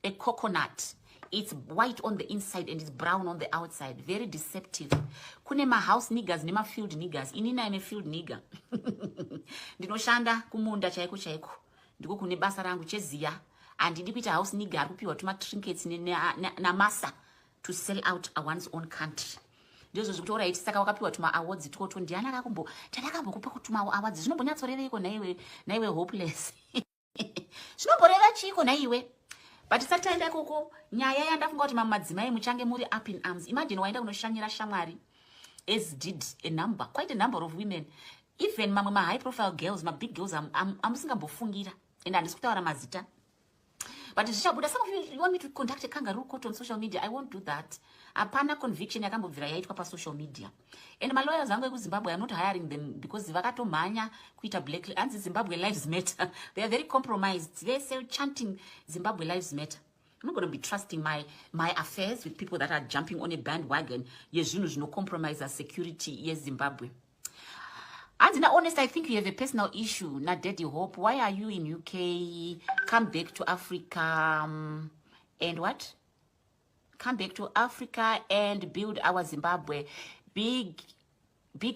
a coconut. It's white on the inside and it's brown on the outside. Very deceptive. Kune ma house niggers nema field niggers. Inina ine field nigger. Ndinoshanda kumunda chaiko chaiko. Ndiko kune basa rangu cheziya. Andidi kuita house nigger kupiwa tuma trinkets na masa to sell out one's own country. Ndozo zvikutora iti saka wakapiwa tuma awards toto ndiana akakumbo tadakambokupa kutuma awards zvinombonyatsoreveko naiwe hopeless. Zvinomboreva chiko naiwe. But sataenda koko nyaya yandafunga kuti mamadzimai muchange muri up in arms. Imagine waenda kunoshanyira shamwari as did quite a number of women. Even mamwe ma high profile girls, ma big girls amusingambofungira. And handisi kutaura mazita. But zvichabuda, some of you want me to conduct a kangaroo court on social media. I won't do that. Apana conviction yakambobvira yaitwa pa social media. And my lawyers angu kuZimbabwe, I'm not hiring them because vakatomhanya kuita black and Zimbabwe lives matter. They are very compromised. They say chanting Zimbabwe lives matter. I'm not going to be trusting my affairs with people that are jumping on a bandwagon. Yes, you know, no compromise our security. Yes, Zimbabwe. And in honest, I think you have a personal issue. Not Daddy Hope. Why are you in UK? Come back to Africa. And what? Come back to Africa and build our Zimbabwe. Big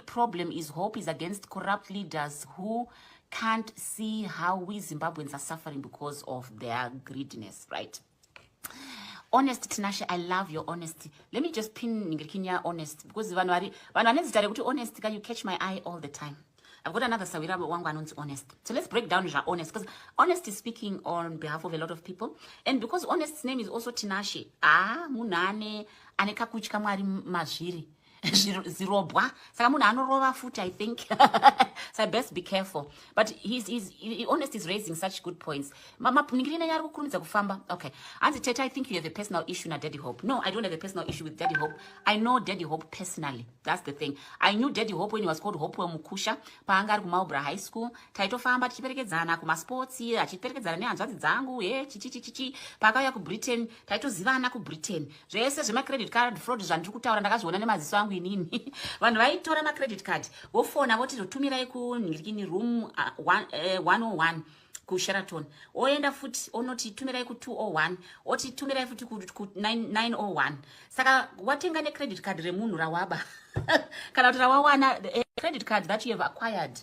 problem is Hope is against corrupt leaders who can't see how we Zimbabweans are suffering because of their greediness, right? Honest, Tinashe, I love your honesty. Let me just pin Ningirikinya honest because honest, you catch my eye all the time. I've got another Sawira wangu anonzi honest. So let's break down your honest because honest is speaking on behalf of a lot of people. And because honest's name is also Tinashe. Munane aneka kuchika mwari mazviri. Zirobwa. Saka munhu anorova futi, I think. So I best be careful. But honest is raising such good points. Mama ningirina yari kukurumidza kufamba. Okay. Anzi Teta, I think you have a personal issue na Daddy Hope. No, I don't have a personal issue with Daddy Hope. I know Daddy Hope personally. That's the thing. I knew Daddy Hope when he was called Hopewell Mukusha. Paanga ari kuMaubra High School. Taitofamba tichiperekedzana kumasports, achiperekedzana nehanzvadzi dzangu, chichi. Pakauya kuBritain, taitozivana kuBritain. Zvese zvema credit card fraud zvandiri kutaura ndakazviona nemaziso angu inini. Vanhu vaitora ma credit card. Vofona voti totumirai kuningirikini room 101 ku Sheraton. Oenda futi onoti tumirai ku 201. Oti tumirai futi ku 901. Saka watenga ne credit card remunhu rawaba. Kana kuti rawawana credit card that you have acquired.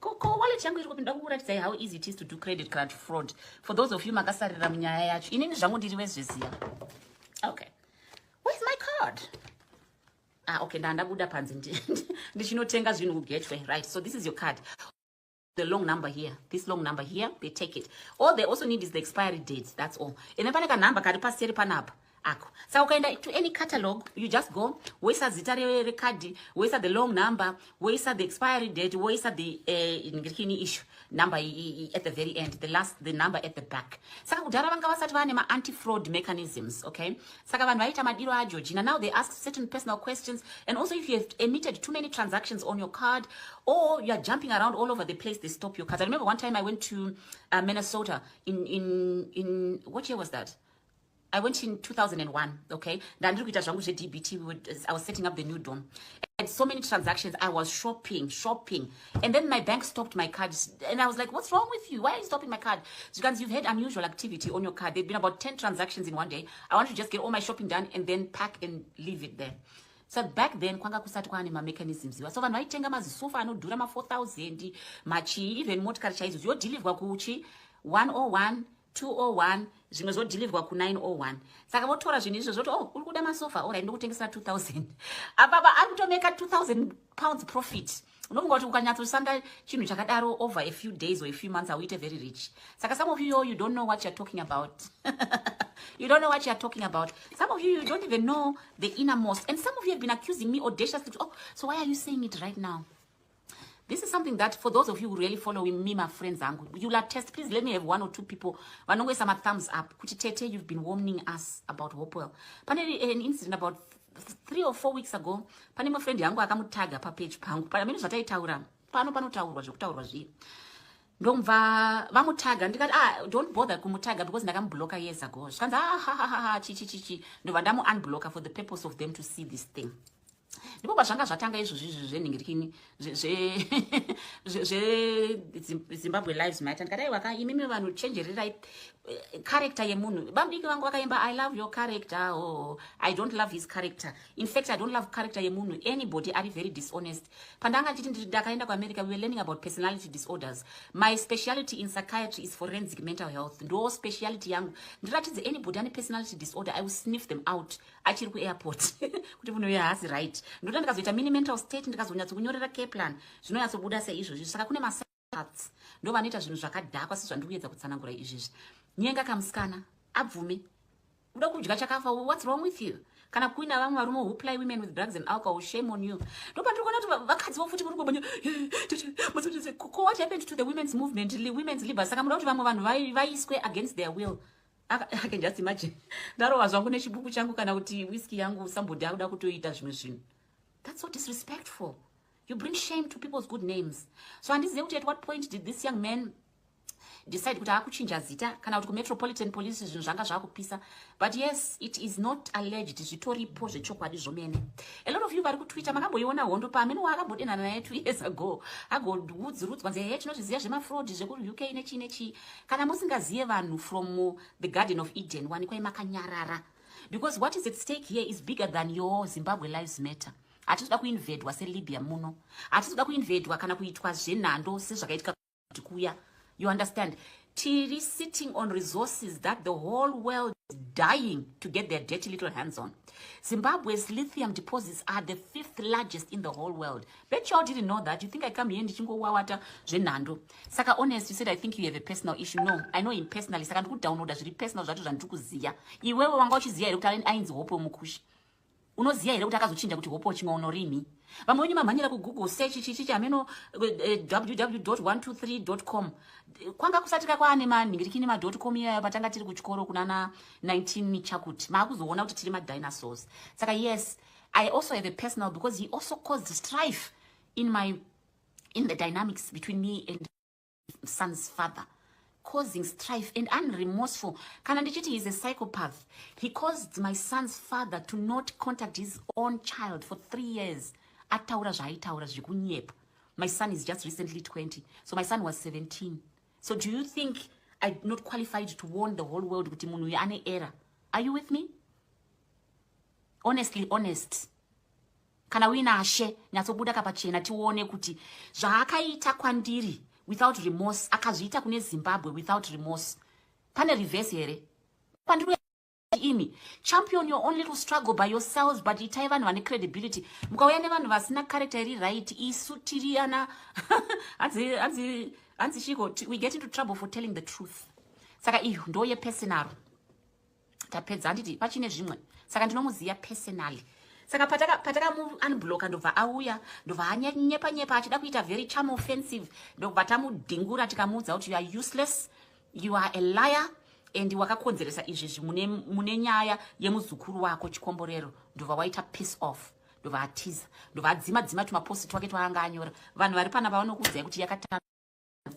Koko wallet yangu iri kupinda kukuratidza how easy it is to do credit card fraud. For those of you makasarira munyaya yacho. Inini zvangu ndiri wezviziya. Okay. Where's my card? Okay, ndandabuda panzi ndichinotenga zvinhu kuGateway, right? So this is your card. The long number here, this long number here, they take it. All they also need is the expiry date, that's all. And then paneka number kari paseri panapa. Ako. So ukaenda to any catalog, you just go, woisa zita recard, woisa the long number, woisa the expiry date, woisa the issue number at the very end, the number at the back. Saka kudhara vanga vasati vane ma anti-fraud mechanisms, okay? Saka vanhu vaita madiro aJoji. Now they ask certain personal questions, and also if you have emitted too many transactions on your card, or you are jumping around all over the place, they stop your cards. I remember one time I went to Minnesota in what year was that? I went in 2001, okay? I was setting up the new dome. And so many transactions, I was shopping. And then my bank stopped my cards. And I was like, what's wrong with you? Why are you stopping my card? So guys, you've had unusual activity on your card. There've been about 10 transactions in one day. I want to just get all my shopping done and then pack and leave it there. So back then, kwanga kusati kwane ma mechanisms. So vanhu vaitenga mazisofa anodhura ma 4,000, machi, even motikari chaizo. Yodhilivwa kuchi 101, 201, zvimwe zvodhilivhwa ku 901. Saka votora zvinhu izvo zvoti, oh, uri kuda masofa, alright, ndokutengesera 2,000. Apapa ari kutomeka 2,000 pounds profit. Unofunga kuti ukanyatsosanda chinhu chakadaro over a few days or a few months, auite very rich. Saka some of you don't know what you're talking about. You don't know what you're talking about. Some of you don't even know the innermost. And some of you have been accusing me audaciously. Oh, so why are you saying it right now? This is something that, for those of you who really follow me, my friends, you'll attest. Please let me have 1 or 2 people. Vanongwe some thumbs up. Kuti Tete, you've been warning us about Hopewell. Pane an incident about 3 or 4 weeks ago. Pane my friend yangu akamutaga pa page pangu. Pane minu zvataitaura. Panotaurwa zvekutaurwa zviye. Ndomva vamutaga ndikati don't bother kumutaga because ndakamublocker years ago. Zvikanzi chichi. Ndobva ndamu unblocker for the purpose of them to see this thing. ndipo pazvanga zvatanga izvozvi zvenhingirikini zvezimbabwe lives matter ndikadaiwa imimi vanhu chenjererai character yemunhu. Bamudiki vangu vakaimba I love your character, oh, I don't love his character. In fact, I don't love character yemunhu. Anybody are very dishonest. Pandanga chiti ndakaenda kuAmerica, we were learning about personality disorders. My speciality in psychiatry is forensic mental health. Ndo speciality yangu. Ndiratidze anybody ane personality disorder, I will sniff them out achiri kuairport kuti munhu uyu haasi right. Ndoda ndikazoita mini mental state ndikazonyatsokunyorera care plan zvinonyatsobuda seizvozvi. Saka kune masats ndo vanoita zvinhu zvakadhakwa sezvandiri kuedza kutsanangura izvizvi. Nyenga kamusikana abvume uda kudya chakafa, what's wrong with you? Kana kuina vamwe varume who ply women with drugs and alcohol, shame on you. Ndo pandiri kuona kuti vakadzi vofuti muri kubanya what happened to the women's movement, women's liberty. Saka muda kuti vamwe vanhu vaiswe against their will. I can just imagine ndarova zvangu nechibuku changu kana kuti whisky yangu somebody akuda kutoita zvimwe zvinhu. That's so disrespectful. You bring shame to people's good names. So handizive kuti at what point did this young man decide kuti akuchinja zita kana kuti kumetropolitan police zvinhu zvanga zvakupisa. But yes, it is not alleged, zvitoripo zvechokwadi zvomene. A lot of you vari kutwitter makamboiona hondo pamene wakambodenana naye 2 years ago agoudzurudzwa nze he tinozviziva zvemafraud zvekuri UK nechi kana musingazive vanhu from the Garden of Eden wanikwai makanyarara. Because what is at stake here is bigger than your Zimbabwe lives matter. Hatitoda kuinvadwa seLibya muno, hatitoda kuinvadwa kana kuitwa zvenhando sezvakaitika kuti kuya. You understand? Tiri sitting on resources that the whole world is dying to get their dirty little hands on. Zimbabwe's lithium deposits are the 5th largest in the whole world. Bet you all didn't know that. You think I come here ndichingo wawata zvenhando. Saka honest, you said I think you have a personal issue. No, I know him personally. Saka ndikudownloada zviri personal zvacho zvandikuziya. Iwewe wanga uchiziya here kuti ainzi Hopewell mukushi. Unoziya here kuti akazochinja kuti Hopewell chimwaonorimi. Vamwe wenyu mamhanyira kuGoogle search chichi ameno www.123.com. Kwanga kusatika kwaane manhingirikini ma.com iya patanga tiri kuchikoro kunana 19 chakuti. Maakuzoona kuti tiri madinosaurs. Saka yes, I also have a personal because he also caused strife in the dynamics between me and son's father. Causing strife and unremorseful. Kana ndichiti he is a psychopath. He caused my son's father to not contact his own child for 3 years. Ataura zvaitaura zvikunyepa. My son is just recently 20. So my son was 17. So do you think I'm not qualified to warn the whole world kuti munhu uyu ane error? Are you with me? Honestly, honest. Kana uina ashe nyatsobuda kapachena tione kuti zvaakaita kwandiri without remorse akazviita kune Zimbabwe without remorse. Pane reverse here. Pandiri imi champion your own little struggle by yourselves, but itai vanhu vane credibility. Mukauya nevanhu vasina character iri right, isu tiri ana anzi shiko, we get into trouble for telling the truth. Saka iyo ndoye personal. Tapedza handiti pachine zvimwe. Saka ndinomuziya personally. Saka pataka mu unblock ndobva auya ndobva anyepa achida kuita very charm offensive ndobva tamudhingura tikamuudza kuti you are useless, you are a liar, and wakakonzeresa izvi mune nyaya yemuzukuru wako chikomborero. Ndobva waita piece off, ndobva atiza, ndobva adzima tumaposti twake twaanga anyora. Vanhu vari pana vanokuudzai kuti yakatanga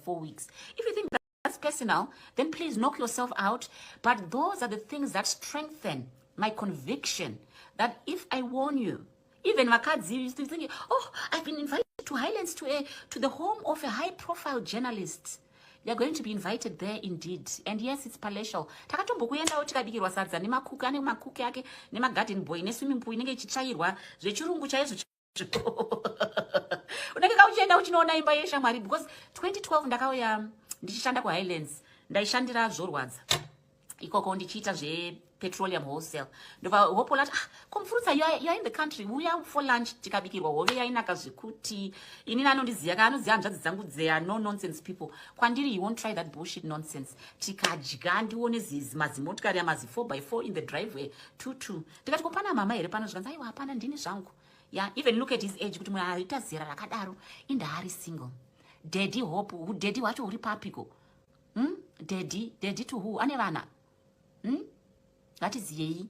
4 weeks. If you think that's personal, then please knock yourself out. But those are the things that strengthen my conviction that if I warn you, even Makadzi used to think, oh, I've been invited to Highlands to the home of a high-profile journalist. You're going to be invited there indeed. And yes, it's palatial. Takatombokuendawo tikabikirwa sadza nemakuki, ane makuki ake, nemagarden boy, neswimming pool inenge ichitsvairwa zvechirungu chaizvo. Unenge kauchienda uchinoona imba yeshamwari because 2012 ndakauya ndichishanda kuHighlands, ndaishandira zvorwadza. Ikoko ndichiita petroleum wholesale. Ndova Hopewell ati, komfurutsa, you are in the country, uya for lunch, tikabikirwa hove yainaka zvekuti, inini anondiziya anoziya hanzvadzi dzangu dzeya no nonsense people. Kwandiri, you won't try that bullshit nonsense. Tikadya ndione mazimotikari amazi 4x4 in the driveway 2-2. Ndikati kopana mama here pano zvikanzi aiwa hapana ndini zvangu. Yeah, even look at his age kuti munhu aita zera rakadaro indaari single. Daddy Hope, daddy wacho uri papiko. Daddy to who? Ane vana. That is yei.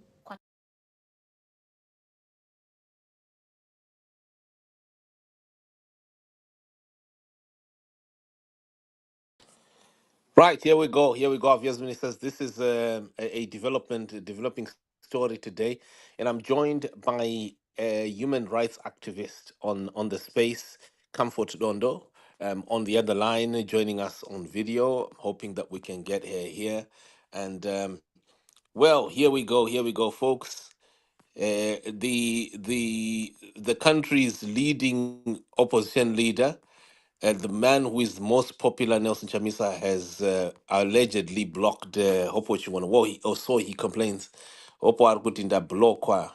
Right, here we go. Obviously, says this is a developing story today, and I'm joined by a human rights activist on the space, Comfort Dondo, on the other line, joining us on video. Hoping that we can get her here. And well, here we go, folks. The country's leading opposition leader, the man who is most popular, Nelson Chamisa, has allegedly blocked Hopo Chimwana. Well, or so he complains. Hopo Argutinda blockwa.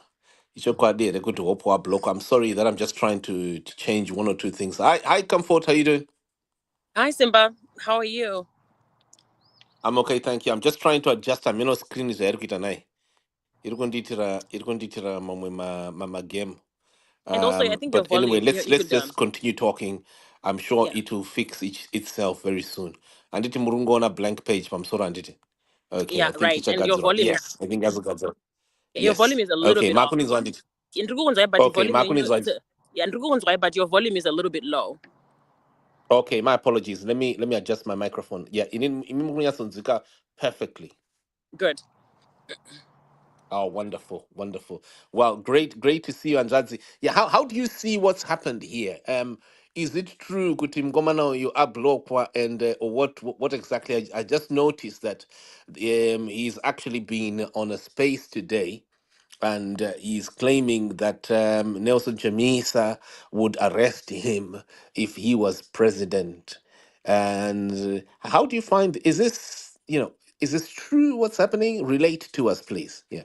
Ichokwadi rekuti Hopo block. I'm sorry that I'm just trying to change one or two things. Hi, Comfort. How you doing? Hi, Simba. How are you? I'm okay, thank you. I'm just trying to adjust. I'm screen is nai. Irukunditira mamwe ma game. And also, I think your But anyway, volume, let's you let's could, just continue talking. I'm sure yeah, it will fix itself very soon. Anditi murungo on a blank page. I'm sorry, Anditi. Okay, yeah, I think right. it's a And your gadzero. volume, Yes, I think that's a gadzero. your volume Yes. is a little Okay, bit off. Makun is on it. But your Okay, volume, Makun is on it's it. a, yeah, but your volume is a little bit low. Okay, my apologies. Let me adjust my microphone. Yeah, in perfectly. Good. Oh, wonderful, wonderful. Well, great to see you, Andrazi. Yeah, how do you see what's happened here? Is it true, Kutim Gomano, you are Blokwa, and or what exactly? I just noticed that he's actually been on a space today, and he's claiming that Nelson Chamisa would arrest him if he was president. And how do you find? Is this true? What's happening? Relate to us, please. Yeah.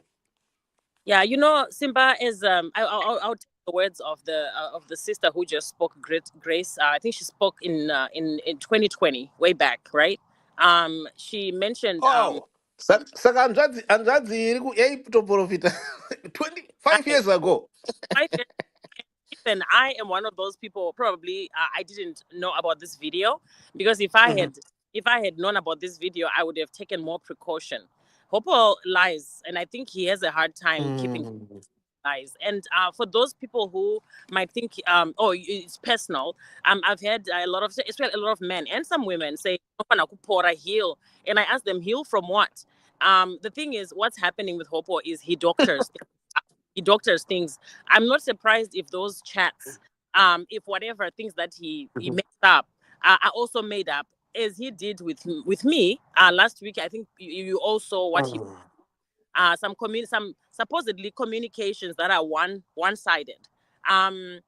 Yeah, Simba is I'll take the words of the sister who just spoke, Grace. I think she spoke in 2020, way back, right? She mentioned Oh, saka Andrazi iri profita 25 I years ago. I even I am one of those people. Probably I didn't know about this video, because Mhm. if I had known about this video, I would have taken more precaution. Hopewell lies, and I think he has a hard time keeping Mm. lies. And for those people who might think, oh, it's personal, I've had a lot of, especially a lot of men and some women say, "Ofana kupora heal," and I ask them, heal from what? The thing is, what's happening with Hopo is he doctors things. I'm not surprised if those chats, if whatever things that he Mhm. messed up, are also made up, as he did with me last week. I think you all saw what he, Mm. some supposedly communications that are one sided. Um,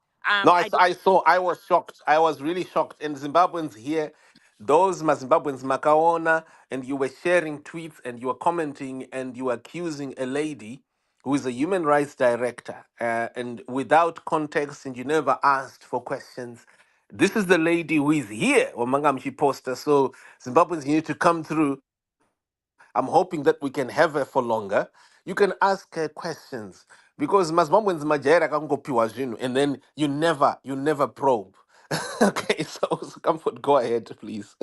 No, I don't. I saw. I was shocked. I was really shocked. And Zimbabweans here, those Zimbabweans Makaona, and you were sharing tweets and you were commenting and you were accusing a lady who is a human rights director, and without context, and you never asked for questions. This is the lady who is here, Wamangamshi poster. So Zimbabweans, you need to come through. I'm hoping that we can have her for longer. You can ask her questions because Mazmbabweans majaira kangopiwa zvinhu and then you never probe. Okay, so Comfort, go ahead, please.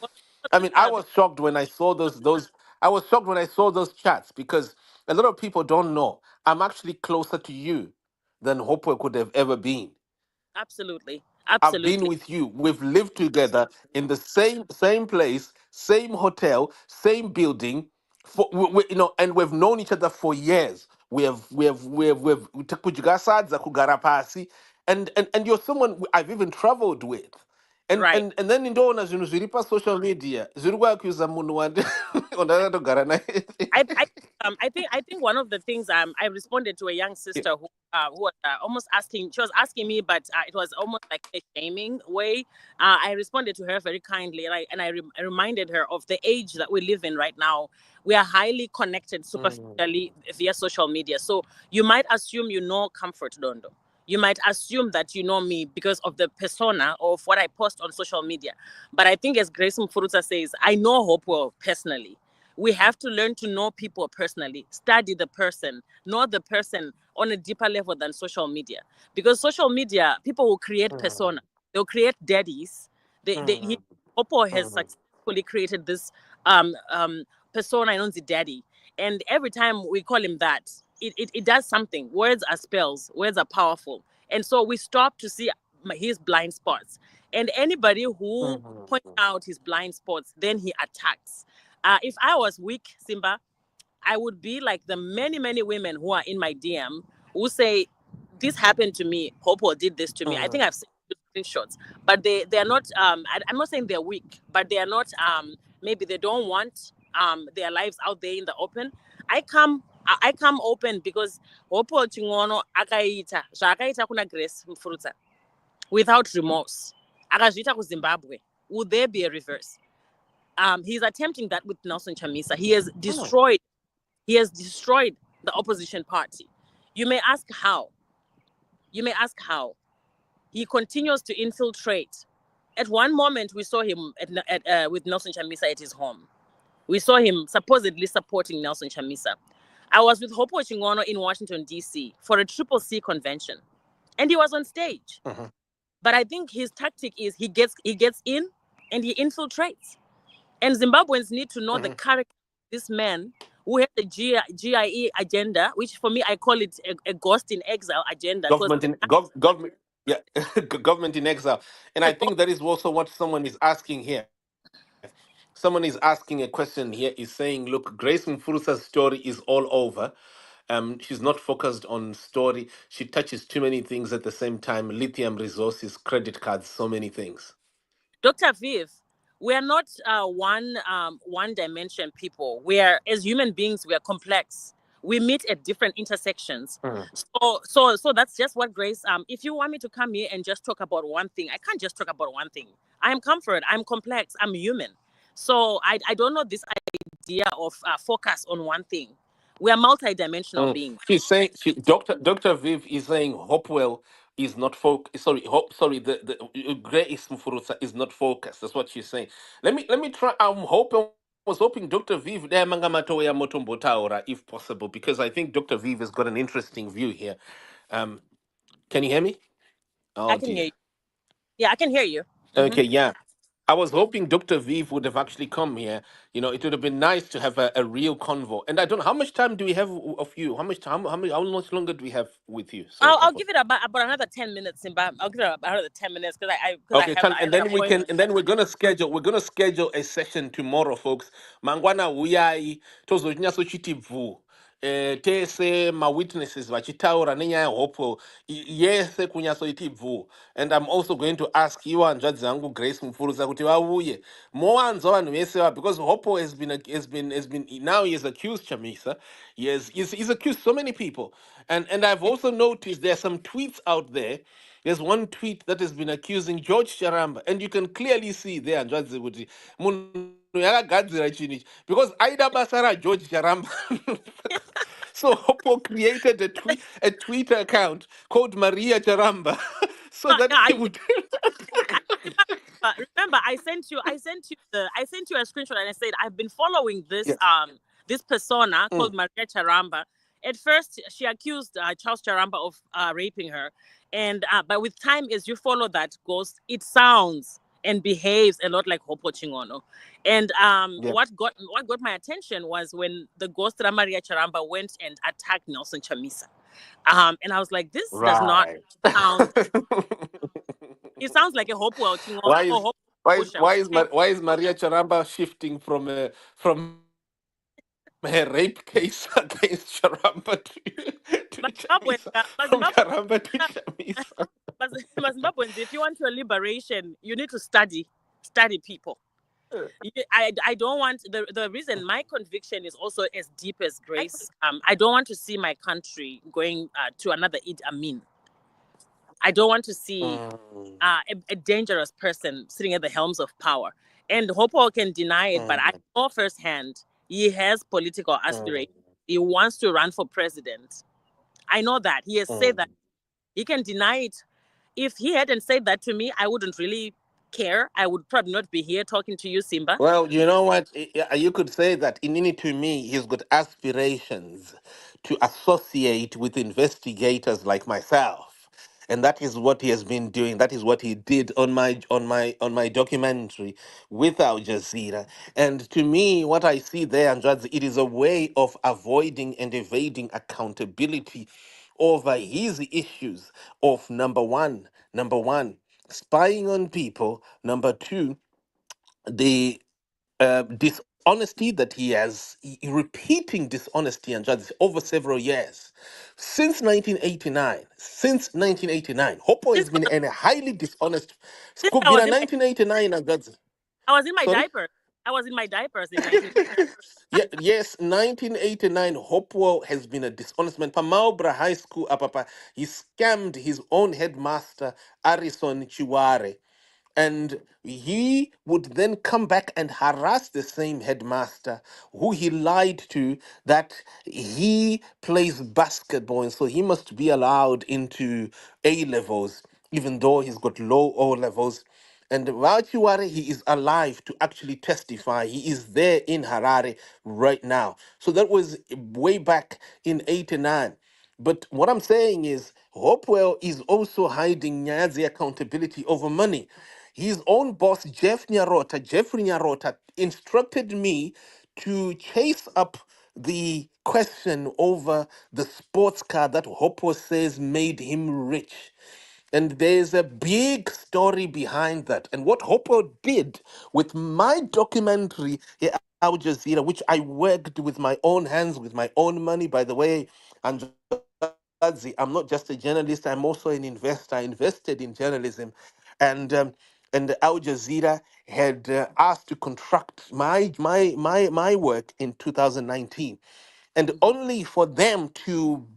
Well, I these mean, I are the, was shocked when I saw those. I was shocked when I saw those chats because a lot of people don't know. I'm actually closer to you than Hopewell could have ever been. absolutely, I've been absolutely with you. We've lived together in the same place, same hotel, same building, and we've known each other for years. We have kujigasadza kugara pasi, and you're someone I've even traveled with. And right. and and then ndona zvinhu zviri pa social media zviri kuaccuse munhu wandakatogara naye. I think one of the things, I responded to a young sister who was almost asking, she was asking me, but it was almost like a shaming way. I responded to her very kindly, and I reminded her of the age that we live in right now. We are highly connected Mm, superficially via social media, so you might assume you know Comfort Dondo. You might assume that you know me because of the persona of what I post on social media. But I think, as Grace Mfuruta says, I know Hopewell personally. We have to learn to know people personally, study the person, know the person on a deeper level than social media. Because social media, people will create mm, persona, they'll create daddies. mm, Oppo has mm, successfully created this persona known as daddy. And every time we call him that, it does something. Words are spells, words are powerful. And so we stop to see his blind spots. And anybody who mm, points out his blind spots, then he attacks. If I was weak, Simba, I would be like the many, many women who are in my DM who say this happened to me. Hopewell did this to me. I think Mm. I've seen screenshots, but they are not. I'm not saying they're weak, but they are not. Maybe they don't want their lives out there in the open. I come open because Hopewell Chingono akaita zvakaita kuna Grace Mfurutsa without remorse. Akazviita kuZimbabwe. Would there be a reverse? He's attempting that with Nelson Chamisa. Mm. He has destroyed the opposition party. You may ask how. You may ask how. He continues to infiltrate. At one moment, we saw him with Nelson Chamisa at his home. We saw him supposedly supporting Nelson Chamisa. I was with Hopo Chingono in Washington, D.C. for a Triple C convention, and he was on stage. Mhm. But I think his tactic is he gets in and he infiltrates. And Zimbabweans need to know the Mhm. character of this man who has a GIE agenda, which for me I call it a ghost in exile agenda, because Government, yeah, government in exile. And I think that is also what someone is asking here. Someone is asking a question here, is saying, look, Grace Mfurusa's story is all over. She's not focused on story. She touches too many things at the same time. Lithium resources, credit cards, so many things. Dr. Viv, we are not one dimension people. We are, as human beings, we are complex. We meet at different intersections. Mm. So that's just what Grace. If you want me to come here and just talk about one thing, I can't just talk about one thing. I am comfort. I'm complex. I'm human. So I don't know this idea of focus on one thing. We are multidimensional Mm. beings. She's saying Dr. Viv is saying Hopewell is not sorry, the Grace Mfurusa is not focused. That's what she's saying. Let me try. I was hoping Dr. Viv there Mangamatoya Motombotaora if possible, because I think Dr. Viv has got an interesting view here. Um, can you hear me? I Oh can hear dear. you. Yeah, I can hear you. Okay, yeah. I was hoping Dr. Viv would have actually come here. It would have been nice to have a real convo. And I don't know how much time do we have of you? How much time? How much longer do we have with you? Sorry, I'll Kafo. give it about another 10 minutes, Simba. I'll give it about another 10 minutes because Okay, I and have an then appointment. we're gonna schedule a session tomorrow, folks. Mangwana uyai tozo nyaso chitivu. Tese ma witnesses vachitaura nenyaya hopo yese kunyaso itibvu. And I'm also going to ask you and Jadzangu Grace Mfuruza kuti vauye. Moanzo vanhu vese because Hopo has been now he has accused Chamisa. He's accused so many people. And I've also noticed there's some tweets out there. There's one tweet that has been accusing George Charamba, and you can clearly see there, Njwadzi kuti munhu yakagadzira chinhu ichi, because aida basa George Charamba. So Hopo created a Twitter account called Maria Charamba, so No, that no, he would. I remember I sent you a screenshot and I said I've been following Yeah. this persona Mm. called Maria Charamba. At first, she accused Charles Charamba of raping her, and but with time, as you follow that ghost, it sounds and behaves a lot like Hopo Chingono. And Yeah. what got my attention was when the ghost Maria Charamba went and attacked Nelson Chamisa. And I was like, this does not Right. sound. It sounds like a Hopewell Chingono why or is Hopewell why is Busha. why is why is Maria Charamba shifting from her rape case against Charamba to Chamisa, from Charamba to Chamisa? Zimbabweans, if you want your liberation, you need to study people. I don't want the reason my conviction is also as deep as Grace. I don't want to see my country going to another Idi Amin. I don't want to see Mm, a dangerous person sitting at the helms of power. And Hopo can deny it, but I mm, know firsthand he has political mm, aspirations. He wants to run for president. I know that. He has said that. mm. He can deny it. If he hadn't said that to me, I wouldn't really care. I would probably not be here talking to you, Simba. Well, you know what? You could say that Inini to me, he's got aspirations to associate with investigators like myself. And that is what he has been doing. That is what he did on my documentary with Al Jazeera. And to me, what I see there, Andradzi, it is a way of avoiding and evading accountability over his issues of number one, spying on people, number two, the dishonest dishonesty that repeating dishonesty and judges over several years. Since 1989, Hopewell has Since been in a highly dishonest since school. I was Been in my 1989 and judges. I was in my Sorry? diapers. I was in my diapers in 19. Yeah, yes, 1989, Hopewell has been a dishonest man. Pamaubra High School, papa, he scammed his own headmaster, Arison Chiware. And he would then come back and harass the same headmaster who he lied to that he plays basketball and so he must be allowed into A levels, even though he's got low O levels. And Wachiware, he is alive to actually testify. He is there in Harare right now. So that was way back in 89. But what I'm saying is, Hopewell is also hiding Nyazi accountability over money. His own boss, Jeffrey Nyarota, instructed me to chase up the question over the sports car that Hopewell says made him rich. And there's a big story behind that. And what Hopewell did with my documentary, Al Jazeera, which I worked with my own hands, with my own money, by the way, and I'm not just a journalist, I'm also an investor. I invested in journalism. And and Al Jazeera had asked to contract my work in 2019, and only for them to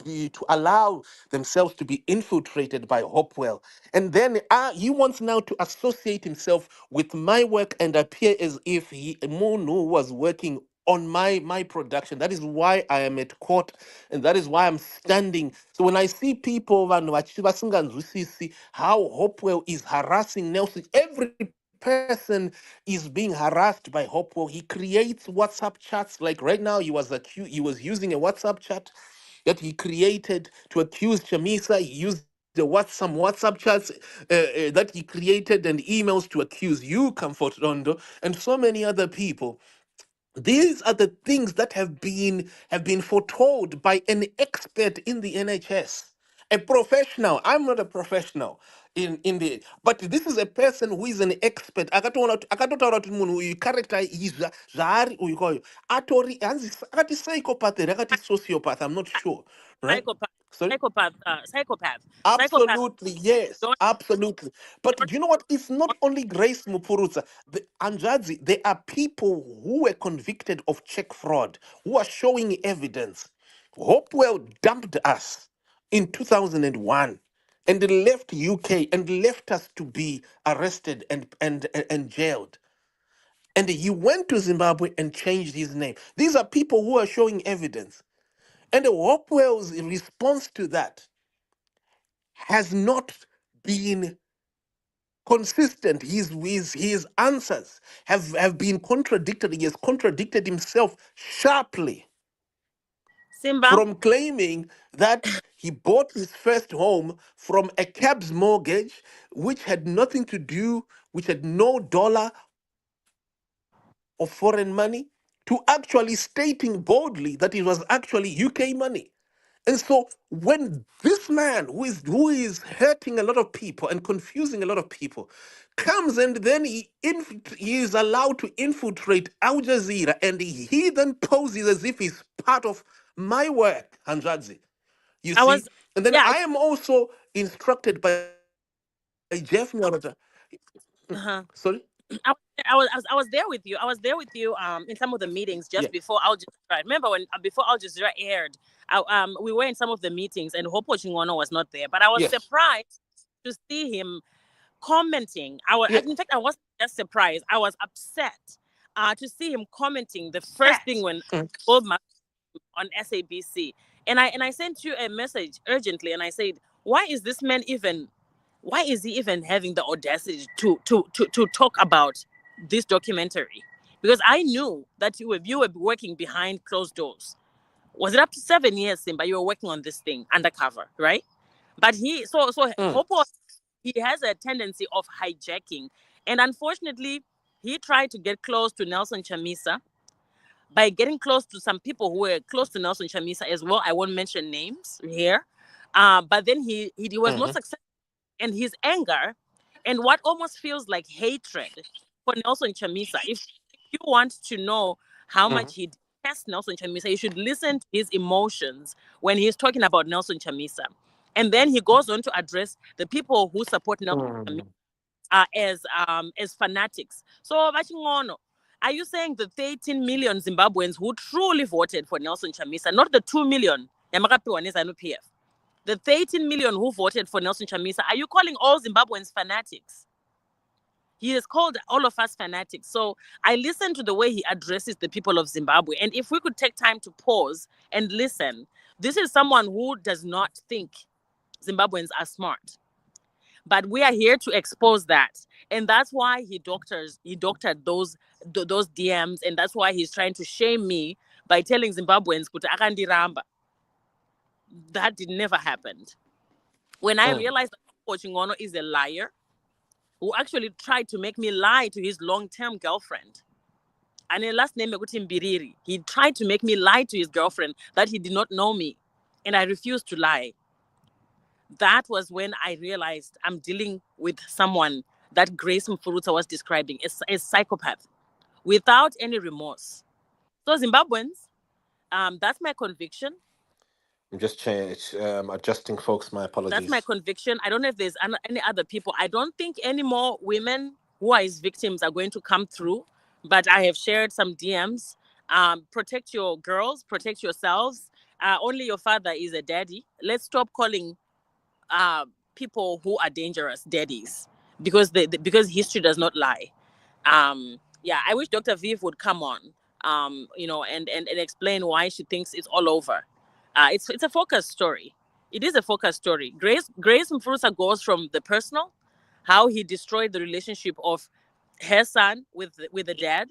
allow themselves to be infiltrated by Hopewell. And then he wants now to associate himself with my work and appear as if Munu was working on my production. That is why I am at court, and that is why I'm standing. So when I see people vanhu vasinganzwisisi how Hopewell is harassing Nelson, every person is being harassed by Hopewell. He creates WhatsApp chats. Like right now, he was using a WhatsApp chat that he created to accuse Chamisa. He used some WhatsApp chats that he created and emails to accuse you, Comfort Rondo, and so many other people. These are the things that have been foretold by an expert in the NHS, a professional. I'm not a professional in the, but this is a person who is an expert. Akatotaura kuti munhu uyu character iyi zvaari uyu kwayo atori akati psychopath here, akati sociopath, I'm not sure, right? Psychopath, Sorry. psychopath. Absolutely, yes, Don't, absolutely. But don't, do you know what? It's not only Grace Mupuruza. Anjazi, there are people who were convicted of check fraud, who are showing evidence. Hopewell dumped us in 2001 and left UK and left us to be arrested and jailed. And he went to Zimbabwe and changed his name. These are people who are showing evidence. And Hopewell's response to that has not been consistent. His answers have been contradictory. He has contradicted himself sharply, Simba. from claiming that he bought his first home from a cab's mortgage, which had nothing to do, which had no dollar of foreign money, to actually stating boldly that it was actually UK money. And so when this man who is hurting a lot of people and confusing a lot of people comes and then he is allowed to infiltrate Al Jazeera, and he then poses as if he's part of my work, Hanjazi. You I see? was, And then yeah. I am also instructed by Jeff Nyarata. Uh-huh. Sorry? I was there with you. I was there with you in some of the meetings Yeah. just before Al Jazeera. Remember when before Al Jazeera aired, we were in some of the meetings and Hopo Chingono was not there. But I was Yes. surprised to see him commenting. Yeah. In fact, I wasn't just surprised. I was upset to see him commenting the first thing when Mm. Goldman on SABC. And I sent you a message urgently, and I said, why is he even having the audacity to talk about this documentary? Because I knew that you were working behind closed doors. Was it up to 7 years, Simba? You were working on this thing undercover, right? But Mm. Hopo, he has a tendency of hijacking, and unfortunately, he tried to get close to Nelson Chamisa by getting close to some people who were close to Nelson Chamisa as well. I won't mention names here, but then he was not Mhm. successful, and his anger and what almost feels like hatred for Nelson Chamisa. If you want to know how Mhm. much he detests Nelson Chamisa. You should listen to his emotions when he's talking about Nelson Chamisa. And then he goes on to address the people who support Nelson Chamisa Mm. as fanatics. So Bachingono, are you saying the 13 million Zimbabweans who truly voted for Nelson Chamisa, not the 2 million Yamakapiwa Nezanu PF, the 13 million who voted for Nelson Chamisa, are you calling all Zimbabweans fanatics? He has called all of us fanatics. So I listen to the way he addresses the people of Zimbabwe. And if we could take time to pause and listen, this is someone who does not think Zimbabweans are smart. But we are here to expose that. And that's why he doctored those DMs, and that's why he's trying to shame me by telling Zimbabweans kuti akandiramba. That did never happened. When I Mm. realized that Chingono is a liar who actually tried to make me lie to his long-term girlfriend. And then last name Mbiriri. He tried to make me lie to his girlfriend that he did not know me. And I refused to lie. That was when I realized I'm dealing with someone that Grace Mfuruta was describing as a psychopath without any remorse. So Zimbabweans, that's my conviction. I'm just adjusting, folks. My That's my apologies. conviction. I don't know if there's any other people. I don't think any more women who are his victims are going to come through, but I have shared some DMs. Protect your girls, protect yourselves. Only your father is a daddy. Let's stop calling people who are dangerous daddies because because history does not lie. Yeah, I wish Dr. Viv would come on, and explain why she thinks it's all over. It's a focus story. It is a focus story. Grace Mfurusa goes from the personal, how he destroyed the relationship of her son with the dad,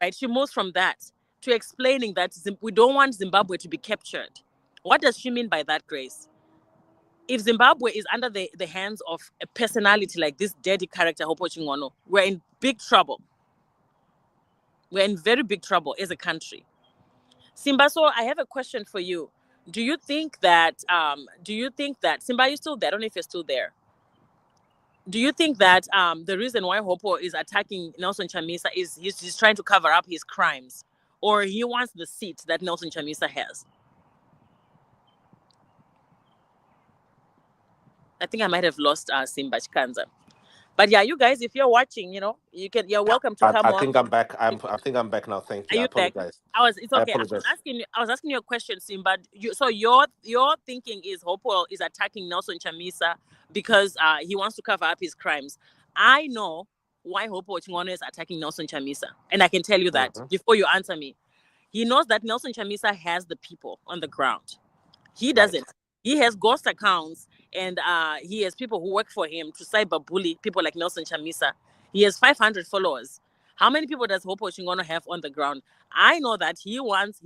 right? She moves from that to explaining that we don't want Zimbabwe to be captured. What does she mean by that, Grace? If Zimbabwe is under the hands of a personality like this dirty character, Hopo Chingono, we're in big trouble. We're in very big trouble as a country. Simbaso, I have a question for you. Do you think that Simba, are you still there? I don't know if you're still there. Do you think that the reason why Hopo is attacking Nelson Chamisa is he's trying to cover up his crimes, or he wants the seat that Nelson Chamisa has? I think I might have lost Simba Chikanza. But yeah, you guys, if you're watching, you're welcome to come I on. think I'm back. I think I'm back now. Thank Are you. I you back? apologize. It's I okay. apologize. I was asking you a question, Simba. So your thinking is Hopewell is attacking Nelson Chamisa because he wants to cover up his crimes. I know why Hopewell Chingono is attacking Nelson Chamisa, and I can tell you that Hmm. before you answer me. He knows that Nelson Chamisa has the people on the ground. He Right. doesn't. He has ghost accounts, and he has people who work for him to cyberbully people like Nelson Chamisa. He has 500 followers. How many people does Hopo Chingono have on the ground? I know that he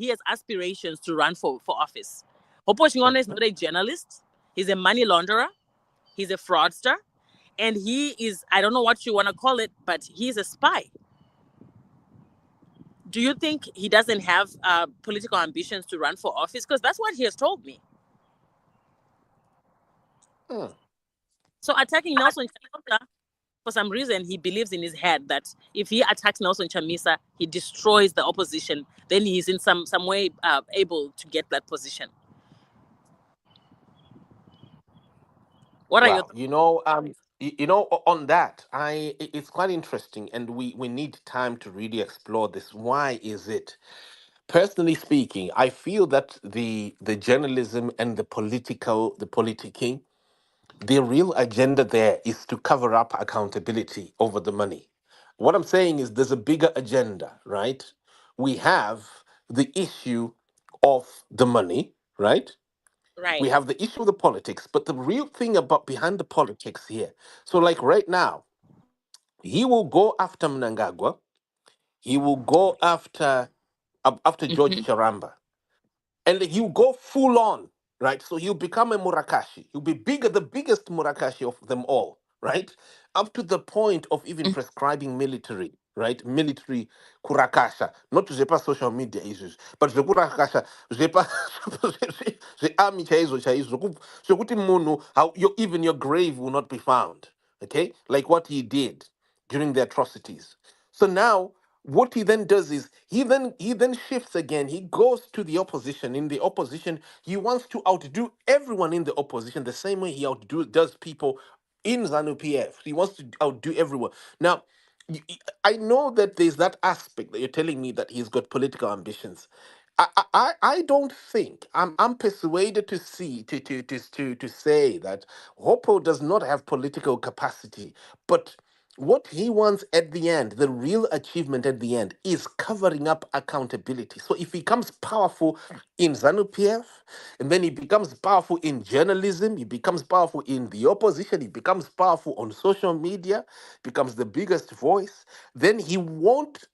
has aspirations to run for office. Hopo Chingono is Mhm. not a journalist. He's a money launderer. He's a fraudster. And he is, I don't know what you want to call it, but he's a spy. Do you think he doesn't have political ambitions to run for office? Because that's what he has told me. Hmm. So attacking Nelson Chamisa, for some reason, he believes in his head that if he attacks Nelson Chamisa, he destroys the opposition. Then he's in some way able to get that position. What are your Wow. thoughts? On that, it's quite interesting, and we need time to really explore this. Why is it? Personally speaking, I feel that the journalism and the politicking, the real agenda there is to cover up accountability over the money. What I'm saying is there's a bigger agenda, right? We have the issue of the money, right? We Right. have the issue of the politics, but the real thing about behind the politics here. So, like right now, he will go after Mnangagwa. He will go after George Hmm. Charamba, and he'll go full on, right? So he'll become a Murakashi. He'll be bigger, the biggest Murakashi of them all, right? Up to the point of even prescribing military, right? Military kurakasha, not zvepa social media issues, but zvekurakasha, zvepa zvearmy chaizvo chaizvo, zvekuti munhu, how even your grave will not be found, okay? Like what he did during the atrocities. So now what he then does is he then shifts again. He goes to the opposition. In the opposition, he wants to outdo everyone in the opposition the same way he does people in ZANU PF. He wants to outdo everyone. Now, I know that there's that aspect that you're telling me that he's got political ambitions. I don't think I'm persuaded to see to say that Hopo does not have political capacity, but what he wants at the end, the real achievement at the end, is covering up accountability. So if he becomes powerful in ZANU PF, and then he becomes powerful in journalism, he becomes powerful in the opposition, he becomes powerful on social media, becomes the biggest voice, then he won't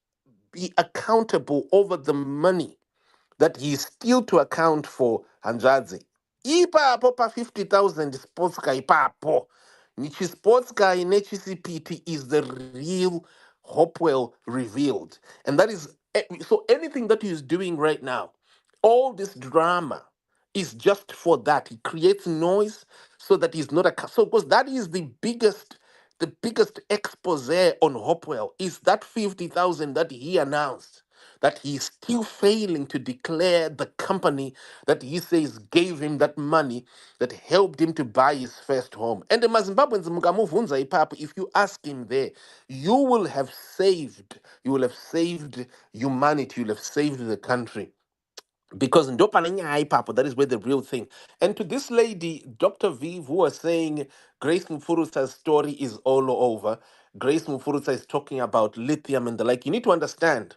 be accountable over the money that he's still to account for Hanzadze. Ipapo pa 50,000 sports car ipapo. Nichi sports car in HCPT is the real Hopewell revealed. And that is, so anything that he's doing right now, all this drama is just for that. He creates noise so that he's not so because that is the biggest expose on Hopewell is that 50,000 that he announced, that he's still failing to declare the company that he says gave him that money that helped him to buy his first home. And the Mazimbabweans mukamuvhunza ipapo, if you ask him there, you will have saved humanity, you'll have saved the country. Because ndopananya ipapo, that is where the real thing. And to this lady, Dr. Viv, who was saying Grace Mfurusa's story is all over. Grace Mfurusa is talking about lithium and the like. You need to understand,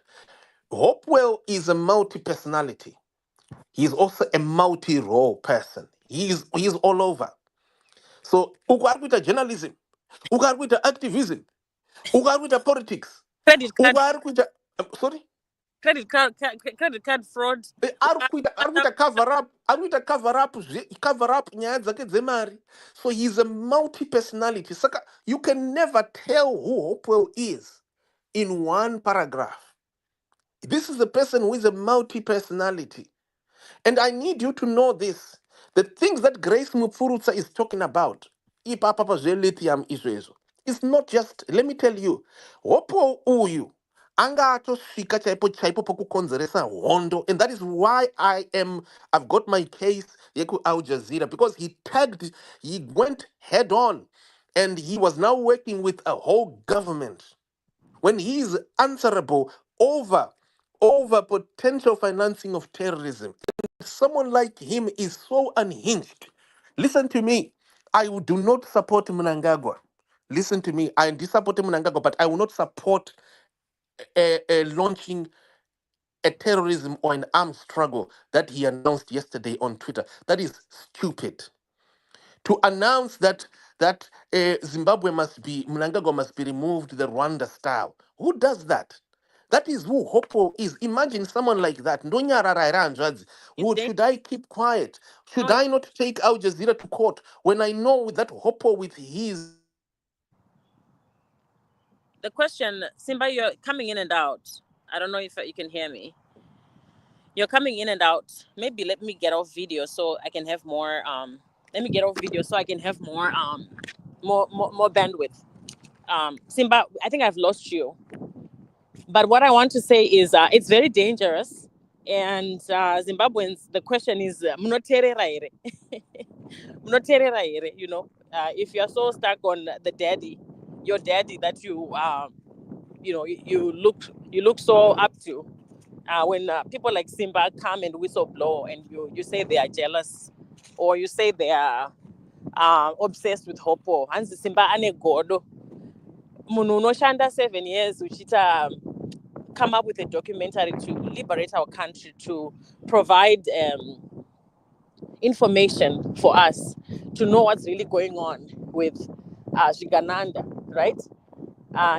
Hopewell is a multi-personality. He's also a multi-role person. He's all over. So ukarkuita journalism, ukarkuita activism, ukarkuita politics, Credit card, ukarkuita sorry. credit card fraud. Arikuita cover up nyaya dzake dzemari. So he's a multi-personality. Saka you can never tell who Hopewell is in one paragraph. This is a person who is a multi-personality. And I need you to know this. The things that Grace Mupfurutsa is talking about, ipapa lithium izvo, it's not just, let me tell you, Hopo uyu, anga atosvika chaipo chaipo pokukonzeresa hondo, and that is why I've got my case yeku Al Jazeera, because he went head on, and he was now working with a whole government when he is answerable over potential financing of terrorism. Someone like him is so unhinged. Listen to me. Do not support Mnangagwa. Listen to me. I do support Mnangagwa, but I will not support launching a terrorism or an armed struggle that he announced yesterday on Twitter. That is stupid. To announce that Zimbabwe Mnangagwa must be removed the Rwanda style. Who does that? That is who Hopo is. Imagine someone like that. Ndonyarara era hanzvadzi. It's Should I keep quiet? Should dangerous. I not take Al Jazeera to court when I know that Hopo with his The question, Simba, you're coming in and out. I don't know if you can hear me. You're coming in and out. Maybe let me get off video so I can have more. Let me get off video so I can have more bandwidth. Simba, I think I've lost you. But what I want to say is, it's very dangerous. And Zimbabweans, the question is, munoterera here? Munoterera here? If you're so stuck on the daddy, your daddy that you look so up to, when people like Simba come and whistle blow, and you say they are jealous, or you say they are obsessed with Hopo, hanzi Simba ane godo, munhu unoshanda 7 years uchita come up with a documentary to liberate our country, to provide information for us to know what's really going on with Shigananda, right?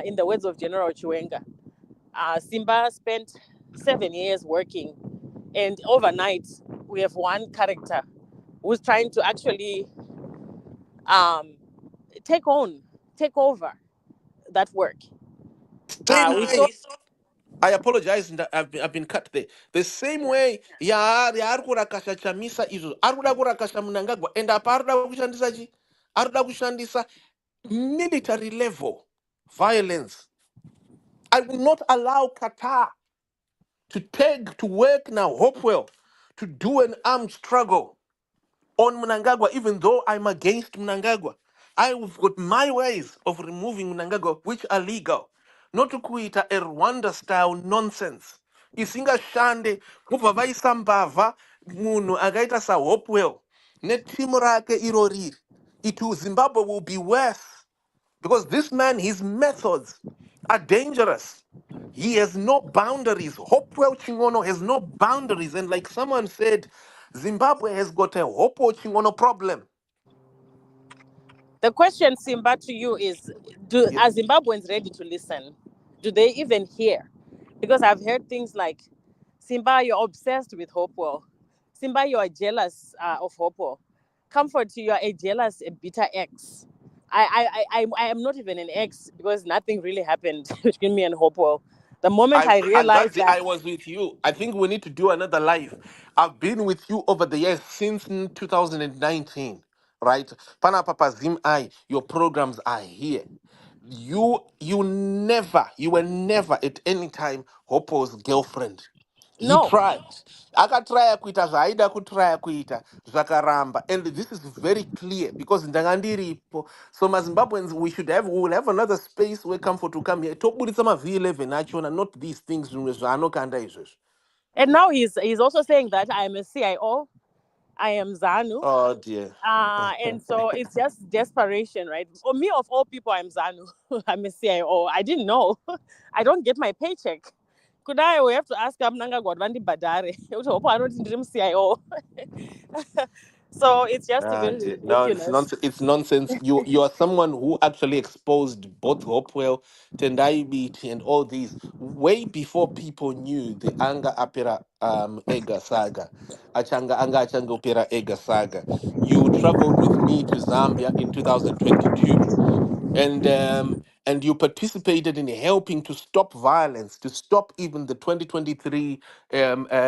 In the words of General Chiwenga, Simba spent 7 years working, and overnight we have one character who's trying to actually um, take over that work. same We way. saw I apologize, I've been cut there. The same way, ari kurakasha Chamisa izvo, ari kuda kurakasha Mnangagwa, and apa ari kuda kushandisa chi? Ari kuda kushandisa military level violence I will not allow Qatar to work now, Hopewell, to do an armed struggle on Mnangagwa, even though I'm against Mnangagwa. I've got my ways of removing Mnangagwa, which are legal. Not to kuita a Rwanda style nonsense. Isinga shande, kupa vaisa mbava, munu agaita sa Hopewell. Ne timu rake iroriri. Zimbabwe will be worse. Because this man, his methods are dangerous. He has no boundaries. Hopewell Chingono has no boundaries. And like someone said, Zimbabwe has got a Hopewell Chingono problem. The question, Simba, to you is: Yeah. are Zimbabweans ready to listen? Do they even hear? Because I've heard things like, Simba, you're obsessed with Hopewell. Simba, you are jealous of Hopewell. Comfort, you are a jealous, a bitter ex. I am not even an ex because nothing really happened between me and Hopewell. The moment I realized Angazi, that, I was with you. I think we need to do another live. I've been with you over the years since 2019, right? Pana Papa Zim I, your programs are here. You were never at any time Hopo's girlfriend. He no. tried. Akatraya kuita zvaida kutraya kuita zvakaramba. And this is very clear because ndangandiripo. So Mazimbabweans, we will have another space where Comfort to come here. Toburitsa ma V11 achona, not these things zvanokanda izvozvo. And now he's also saying that I am a CIO, I am Zanu. Oh dear. And so it's just desperation, right? For me, of all people, I'm Zanu. I'm a CIO. I didn't know. I don't get my paycheck. Could I? We have to ask Amnanga Godwandi Badare. I don't dream CIO. So it's just Ah, very dear. No, it's ridiculous. nonsense. It's nonsense. You are someone who actually exposed both Hopewell, Tendai Beat, and all these way before people knew the Anga Apera Ega saga. Achanga Opera Ega saga. You traveled with me to Zambia in 2022, and you participated in helping to stop violence, to stop even the 2023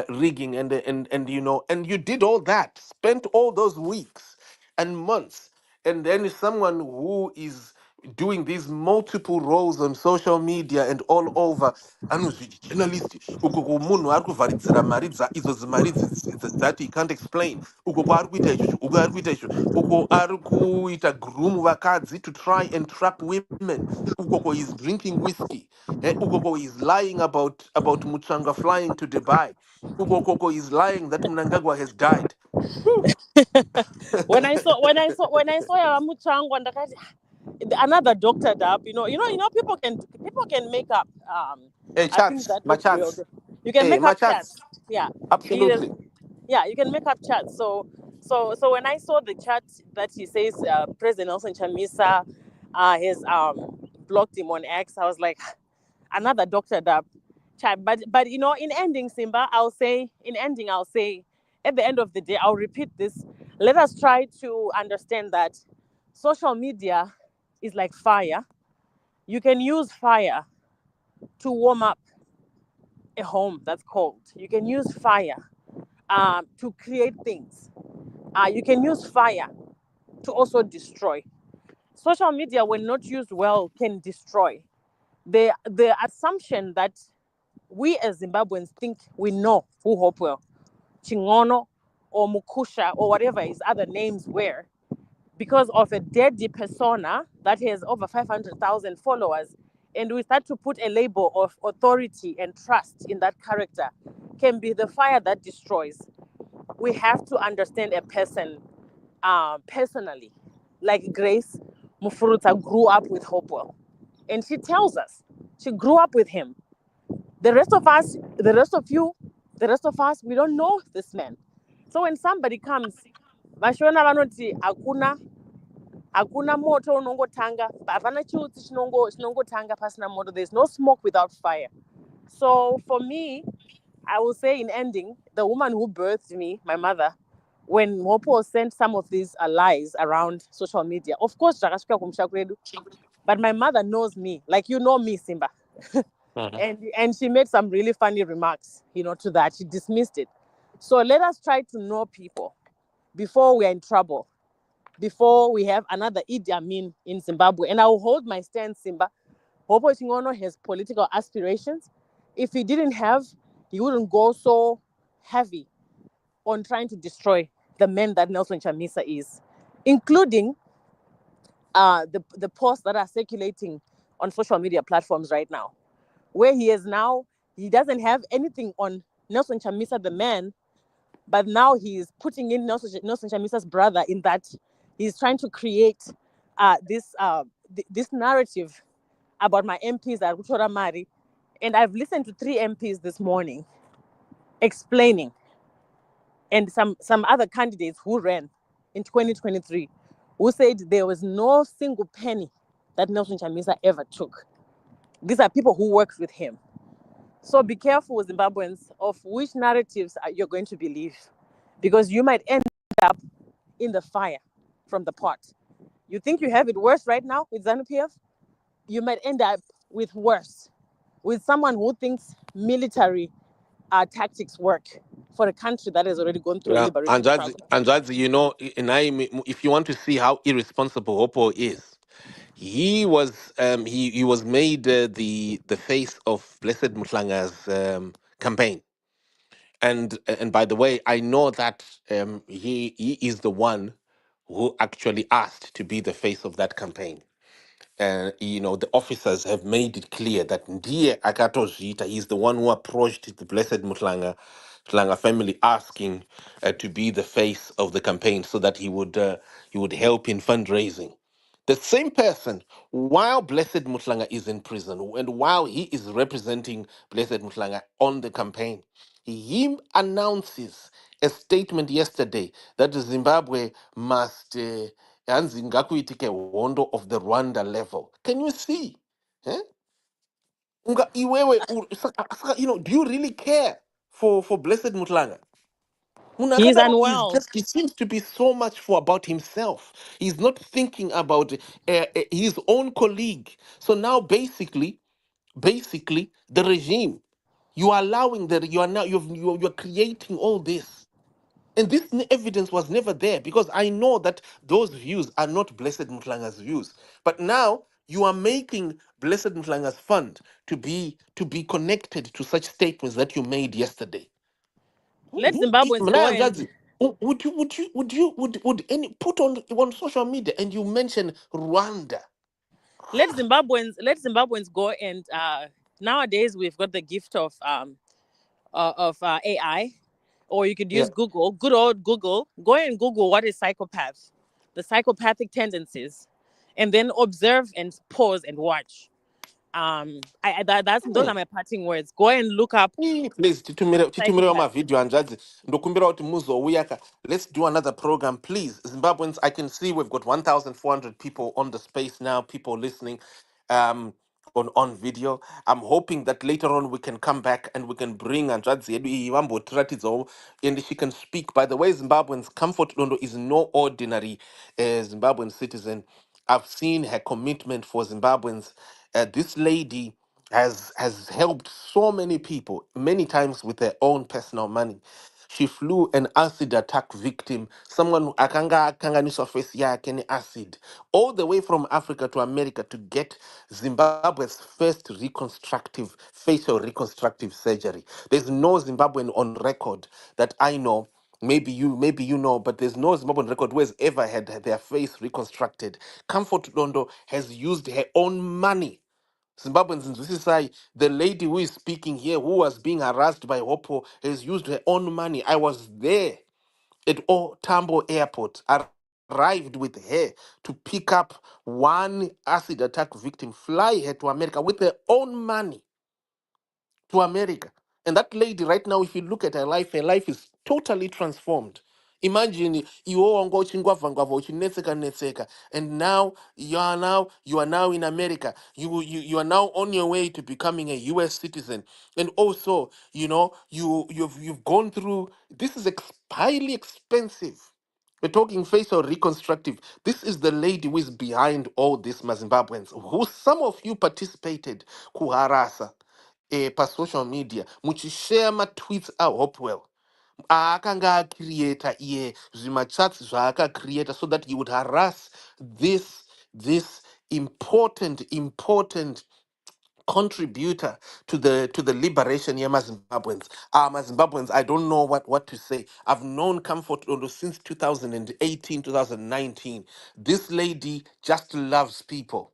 rigging, and you did all that, spent all those weeks and months, and then someone who is doing these multiple roles on social media and all over, anozvi journalist uko munhu ari kuvharidzira mari idzo dzimari that he can't explain, uko kwaari kuita izvozvo, uko ari kuita izvo, uko ari kuita groom vakadzi to try and trap women, ukoko he's drinking whiskey, ukoko he's lying about Muchanga flying to Dubai, ukoko he's lying that Mnangagwa has died. When I saw Yamuchangwa, another doctor up, people can make up. I think Chats, that my look real. chats, You can make my up chats, chats. Yeah. absolutely. Yeah, you can make up chats. So when I saw the chat that he says President Nelson Chamisa has blocked him on X, I was like, another doctor up chat. But in ending, Simba, I'll say, at the end of the day, I'll repeat this. Let us try to understand that social media is like fire. You can use fire to warm up a home that's cold. You can use fire to create things. You can use fire to also destroy. Social media, when not used well, can destroy. The assumption that we as Zimbabweans think we know who Hopewell, Chingono, or Mukusha, or whatever his other names were, because of a deadly persona that has over 500,000 followers, and we start to put a label of authority and trust in that character, can be the fire that destroys. We have to understand a person personally. Like Grace Mufuruta grew up with Hopewell, and she tells us she grew up with him. The rest of us, the rest of you, the rest of us, we don't know this man. So when somebody comes, vashona vanoti hakuna moto unongotanga, hapana chiutsi chinongotanga pasina moto. There's no smoke without fire. So for me, I will say in ending, the woman who birthed me, my mother, when Mopo sent some of these lies around social media, of course, but my mother knows me, like you know me, Simba. Mhm. And she made some really funny remarks, to that. She dismissed it. So let us try to know people before we are in trouble, before we have another Idi Amin in Zimbabwe. And I will hold my stand, Simba. Hopo Chingono has political aspirations. If he didn't have, he wouldn't go so heavy on trying to destroy the men that Nelson Chamisa is, including the posts that are circulating on social media platforms right now, where he doesn't have anything on Nelson Chamisa, the man, but now he's putting in Nelson Chamisa's brother in that he's trying to create this narrative about my MPs at Ruchora Mari. And I've listened to 3 MPs this morning explaining, and some other candidates who ran in 2023 who said there was no single penny that Nelson Chamisa ever took. These are people who worked with him. So be careful, Zimbabweans, of which narratives you're going to believe, because you might end up in the fire from the pot. You think you have it worse right now with ZANU-PF? You might end up with worse, with someone who thinks military tactics work for a country that has already gone through a Yeah, liberation struggle. and that's you know, and if you want to see how irresponsible Hopo is, he was made the face of Blessed Mutlanga's campaign. And by the way, I know that he is the one who actually asked to be the face of that campaign. You know, the officers have made it clear that Ndiye Akatozita, he's the one who approached the Blessed Mutlanga family asking to be the face of the campaign so that he would help in fundraising. The same person, while Blessed Mutlanga is in prison and while he is representing Blessed Mutlanga on the campaign, he announces a statement yesterday that Zimbabwe must hanzi ngakuitike hondo of the Rwanda level. Can you see? Eh? You know, do you really care for Blessed Mutlanga? He's unwell. He seems to be so much for about himself. He's not thinking about his own colleague. So now basically the regime, you are allowing that you are now you're creating all this. And this evidence was never there because I know that those views are not Blessed Mutlanga's views. But now you are making Blessed Mutlanga's fund to be connected to such statements that you made yesterday. Let Zimbabweans go Mna and Anjazi, would any put on social media and you mention Rwanda? let Zimbabweans go and nowadays we've got the gift of AI, or you could use Yeah. Google, good old Google. Go and Google what is psychopath, the psychopathic tendencies, and then observe and pause and watch. Those are my parting words. Go and look up Please, titumire psychopath. mavideo hanzvadzi ndokumbira kuti muzouya ka. Let's do another program, please. Zimbabweans, I can see we've got 1,400 people on the space now, people listening on video. I'm hoping that later on we can come back and we can bring hanzvadzi yedu iyi vambotiratidzawo and she can speak. By the way, Zimbabweans, Comfort Londo is no ordinary Zimbabwean citizen. I've seen her commitment for Zimbabweans. This lady has helped so many people many times with her own personal money. She flew an acid attack victim, someone who akanga akanganiswa face yake acid, all the way from Africa to America to get Zimbabwe's first reconstructive facial reconstructive surgery. There's no Zimbabwean on record that I know. Maybe you know, but there's no Zimbabwean record who has ever had their face reconstructed. Comfort Londo has used her own money. Zimbabweans, this is why the lady who is speaking here, who was being harassed by Hopo, has used her own money. I was there at Tambo Airport, arrived with her to pick up one acid attack victim, fly her to America with her own money to America. And that lady right now, if you look at her life is totally transformed. Imagine iwo wanga uchingwavhangwavha uchinetseka netseka, and you are now in America. You are now on your way to becoming a US citizen. And also, you know, you've gone through this is highly expensive. We're talking facial reconstructive. This is the lady who is behind all this Zimbabweans, who some of you participated kuharasa pa social media muchishare matweets ahopewell aakanga acreata iye zvimachats zvaakacreata so that he would harass this important contributor to the liberation here, Zimbabweans. Zimbabweans, I don't know what to say. I've known Comfort Ondo since 2018, 2019. This lady just loves people.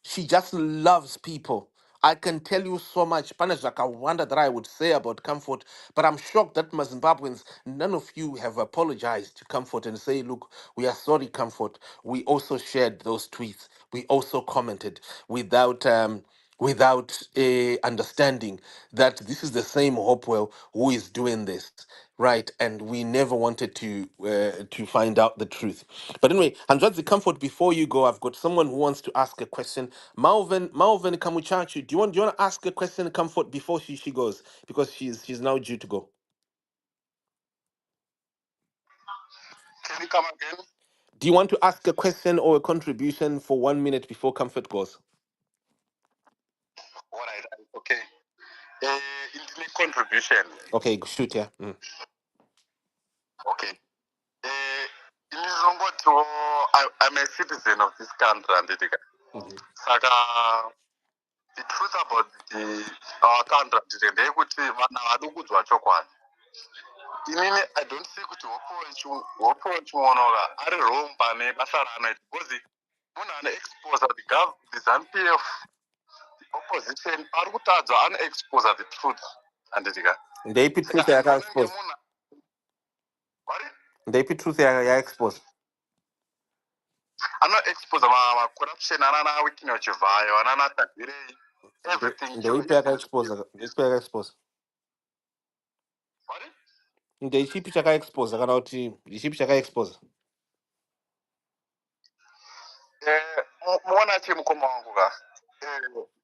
She just loves people. I can tell you so much. Panajaka wonder that I would say about Comfort, but I'm shocked that my Zimbabweans, none of you have apologized to Comfort and say, look, we are sorry, Comfort. We also shared those tweets. We also commented without understanding that this is the same Hopewell who is doing this, right? And we never wanted to find out the truth. But anyway, Handrazi Comfort, before you go, I've got someone who wants to ask a question. Malvin Kamuchachi, do you want to ask a question, Comfort, before she goes? Because she's now due to go. Can you come again? Do you want to ask a question or a contribution for 1 minute before Comfort goes? All right. Okay. In the contribution. Okay, shoot, yeah. Okay. In Zongo, I'm a citizen of this country, and Mhm. Saka, the truth about our country today, kuti vana vadukudzwa chokwadi. Inini, I don't see kuti wopo chimuonoga ari wrong pane basa raanoita because munhu anoexpose the ZANU-PF opposition ari kutadzwa anoexpose the truth handitika. Ndeipi truth yaka-expose. What? Ndeipi truth yaka-expose. Anoexpose corruption anana wikino chivayo anana tagirei everything. Ndeipi yaka-expose. Ndeipi yaka-expose. What? Ndeichipi chaka-expose kana kuti ndichipi chaka-expose. Muona chimukoma wangu ka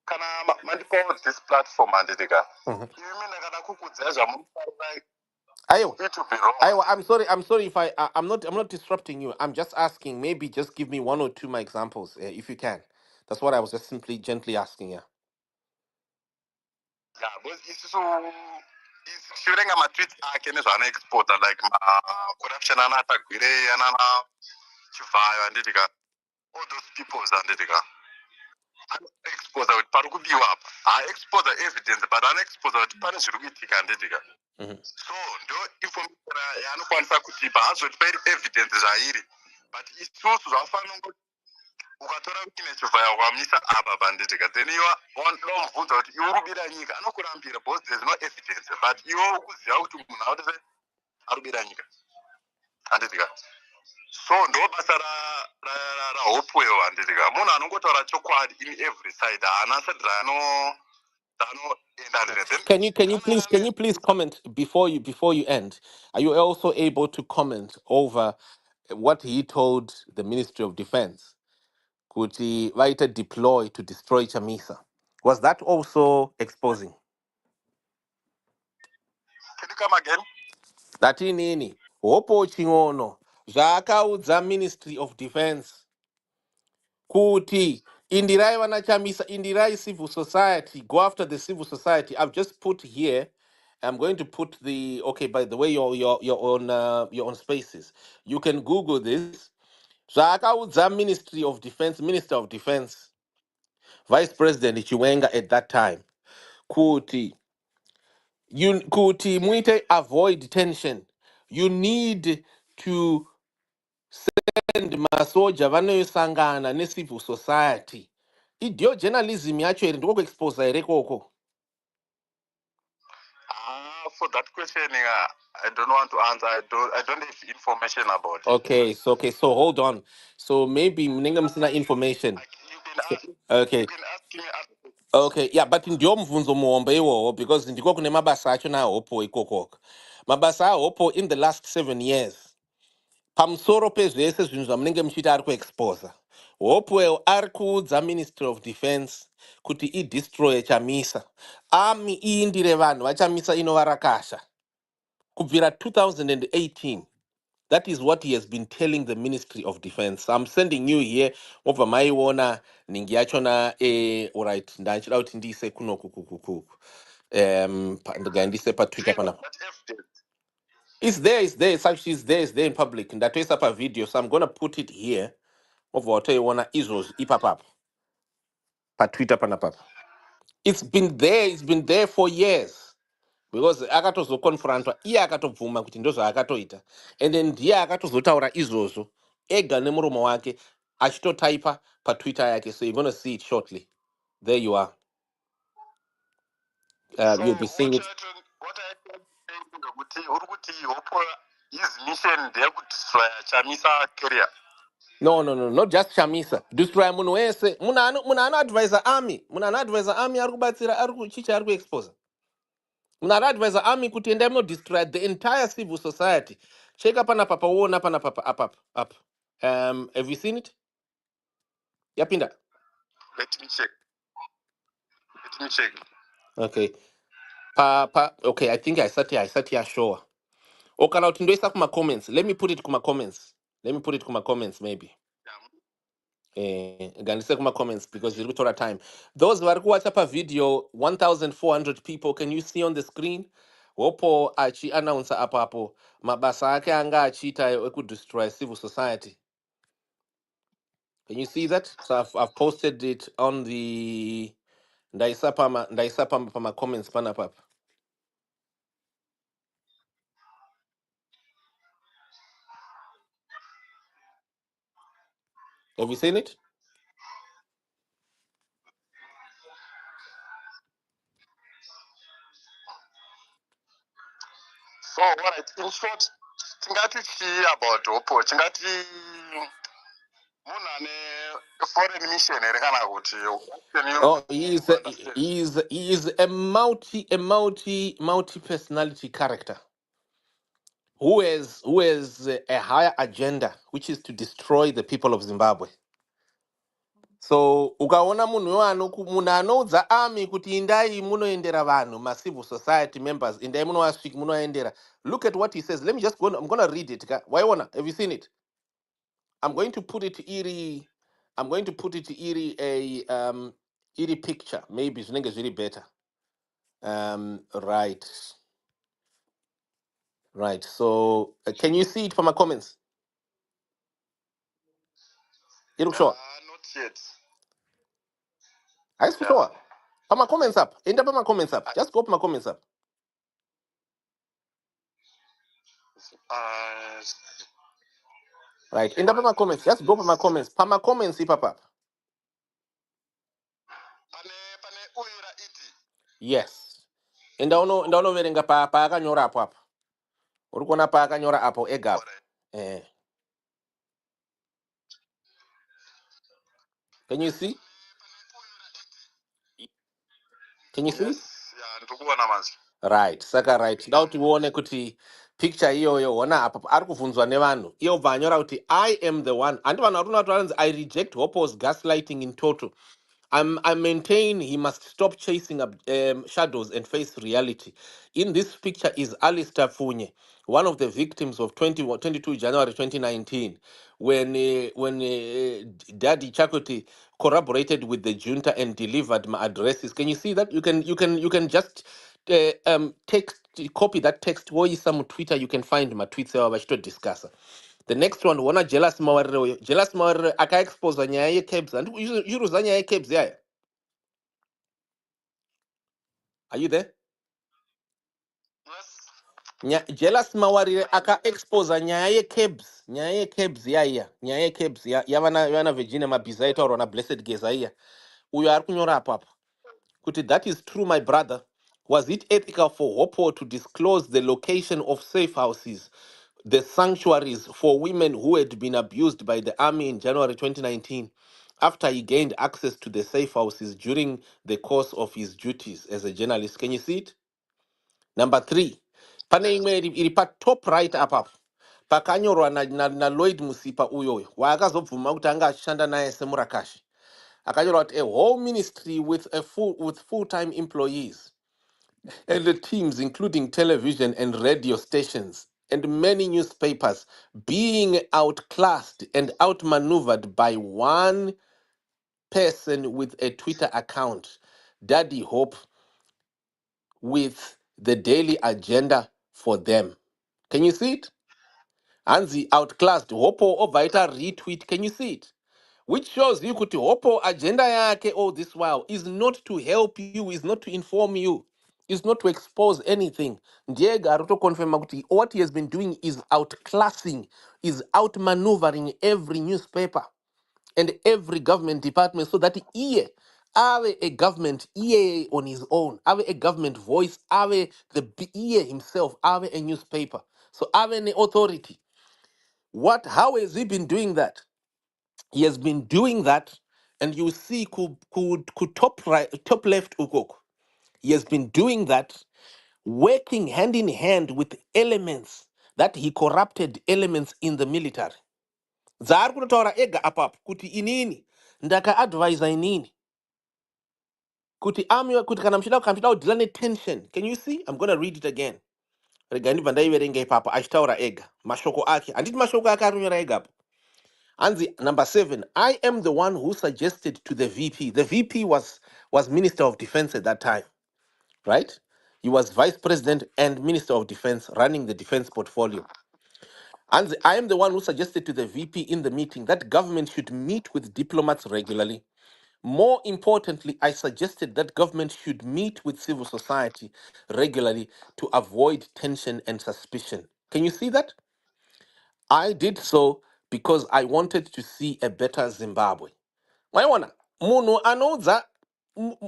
kana mandipo this platform handitika imi ndakada kukudzai zvamunofarira it to be wrong. Ayo, I'm sorry if I'm not disrupting you. I'm just asking, maybe just give me one or two my examples, if you can. That's what I was just simply gently asking, yeah. Yeah, but isusu shirenga matweet ake nezvaanoexpota like corruption anatagwire anana chivayo handitika all those people handitika anoexpose kuti pari kubiwa apa haexpose evidence but anoexpose kuti pane zviri kuitika handitika so ndo information yaanokwanisa kutipa hazoti pairi evidence zvairi but isusu zvafanira kuti ukatora kine chivhaya ukamisa apa banditika then iwe ndomubvunza kuti iwe urubira nyika anokurambira because there's no evidence but iwe ukuziva kuti munhu autise arubira nyika handitika so ndo basa rahopwell handitika munhu anongotaura chokwadi in every side haana sadi Can you please comment before you end? Are you also able to comment over what he told the Ministry of Defense? Could he write a deploy to destroy Chamisa? Was that also exposing? Can you come again? That inini Hopo Chingono zvakaudza Ministry of Defense kuti indirai vana Chamisa, indirai civil society, go after the civil society. I've just put here. I'm going to put the by the way you're on Spaces. You can Google this. Zvakaudza Ministry of Defense, Minister of Defense, Vice President Chiwenga at that time. Kuti muite avoid tension. You need to send masoja vanoyosangana necivil society. Idio journalism yacho iri ndiko kuexpose here koko. For that question, I don't want to answer. I don't have information about it. Okay, so hold on. So maybe mnenge msina information. Okay. You can ask me other questions. Okay, yeah, but ndio mvunzo muombe iwowo because ndiko kune mabasa acho na Hopo ikoko. Mabasa a Hopo in the last 7 years. Pamusoro pezvese zvinhu zvamunenge muchiita ari kuexposa. Hopewell ari kuudza Ministry of Defense kuti idestroye Chamisa. Army iindire vanhu vachamisa inovarakasha. Kubvira 2018. That is what he has been telling the Ministry of Defense. I'm sending you here over maiona ningi yachona alright ndachida kuti ndiise kuno kukukuku. Ndise pa Twitter pana. It's there, it's actually it's there in public. Ndatoisa pa video, so I'm gonna put it here. Over what you wanna izos ipapap. Pa Twitter pana pap. It's been there for years. Because akatozokonfrontwa iye akatobvuma kuti ndozvaakatoita, and then ndiye akatozotaura izvozvo ega nemuromo wake achitotaipa patwitter yake. So you're going to see it shortly. There you are. So You'll be seeing it. what I kuti uri kuti Hopewell his mission ndeyekudestroya Chamisa career. No, not just Chamisa. Destroy munhu wese. Munhu anoadvisa army. Munhu anoadvisa army ari kubatsira, chichi ari kuexpose. Munhu anoadvisa army kuti endai munodestroy the entire civil society. Cheka panapa pauona panapa apa. Have you seen it? Yapinda. Let me check. Okay. Okay, I think I sat here sure. Okana kuti ndoisa kuma comments. Let me put it kuma comments. Maybe. Ngandise kuma comments because zviri kutora time. Those vari kuwatcha pavideo 1400 people, can you see on the screen? Hopo achi announce apapo mabasa ake anga achiita ekudestroy civil society. Can you see that? So I've posted it on the ndaisa pama comments panapa. Have you seen it? So alright, in short, tingati chii about Hopewell? Tingati munhu ane foreign mission here kana kuti Oh, he is a multi personality character who has a higher agenda, which is to destroy the people of Zimbabwe. So ukaona munhu anoudza army kuti indai munoendera vanhu, ma civil society members, indai munoendera. Look at what he says. Let me just go. I'm going to read it. Waiona, have you seen it? I'm going to put it iri picture. Maybe it's really better. Right. So can you see it from my comments? You look sure? not yet. I sure. Put my comments up. End up my comments up. Just go up my comments up. Right. End up my comments. Just go up my comments. Put my comments up. Pane uira iti. Yes. Ndauno verenga pa akanyora apo. Uri kuona pa akanyora apo egap. Can you see? Can you see? Yeah, ndikuona manzi. Right. Saka right. Ndauti uone kuti picture iyoyo ona apo ari kubvunzwa nevanhu. Iyo bva anyora kuti I am the one. And vanhu vari kunoti I reject Hopewell's gaslighting in total. I maintain he must stop chasing up shadows and face reality. In this picture is Alistair Funye, one of the victims of 22 January 2019, when Daddy Chakoti corroborated with the junta and delivered my addresses. Can you see that? You can just text copy that text. Or some Twitter you can find my tweets to discuss. The next one, wana jealous mawarire. Jealous mawarire aka expose nyaya ye-cabs. And you nyaya ye-cabs yaya. Are you there? Yes. Jealous mawarire aka expose nyaya ye-cabs. Nyaya ye-cabs yaya. Nyaya ye-cabs ya yana Virginia Mabizaita or ona Blessed Gezaiya. Uyo ari kunyora apo. Kuti that is true, my brother. Was it ethical for Hopewell to disclose the location of safe houses, the sanctuaries for women who had been abused by the army in January 2019, after he gained access to the safe houses during the course of his duties as a journalist? Can you see it? Number 3. Pane imwe iri pa top right apapo. Pakanyorwa na Lloyd Musipa uyoyo. Waakazobvuma kuti anga achishanda naye semurakashi. Akanyorwa kuti a whole ministry with full-time employees and the teams, including television and radio stations, and many newspapers, being outclassed and outmaneuvered by one person with a Twitter account, Daddy Hope, with the daily agenda for them. Can you see it? Anzi outclassed. Hopo ovaita retweet. Can you see it? which shows you kuti Hopewell agenda yake all this while is not to help you, is not to inform you, is not to expose anything. Ndiye ari kutoconfirma kuti what he has been doing is outclassing, is outmaneuvering every newspaper and every government department so that iye ave a government iye on his own, ave a government voice, ave iye himself, ave a newspaper. So ave an authority. How has he been doing that? He has been doing that, and you see could top right, top left ukoko. He has been doing that, working hand in hand with elements that he corrupted elements in the military. Zaari kutotaura ega apapo kuti inini ndaka advisa inini kuti kuti kana mchida kudhila tension. Can you see? I'm going to read it again. Rega ndibva ndaiverenga ipapo achitaura ega mashoko ake. Handiti mashoko ake ari kunyora ega apo. And number 7, I am the one who suggested to the VP. The VP was Minister of Defense at that time, right? He was Vice President and Minister of Defense running the defense portfolio. And I am the one who suggested to the VP in the meeting that government should meet with diplomats regularly. More importantly, I suggested that government should meet with civil society regularly to avoid tension and suspicion. Can you see that? I did so because I wanted to see a better Zimbabwe. Maiona, muno anodza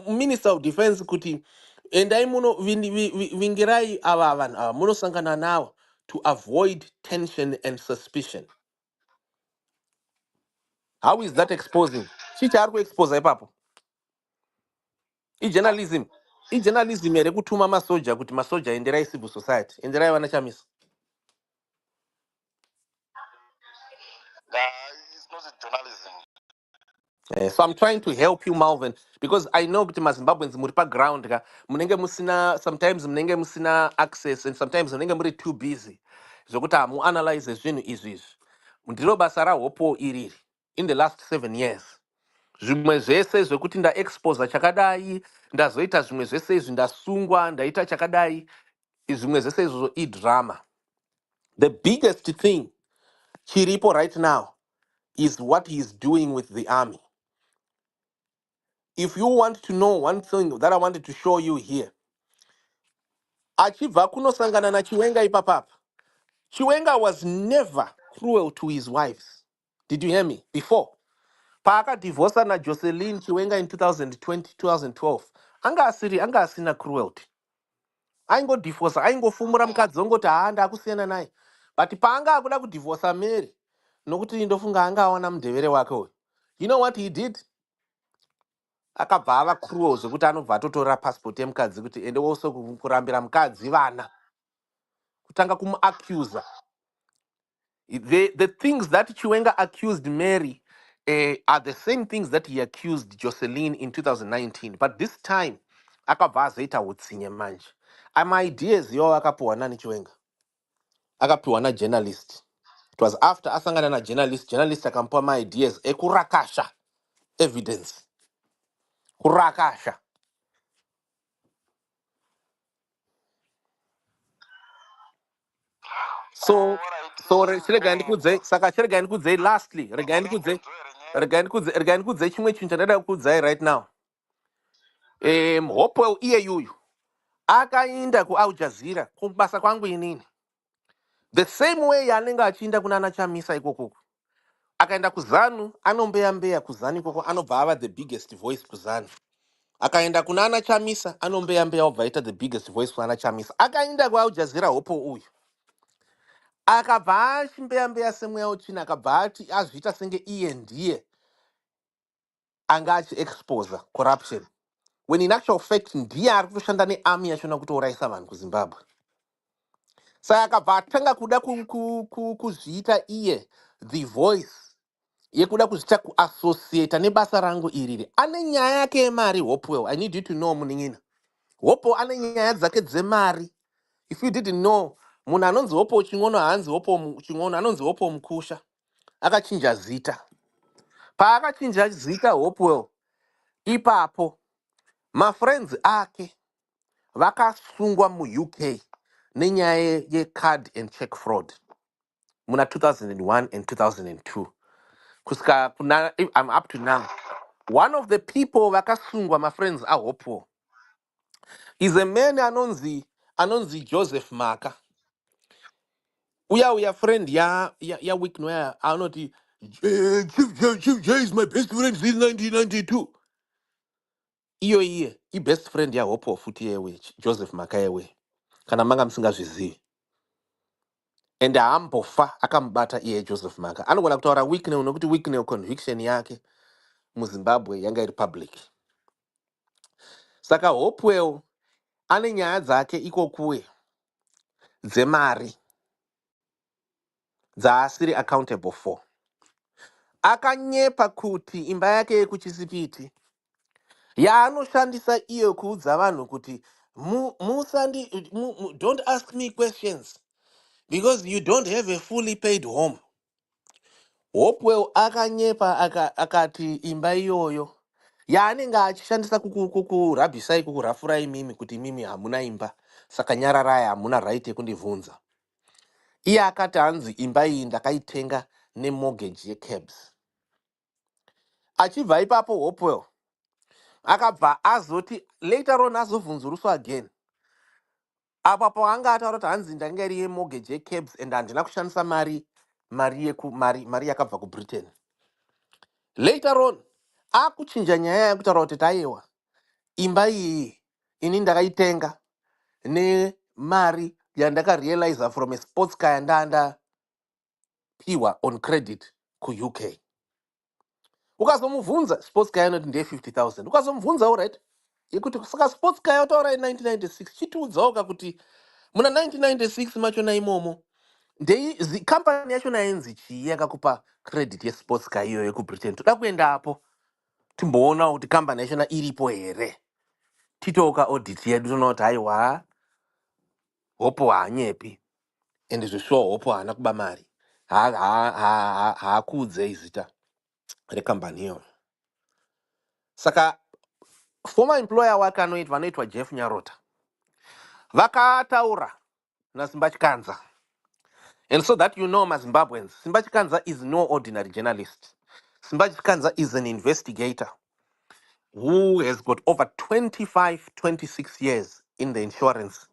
Minister of Defense kuti endai muno vingirai ava vanhu ava munosangana navo to avoid tension and suspicion. How is that exposing? Chichi ari kuexpose ipapo. Journalism here kutuma masoja kuti masoja enderai civil society. Enderai vana Chamisa. It's not journalism. So I'm trying to help you, Malvin, because I know kuti maZimbabweans muri ground ka munenge musina, sometimes munenge musina access, and sometimes munenge muri too busy zvokuti hamu analyze zvinhu izvi. Ndiro basa raHopewell iriri in the last 7 years. Zvimwe zvese zvekuti ndaexposa chakadai, ndazoita zvimwe zvese izvi, ndasungwa, ndaita chakadai, zvimwe zvese izvozvo idrama. The biggest thing chiripo right now is what he is doing with the army. If you want to know one thing that I wanted to show you here, achibva kunosangana na Chiwenga ipapapa. Chiwenga was never cruel to his wives. Did you hear me? Before. Paaka divorced na Jocelyn Chiwenga in 2020, 2012. Anga asina cruelty. Aingo divorce, aingo fumura mukadzi ongoti haanda akusiyana naye. But paanga akuda kudivorce Mary, nokuti ndofunga anga awana mudevere wake uyu. You know what he did? Akabva ava cruel zvekuti anobva atotora passport yemukadzi kuti ende also kurambira mukadzi vana. Kutanga kumuaccuser. The things that Chiwenga accused Mary are the same things that he accused Jocelyn in 2019. But this time, akabva azoita utsinye manje. My ideas yo akapiwa nani Chiwenga? Akapiwa na journalist. It was after asangana na journalist akamupa my ideas ekurakasha evidence. Kurakasha. So rega ndikudzei lastly, rega ndikudzei chimwe chinhu chandada kukudzai right now. Hopewell iye yuyu akainda kuAl Jazeera kubasa kwangu inini. The same way yanenga achiinda kunana Chamisa ikoko. Akaenda kuZanu, anombeya kuZanu ikoko, anobva ava the biggest voice kuZanu. Akaenda kunana Chamisa, anombeya obva aita the biggest voice kunana Chamisa. Akaenda kuAl Jazeera Hopewell uyu. Akabva achimbeya semweya uchina, akabva ati azviita senge iye ndiye anga achiexpose corruption. When in actual fact ndiye ari kutoshanda nearmy yachona kutouraisa vanhu kuZimbabwe. Saka akabva atanga kuda kuzviita iye the voice yekuda kuzviita kuassociata nebasa rangu iriri. Ane nyaya yake yemari Hopewell. I need you to know munin'ina. Hopewell ane nyaya dzake dzemari. If you didn't know, munhu anonzi Hopewell Chingono haanzi Hopewell Chingono, anonzi Hopewell Mukusha. Akachinja zita. Paakachinja zita Hopewell, ipapo mafriends ake vakasungwa muUK nenyaya yecard and check fraud muna 2001 and 2002. kusika I'm up to now. One of the people vakasungwa, my friends, Hopewell, is a man anonzi Joseph Maka. We are friend ya week no anoti Chief J is my best friend since 1992. Iyo I best friend ya Hopewell futi yewe Joseph Maka yewe. Kana manga msingazvizivi. And ambofa akambata iye Joseph Maka. Anogona kutaura weekne unokuti weekne conviction yake muZimbabwe yanga iri public. Saka Hopewell ane nyaya dzake ikokuwe dzemari dzaasiri accountable for. Akanyepa kuti imba yake yekuChisipiti yaanoshandisa iyo kuudza vanhu kuti don't ask me questions because you don't have a fully paid home. Hopewell akanyepa akati imba iyoyo yaanenge achishandisa kukurabhisai kukurafurai mimi kuti mimi hamuna imba saka nyararai hamuna right yekundibvunza. Iye akati hanzi imba iyi ndakaitenga nemortgage yecabs. Achibva ipapo Hopewell akabva azoti later on azobvunzuruswa again. Apa paanga ataura kuti hanzi ndanga iri yemortgage yecabs and handina kushandisa mari yakabva kuBritain. Later on akuchinja nyaya yekutaura kuti taiwa imba iyi ini ndakaitenga nemari yandakarealiza from a sports car yandapiwa on credit kuUK. Ukazomubvunza sports car inoti ndeye 50,000. Ukazomubvunza alright yekuti saka sports car yataura 1996 chitiudzawo kuti muna 1996 machona imomo company yachona yenzi chii yakakupa credit yesports car iyo yekuBritain. Toda kuendapo timboona kuti company yachona iripo here. Titoka audit yedu toona kuti haiwa Hopo haanyepi and zvishuwa Hopo haana kuba mari. Haakudze izita recompany iyo. Saka former employer wake vanoitwa Jeff Nyarota vakataura naSimba Chikanza. And so that you know, Zimbabweans, Simba Chikanza is no ordinary journalist. Simba Chikanza is an investigator who has got over 26 years in the insurance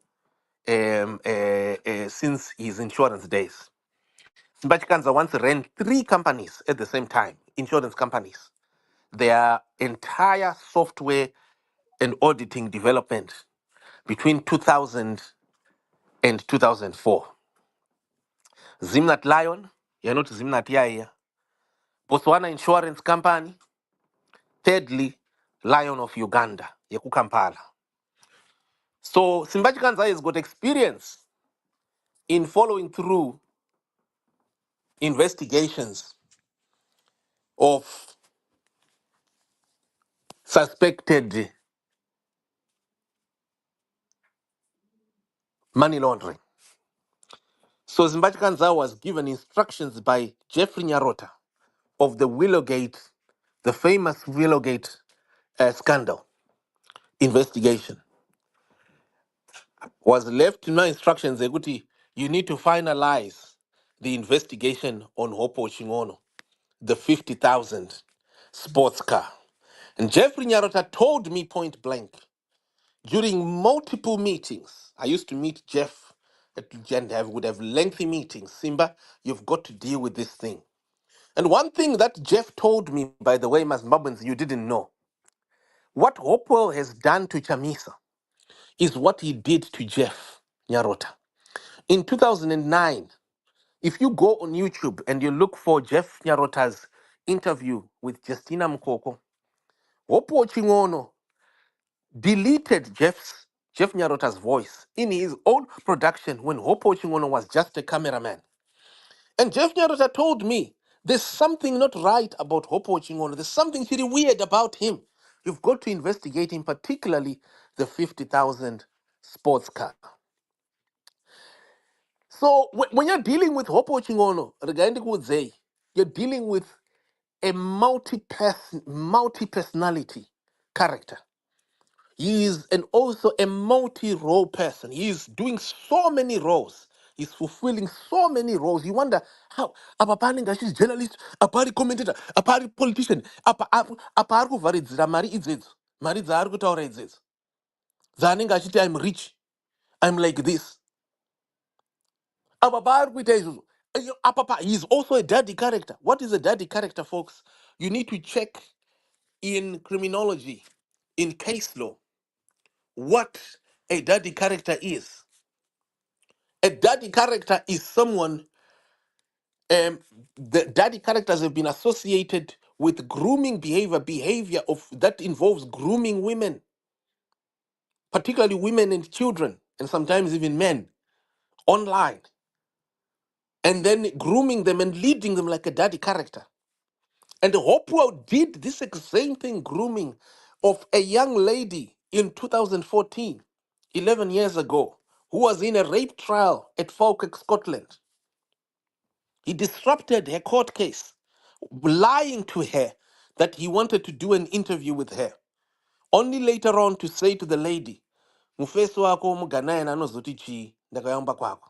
since his insurance days. Simba Chikanza once ran 3 companies at the same time, insurance companies. Their entire software and auditing development between 2000 and 2004. Zimnat Lion, you're not Zimnat Yaya. Botswana Insurance Company. Thirdly, Lion of Uganda, yeku Kampala. So Simba Chikanza has got experience in following through investigations of suspected money laundering. So Simba Chikanza was given instructions by Jeffrey Nyarota of the Willowgate, the famous Willowgate scandal investigation. Was left no instructions ekuti you need to finalize the investigation on Hopo Chingono, the 50,000 sports car. And Jeffrey Nyarota told me point blank during multiple meetings. I used to meet Jeff and would have lengthy meetings. Simba, you've got to deal with this thing. And one thing that Jeff told me, by the way, Zimbabweans, you didn't know. What Hopewell has done to Chamisa is what he did to Jeff Nyarota. In 2009, if you go on YouTube and you look for Jeff Nyarota's interview with Justina Mkoko, Hopewell Chingono deleted Jeff Nyarota's voice in his own production when Hopewell Chingono was just a cameraman. And Jeff Nyarota told me, there's something not right about Hopewell Chingono. There's something pretty weird about him. You've got to investigate him, particularly the 50,000 sports car. So when you're dealing with Hopewell Chingono, you're dealing with a multi-personality character. He is also a multi-role person. He is doing so many roles He's fulfilling so many roles. You wonder how apapani she's journalist, apari commentator, apari politician, apari kuvharidzira mari idzedzo, mari dzaari kutaura idzedzo. Dzaanenge achiti I'm rich, I'm like this. Apapari kuita izvozvo. Apapa, he's also a daddy character. What is a daddy character, folks? You need to check in criminology, in case law, what a daddy character is. A daddy character is someone, the daddy characters have been associated with grooming behavior of that involves grooming women, particularly women and children, and sometimes even men online, and then grooming them and leading them like a daddy character. And Hopewell did this same thing, grooming of a young lady in 2014, 11 years ago, who was in a rape trial at Falkirk, Scotland. He disrupted her court case, lying to her that he wanted to do an interview with her. Only later on to say to the lady, "Mufeso wako muganaye anozoti chii, ndakayamba kwako."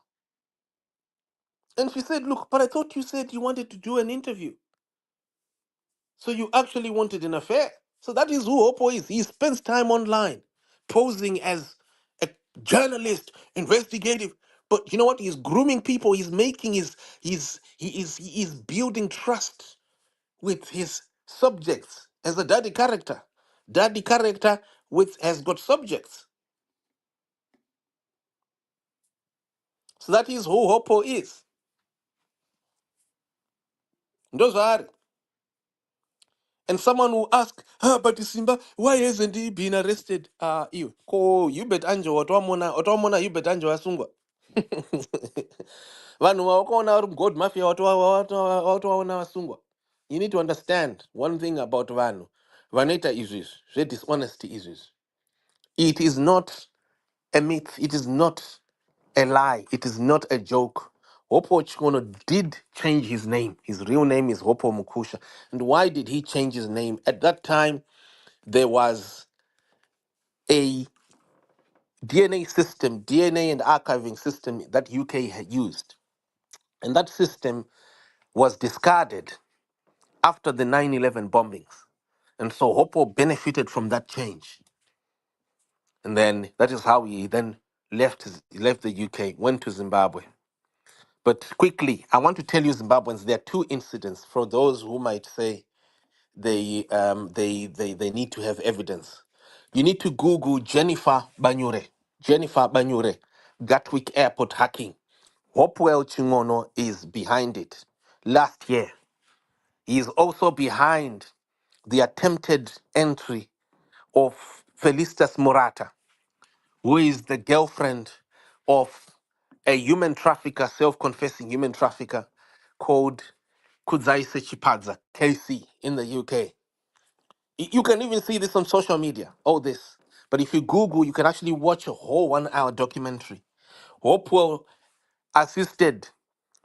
And she said, "Look, but I thought you said you wanted to do an interview. So you actually wanted an affair." So that is who Oppo is. He spends time online posing as a journalist, investigative. But you know what? He's grooming people. He's making he is building trust with his subjects as a daddy character. Daddy character with has got subjects. So that is who Oppo is. Those are. And someone will ask, but Simba, why hasn't he been arrested? You. You bet anjo, otomona, you bet anjo asungwa. Vanhu vakaona vari god mafia watovaona vasungwa. You need to understand one thing about vanhu vanoita izvi zvedishonesty izvi. It is not a myth, it is not a lie, it is not a joke. Hopo Chikono did change his name. His real name is Hopo Mukusha. And why did he change his name? At that time, there was a DNA system, DNA and archiving system that UK had used. And that system was discarded after the 9/11 bombings. And so Hopo benefited from that change. And then that is how he then left the UK, went to Zimbabwe. But quickly, I want to tell you Zimbabweans, there are two incidents for those who might say they need to have evidence. You need to Google Jennifer Banyure. Jennifer Banyure, Gatwick Airport hacking. Hopewell Chingono is behind it. Last year, he is also behind the attempted entry of Felicitas Morata, who is the girlfriend of a human trafficker, self-confessing human trafficker called Kudzaise Chipadza, KC, in the UK. You can even see this on social media, all this. But if you Google, you can actually watch a whole 1 hour documentary. Hopewell assisted,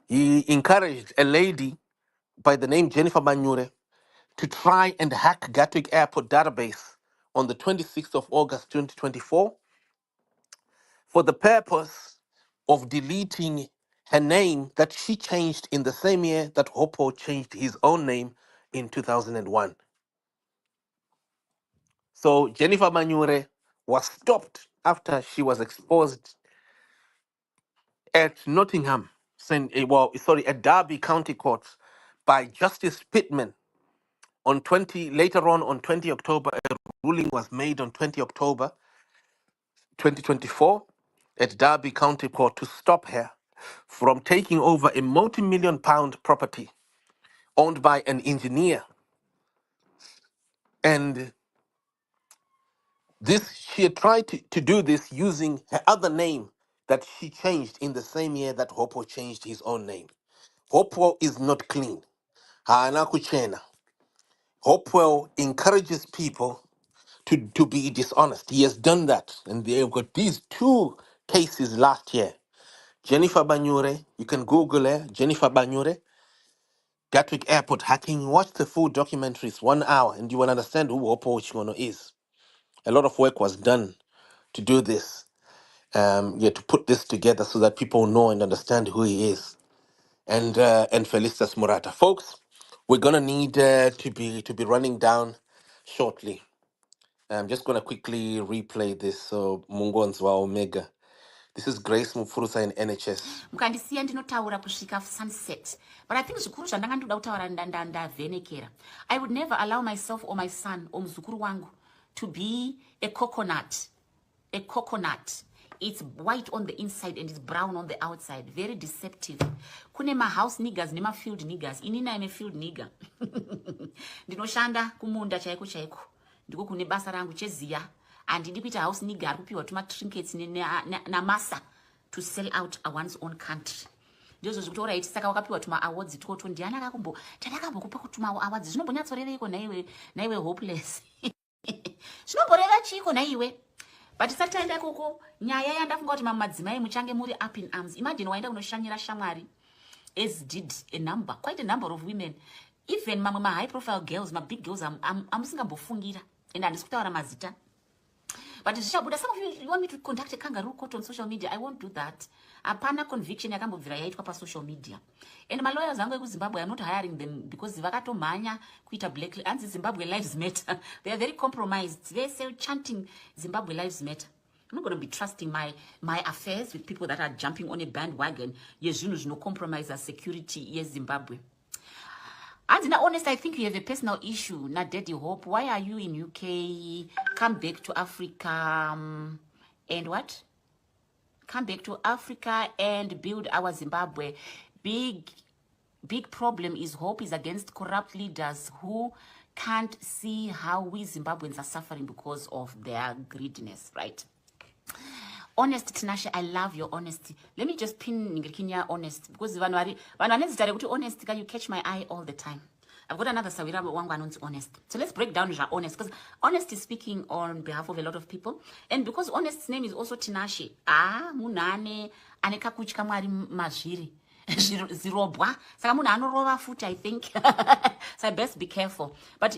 he encouraged a lady by the name Jennifer Banyure to try and hack Gatwick Airport database on the 26th of August 2024 for the purpose of deleting her name that she changed in the same year that Hoppo changed his own name in 2001. So Jennifer Manyure was stopped after she was exposed at Nottingham, at Derby County Court by Justice Pittman later on 20 October. A ruling was made on 20 October 2024 at Derby County Court to stop her from taking over a multi-million pound property owned by an engineer. And she had tried to do this using her other name that she changed in the same year that Hoppo changed his own name. Hopewell is not clean. Haana kuchena. Hopewell encourages people to be dishonest. He has done that. And they've got these two cases last year. Jennifer Banyure, you can Google her, Jennifer Banyure, Gatwick Airport hacking. Watch the full documentary, it's 1 hour, and you will understand who Hopewell Chingono is. A lot of work was done to do this. to put this together so that people know and understand who he is. And Felicitas Murata, folks, we're gonna need to be running down shortly. I'm just gonna quickly replay this. So Mungonzwa Omega. This is Grace Mufurusa in NHS. mukandisiya ndinotaura kusvika sunset, but I think zvikuru zvandanga ndoda kutaura ndavhenekera. I would never allow myself or my son or muzukuru wangu to be a coconut. A coconut. It's white on the inside and it's brown on the outside. Very deceptive. Kune house niggas nema field niggas. Inina ime field nigga. Ndinoshanda kumunda chaiko chaiko. Ndiko kune basa rangu cheziya. Andidi kuita house nigga ari kupiwa tuma trinkets na masa to sell out one's own country. Ndizvo zvikutora iti saka wakapiwa tuma awards toto ndiana akakumbo tadakambokupa kutuma awards zvinombonyatsoreveiko naiwe hopeless. Zvinomboreva chiko naiwe. But sataenda koko nyaya yandafunga kuti madzimai muchange muri up in arms. Imagine waenda kunoshanyira shamwari, as did quite a number of women, even mamwe high profile girls, big girls amusingambofungira, and handisi kutaura mazita. But zvichabuda, some of you want me to conduct a kangaroo court on social media. I won't do that. Apana conviction yakambobvira yaitwa pa social media. And my lawyers angu ekuZimbabwe, I'm not hiring them because vakatomhanya kuita black and Zimbabwe lives matter. They are very compromised. They say chanting Zimbabwe lives matter. I'm not going to be trusting my affairs with people that are jumping on a bandwagon. Yes, no compromise our security. Yes, Zimbabwe. And in honest, I think you have a personal issue. Not Daddy Hope. Why are you in UK? Come back to Africa. And what? Come back to Africa and build our Zimbabwe. Big problem is Hope is against corrupt leaders who can't see how we Zimbabweans are suffering because of their greediness, right? Honest, Tinashe, I love your honesty. Let me just pin Ningrikinya honest because honest, you catch my eye all the time. I've got another Sawira Wangwan's honest. So let's break down your honest because honest is speaking on behalf of a lot of people. And because honest's name is also Tinashe. Munane, aneka kuchika mwari mazviri. Zirobwa. Saka munhu anorova futi, I think. So I best be careful. But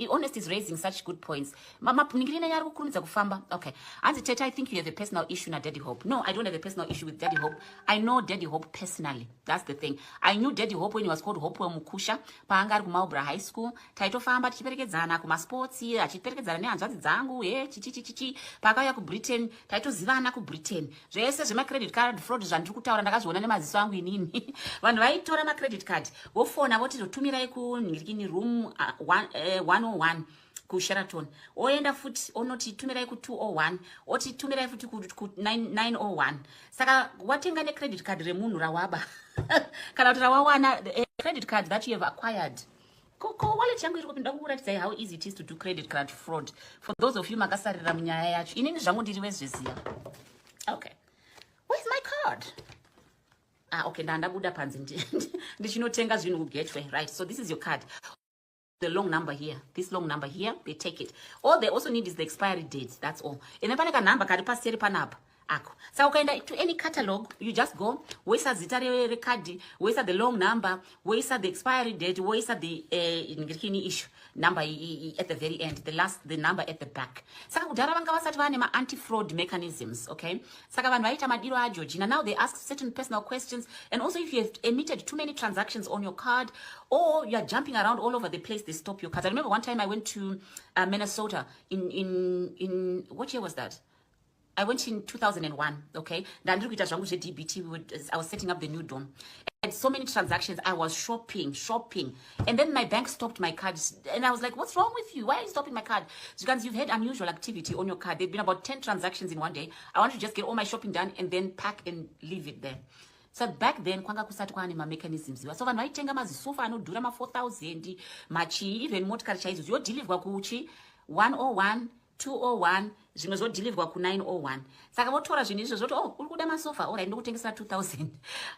honest is raising such good points. Okay. Anzi Teta, I think you have a personal issue with Daddy Hope. No, I don't have a personal issue with Daddy Hope. I know Daddy Hope personally. That's the thing. I knew Daddy Hope when he was called Hopewell Mukusha. Paanga kumaubra high school. Taitofamba tichiperekedzana kumasports, achiperekedzana nehanzvadzi dzangu, chichi. Pakauya ku Britain, taitozivana ku Britain. Zvese zvema credit card fraud zvandiri kutaura ndakazviona nemaziso angu inini. Vanhu vaitora ma credit card, vofona voti totumirai ku room 101 ku Sheraton. Oenda futi onoti tumirai ku 201, oti tumirai futi ku 901. Saka watenga ne credit card remunhu rawaba. Kana kuti rawawana credit card that you have acquired. Koko wallet yangu iri kupinda kukuratidza how easy it is to do credit card fraud. For those of you makasarira munyaya yacho, inini zvangu ndiri wezviziya. Okay. Where's my card? Okay, ndandabuda panzi ndichinotenga zvinhu ku Gateway, right? So this is your card. The long number here, this long number here, they take it. All they also need is the expiry date. That's all. And then paneka number kari paseri panapa. Ako. So ukaenda to any catalog, you just go. Woisa zita recard, woisa the long number, woisa the expiry date, woisa the issue number at the very end, the number at the back. Saka kudhara vanga vasati vane ma anti-fraud mechanisms, okay? Saka vanhu vaita madiro aJorgina. Now they ask certain personal questions, and also if you have emitted too many transactions on your card, or you are jumping around all over the place, they stop your cards. I remember one time I went to Minnesota in what year was that? I went in 2001, okay? I was setting up the new dome. And so many transactions, I was shopping. And then my bank stopped my card. And I was like, what's wrong with you? Why are you stopping my card? Because you've had unusual activity on your card. There've been about 10 transactions in one day. I want to just get all my shopping done and then pack and leave it there. So back then, kwanga kusati kwane ma mechanisms. So vanhu vaitenga mazisofa anodhura ma 4,000, machi, even motikari chaizo. Yodhilivwa kuchi 101, 201, zvimwe zvodhilivhwa ku 901. Saka votora zvinhu izvo zvoti, uri kuda masofa, alright, ndokutengesa 2,000.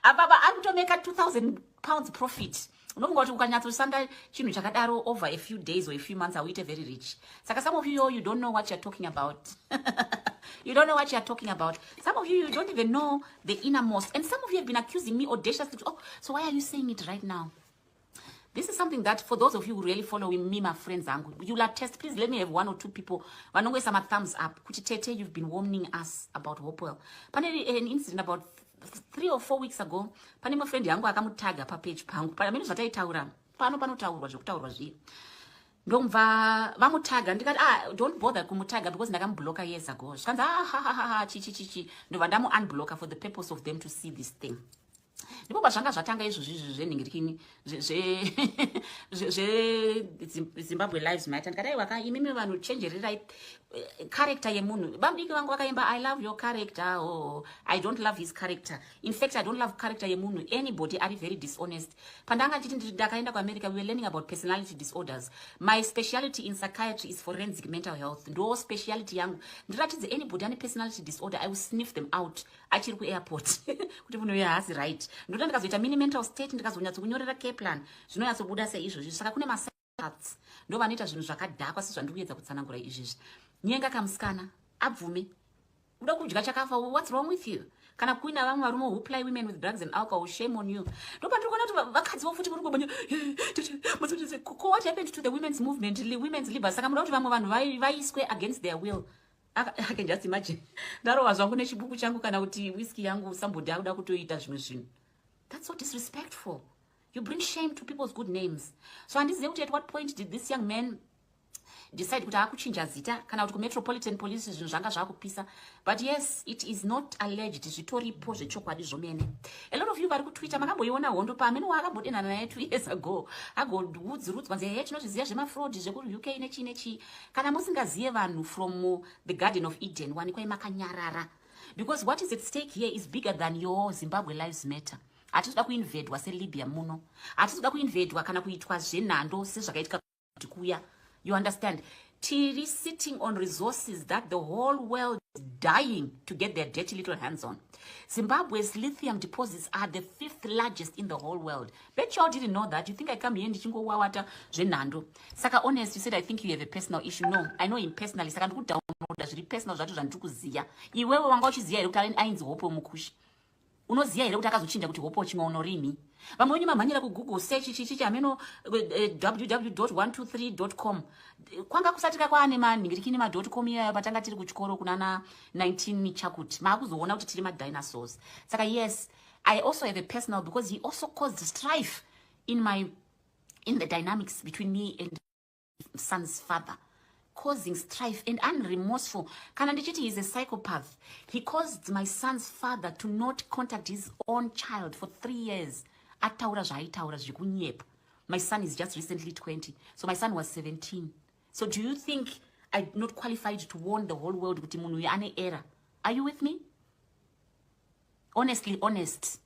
Apapa ari kutomeka 2,000 pounds profit. Unofunga kuti ukanyatsosanda chinhu chakadaro over a few days or a few months, auite very rich. Saka some of you don't know what you're talking about. You don't know what you're talking about. Some of you don't even know the innermost. And some of you have been accusing me audaciously. Oh, so why are you saying it right now? This is something that for those of you who really follow me, my friends, you'll attest. Please let me have 1 or 2 people. Vanongwe some thumbs up. Kuti Tete, you've been warning us about Hopewell. Pane an incident about 3 or 4 weeks ago. Pane my friend yangu akamutaga pa page pangu. Pana mimi zvataitaura. Panotaurwa zvekutaurwa zvi. Ndomva vamutaga ndikati don't bother kumutaga because ndakamublocker years ago. Zvikanzi chichi. Ndobva ndamu unblocker for the purpose of them to see this thing. Ndipo zvanga zvatanga izvozvi zvenhingirikini Zimbabwe Lives Matter ndikati aiwa imimi vanhu chenjererai character yemunhu. Vamudiki vangu vakaimba I love your character. Oh, I don't love his character. In fact, I don't love character yemunhu. Anybody are very dishonest. Pandanga chiti ndakaenda kuAmerica, we were learning about personality disorders. My specialty in psychiatry is forensic mental health. Ndo specialty yangu. Ndiratidze anybody ane personality disorder, I will sniff them out. Achiri kuairport. Kuti munhu uyu haasi right. Ndoda ndikazoita mini mental state ndikazonyatsokunyorera care plan. Zvinonyatsobuda seizvozvi. Saka kune masats. Ndo vanoita zvinhu zvakadhakwa sezvandikuedza kutsanangura izvizvi. Nyenga kamusikana abvume uda kudya chakafa. What's wrong with you? Kana kuina vamwe varume who ply women with drugs and alcohol, shame on you. Ndopandikuona kuti vakadzi vofuti muri kubanya what happened to the women's movement, women's liberty. Saka muda kuti vamwe vanhu vaiswe against their will. I can just imagine. Ndarova zvangu nechibuku changu kana kuti whisky yangu somebody akuda kutoita zvimwe zvinhu. That's so disrespectful. You bring shame to people's good names. So handizive kuti at what point did this young man decide kuti akuchinja zita kana kuti kumetropolitan police zvinhu zvanga zvakupisa. But yes, it is not alleged. Zvitoripo zvechokwadi zvomene. A lot of you vari kutwitter makamboiona hondo pamene wakambodenana naye 2 years ago agoudzurudzwa nze he tinozviziva zvemafraud zvekuri UK nechi kana musingazive vanhu from the Garden of Eden wanikwai makanyarara, because what is at stake here is bigger than your Zimbabwe Lives Matter. Hatitoda kuinvadwa seLibya muno. Hatitoda kuinvadwa kana kuitwa zvenhando sezvakaitika kuti kuya. You understand? Tiri sitting on resources that the whole world is dying to get their dirty little hands on. Zimbabwe's lithium deposits are the 5th largest in the whole world. Bet you all didn't know that. You think I come here ndichingo wawata zvenhando. Saka honest, you said I think you have a personal issue. No, I know him personally. Saka ndikudownloada zviri personal zvacho zvandikuziya. Iwewe wanga uchiziya here kuti ainzi Hopewell mukushi. Unoziya here kuti akazochinja kuti Hopewell chingaunorini. Vamwe wenyu mamhanyira kuGoogle search chichi ameno www.123.com. Kwanga kusatika kwaane manhingirikini ma.com iya patanga tiri kuchikoro kunana 19 chakuti. Maakuzoona kuti tiri ma-dinosaurs. Saka yes, I also have a personal because he also caused strife in the dynamics between me and son's father. Causing strife and unremorseful. Kana ndichiti he's a psychopath. He caused my son's father to not contact his own child for 3 years. Ataura zvaitaura zvikunyepa. My son is just recently 20. So my son was 17. So do you think I'm not qualified to warn the whole world kuti munhu ane error? Are you with me? Honestly honest.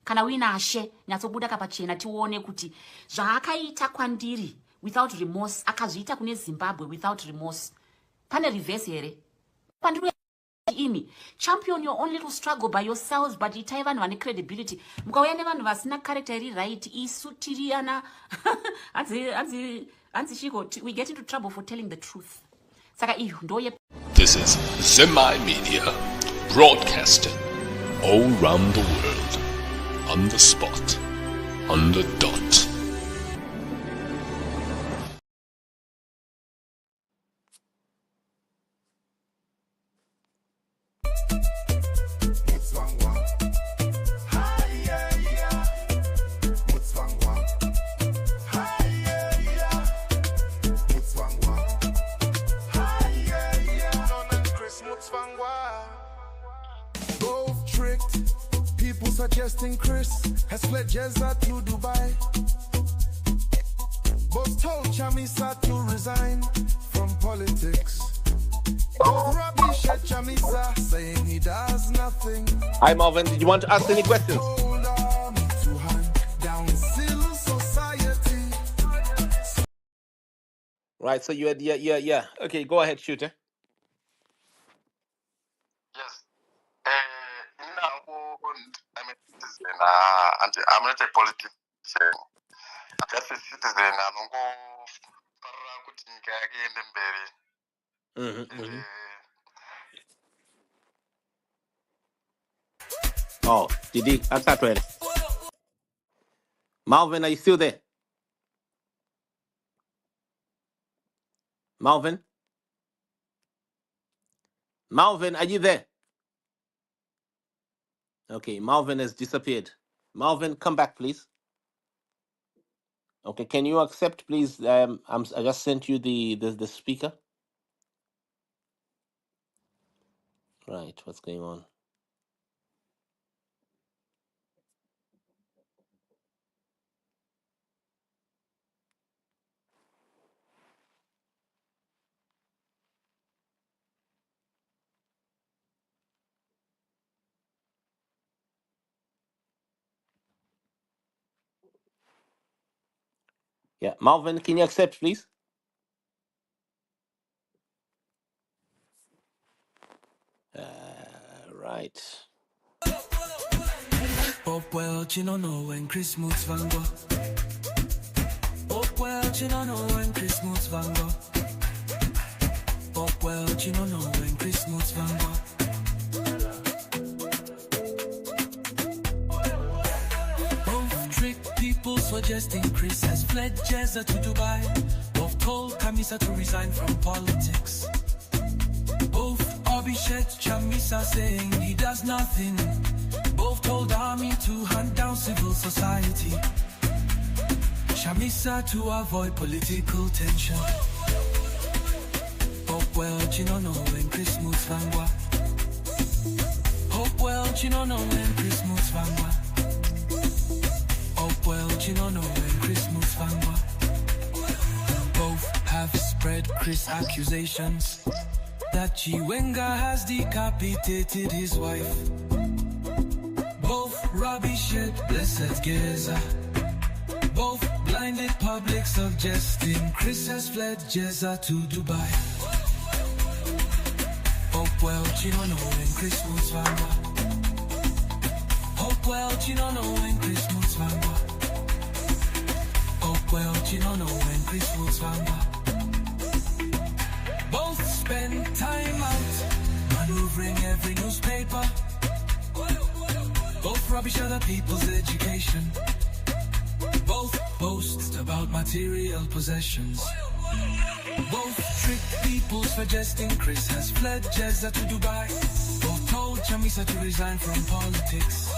Kana wina ashe nyatsobuda kapachena tione kuti zvaakaita kwandiri without remorse akazviita kune Zimbabwe without remorse. Pane reverse here. Pandiri imi champion your own little struggle by yourselves, but itai vanhu vane credibility. Mukauya nevanhu vasina character iri right, isu tiri ana anzi shiko, we get into trouble for telling the truth. Saka iyo ndoye. This is Zimai Media, broadcasting all round the world, on the spot, on the dot. Both tricked, people suggesting Chris has fled Jezza to Dubai. Both told Chamisa to resign from politics. Both rubbish at Chamisa, saying he does nothing. Hi, Marvin. Did you want to ask any questions? Told army to hunt down civil society. Right. So you had yeah. Okay, go ahead, shooter. Yes. I'm a citizen, and I'm not a politician. Just a citizen, and I'm going to Oh, did he? That's that way. Marvin, are you still there? Malvin? Malvin, are you there? Okay, Malvin has disappeared. Malvin, come back, please. Okay, can you accept, please? I just sent you the speaker. Right, what's going on? Yeah, Malvin, can you accept, please? Right. Hopewell, you don't know when Christmas van go. Hopewell, you don't know when Christmas van go. Hopewell, you don't know when Christmas van go. Both trick people suggesting Chris has fled Jezza to Dubai. Both told Chamisa to resign from politics. Both Abishet Chamisa saying he does nothing. Both told army to hunt down civil society. Chamisa to avoid political tension. Hopewell, you don't know when Christmas van go. Hopewell, you don't know when Christmas van go. Hopewell, you don't know when Christmas van go. Both have spread Chris accusations that Chiwenga has decapitated his wife. Both Robbie shed blessed Geza. Both blinded public suggesting Chris has fled Jezza to Dubai. Hopewell, you don't know when Christmas van go. Hopewell, you don't know when Christmas van go. Hopewell, you don't know when Christmas van go. Both spend time out maneuvering every newspaper. Both rubbish other people's education. Both boast about material possessions. Both trick people suggesting Chris has fled Jezza to Dubai. Both told Chamisa to resign from politics.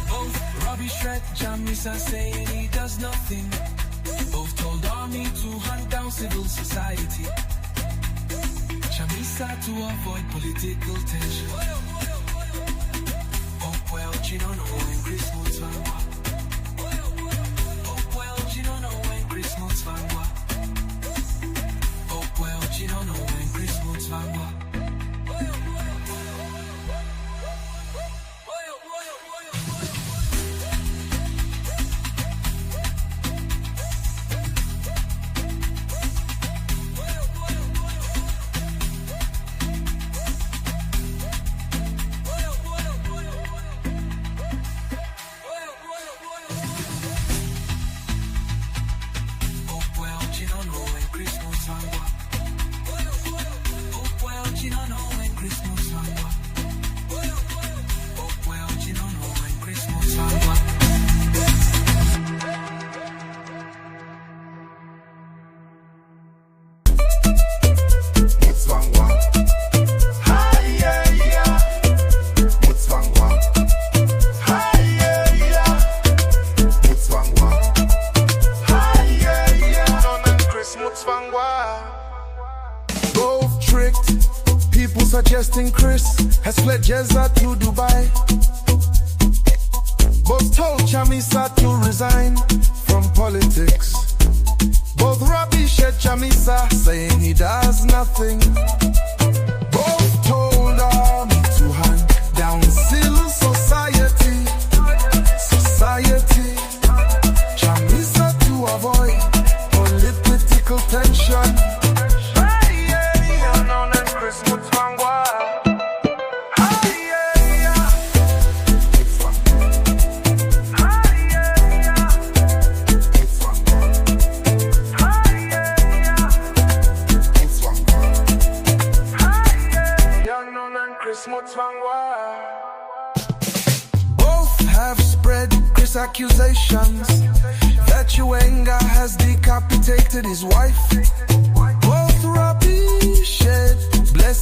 Both rubbish threat Chamisa saying he does nothing. Both told army to hunt down civil society. Chamisa to avoid political tension. Hopewell, you don't know when Christmas van go. Hopewell, you don't know when Christmas van go. Hopewell, you don't know when Christmas van go. Both tricked people suggesting Chris has fled Jezza to Dubai. Both told Chamisa to resign from politics. Both rubbish at Chamisa saying he does nothing. Both told army to hunt down civil society. Chamisa to avoid political tension. Both have spread Chris accusations that Chiwenga has decapitated his wife. Both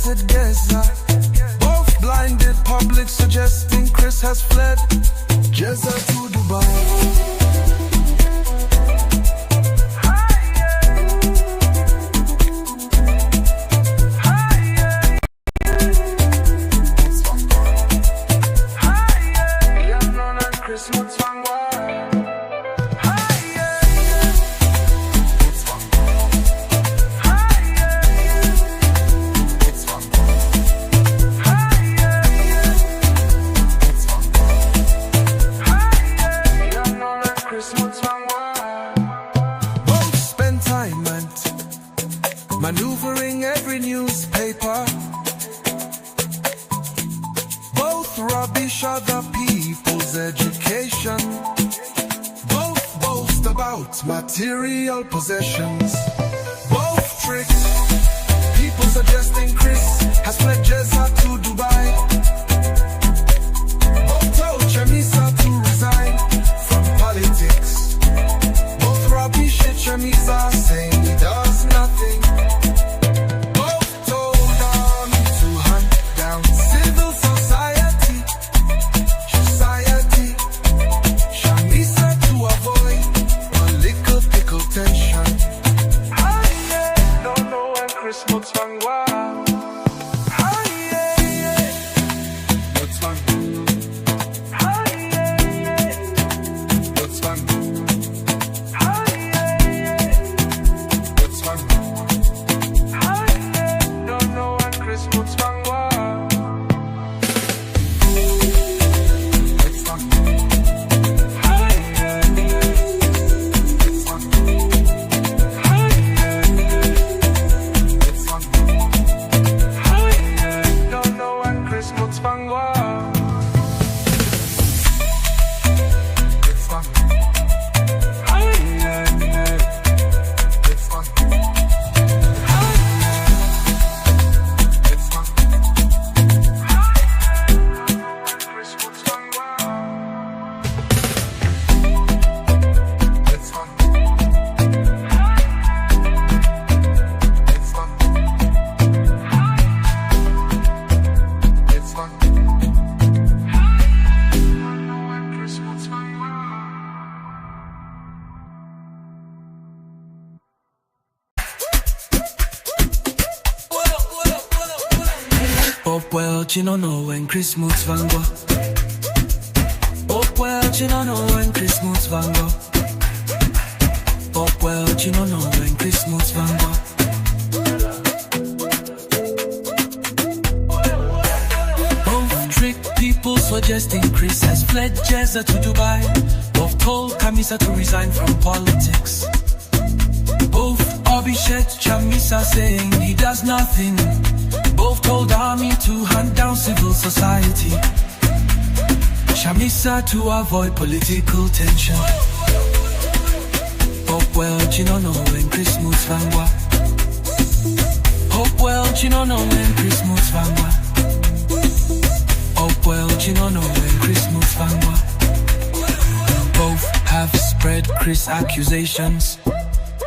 blessed Geza. Both blinded public suggesting Chris has fled Geza to Dubai. Both spend time and maneuvering every newspaper. Both rubbish other people's education. Both boast about material possessions. Both trick people suggesting Chris has fled Jezza to Dubai. Both told Chamisa to resign from politics. Both rubbish at Chamisa saying he does nothing. Both told army to hunt down civil society. Chamisa to avoid political tension. Don't know when Chris Mutsvangwa. Hopewell, you don't know when Chris Mutsvangwa. Hopewell, you don't know when Chris Mutsvangwa. Hopewell, you don't know when Chris Mutsvangwa. Both trick people suggesting Chris has fled Jezza to Dubai. Both told Chamisa to resign from politics. Both Abishet Chamisa saying he does nothing. Both told army to hunt down civil society. Chamisa to avoid political tension. Hopewell, you don't know when Chris Mutsvangwa. Hopewell, you don't know when Chris Mutsvangwa. Hopewell, you don't know when Chris Mutsvangwa. Both have spread Chris accusations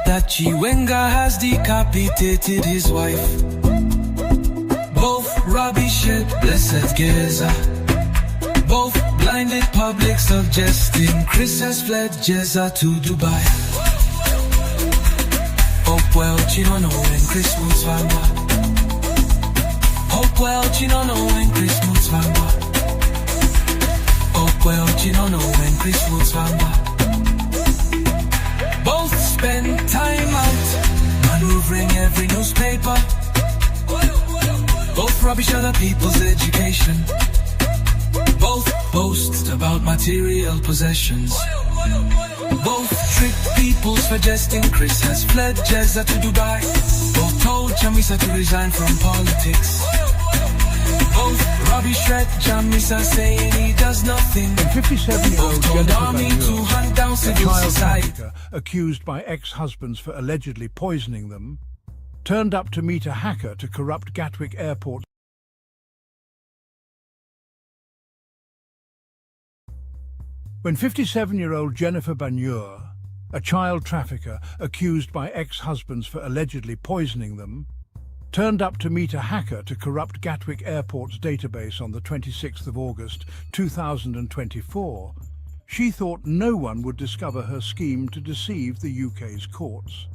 that Chiwenga has decapitated his wife. Both rubbish at blessed Geza. Both blinded public suggesting Chris has fled Jezza to Dubai. Hopewell, you don't know when Chris Mutsvangwa. Hopewell, you don't know when Chris Mutsvangwa. Hopewell, you don't know when Chris Mutsvangwa. Both spend time out maneuvering every newspaper. Both rubbish other people's education. Both boast about material possessions. Both trick people suggesting Chris has fled Jezza to Dubai. Both told Chamisa to resign from politics. Both rubbish at Chamisa saying he does nothing. And 57-year-old Jennifer army to hunt down a civil child society. trafficker accused by ex-husbands for allegedly poisoning them, turned up to meet a hacker to corrupt Gatwick Airport. When 57-year-old Jennifer Banyur, a child trafficker accused by ex-husbands for allegedly poisoning them, turned up to meet a hacker to corrupt Gatwick Airport's database on the 26th of August 2024, she thought no one would discover her scheme to deceive the UK's courts.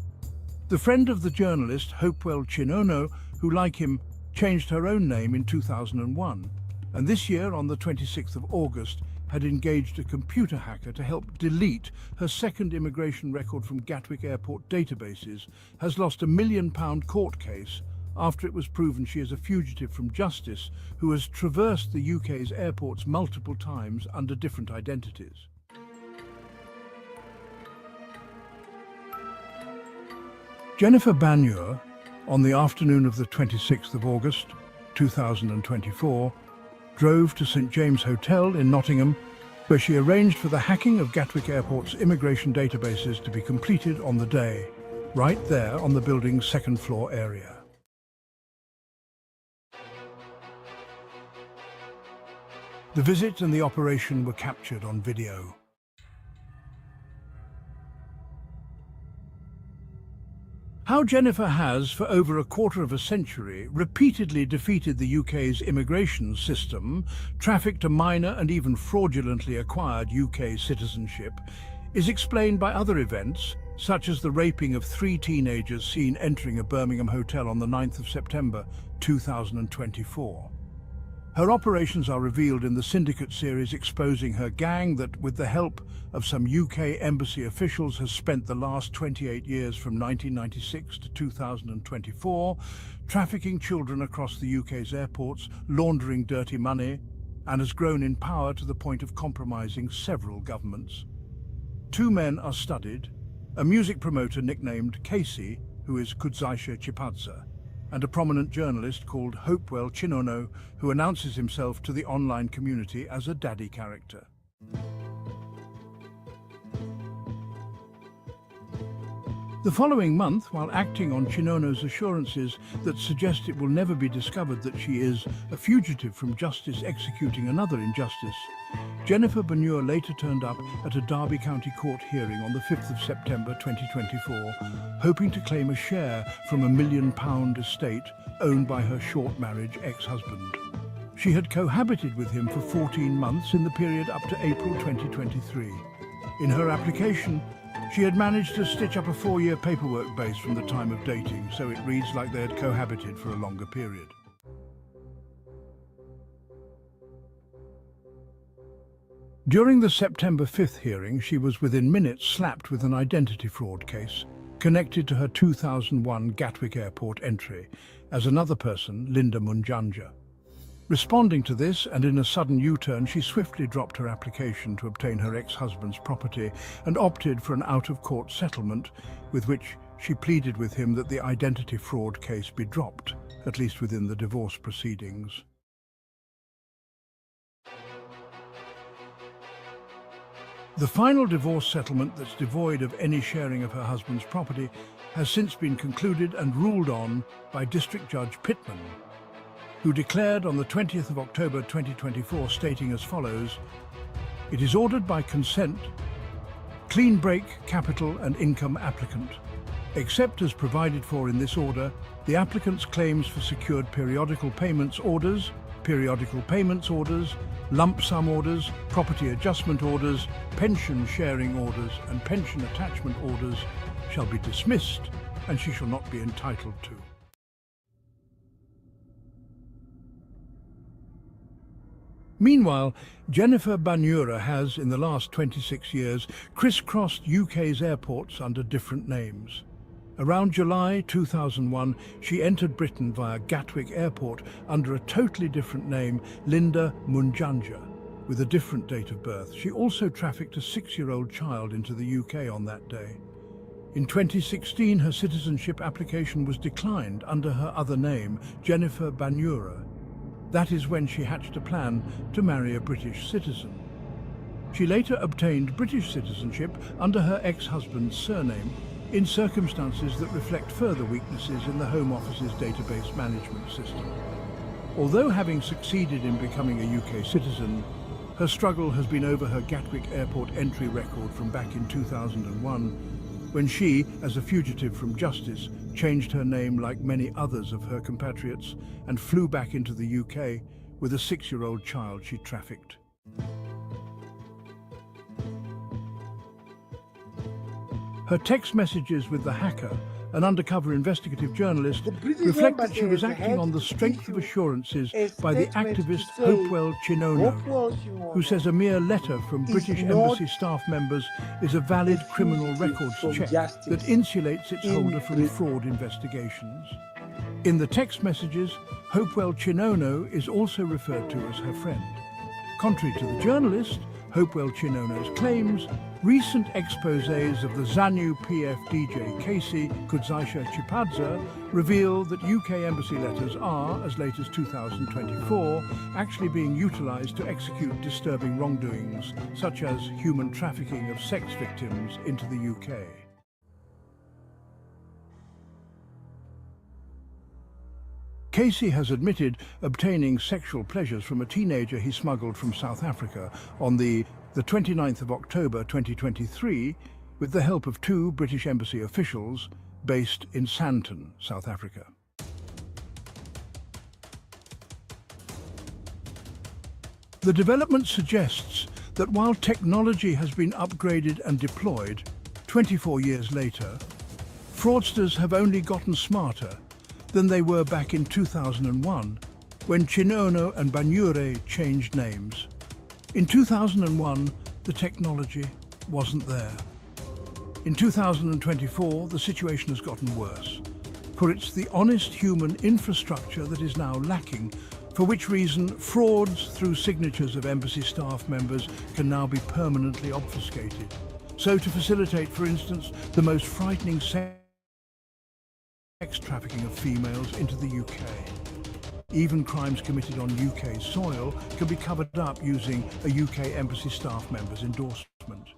The friend of the journalist, Hopewell Chinono, who, like him, changed her own name in 2001, and this year, on the 26th of August, had engaged a computer hacker to help delete her second immigration record from Gatwick Airport databases, has lost a £1 million court case after it was proven she is a fugitive from justice who has traversed the UK's airports multiple times under different identities. Jennifer Banyur, on the afternoon of the 26th of August 2024, drove to St James Hotel in Nottingham, where she arranged for the hacking of Gatwick Airport's immigration databases to be completed on the day, right there on the building's second floor area. The visit and the operation were captured on video. How Jennifer has, for over a quarter of a century, repeatedly defeated the UK's immigration system, trafficked a minor and even fraudulently acquired UK citizenship, is explained by other events, such as the raping of 3 teenagers seen entering a Birmingham hotel on the 9th of September 2024. Her operations are revealed in the Syndicate series, exposing her gang that, with the help of some UK embassy officials, has spent the last 28 years from 1996 to 2024 trafficking children across the UK's airports, laundering dirty money, and has grown in power to the point of compromising several governments. 2 men are studied, a music promoter nicknamed Casey, who is Kudzaisha Chipadza, and a prominent journalist called Hopewell Chinono, who announces himself to the online community as a daddy character. The following month, while acting on Chinono's assurances that suggest it will never be discovered that she is a fugitive from justice executing another injustice, Jennifer Banyur later turned up at a Derby County Court hearing on the 5th of September 2024, hoping to claim a share from a £1 million estate owned by her short marriage ex-husband. She had cohabited with him for 14 months in the period up to April 2023. In her application, she had managed to stitch up a 4-year paperwork base from the time of dating, so it reads like they had cohabited for a longer period. During the September 5th hearing, she was within minutes slapped with an identity fraud case connected to her 2001 Gatwick Airport entry as another person, Linda Munjanja. Responding to this, and in a sudden U-turn, she swiftly dropped her application to obtain her ex-husband's property and opted for an out-of-court settlement with which she pleaded with him that the identity fraud case be dropped, at least within the divorce proceedings. The final divorce settlement that's devoid of any sharing of her husband's property has since been concluded and ruled on by District Judge Pittman, who declared on the 20th of October 2024, stating as follows: "It is ordered by consent, clean break, capital and income applicant. Except as provided for in this order, the applicant's claims for secured periodical payments orders, lump sum orders, property adjustment orders, pension sharing orders and pension attachment orders shall be dismissed, and she shall not be entitled to." Meanwhile, Jennifer Banyur has, in the last 26 years, crisscrossed UK's airports under different names. Around July 2001, she entered Britain via Gatwick Airport under a totally different name, Linda Munjanja, with a different date of birth. She also trafficked a 6-year-old child into the UK on that day. In 2016, her citizenship application was declined under her other name, Jennifer Banyur. That is when she hatched a plan to marry a British citizen. She later obtained British citizenship under her ex-husband's surname in circumstances that reflect further weaknesses in the Home Office's database management system. Although having succeeded in becoming a UK citizen, her struggle has been over her Gatwick Airport entry record from back in 2001, when she, as a fugitive from justice, changed her name like many others of her compatriots and flew back into the UK with a 6-year-old child she trafficked. Her text messages with the hacker, an undercover investigative journalist, reflect that she was acting on the strength of assurances by the activist Hopewell Chinono, who says a mere letter from British Embassy staff members is a valid criminal records check that insulates its holder from fraud investigations. In the text messages, Hopewell Chinono is also referred to as her friend. Contrary to the journalist, Hopewell Chinono's claims, recent exposés of the ZANU PF DJ Casey Kudzaisha Chipadza reveal that UK embassy letters are, as late as 2024, actually being utilised to execute disturbing wrongdoings, such as human trafficking of sex victims into the UK. Casey has admitted obtaining sexual pleasures from a teenager he smuggled from South Africa on the 29th of October 2023 with the help of 2 British Embassy officials based in Sandton, South Africa. The development suggests that while technology has been upgraded and deployed 24 years later, fraudsters have only gotten smarter than they were back in 2001, when Chinono and Banyure changed names. In 2001, the technology wasn't there. In 2024, the situation has gotten worse, for it's the honest human infrastructure that is now lacking, for which reason frauds through signatures of embassy staff members can now be permanently obfuscated. So to facilitate, for instance, the most frightening sex trafficking of females into the UK. Even crimes committed on UK soil can be covered up using a UK embassy staff member's endorsement.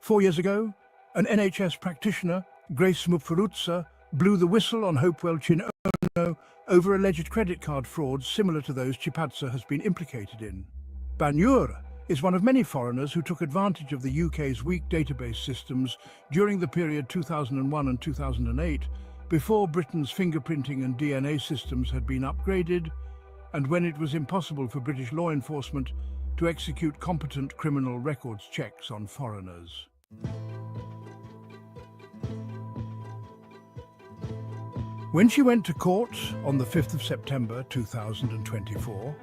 Four years ago, an NHS practitioner, Grace Mupfurutsa, blew the whistle on Hopewell Chinono over alleged credit card frauds similar to those Chipadza has been implicated in. Banyure is one of many foreigners who took advantage of the UK's weak database systems during the period 2001 and 2008, before Britain's fingerprinting and DNA systems had been upgraded, and when it was impossible for British law enforcement to execute competent criminal records checks on foreigners. When she went to court on the 5th of September 2024,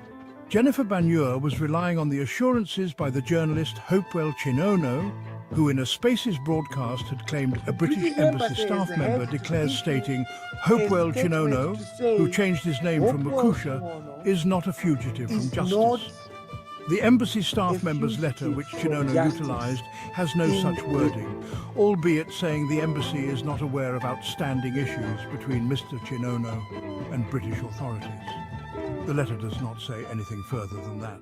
Jennifer Banyure was relying on the assurances by the journalist Hopewell Chinono, who in a Spaces broadcast had claimed a British Embassy staff member declares stating, Hopewell Chinono, who changed his name from Makusha, is not a fugitive from justice. The embassy staff member's letter, which Chinono utilised, has no such wording, albeit saying the embassy is not aware of outstanding issues between Mr. Chinono and British authorities. The letter does not say anything further than that.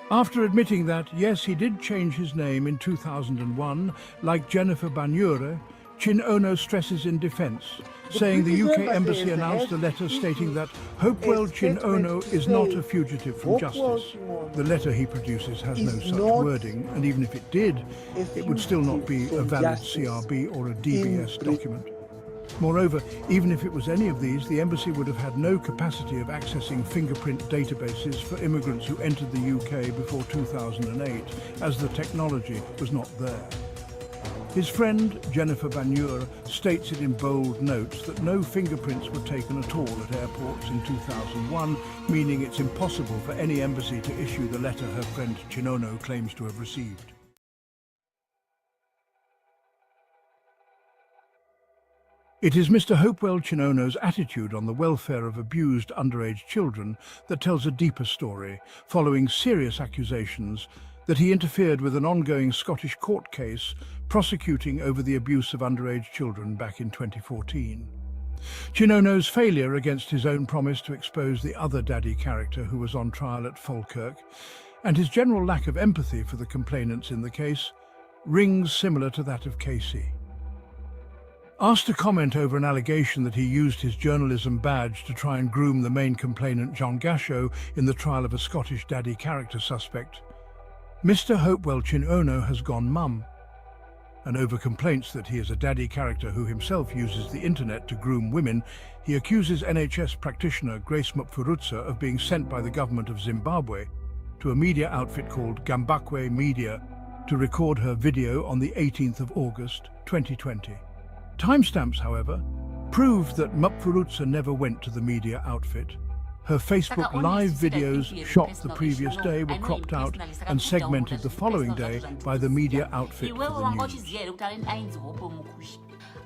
After admitting that, yes, he did change his name in 2001, like Jennifer Banyure, Chinono stresses in defence, saying the UK Embassy announced a letter stating that Hopewell Chinono is not a fugitive from justice. The letter he produces has no such wording, and even if it did, it would still not be a valid CRB or a DBS document. Moreover, even if it was any of these, the embassy would have had no capacity of accessing fingerprint databases for immigrants who entered the UK before 2008, as the technology was not there. His friend, Jennifer Banyure, states it in bold notes that no fingerprints were taken at all at airports in 2001, meaning it's impossible for any embassy to issue the letter her friend Chinono claims to have received. It is Mr. Hopewell Chinono's attitude on the welfare of abused underage children that tells a deeper story, following serious accusations that he interfered with an ongoing Scottish court case prosecuting over the abuse of underage children back in 2014. Chinono's failure against his own promise to expose the other daddy character who was on trial at Falkirk, and his general lack of empathy for the complainants in the case, rings similar to that of Casey. Asked to comment over an allegation that he used his journalism badge to try and groom the main complainant John Gasho in the trial of a Scottish daddy character suspect, Mr. Hopewell Chinono has gone mum. And over complaints that he is a daddy character who himself uses the internet to groom women, he accuses NHS practitioner Grace Mupfurutsa of being sent by the government of Zimbabwe to a media outfit called Gambakwe Media to record her video on the 18th of August 2020. Timestamps, however, proved that Mupfurutsa never went to the media outfit. Her Facebook live videos shot the previous day were cropped out and segmented the following day by the media outfit for the news.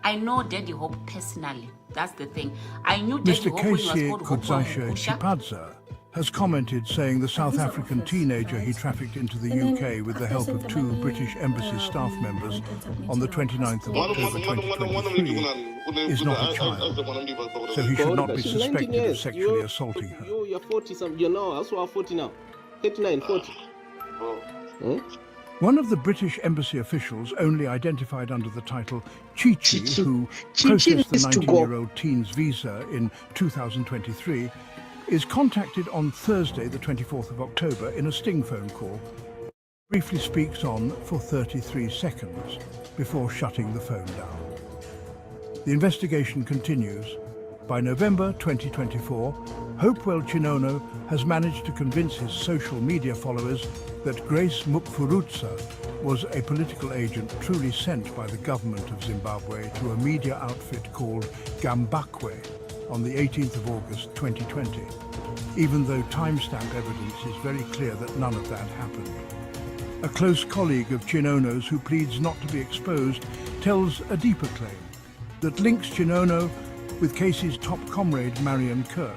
I know Daddy Hope personally. That's the thing. I knew Daddy Mr. Hope when he Casey was called Kudzaishe Hopewell Chipadza has commented saying the South African teenager he trafficked into the UK with the help of 2 British Embassy staff members on the 29th of October 2023 is not a child, so he should not be suspected of sexually assaulting her. You're 40-something. You're now, also 40 now. 39, 40. One of the British Embassy officials, only identified under the title Chichi, who processed the 19-year-old teen's visa in 2023, is contacted on Thursday, the 24th of October, in a sting phone call. Briefly speaks on for 33 seconds before shutting the phone down. The investigation continues. By November 2024, Hopewell Chinono has managed to convince his social media followers that Grace Mupfurutsa was a political agent truly sent by the government of Zimbabwe to a media outfit called Gambakwe on the 18th of August 2020, even though timestamp evidence is very clear that none of that happened. A close colleague of Chinono's who pleads not to be exposed tells a deeper claim that links Chinono with Casey's top comrade Marion Kirk,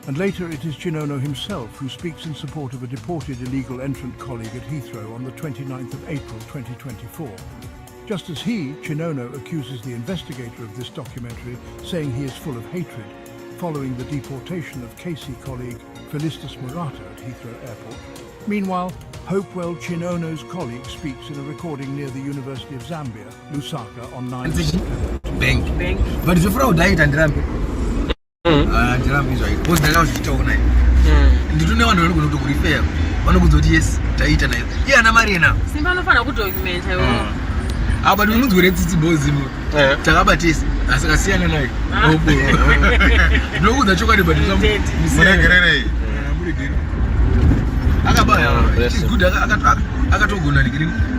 and later it is Chinono himself who speaks in support of a deported illegal entrant colleague at Heathrow on the 29th of April 2024. Just as he, Chinono, accuses the investigator of this documentary, saying he is full of hatred, following the deportation of Casey colleague Felicitas Murata at Heathrow Airport. Meanwhile, Hopewell Chinono's colleague speaks in a recording near the University of Zambia, Lusaka, on 9 September. Bank. But if you died and ramp, Ndrambi is right. Post the house to town. You don't know what to repair. One of the yes, Taita. Yeah, na Marina. Simba no fana ku document hayo. But we must get to boys. Tagabatis, as I see, and I hope no that you got about some. Agaba, it's good. Agatoguna,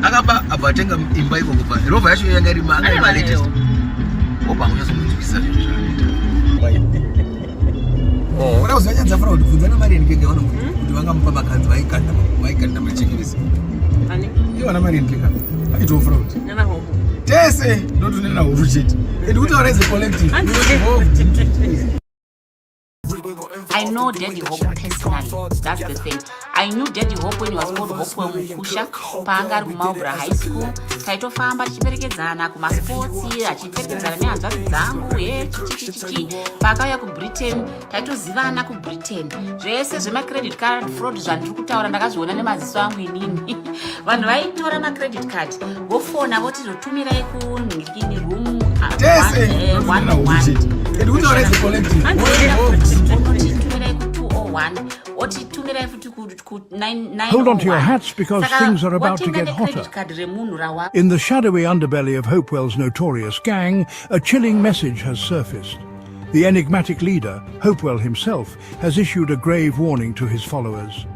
Agaba, Abatenga in Bible. Rova, actually, I get my latest. Opa, we have some to be said. What else? I just found the Marian King on Papa can't buy my chickens. You are a Marian King. I do fraud. Tesse, don't know it. It would always a collective. I know Daddy Hope personally. That's the thing. I knew Daddy Hope when he was called Hopewell Mukusha, Pangar Kumaubra High School, Taito Famba Chiperekezana, Kuma Sports, Chiperekezana, Zangu, Pakaya ku Britain, Taito Zivana ku Britain. Jese Zema credit card fraud Zantukuta and Agazona Mazangu in Van Vaitora na credit card. Go for now what is a 2 million room. It would always a collective. Hold on to your hats because things are about to get hotter. In the shadowy underbelly of Hopewell's notorious gang, a chilling message has surfaced. The enigmatic leader, Hopewell himself, has issued a grave warning to his followers.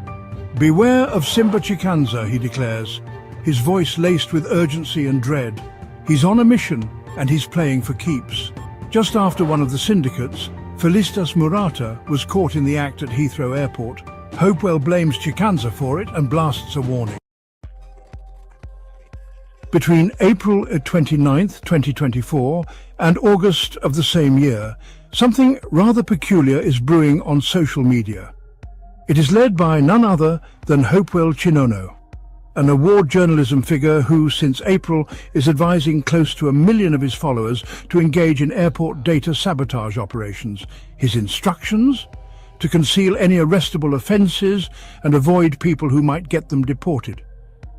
Beware of Simba Chikanza, he declares, his voice laced with urgency and dread. He's on a mission and he's playing for keeps. Just after one of the syndicates, Felicitas Murata, was caught in the act at Heathrow Airport. Hopewell blames Chikanza for it and blasts a warning. Between April 29th, 2024 and August of the same year, something rather peculiar is brewing on social media. It is led by none other than Hopewell Chinono, an award journalism figure who, since April, is advising close to 1 million of his followers to engage in airport data sabotage operations. His instructions? To conceal any arrestable offences and avoid people who might get them deported.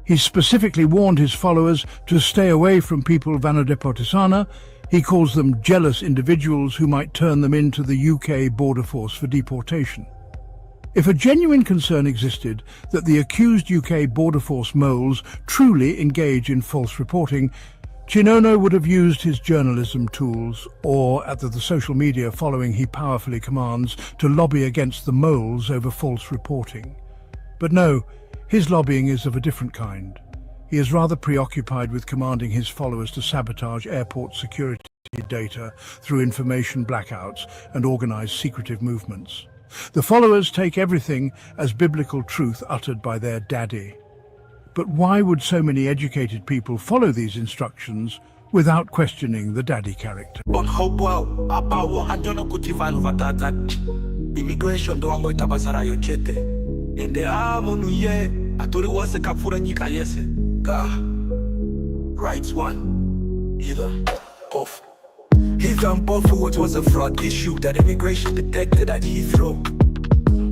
He specifically warned his followers to stay away from people vanadeportisana He calls them jealous individuals who might turn them into the UK border force for deportation. If a genuine concern existed that the accused UK border force moles truly engage in false reporting, Chinono would have used his journalism tools, or at the social media following he powerfully commands, to lobby against the moles over false reporting. But no, his lobbying is of a different kind. He is rather preoccupied with commanding his followers to sabotage airport security data through information blackouts and organize secretive movements. The followers take everything as biblical truth uttered by their daddy. But why would so many educated people follow these instructions without questioning the daddy character? On Hopewell, apawo adono kutivalo vatata. Immigration do ambo itabazara yochete. Ende amonu ye, atori wase kapura nyika yese. Rights one, either off. He's on both for what was a fraud issue that immigration detected at Heathrow.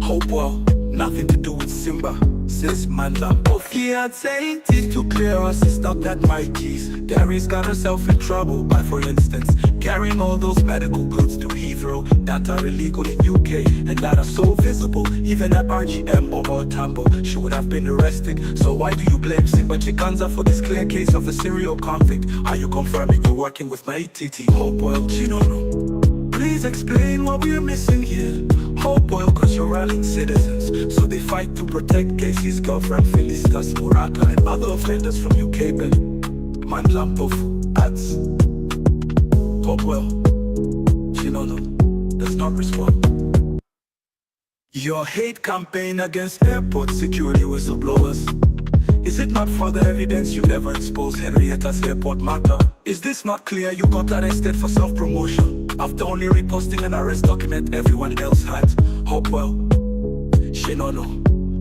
Hopewell, nothing to do with Simba. Says Mandla. Both he had saying it to clear us, it's not that my keys. Darius got herself in trouble by, for instance, carrying all those medical goods to Heathrow that are illegal in UK and that are so visible. Even at RGM or Tambo, she would have been arrested. So why do you blame Simba Chikanza for this clear case of a serial convict? Are you confirming you're working with my ATT? Hopewell, Chinono, please explain what we're missing here. Hopewell, cause you're rallying citizens, so they fight to protect Casey's girlfriend Felicitas Murata and other offenders from UK. Man Lampof adds. Hopewell, Chinono does not respond. Your hate campaign against airport security whistleblowers. Is it not further evidence you never exposed Henrietta's airport matter? Is this not clear you got arrested for self-promotion after only reposting an arrest document everyone else had? Hopewell, Chinono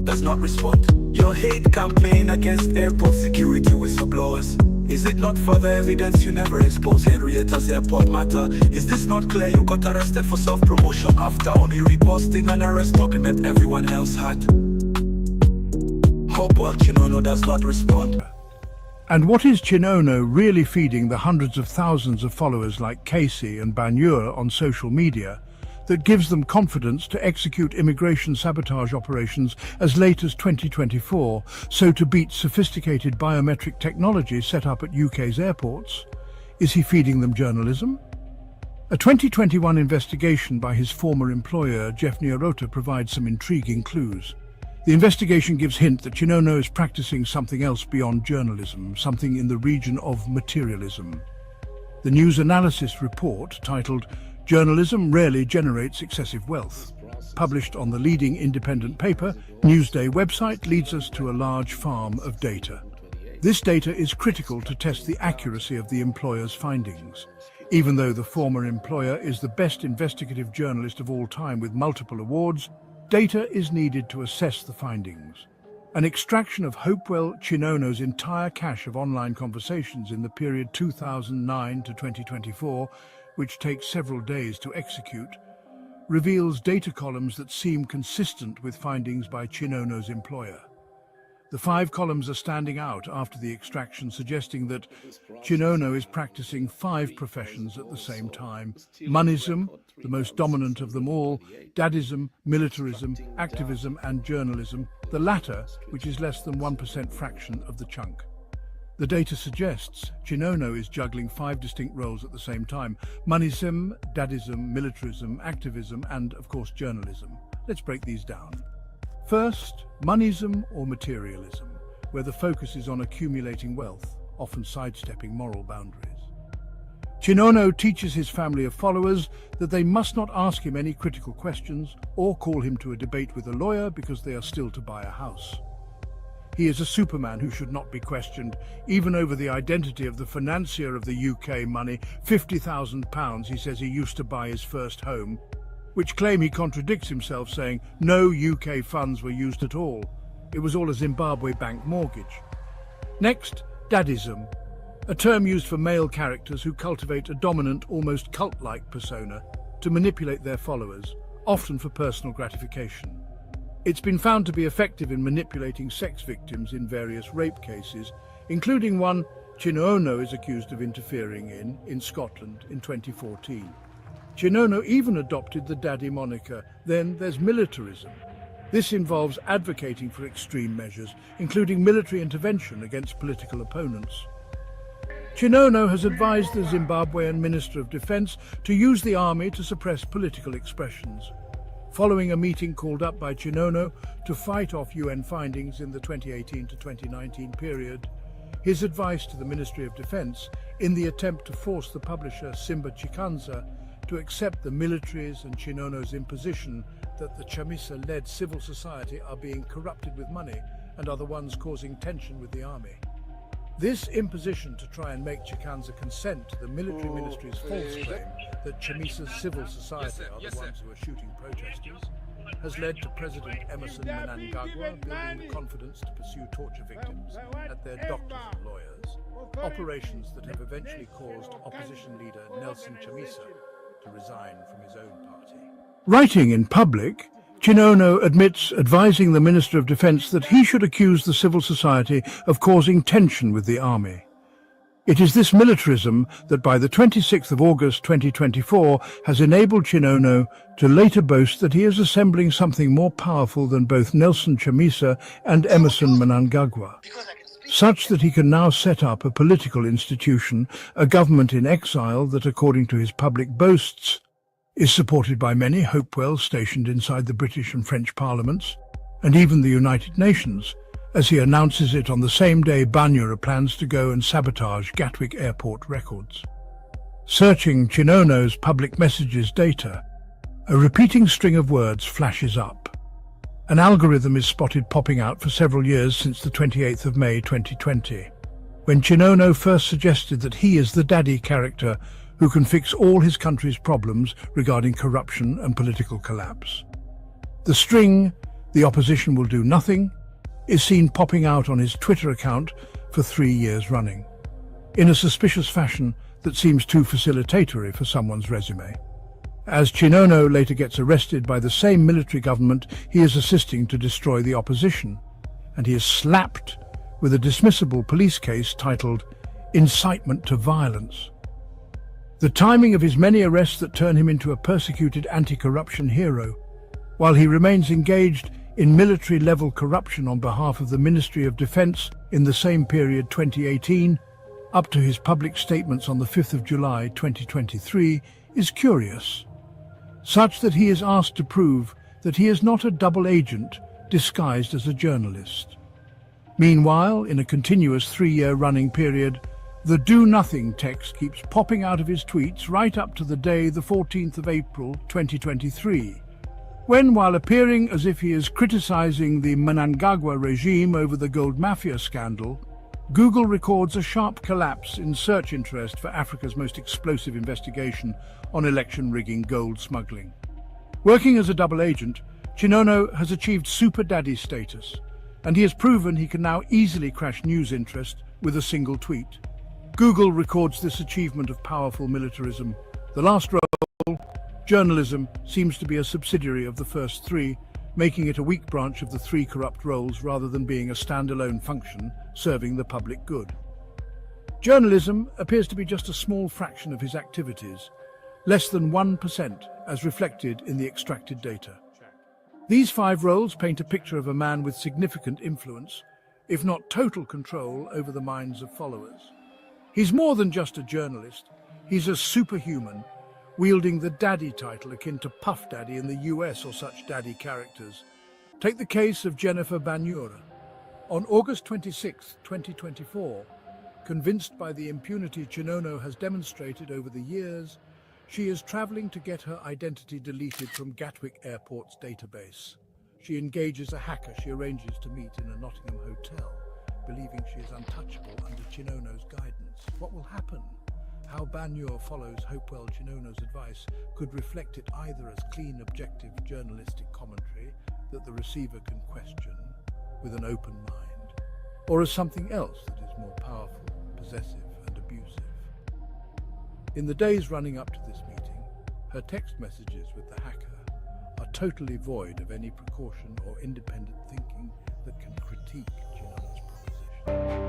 does not respond. Your hate campaign against airport security whistleblowers. Is it not further evidence you never exposed Henrietta's airport matter? Is this not clear you got arrested for self-promotion after only reposting an arrest document everyone else had? Hopewell, Chinono does not respond. And what is Chinono really feeding the hundreds of thousands of followers like Casey and Banyur on social media that gives them confidence to execute immigration sabotage operations as late as 2024, so to beat sophisticated biometric technology set up at UK's airports? Is he feeding them journalism? A 2021 investigation by his former employer, Jeff Niarota, provides some intriguing clues. The investigation gives hint that Chinono is practicing something else beyond journalism, something in the region of materialism. The news analysis report, titled "Journalism Rarely Generates Excessive Wealth," published on the leading independent paper, Newsday website, leads us to a large farm of data. This data is critical to test the accuracy of the employer's findings. Even though the former employer is the best investigative journalist of all time with multiple awards, data is needed to assess the findings. An extraction of Hopewell Chinono's entire cache of online conversations in the period 2009 to 2024, which takes several days to execute, reveals data columns that seem consistent with findings by Chinono's employer. The 5 columns are standing out after the extraction, suggesting that Chinono is practicing 5 professions at the same time: monism, the most dominant of them all; dadism, militarism, activism and journalism, the latter, which is less than 1% fraction of the chunk. The data suggests Chinono is juggling 5 distinct roles at the same time: monism, dadism, militarism, activism and, of course, journalism. Let's break these down. First, monism or materialism, where the focus is on accumulating wealth, often sidestepping moral boundaries. Chinono teaches his family of followers that they must not ask him any critical questions or call him to a debate with a lawyer because they are still to buy a house. He is a superman who should not be questioned, even over the identity of the financier of the UK money, £50,000 he says he used to buy his first home, which claim he contradicts himself, saying no UK funds were used at all. It was all a Zimbabwe bank mortgage. Next, dadism, a term used for male characters who cultivate a dominant, almost cult-like persona to manipulate their followers, often for personal gratification. It's been found to be effective in manipulating sex victims in various rape cases, including one Chinono is accused of interfering in Scotland in 2014. Chinono even adopted the daddy moniker. Then there's militarism. This involves advocating for extreme measures, including military intervention against political opponents. Chinono has advised the Zimbabwean Minister of Defense to use the army to suppress political expressions. Following a meeting called up by Chinono to fight off UN findings in the 2018 to 2019 period, his advice to the Ministry of Defense, in the attempt to force the publisher Simba Chikanza to accept the military's and Chinono's imposition that the Chamisa-led civil society are being corrupted with money and are the ones causing tension with the army. This imposition to try and make Chikanza consent to the military ministry's false claim that Chamisa's civil society are the ones who are shooting protesters has led to President Emerson Mnangagwa building the confidence to pursue torture victims at their doctors and lawyers, operations that have eventually caused opposition leader Nelson Chamisa to resign from his own party. Writing in public, Chinono admits advising the Minister of Defense that he should accuse the civil society of causing tension with the army. It is this militarism that by the 26th of August 2024 has enabled Chinono to later boast that he is assembling something more powerful than both Nelson Chamisa and Emerson Mnangagwa, such that he can now set up a political institution, a government in exile that, according to his public boasts, is supported by many Hopewell stationed inside the British and French parliaments, and even the United Nations, as he announces it on the same day Banyura plans to go and sabotage Gatwick Airport records. Searching Chinono's public messages data, a repeating string of words flashes up. An algorithm is spotted popping out for several years since the 28th of May 2020, when Chinono first suggested that he is the daddy character who can fix all his country's problems regarding corruption and political collapse. The string, "The opposition will do nothing," is seen popping out on his Twitter account for 3 years running, in a suspicious fashion that seems too facilitatory for someone's resume. As Chinono later gets arrested by the same military government he is assisting to destroy the opposition, and he is slapped with a dismissible police case titled "Incitement to Violence." The timing of his many arrests that turn him into a persecuted anti-corruption hero, while he remains engaged in military-level corruption on behalf of the Ministry of Defense in the same period 2018, up to his public statements on the 5th of July 2023, is curious, such that he is asked to prove that he is not a double agent disguised as a journalist. Meanwhile, in a continuous 3-year running period, the "do nothing" text keeps popping out of his tweets right up to the day, the 14th of April 2023, when, while appearing as if he is criticizing the Mnangagwa regime over the gold mafia scandal, Google records a sharp collapse in search interest for Africa's most explosive investigation on election rigging gold smuggling. Working as a double agent, Chinono has achieved super daddy status, and he has proven he can now easily crash news interest with a single tweet. Google records this achievement of powerful militarism. The last role, journalism, seems to be a subsidiary of the first 3, making it a weak branch of the 3 corrupt roles rather than being a standalone function serving the public good. Journalism appears to be just a small fraction of his activities, less than 1% as reflected in the extracted data. These 5 roles paint a picture of a man with significant influence, if not total control over the minds of followers. He's more than just a journalist, he's a superhuman, wielding the daddy title akin to Puff Daddy in the US or such daddy characters. Take the case of Jennifer Banyura. On August 26, 2024, convinced by the impunity Chinono has demonstrated over the years, she is traveling to get her identity deleted from Gatwick Airport's database. She engages a hacker she arranges to meet in a Nottingham hotel, believing she is untouchable under Chinono's guidance. What will happen? How Banyura follows Hopewell Chinono's advice could reflect it either as clean, objective journalistic commentary that the receiver can question with an open mind, or as something else that is more powerful, possessive and abusive. In the days running up to this meeting, her text messages with the hacker are totally void of any precaution or independent thinking that can critique Chinono's proposition.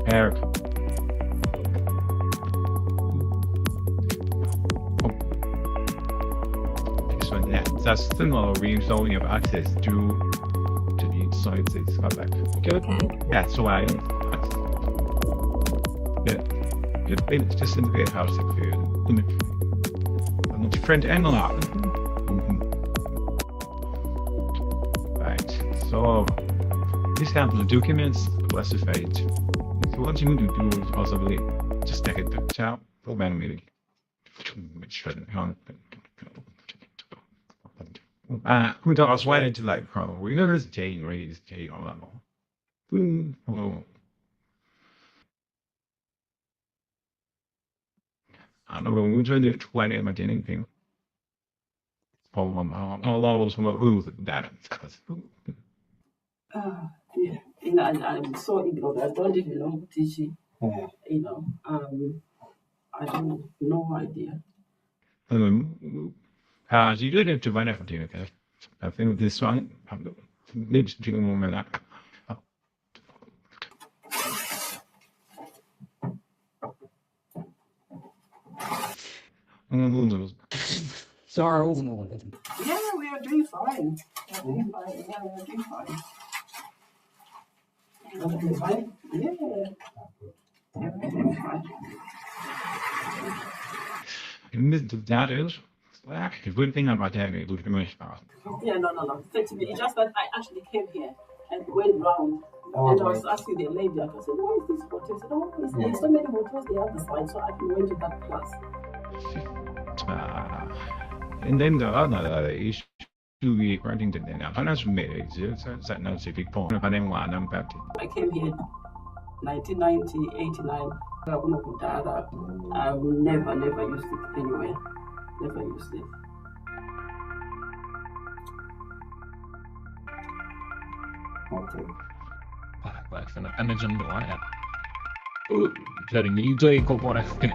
Eric. So that's similar range only have access to the insights. It's not like good. That's why it's just in the house if you different analog. Right. So this happens to documents classified. So what you need to do is possibly just take it to chat for meeting. Who does why into like probably there's Jane raised Jane on that one. I don't know, we're trying to explain it about anything. All levels from who's that. Yeah, I'm so ignorant. I don't even know who teaching. You know, I have no idea. So you don't have to find out for you, okay? I think this one needs to do more than that. Sorry. Yeah, we are doing fine. Yeah, we are doing fine. Everything fine? Yeah. Everything fine. That is, the good thing about that is we can make fast. Yeah, no. It's just that I actually came here and went round. And I was asking the lady, I said, "Where is this hotel?" She said, there's so many hotels the other side, so I went to that class. And then the other issue we granting the financial merit is that no civic point. I came here 1990, 89. I've never used it anywhere. Never used it. Okay. Like an imagine the line. Letting you do it, what I think.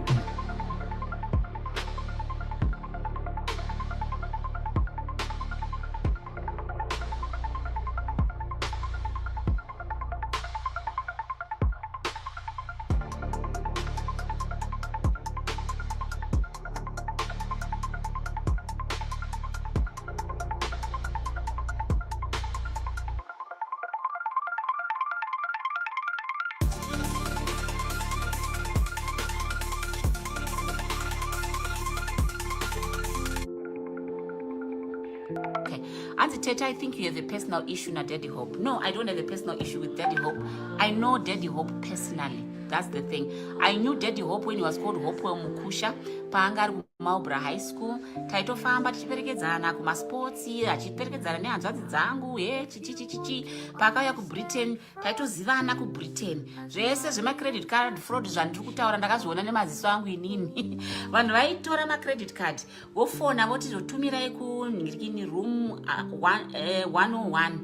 I think you have a personal issue with Daddy Hope. No, I don't have a personal issue with Daddy Hope. I know Daddy Hope personally. That's the thing. I knew Daddy Hope when he was called Hopewell Mukusha. Paangari Maubra High School. Taito famba tichiperekedzana kuma sports, achiperekedzana nehanzvadzi dzangu, chichi. Pakauya ku Britain, taito zivana ku Britain. Zvese zvema credit card fraud zvandiri kutaura ndakazviona nemaziso angu inini. Vanhu vaitora ma credit card, vofona voti zotumirai ku room 101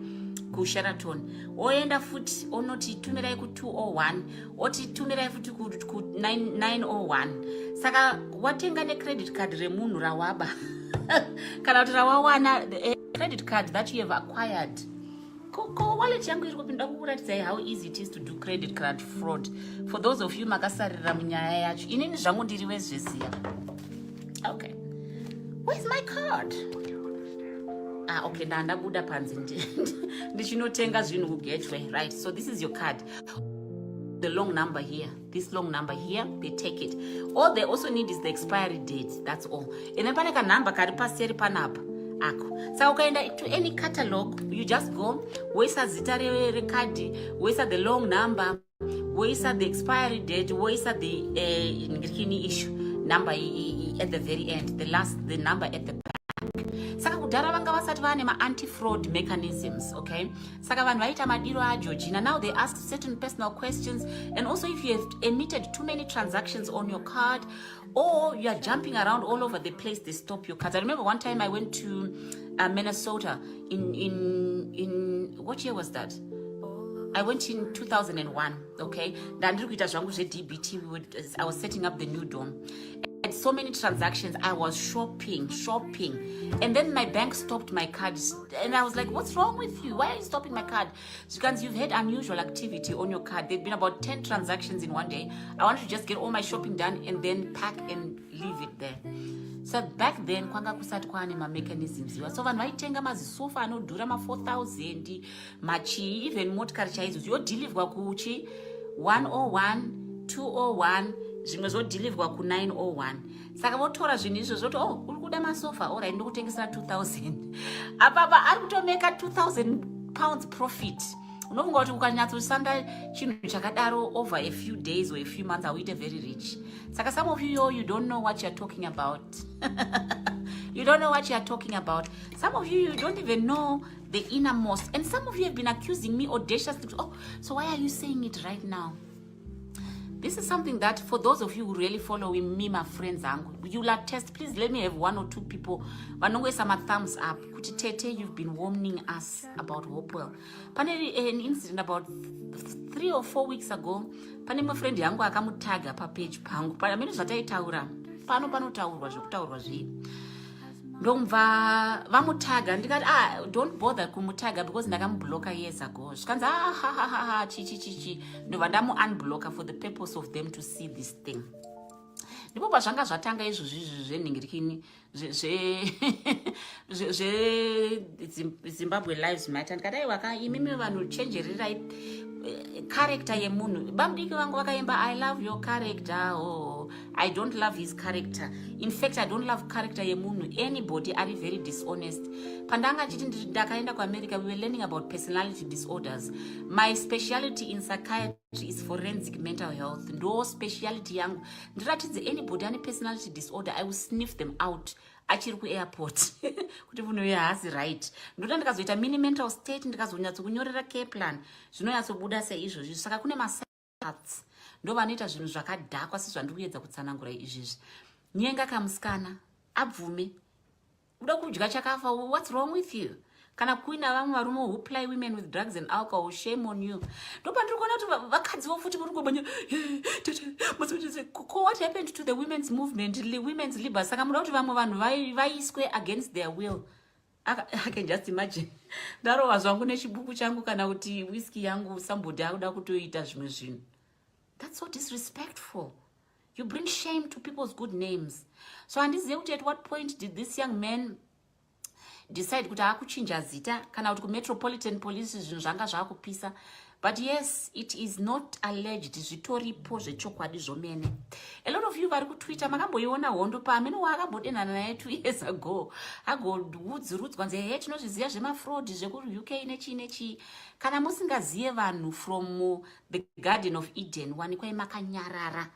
ku Sheraton. Oenda futi onoti tumirai ku 201, oti tumirai futi ku 901. Saka watenga ne credit card remunhu rawaba. Kana kuti rawawana credit card that you have acquired. Ko wallet yangu iri kupinda kukuratidza how easy it is to do credit card fraud. For those of you makasarira munyaya yacho, inini zvangu ndiri wezviziya. Okay. Where's my card? Okay, ndandabuda panze ndichinotenga zvinhu ku Gateway, right? So this is your card. The long number here, this long number here, they take it. All they also need is the expiry date, that's all. And then pane ka number kari paseri panapa ako. So ukaenda to any catalog, you just go, woisa zita recard, woisa the long number, woisa the expiry date, woisa the issue number at the very end, the number at the back. Saka kudhara vanga vasati vane ma-anti-fraud mechanisms, okay? Saka vanhu vaita madiro aJeorgina. Now they ask certain personal questions, and also if you have emitted too many transactions on your card, or you are jumping around all over the place, they stop your cards. I remember one time I went to Minnesota in what year was that? I went in 2001, okay? I was setting up the new dorm. And so so many transactions. I was shopping. And then my bank stopped my card. And I was like, what's wrong with you? Why are you stopping my card? Because you've had unusual activity on your card. There'd been about 10 transactions in one day. I wanted to just get all my shopping done and then pack and leave it there. So back then, kwanga kusati kwane ma mechanisms. So vanhu vaitenga mazisofa anodhura ma 4,000, machi, even motikari chaidzo. Yodhilivwa kuchi 101, 201, zvimwe zvodhilivwa ku 901. Saka votora zvinhu izvo zvoti, oh, uri kuda masofa, alright, ndokutengesera 2,000. Apapa ari kutomeka 2,000 pounds profit. Unofunga kuti ukanyatsosanda chinhu chakadaro over a few days or a few months, auite very rich. Saka some of you don't know what you're talking about. You don't know what you're talking about. Some of you don't even know the innermost. And some of you have been accusing me audaciously. Oh, so why are you saying it right now? This is something that for those of you who really follow me, my friends, you'll attest. Please let me have 1 or 2 people. But no way, some thumbs up. Kuti Tete, you've been warning us about Hopewell. Pane an incident about 3 or 4 weeks ago. Pane my friend yangu akamutaga pa page pangu. Pana minu zvataitaura. Panotaurwa zvekutaurwa zvii. Ndomva vamutaga ndikati don't bother kumutaga because ndakamublocker years ago. Zvikanzi chichi ndobva ndamu unblocker for the purpose of them to see this thing. Ndipo pazvanga zvatanga izvozvi zvenhingirikini Zimbabwe Lives Matter ndikati aiwa imimi vanhu chenjererai character yemunhu. Bamudiki vangu vakaimba I love your character. Oh, I don't love his character. In fact, I don't love character yemunhu. Anybody are very dishonest. Pandanga chiti ndakaenda ku America, we were learning about personality disorders. My specialty in psychiatry is forensic mental health. Ndo specialty yangu. Ndiratidze anybody ane personality disorder, I will sniff them out. Achiri ku airport kuti munhu uyu haasi right. Ndoti ndikazoita mini mental state ndikazonyatso kunyorera care plan zvinoyatsobuda seizvozvi. Saka kune masats ndo vanoita zvinhu zvakadhakwa sezvandiri kuedza kutsanangura izvizvi. Nyenga kamusikana abvume uda kudya chakafa. What's wrong with you? Kana kuina vamwe varume who ply women with drugs and alcohol, shame on you. Ndopandiri kuona kuti vakadzi vofuti muri kubanya. What happened to the women's movement, women's liberty? Saka muda kuti vamwe vanhu vaiswe against their will. I can just imagine. Ndarowa zvangu nechibuku changu kana kuti whiskey yangu somebody akuda kutoita zvimwe zvinhu. That's so disrespectful. You bring shame to people's good names. So handizive kuti at what point did this young man decide kuti akuchinja zita kana kuti ku Metropolitan Police zvinhu zvanga zvakupisa. But yes, it is not alleged. Zvitoripo zvechokwadi zvomene. A lot of you vari kuTwitter makamboiona hondo pamene wakambodenana naye 2 years ago. Agoudzurudzwa nze he tinozviziva zvemafraud zvekuri UK nechi. Kana musingazive vanhu from the Garden of Eden wanikwai makanyarara.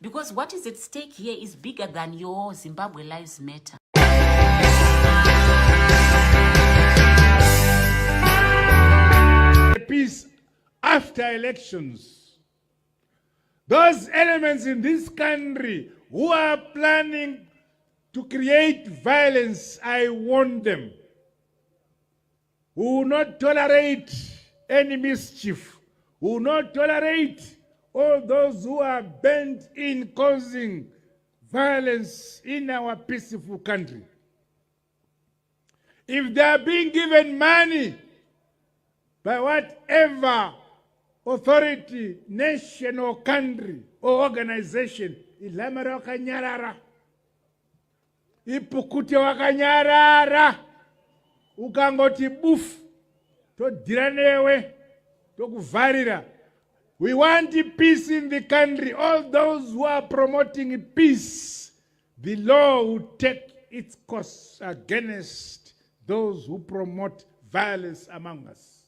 Because what is at stake here is bigger than your Zimbabwe Lives Matter. Peace after elections. Those elements in this country who are planning to create violence, I warn them, who will not tolerate any mischief, who will not tolerate all those who are bent in causing violence in our peaceful country. If they are being given money by whatever authority, nation or country or organization, ilamara wakanyarara, ipukute wakanyarara, ukangoti buf, todiranewe, tokuvarira. We want peace in the country. All those who are promoting peace, the law will take its course against those who promote violence among us.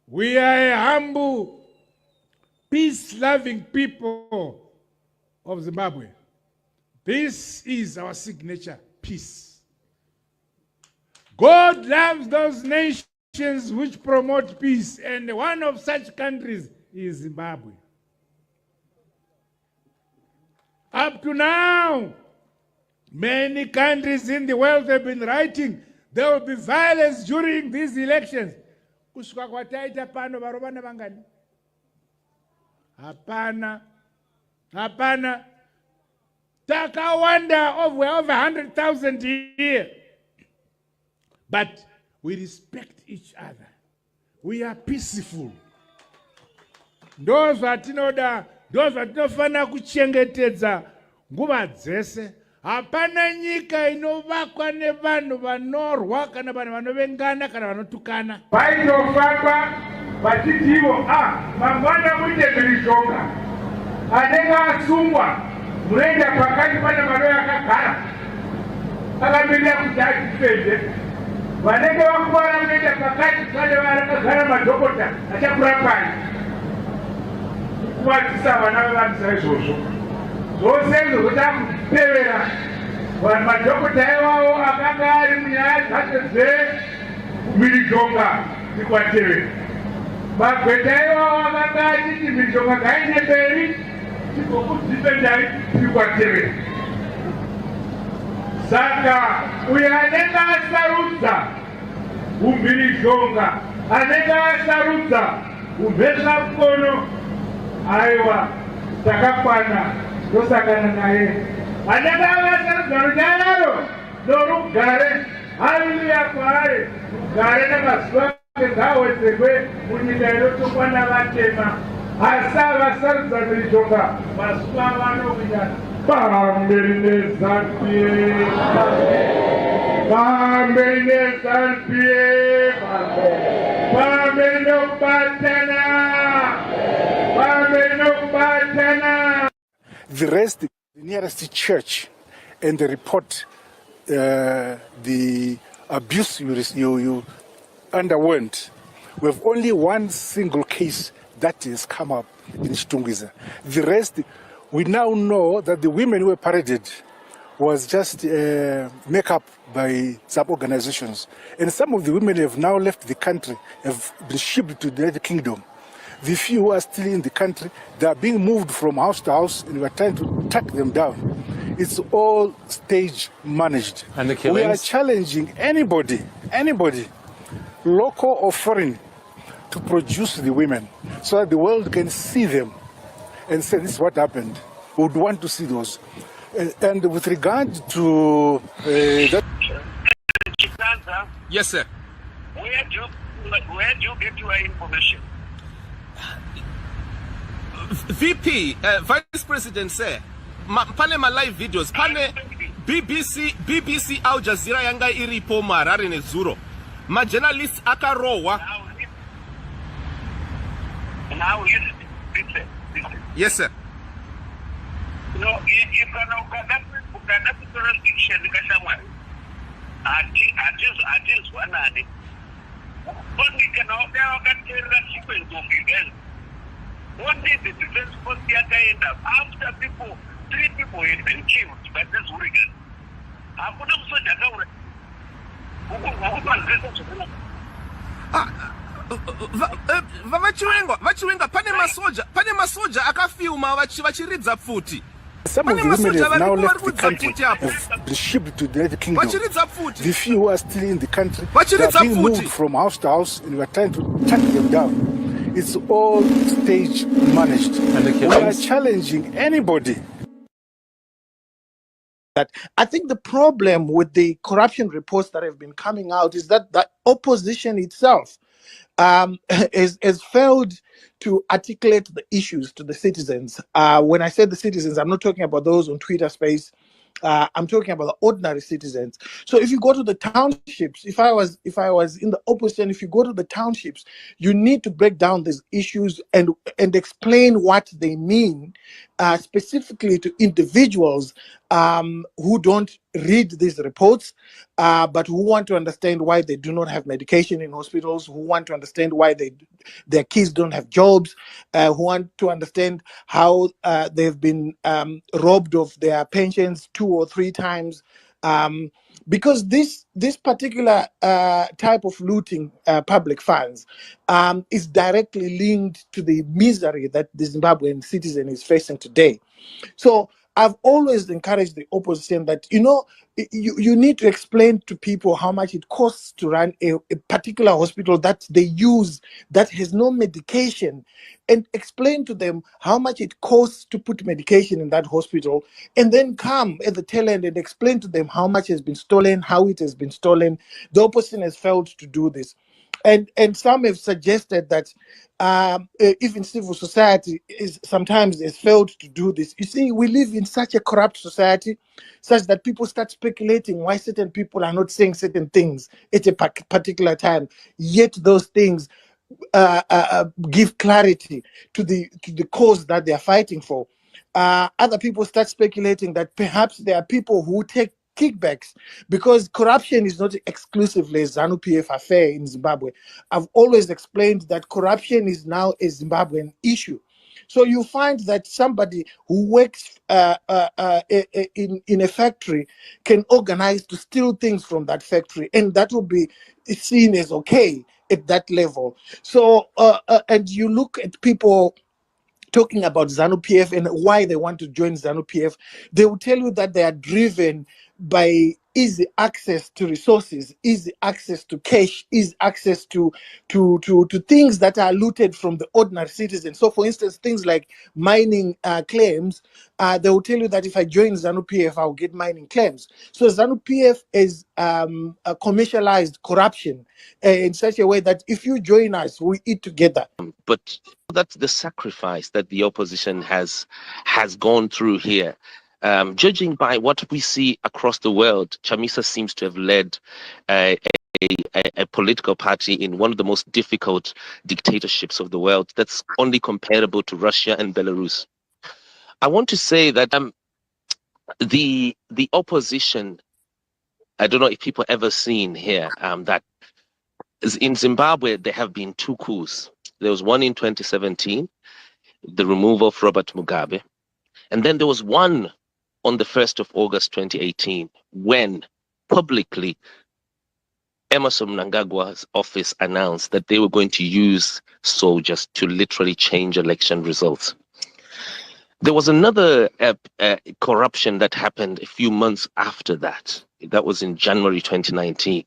We are a humble, peace-loving people of Zimbabwe. This is our signature, peace. God loves those nations which promote peace, and one of such countries is Zimbabwe. Up to now, many countries in the world have been writing there will be violence during these elections. Kushuka kwataita pano varobana vangani? Hapana. Takawanda we're over 100,000 here. But we respect each other. We are peaceful. Those vatinofana kuchengetedza nguva dzese. Hapana nyika inovakwa nevanhu vanorwa kana vanhu vanovengana kana vanotukana. Vaitofamba vachiti ivo mangwana muite mhirizhonga anenge asungwa munoenda pakati pane mano yakagara akamirira kuti azvifende. Vanenge vakuvara munoenda pakati pane vakagara madhokota achakurapai kuvadzisa vana vevanhu saizvozvo. Zvose zvokuti akupevera madhokota iwavo akanga ari munyaya dzacho dzemhirizhonga dzikwatevera. Magweta iwavo akanga achiti mhirizhonga ngaine mberi tigokudzipendai tikwatevera. Saka uyo anenge asarudza umhirizhonga, anenge asarudza umhezvamukono, aiwa takakwana tosangana naye. Anenge asarudza runyararo norugare, haleluya kwaari, rugare namazuva ngawedzerwe munyika inotongwa navatema. Asi avasarudza mhirizhonga mazuva vanowinya. Pamberi nezanupie, pamberi nezanupie, pamberi nokubatana, pamberi nokubatana. The rest, the nearest church, and they report the abuse you underwent. We have only one single case that has come up in Chitungwiza. The rest, we now know that the women who were paraded was just make up by some organizations. And some of the women have now left the country, have been shipped to the United Kingdom. The few who are still in the country, they are being moved from house to house, and we are trying to track them down. It's all stage managed. And the killings? We are challenging anybody, local or foreign, to produce the women so that the world can see them and say this is what happened. We would want to see those. And with regard to that... Yes, sir. Where do you get your information? VP, Vice President, sir. Pane ma live videos, pane BBC Al Jazeera yanga iripo marare nezuro. Ma journalists akarowa. Now listen. Yes, sir. No, if ukada kutora diction kashamwa. Ati wanani. Only can okatera sequence of events. What did the defense force end up after 3 people had been killed by this hooligan? Hakuna msoja kaura. Vachiwenga pane masoja akafilma vachiridza pfuti. Some of the women have now left the country, have been shipped to the United Kingdom. The few who are still in the country, they are being moved from house to house, and we are trying to track them down. It's all stage managed. And we are challenging anybody. That I think the problem with the corruption reports that have been coming out is that the opposition itself has failed to articulate the issues to the citizens. When I say the citizens, I'm not talking about those on Twitter space. I'm talking about the ordinary citizens. So if you go to the townships, if I was in the opposition, if you go to the townships, you need to break down these issues and explain what they mean, specifically to individuals who don't read these reports, but who want to understand why they do not have medication in hospitals, who want to understand why their kids don't have jobs, who want to understand how they've been robbed of their pensions 2 or 3 times. Because this particular type of looting public funds is directly linked to the misery that the Zimbabwean citizen is facing today. So I've always encouraged the opposition that, you need to explain to people how much it costs to run a particular hospital that they use that has no medication, and explain to them how much it costs to put medication in that hospital, and then come at the tail end and explain to them how much has been stolen, how it has been stolen. The opposition has failed to do this. And some have suggested that even civil society sometimes has failed to do this. You see, we live in such a corrupt society, such that people start speculating why certain people are not saying certain things at a particular time. Yet those things give clarity to the cause that they are fighting for. Other people start speculating that perhaps there are people who take kickbacks, because corruption is not exclusively a ZANU-PF affair in Zimbabwe. I've always explained that corruption is now a Zimbabwean issue. So you find that somebody who works in a factory can organize to steal things from that factory, and that will be seen as okay at that level. So, and you look at people talking about ZANU-PF and why they want to join ZANU-PF, they will tell you that they are driven by easy access to resources, easy access to cash, easy access to things that are looted from the ordinary citizen. So, for instance, things like mining claims, they will tell you that if I join ZANU-PF, I'll get mining claims. So ZANU-PF is commercialized corruption in such a way that if you join us, we eat together. But that's the sacrifice that the opposition has gone through here. Judging by what we see across the world, Chamisa seems to have led a political party in one of the most difficult dictatorships of the world that's only comparable to Russia and Belarus. I want to say that the opposition, I don't know if people ever seen here, that in Zimbabwe, there have been two coups. There was one in 2017, the removal of Robert Mugabe. And then there was one on the 1st of August 2018, when publicly Emerson Mnangagwa's office announced that they were going to use soldiers to literally change election results. There was another corruption that happened a few months after that. That was in January 2019,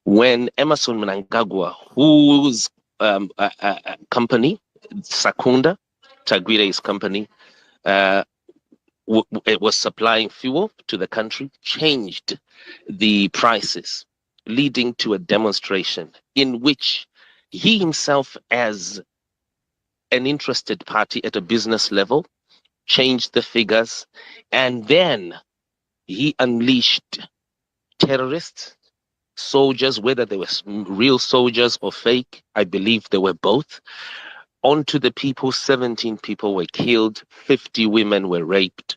when Emerson Mnangagwa, whose company, Sakunda, Tagwire's company, it was supplying fuel to the country, changed the prices, leading to a demonstration in which he himself, as an interested party at a business level, changed the figures, and then he unleashed terrorists, soldiers, whether they were real soldiers or fake, I believe they were both, onto the people. 17 people were killed, 50 women were raped.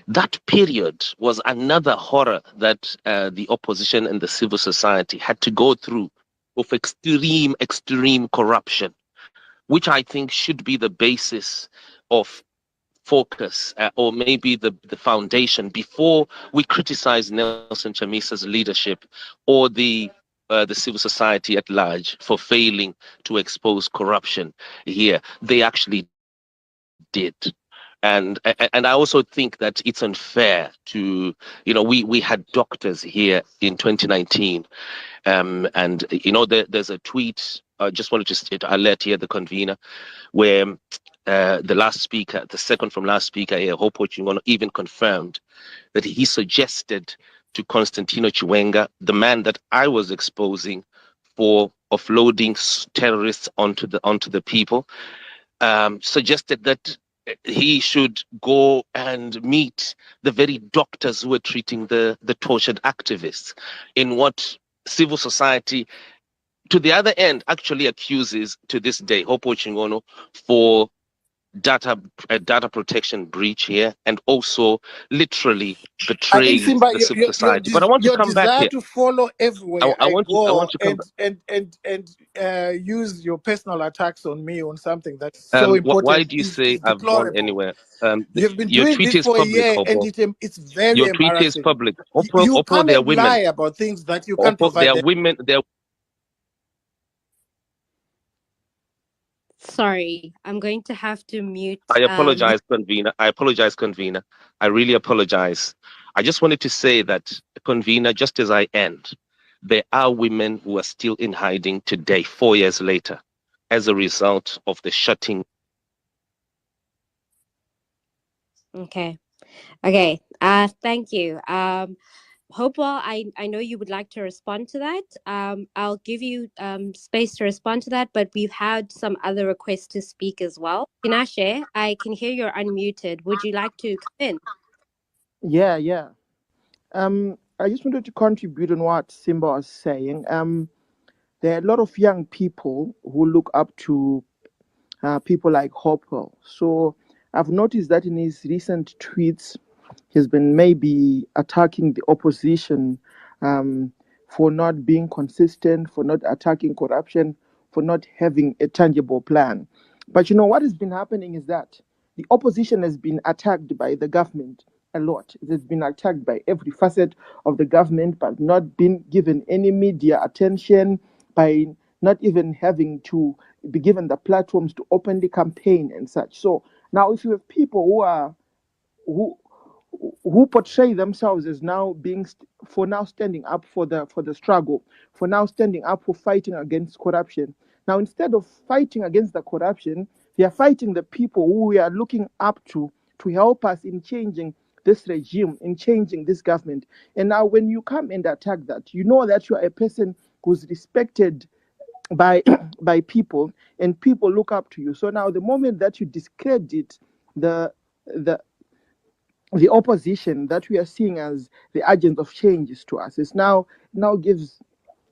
That period was another horror that the opposition and the civil society had to go through, of extreme corruption, which I think should be the basis of focus, or maybe the foundation, before we criticize Nelson Chamisa's leadership or the civil society at large for failing to expose corruption here. They actually did. And I also think that it's unfair to, we had doctors here in 2019, and there's a tweet. I just wanted to alert here the convener, where the last speaker, the second from last speaker here, Hopewell, even confirmed that he suggested to Constantino Chiwenga, the man that I was exposing for offloading terrorists onto the people, suggested that he should go and meet the very doctors who were treating the tortured activists, in what civil society, to the other end, actually accuses to this day Hopewell Chingono for data protection breach here, and also literally betraying the civil society. But I want to come back here. Your desire to follow everywhere I want to come and use your personal attacks on me on something that's so important. Why do you say I've gone anywhere? You've been your doing tweet this is for public, a year, Hopewell. and it's very your embarrassing. Tweet is public. You come there are and women. lie about things that you can't provide. There are women. Sorry, I'm going to have to mute. I apologize, convener. I apologize, convener. I really apologize. I just wanted to say that, convener, just as I end, there are women who are still in hiding today, 4 years later, as a result of the shutting. Okay. Okay. Thank you. Hopewell, I know you would like to respond to that. I'll give you space to respond to that, but we've had some other requests to speak as well. Tinashe, I can hear you're unmuted. Would you like to come in? Yeah. I just wanted to contribute on what Simba was saying. There are a lot of young people who look up to people like Hopewell. So I've noticed that in his recent tweets, he's been maybe attacking the opposition for not being consistent, for not attacking corruption, for not having a tangible plan. But you know what has been happening is that the opposition has been attacked by the government a lot. It has been attacked by every facet of the government, but not been given any media attention, by not even having to be given the platforms to openly campaign and such. So now, if you have people who who portray themselves as now being for now standing up for the struggle, for now standing up for fighting against corruption. Now, instead of fighting against the corruption, they are fighting the people who we are looking up to help us in changing this regime, in changing this government. And now, when you come and attack that, you know that you are a person who's respected by by people, and people look up to you. So now, the moment that you discredit the the the opposition that we are seeing as the agents of changes to us, is now gives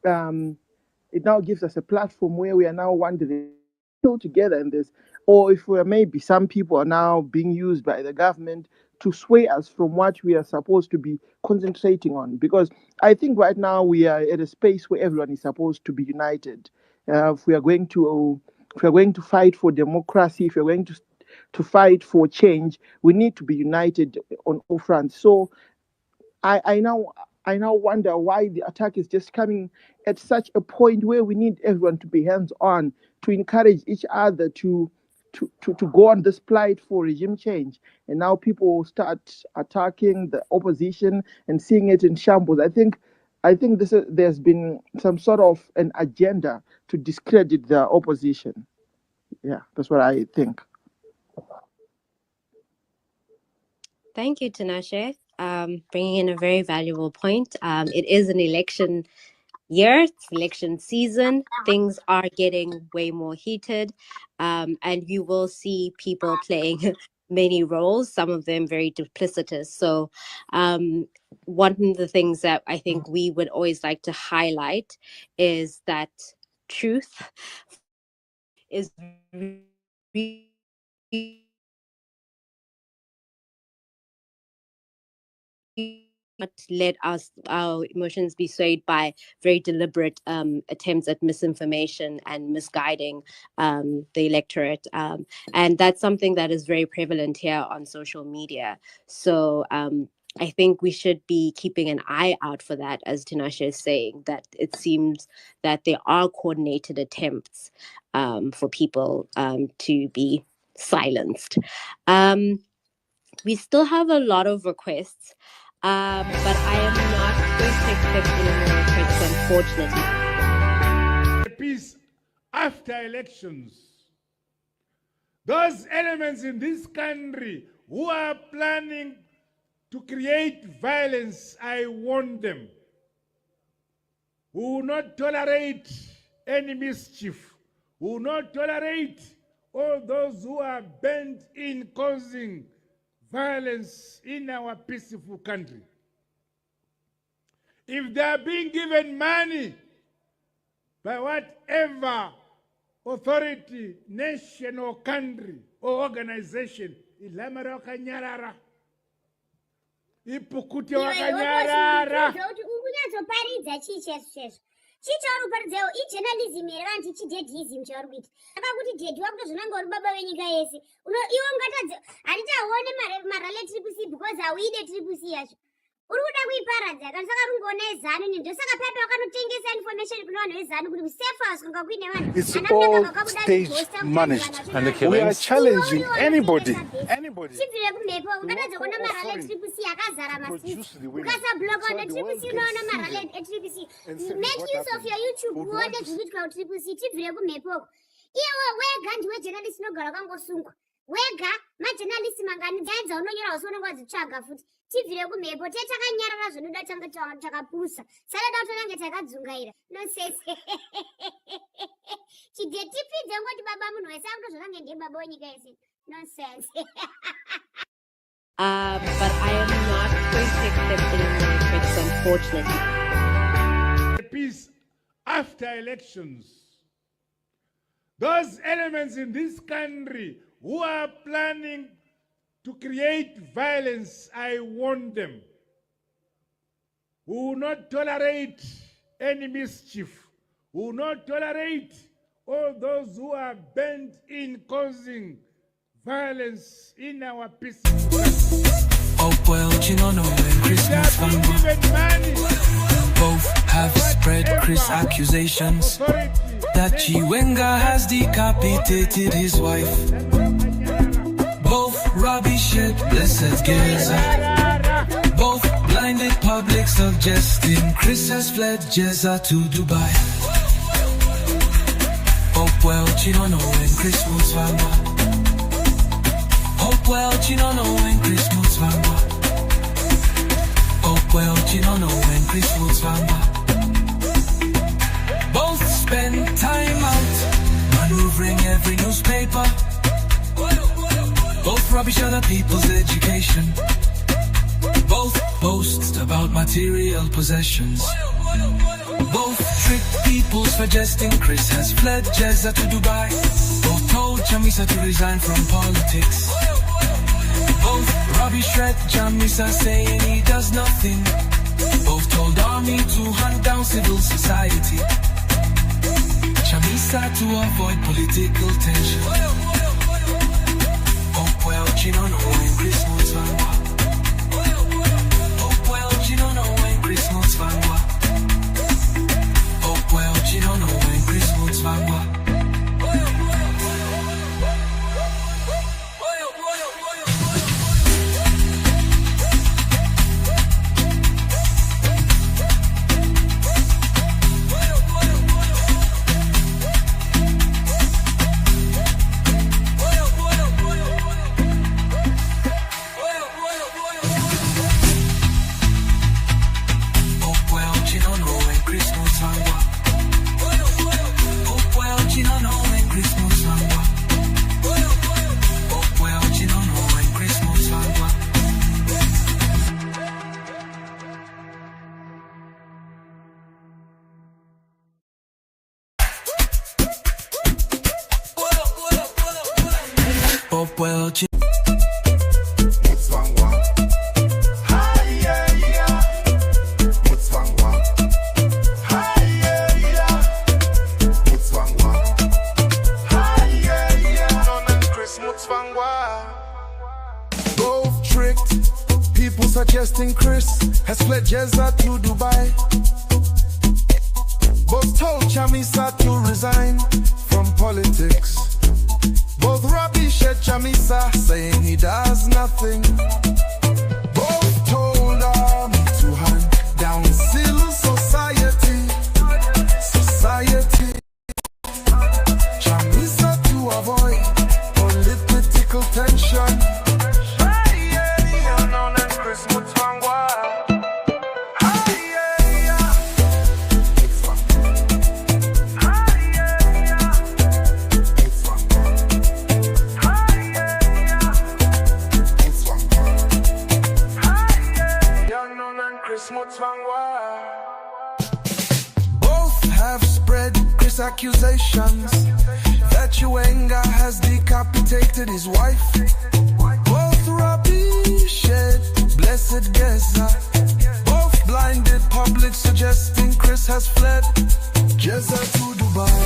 um, it now gives us a platform where we are now wondering still together in this, or if we're maybe some people are now being used by the government to sway us from what we are supposed to be concentrating on. Because I think right now we are at a space where everyone is supposed to be united. If we are going to fight for democracy, if we're going to fight for change, we need to be united on all fronts. So I now wonder why the attack is just coming at such a point where we need everyone to be hands on, to encourage each other to go on this plight for regime change. And now people start attacking the opposition and seeing it in shambles. I think there's been some sort of an agenda to discredit the opposition. Yeah, that's what I think. Thank you, Tinashe. Bringing in a very valuable point. It is an election year, it's election season. Things are getting way more heated, and you will see people playing many roles, some of them very duplicitous. So one of the things that I think we would always like to highlight is that truth is really not let our emotions be swayed by very deliberate attempts at misinformation and misguiding the electorate. And that's something that is very prevalent here on social media. So I think we should be keeping an eye out for that, as Tinashe is saying, that it seems that there are coordinated attempts for people to be silenced. We still have a lot of requests, but I am not going to accept any more requests, unfortunately. Peace after elections. Those elements in this country who are planning to create violence, I warn them. We will not tolerate any mischief. We will not tolerate all those who are bent in causing violence in our peaceful country. If they are being given money by whatever authority, nation or country or organization, ilamara wakanyarara, ipukute wakanyarara. Paridza chii chezvo chichauri paridzawo ijournalism here vanhu tichidedhism chauri kuita akakuti dedhi wakuto zvinanga uri baba venyika yese iwe ungatadze handiti hauone mara letriple C because hauide triple C yacho uri kuda kuiparadza kana saka rungoona ezanu ni ndosaka papa wakanotengesa information kuna vanhu vezanu kuti kusefa kwanga kuine vanhu It's all stage managed. And the We are killings? challenging anybody. chibvire kumhepo ungatadza kuona marale etripc akazara masisi ukasabloka ona tripc unoona marale etripc make use of your youtube uone zvikuitika kutripc chibvire kumhepoko iwe wega ndiwe journalist unogara wakangosungwa wega majournalist mangani dzaidza unonyora wasi unenge wadzitsvaga futi tibvire kumhepo tetakanyarara zvinoda tanga takapusa sada da kutonange takadzungaira nosese chidetipidze ngoti baba munhu wese akutozvonange ndiye baba wenyika yese nonsense. But I am not going to accept any more tricks, unfortunately. Peace after elections. Those elements in this country who are planning to create violence, I warn them. We will not tolerate any mischief. We will not tolerate all those who are bent in causing violence in our peace. Hopewell, Chinono, and Christmas both have spread Chris accusations that Chiwenga has decapitated his wife. Both Robbie shed blessed Geza. Both blinded public suggesting Chris has fled Jeza to Dubai. Hopewell, Chinono, and Chris Mutsvangwa. Hopewell, Chinono, and Chris Mutsvangwa. Hopewell, Chinono, and Chris Mutsvangwa. Both spend time out maneuvering every newspaper. Both rubbish other people's education. Both boast about material possessions. Both trick people suggesting Chris has fled Jeza to Dubai. Both told Chamisa to resign from politics. Both rubbish threat Chamisa saying he does nothing. Both told army to hunt down civil society. Chamisa to avoid political tension. Hopewell, Chinono, and Chris Mutsvangwa. Hopewell, Chinono, and Chris Mutsvangwa. Hopewell, Chinono, and Chris Mutsvangwa. Hopewell, Mutsvangwa. Hi, yeah, yeah. Mutsvangwa. Hi, yeah, yeah. Mutsvangwa. Hi, yeah, yeah. John and Chris Mutsvangwa. Both tricked people suggesting Chris has fled Jeza to Dubai. Both told Chamisa to resign from politics. Both Robbie shed Chamisa saying he does nothing. Both told army to hunt down civil society. Chamisa to avoid political tension. Both have spread Chris accusations that Chiwenga has decapitated his wife. Both Robbie shed blessed Geza. Both blinded public suggesting Chris has fled Jeza to Dubai.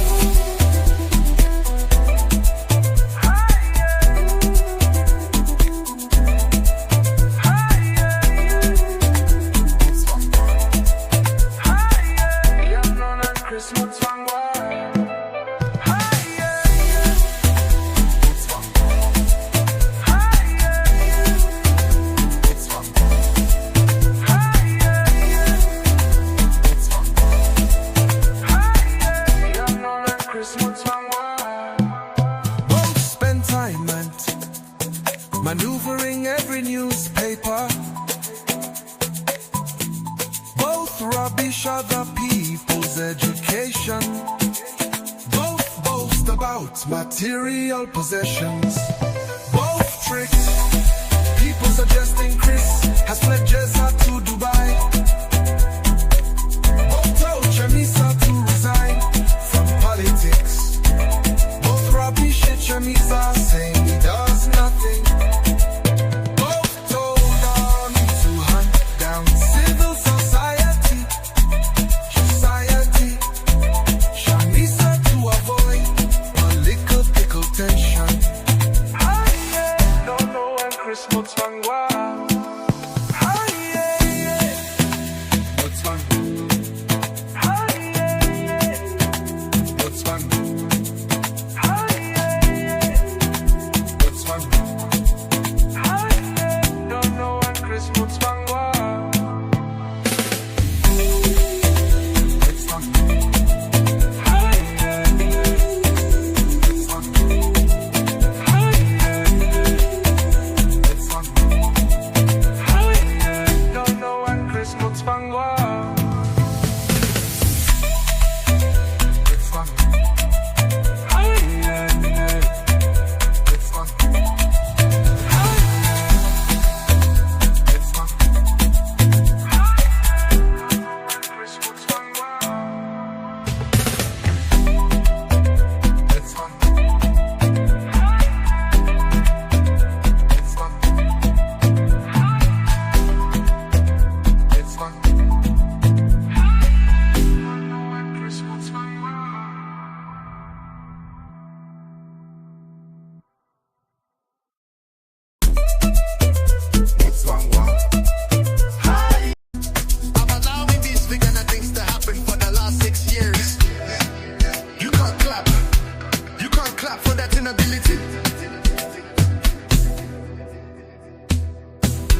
maneuvering every newspaper. Both rubbish other people's education. Both boast about material possessions. Both trick people suggesting Chris has fled Jezza to Dubai. Both told Chamisa to resign from politics. Both rubbish at Chamisa saying he does nothing. Both told on to hunt down civil society. Chamisa to avoid political tension. Don't know when Chris Mutsvangwa.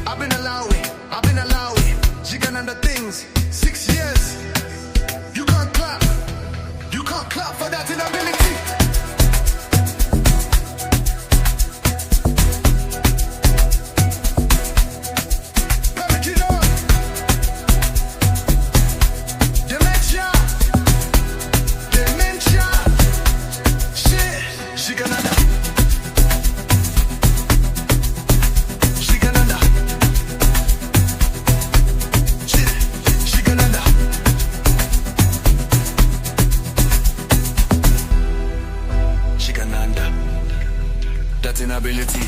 I've been allowing, jigging under things, 6 years. You can't clap for that inability. Dementia, shit, jigging under. That inability.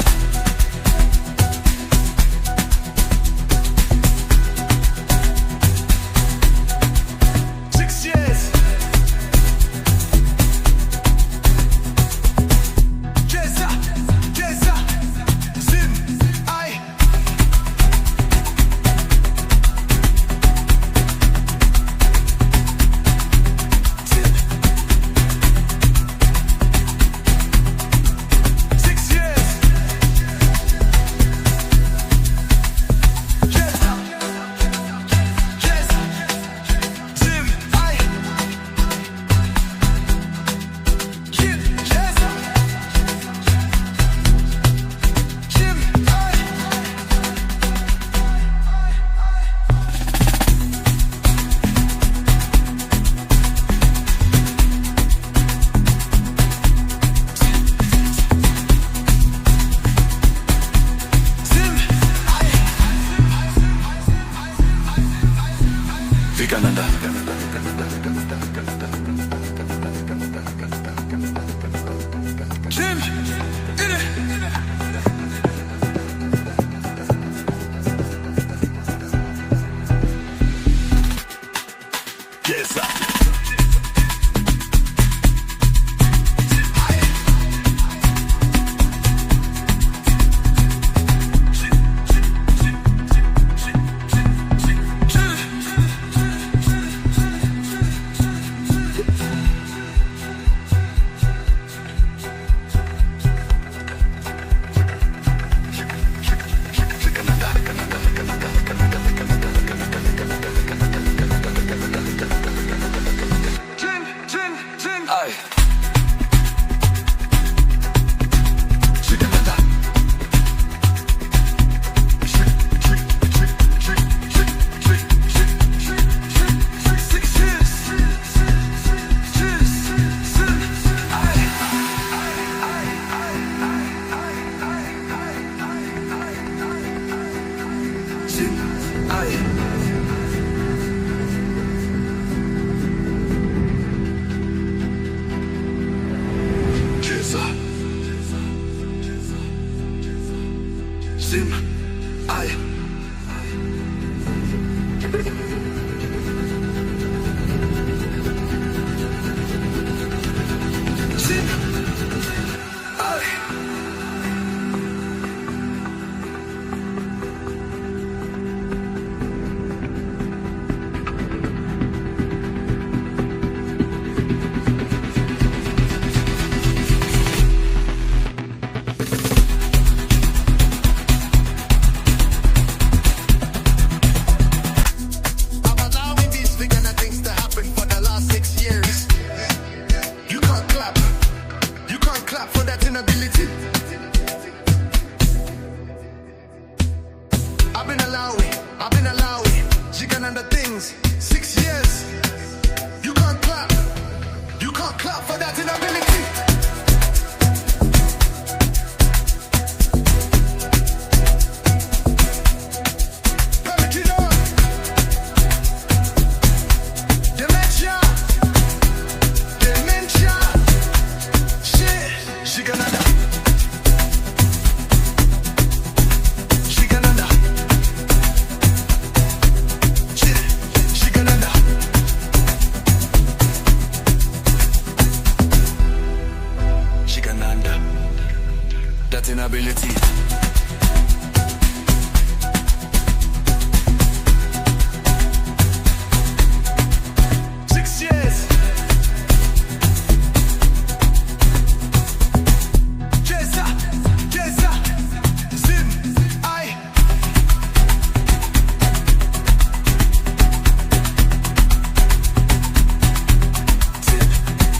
Zim, I. Zim, I. I'm allowing these kind of things to happen for the last 6 years. You can't clap. You can't clap for that inability. I've been allowing chicken and the things 6 years. You can't clap. You can't clap for that inability. Permittino. Dementia. Shit. Shigananda. Shigananda. Shit. Shigananda. Shigananda. That inability. Six years. Jesa, Jesa, Zim, I. Zim. 6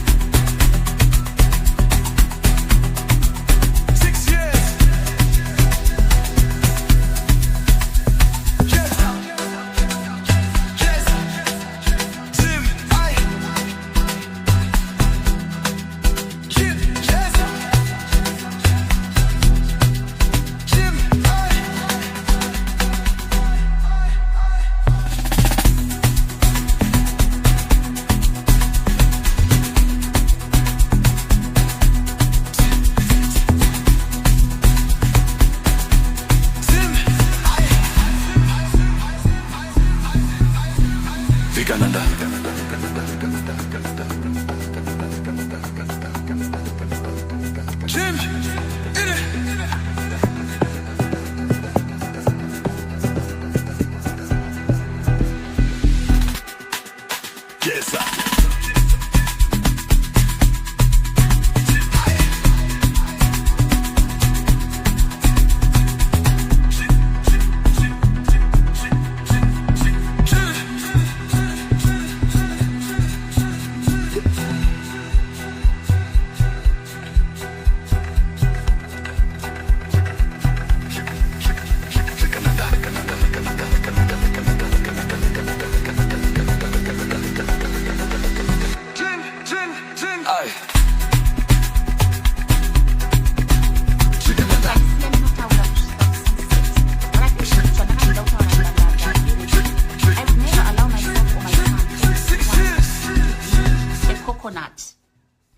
years. Jesa, Jesa, Zim, I. Jesa. Jim, I. Zim, I. Vigananda. Jim, in it. Yes, sir. Jin, I.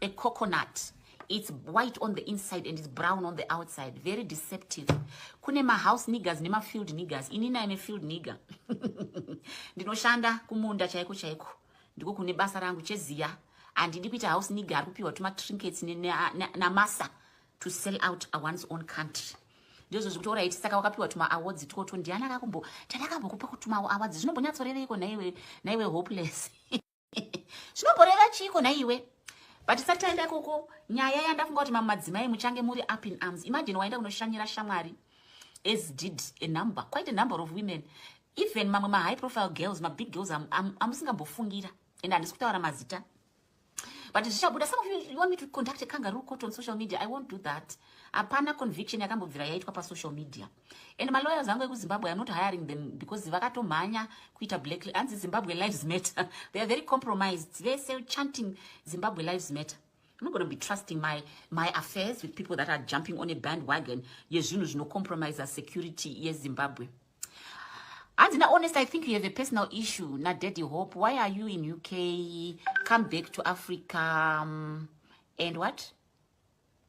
A coconut. It's white on the inside and it's brown on the outside. Very deceptive. Kune ma house niggers nema field niggers. Inina ime field nigger. Ndinoshanda kumunda chaiko chaiko. Ndiko kune basa rangu cheziya. And ndikuita house nigger arikupiwa tuma trinkets na masa to sell out one's own country. Ndozo zvikutora iti saka wakapiwa tuma awards tikoto ndiana akakumbo tadakambokupa kutuma awards zvinombonyatsorereko naiwe hopeless. Zvinomboreva chiko naiwe. But sataenda koko nyaya yandafunga kuti madzimai muchange muri up in arms. Imagine waenda kunoshanyira shamwari as did quite a number of women. Even mamwe high profile girls, big girls amusingambofungira. And handisi kutaura mazita. But some of you want me to conduct a kangaroo court on social media. I won't do that. Apana conviction yakambobvira yaitwa pa social media. And my lawyers angu Zimbabwe, I'm not hiring them because vakatomhanya kuita black and Zimbabwe lives matter. They are very compromised. They say chanting Zimbabwe lives matter. I'm not going to be trusting my affairs with people that are jumping on a bandwagon. Yes, you know, compromise our security. Yes, Zimbabwe. And in honest, I think you have a personal issue. Not Daddy Hope. Why are you in UK? Come back to Africa. And what?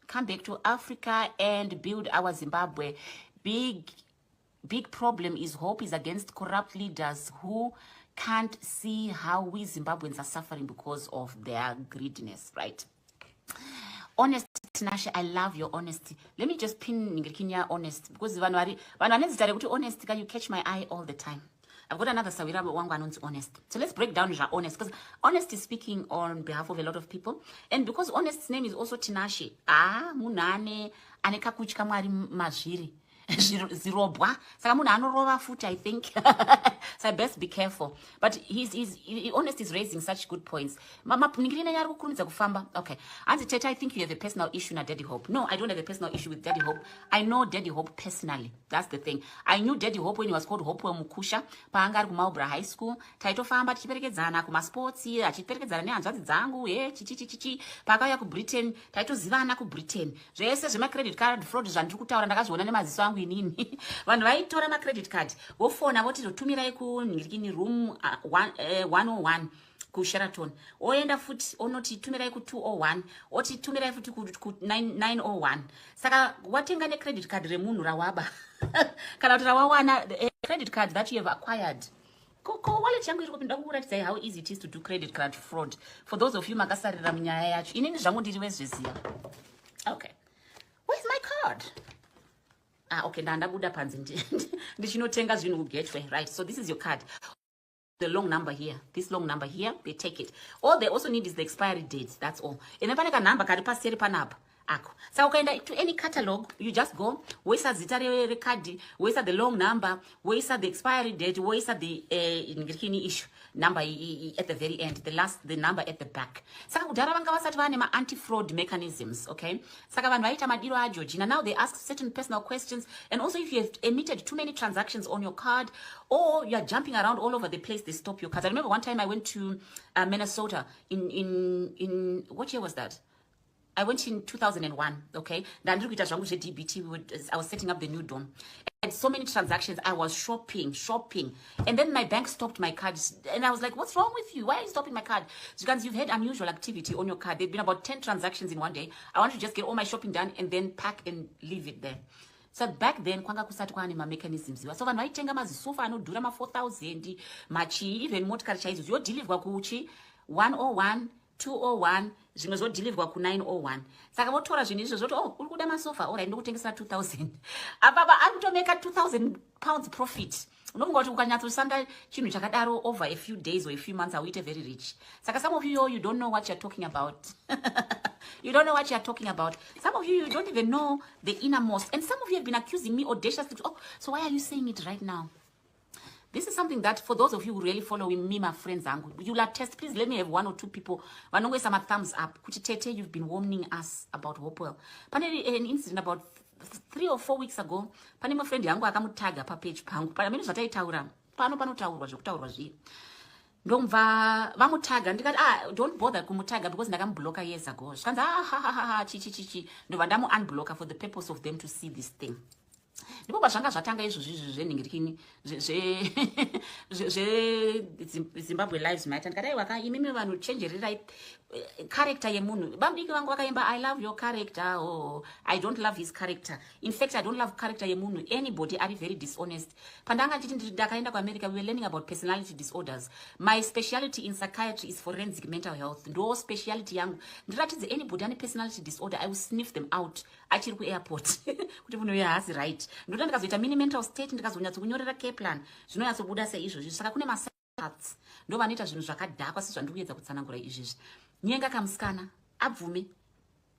Come back to Africa and build our Zimbabwe. big problem is Hope is against corrupt leaders who can't see how we Zimbabweans are suffering because of their greediness, right? Honest, Tinashe, I love your honesty. Let me just pin Ningirikinya honest because honest, you catch my eye all the time. I've got another Sawira Wangwan's honest. So let's break down your honest because honest is speaking on behalf of a lot of people. And because honest's name is also Tinashe. Munane, aneka kuchika mwari mazviri. Zirobwa. Saka munhu anorova futi, I think. So I best be careful. But honest is raising such good points. Okay. Auntie Teta, I think you have a personal issue with Daddy Hope. No, I don't have a personal issue with Daddy Hope. I know Daddy Hope personally. That's the thing. I knew Daddy Hope when he was called Hopewell Mukusha. Paangari kumaubra high school. Taito famba tichiperekedzana kumasports. Achiperekedzana nehanzvadzi dzangu. Chichichichi. Pakauya ku Britain. Taito zivana ku Britain. Zvese zvema credit card fraud zvandiri kutaura ndakazviona nemaziso angu inini. Vanhu vaitora ma credit card. Vofona voti totumirai ku room 101. Ku Sheraton. Oenda futi onoti tumirai ku 201. Oti tumirai futi ku 901. Saka watenga ne credit card remunhu rawaba. Kana kuti rawawana credit card that you have acquired. Wallet yangu iri kupinda kukuratidza how easy it is to do credit card fraud. For those of you makasarira munyaya yacho. Inini zvangu ndiri wezviziya. Okay. Where's my card? Okay, ndandabuda panzi ndichinotenga zvinhu kugateway, right? So this is your card. The long number here, this long number here, they take it. All they also need is the expiry date, that's all. And then paneka number kari paseri panapa. Ako. So ukaenda to any catalog, you just go, wesa zita recard, wesa the long number, wesa the expiry date, wesa the issue number at the very end, the number at the back. Saka kudara vanga vasati vane ma anti-fraud mechanisms, okay? Saka vanhu vaita madiro ajojina. Now they ask certain personal questions, and also if you have emitted too many transactions on your card, or you are jumping around all over the place, they stop your cards. I remember one time I went to Minnesota in what year was that? I went in 2001, okay? I was setting up the new dome. And so many transactions, I was shopping. And then my bank stopped my card. And I was like, what's wrong with you? Why are you stopping my card? Because you've had unusual activity on your card. There've been about 10 transactions in one day. I want to just get all my shopping done and then pack and leave it there. So back then, kwanga kusati kwane ma mechanisms. So vanhu vaitenga mazisofa anodhura ma 4,000, machi, even motikari chaizo. Yodhilivwa kuchi 101, 201, zvimwe zvodhilivhwa ku 901. Saka votora zvinhu izvo zvoti, uri kuda masofa, alright, ndokutengesera 2,000. Apapa ari kutomeka 2,000 pounds profit. Unofunga kuti ukanyatsosanga chinhu chakadaro over a few days or a few months, auite very rich. Saka some of you don't know what you're talking about. You don't know what you're talking about. Some of you don't even know the innermost. And some of you have been accusing me audaciously. Oh, so why are you saying it right now? This is something that, for those of you who really follow me, my friends, you'll attest. Please let me have 1 or 2 people. Wanongwe some thumbs up. Kuchitete, you've been warning us about Hopewell. Pane an incident about 3 or 4 weeks ago. Pane my friend yangu akamutaga pa page pangu. Pane minu zvataitaura. Panotaurwa zvekutaurwa zviri. Ndomva vamutaga ndikati don't bother kumutaga because ndakamublocker years ago. Zvikanzi chichi. Ndobva ndamu unblocker for the purpose of them to see this thing. Ndipo zvanga zvatanga izvozvi zveningirikini Zimbabwe Lives Matter. Ndikadai imimi vanhu chenjererai character yemunhu. Vamudiki vangu vakaimba I love your character. Oh, I don't love his character. In fact, I don't love character yemunhu. Anybody are very dishonest. Pandanga chiti ndakaenda kuAmerica, we were learning about personality disorders. My specialty in psychiatry is forensic mental health. Ndo specialty yangu. Ndiratidze anybody ane personality disorder, I will sniff them out. Achiri kuairport. Kuti munhu uyu haasi right. Ndoda ndikazoita mini mental state ndikazonyatsokunyorera care plan. Zvinonyatsobuda seizvozvi. Saka kune masats. Ndo vanoita zvinhu zvakadhakwa sezvandiri kuedza kutsanangura izvizvi. Nyenga kamusikana abvume.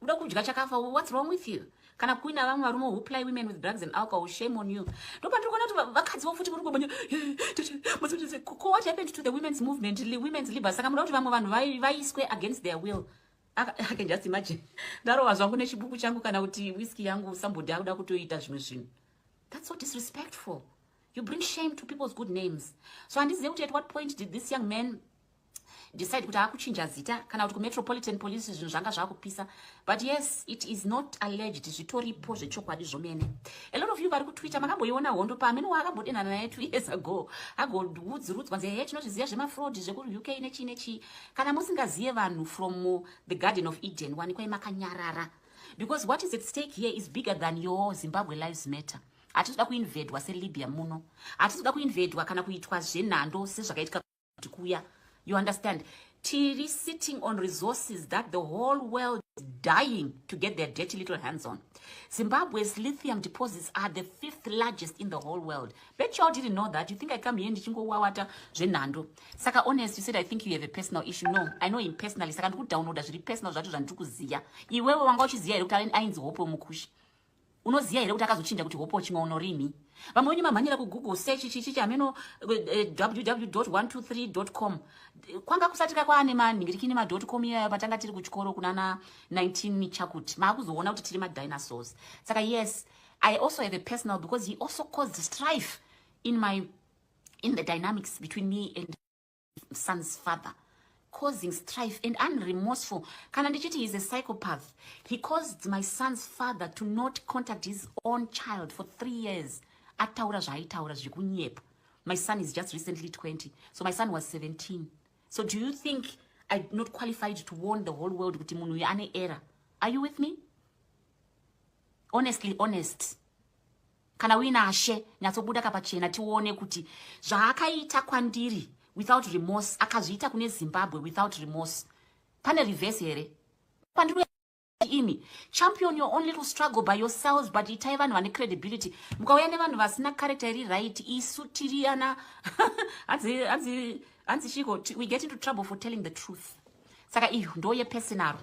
Uda kudya chakafa, what's wrong with you? Kana kuina vamwe varume who ply women with drugs and alcohol, shame on you. Ndopandiri kuona kuti vakadzi vofuti muri kubanya. What happened to the women's movement, women's liberty? Saka muda kuti vamwe vanhu vaiswe against their will. I can just imagine. Ndaro zvangu nechibuku changu kana kuti whisky yangu somebody akuda kutoita zvimwe zvinhu. That's so disrespectful. You bring shame to people's good names. So handizive kuti at what point did this young man decide kuti akuchinja zita kana kuti Metropolitan Police zvinhu zvanga zvakupisa? But yes, it is not alleged. Zvitoripo zvechokwadi zvomene. A lot of you vari kutwitter makamboiona hondo pamene wakabodenana naye 2 years ago. Agoudzurudzwa nze hey tinozviziva zvemafraud zvekuri UK nechi. Kana musingazive vanhu from the Garden of Eden wanikwai makanyarara. Because what is at stake here is bigger than your Zimbabwe Lives Matter. hatisi kuinvadwa seLibya muno, hatisi kuinvadwa kana kuitwa zvenhando sezvakaitika kuti kuya. You understand? Tiri sitting on resources that the whole world is dying to get their dirty little hands on. Zimbabwe's lithium deposits are the 5th largest in the whole world. Bet you all didn't know that. You think I come here ndichingo wawata zvenhando. Saka honest, you said I think you have a personal issue. No, I know him personally. Saka ndikudownloada zviri personal zvacho zvandikuziya. Iwewe wanga uchiziya here kuti ainzi Hopewell mukushi. Unoziya here kuti akazochinja kuti Hopewell chimwaonorimi. Vamwe wenyu mamhanyira kugoogle search chichi chameno www.123.com. Kwanga kusatika kwaane manhingirikini ma.com iya patanga tiri kuchikoro kunana 19 chakuti. Maakuzoona kuti tiri ma-dinosaurs. Saka yes, I also have a personal because he also caused strife in the dynamics between me and son's father. Causing strife and unremorseful. Kana ndichiti he's a psychopath. He caused my son's father to not contact his own child for 3 years. Ataura zvaitaura zvikunyepa. My son is just recently 20. So my son was 17. So do you think I'm not qualified to warn the whole world kuti munhu uyu ane error? Are you with me? Honestly, honest. Kana uina ashe nyatsobuda kapachena tione kuti zvaakaita kwandiri without remorse akazviita kune Zimbabwe without remorse. Pane reverse here. Pandiri imi champion your own little struggle by yourselves, but itai vanhu vane credibility. Mukauya nevanhu vasina character iri right, isu tiri ana anzi shiko, we get into trouble for telling the truth. Saka iyo ndoye personal.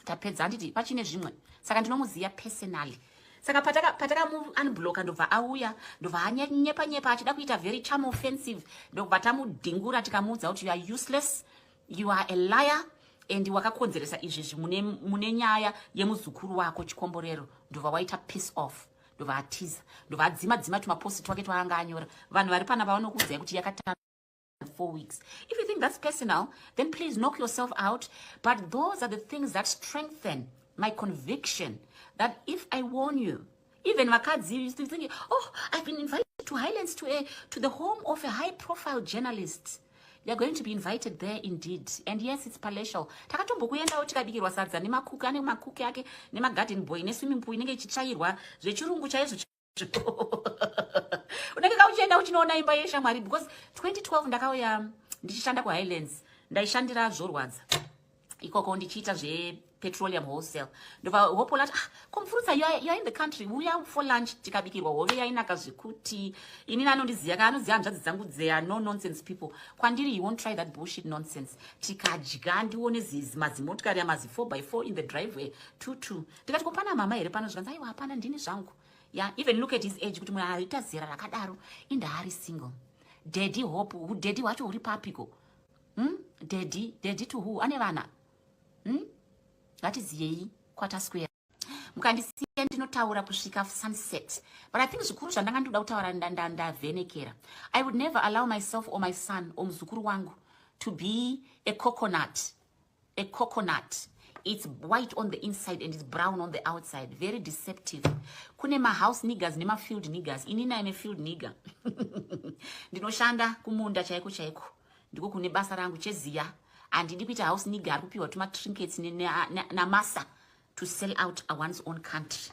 Tapedza handiti pachine zvimwe. Saka ndinomuziya personally. Saka pataka mu unblock ndobva auya ndobva anyepa achida kuita very charm offensive ndobva tamudhingura tikamuudza kuti you are useless, you are a liar, and wakakonzeresa izvi mune nyaya yemuzukuru wako chikomborero. Ndobva waita piece off, ndobva atiza, ndobva adzima tumaposti twake twaanga anyora. Vanhu vari pana vanokuudzai kuti yakatanga 4 weeks. If you think that's personal, then please knock yourself out. But those are the things that strengthen my conviction that if I warn you, even Makadzi used to think, oh, I've been invited to Highlands to the home of a high-profile journalist. You're going to be invited there indeed. And yes, it's palatial. Takatombokuendawo tikabikirwa sadza nemakuku ane makuku yake nemagarden boy neswimming pool inenge ichitsvairwa zvechirungu chaizvo. Unenge kauchienda uchinoona imba yeshamwari because 2012 ndakauya ndichishanda kuHighlands ndaishandira zvorwadza. Ikoko ndichiita petroleum wholesale. Ndova Hopewell ati komfurutsa you are in the country, uya for lunch tikabikirwa hove yainaka zvekuti inini anondiziya anoziya hanzvadzi dzangu dzeya no nonsense people. Kwandiri you won't try that bullshit nonsense. Tikadya ndione mazimotikari amazi 4x4 in the driveway 2 tikati kopana mama here pano zvikanzi aiwa hapana ndini zvangu. Yeah, even look at his age kuti munhu aita zera rakadaro indahari single. Daddy Hope, daddy wacho uri papiko? Daddy to who? Ane vana? Ngatiziyei Quarter Square. Mukandisiya ndinotaura kusvika sunset. But I think zvikuru zvandanga ndoda kutaura ndavhenekera. I would never allow myself or my son or muzukuru wangu to be a coconut. A coconut. It's white on the inside and it's brown on the outside. Very deceptive. Kune house niggas nema field niggas. Inina ine field nigga. Ndinoshanda kumunda chaiko. Ndiko kune basa rangu cheziya. And ndidi kuita house nigga ari kupiwa tuma trinkets namasa to sell out one's own country.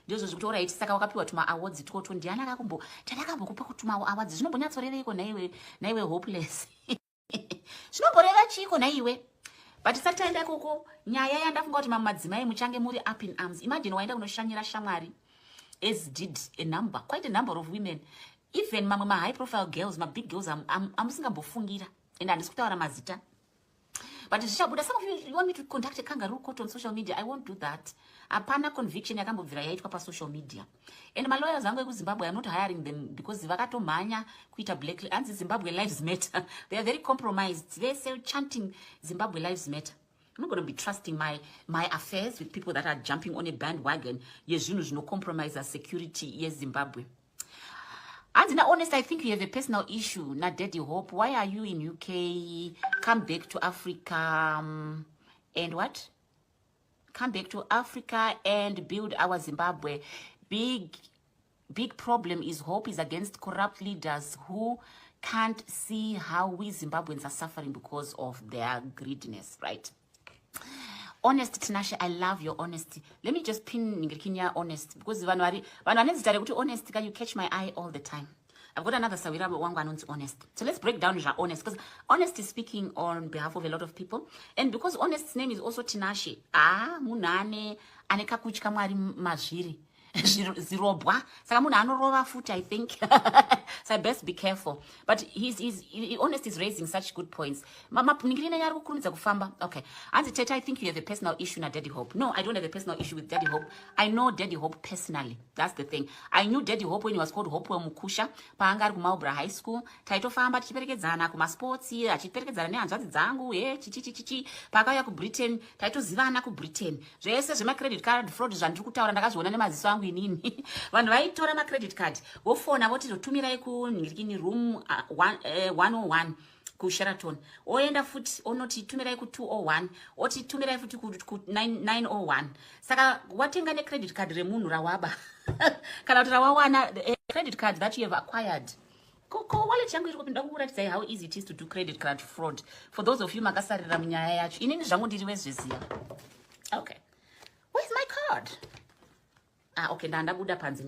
Ndizvo zvikuti right, saka wakapiwa tuma awards toto ndiana tadakambokupa kutuma awards. Zvinombonyatsoreveiko naiwe hopeless. Zvinomboreva chiko naiwe. But sataenda koko nyaya yandafunga kuti madzimai muchange muri up in arms. Imagine waenda kunoshanyira shamwari as did quite a number of women. Even mamwe high profile girls, big girls amusingambofungira. And handisi kutaura mazita. But some of you want me to conduct a kangaroo court on social media. I won't do that. Apana conviction yakambobvira yaitwa pa social media. And my lawyers angu kuZimbabwe, I'm not hiring them because vakatomhanya kuita black and Zimbabwe lives matter. They are very compromised. They say chanting Zimbabwe lives matter. I'm not going to be trusting my affairs with people that are jumping on a bandwagon. Yes, no compromise our security. Yes, Zimbabwe. And now, honest, I think you have a personal issue. Not Daddy Hope. Why are you in UK? Come back to Africa and what? Come back to Africa and build our Zimbabwe. Big problem is Hope is against corrupt leaders who can't see how we Zimbabweans are suffering because of their greediness, right? Honest Tinashe, I love your honesty. Let me just pin Ningirikinya honest because honest, can you catch my eye all the time? I've got another Sawira wangu anonzi honest. So let's break down your honest because honest is speaking on behalf of a lot of people. And because honest's name is also Tinashe. Munane aneka kuchika mwari mazviri. Zirobwa. Saka munhu anorova futi, I think. So I best be careful. But honest is raising such good points. Okay. Auntie Teta, I think you have a personal issue with Daddy Hope. No, I don't have a personal issue with Daddy Hope. I know Daddy Hope personally. That's the thing. I knew Daddy Hope when he was called Hopewell Mukusha. Paangari kumaubra high school. Taitofamba tichiperekedzana kumasportsi, achiperekedzana nehanzvadzi dzangu, chichichichichi. Pakauya kuBritain, taitozivana kuBritain. Zvese zvema credit card fraud zvandiri kutaura ndakazviona nemaziso angu inini. Vanhu vaitora ma credit card. Vofona voti totumirai kunhirikini room 101 ku Sheraton. Oenda futi onoti tumirai ku 201, oti tumirai futi ku 901. Saka watenga ne credit card remunhu rawaba. Kana kuti rawawana credit card that you have acquired. Wallet yangu iri kupinda kukuratidza how easy it is to do credit card fraud. For those of you makasarira munyaya yacho. Inini zvangu ndiri wezviziva. Okay. Where's my card? Okay, ndandabuda panzi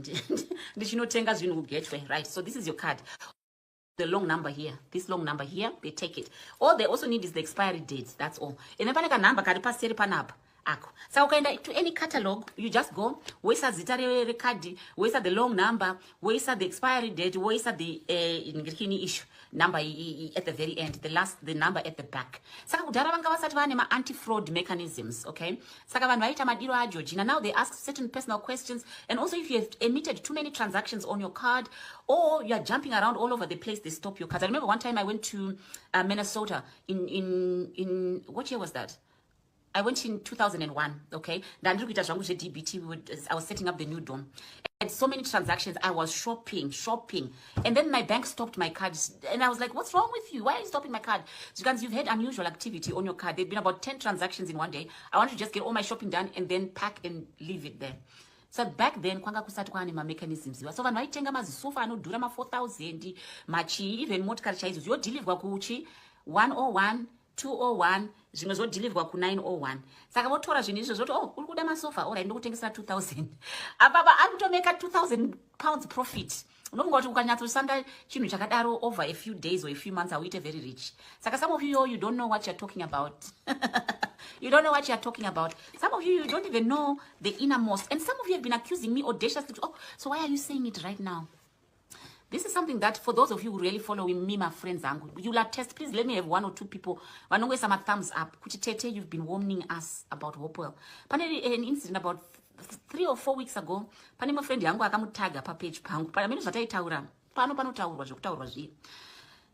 ndichinotenga zvinhu kuGateway. Right, so this is your card. The long number here, this long number here, they take it. All they also need is the expiry date, that's all. And then paneka number kari paseri panapa. Ako. So ukaenda to any catalog, you just go, wesa zita recard, wesa the long number, wesa the expiry date, wesa the issue number at the very end, the number at the back. Saka kudara vanga vasati vane ma anti-fraud mechanisms, okay? Saka vanhu vaita madiro ajojina. Now they ask certain personal questions, and also if you have emitted too many transactions on your card, or you are jumping around all over the place, they stop your cards. I remember one time I went to Minnesota in what year was that? I went in 2001, okay? I was setting up the new dome. I had so many transactions. I was shopping. And then my bank stopped my cards. And I was like, what's wrong with you? Why are you stopping my card? Because you've had unusual activity on your card. There'd been about 10 transactions in one day. I wanted to just get all my shopping done and then pack and leave it there. So back then, kwanga kusati kwane ma mechanisms. So vanhu vaitenga mazisofa anodhura ma 4,000, machi, even motikari chaizo. Yodhilivwa kuchi 101, 201, zvimwe zvodhilivhwa ku 901. Saka votora zvinhu izvo zvoti uri kuda masofa, alright ndokutengesera 2,000. Apapa ari kutomeka 2,000 pounds profit. Unofunga kuti ukanyatsosanda chinhu chakadaro over a few days or a few months auite very rich. Saka some of you don't know what you're talking about. You don't know what you're talking about. Some of you don't even know the innermost. And some of you have been accusing me audaciously. Oh, so why are you saying it right now? This is something that for those of you who really following me, my friends, you'll attest. Please let me have 1 or 2 people. Wanongwe some thumbs up. Kuchitete, you've been warning us about Hopewell. Pane an incident about 3 or 4 weeks ago. Pane my friend yangu akamutaga pa page pangu. Pana mimi zvataitaura. Panotaurwa zvekutaurwa zvi.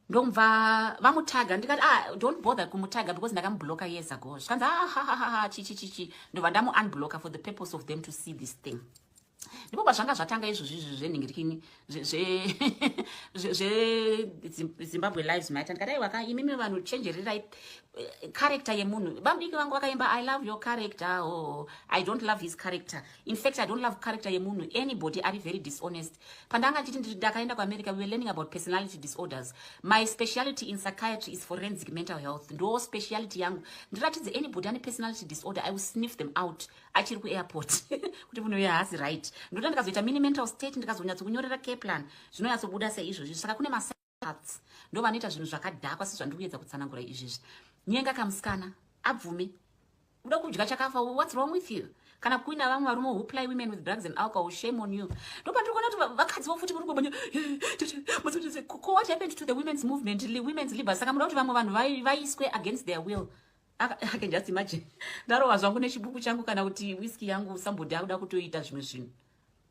Ndomva vamutaga ndikati don't bother kumutaga because ndakamublocker years ago. Zvikanzi chichi. Ndova ndamu unblocker for the purpose of them to see this thing. Ndipo pazvanga zvatanga izvozvi zvenhingirikini Zimbabwe Lives Matter ndikadai imimi vanhu chenjererai character yemunhu. Vamudiki vangu vakaimba I love your character or I don't love his character. In fact, I don't love character yemunhu. Anybody are very dishonest. Pandanga chiti ndakaenda kuAmerica, we were learning about personality disorders. My specialty in psychiatry is forensic mental health. Ndo specialty yangu. Ndiratidze anybody ane personality disorder, I will sniff them out achiri kuairport. Kuti munhu uyu haasi right. Ndoda ndikazoita mini mental state ndikazonyatsokunyorera care plan. Zvinonyatsobuda seizvozvi. Saka kune masats ndo vanoita zvinhu zvakadhakwa sezvandiri kuedza kutsanangura izvizvi. Nyenga kamusikana abvume. Uda kudya chakafa, what's wrong with you? Kana kuina vamwe varume who ply women with drugs and alcohol, shame on you. Ndopandiri kuona kuti vakadzi vofuti muri kubanya. What happened to the women's movement, women's liberty? Saka muda kuti vamwe vanhu vaiswe against their will. I can just imagine. Ndarowa zvangu nechibuku changu kana kuti whisky yangu somebody akuda kutoita zvimwe zvinhu.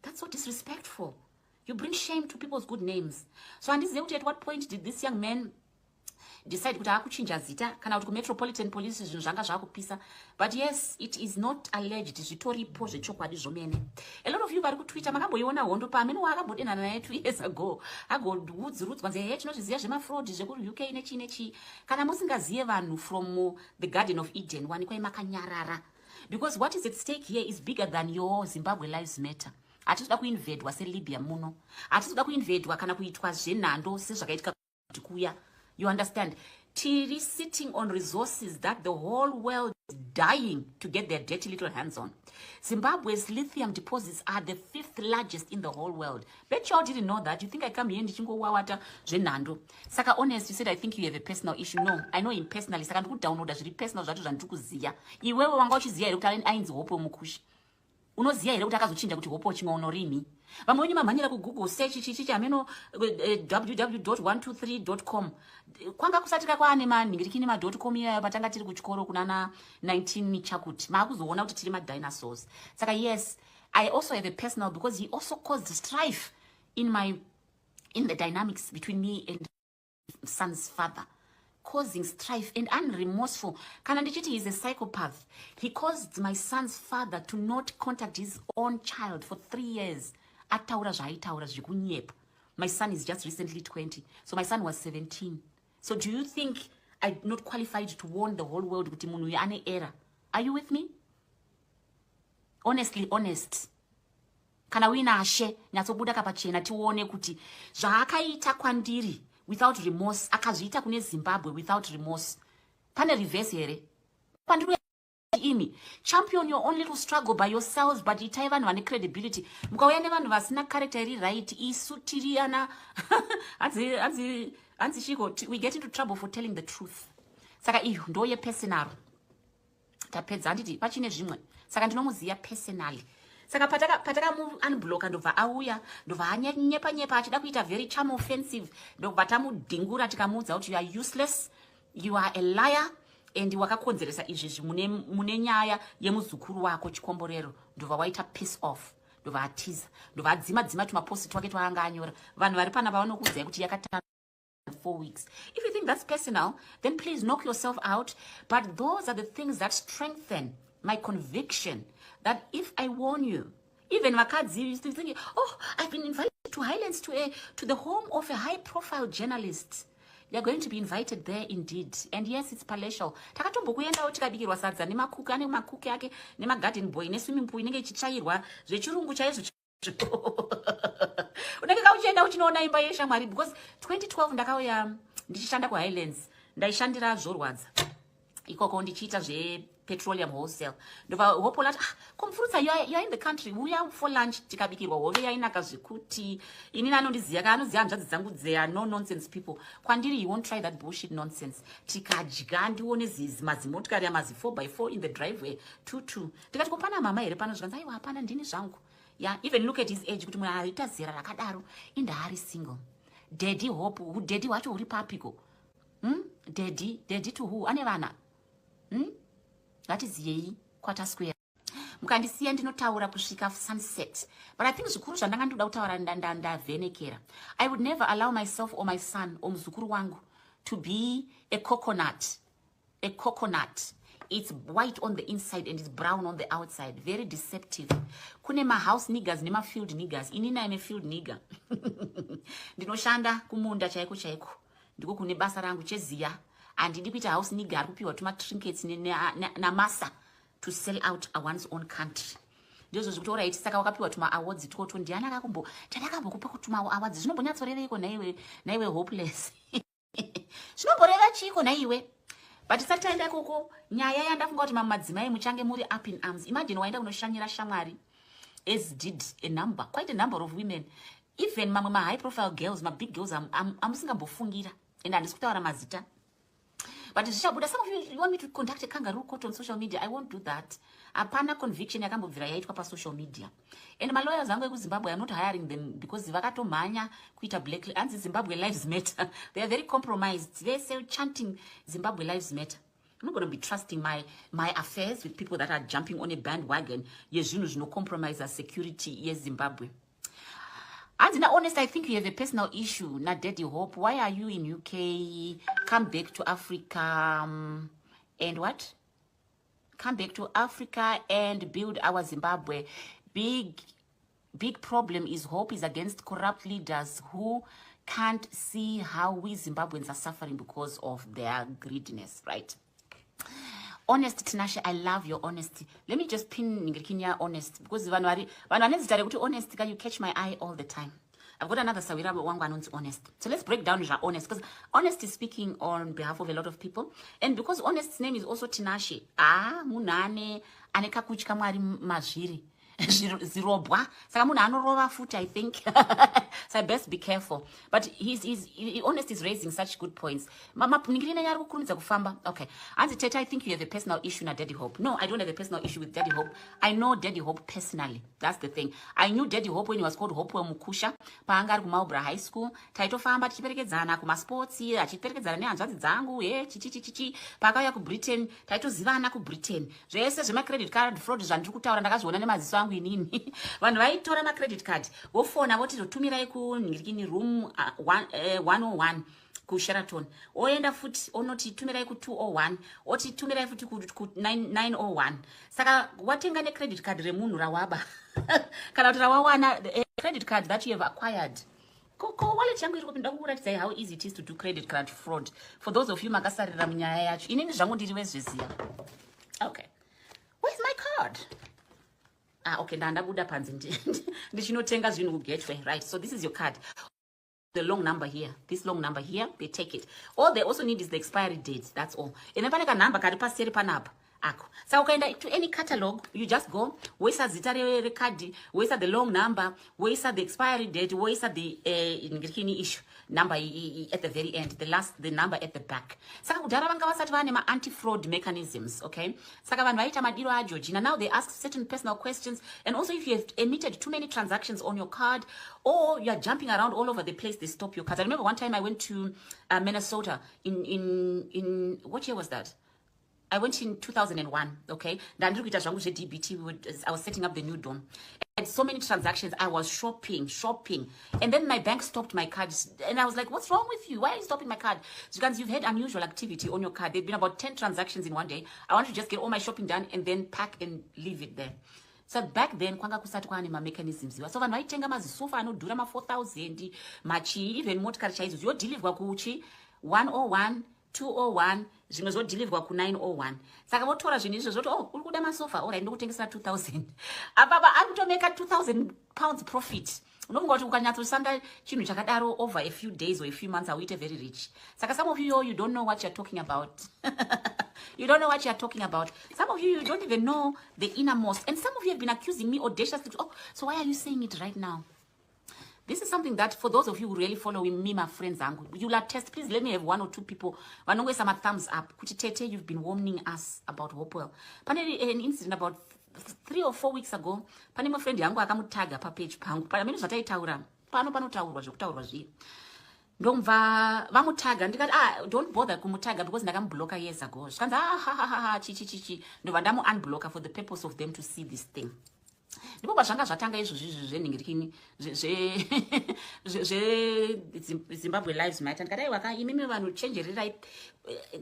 That's so disrespectful. You bring shame to people's good names. So handizive kuti at what point did this young man decide kuti akuchinja zita kana kuti kumetropolitan police zvinhu zvanga zvakupisa? But yes, it is not alleged. Zvitoripo zvechokwadi zvomene. A lot of you vari kutwitter makamboiona hondo pamene wakambodenana naye 2 years ago agoudzurudzwa nze hey tinozviziva zvemafraud zvekuri UK nechi kana musingazive vanhu from the Garden of Eden wanikwai makanyarara, because what is at stake here is bigger than your Zimbabwe Lives Matter. Hatitoda kuinvadwa seLibya muno. Hatitoda kuinvadwa kana kuitwa zvenhando sezvakaitika kuti kuya. You understand? Tiri sitting on resources that the whole world is dying to get their dirty little hands on. Zimbabwe's lithium deposits are the 5th largest in the whole world. Bet you all didn't know that. You think I come here and wawata zvenando. Saka honest, you said I think you have a personal issue. No, I know him personally. Saka download as personal zvatu zvandukuziya. Iwewe wanga uchiziya here kuti ainzi Hopewell mukushi. Unoziya here kuti akazochinja kuti Hopewell chimaunorini. Vamwe wenyu mamhanyira kugoogle search chichi ameno www.123.com. Kwanga kusatika kwaane manhingirikini ma.com iya patanga tiri kuchikoro kunana 19 chakuti. Maakuzoona kuti tiri dinosaurs. Saka yes, I also have a personal because he also caused strife in the dynamics between me and son's father. Causing strife and unremorseful. Kanandichiti is a psychopath. He caused my son's father to not contact his own child for 3 years. My son is just recently 20. So my son was 17. So do you think I'm not qualified to warn the whole world kuti munhu uyu ane error? Are you with me? Honestly, honest. Kana wina ashe, nyatsobuda kapachena tione kuti zvaakaita kwandiri without remorse, akazviita kune Zimbabwe without remorse. Pane reverse here. Pandiri imi. Champion your own little struggle by yourselves, but itai vanhu vane credibility. Mukauya nevanhu vasina character iri right, isu tiriana. Anzi shiko, we get into trouble for telling the truth. Saka iyo, ndoye personal. Tapedza handiti, pachine zvimwe. Saka ndinomuziya personally. Saka pataka mu unblocka ndobva auya ndobva anyepa achida kuita very charm offensive ndobva tamudhingura tikamuudza kuti you are useless, you are a liar, and wakakonzeresa izvi mune nyaya yemuzukuru wako chikomborero. Ndobva waita piss off, ndobva atiza, ndobva adzima tumaposti twake twaanga anyora. Vanhu vari pana vanokuudzai kuti yakatanga 4 weeks. If you think that's personal, then please knock yourself out. But those are the things that strengthen my conviction that if I warn you, even Wakadzi used to think, oh, I've been invited to Highlands to the home of a high-profile journalist. You're going to be invited there indeed. And yes, it's palatial. Takatombo kuenda tikabikirwa sadza nemakuku ane makuku yake nemagarden boy neswimming pool inenge ichitsvairwa zvechirungu chaizvo. Unenge kauchienda uchinoona imba yeshamwari because 2012 ndakauya ndichishanda kuHighlands ndaishandira zvorwadza. Ikoko ndichiita petroleum wholesale. Ndova Hopewell ati, Komfurutsa, you're in the country. Uya for lunch tikabikirwa hove yainaka zvekuti. Ini anondiziya anoziya hanzvadzi dzangu they no nonsense people. Kwandiri you won't try that bullshit nonsense. Tikadya ndione mazimotikari amazi 4x4 in the driveway 2-2. Tikati kopana mama here pano zvikanzi aiwa hapana ndini zvangu. Yeah, even look at his age kuti munhu aita zera rakadaro indahari single. Daddy Hope, daddy wacho uri papiko? Daddy to who? Ane vana? That is yei quarter square. Mukandisiya ndinotaura kusvika sunset. But I think zvikuru zvandanga ndoda kutaura ndavhenekera. I would never allow myself or my son or muzukuru wangu to be a coconut. A coconut. It's white on the inside and it's brown on the outside. Very deceptive. Kune house niggas nema field niggas. Inina ime field nigga. Ndinoshanda kumunda chaiko. Ndiko kune basa rangu cheziya. And ndikuita house nigga kupiwa tuma trinkets na masa to sell out one's own country. Ndizvo zvikuti alright, saka wakapiwa tuma awards toto ndiana tadakambokupa kutuma awards. Zvinombonyatsoreveko naiwe hopeless. Zvinomboreva chiko naiwe. But sataenda koko nyaya yandafunga kuti madzimai muchange muri up in arms. Imagine waenda kunoshanyira shamwari as did quite a number of women. Even mamwe high profile girls, big girls amusingambofungira. And handisi kutaura mazita. But some of you want me to conduct a kangaroo court on social media. I won't do that. Apana conviction yakambobvira yaitwa pa social media. And my lawyers angu kuZimbabwe, I'm not hiring them because vakatomhanya kuita black and Zimbabwe lives matter. They are very compromised. They say chanting Zimbabwe lives matter. I'm not going to be trusting my affairs with people that are jumping on a bandwagon. Yes, you know, no compromise as security. Yes, Zimbabwe. And now, honest, I think you have a personal issue, not Daddy Hope. Why are you in UK? Come back to Africa and what? Come back to Africa and build our Zimbabwe. Big problem is Hope is against corrupt leaders who can't see how we Zimbabweans are suffering because of their greediness, right? Honest, Tinashe, I love your honesty. Let me just pin Ngirikinya honest because vanwari kuti honest, you catch my eye all the time. I've got another Sawira wangu anonzi Honest. So let's break down Honest, because Honest is speaking on behalf of a lot of people, and because Honest's name is also Tinashe. Munane aneka kuchika mwari mazviri. Zirobwa. Saka munhu anorova futi, I think. So I best be careful. But Honest is raising such good points. Okay. Anzi Teta, I think you have a personal issue with Daddy Hope. No, I don't have a personal issue with Daddy Hope. I know Daddy Hope personally. That's the thing. I knew Daddy Hope when he was called Hopewell Mukusha. Paangari kumaubra high school. Taitofamba tichiperekedzana kumasports, achiperekedzana nehanzvadzi dzangu, chichichichichi. Pakauya ku Britain, taitozivana ku Britain. Zvese zvema credit card fraud zvandiri kutaura ndakazviona nemaziso angu inini. Vanhu vaitora ma credit card, vofona voti totumirai ku room 101 ku Sheraton. Oenda futi onoti tumirai ku 201, oti tumirai futi ku 901. Saka watenga ne credit card remunhu rawaba. Kana kuti rawawana credit card that you have acquired. Wallet yangu iri kupinda kukuratidza how easy it is to do credit card fraud. For those of you makasarira munyaya yacho, inini zvangu ndiri wezviziya. Okay. Where's my card? Okay, ndandabuda panzi ndichinotenga zvinhu ku Gateway, right? So this is your card. The long number here, this long number here, they take it. All they also need is the expiry date, that's all. And then paneka number kari paseri panapa. So ukaenda to any catalog, you just go, where's zita recard, where's the long number, where's the expiry date, where's the issue number at the very end, the number at the back. Saka kudara vanga vasati vane ma anti-fraud mechanisms, okay? Saka vanhu vaita madiro ajojina. Now they ask certain personal questions, and also if you have emitted too many transactions on your card, or you are jumping around all over the place, they stop your cards. I remember one time I went to Minnesota in what year was that? I went in 2001, okay? I was setting up the new dome. And so many transactions, I was shopping. And then my bank stopped my cards. And I was like, what's wrong with you? Why are you stopping my card? Because you've had unusual activity on your card. There've been about 10 transactions in one day. I want to just get all my shopping done and then pack and leave it there. So back then, kwanga kusati kwane ma mechanisms. So vanhu vaitenga mazisofa anodhura ma 4,000, machi, even motikari chaizo. Yodhilivwa kuchi 101, 201, zvimwe zvodhilivhwa ku 901. Saka votora zvinhu izvo zvoti, uri kuda masofa, alright, ndikutengesera 2,000. Apapa ari kutomeka 2,000 pounds profit. Unofunga kuti ukanyatsosanga chinhu chakadaro over a few days or a few months, auite very rich. Saka some of you don't know what you're talking about. You don't know what you're talking about. Some of you don't even know the innermost. And some of you have been accusing me audaciously. Oh, so why are you saying it right now? This is something that, for those of you who really follow me, my friends, you'll attest. Please let me have 1 or 2 people. Wanongwe some thumbs up. Kuchitete, you've been warning us about Hopewell. Pane an incident about 3 or 4 weeks ago. Pane my friend yangu akamutaga pa page pangu. Pane minu zvataitaura. Panotaurwa zvekutaurwa zviri. Ndomva vamutaga ndikati don't bother kumutaga because ndakamublocker years ago. Zvikanzi chichi. Ndobva ndamu unblocker for the purpose of them to see this thing. Ndipo zvanga zvatanga izvozvi zvenhingirikini Zimbabwe Lives Matter. Ndikadai imimi vanhu chenjererai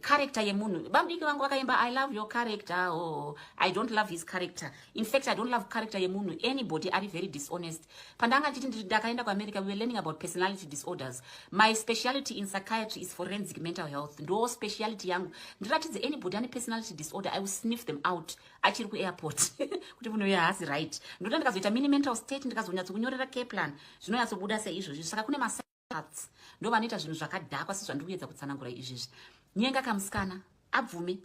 character yemunhu. Vamudiki vangu vakaimba I love your character, or I don't love his character. In fact, I don't love character yemunhu. Anybody are very dishonest. Pandanga chiti ndakaenda kuAmerica, we were learning about personality disorders. My specialty in psychiatry is forensic mental health. Ndo specialty yangu. Ndiratidze anybody ane personality disorder, I will sniff them out. Achiri kuairport. Kuti munhu uyu haasi right. Ndoda ndikazoita mini mental state, ndikazonyatsokunyorera care plan. Zvinonyatsobuda seizvozvi. Saka kune masats. Ndo vanoita zvinhu zvakadhakwa sezvandiri kuedza kutsanangura izvizvi. Nyenga kamusikana abvume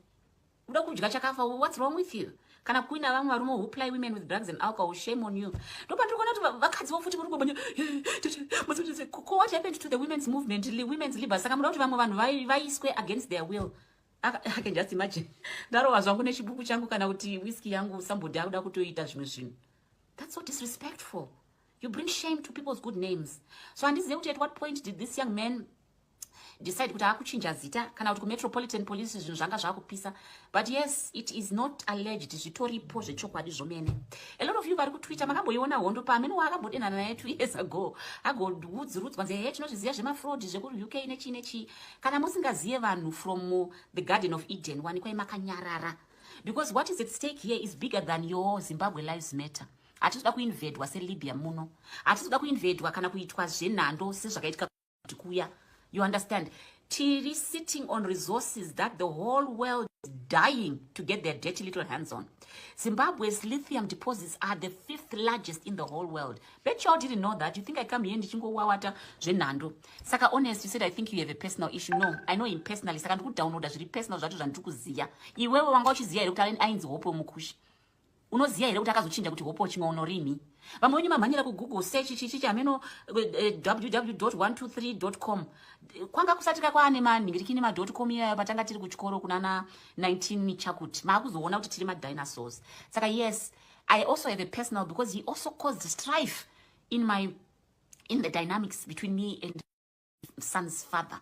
uda kudya chakafa. What's wrong with you? Kana kuina vamwe varume who ply women with drugs and alcohol, shame on you. Ndopandikuona kuti vakadzi vofuti muri kubanya what happened to the women's movement, women's liberty. Saka muda kuti vamwe vanhu vaiswe against their will. I can just imagine. Ndarowa zvangu nechibuku changu kana kuti whiskey yangu somebody akuda kutoita zvimwe zvinhu. That's so disrespectful. You bring shame to people's good names. So handizive kuti at what point did this young man decide kuti akuchinja zita kana kuti kumetropolitan police zvinhu zvanga zvakupisa. But yes, it is not alleged, zvitoripo zvechokwadi zvomene. A lot of you vari kutwitter makamboiona hondo pamene wakambodenana naye 2 years ago agoudzurudzwa nze he tinozviziva zvemafraud zvekuri UK nechi kana musingazive vanhu from the Garden of Eden wanikwai makanyarara, because what is at stake here is bigger than your Zimbabwe Lives Matter. Hatisuda kuinvadwa seLibya muno, hatisuda kuinvadwa kana kuitwa zvenhando sezvakaitika kuya. You understand? Tiri sitting on resources that the whole world dying to get their dirty little hands on. Zimbabwe's lithium deposits are the 5th largest in the whole world. Bet you all didn't know that. You think I come here and wawata zvenando. Saka honest, you said I think you have a personal issue. No, I know him personally. Saka download as personal zvatu zvandikuziya. Iwewe wanga uchiziya here kuti ainzi Hope mukushi. Unoziya here kuti akazochinja kuti Hope chimaunorimi. Vamwe wenyu mamhanyira kuGoogle search chichi chameno www.123.com. Kwanga kusatika kwaane maningirikini ma.com iya patanga tiri kuchikoro kunana 19 chakuti. Maakuzoona kuti tiri dinosaurs. Saka yes, I also have a personal because he also caused strife in the dynamics between me and son's father.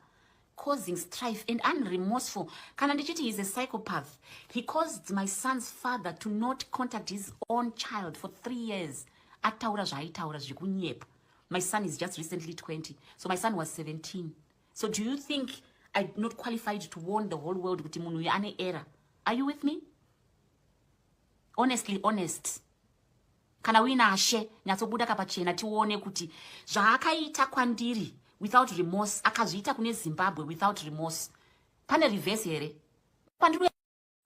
Causing strife and unremorseful. Kana ndichiti he is a psychopath. He caused my son's father to not contact his own child for 3 years. Ataura zvaitaura zvikunyepa. My son is just recently 20. So my son was 17. So do you think I'm not qualified to warn the whole world kuti munhu uyu ane error? Are you with me? Honestly, honest. Kana uina ashe nyatsobuda kapachena tione kuti zvaakaita kwandiri without remorse akazviita kune Zimbabwe without remorse. Pane reverse here. Pandiri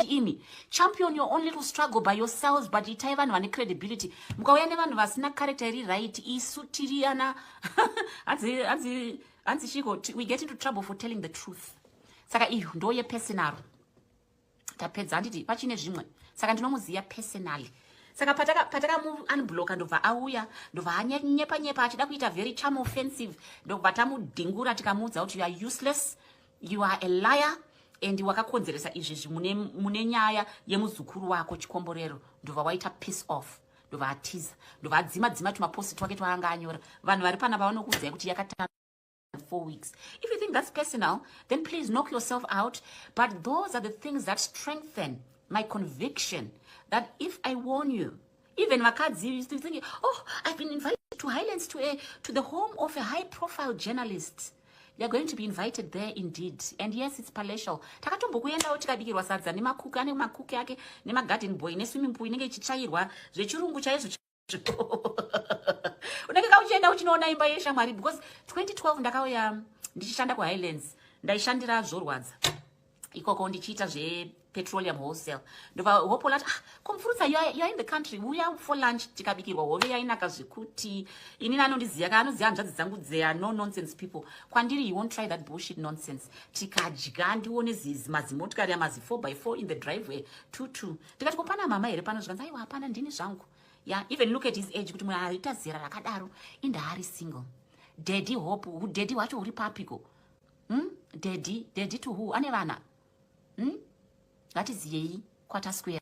imi champion your own little struggle by yourselves, but itai vanhu vane credibility. Mukauya nevanhu vasina character iri right, isu tiri ana anzi shiko, we get into trouble for telling the truth. Saka iyo ndoye personal. Tapedza handiti pachine zvimwe. Saka ndinomuziya personally. Saka pataka mu unblock ndobva auya ndobva anyepa achida kuita very charm offensive ndobva tamudhingura tikamuudza kuti you are useless, you are a liar, and wakakonzeresa izvi mune nyaya yemuzukuru wako chikomborero. Ndobva waita piece off, ndobva atiza, ndobva adzima tumaposti twake twaanga anyora. Vanhu vari pana vanokuudzai kuti yakatanga 4 weeks. If you think that's personal, then please knock yourself out. But those are the things that strengthen my conviction that if I warn you, even Makadzi used to think, oh, I've been invited to Highlands to the home of a high-profile journalist. You're going to be invited there indeed. And yes, it's palatial. Takatombokuendawo tikabikirwa sadza nemakuki ane makuki ake nemagarden boy neswimming pool inenge ichitsvairwa zvechirungu chaizvo. Unenge kauchienda uchinoona imba yeshamwari because 2012 ndakauya ndichishanda kuHighlands ndaishandira zvorwadza. Ikoko ndichiita petroleum wholesale. Ndova Hopewell ati komfurutsa you are in the country. Uya for lunch tikabikirwa hove yainaka zvekuti inini anondiziya anoziya hanzvadzi dzangu dzeya no nonsense people. Kwandiri you won't try that bullshit nonsense. Tikadya ndione mazimotikari amazi 4x4 in the driveway 2-2. Ndikati kopana mama here pano zvikanzi aiwa hapana ndini zvangu. Yeah, even look at his age kuti munhu aita zera rakadaro indaari single. Daddy Hope, daddy wacho uri papiko? Daddy to who? Ane vana? Ngatiziyei Quarter Square.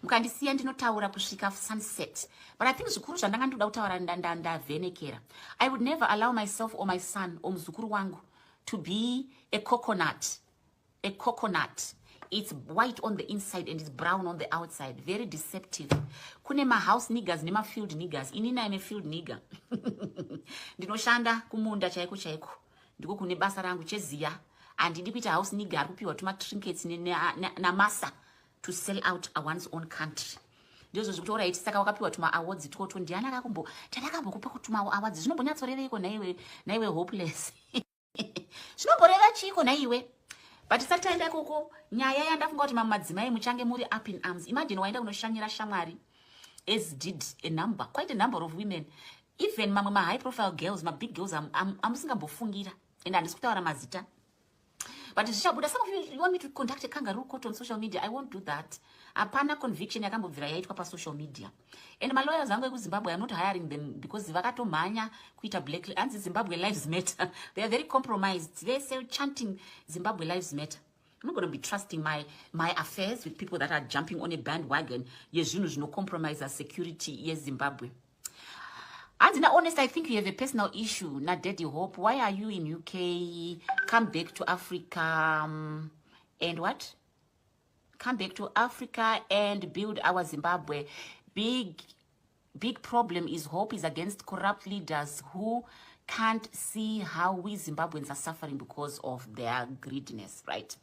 Mukandisiya ndinotaura kusvika sunset. But I think zvikuru zvandanga ndoda kutaura ndavhenekera. I would never allow myself or my son or muzukuru wangu to be a coconut. A coconut. It's white on the inside and it's brown on the outside. Very deceptive. Kune house niggas nema field niggas. Inina ime field nigga. Ndinoshanda kumunda chaiko. Ndiko kune basa rangu cheziya. And ndikuita house nigga kupiwa tuma trinkets na masa to sell out one's own country. Ndizvo zvikutora iti saka wakapiwa tuma awards toto ndiana tadakambokupa kutuma awards. Zvinombonyatsoreveiko naiwe hopeless. Zvinomboreva chiko naiwe. But isati taenda koko nyaya yandafunga kuti madzimai muchange muri up in arms. Imagine waenda kunoshanyira shamwari as did quite a number of women. Even my high profile girls, my big girls, amusingambofungira. And handisi kutaura mazita. But some of you want me to conduct a kangaroo court on social media. I won't do that. Apana conviction yakambobvira yaitwa pa social media. And my lawyers angu kuZimbabwe, I'm not hiring them because vakatomhanya kuita black and Zimbabwe lives matter. They are very compromised. They say chanting Zimbabwe lives matter. I'm not going to be trusting my affairs with people that are jumping on a bandwagon. Yes, you know, no compromise our security. Yes, Zimbabwe. And now, honest, I think you have a personal issue. Not Daddy Hope. Why are you in UK? Come back to Africa. And what? Come back to Africa and build our Zimbabwe. Big problem is Hope is against corrupt leaders who can't see how we Zimbabweans are suffering because of their greediness, right?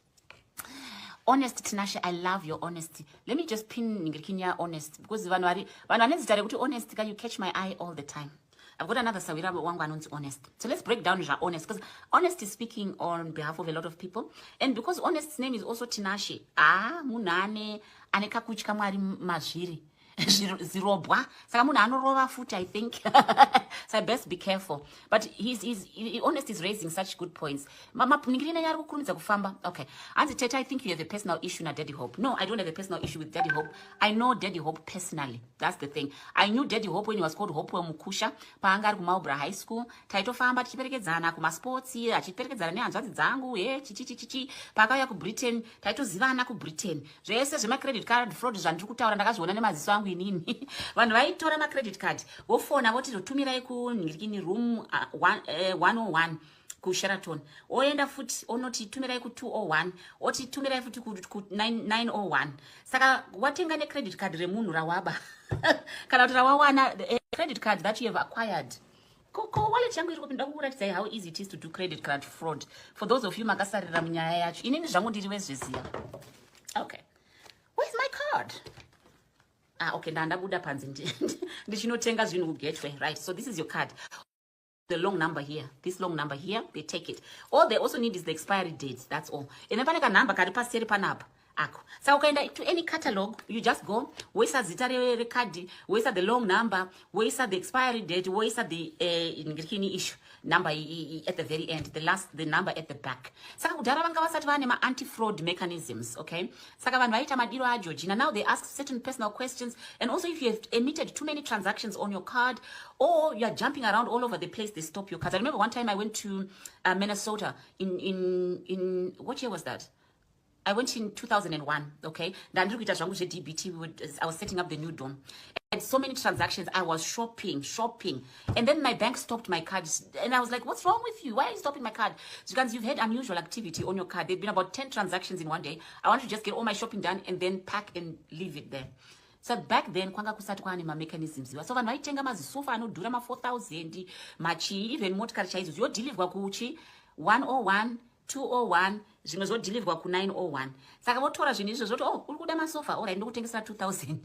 Honest, Tinashe, I love your honesty. Let me just pin Ngirikinya honest because honest, you catch my eye all the time. I've got another Sawira wangu anonzi Honest. So let's break down Honest, because Honest is speaking on behalf of a lot of people. And because Honest's name is also Tinashe, munane aneka kuchika mwari mazviri. Zirobwa. Saka munhu anorova futi, I think. So I best be careful. But Honest is raising such good points. Okay. Anzi Teta, I think you have a personal issue with Daddy Hope. No, I don't have a personal issue with Daddy Hope. I know Daddy Hope personally. That's the thing. I knew Daddy Hope when he was called Hopewell Mukusha. Paangari kumaubra high school. Taitofamba tichiperekedzana kumasports. Achiperekedzana nehanzvadzi dzangu. Chichi. Pakauya kuBritain. Taitozivana kuBritain. Zvese zvema credit card fraud zvandiri kutaura ndakazviona nemaziso angu inini. Vanhu vaitora ma credit card. Vofona voti totumirai kunhirikini room 101. Ku Sheraton. Oenda futi onoti tumirai ku 201. Oti tumirai futi ku 901. Saka watenga ne credit card remunhu rawaba. Kana kuti rawawana credit card that you have acquired. Wallet yangu iri kupinda kukuratidza how easy it is to do credit card fraud. For those of you makasarira munyaya yacho. Inini zvangu ndiri wezviziya. Okay. Where's my card? Okay, ndandabuda panzi ndichinotenga zvinhu ku Gateway. Right. So this is your card. The long number here, this long number here, they take it. All they also need is the expiry dates. That's all. And then paneka number kari paseri panapa. Ako. So ukaenda to any catalog, you just go. Where's zita re card? Where's the long number? Where's the expiry date? Where's the issue number at the very end? The number at the back. Saka kudara vanga vasati vane ma anti-fraud mechanisms. Okay. Saka vanhu vaita madiro a Georgina. Now they ask certain personal questions, and also if you have emitted too many transactions on your card, or you are jumping around all over the place, they stop your cards. I remember one time I went to Minnesota in what year was that? I went in 2001, okay? I was setting up the new dome. And so many transactions, I was shopping. And then my bank stopped my cards. And I was like, what's wrong with you? Why are you stopping my card? Because you've had unusual activity on your card. There've been about 10 transactions in one day. I want to just get all my shopping done and then pack and leave it there. So back then, kwanga kusati kwane ma mechanisms. So vanhu vaitenga mazisofa anodhura ma 4,000, machi, even motikari chaizo. Yo deliver kuchi 101, 201, zvimwe zvodeliverwa ku 901. Saka votora zvinhu izvo zvoti uri kuda masofa, alright ndokutengesera 2,000.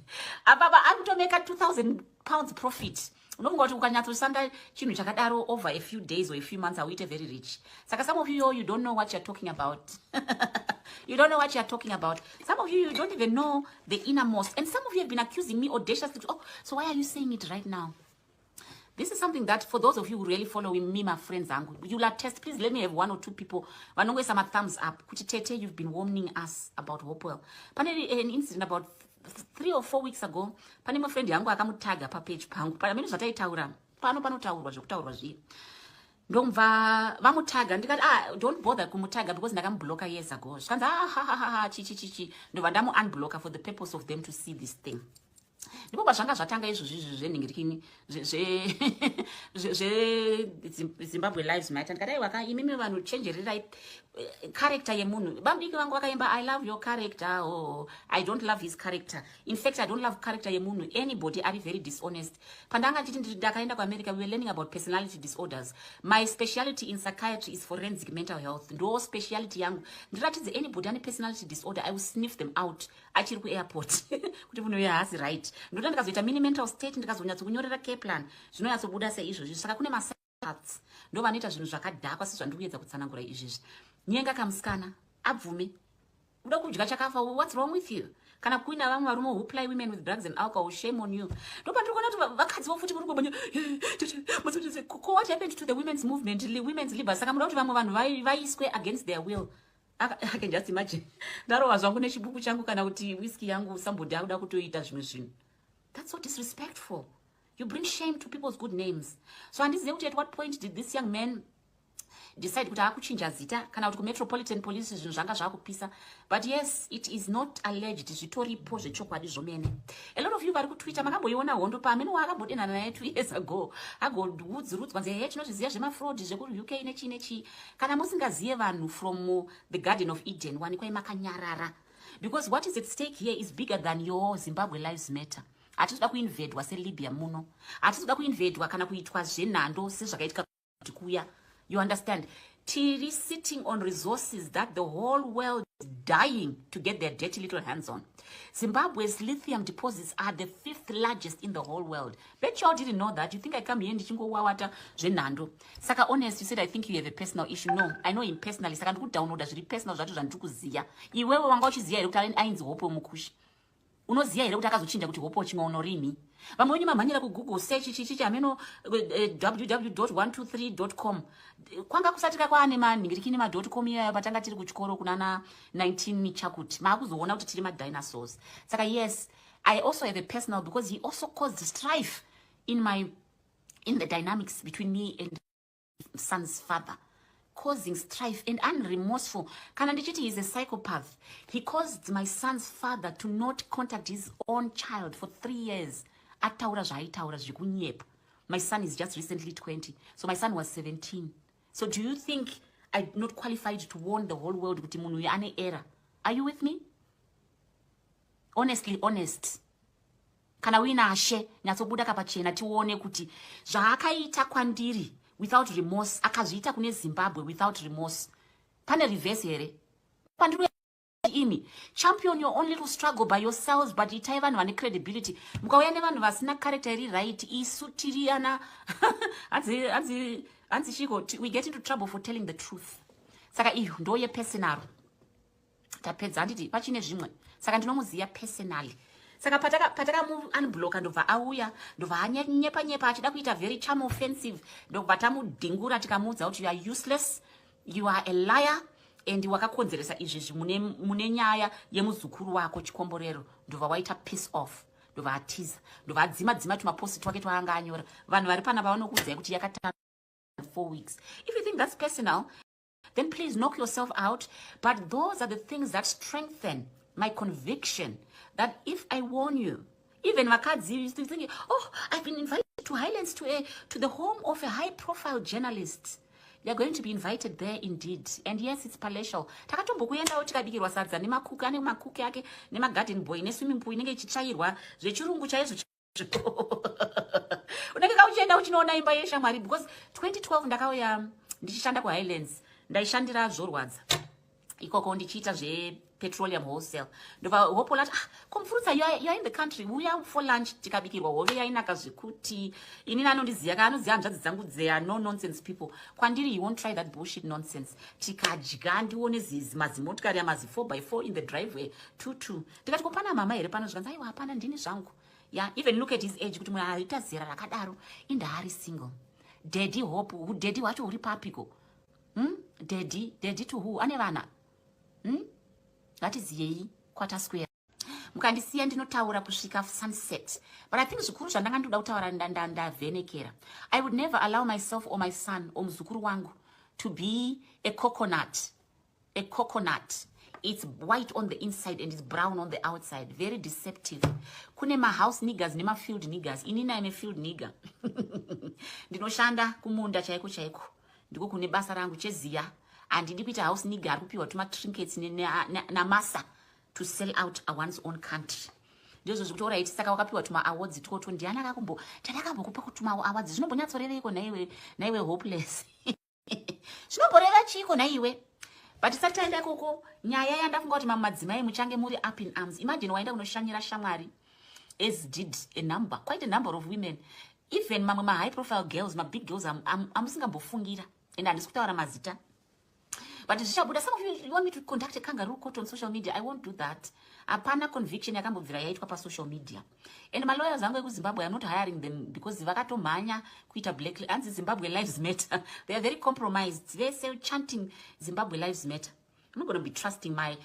Apapa ari kutomeka 2,000 pounds profit. Unofunga kuti ukanyatsosanda chinhu chakadaro over a few days or a few months auite very rich. Saka some of you don't know what you're talking about. You don't know what you're talking about. Some of you don't even know the innermost. And some of you have been accusing me audaciously. Oh, so why are you saying it right now? This is something that, for those of you who really follow me, my friends, you'll attest. Please let me have 1 or 2 people. Vanongwe some thumbs up. Kuchitete, you've been warning us about Hopewell. Pane an incident about 3 or 4 weeks ago. Pane my friend yangu akamutaga pa page pangu. Pana minu zvataitaura. Panotaurwa zvokutaurwa zviye. Ndomva vamutaga ndikati don't bother kumutaga because ndakamublocker years ago. Zvikanzi chichi. Ndobva ndamu unblocker for the purpose of them to see this thing. Ndipo pazvanga zvatanga izvozvi zvenhingirikini Zimbabwe Lives Matter ndikadai imimi vanhu chenjererai character yemunhu. Vamudiki vangu vakaimba I love your character, or I don't love his character. In fact, I don't love character yemunhu. Anybody are very dishonest. Pandanga chiti ndakaenda kuAmerica, we were learning about personality disorders. My specialty in psychiatry is forensic mental health. Ndo specialty yangu. Ndiratidze anybody ane personality disorder, I will sniff them out achiri kuairport kuti munhu uyu haasi right. Ndoda ndikazoita mini mental state ndikazonyatso kunyorera care plan zvinoyatsobuda seizvozvi. Saka kune masats ndo vanoita zvinhu zvakadhakwa sezvandiri kuedza kutsanangura izvizvi. Nyenga kamusikana abvume uda kudya chakafa, what's wrong with you? Kana kuina vamwe varume who ply women with drugs and alcohol, shame on you. Ndopandiri kuona kuti vakadzi vofuti muri kubanya what happened to the women's movement, women's liberty. Saka muda kuti vamwe vanhu vaiswe against their will. I can just imagine. Ndarova zvangu nechibuku changu kana kuti whisky yangu somebody akuda kutoita zvimwe zvinhu. That's so disrespectful. You bring shame to people's good names. So handizive kuti at what point did this young man decide kuti akuchinja zita kana kuti kumetropolitan police zvinhu zvanga zvakupisa. But yes, it is not alleged, zvitoripo zvechokwadi zvomene. A lot of you vari kutwitter makamboiona hondo pamene wakambodenana naye 2 years ago agoudzurudzwa nze tinozviziva zvemafraud zvekuri UK nechi kana musingazive vanhu from the Garden of Eden wanikwai makanyarara. Because what is at stake here is bigger than your Zimbabwe Lives Matter. Hatitoda kuinvadwa seLibya muno. Hatitoda kuinvadwa kana kuitwa zvenhando sezvakaitika kuti kuya. You understand? Tiri sitting on resources that the whole world is dying to get their dirty little hands on. Zimbabwe's lithium deposits are the 5th largest in the whole world. Bet you all didn't know that. You think I come here and wawata zvenando. Saka honest, you said I think you have a personal issue. No, I know him personally. Saka download as personal zvatu zvandikuziya. Iwewe wanga uchiziya here kuti ainzi Hopewell mukushi. Unoziya here kuti akazochinja kuti Hopewell chimwaono rini. Vamwe wenyu mamhanyira kuGoogle search chichi ameno www.123.com. Kwanga kusatika kwaane maningirikini ma.com iya patanga tiri kuchikoro kunana 19 chakuti. Maakuzoona kuti tiri dinosaurs. Saka yes, I also have a personal because he also caused strife in the dynamics between me and son's father. Causing strife and unremorseful. Kana ndichiti he's a psychopath. He caused my son's father to not contact his own child for 3 years. Ataura zvaitaura zvikunyepa. My son is just recently 20. So my son was 17. So do you think I'm not qualified to warn the whole world kuti munhu uyu ane error? Are you with me? Honestly, honest. Kana wina ashe nyatsobuda kapachena tione kuti zvaakaita kwandiri without remorse akazviita kune Zimbabwe without remorse. Pane reverse here. Pandiri imi champion your own little struggle by yourselves, but itai vanhu vane credibility. Mukauya nevanhu vasina character iri right, isu tiri ana anzi shiko, we get into trouble for telling the truth. Saka iyo ndoye personal. Tapedza handiti pachine zvimwe. Saka ndinomuziya personally. Saka pataka mu unblocka ndobva auya ndobva anyepa achida kuita very charm offensive ndobva tamudhingura tikamuudza kuti you are useless, you are a liar, and wakakonzeresa izvi mune nyaya yemuzukuru wako chikomborero. Ndobva waita piece off, ndobva atiza, ndobva adzima tumaposti twake twaanga anyora. Vanhu vari pana vanokuudzai kuti yakatanga 4 weeks. If you think that's personal, then please knock yourself out. But those are the things that strengthen my conviction that if I warn you, even Wakadzi used to think, oh, I've been invited to Highlands to the home of a high-profile journalist. You're going to be invited there indeed. And yes, it's palatial. Takatombokuendawo tikabikirwa sadza nemakuki ane makuki ake nemagarden boy neswimming pool inenge ichitsvairwa zvechirungu chaizvo. Unenge kauchienda uchinoona imba yeshamwari because 2012 ndakauya ndichishanda kuHighlands ndaishandira zorwadza. Ikoko ndichiita petroleum wholesale. Ndova Hopewell ati, Komfurutsa, you're in the country. Uya for lunch tikabikirwa hove yainaka zvekuti. Ini anondiziya anoziya hanzvadzi dzangu dzeya no nonsense people. Kwandiri you won't try that bullshit nonsense. Tikadya ndione mazimotikari amazi 4x4 in the driveway 2-2. Tikati kopana mama here pano zvikanzi aiwa hapana ndini zvangu. Yeah, even look at his age kuti munhu aita zera rakadaro indahari single. Daddy Hope, daddy wacho uri papiko. Daddy to who? Ane vana. That is yei Quarter Square. Mukandisiya ndinotaura kusvika sunset. But I think zvikuru zvandanga ndoda kutaura ndavhenekera. I would never allow myself or my son or muzukuru wangu to be a coconut. A coconut. It's white on the inside and it's brown on the outside. Very deceptive. Kune house niggas nema field niggas. Inina ime field nigga. Ndinoshanda kumunda chaiko. Ndiko kune basa rangu cheziya. And ndipita house nigga kupiwa tuma trinkets na masa to sell out one's own country. Ndozo zvikutora iti saka wakapiwa tuma awards toto ndiana akakumbo tadakambokupa kutuma awards zvinombonyatsoreveko naiwe hopeless. Zvinomboreva chiko naiwe. But sataenda koko nyaya yandafunga kuti madzimai muchange muri up in arms. Imagine waenda kunoshanyira shamwari as did quite a number of women. Even mamwe high profile girls, big girls amusingambofungira. And handisi kutaura mazita. But some of you want me to conduct a kangaroo court on social media. I won't do that. Apana conviction yakambobvira yaitwa pa social media. And my lawyers angu kuZimbabwe, I'm not hiring them because vakatomhanya kuita black and Zimbabwe lives matter. They are very compromised. They say chanting Zimbabwe lives matter. I'm not going to be trusting my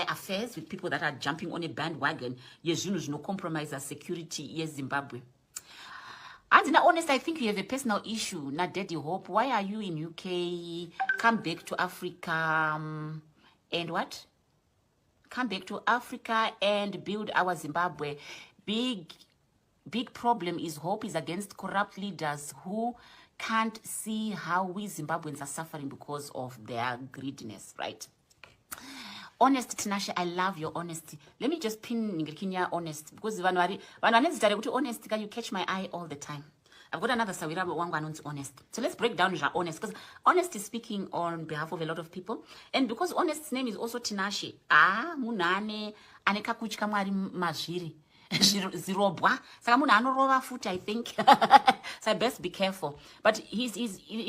affairs with people that are jumping on a bandwagon. Yes, you know, no compromise as security. Yes, Zimbabwe. And honest, I think you have a personal issue. Not Daddy Hope. Why are you in UK? Come back to Africa. And what? Come back to Africa and build our Zimbabwe. Big problem is Hope is against corrupt leaders who can't see how we Zimbabweans are suffering because of their greediness, right? Honest, Tinashe, I love your honesty. Let me just pin Ngirikinya honest because vanwari kuti honest, you catch my eye all the time. I've got another Sawira wangu anonzi Honest. So let's break down Honest, because Honest is speaking on behalf of a lot of people, and because Honest's name is also Tinashe. Munane aneka kuchika mwari mazviri. Zirobwa. Saka munhu anorova futi, I think. So I best be careful. But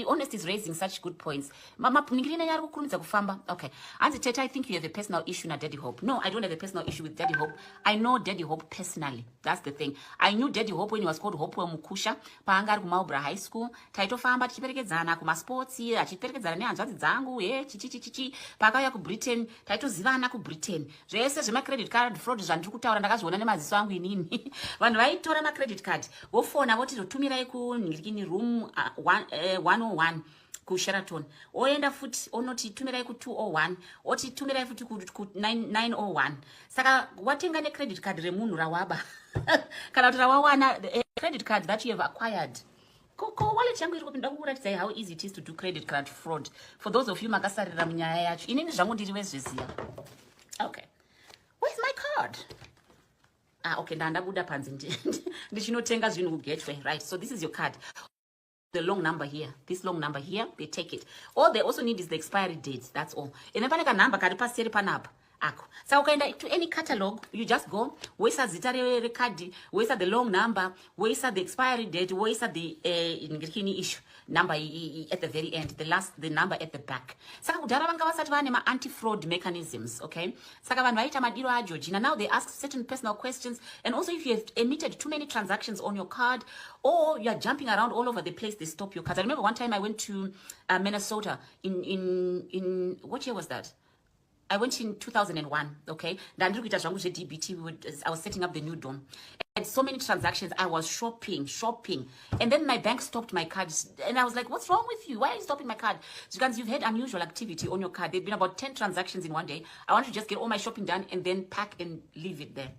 Honest is raising such good points. Okay. Anzi Teta, I think you have a personal issue na Daddy Hope. No, I don't have a personal issue with Daddy Hope. I know Daddy Hope personally. That's the thing. I knew Daddy Hope when he was called Hopewell Mukusha. Paangari kumaubra high school. Taitofamba tichiperekedzana kuma sports, achiperekedzana nehanzvadzi dzangu, chichi. Pakauya ku Britain, taitozivana ku Britain. Zvese zvema credit card fraud zvandiri kutaura ndakazviona nemaziso angu inini. Vanhu vaitora ma credit card, vofona voti zotumirai ku room 101 ku Sheraton. Oenda futi onoti tumirai ku 201, oti tumirai futi ku 901. Saka watenga ne credit card remunhu rawaba. Kana kuti rawawana credit card that you have acquired. Wallet yangu iri kupinda kukuratidza how easy it is to do credit card fraud. For those of you makasarira munyaya yacho, inini zvangu ndiri wezviziya. Okay. Where's my card? Okay, ndandabuda panzi ndichinotenga zvinhu kuGateway, right? So this is your card. The long number here, this long number here, they take it. All they also need is the expiry date, that's all. And then paneka number kari paseri panapa. Ako. So ukaenda to any catalog, you just go, wesa zita recard, wesa the long number, wesa the expiry date, wesa the issue number at the very end, the number at the back. Saka kudara vanga vasati vane ma anti-fraud mechanisms, okay? Saka vanhu vaita madiro ajojina. Now they ask certain personal questions, and also if you have emitted too many transactions on your card, or you are jumping around all over the place, they stop your cards. I remember one time I went to Minnesota in what year was that? I went in 2001, okay? I was setting up the new dome. And so many transactions, I was shopping. And then my bank stopped my cards. And I was like, what's wrong with you? Why are you stopping my card? Because you've had unusual activity on your card. There've been about 10 transactions in one day. I want to just get all my shopping done and then pack and leave it there.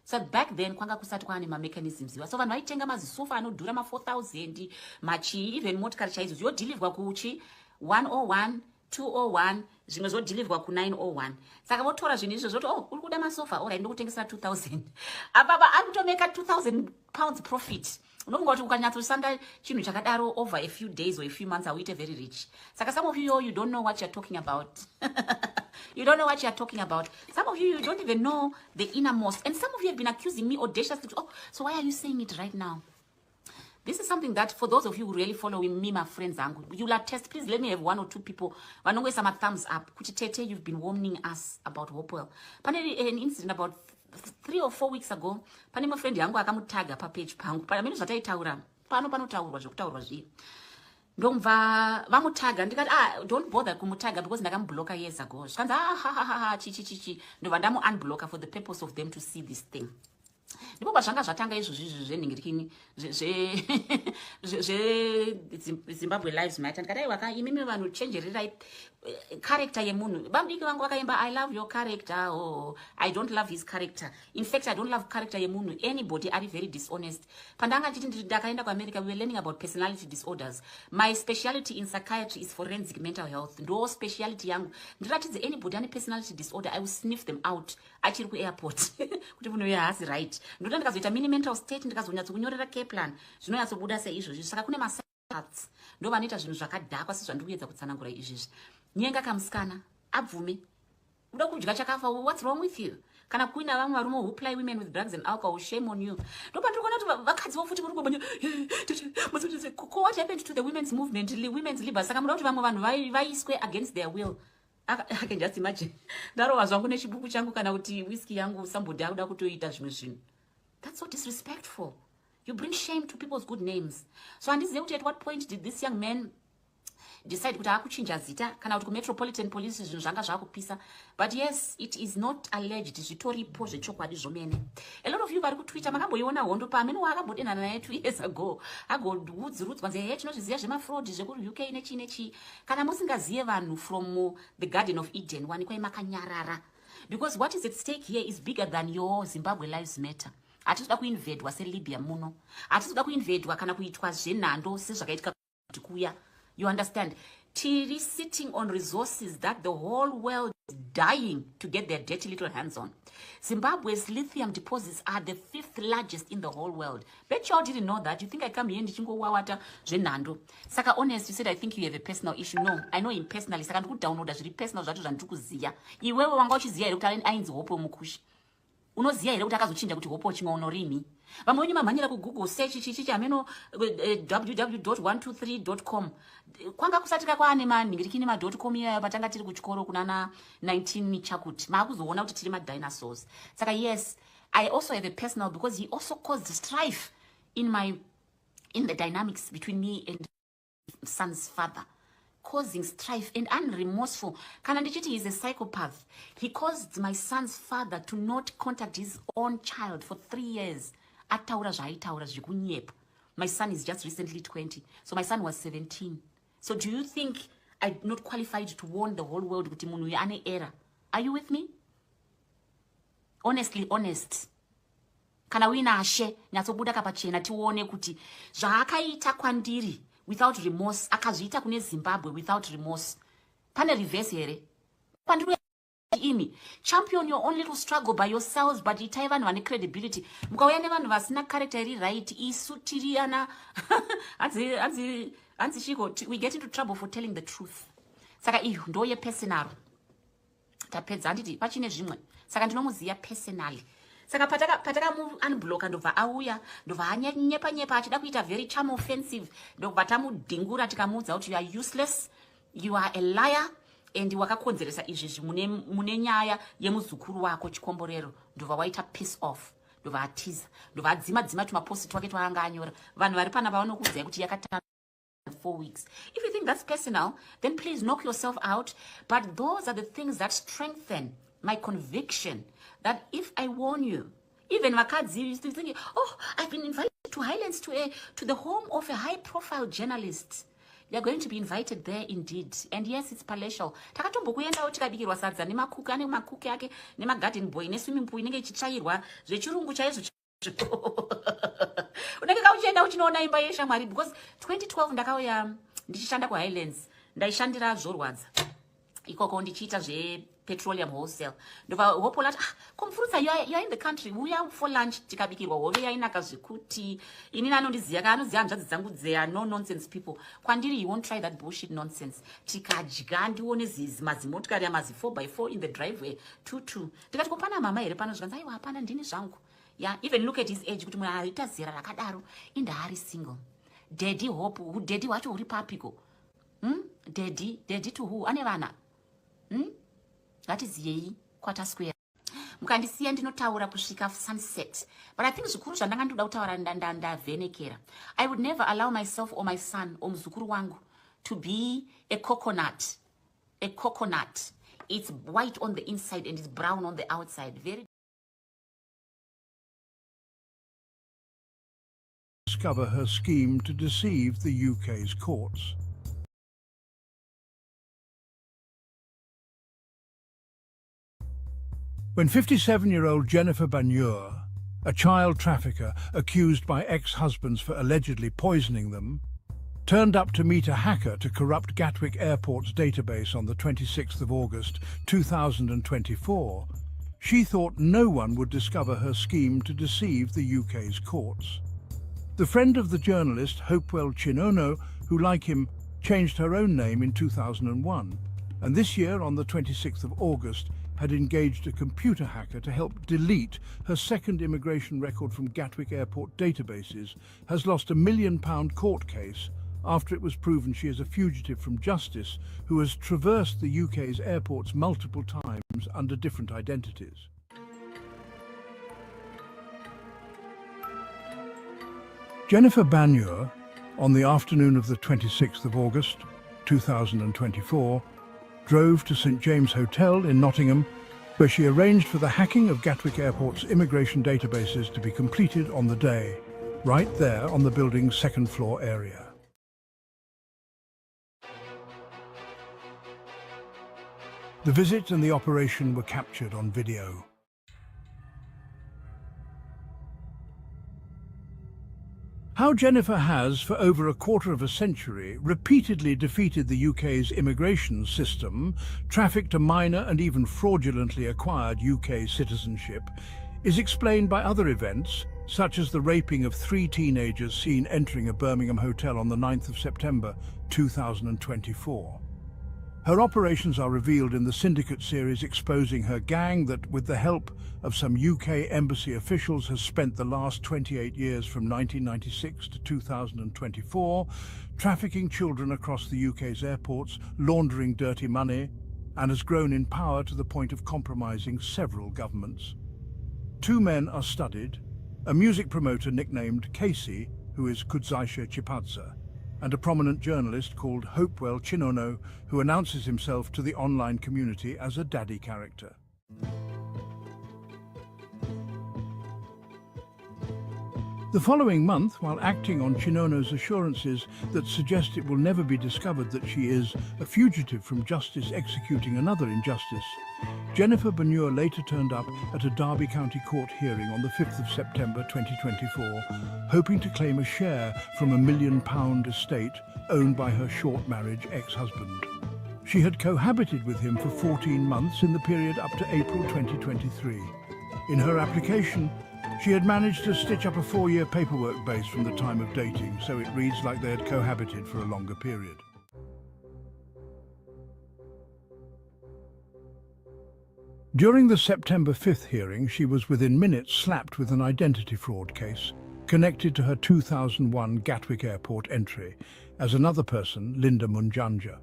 So back then, kwanga kusati kwane ma mechanisms. So vanhu vaitenga mazisofa anodhura ma 4,000, machi, even motikari chaizo. Yo deliver kuchi 101, 201, zvimwe zvodeliverwa ku 901. Saka votora zvinhu izvo zvoti uri kuda masofa, alright ndokutengesera 2,000. Apapa ari kutomeka 2,000 pounds profit. Unofunga kuti ukanyatsosanda chinhu chakadaro over a few days or a few months auite very rich. Saka some of you don't know what you're talking about. You don't know what you're talking about. Some of you don't even know the innermost. And some of you have been accusing me audaciously. So why are you saying it right now? This is something that, for those of you who really follow me, my friends, you'll attest. Please let me have 1 or 2 people. Wanongwe some thumbs up. Kuchitete, you've been warning us about Hopewell. Pane an incident about 3 or 4 weeks ago. Pane my friend yangu akamutaga pa page pangu. Pana minu zvataitaura. Panotaurwa zvokutaurwa zviye. Ndomva vamutaga ndikati don't bother kumutaga because ndakamublocker years ago. Zvikanzi chichi. Ndobva ndamu unblocker for the purpose of them to see this thing. Ndipo zvanga zvatanga izvozvi zvenhingirikini Zimbabwe Lives Matter. Ndikati imimi vanhu chenjererai character yemunhu. Vamudiki vangu vakaimba I love your character, or I don't love his character. In fact, I don't love character yemunhu. Anybody are very dishonest. Pandanga chiti ndakaenda kuAmerica, we were learning about personality disorders. My specialty in psychiatry is forensic mental health. Ndo specialty yangu. Ndiratidze anybody ane personality disorder, I will sniff them out. Achiri kuairport. Kuti munhu uyu haasi right. Ndoda ndikazoita mini mental state, ndikazonyatsokunyorera care plan. Zvinonyatsobuda seizvozvi. Saka kune masats ndo vanoita zvinhu zvakadhakwa sezvandiri kuedza kutsanangura izvizvi. Nyenga kamusikana abvume uda kudya chakafa, what's wrong with you? Kana kuina vamwe varume who ply women with drugs and alcohol, shame on you. Ndopandiri kuona kuti vakadzi vofuti muri kubanya what happened to the women's movement, women's liberty. Saka muda kuti vamwe vanhu vaiswe against their will. I can just imagine. Ndarowa zvangu nechibuku changu kana kuti whisky yangu somebody akuda kutoita zvimwe zvinhu. That's so disrespectful. You bring shame to people's good names. So handizive kuti at what point did this young man decide kuti akuchinja zita kana kuti kumetropolitan police zvinhu zvanga zvakupisa. But yes, it is not alleged, zvitoripo zvechokwadi zvomene. A lot of you vari kutwitter makamboiona hondo pamene wakambodenana naye 2 years ago agoudzurudzwa nze tinozviziva zvemafraud zvekuri UK nechi kana musingazive vanhu from the Garden of Eden wanikwai makanyarara, because what is at stake here is bigger than your Zimbabwe Lives Matter. Hatitoda kuinvadwa seLibya muno, hatitoda kuinvadwa kana kuitwa zvenhando sezvakaitika kuti kuya. You understand? Tiri sitting on resources that the whole world is dying to get their dirty little hands on. Zimbabwe's lithium deposits are the 5th largest in the whole world. Bet you all didn't know that. You think I come here and wawata zvenando. Saka honest, you said I think you have a personal issue. No, I know him personally. Saka ndiku download zviri personal zvatu zvandikuziya. Iwewe wanga uchiziya here kuti ainzi Hopewell mukushi. Unoziya here kuti akazochinja kuti Hopewell chimwaono rini. Vamwe wenyu mamhanyira kuGoogle search chichi ameno www.123.com. Kwanga kusatika kwaane manhingirikini ma.com iya patanga tiri kuchikoro kunana 19 chakuti. Maakuzoona kuti tiri ma-dinosaurs. Saka yes, I also have a personal because he also caused strife in the dynamics between me and son's father. Causing strife and unremorseful. Kana ndichiti he's a psychopath. He caused my son's father to not contact his own child for 3 years. Ataura zvaitaura zvikunyepa. My son is just recently 20. So my son was 17. So do you think I'm not qualified to warn the whole world kuti munhu uyu ane error? Are you with me? Honestly, honest. Kana uina ashe, nyatsobuda kapachena tione kuti zvaakaita kwandiri without remorse, akazviita kune Zimbabwe without remorse. Pane reverse here. Pandiri imi. Champion your own little struggle by yourselves, but itai vanhu vane credibility. Mukauya nevanhu vasina character iri right, isu tiriana. Anzi shiko, we get into trouble for telling the truth. Saka iyo, ndoye personal. Tapedza handiti, pachine zvimwe. Saka ndinomuziya personally. Saka pataka mu unblocka ndobva auya, ndobva anyepa achida kuita very charm offensive, ndobva tamudhingura tikamuudza kuti you are useless, you are a liar, and wakakonzeresa izvi mune nyaya yemuzukuru wako chikomborero, ndobva waita piece off, ndobva atiza, ndobva adzima tumaposti twake twaanga anyora. Vanhu vari pana vanokuudzai kuti yakatanga 4 weeks. If you think that's personal, then please knock yourself out. But those are the things that strengthen my conviction that if I warn you, even Makadzi used to think, oh, I've been invited to Highlands to the home of a high-profile journalist. You're going to be invited there indeed. And yes, it's palatial. Takatombokuendawo tikabikirwa sadza nemakuki ane makuki ake nemagarden boy neswimming pool inenge ichitsvairwa zvechirungu chaizvo. Unenge kauchienda uchinoona imba yeshamwari because 2012 ndakauya ndichishanda kuHighlands ndaishandira zvorwadza. Ikoko ndichiita petroleum wholesale. Ndova Hopewell ati, Komfurutsa, you're in the country. Uya for lunch tikabikirwa hove yainaka zvikuti. Ini anondiziya anoziya hanzvadzi dzangu dzeya no nonsense people. Kwandiri you won't try that bullshit nonsense. Tikadya ndione mazimotikari amazi 4x4 in the driveway 2-2. Tikati kopana mama here pano zvikanzi aiwa hapana ndini zvangu. Yeah, even look at his age kuti munhu aita zera rakadaro indahari single. Daddy Hope, daddy wacho uri papiko? Daddy to who? Ane vana? That is yei Quarter Square. Mukandisiya ndinotaura kusvika sunset. But I think zvikuru zvandanga ndoda kutaura ndavhenekera. I would never allow myself or my son or muzukuru wangu to be a coconut. A coconut. It's white on the inside and it's brown on the outside. Very discover her scheme to deceive the UK's courts. When 57-year-old Jennifer Banyur, a child trafficker accused by ex-husbands for allegedly poisoning them, turned up to meet a hacker to corrupt Gatwick Airport's database on the 26th of August 2024, she thought no one would discover her scheme to deceive the UK's courts. The friend of the journalist, Hopewell Chinono, who, like him, changed her own name in 2001, and this year, on the 26th of August, had engaged a computer hacker to help delete her second immigration record from Gatwick Airport databases, has lost a £1 million court case after it was proven she is a fugitive from justice who has traversed the UK's airports multiple times under different identities. Jennifer Banyur, on the afternoon of the 26th of August 2024, drove to St James Hotel in Nottingham, where she arranged for the hacking of Gatwick Airport's immigration databases to be completed on the day, right there on the building's second floor area. The visit and the operation were captured on video. How Jennifer has, for over a quarter of a century, repeatedly defeated the UK's immigration system, trafficked a minor and even fraudulently acquired UK citizenship, is explained by other events, such as the raping of 3 teenagers seen entering a Birmingham hotel on the 9th of September 2024. Her operations are revealed in the Syndicate series, exposing her gang that, with the help of some UK embassy officials, has spent the last 28 years from 1996 to 2024 trafficking children across the UK's airports, laundering dirty money, and has grown in power to the point of compromising several governments. 2 men are studied, a music promoter nicknamed Casey, who is Kudzaisha Chipadza, and a prominent journalist called Hopewell Chinono, who announces himself to the online community as a daddy character. The following month, while acting on Chinono's assurances that suggest it will never be discovered that she is a fugitive from justice executing another injustice, Jennifer Banure later turned up at a Derby County Court hearing on the 5th of September 2024, hoping to claim a share from a £1 million estate owned by her short marriage ex-husband. She had cohabited with him for 14 months in the period up to April 2023. In her application, she had managed to stitch up a 4-year paperwork base from the time of dating, so it reads like they had cohabited for a longer period. During the September 5th hearing, she was within minutes slapped with an identity fraud case connected to her 2001 Gatwick Airport entry as another person, Linda Munjanja.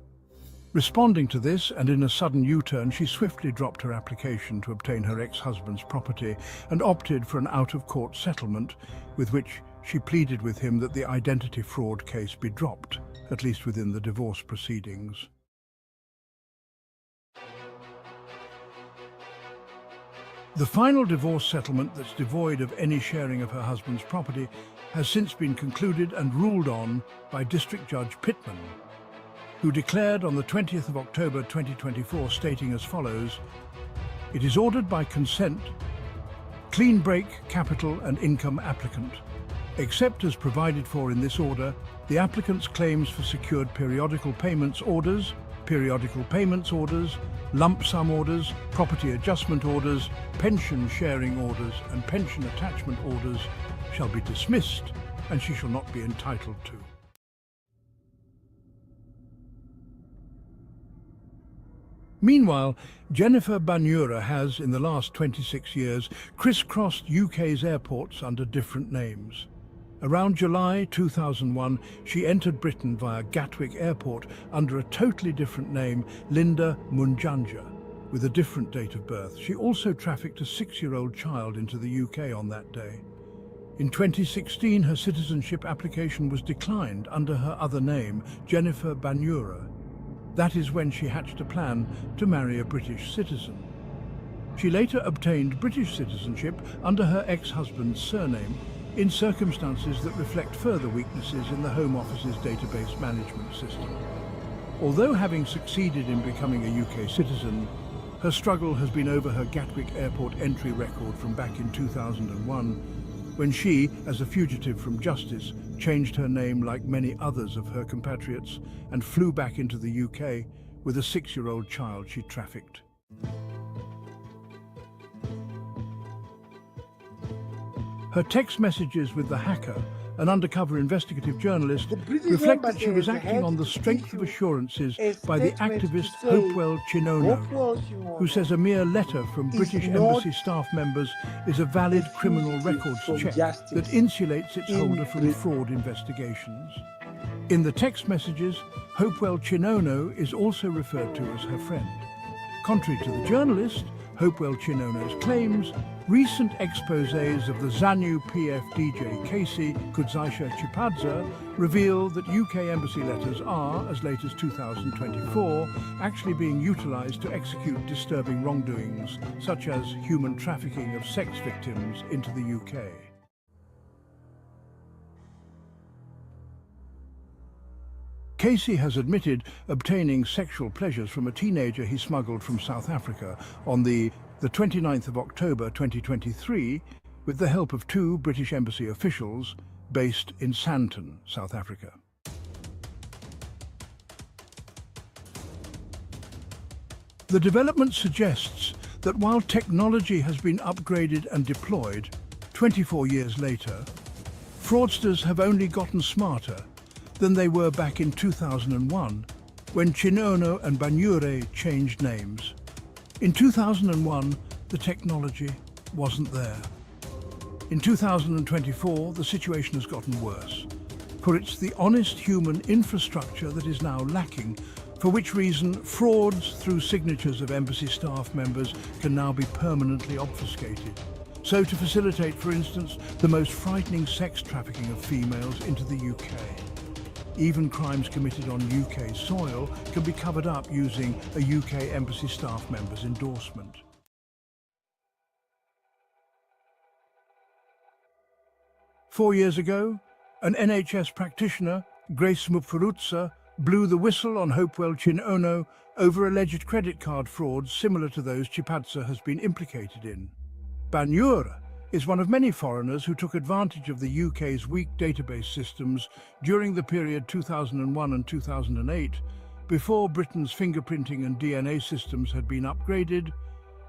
Responding to this, and in a sudden U-turn, she swiftly dropped her application to obtain her ex-husband's property and opted for an out-of-court settlement with which she pleaded with him that the identity fraud case be dropped, at least within the divorce proceedings. The final divorce settlement that's devoid of any sharing of her husband's property has since been concluded and ruled on by District Judge Pittman, who declared on the 20th of October 2024, stating as follows: "It is ordered by consent, clean break, capital and income applicant. Except as provided for in this order, the applicant's claims for secured periodical payments orders, lump sum orders, property adjustment orders, pension sharing orders and pension attachment orders shall be dismissed, and she shall not be entitled to." Meanwhile, Jennifer Banure has, in the last 26 years, crisscrossed UK's airports under different names. Around July 2001, she entered Britain via Gatwick Airport under a totally different name, Linda Munjanja, with a different date of birth. She also trafficked a 6-year-old child into the UK on that day. In 2016, her citizenship application was declined under her other name, Jennifer Banure. That is when she hatched a plan to marry a British citizen. She later obtained British citizenship under her ex-husband's surname in circumstances that reflect further weaknesses in the Home Office's database management system. Although having succeeded in becoming a UK citizen, her struggle has been over her Gatwick Airport entry record from back in 2001, when she, as a fugitive from justice, changed her name like many others of her compatriots and flew back into the UK with a 6-year-old child she trafficked. Her text messages with the hacker, an undercover investigative journalist, reflect that she was acting on the strength of assurances by the activist Hopewell Chinono, who says a mere letter from British embassy staff members is a valid criminal records check that insulates its holder from fraud investigations. In the text messages, Hopewell Chinono is also referred to as her friend. Contrary to the journalist, Hopewell Chinono's claims, recent exposés of the ZANU PF DJ Casey Kudzaisha Chipadza reveal that UK embassy letters are, as late as 2024, actually being utilised to execute disturbing wrongdoings, such as human trafficking of sex victims into the UK. Casey has admitted obtaining sexual pleasures from a teenager he smuggled from South Africa on the 29th of October 2023 with the help of 2 British embassy officials, based in Sandton, South Africa. The development suggests that while technology has been upgraded and deployed 24 years later, fraudsters have only gotten smarter than they were back in 2001, when Chinono and Banyure changed names. In 2001, the technology wasn't there. In 2024, the situation has gotten worse, for it's the honest human infrastructure that is now lacking, for which reason frauds through signatures of embassy staff members can now be permanently obfuscated. So to facilitate, for instance, the most frightening sex trafficking of females into the UK. Even crimes committed on UK soil can be covered up using a UK embassy staff member's endorsement. Four years ago, an NHS practitioner, Grace Mupfurutsa, blew the whistle on Hopewell Chinono over alleged credit card frauds similar to those Chamisa has been implicated in. Banyure is one of many foreigners who took advantage of the UK's weak database systems during the period 2001 and 2008, before Britain's fingerprinting and DNA systems had been upgraded,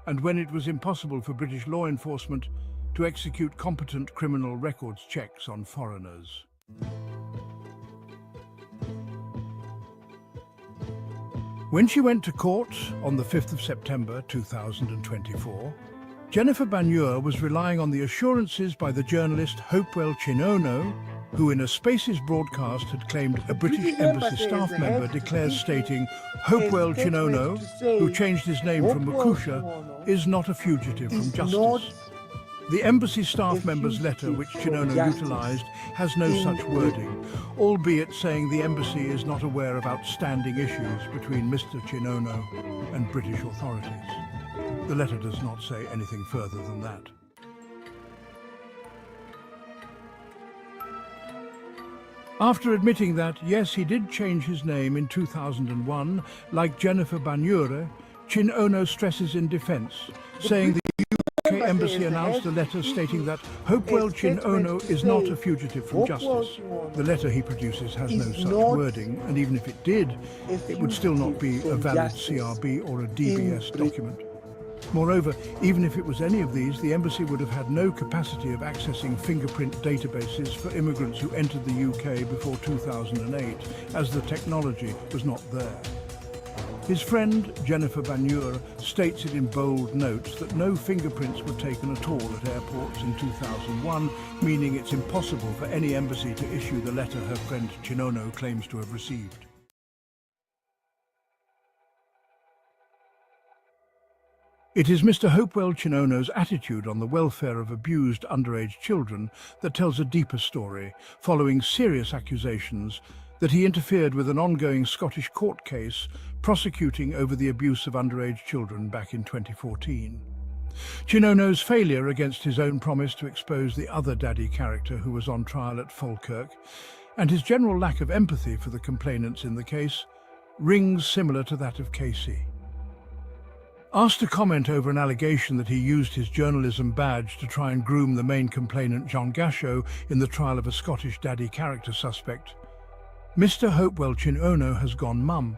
and when it was impossible for British law enforcement to execute competent criminal records checks on foreigners. When she went to court on the 5th of September 2024, Jennifer Banyure was relying on the assurances by the journalist Hopewell Chinono, who in a Spaces broadcast had claimed a British embassy staff member declares stating, Hopewell Chinono, who changed his name from Makusha, is not a fugitive from justice. The embassy staff member's letter, which Chinono utilised, has no such wording, albeit saying the embassy is not aware of outstanding issues between Mr. Chinono and British authorities. The letter does not say anything further than that. After admitting that, yes, he did change his name in 2001, like Jennifer Banyure, Chinono stresses in defence, saying the UK Embassy announced a letter stating that Hopewell Chinono is not a fugitive from justice. The letter he produces has no such wording, and even if it did, it would still not be a valid CRB or a DBS document. Moreover, even if it was any of these, the embassy would have had no capacity of accessing fingerprint databases for immigrants who entered the UK before 2008, as the technology was not there. His friend, Jennifer Banyure, states it in bold notes that no fingerprints were taken at all at airports in 2001, meaning it's impossible for any embassy to issue the letter her friend Chinono claims to have received. It is Mr. Hopewell Chinono's attitude on the welfare of abused underage children that tells a deeper story, following serious accusations that he interfered with an ongoing Scottish court case prosecuting over the abuse of underage children back in 2014. Chinono's failure against his own promise to expose the other daddy character who was on trial at Falkirk, and his general lack of empathy for the complainants in the case, rings similar to that of Casey. Asked to comment over an allegation that he used his journalism badge to try and groom the main complainant John Gasho in the trial of a Scottish daddy character suspect, Mr. Hopewell Chinono has gone mum,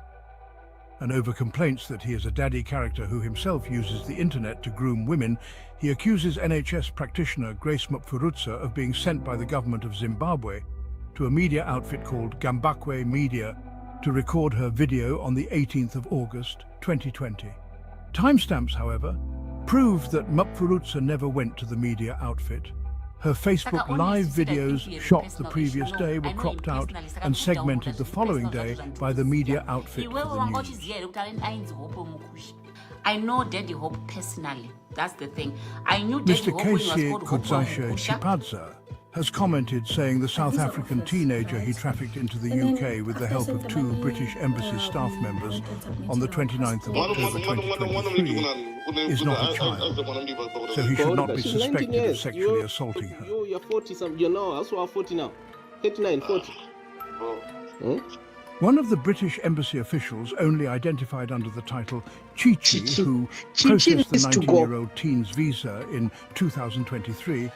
and over complaints that he is a daddy character who himself uses the internet to groom women, he accuses NHS practitioner Grace Mupfurutsa of being sent by the government of Zimbabwe to a media outfit called Gambakwe Media to record her video on the 18th of August 2020. Timestamps, however, prove that Mupfurutsa never went to the media outfit. Her Facebook Live videos shot the previous day were cropped out and segmented the following day by the media outfit for the news. I know Daddy Hope personally. That's the thing. I knew Daddy Mr. Hope when he was Casey called Hope Kudzashe Mukusha. Chipadza has commented saying the South African teenager he trafficked into the UK with the help of two British embassy staff members on the 29th of October 2023 is not a child, so he should not be suspected of sexually assaulting her. You're 40 something. You're now, that's why 40 now. 39, 40. One of the British embassy officials, only identified under the title Chichi, who processed the 19-year-old teen's visa in 2023,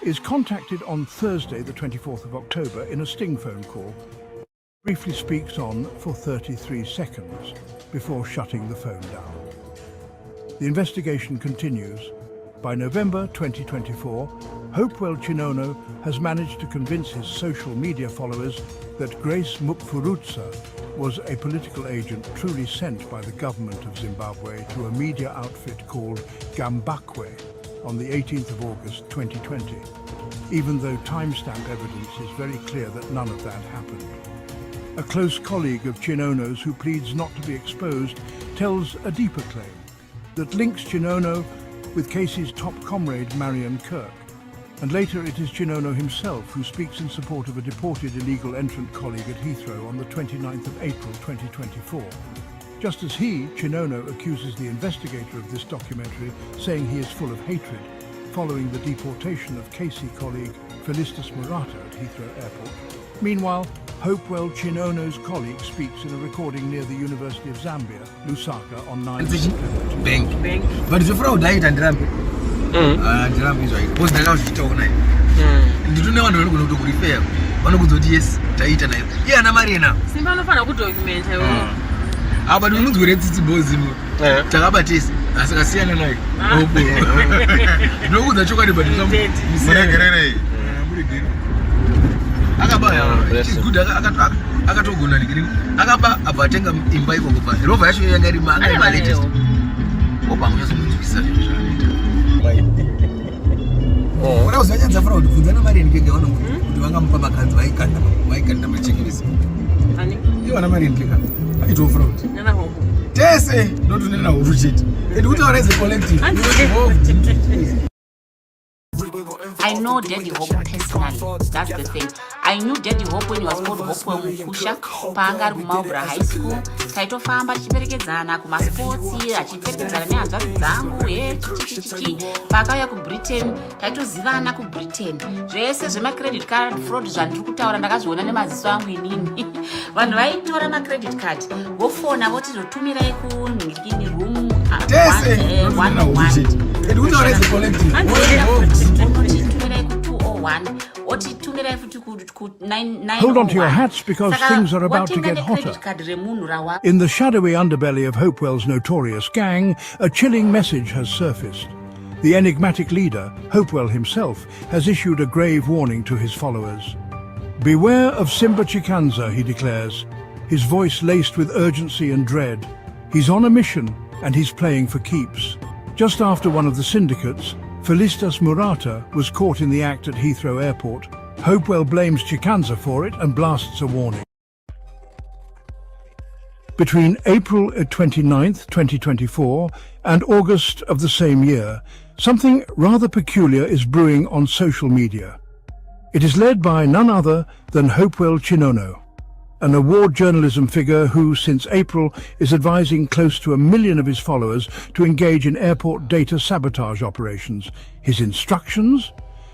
is contacted on Thursday, the 24th of October, in a sting phone call. Briefly speaks on for 33 seconds before shutting the phone down. The investigation continues. By November 2024, Hopewell Chinono has managed to convince his social media followers that Grace Mupfuruza was a political agent truly sent by the government of Zimbabwe to a media outfit called Gambakwe on the 18th of August 2020, even though timestamp evidence is very clear that none of that happened. A close colleague of Chinono's who pleads not to be exposed tells a deeper claim that links Chinono with Casey's top comrade Marion Kirk. And later it is Chinono himself who speaks in support of a deported illegal entrant colleague at Heathrow on the 29th of April 2024. Just as he, Chinono, accuses the investigator of this documentary, saying he is full of hatred, following the deportation of Casey colleague Felicitas Murata at Heathrow Airport. Meanwhile, Hopewell Chinono's colleague speaks in a recording near the University of Zambia, Lusaka, on 9 September. Bank. But the fraud died and ramp. Ramp is right. What's the last talk night? Did you know I'm going to repair? One of the DS, Taita. Yeah, na Marina. Simba no fana ku document. But we must read this bozimo. Tagabatis, as I see na nai. No, the chocolate but good. Akatogona nikiri. Akaba abatenga imba iko kupa. Rova yacho yangari manga ma latest. Opa munyazo mutubisa. Ora uzanyanza fraud kuzana mari nikenge wana kuti vangamupa makanzi vaikanda machekirisi. Ani? Iwa na mari nikeka. Ito fraud. Nana homo. Tese ndo tunena uruchiti. Kuti wareze collective. I know Daddy Hope personally. That's the thing. I knew Daddy Hope when he was called Hopewell Mukusha. Paangari kumaubra high school. Taitofamba tichiperekedzana kumasports, achiperekedzana nehanzvadzi dzangu, chichichichi. Pakauya kuBritain, taitozivana kuBritain. Zvese zvemacredit card fraud zvandiri kutaura ndakazviona nemaziso angu inini. Vanhu vaitora macredit card, vofona votizotumirai kunhingini room 101. Hold on to your hats because things are about to get hotter. In the shadowy underbelly of Hopewell's notorious gang, a chilling message has surfaced. The enigmatic leader, Hopewell himself, has issued a grave warning to his followers. Beware of Simba Chikanza, he declares, his voice laced with urgency and dread. He's on a mission and he's playing for keeps. Just after one of the syndicates, Felicitas Murata, was caught in the act at Heathrow Airport. Hopewell blames Chikanza for it and blasts a warning. Between April 29th, 2024 and August of the same year, something rather peculiar is brewing on social media. It is led by none other than Hopewell Chinono, an award journalism figure who, since April, is advising close to 1 million of his followers to engage in airport data sabotage operations. His instructions?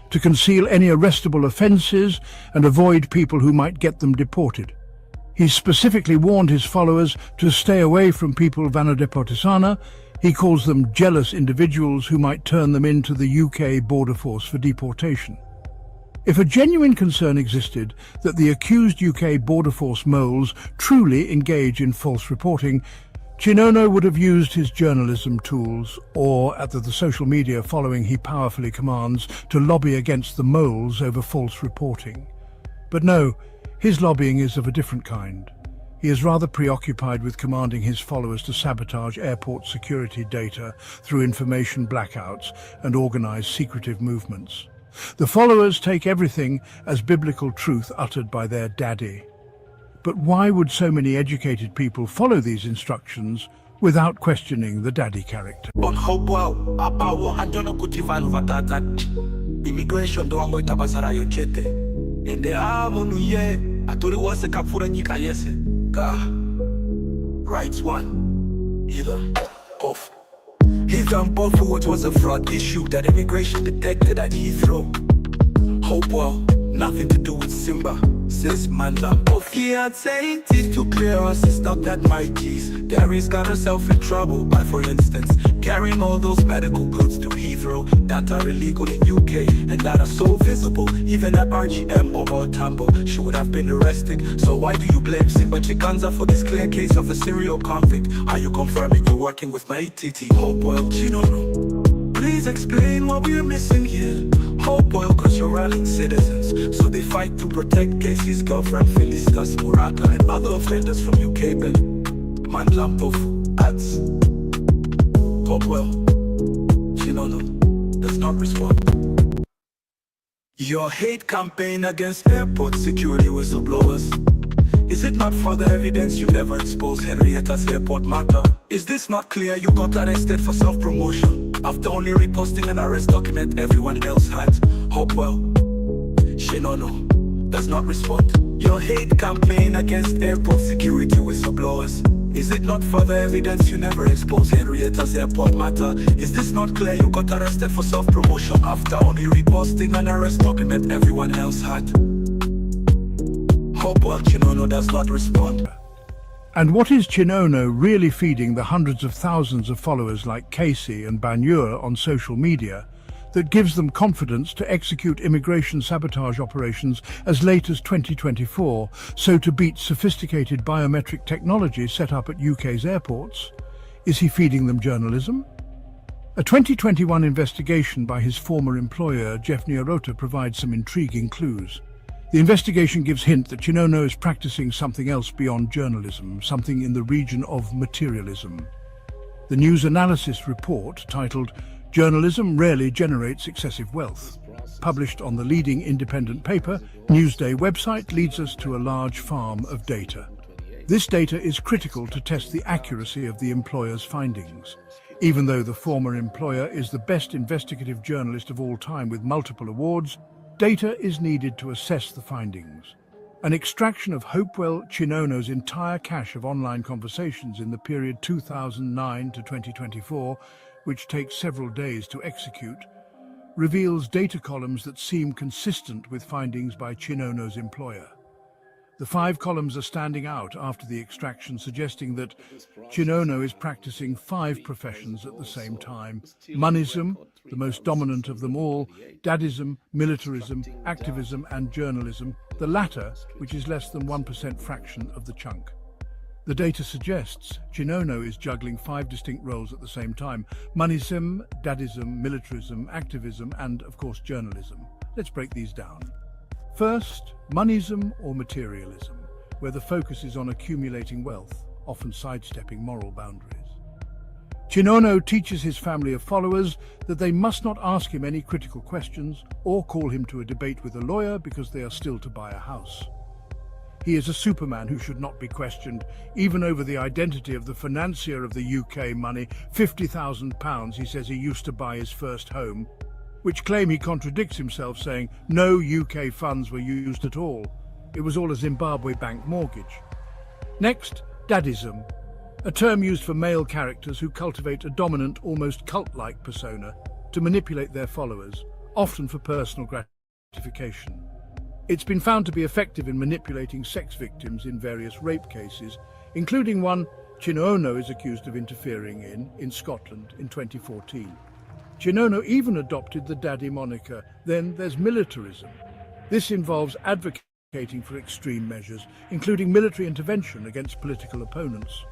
To conceal any arrestable offences and avoid people who might get them deported. He specifically warned his followers to stay away from people vana deportisana. He calls them jealous individuals who might turn them into the UK border force for deportation. If a genuine concern existed that the accused UK border force moles truly engage in false reporting, Chinono would have used his journalism tools, or at the social media following he powerfully commands, to lobby against the moles over false reporting. But no, his lobbying is of a different kind. He is rather preoccupied with commanding his followers to sabotage airport security data through information blackouts and organize secretive movements. The followers take everything as biblical truth uttered by their daddy. But why would so many educated people follow these instructions without questioning the daddy character? On Hopewell, apawo andona kuti vanhu vatata. Immigration ndo wangoita basa rayo chete. Ende munhu ye atori wose kapfura nyika yese. Writes one, either off. He's on both for what was a fraud issue that immigration detected at Heathrow. Hopewell, nothing to do with Simba. Since Manda both he had said it to clear us, it's not that my keys. There is got herself in trouble by, for instance, carrying all those medical goods to Heathrow that are illegal in UK and that are so visible. Even at RGM or Tambo, she would have been arrested. So why do you blame Simba Chikanza for this clear case of a serial convict? Are you confirming you're working with my ATT Hopewell? Chinono, please explain what we're missing here. Hopewell, cause you're rallying citizens, so they fight to protect Casey's girlfriend Felicitas Murata and other offenders from UK. Man lamp of ads. Hopewell, Chinono does not respond. Your hate campaign against airport security whistleblowers. Is it not further evidence you never exposed Henrietta's airport matter? Is this not clear you got arrested for self-promotion after only reposting an arrest document everyone else had? Hopewell, Chinono does not respond. Your hate campaign against airport security whistleblowers. Is it not further evidence you never exposed Henrietta's airport matter? Is this not clear you got arrested for self-promotion after only reposting an arrest document everyone else had? Hopewell, Chinono does not respond. And what is Chinono really feeding the hundreds of thousands of followers like Casey and Banyur on social media that gives them confidence to execute immigration sabotage operations as late as 2024, so to beat sophisticated biometric technology set up at UK's airports? Is he feeding them journalism? A 2021 investigation by his former employer, Jeff Nyarota, provides some intriguing clues. The investigation gives hint that Chinono is practicing something else beyond journalism, something in the region of materialism. The news analysis report, titled "Journalism Rarely Generates Excessive Wealth," published on the leading independent paper, Newsday website, leads us to a large farm of data. This data is critical to test the accuracy of the employer's findings. Even though the former employer is the best investigative journalist of all time with multiple awards, data is needed to assess the findings. An extraction of Hopewell Chinono's entire cache of online conversations in the period 2009 to 2024, which takes several days to execute, reveals data columns that seem consistent with findings by Chinono's employer. The 5 columns are standing out after the extraction, suggesting that Chinono is practicing 5 professions at the same time: monism, the most dominant of them all, dadism, militarism, activism and journalism, the latter which is less than 1% fraction of the chunk. The data suggests Chinono is juggling 5 distinct roles at the same time: monism, dadism, militarism, activism and, of course, journalism. Let's break these down. First, monism or materialism, where the focus is on accumulating wealth, often sidestepping moral boundaries. Chinono teaches his family of followers that they must not ask him any critical questions or call him to a debate with a lawyer because they are still to buy a house. He is a superman who should not be questioned, even over the identity of the financier of the UK money, £50,000 he says he used to buy his first home, which claim he contradicts himself, saying no UK funds were used at all. It was all a Zimbabwe bank mortgage. Next, dadism, a term used for male characters who cultivate a dominant, almost cult-like persona to manipulate their followers, often for personal gratification. It's been found to be effective in manipulating sex victims in various rape cases, including one Chinono is accused of interfering in Scotland in 2014. Chinono even adopted the daddy moniker. Then there's militarism. This involves advocating for extreme measures, including military intervention against political opponents.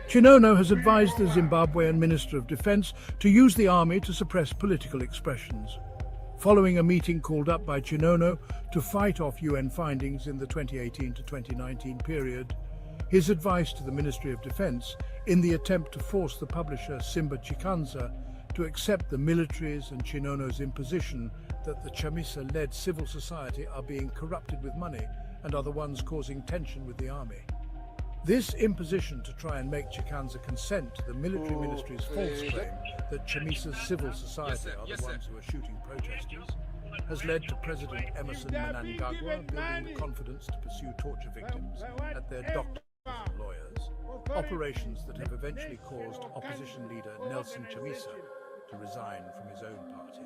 Chinono has advised the Zimbabwean Minister of Defense to use the army to suppress political expressions. Following a meeting called up by Chinono to fight off UN findings in the 2018 to 2019 period, his advice to the Ministry of Defense, in the attempt to force the publisher Simba Chikanza to accept the military's and Chinono's imposition that the Chamisa-led civil society are being corrupted with money and are the ones causing tension with the army. This imposition to try and make Chikanza consent to the military ministry's false claim that Chamisa's civil society are the ones who are shooting protesters has led to President Emerson Mnangagwa building the confidence to pursue torture victims at their doctors and lawyers, operations that have eventually caused opposition leader Nelson Chamisa to resign from his own party.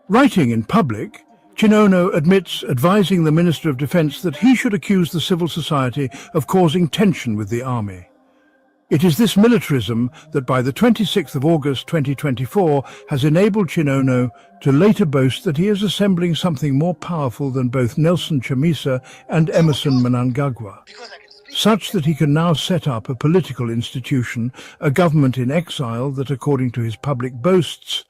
Writing in public, Chinono admits advising the Minister of Defense that he should accuse the civil society of causing tension with the army. It is this militarism that by the 26th of August 2024 has enabled Chinono to later boast that he is assembling something more powerful than both Nelson Chamisa and Emerson Mnangagwa, such that he can now set up a political institution, a government in exile that, according to his public boasts,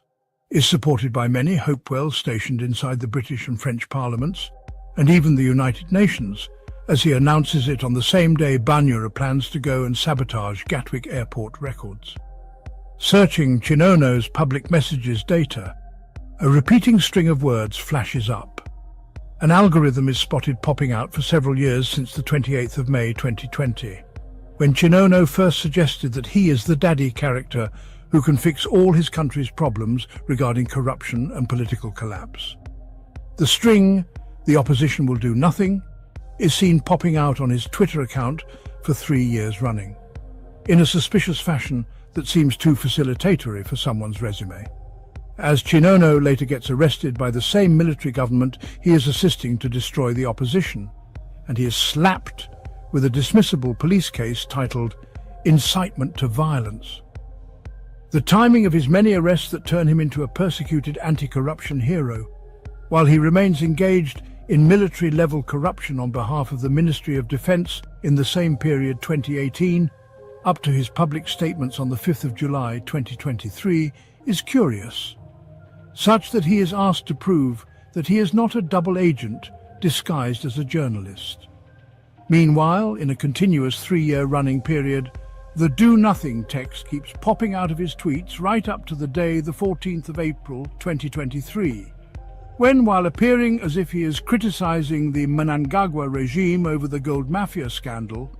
is supported by many Hopewell stationed inside the British and French parliaments, and even the United Nations, as he announces it on the same day Banyura plans to go and sabotage Gatwick Airport records. Searching Chinono's public messages data, a repeating string of words flashes up. An algorithm is spotted popping out for several years since the 28th of May 2020, when Chinono first suggested that he is the daddy character who can fix all his country's problems regarding corruption and political collapse. The string, "The opposition will do nothing," is seen popping out on his Twitter account for 3 years running, in a suspicious fashion that seems too facilitatory for someone's resume. As Chinono later gets arrested by the same military government he is assisting to destroy the opposition, and he is slapped with a dismissible police case titled "Incitement to Violence." The timing of his many arrests that turn him into a persecuted anti-corruption hero, while he remains engaged in military-level corruption on behalf of the Ministry of Defence in the same period 2018, up to his public statements on the 5th of July 2023, is curious, such that he is asked to prove that he is not a double agent disguised as a journalist. Meanwhile, in a continuous 3-year running period, the "do nothing" text keeps popping out of his tweets right up to the day the 14th of April 2023, when, while appearing as if he is criticizing the Mnangagwa regime over the gold mafia scandal,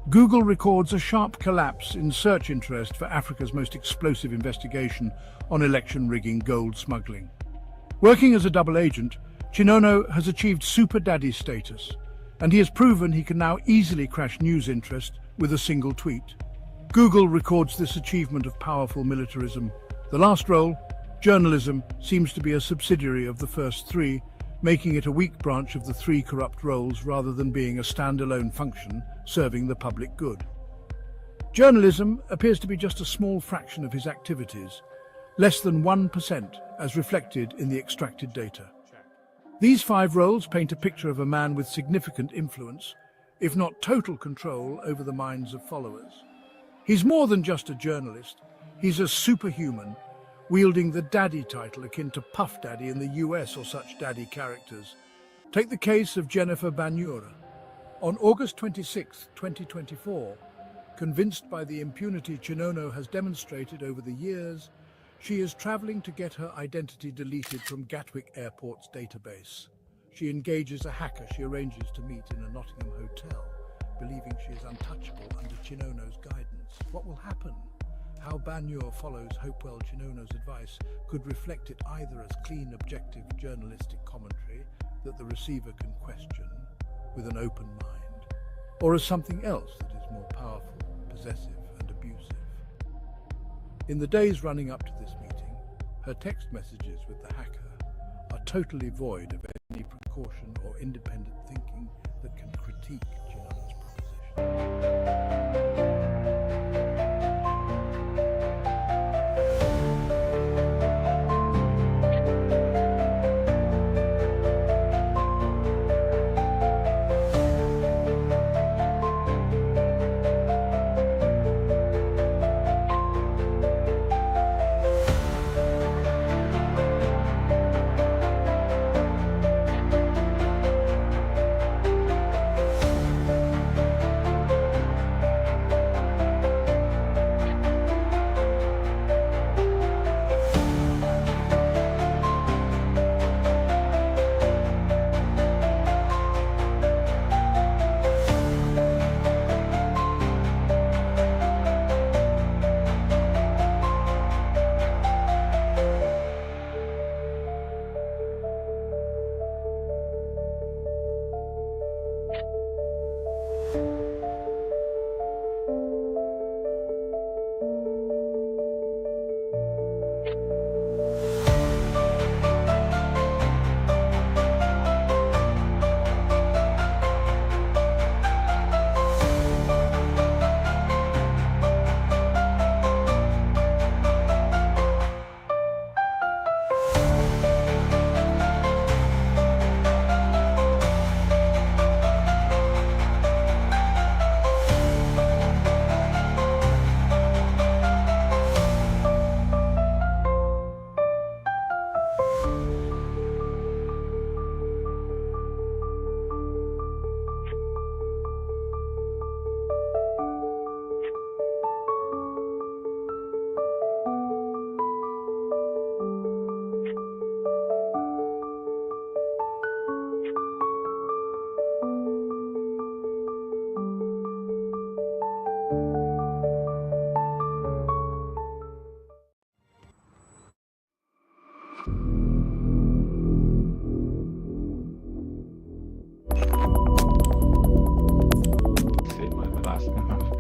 Google records a sharp collapse in search interest for Africa's most explosive investigation on election rigging gold smuggling. Working as a double agent, Chinono has achieved super daddy status, and he has proven he can now easily crash news interest with a single tweet. Google records this achievement of powerful militarism. The last role, journalism, seems to be a subsidiary of the first 3, making it a weak branch of the 3 corrupt roles rather than being a standalone function serving the public good. Journalism appears to be just a small fraction of his activities, less than 1% as reflected in the extracted data. These 5 roles paint a picture of a man with significant influence, if not total control over the minds of followers. He's more than just a journalist, he's a superhuman, wielding the daddy title akin to Puff Daddy in the US or such daddy characters. Take the case of Jennifer Banyura. On August 26, 2024, convinced by the impunity Chinono has demonstrated over the years, she is traveling to get her identity deleted from Gatwick Airport's database. She engages a hacker she arranges to meet in a Nottingham hotel, believing she is untouchable under Chinono's guidance. What will happen? How Banyura follows Hopewell Chinono's advice could reflect it either as clean, objective journalistic commentary that the receiver can question with an open mind, or as something else that is more powerful, possessive and abusive. In the days running up to this meeting, her text messages with the hacker are totally void of any precaution or independent thinking that can critique Chinono's proposition.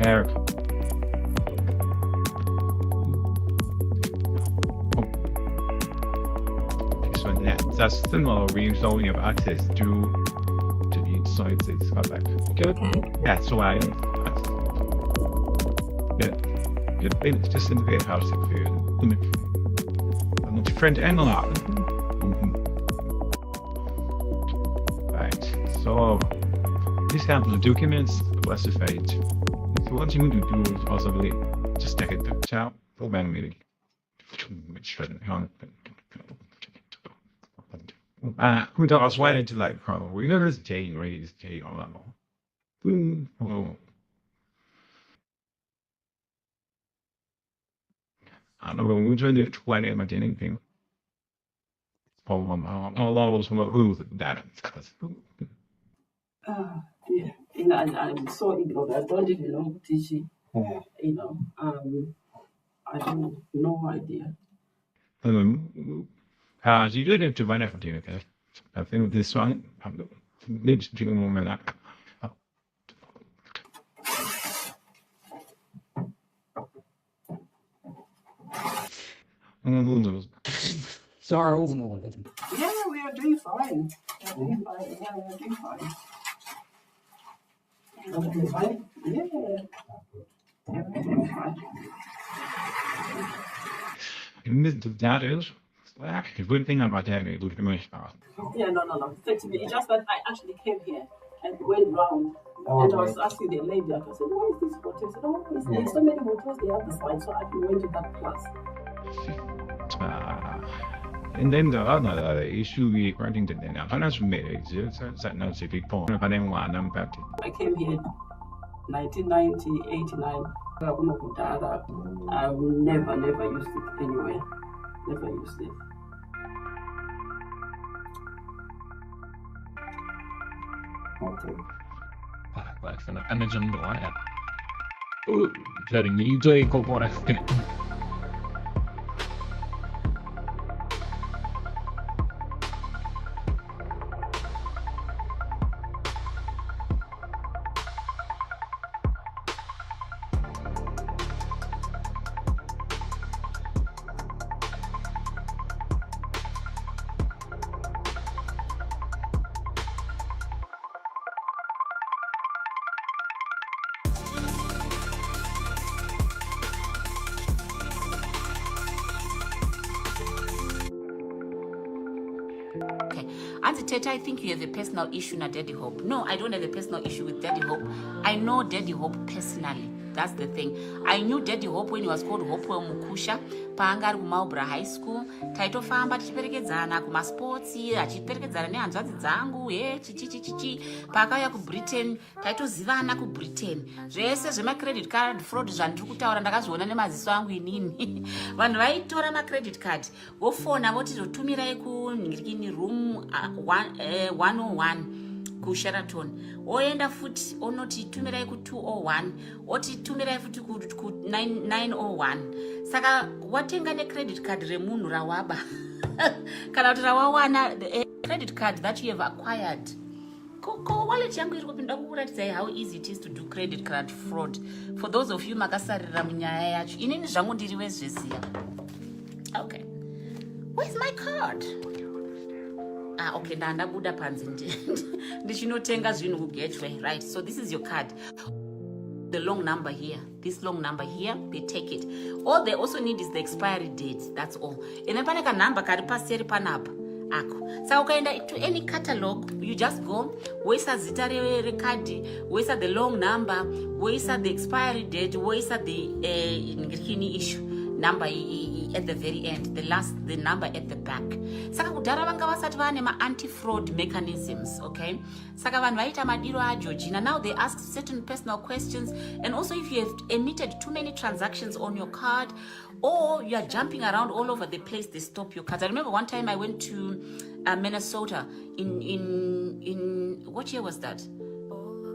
Eric. So that's the range only have access to the insights. It's not like good. That's why it's just in the house if you not friend and a lot. Right. So this happens to documents classified. So what you need to do is possibly just take it to chat for man meeting. Who does why into like probably there's Jane raised Jane on that. I don't know, we're trying to explain it about anything. A lot of who's that. Yeah, I'm so ignorant. I don't even know who teaching. I have no idea. You did it to my effort, okay? I think this one, need to do a moment. Sorry, yeah, we are doing fine. Yeah, we are doing fine. Okay, fine. Yeah, we're doing fine. That is, the good thing about that is look at my spouse. Yeah, no. It's just that I actually came here and went round. And I was asking the lady, I said, why is this hotel? I said, there's so many hotels they have the side, so I went to that class. And then the other issue we writing the name. I'm not sure it's that not a big point. But then one I'm back to. I came here 1990, 89. I've never used it anywhere. Never used it. Okay. Like for an engine like that. Letting you do it, Auntie Teta, I think you have a personal issue with Daddy Hope. No, I don't have a personal issue with Daddy Hope. I know Daddy Hope personally. That's the thing. I knew Daddy Hope when he was called Hopewell Mukusha. Paangari kumaubra high school. Taitofamba tichiperekedzana kumasports, achiperekedzana nehanzvadzi dzangu, chichi. Paakauya kuBritain, taitozivana kuBritain. Zvese zvemacredit card fraud zvandiri kutaura ndakazviona nemaziso angu inini. Vanhu vaitora macredit card, vofona voti zotumirai kunhingirikini room 101 kuSheraton. Oenda futi onoti tumirai ku201, oti tumirai futi ku901. Saka watenga necredit card remunhu rawaba. Kana kuti rawawana credit card that you have acquired. Ko wallet yangu iri kupinda kukuratidza how easy it is to do credit card fraud. For those of you makasarira munyaya yacho, inini zvangu ndiri wezviziya. Okay. Where's my card? Okay, ndabuda panzi ndichinotenga zvinhu kuGateway, right? So this is your card. The long number here, this long number here, they take it. All they also need is the expiry date, that's all. And then pane kanamba kari paseri panapa ako. So ukaenda to any catalog, you just go, woisa zita recard, woisa the long number, woisa the expiry date, woisa the issue number at the very end, the number at the back. Saka kudhara vanga vasati vane anti-fraud mechanisms, okay? Saka vanhu vaita madiro aJorgina. Now they ask certain personal questions, and also if you have emitted too many transactions on your card, or you are jumping around all over the place, they stop your cards. I remember one time I went to Minnesota in what year was that?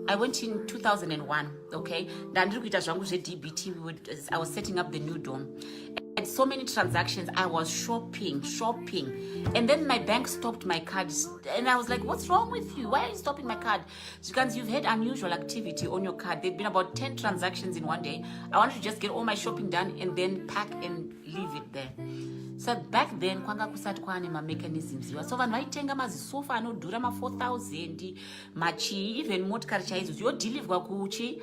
I went in 2001, okay? I was setting up the new dome. And so many transactions. I was shopping. And then my bank stopped my card. And I was like, what's wrong with you? Why are you stopping my card? Because you've had unusual activity on your card. There've been about 10 transactions in one day. I wanted to just get all my shopping done and then pack and leave it there. So back then, kwanga kusati kwane ma mechanisms. So vanhu vaitenga mazisofa anodhura ma 4,000, machi, even motikari chaidzo. Yodhilivwa kuchi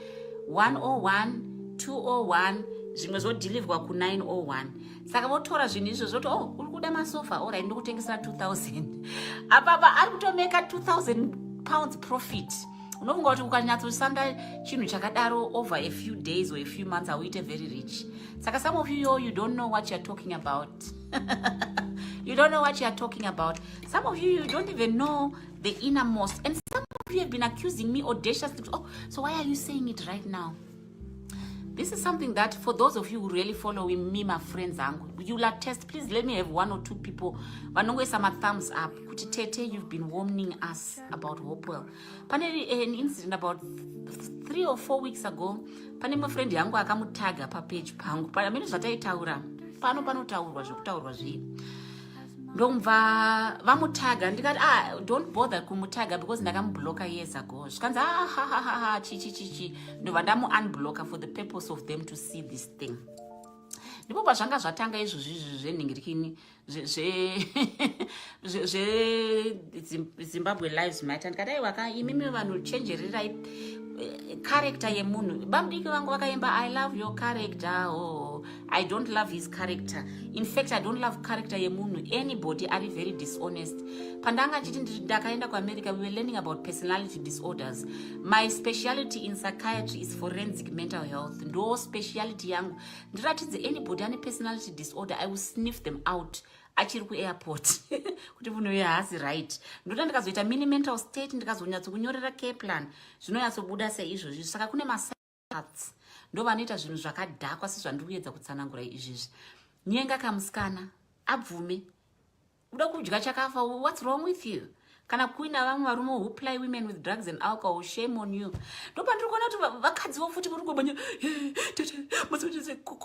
101, 201, zvimwe zvodhilivwa ku 901. Saka votora zvinhu izvo zvoti, oh, uri kuda masofa, all right, ndikutengesera 2,000. Apapa ari kutomeka 2,000 pounds profit. Unofunga kuti ukanyatsosanda chinhu chakadaro over a few days or a few months auite very rich. Saka some of you don't know what you're talking about. You don't know what you're talking about. Some of you don't even know the innermost. And some of you have been accusing me audaciously. Oh, so why are you saying it right now? This is something that for those of you who really follow me, my friends, you'll attest. Please let me have 1 or 2 people. Vanongwe some thumbs up. Kuti Tete, you've been warning us about Hopewell. Pane an incident about 3 or 4 weeks ago. Pane my friend yangu akamutaga pa page pangu. Pana minu zvataitaura. Panotaurwa zvekutaurwa zvii. Ndomva vamutaga ndikati don't bother kumutaga because ndakamublocker years ago. Zvikanzi chichi ndobva ndamu-unblocker for the purpose of them to see this thing. Ndipo pazvanga zvatanga izvozvi zvenhingirikini Zimbabwe Lives Matter ndikati aiwa imimi vanhu chenjererai character yemunhu. Bamudiki vangu vakaimba I love your character. Oh, I don't love his character. In fact, I don't love character yemunhu. Anybody are very dishonest. Pandanga chiti ndakaenda ku America, we were learning about personality disorders. My specialty in psychiatry is forensic mental health. Ndo specialty yangu. Ndiratidze anybody ane personality disorder, I will sniff them out. Achiri ku airport kuti munhu uyu haasi right. Ndoda ndikazoita mini mental state ndikazonyatsokunyorera care plan zvinonyatsobuda seizvozvi. Saka kune masats ndo vanoita zvinhu zvakadhakwa sezvandiri kuedza kutsanangura izvizvi. Nyenga kamusikana abvume uda kudya chakafa. What's wrong with you? Kana kuina vamwe varume who ply women with drugs and alcohol, shame on you. Ndopandiri kuona kuti vakadziwo futi muri kubanya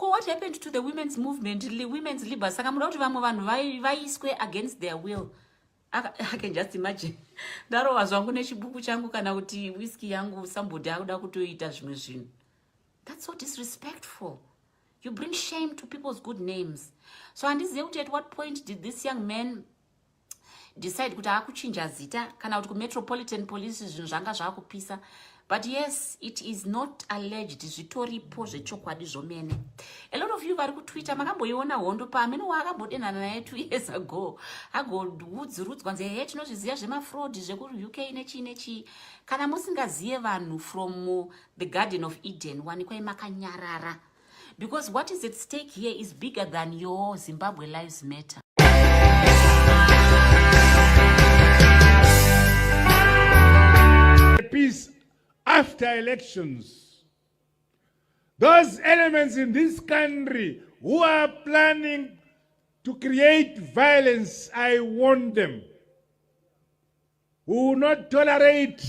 what happened to the women's movement, women's liberty. Saka muda kuti vamwe vanhu vaiswe against their will. I can just imagine. Ndarova zvangu nechibuku changu kana kuti whiskey yangu somebody akuda kutoita zvimwe zvinhu. That's so disrespectful. You bring shame to people's good names. So handizive kuti at what point did this young man decide kuti akuchinja zita kana kuti ku Metropolitan Police zvinhu zvanga zvakupisa. But yes, it is not alleged. Zvitoripo zvechokwadi zvomene. A lot of you vari kutwitter makamboiona hondo pamene wakambodenana naye 2 years ago. Agoudzurudzwa nze he tinozviziva zvemafraud zvekuri UK nechi. Kana musingazive vanhu from the Garden of Eden wanikwai makanyarara. Because what is at stake here is bigger than your Zimbabwe Lives Matter. Peace after elections. Those elements in this country who are planning to create violence, I warn them. Who will not tolerate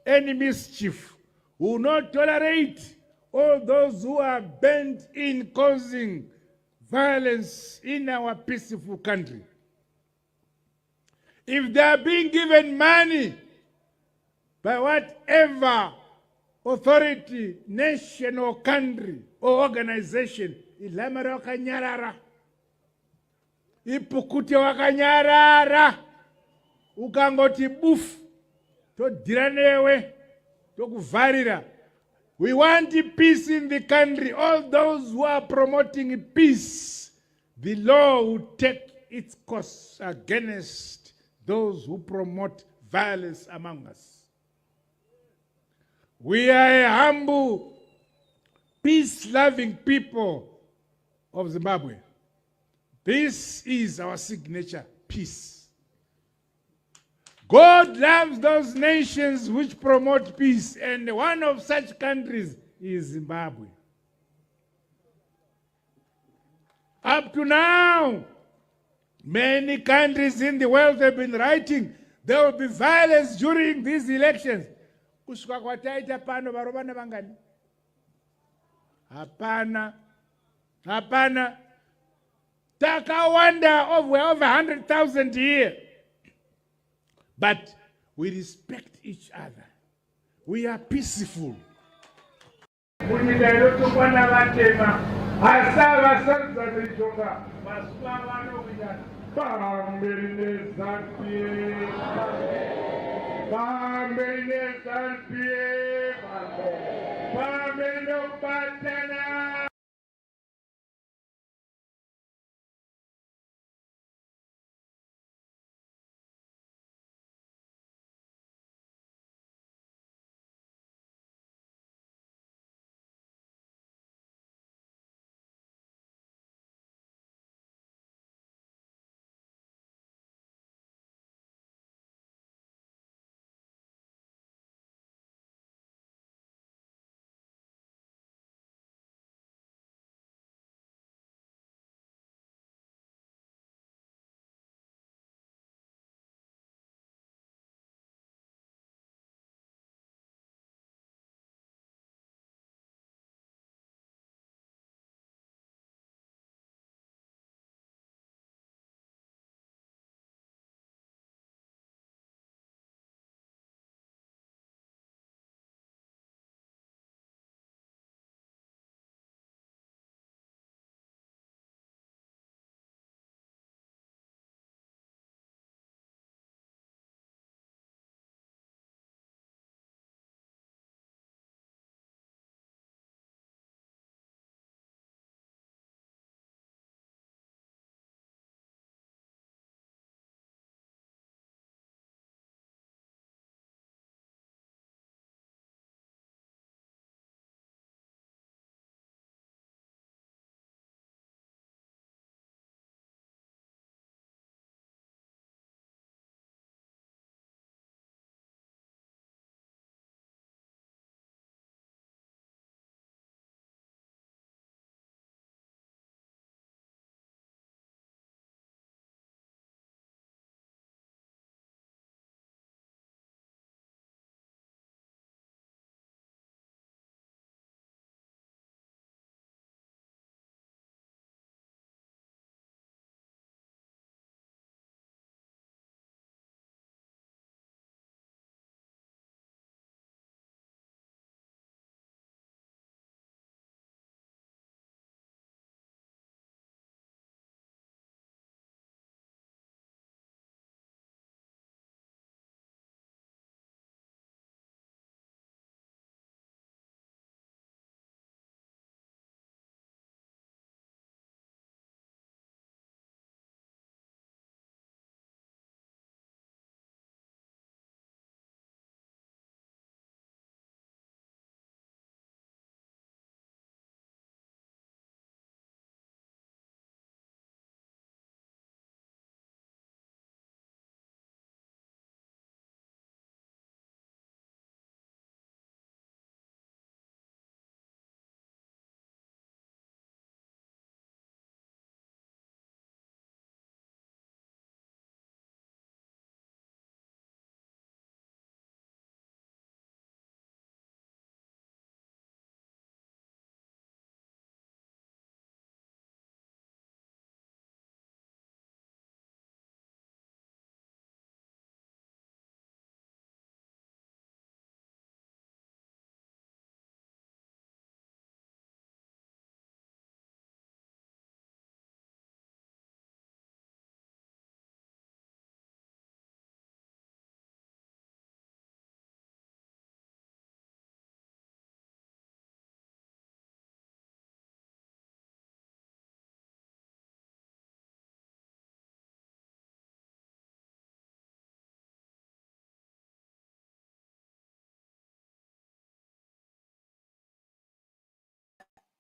any mischief, who will not tolerate all those who are bent in causing violence in our peaceful country. If they are being given money by whatever authority, nation or country or organization, ilamara wakanyarara, ipukute wakanyarara, ukangoti buf, todhira newe, tokuvarira. We want peace in the country. All those who are promoting peace, the law will take its course against those who promote violence among us. We are a humble, peace-loving people of Zimbabwe. This is our signature, peace. God loves those nations which promote peace, and one of such countries is Zimbabwe. Up to now, many countries in the world have been writing there will be violence during these elections. Kushuka kwataita pano varomana vangani? Hapana. Takawanda, we're over 100,000 here. But we respect each other. We are peaceful.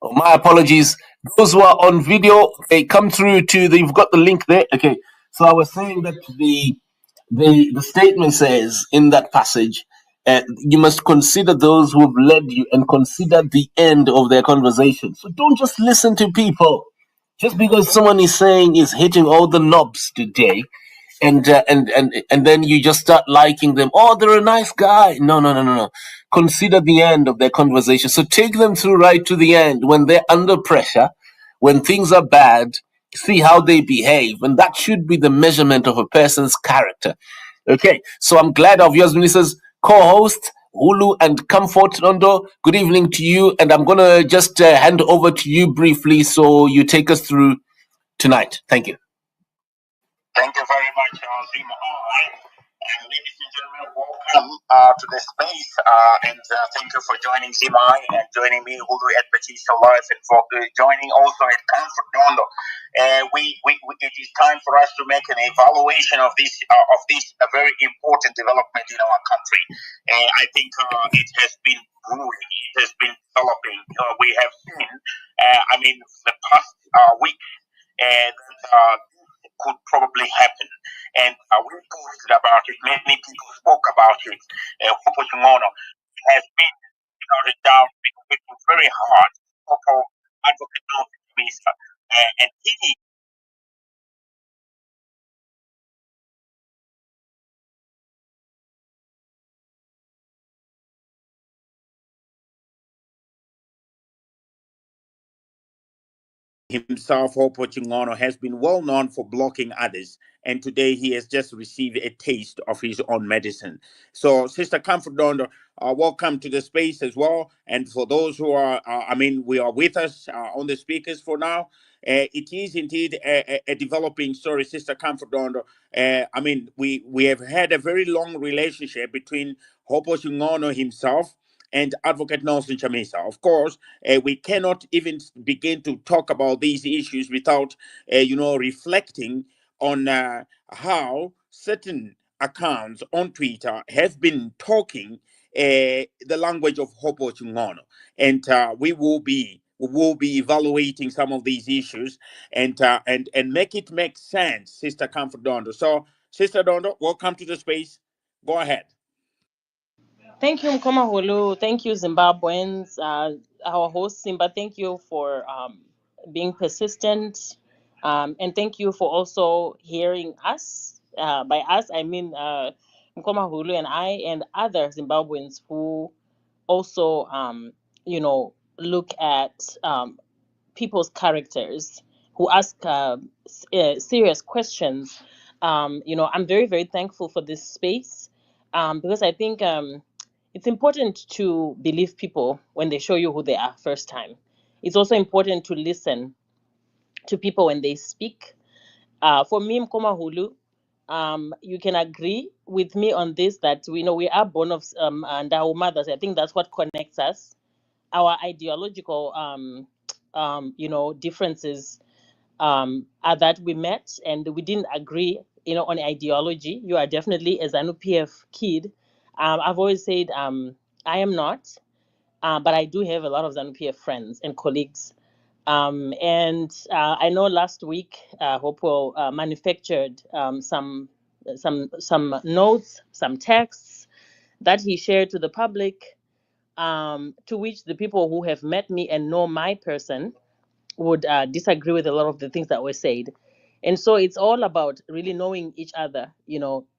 Oh, my apologies. Those who are on video, okay, come through to the. You've got the link there. Okay. So I was saying that the statement says in that passage, you must consider those who have led you and consider the end of their conversation. So don't just listen to people. Just because someone is saying is hitting all the knobs today, and then you just start liking them. Oh, they're a nice guy. No, no, no, no, no. Consider the end of their conversation. So take them through right to the end when they're under pressure, when things are bad, see how they behave, and that should be the measurement of a person's character. Okay, so I'm glad of yours, Ministers co-host Hulu and Comfort Londo. Good evening to you, and I'm gonna just hand over to you briefly so you take us through tonight. Thank you. Thank you very much, Zima. All right. And ladies and gentlemen, welcome to the space. And thank you for joining Zima and joining me, Hulu at Patricia Live, and for joining also at Comfort Dondo. It is time for us to make an evaluation of this very important development in our country. I think it has been brewing, it has been developing. We have seen, the past week, and could probably happen. And we posted about it. Many people spoke about it. Hopo Chungono has been down, working very hard. Hopo advocate North Chamisa, and he himself, Hopo Chingono, has been well known for blocking others, and today he has just received a taste of his own medicine. So, Sister Comfort Dondo, welcome to the space as well. And for those who are, we are with us on the speakers for now. It is indeed a developing story, Sister Comfort Dondo. We have had a very long relationship between Hopo Chingono himself and Advocate Nelson Chamisa. Of course, we cannot even begin to talk about these issues without, reflecting on how certain accounts on Twitter have been talking the language of Hopo Chungono, and we will be evaluating some of these issues and make it make sense, Sister Comfort Dondo. So, Sister Dondo, welcome to the space. Go ahead. Thank you, Mkoma Hulu. Thank you, Zimbabweans. Our host, Simba, thank you for being persistent. And thank you for also hearing us. By us, I mean Mkoma Hulu and I and other Zimbabweans who also, look at people's characters, who ask serious questions. I'm very, very thankful for this space because I think it's important to believe people when they show you who they are first time. It's also important to listen to people when they speak. For me, Mkoma Hulu, you can agree with me on this that we are born of and our mothers. I think that's what connects us. Our ideological differences are that we met and we didn't agree on ideology. You are definitely a ZANU PF kid. I've always said I am not, but I do have a lot of ZANU PF friends and colleagues. And I know last week Hopewell manufactured some notes, some texts that he shared to the public, to which the people who have met me and know my person would disagree with a lot of the things that were said. And so it's all about really knowing each other,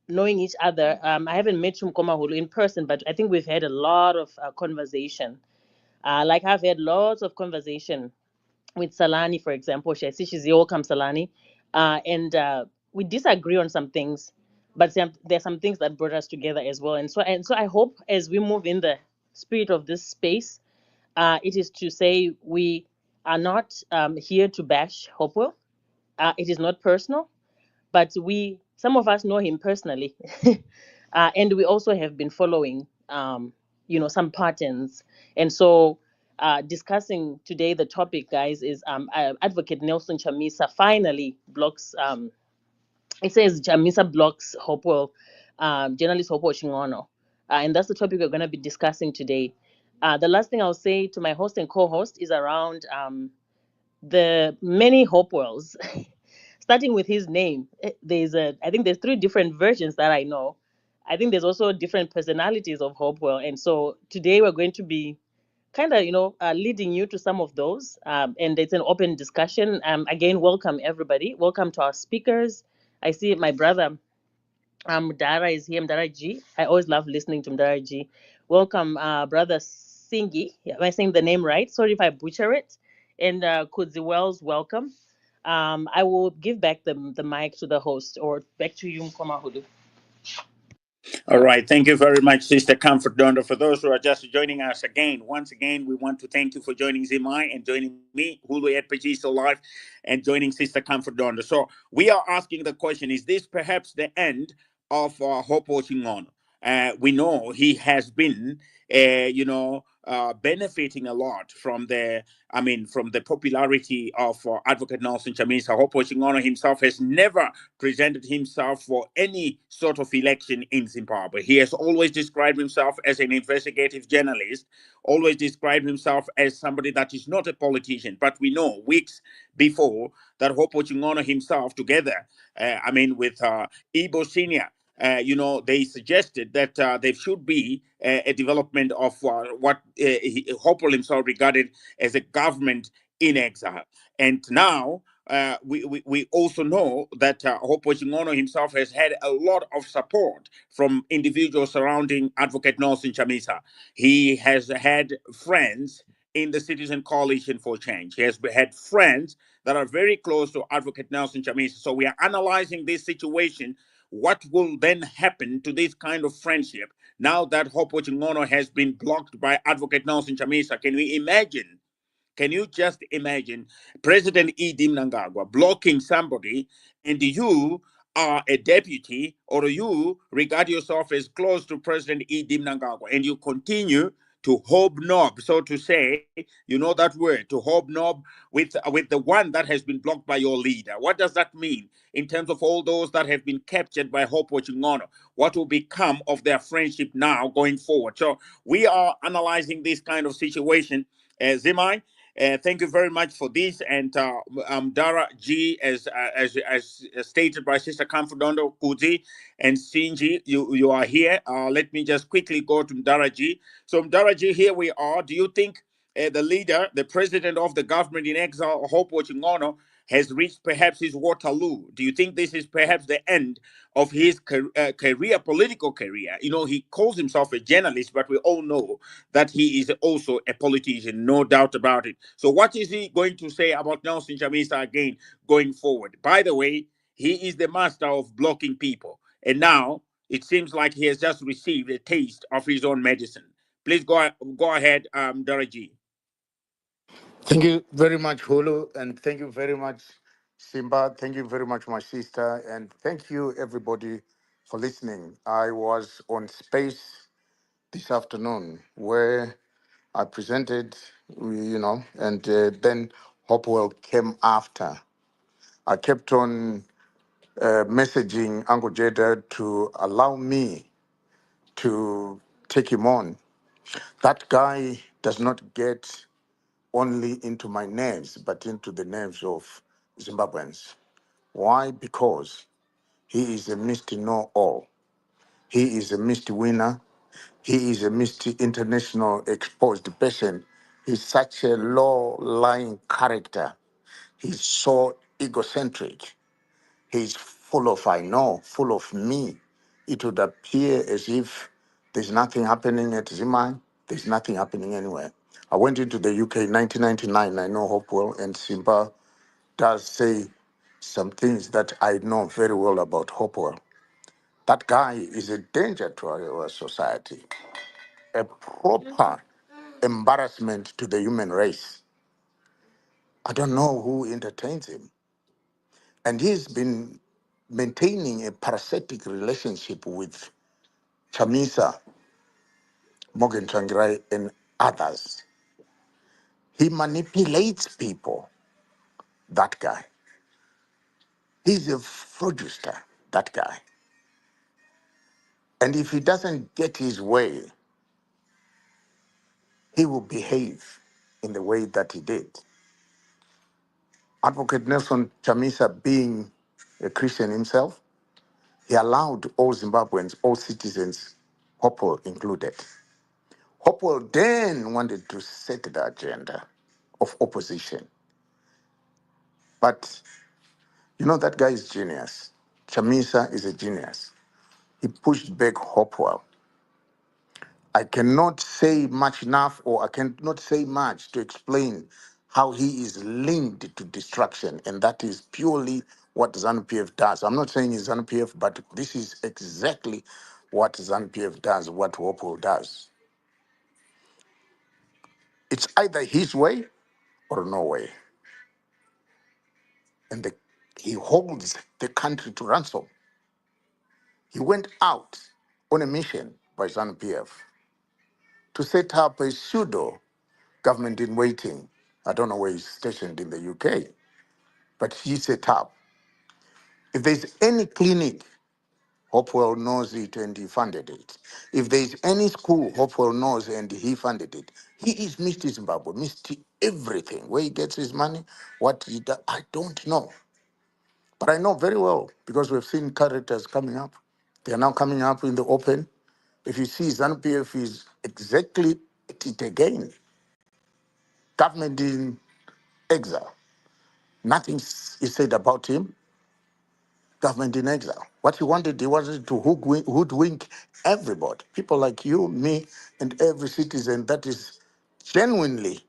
knowing each other. I haven't met Chumkoma Hulu in person, but I think we've had a lot of conversation. Like I've had lots of conversation with Salani, for example. I see she's welcome, Salani. And we disagree on some things, but there's some things that brought us together as well. And so I hope as we move in the spirit of this space, it is to say we are not here to bash Hopewell. It is not personal, but some of us know him personally, and we also have been following, some patterns. And so, discussing today the topic, guys, is Advocate Nelson Chamisa finally blocks. It says Chamisa blocks Hopewell, journalist Hopewell Chingono, and that's the topic we're going to be discussing today. The last thing I'll say to my host and co-host is around the many Hopewells, starting with his name. I think there's 3 different versions that I know. I think there's also different personalities of Hopewell, and so today we're going to be kind of, leading you to some of those, and it's an open discussion. Again, welcome everybody. Welcome to our speakers. I see my brother Mdara is here, Mdara G. I always love listening to Mdara G. Welcome, brother Singi. Am I saying the name right? Sorry if I butcher it. And Kudzi Wells, welcome. I will give back the mic to the host, or back to you, Mkomahulu. All right. Thank you very much, Sister Comfort Donor. For those who are just joining us again, once again, we want to thank you for joining Zimai and joining me, Hulu at Pajiso Live, and joining Sister Comfort Donor. So we are asking the question, is this perhaps the end of Hopo Chingono? We know he has been, benefiting a lot from from the popularity of Advocate Nelson Chamisa. Hopo Chingono himself has never presented himself for any sort of election in Zimbabwe. He has always described himself as an investigative journalist, always described himself as somebody that is not a politician. But we know weeks before that Hopo Chingono himself, together, with Ibo Senior, they suggested that there should be a development of what Hopewell himself regarded as a government in exile. And now we also know that Hopewell Chingono himself has had a lot of support from individuals surrounding Advocate Nelson Chamisa. He has had friends in the Citizen Coalition for Change. He has had friends that are very close to Advocate Nelson Chamisa. So we are analyzing this situation. What will then happen to this kind of friendship now that Hopewell Chingono has been blocked by Advocate Nelson Chamisa? Can we imagine? Can you just imagine President Edi Mnangagwa blocking somebody, and you are a deputy, or you regard yourself as close to President Edi Mnangagwa, and you continue to hobnob, so to say, you know that word, to hobnob with the one that has been blocked by your leader? What does that mean in terms of all those that have been captured by Hopewell Chingono? What will become of their friendship now going forward? So we are analyzing this kind of situation. Zimai, thank you very much for this. And Dara G, as stated by Sister Kamfudondo Kuzi and Sinji, you are here. Let me just quickly go to Dara G. So Dara G, here we are. Do you think the leader, the president of the government in exile, Hopewell Chingono, has reached perhaps his Waterloo? Do you think this is perhaps the end of his career, political career? You know, he calls himself a journalist, but we all know that he is also a politician, no doubt about it. So what is he going to say about Nelson Chamisa again going forward? By the way, he is the master of blocking people. And now it seems like he has just received a taste of his own medicine. Please go ahead, Daraji. Thank you very much, Hulu, and thank you very much, Simba. Thank you very much, my sister, and thank you, everybody, for listening. I was on Space this afternoon where I presented, and then Hopewell came after. I kept on messaging Uncle Jada to allow me to take him on. That guy does not get only into my nerves, but into the nerves of Zimbabweans. Why? Because he is a Mr. Know-all. He is a Mr. Winner. He is a Mr. International exposed person. He's such a low-lying character. He's so egocentric. He's full of I know, full of me. It would appear as if there's nothing happening at Zimai. There's nothing happening anywhere. I went into the UK in 1999. I know Hopewell, and Simba does say some things that I know very well about Hopewell. That guy is a danger to our society, a proper embarrassment to the human race. I don't know who entertains him. And he's been maintaining a parasitic relationship with Chamisa, Morgan Tsvangirai, and others. He manipulates people, that guy. He's a fraudster, that guy. And if he doesn't get his way, he will behave in the way that he did. Advocate Nelson Chamisa, being a Christian himself, he allowed all Zimbabweans, all citizens, Hopewell included. Hopewell then wanted to set the agenda of opposition. But, that guy is genius. Chamisa is a genius. He pushed back Hopewell. I cannot say much enough, or I cannot say much to explain how he is linked to destruction, and that is purely what ZANU-PF does. I'm not saying it's ZANU-PF, but this is exactly what ZANU-PF does, what Hopewell does. It's either his way or no way. And he holds the country to ransom. He went out on a mission by ZANU-PF to set up a pseudo government in waiting. I don't know where he's stationed in the UK, but he set up. If there's any clinic, Hopewell knows it and he funded it. If there's any school, Hopewell knows and he funded it. He is Mr. Zimbabwe, Mr. Everything. Where he gets his money, what he does, I don't know. But I know very well because we've seen characters coming up. They are now coming up in the open. If you see ZANU-PF is exactly at it again. Government in exile. Nothing is said about him. Government in exile. What he wanted to hoodwink everybody. People like you, me, and every citizen that is genuinely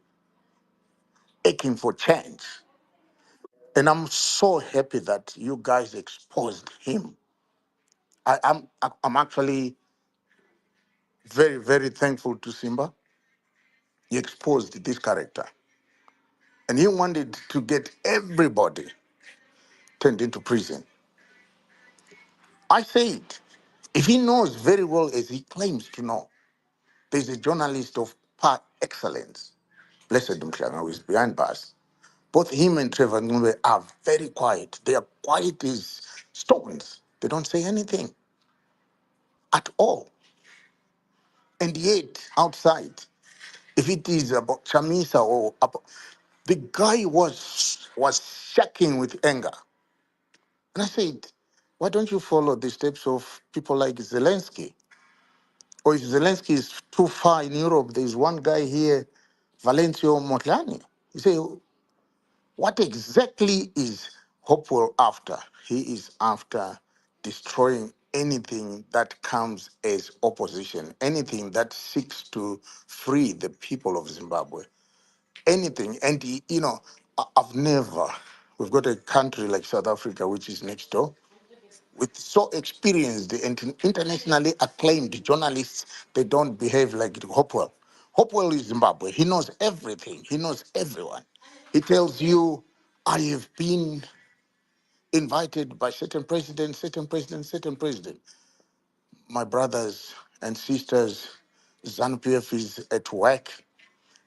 aching for change. And I'm so happy that you guys exposed him. I'm actually very, very thankful to Simba. He exposed this character. And he wanted to get everybody turned into prison. I said, if he knows very well as he claims to know, there's a journalist of par excellence, Blessed Mhlanga, who is behind bars. Both him and Trevor Ngube are very quiet. They are quiet as stones. They don't say anything at all. And yet, outside, if it is about Chamisa or about, the guy was shaking with anger. And I said, why don't you follow the steps of people like Zelensky? Or if Zelensky is too far in Europe, there's one guy here, Valencio Motlani. You say, what exactly is Hopewell after? He is after destroying anything that comes as opposition, anything that seeks to free the people of Zimbabwe, anything. And, I've never, we've got a country like South Africa, which is next door, with so experienced and internationally acclaimed journalists. They don't behave like Hopewell. Hopewell is Zimbabwe. He knows everything. He knows everyone. He tells you, I have been invited by certain president, certain president, certain president. My brothers and sisters, ZANU-PF is at work,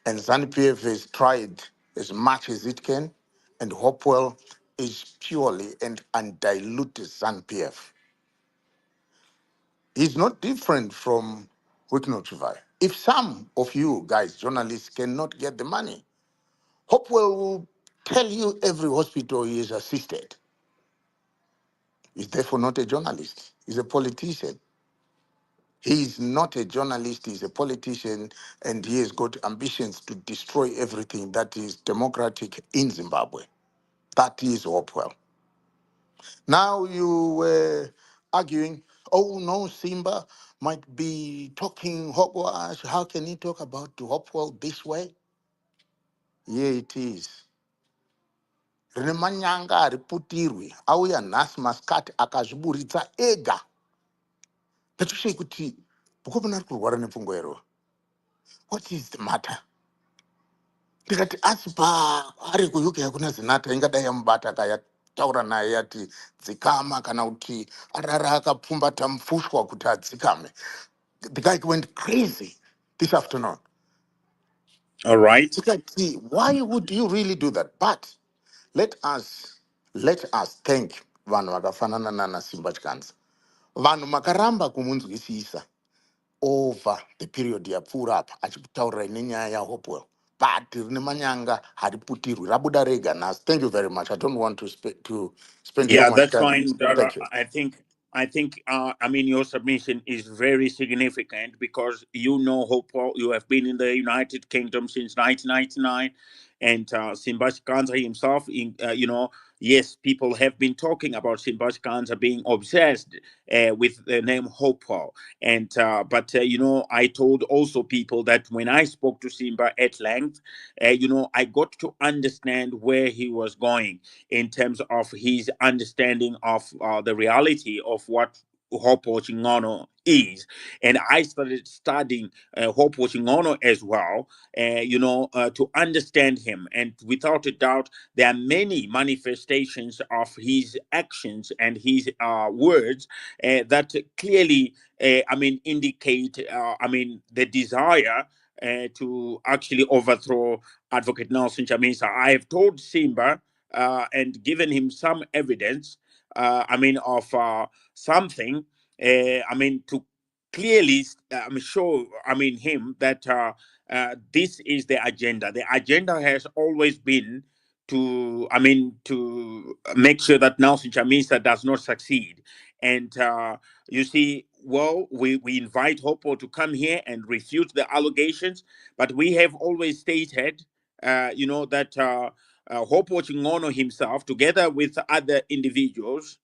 and ZANU-PF has tried as much as it can, and Hopewell is purely and undiluted ZANU-PF. He's not different from Wicknow Chivai. If some of you guys, journalists, cannot get the money, Hopewell will tell you every hospital he is assisted. He's therefore not a journalist. He's a politician. He is not a journalist, he's a politician, and he has got ambitions to destroy everything that is democratic in Zimbabwe. That is Hopewell. Now you were arguing, oh no, Simba might be talking hogwash. How can he talk about Hopewell this way? Here it is. Rine manyanga ariputirwi auya nhasi masikati akazviburitsa ega. Ndatoshei kuti Bukovina ari kurwara nepfungwa ero. What is the matter? Ndikati asi ari ku-UK hakuna zinatha ingadai yamubata akataura naye yati dzikama kana kuti arara akapfumbata mufushwa kuti adzikame. The guy went crazy this afternoon. All right. Ndikati, why would you really do that? But let us thank vanhu vakafanana nana Simba Chikanza. Vanhu makaramba kumunzwisisa over the period yapfuura apa achikutaurira nenyaya yaHopewell. But rine manyanga hariputirwi rabuda rega nhasi. Thank you very much. I don't want to spend so Yeah, much that's time. fine, Dara. Thank you. I think, your submission is very significant because you know Hopewell. You have been in the United Kingdom since 1999. And Simba Kanza himself, yes, people have been talking about Simba Kanza being obsessed with the name Hopewell. And I told also people that when I spoke to Simba at length, I got to understand where he was going in terms of his understanding of the reality of what Hopewell Chingono is. And I started studying Hopewell Chingono as well, to understand him. And without a doubt, there are many manifestations of his actions and his words that clearly, indicate, the desire to actually overthrow Advocate Nelson Chamisa. I have told Simba and given him some evidence, of something, to clearly show, him that this is the agenda. The agenda has always been to make sure that Nelson Chamisa does not succeed. And you see, well, we invite Hopo to come here and refute the allegations, but we have always stated, that Hopo Chingono himself, together with other individuals,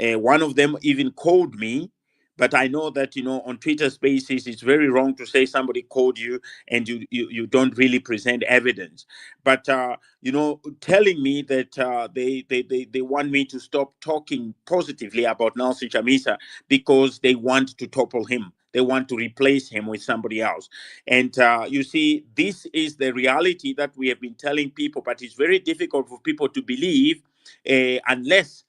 one of them even called me. But I know that on Twitter Spaces it's very wrong to say somebody called you and you don't really present evidence. But telling me that they want me to stop talking positively about Nelson Chamisa because they want to topple him. They want to replace him with somebody else. And you see, this is the reality that we have been telling people, but it's very difficult for people to believe unless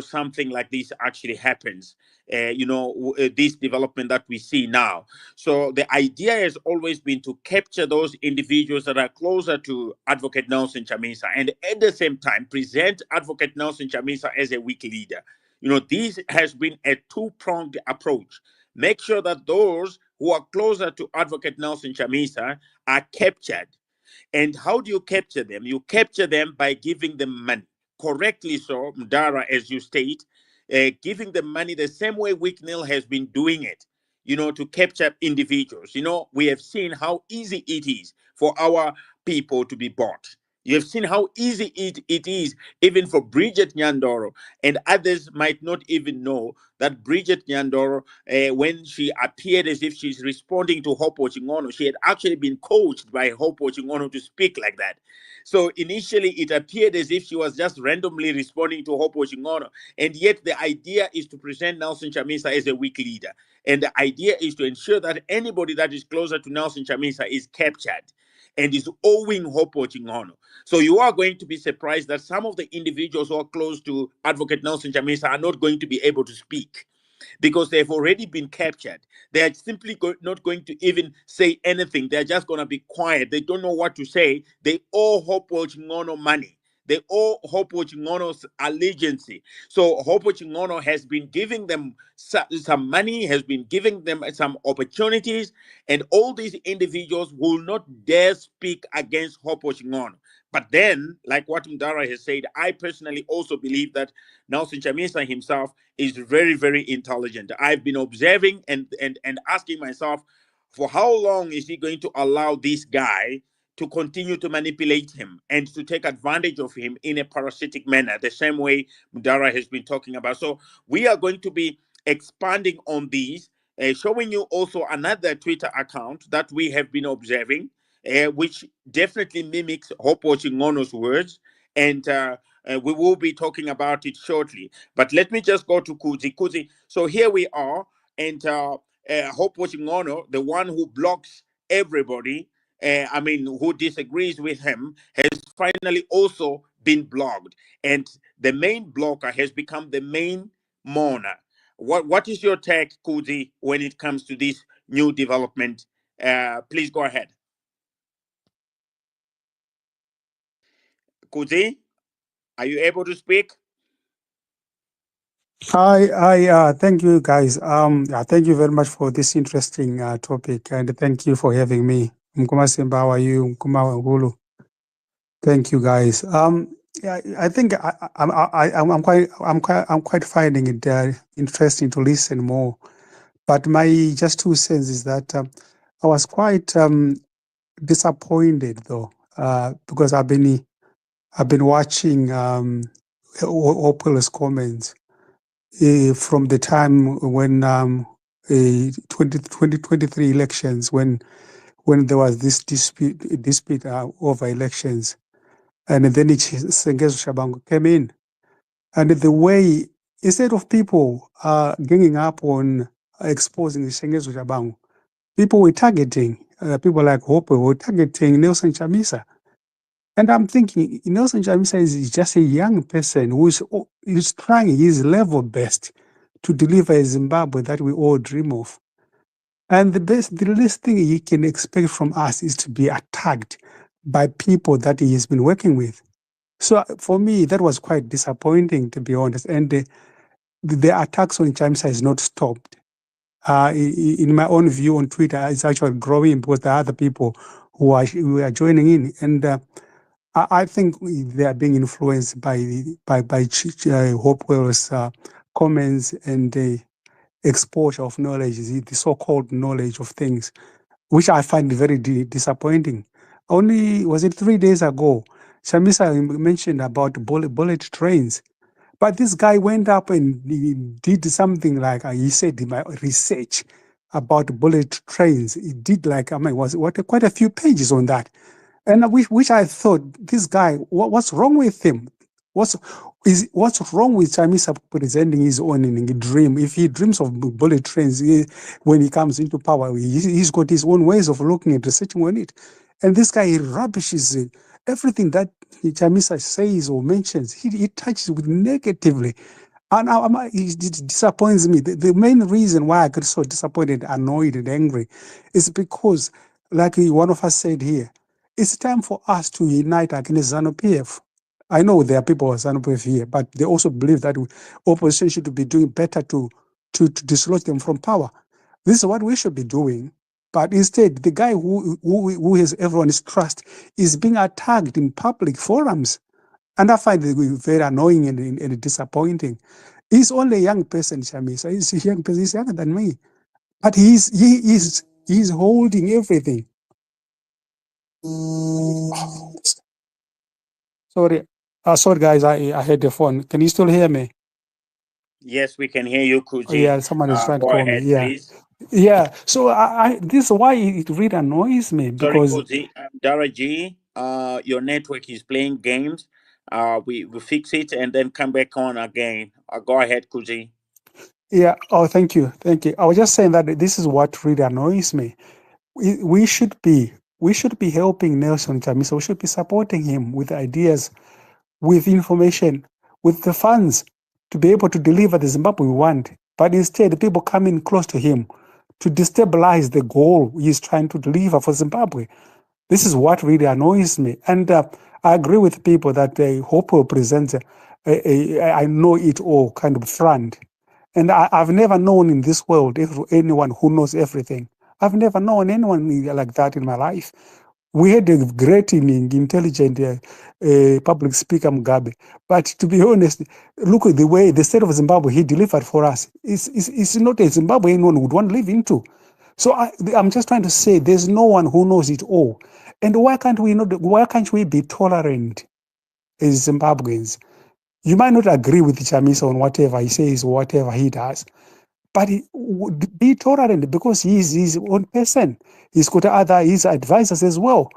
something like this actually happens. This development that we see now. So the idea has always been to capture those individuals that are closer to Advocate Nelson Chamisa, and at the same time present Advocate Nelson Chamisa as a weak leader. This has been a two-pronged approach. Make sure that those who are closer to Advocate Nelson Chamisa are captured. And how do you capture them? You capture them by giving them money. Correctly so, Mdara, as you state, giving them money the same way Wicknell has been doing it, to capture individuals. We have seen how easy it is for our people to be bought. You have seen how easy it is even for Bridget Nyandoro, and others might not even know that Bridget Nyandoro, when she appeared as if she's responding to Hopo Chingono, she had actually been coached by Hopo Chingono to speak like that. So initially it appeared as if she was just randomly responding to Hopo Chingono, and yet the idea is to present Nelson Chamisa as a weak leader. And the idea is to ensure that anybody that is closer to Nelson Chamisa is captured and is owing Hopo Chingono. So you are going to be surprised that some of the individuals who are close to Advocate Nelson Chamisa are not going to be able to speak because they've already been captured. They are simply not going to even say anything. They're just going to be quiet. They don't know what to say. They owe Hopo Chingono money. They owe Hopo Chingono's allegiance. So Hopo Chingono has been giving them some money, has been giving them some opportunities, and all these individuals will not dare speak against Hopo Chingono. But then, like what Mdara has said, I personally also believe that Nelson Chamisa himself is very, very intelligent. I've been observing and asking myself, for how long is he going to allow this guy to continue to manipulate him and to take advantage of him in a parasitic manner, the same way Mdara has been talking about? So we are going to be expanding on these, showing you also another Twitter account that we have been observing, which definitely mimics Hopo Chingono's words, and we will be talking about it shortly. But let me just go to Kuzi. Kuzi, so here we are, and Hopo Chingono, the one who blocks everybody, who disagrees with him, has finally also been blocked. And the main blocker has become the main mourner. What is your take, Kuzi, when it comes to this new development? Please go ahead. Kuzi, are you able to speak? Thank you, guys. Thank you very much for this interesting topic, and thank you for having me. Mkuma Simba, how are you? Mkuma Hulu. Thank you, guys. I think I'm quite finding it interesting to listen more. But my just 2 cents is that I was quite disappointed, though, because I've been watching Hopewell's comments from the time when 2023 elections, when there was this dispute over elections, and then Sengezo Shabangu came in, and the way, instead of people ganging up on exposing Sengezo Shabangu, people were targeting people like Hopewell were targeting Nelson Chamisa. And I'm thinking, Nelson Chamisa is just a young person who is trying his level best to deliver a Zimbabwe that we all dream of. And the least thing he can expect from us is to be attacked by people that he has been working with. So for me, that was quite disappointing, to be honest. And the attacks on Chamisa is not stopped. In my own view on Twitter, it's actually growing because there are other people who are joining in. And I think they are being influenced by Hopewell's comments and the exposure of knowledge, the so-called knowledge of things, which I find very disappointing. Only, was it 3 days ago, Chamisa mentioned about bullet trains. But this guy went up and he did something like, he said in my research about bullet trains. He did like, quite a few pages on that. And which I thought, this guy, what's wrong with him? What's wrong with Chamisa presenting his own dream? If he dreams of bullet trains when he comes into power, he's got his own ways of looking at researching on it. And this guy, he rubbishes everything that Chamisa says or mentions. He touches with negatively. And it disappoints me. The main reason why I get so disappointed, annoyed, and angry is because, like one of us said here, it's time for us to unite against ZANU-PF. I know there are people of ZANU-PF here, but they also believe that opposition should be doing better to dislodge them from power. This is what we should be doing. But instead, the guy who has everyone's trust is being attacked in public forums. And I find it very annoying and disappointing. He's only a young person, Chamisa. He's a young person. He's younger than me. But he's holding everything. Sorry. Sorry, guys. I had the phone. Can you still hear me? Yes, we can hear you, Kuji. Oh, yeah, someone is trying to Go call ahead, me. Yeah. please. Yeah. So this is why it really annoys me, Sorry, because Kuji. Daraji, your network is playing games. We fix it and then come back on again. Go ahead, Kuji. yeah. Oh, thank you. Thank you. I was just saying that this is what really annoys me. We should be helping Nelson Chamisa. We should be supporting him with ideas, with information, with the funds to be able to deliver the Zimbabwe we want. But instead, people come in close to him to destabilize the goal he's trying to deliver for Zimbabwe. This is what really annoys me. And I agree with people that Hopewell presents I know it all kind of front. And I've never known in this world anyone who knows everything. I've never known anyone like that in my life. We had a great, intelligent public speaker, Mugabe. But to be honest, look at the way the state of Zimbabwe he delivered for us. It's not a Zimbabwe anyone would want to live into. So I'm just trying to say there's no one who knows it all. And why can't we be tolerant as Zimbabweans? You might not agree with Chamisa on whatever he says or whatever he does, but be tolerant because he's his own person. He's got his advisors as well.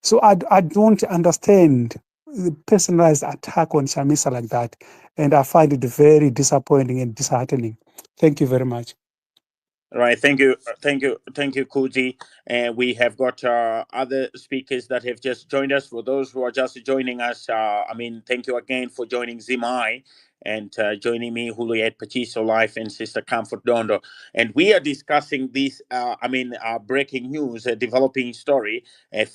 So I don't understand the personalized attack on Chamisa like that. And I find it very disappointing and disheartening. Thank you very much. Right, thank you, Kuji. And we have got other speakers that have just joined us. For those who are just joining us, thank you again for joining Zimai and joining me, Juliet Pachiso Life and Sister Comfort Dondo. And we are discussing this, breaking news, a developing story.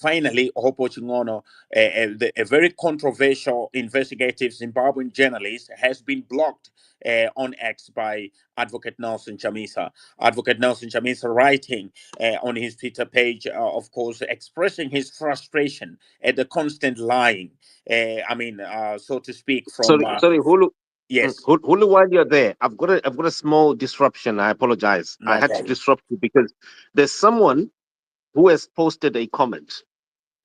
Finally, Hopo Chingono, a very controversial investigative Zimbabwean journalist, has been blocked on X by Advocate Nelson Chamisa. Advocate Nelson Chamisa writing on his Twitter page, of course, expressing his frustration at the constant lying, so to speak, from... Sorry, Hulu. Yes. Hulu, while you're there, I've got a small disruption. I apologize. No I had problem. to disrupt you because there's someone who has posted a comment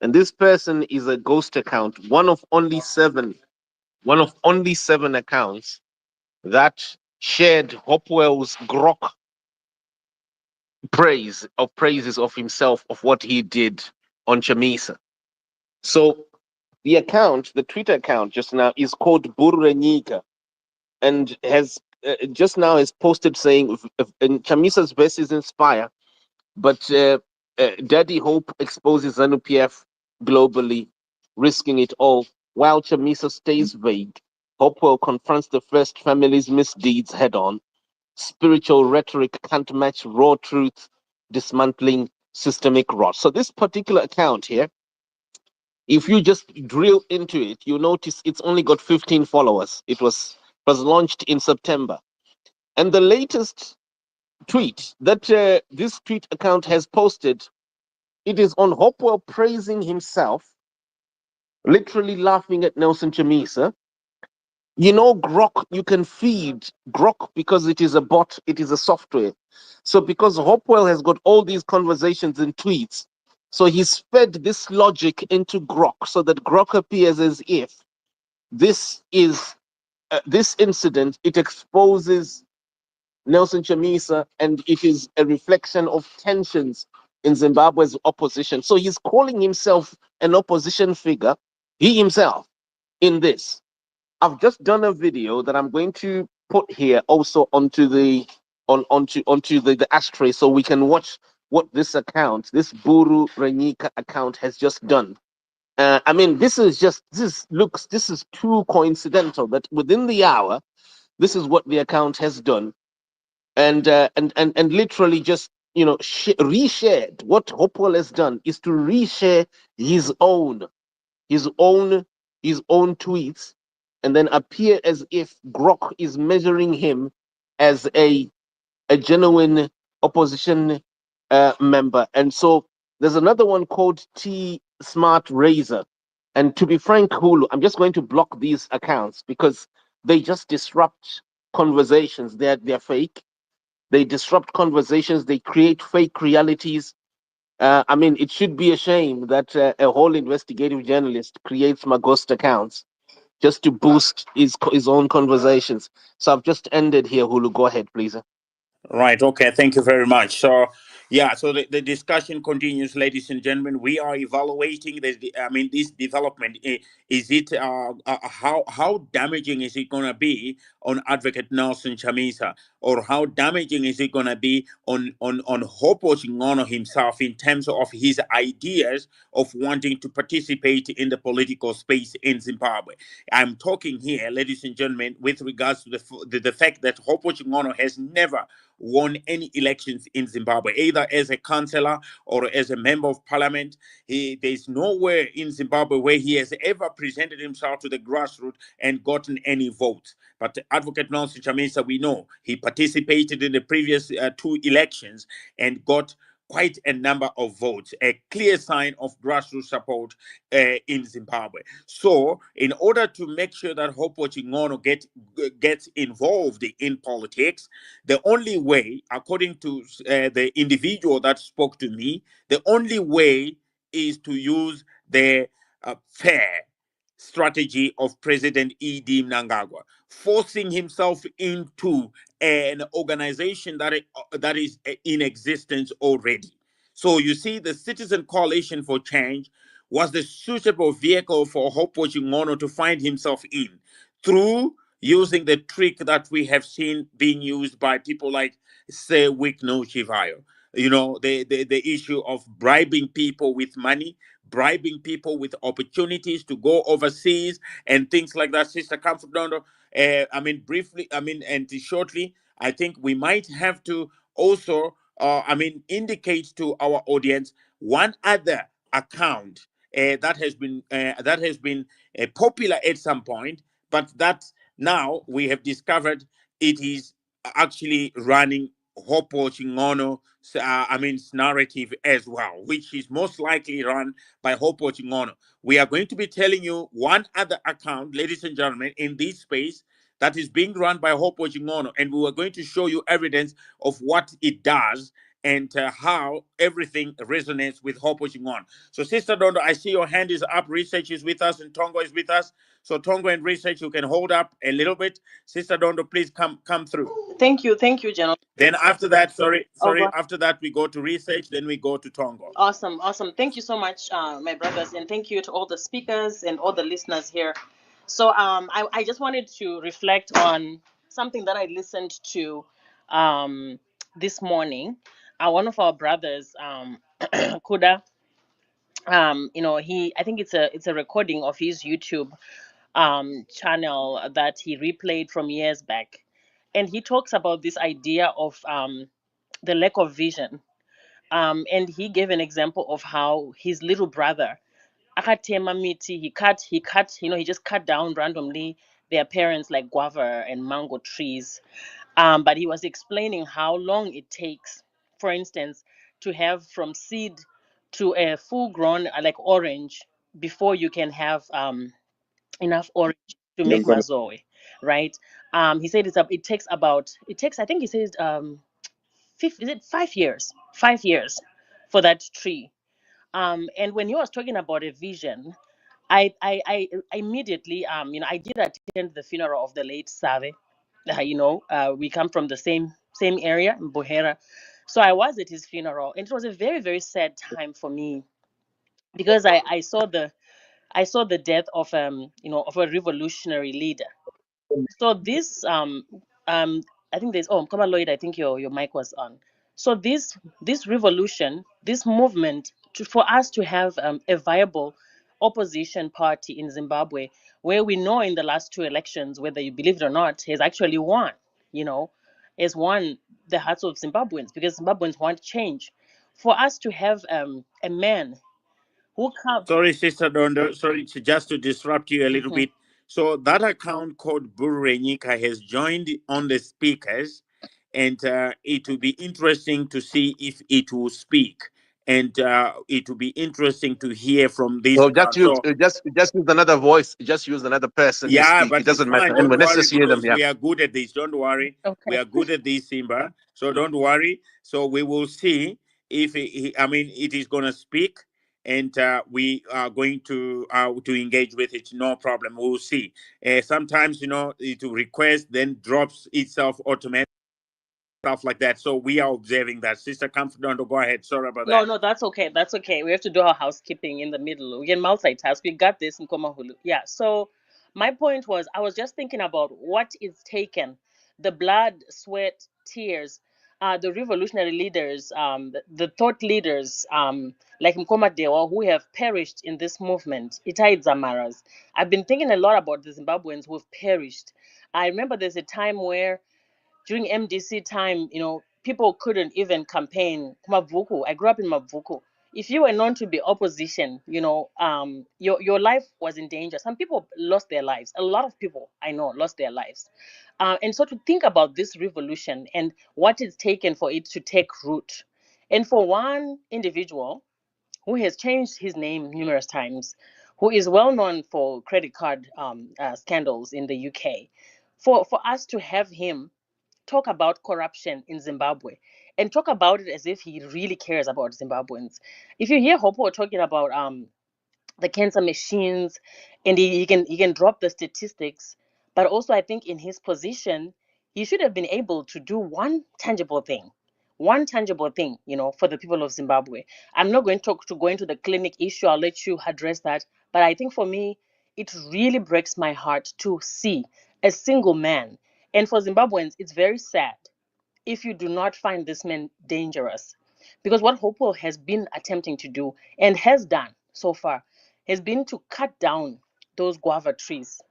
And this person is a ghost account, one of only seven accounts that shared Hopewell's grok praises of himself, of what he did on Chamisa. So the Twitter account just now is called Burrenika, and has just now has posted saying, and Chamisa's verses inspire, but Daddy Hope exposes ZANU-PF globally, risking it all, while Chamisa stays vague. Hopewell confronts the first family's misdeeds head on. Spiritual rhetoric can't match raw truth, dismantling systemic rot. So this particular account here, if you just drill into it, you notice it's only got 15 followers. It was launched in September. And the latest tweet that this tweet account has posted, it is on Hopewell praising himself, literally laughing at Nelson Chamisa. You know, Grok, you can feed Grok because it is a bot, it is a software. So because Hopewell has got all these conversations and tweets, so he's fed this logic into Grok so that Grok appears as if this is this incident, it exposes Nelson Chamisa, and it is a reflection of tensions in Zimbabwe's opposition. So he's calling himself an opposition figure, he himself, in this. I've just done a video that I'm going to put here also onto the the ashtray, so we can watch what this account, this Buru Renika account, has just done. I mean, this is too coincidental that within the hour, this is what the account has done, and literally just reshared. What Hopewell has done is to reshare his own his own tweets, and then appear as if Grok is measuring him as a genuine opposition member. And so there's another one called T Smart Razor. And to be frank, Hulu, I'm just going to block these accounts because they just disrupt conversations. They're fake. They disrupt conversations. They create fake realities. I mean, it should be a shame that a whole investigative journalist creates my ghost accounts just to boost his own conversations. So I've just ended here, Hulu. Go ahead, please. Right. Okay. Thank you very much. So, yeah. So the discussion continues, ladies and gentlemen. We are evaluating this development. Is it how damaging is it going to be on Advocate Nelson Chamisa, or how damaging is it going to be on Hopo Chingono himself in terms of his ideas of wanting to participate in the political space in Zimbabwe? I'm talking here, ladies and gentlemen, with regards to the fact that Hopo Chingono has never won any elections in Zimbabwe, either as a councillor or as a member of parliament. There's nowhere in Zimbabwe where he has ever presented himself to the grassroots and gotten any votes. But Advocate Nelson Chamisa, we know, he participated in the previous two elections and got quite a number of votes, a clear sign of grassroots support in Zimbabwe. So, in order to make sure that Hopo Chingono gets involved in politics, the only way, according to the individual that spoke to me, the only way is to use the fair strategy of President E.D. Mnangagwa, forcing himself into an organization that is in existence already. So you see, the Citizen Coalition for Change was the suitable vehicle for Hopo Chingono to find himself in, through using the trick that we have seen being used by people like, say, Wikno Chivayo. You know, the issue of bribing people with money, bribing people with opportunities to go overseas and things like that. Sister Comfort Dondo, briefly, and shortly, I think we might have to also, indicate to our audience one other account that has been popular at some point, but that now we have discovered it is actually running Hopo Chingono's narrative as well, which is most likely run by Hopo Chingono. We are going to be telling you one other account, ladies and gentlemen, in this space that is being run by Hopo Chingono, and we are going to show you evidence of what it does and how everything resonates with Hope pushing on. So, Sister Dondo, I see your hand is up. Research is with us, and Tongo is with us. So, Tongo and Research, you can hold up a little bit. Sister Dondo, please come through. Thank you, General. Then after that, Oh, go after that we go to Research, then we go to Tongo. Awesome, awesome. Thank you so much, my brothers, and thank you to all the speakers and all the listeners here. So, I just wanted to reflect on something that I listened to this morning. One of our brothers, Kuda, I think it's a recording of his YouTube channel that he replayed from years back, and he talks about this idea of the lack of vision. And he gave an example of how his little brother, akatema miti, he cut, he just cut down randomly their parents like guava and mango trees. But he was explaining how long it takes, for instance, to have from seed to a full grown like orange before you can have enough orange to make mazoe, right? He said it takes I think he says is it 5 years? 5 years for that tree. And when he was talking about a vision, I immediately I did attend the funeral of the late Save. We come from the same area in Buhera, so I was at his funeral, and it was a very very sad time for me because I saw the death of of a revolutionary leader. So this I think there's Mkama Lloyd, I think your mic was on. So this revolution, this movement for us to have a viable opposition party in Zimbabwe, where we know in the last two elections, whether you believe it or not, has actually won, has won the hearts of Zimbabweans because Zimbabweans want change. For us to have a man who comes. Sorry, Sister Dondo. Sorry, just to disrupt you a little bit. So that account called Burenika has joined on the speakers, and it will be interesting to see if it will speak, and it will be interesting to hear from this Well, account. So just use another voice. Just use another person to yeah, speak. It but it's doesn't matter. fine. Don't Anyway, let's worry just hear them. because Yeah. we are good at this. Don't worry. Okay. We are good at this, Simba. So don't worry. So we will see if it is going to speak, and we are going to engage with it. No problem. We'll see. Sometimes it will request, then drops itself automatically, stuff like that. So we are observing that. Sister Comfort, go ahead. Sorry about No, that. no, that's okay. That's okay. We have to do our housekeeping in the middle. We can multitask. We got this in Komahulu. Yeah. So my point was, I was just thinking about what is taken, the blood, sweat, tears, the revolutionary leaders, the thought leaders, like Mkoma Dewa, who have perished in this movement. Itai Zamaras. I've been thinking a lot about the Zimbabweans who have perished. I remember there's a time where during MDC time, people couldn't even campaign. Mavuku, I grew up in Mavuku. If you were known to be opposition, your life was in danger. Some people lost their lives. A lot of people I know lost their lives. And so to think about this revolution and what it's taken for it to take root, and for one individual who has changed his name numerous times, who is well known for credit card scandals in the UK, for us to have him talk about corruption in Zimbabwe and talk about it as if he really cares about Zimbabweans. If you hear Hopewell talking about the cancer machines, and he can drop the statistics, but also I think in his position, he should have been able to do one tangible thing, for the people of Zimbabwe. I'm not going to go into the clinic issue. I'll let you address that. But I think for me, it really breaks my heart to see a single man. And for Zimbabweans, it's very sad if you do not find this man dangerous. Because what Hopewell has been attempting to do and has done so far has been to cut down those guava trees.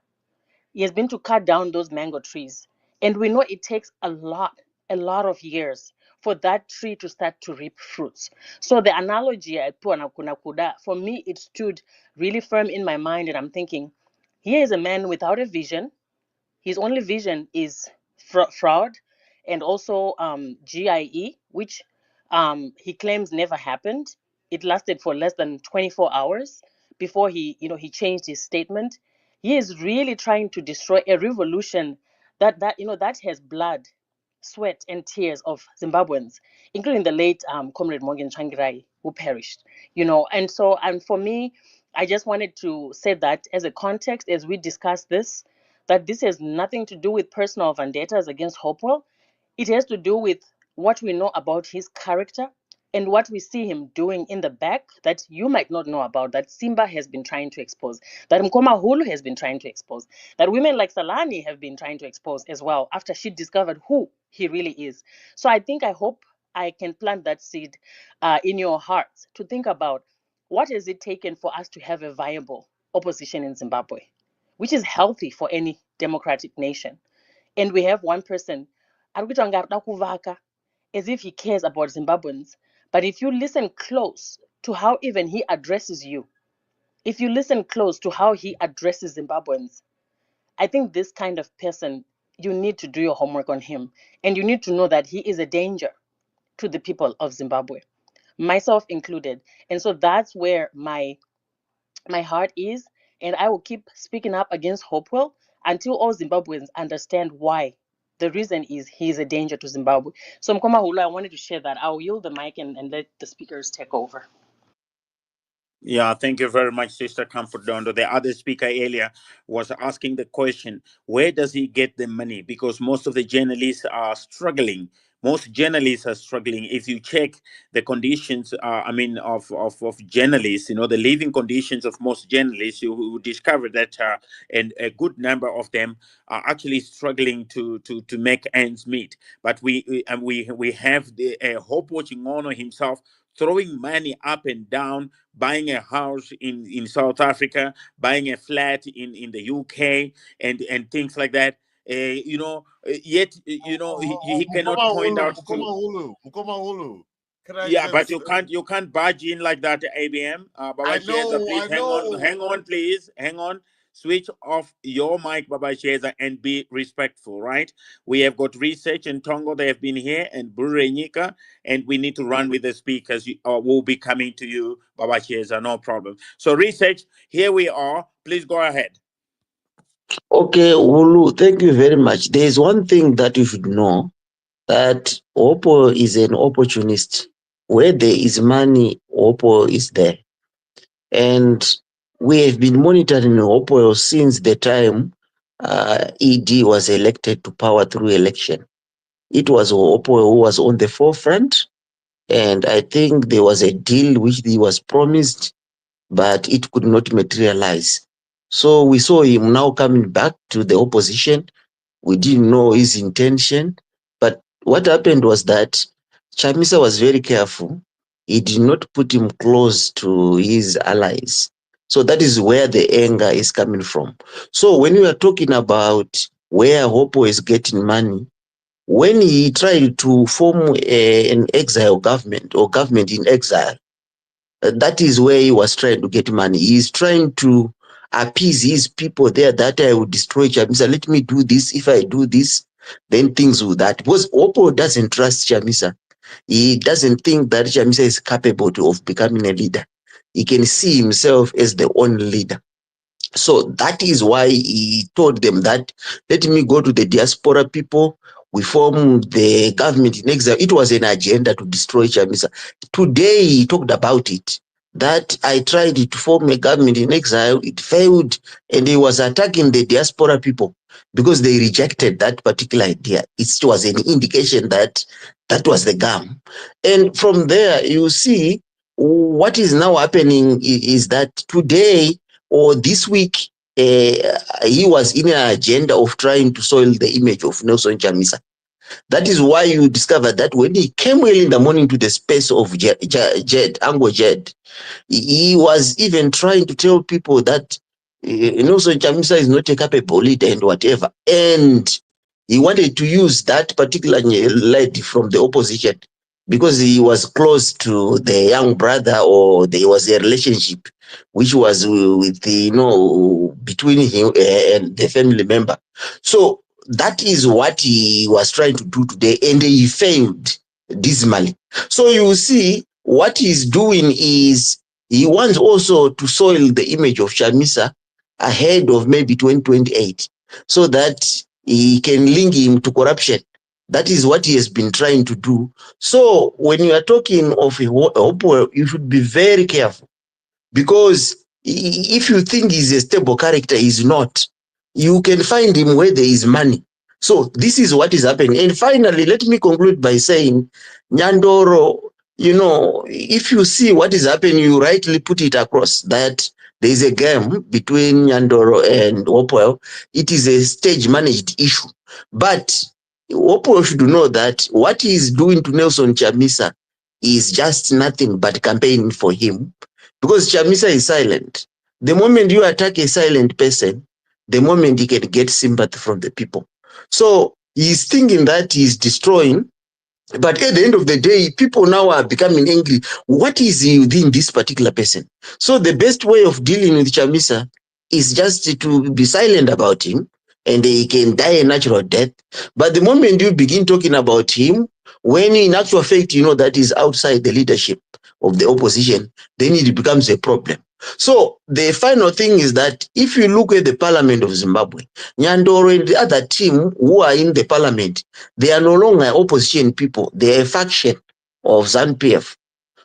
He has been to cut down those mango trees. And we know it takes a lot of years for that tree to start to reap fruits. So the analogy I put on Kuda, for me, it stood really firm in my mind. And I'm thinking, here is a man without a vision. His only vision is fraud and also GIE, which he claims never happened. It lasted for less than 24 hours before he changed his statement. He is really trying to destroy a revolution that has blood. sweat and tears of Zimbabweans, including the late Comrade Morgan Changirai, who perished. And so, and for me, I just wanted to say that as a context, as we discuss this, that this has nothing to do with personal vendettas against Hopewell. It has to do with what we know about his character and what we see him doing in the back that you might not know about, that Simba has been trying to expose, that Mkoma Hulu has been trying to expose, that women like Salani have been trying to expose as well after she discovered who he really is. So I hope I can plant that seed in your hearts to think about what has it taken for us to have a viable opposition in Zimbabwe, which is healthy for any democratic nation. And we have one person, as if he cares about Zimbabweans. But if you listen close to how even he addresses you, if you listen close to how he addresses Zimbabweans, I think this kind of person, you need to do your homework on him. And you need to know that he is a danger to the people of Zimbabwe, myself included. And so that's where my heart is. And I will keep speaking up against Hopewell until all Zimbabweans understand why. The reason is he is a danger to Zimbabwe. So Mkoma Hulu, I wanted to share that. I'll yield the mic and let the speakers take over. Yeah, thank you very much, Sister Comfort Dondo. The other speaker earlier was asking the question, where does he get the money? Because most of the journalists are struggling. Most journalists are struggling. If you check the conditions, of journalists, the living conditions of most journalists, you will discover that and a good number of them are actually struggling to make ends meet. But we have the Hope Watching Honor himself throwing money up and down, buying a house in South Africa, buying a flat in the UK, and things like that. Yet he cannot point out to. Mukoma Hulu. Can I Yeah, but just? you can't barge in like that, ABM. Baba Sheza, please hang on, please, hang on. Switch off your mic, Baba Sheza, and be respectful, right? We have got Research and Tongo, they have been here, and Bure Nika, and we need to run with the speakers. We'll be coming to you, Baba Sheza, no problem. So Research, here we are. Please go ahead. Okay, Ulu, thank you very much. There is one thing that you should know, that Oppo is an opportunist. Where there is money, Oppo is there. And we have been monitoring Oppo since the time ED was elected to power through election. It was Oppo who was on the forefront, and I think there was a deal which he was promised, but it could not materialize. So we saw him now coming back to the opposition. We didn't know his intention, but what happened was that Chamisa was very careful. He did not put him close to his allies. So that is where the anger is coming from. So when we are talking about where Hopo is getting money, when he tried to form an exile government or government in exile, that is where he was trying to get money. He is trying to appease his people there that I will destroy Chamisa. Let me do this. If I do this, then things will that. Because Oppo doesn't trust Chamisa. He doesn't think that Chamisa is capable of becoming a leader. He can see himself as the only leader. So that is why he told them that, let me go to the diaspora people. We form the government in exile. It was an agenda to destroy Chamisa. Today he talked about it, that I tried to form a government in exile, it failed, and he was attacking the diaspora people because they rejected that particular idea. It was an indication that that was the gum. And from there, you see, what is now happening is that today or this week, he was in an agenda of trying to soil the image of Nelson Chamisa. That is why you discover that when he came early in the morning to the space of Ango Jed, he was even trying to tell people that Nelson Chamisa is not a capable leader and whatever. And he wanted to use that particular lady from the opposition because he was close to the young brother, or there was a relationship which was with between him and the family member. So that is what he was trying to do today, and he failed dismally. So you see, what he's doing is he wants also to soil the image of Chamisa ahead of maybe 2028, so that he can link him to corruption. That is what he has been trying to do. So when you are talking of a Hopewell, you should be very careful, because if you think he's a stable character, he's not. You can find him where there is money. So this is what is happening. And finally, let me conclude by saying, Nyandoro, you know, if you see what is happening, you rightly put it across that there is a game between Nyandoro and Hopewell. It is a stage managed issue. But Hopewell should know that what he is doing to Nelson Chamisa is just nothing but campaigning for him, because Chamisa is silent. The moment you attack a silent person, the moment he can get sympathy from the people. So he's thinking that he's destroying, but at the end of the day, people now are becoming angry. What is he within this particular person? So the best way of dealing with Chamisa is just to be silent about him, and he can die a natural death. But the moment you begin talking about him, when in actual fact you know that he's outside the leadership of the opposition, then it becomes a problem. So the final thing is that if you look at the parliament of Zimbabwe, Nyandoro and the other team who are in the parliament, they are no longer opposition people. They are a faction of ZANU-PF.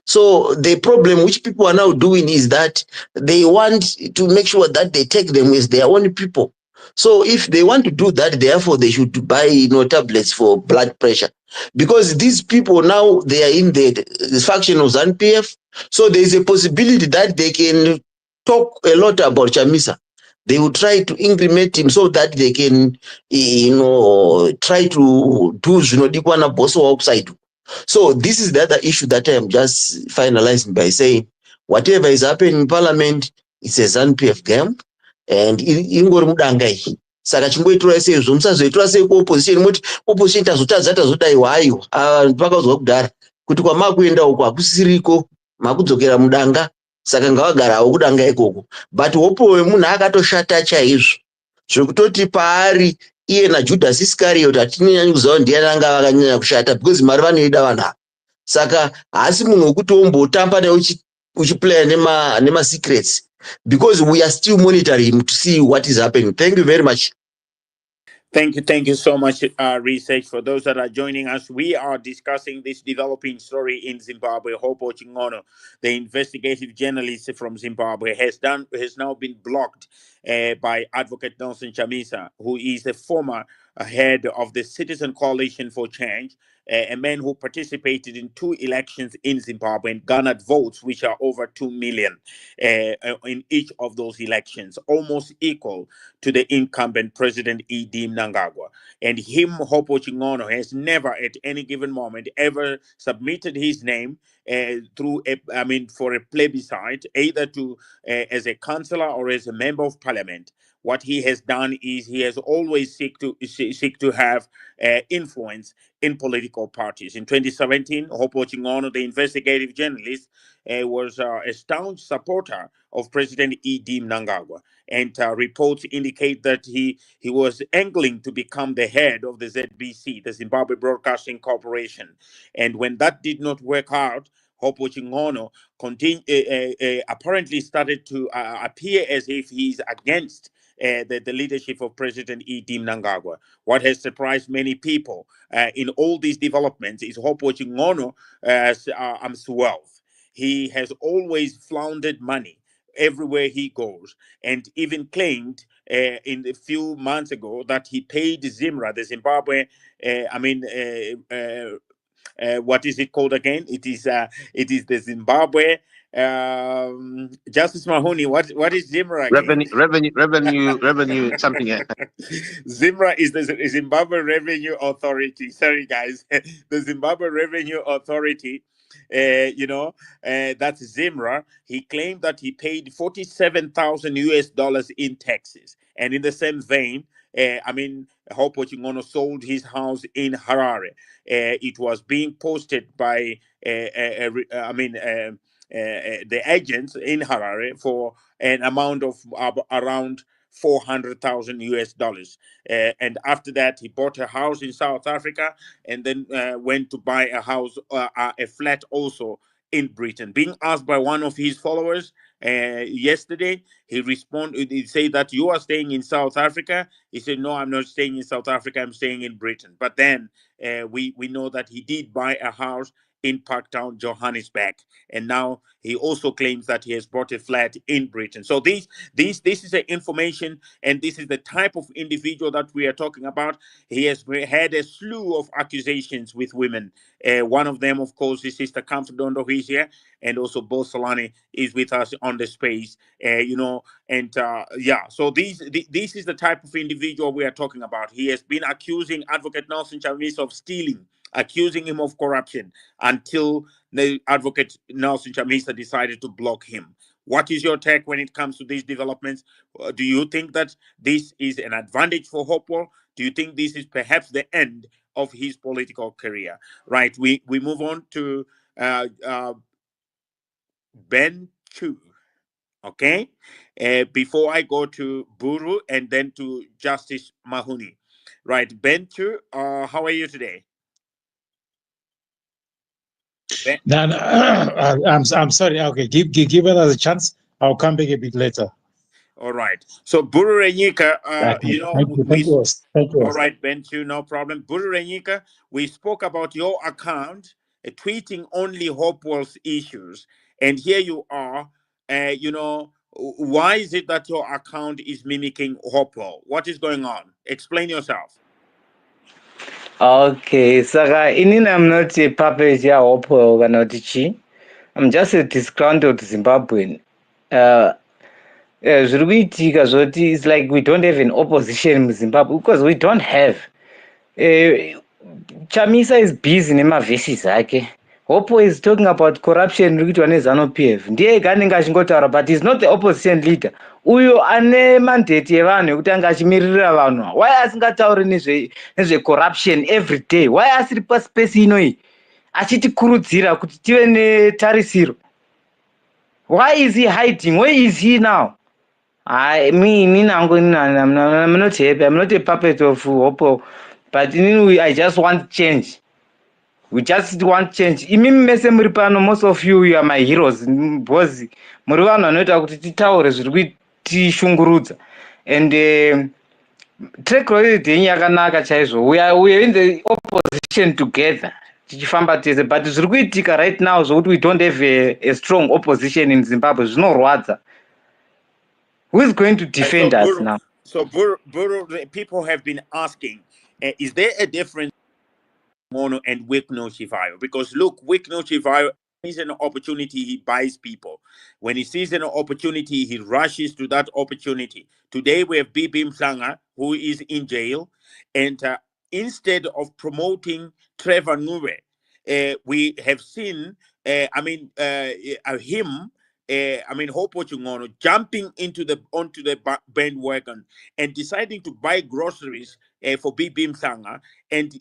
So the problem which people are now doing is that they want to make sure that they take them as their own people. So if they want to do that, therefore they should buy, you know, tablets for blood pressure, because these people now they are in the faction of ZANU-PF. So there is a possibility that they can talk a lot about Chamisa. They will try to increment him so that they can, you know, try to do Zvinodikwana boss outside. So this is the other issue that I am just finalizing by saying whatever is happening in parliament, it's a ZANU-PF game, and ingori mudanga iyi. Saka chingoitora sei musazoitora sei kuopposition, moti opposition tazodaiwa hayo pakazwa kudhara kuti kwamakuenda uko hakusiriko, makudzokera mudanga, saka ngavagarawo kudanga ikoko. But Hopewell munhu akatoshata chaizvo zvekutoti paari iye naJudas Iscariot hatinyanyi kuziva ndiani anga vakanyanya kushata, because mari vanoida vanhu ava. Saka haasi munhu wekuti wombotamba naye uchiplaya nema secrets, because we are still monitoring him to see what is happening. Thank you very much. Thank you so much, Research. For those that are joining us, we are discussing this developing story in Zimbabwe. Hopo Chingono, the investigative journalist from Zimbabwe, has now been blocked by Advocate Nelson Chamisa, who is the former head of the Citizen Coalition for Change, a man who participated in 2 elections in Zimbabwe and garnered votes which are over 2 million in each of those elections, almost equal to the incumbent President Edim Nangagwa. And him, Hopo Chingono, has never at any given moment ever submitted his name for a plebiscite, either to as a councillor or as a member of parliament. What he has done is he has always seek to have influence in political parties. In 2017, Hopo Chingono, the investigative journalist, was a staunch supporter of President Edim Nangagwa, and reports indicate that he was angling to become the head of the ZBC, the Zimbabwe Broadcasting Corporation. And when that did not work out, Hopo Chingono apparently started to appear as if he's against the leadership of President Edim Nangagwa. What has surprised many people in all these developments is Hopo Chingono's wealth. He has always floundered money everywhere he goes, and even claimed in a few months ago that he paid Zimra, the Zimbabwe, what is it called again? It is the Zimbabwe Justice Mahoney. What is Zimra again? Revenue something. Zimra is the Zimbabwe Revenue Authority. Sorry, guys, the Zimbabwe Revenue Authority. That's Zimra. He claimed that he paid $47,000 in taxes, and in the same vein, Hopo Chingono sold his house in Harare. It was being posted by the agents in Harare for an amount of around $400,000. And after that, he bought a house in South Africa, and then went to buy a house, a flat also in Britain. Being asked by one of his followers yesterday, he responded. He said that you are staying in South Africa. He said, "No, I'm not staying in South Africa. I'm staying in Britain." But then we know that he did buy a house in Parktown, Johannesburg, and now he also claims that he has bought a flat in Britain. So this is the information, and this is the type of individual that we are talking about. He has had a slew of accusations with women. One of them, of course, is Sister Comfort Dondo, who is here, and also Bo Solani is with us on the space. So this is the type of individual we are talking about. He has been accusing Advocate Nelson Chamisa of stealing, accusing him of corruption, until the Advocate Nelson Chamisa decided to block him. What is your take when it comes to these developments? Do you think that this is an advantage for Hopewell? Do you think this is perhaps the end of his political career? Right, we move on to Ben Chu. Okay, before I go to Buru and then to Justice Mahuni. Right, Ben Chu, how are you today? No, no, I'm sorry. Okay, give us a chance. I'll come back a bit later. All right. So Buru Renyika, Thank you. All right, Benchu, no problem. Buru Renyika, we spoke about your account tweeting only Hopewell's issues, and here you are. Why is it that your account is mimicking Hopewell? What is going on? Explain yourself. Okay, Saka, I'm not a puppet here, Hopewell, I'm just a disgruntled Zimbabwean. It's like we don't have an opposition in Zimbabwe because we don't have. Chamisa is busy nema verses ake. Hopo is talking about corruption rikuitwa neZANU-PF. Ndiye anenge achingotaura, but he's not the opposition leader. Uyo ane mandate yevanhu yekuti anga achimiririra vanhu. Why asingatauri nezve corruption every day? Why asiri paspace inoi achitikurudzira kuti tive netarisiro? Why is he hiding? Where is he now? I'm not happy. I'm not a puppet of Hopo, but I just want change. We just want change. Most of you are my heroes. Because and track we are in the opposition together. But right now, so we don't have a strong opposition in Zimbabwe. There's no Rwanda. Who is going to defend us now? So, Buru, people have been asking, is there a difference between Mono and Wikno Chivayo? Because look, Wikno Chivayo sees an opportunity, he buys people. When he sees an opportunity, he rushes to that opportunity. Today, we have Bibi Mhlanga, who is in jail. And instead of promoting Trevor Nube, we have seen, him, Hopewell Chungono jumping onto the bandwagon and deciding to buy groceries for Bibi Mhlanga and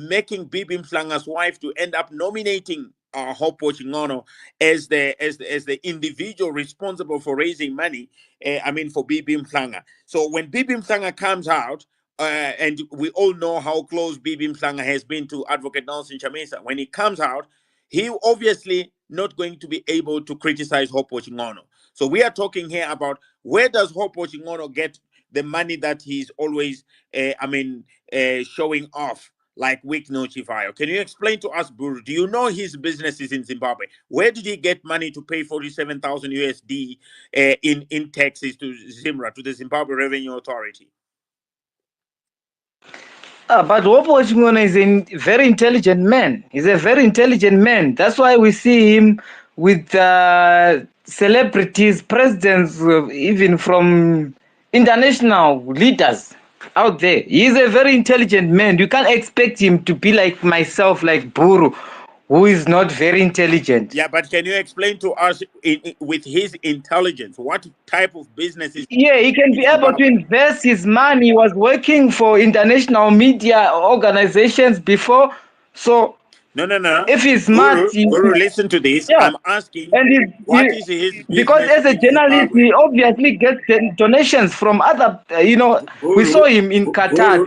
making Bibi Mhlanga's wife to end up nominating Hopewell Chungono as the individual responsible for raising money. For Bibi Mhlanga. So when Bibi Mhlanga comes out, and we all know how close Bibi Mhlanga has been to Advocate Nelson Chamisa, when he comes out, he obviously not going to be able to criticize Hopewell Chungono. So we are talking here about where does Hopewell Chungono get the money that he's always, showing off, like Wikno Chivayo. Can you explain to us, Buru? Do you know his businesses in Zimbabwe? Where did he get money to pay 47,000 USD in taxes to ZIMRA, to the Zimbabwe Revenue Authority? But Hopewell Chungono is a very intelligent man. He's a very intelligent man. That's why we see him with celebrities, presidents, even from international leaders out there. He's a very intelligent man. You can't expect him to be like myself, like Buru, who is not very intelligent. Yeah, but can you explain to us, with his intelligence, what type of businesses? Yeah, he can be able to invest his money. He was working for international media organizations before. So, no. If he's smart, Buru, listen to this. Yeah. I'm asking, what is his business? Because as a journalist, he obviously gets donations from other, we saw him in Qatar,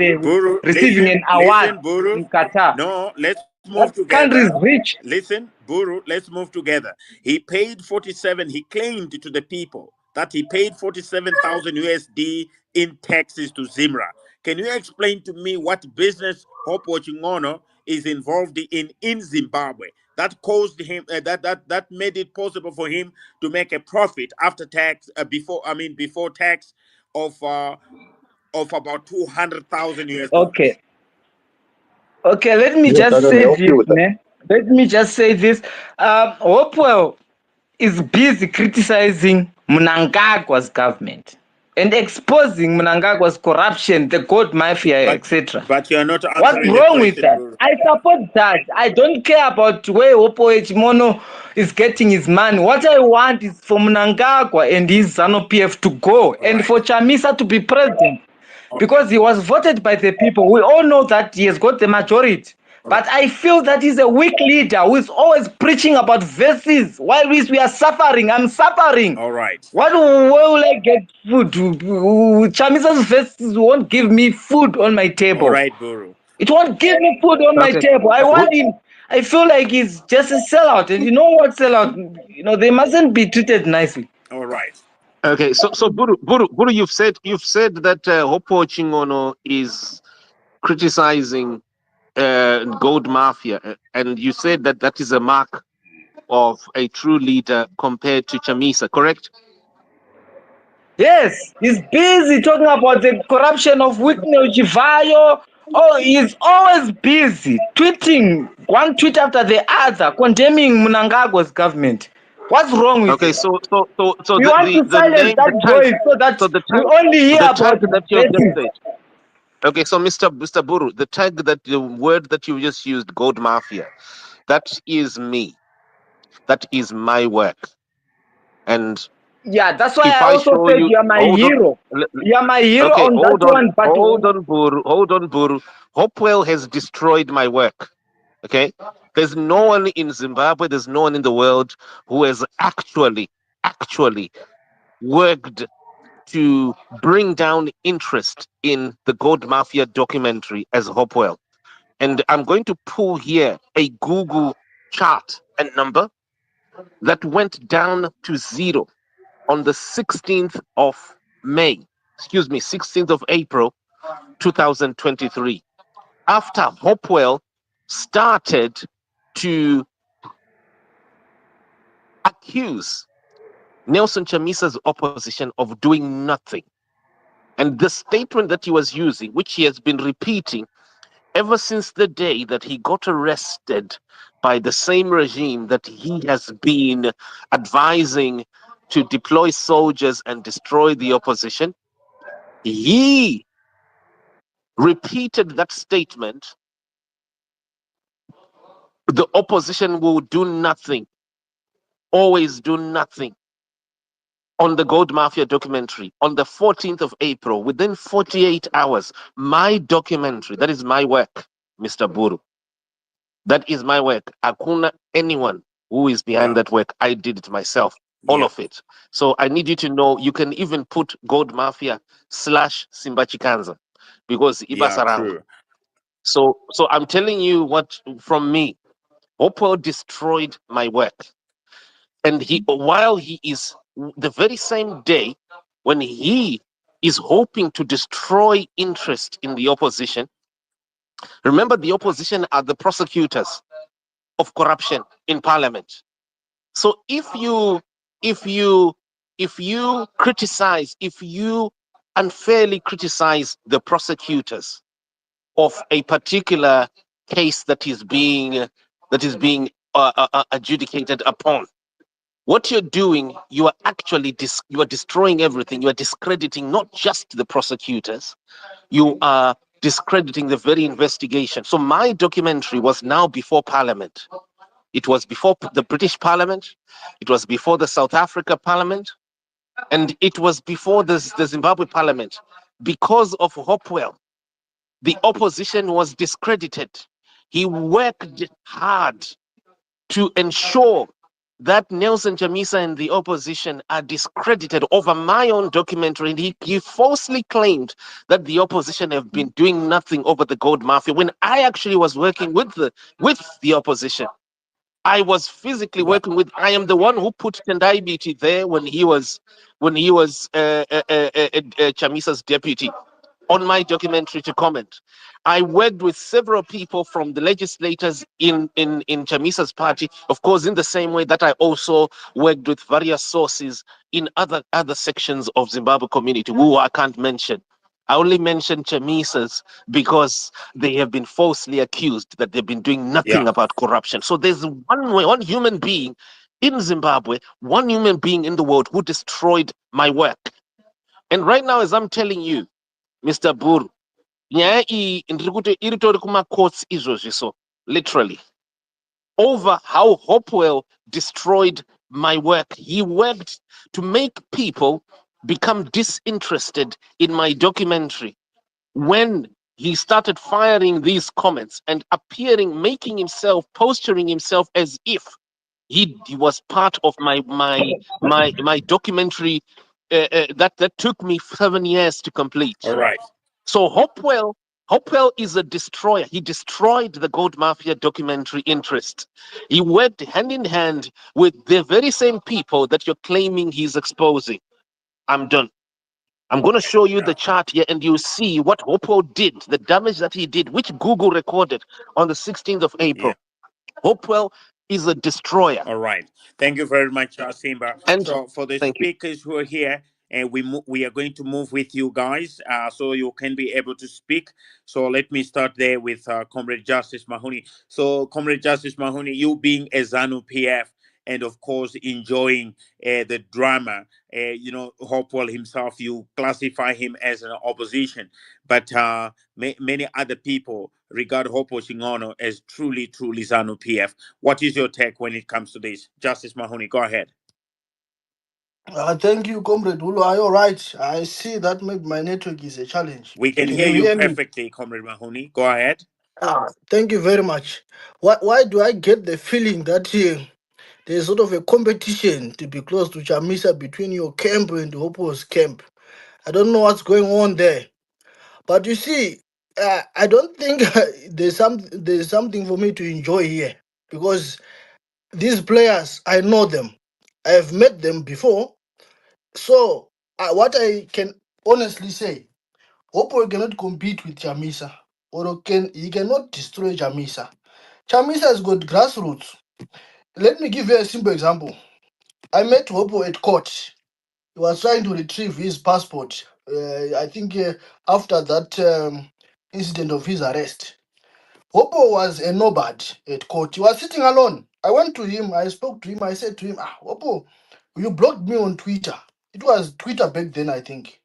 receiving an award in Qatar. No, let's move Country is together. rich. Listen, Buru, let's move together. He paid 47, he claimed to the people that he paid 47,000 USD in taxes to Zimra. Can you explain to me what business Hopewell Chingono is involved in Zimbabwe that caused him that made it possible for him to make a profit after tax before tax of about 200,000 US dollars? Okay. Okay, let me Yes, I just can say help you this, with that. man. Let me just say this. Hopewell is busy criticizing Mnangagwa's government and exposing Mnangagwa's corruption, the gold mafia, etc. But you are not What's answering the wrong with question, that? Buru. I support that. I don't care about where Opo Mono is getting his money. What I want is for Mnangagwa and his ZANU-PF to go and for Chamisa to be president because he was voted by the people. We all know that he has got the majority. But I feel that he's a weak leader who is always preaching about verses while we are suffering. I'm suffering. All right. Where will I get food? Chamisa's verses won't give me food on my table. All right, Buru. It won't give me food on my Okay. table. I want him. I feel like he's just a sellout. And you know what sellout? They mustn't be treated nicely. All right. Okay, so Buru, you've said that Hopewell Chingono is criticizing gold mafia, and you said that that is a mark of a true leader compared to Chamisa, correct? Yes, he's busy talking about the corruption of Wicknell Chivayo. Oh, he's always busy tweeting one tweet after the other, condemning Mnangagwa's government. What's wrong with Okay, it? so We want to the silence name, the that tag, voice so that so we only hear the about tag that you have just verses. said. Okay, so Mr. Buru, the word that you just used, gold mafia, that is me. That is my work. And Yeah, that's why if I I also show said you, you're my hold on. hero. You're my hero Okay, on that hold on, one, but hold on, Buru. Hopewell has destroyed my work. Okay, there's no one in Zimbabwe, there's no one in the world who has actually worked to bring down interest in the Gold Mafia documentary as Hopewell. And I'm going to pull here a Google chart and number that went down to zero on the 16th of May, 16th of April, 2023. After Hopewell started to accuse Nelson Chamisa's opposition of doing nothing. And the statement that he was using, which he has been repeating ever since the day that he got arrested by the same regime that he has been advising to deploy soldiers and destroy the opposition, he repeated that statement: the opposition will do nothing, always do nothing. On the Gold Mafia documentary on the 14th of April, within 48 hours, my documentary, that is my work, Mr. Buru. That is my work. Akuna anyone who is behind that work. I did it myself, all of it. So I need you to know you can even put Gold Mafia / Simba Chikanza because Yeah, Ibasarang. true. So I'm telling you what from me. Oppo destroyed my work. And while he is the very same day when he is hoping to destroy interest in the opposition, remember the opposition are the prosecutors of corruption in parliament. So if you criticize, if you unfairly criticize the prosecutors of a particular case that is being adjudicated upon, what you're doing, you are actually you are destroying everything. You are discrediting not just the prosecutors, you are discrediting the very investigation. So my documentary was now before Parliament. It was before the British Parliament, it was before the South Africa Parliament, and it was before the Zimbabwe Parliament. Because of Hopewell, the opposition was discredited. He worked hard to ensure that Nelson Chamisa and the opposition are discredited over my own documentary. And he falsely claimed that the opposition have been doing nothing over the gold mafia when I actually was working with the opposition. I was physically Right. working with. I am the one who put Tendai Biti there when he was Chamisa's deputy on my documentary to comment. I worked with several people from the legislators in Chamisa's party, of course, in the same way that I also worked with various sources in other sections of Zimbabwe community who I can't mention. I only mention Chamisas because they have been falsely accused that they've been doing Yeah. nothing about corruption. So there's one human being in Zimbabwe, one human being in the world who destroyed my work. And right now, as I'm telling you, Mr. Buru, nyaya iyi ndiri kuti iritori kumacourts izvozvi, so literally over how Hopewell destroyed my work. He worked to make people become disinterested in my documentary when he started firing these comments and appearing, making himself, posturing himself as if he was part of my documentary that took me 7 years to complete. All right. So Hopewell is a destroyer. He destroyed the Gold Mafia documentary interest. He worked hand in hand with the very same people that you're claiming he's exposing. I'm done. I'm going to show you the chart here and you see what Hopewell did, the damage that he did, which Google recorded on the 16th of April. Yeah. Hopewell is a destroyer. All right. Thank you very much, Simba. And So for the thank you. speakers who are here, and we are going to move with you guys, so you can be able to speak. So let me start there with Comrade Justice Mahoney. So Comrade Justice Mahoney, you being a ZANU PF, and of course enjoying the drama, Hopewell himself, you classify him as an opposition, but many other people regard Hopewell Shingono as truly ZANU PF. What is your take when it comes to this? Justice Mahoney, go ahead. Thank you, Comrade Ulu. Are you all right? I see that maybe my network is a challenge. We can hear you you hear me? perfectly, Comrade Mahoney. Go ahead. Thank you very much. Why do I get the feeling that there's sort of a competition to be close to Chamisa between your camp and the Hopo's camp? I don't know what's going on there. But you see, I don't think there's something for me to enjoy here because these players, I know them. I have met them before. So what I can honestly say, Oppo cannot compete with Chamisa, or he cannot destroy Chamisa. Chamisa has got grassroots. Let me give you a simple example. I met Oppo at court. He was trying to retrieve his passport. I think after that incident of his arrest. Oppo was a nobody at court. He was sitting alone. I went to him. I spoke to him. I said to him, Oppo, you blocked me on Twitter. It was Twitter back then, I think.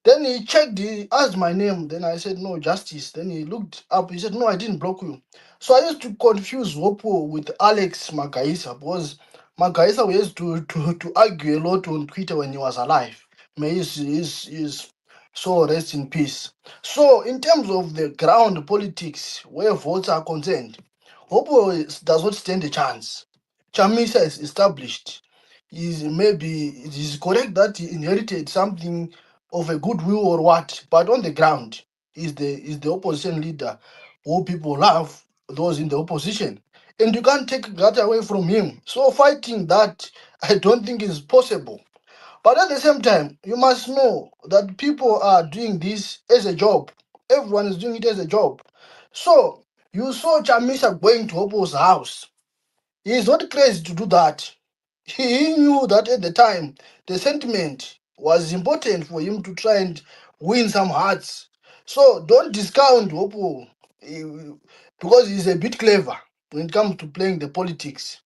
Then he checked, he asked my name. Then I said, no, Justice. Then he looked up. He said, no, I didn't block you. So I used to confuse Wopo with Alex Magaisa because Magaisa used to argue a lot on Twitter when he was alive. May his soul rest in peace. So in terms of the ground politics, where votes are concerned, Wopo does not stand a chance. Chamisa is established. It is correct that he inherited something of a goodwill or what, but on the ground is the opposition leader who people love, those in the opposition. And you can't take that away from him. So fighting that, I don't think is possible. But at the same time, you must know that people are doing this as a job. Everyone is doing it as a job. So you saw Chamisa going to Opo's house. He is not crazy to do that. He knew that at the time the sentiment was important for him to try and win some hearts. So don't discount Oppo because he's a bit clever when it comes to playing the politics.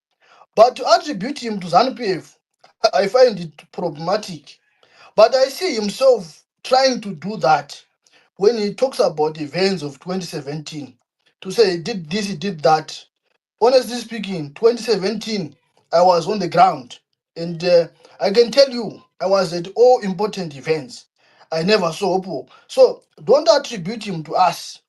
But to attribute him to ZANU-PF, I find it problematic. But I see himself trying to do that when he talks about events of 2017 to say he did this, he did that. Honestly speaking, 2017, I was on the ground. And I can tell you, I was at all important events. I never saw Oppo. So don't attribute him to us.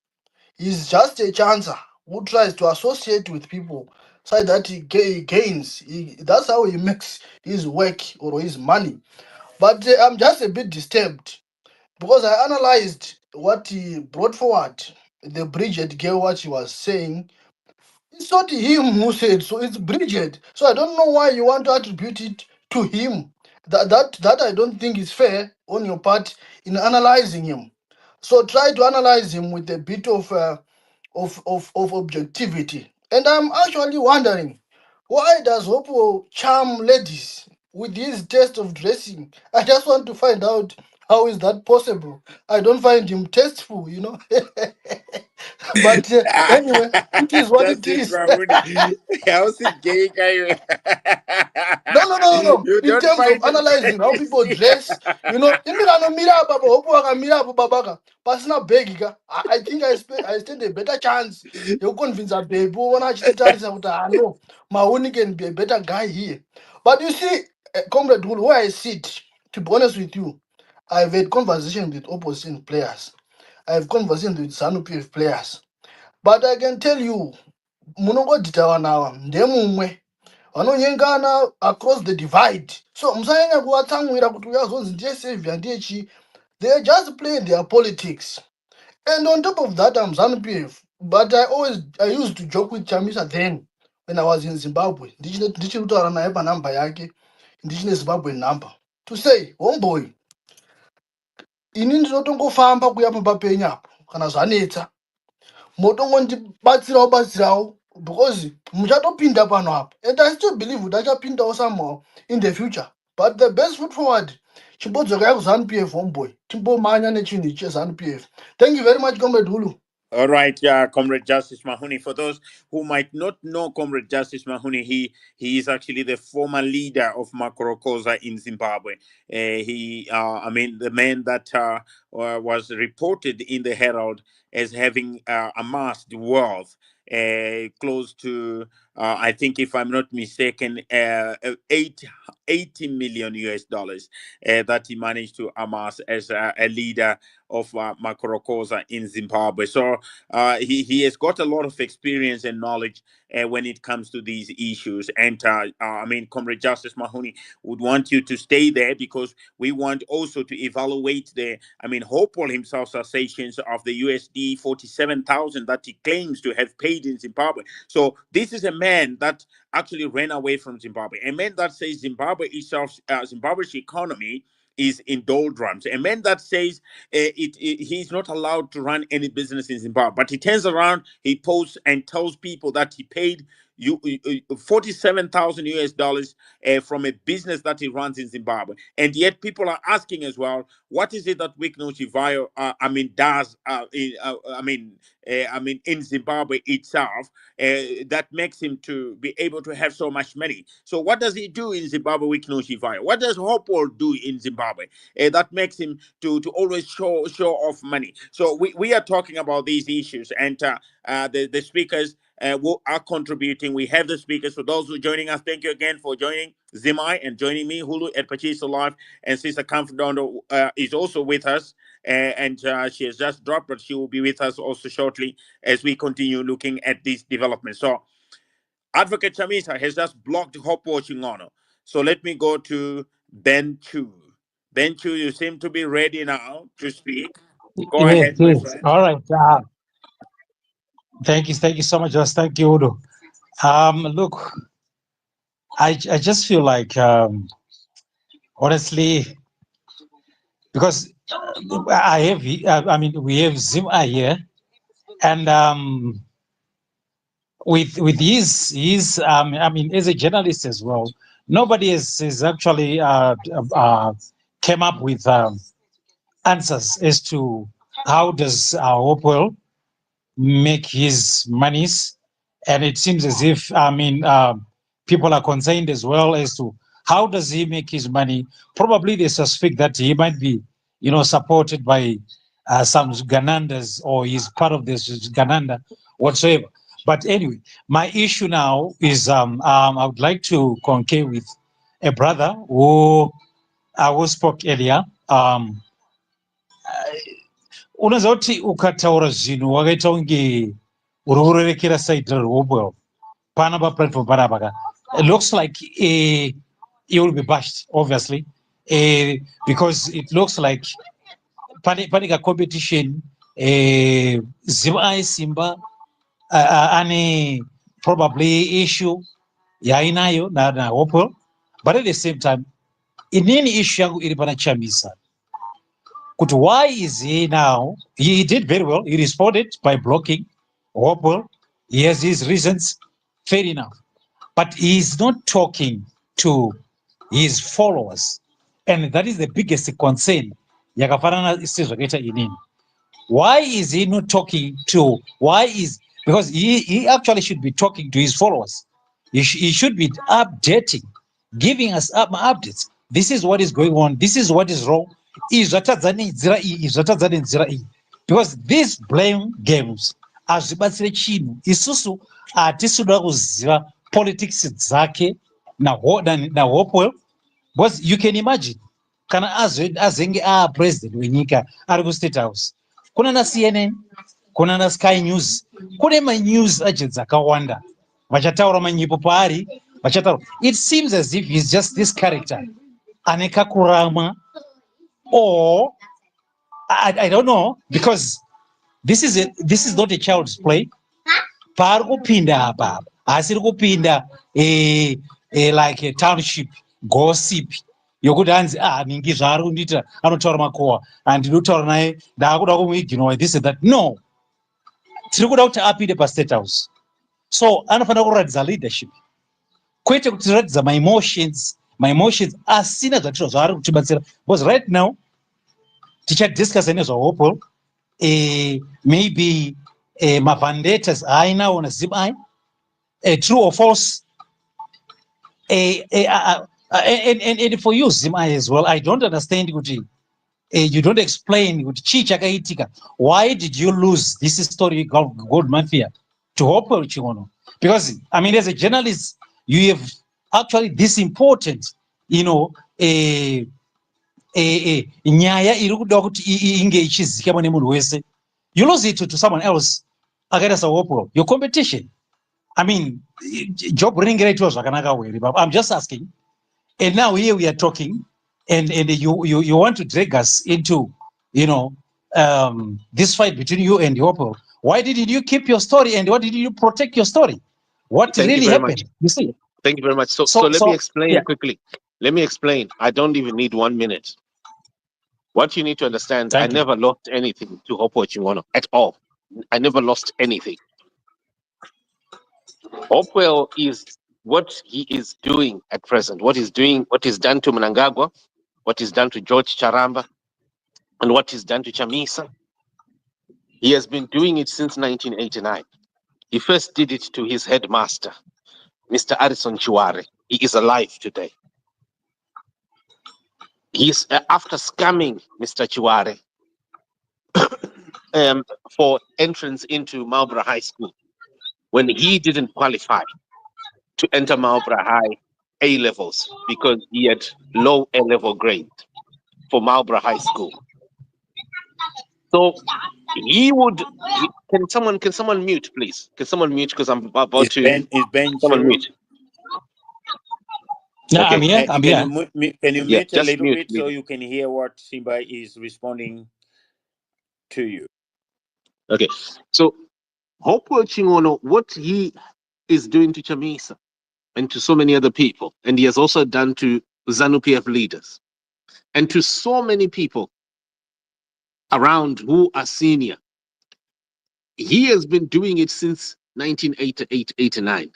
He's just a chancer who tries to associate with people so that he gains. That's how he makes his work or his money. But I'm just a bit disturbed because I analyzed what he brought forward. The Bridget girl, what she was saying, it's not him who said so, it's Bridget. So I don't know why you want to attribute it to him. That I don't think is fair on your part in analyzing him. So try to analyze him with a bit of objectivity. And I'm actually wondering, why does Hopo charm ladies with his taste of dressing? I just want to find out, how is that possible? I don't find him tasteful, you know. But anyway, it is what it Justice is. Mahmoudi. How's it gay guy? No. You In don't terms of find him analyzing how people tasty. dress, you know, imikano mira baba, hopo akamira apo babaka, pasina begi ka. I think I stand a better chance. You convince a baby when I tell you I know Mahoni can be a better guy here. But you see, Comrade Hulu, where I sit, to be honest with you, I've had conversations with opposition players. I have conversations with SANU PF players. But I can tell you, munogo ditawa ndemumwe vanonyengana across the divide. So musanyanya kuvatsamwira kuti uyazonzi ndiye savior ndiye chi. They just play their politics. And on top of that, I'm ZANU PF. But I used to joke with Chamisa then when I was in Zimbabwe. Ndichiri kutaura naye panhamba yake, ndichine Zimbabwe number. To say, homeboy, ini ndinotongofamba kuya pamba penyu apo kana zvanetsa. Motongondibatsirawo because muchatopinda pano apo, and I still believe kuti achapindawo somehow in the future. But the best foot forward, chimbodzoka kuzanu PF homeboy, timbomanya nechinhu chezanu PF. Thank you very much, Comrade Hulu. All right, yeah, Comrade Justice Mahoney. For those who might not know Comrade Justice Mahoney, he is actually the former leader of Makorokoza in Zimbabwe. I mean, the man that was reported in the Herald as having amassed wealth close to, I think, if I'm not mistaken, 80 million US dollars that he managed to amass as a leader of Makorokoza in Zimbabwe. So he has got a lot of experience and knowledge when it comes to these issues. And I mean, Comrade Justice Mahoney would want you to stay there because we want also to evaluate Hopewell himself's assertions of the USD 47,000 that he claims to have paid in Zimbabwe. So this is a man that actually ran away from Zimbabwe, a man that says Zimbabwe's economy is in doldrums, a man that says he's not allowed to run any business in Zimbabwe, but he turns around, he posts and tells people that he paid 47,000 US dollars from a business that he runs in Zimbabwe, and yet people are asking as well, what is it that Wikno Chivayo does in Zimbabwe itself that makes him to be able to have so much money? So what does he do in Zimbabwe, Wikno Chivayo? What does Hopewell do in Zimbabwe that makes him to always show off money? So we are talking about these issues, and the speakers who are contributing. We have the speakers. For those who are joining us, thank you again for joining Zimai and joining me, Hulu at Pachiso Live. And Sister Comfordondo is also with us. And she has just dropped, but she will be with us also shortly as we continue looking at these developments. So Advocate Chamisa has just blocked Hope watching on. So let me go to Ben Chu. Ben Chu, you seem to be ready now to speak. Go Yes, ahead, my yes. friend. All right. Thank you so much, Josh. Thank you, Udo. Look, I just feel like, honestly, because we have Zima here, and with his as a journalist as well, nobody has actually came up with answers as to how does Hopewell make his monies, and it seems as if people are concerned as well as to how does he make his money. Probably they suspect that he might be supported by some Ganandas, or he's part of this Gananda whatsoever. But anyway, my issue now is I would like to concur with a brother who spoke earlier. Unaweza kuti ukataura zvinhu wakaita unge uri kurerekera saidi reHopewell. Panama platform Parabaka. It looks like it will be bashed, obviously, because it looks like Panika competition, Zimai Simba, any probably issue, Yainayo, na Hopewell, but at the same time, in any issue, Iripana Chamisa. Why is he now? He did very well. He responded by blocking Hopewell. He has his reasons, fair enough. But he is not talking to his followers. And that is the biggest concern. Yakafanana isizvakaita inini. Why is he not talking to, because he actually should be talking to his followers. He should be updating, giving us updates. This is what is going on. This is what is wrong. Because these blame games hazvibatsire chinhu. Isusu hatisuda kuziva politics dzake naHopewell, because you can imagine kana azenge president wenyika ari kuState House, kuna na CNN, kuna na Sky News, kune manews agents akawanda vachataura manyipo paari vachataura. It seems as if he's just this character anekakurama, or I don't know, because this is not a child's play. Paari kupinda apa asiri kupinda like a township gossip yokuti hanzi ningi zvaari kundiita anotaura makohwa handinotaura naye ndaakuda kumuignore this and that. No, tiri kuda kuti apinde paState House, so anofanira kuratidza leadership, kwete kutiratidza my emotions asina zvatiro zvaari kutibatsira. Because right now tichadiscussa nezvaHopewell, maybe mavandettas aainawo naZimai, true or false. And for you Zimai as well, I don't understand kuti you don't explain kuti chii chakaitika. Why did you lose this story gold mafia to Hopewell Chingono? Because I mean, as a journalist, you have actually this important, nyaya iri kuda kuti inge ichizikanwa nemunhu wese. You lose it to someone else akaita saHopewell, your competition. I mean, job ringere it was zvakanaka were, but I'm just asking. And now here we are talking, and you want to drag us into, this fight between you and Hopewell. Why didn't you keep your story, and why did you protect your story? What Thank you really very happened? much. You see. Thank you very much. So let me explain quickly. Let me explain. I don't even need 1 minute. What you need to understand, I never lost anything to Hopewell Chingono at all. I never lost anything. Hopewell is what he is doing at present, what is done to Mnangagwa, what is done to George Charamba, and what is done to Chamisa. He has been doing it since 1989. He first did it to his headmaster, Mr. Addison Chiware. He is alive today. He's after scamming Mr. Chiware for entrance into Marlborough High School when he didn't qualify to enter Marlborough High A levels because he had low A level grade for Marlborough High School. So he would. Can someone mute, please? Can someone mute, because I'm about to. Is Ben Someone Chiro? mute. Yeah, Okay. I'm here. I'm here. Can you Yeah, mute a just little mute, bit please. so you can hear what Simba is responding to you? Okay. So Hopewell Chingono, what he is doing to Chamisa and to so many other people, and he has also done to ZANU-PF leaders and to so many people around who are senior. He has been doing it since 1988-89,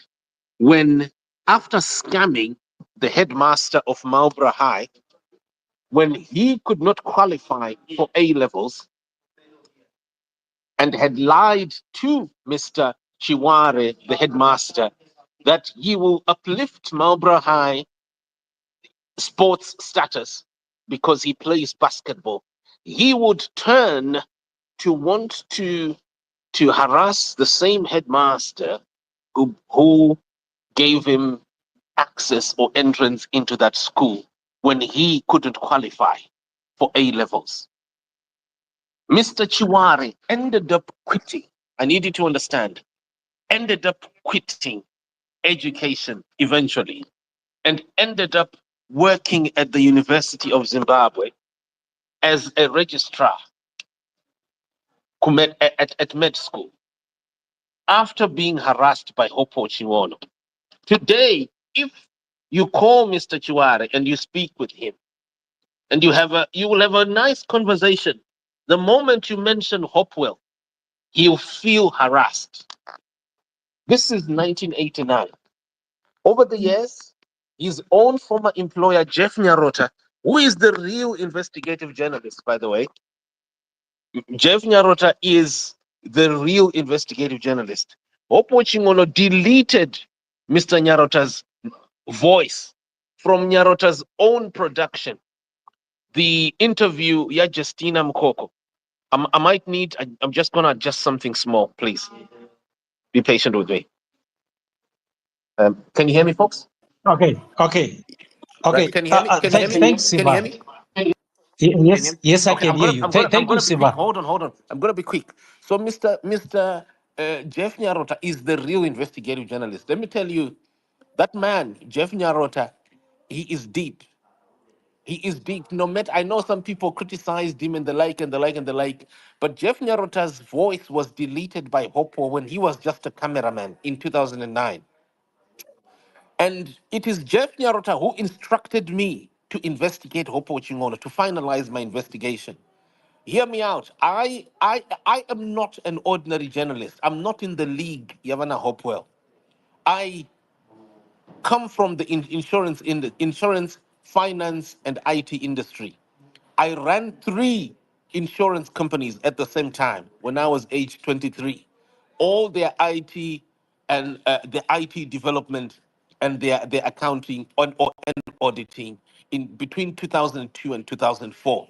when after scamming the headmaster of Marlborough High, when he could not qualify for A levels and had lied to Mr. Chiware, the headmaster, that he will uplift Marlborough High sports status because he plays basketball. He would turn to want to harass the same headmaster who gave him access or entrance into that school when he couldn't qualify for A levels. Mr. Chiware ended up quitting. I need you to understand. Ended up quitting education eventually and ended up working at the University of Zimbabwe as a registrar at med school after being harassed by Hopo Chiwono. Today, if you call Mr. Chiware and you speak with him, and you will have a nice conversation. The moment you mention Hopewell, he'll feel harassed. This is 1989. Over the years, his own former employer, Jeff Nyarota, who is the real investigative journalist, by the way, Jeff Nyarota is the real investigative journalist. Hopo Chingono deleted Mr. Nyarota's voice from Nyarota's own production. The interview, yeah, Justina Mkoko. I might need, I'm just going to adjust something small, please. Be patient with me. Can you hear me, folks? Okay, okay, Right? okay. Can you hear me? Can you hear me? Thanks, Can you Simba. hear me? Can you hear Yes, me? yes, I Okay, can hear you. I'm Thank you, gonna be quick. Simba. Hold on. I'm gonna be quick. So, Mr. Jeff Nyarota is the real investigative journalist. Let me tell you, that man, Jeff Nyarota, he is deep. He is deep. No matter, I know some people criticized him and the like and the like and the like, but Jeff Nyarota's voice was deleted by Hopo when he was just a cameraman in 2009. And it is Jeff Nyarota who instructed me to investigate Hopo Chingono, to finalize my investigation. Hear me out. I am not an ordinary journalist. I'm not in the league, Yavana Hopewell. I come from the insurance in the insurance, finance, and IT industry. I ran 3 insurance companies at the same time when I was age 23. All their IT and the IT development and their accounting and auditing in between 2002 and 2004.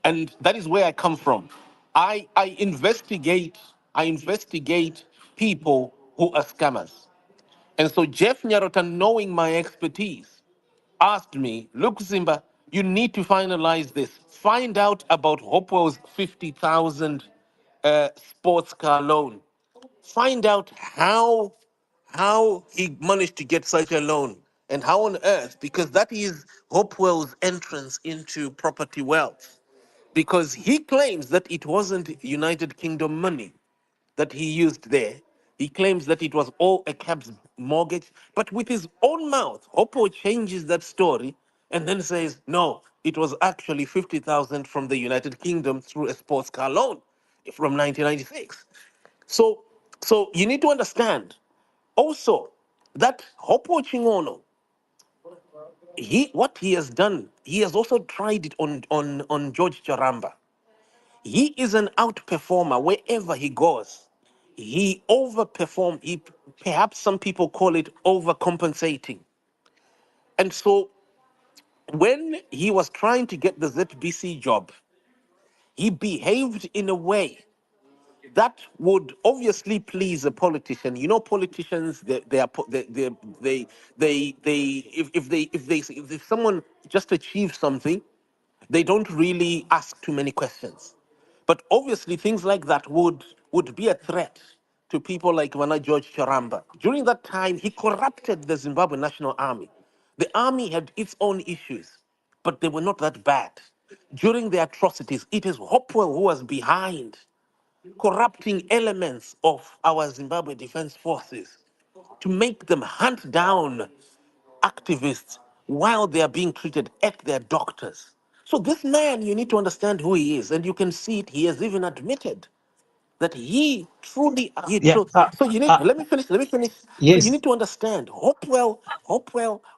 And that is where I come from. I investigate people who are scammers. And so Jeff Nyarota, knowing my expertise, asked me, look, Simba, you need to finalize this. Find out about Hopewell's 50,000 sports car loan. Find out how he managed to get such a loan and how on earth, because that is Hopewell's entrance into property wealth. Because he claims that it wasn't United Kingdom money that he used there. He claims that it was all a cab's mortgage, but with his own mouth, Oppo changes that story and then says, no, it was actually 50,000 from the United Kingdom through a sports car loan from 1996. So, so you need to understand also that Hopo Chingono, what he has done, he has also tried it on George Charamba. He is an outperformer wherever he goes. He overperformed. He perhaps some people call it overcompensating. And so when he was trying to get the ZBC job, he behaved in a way that would obviously please a politician. You know, politicians, they are they if someone just achieves something, they don't really ask too many questions. But obviously, things like that would be a threat to people like Wana George Charamba. During that time, he corrupted the Zimbabwe National Army. The army had its own issues, but they were not that bad. During the atrocities, it is Hopewell who was behind corrupting elements of our Zimbabwe Defense Forces to make them hunt down activists while they are being treated at their doctors. So this man, you need to understand who he is, and you can see it. He has even admitted that he truly he Yeah. true. So you need. Let me finish. Let me finish. So you Yes, need to understand. Hopewell,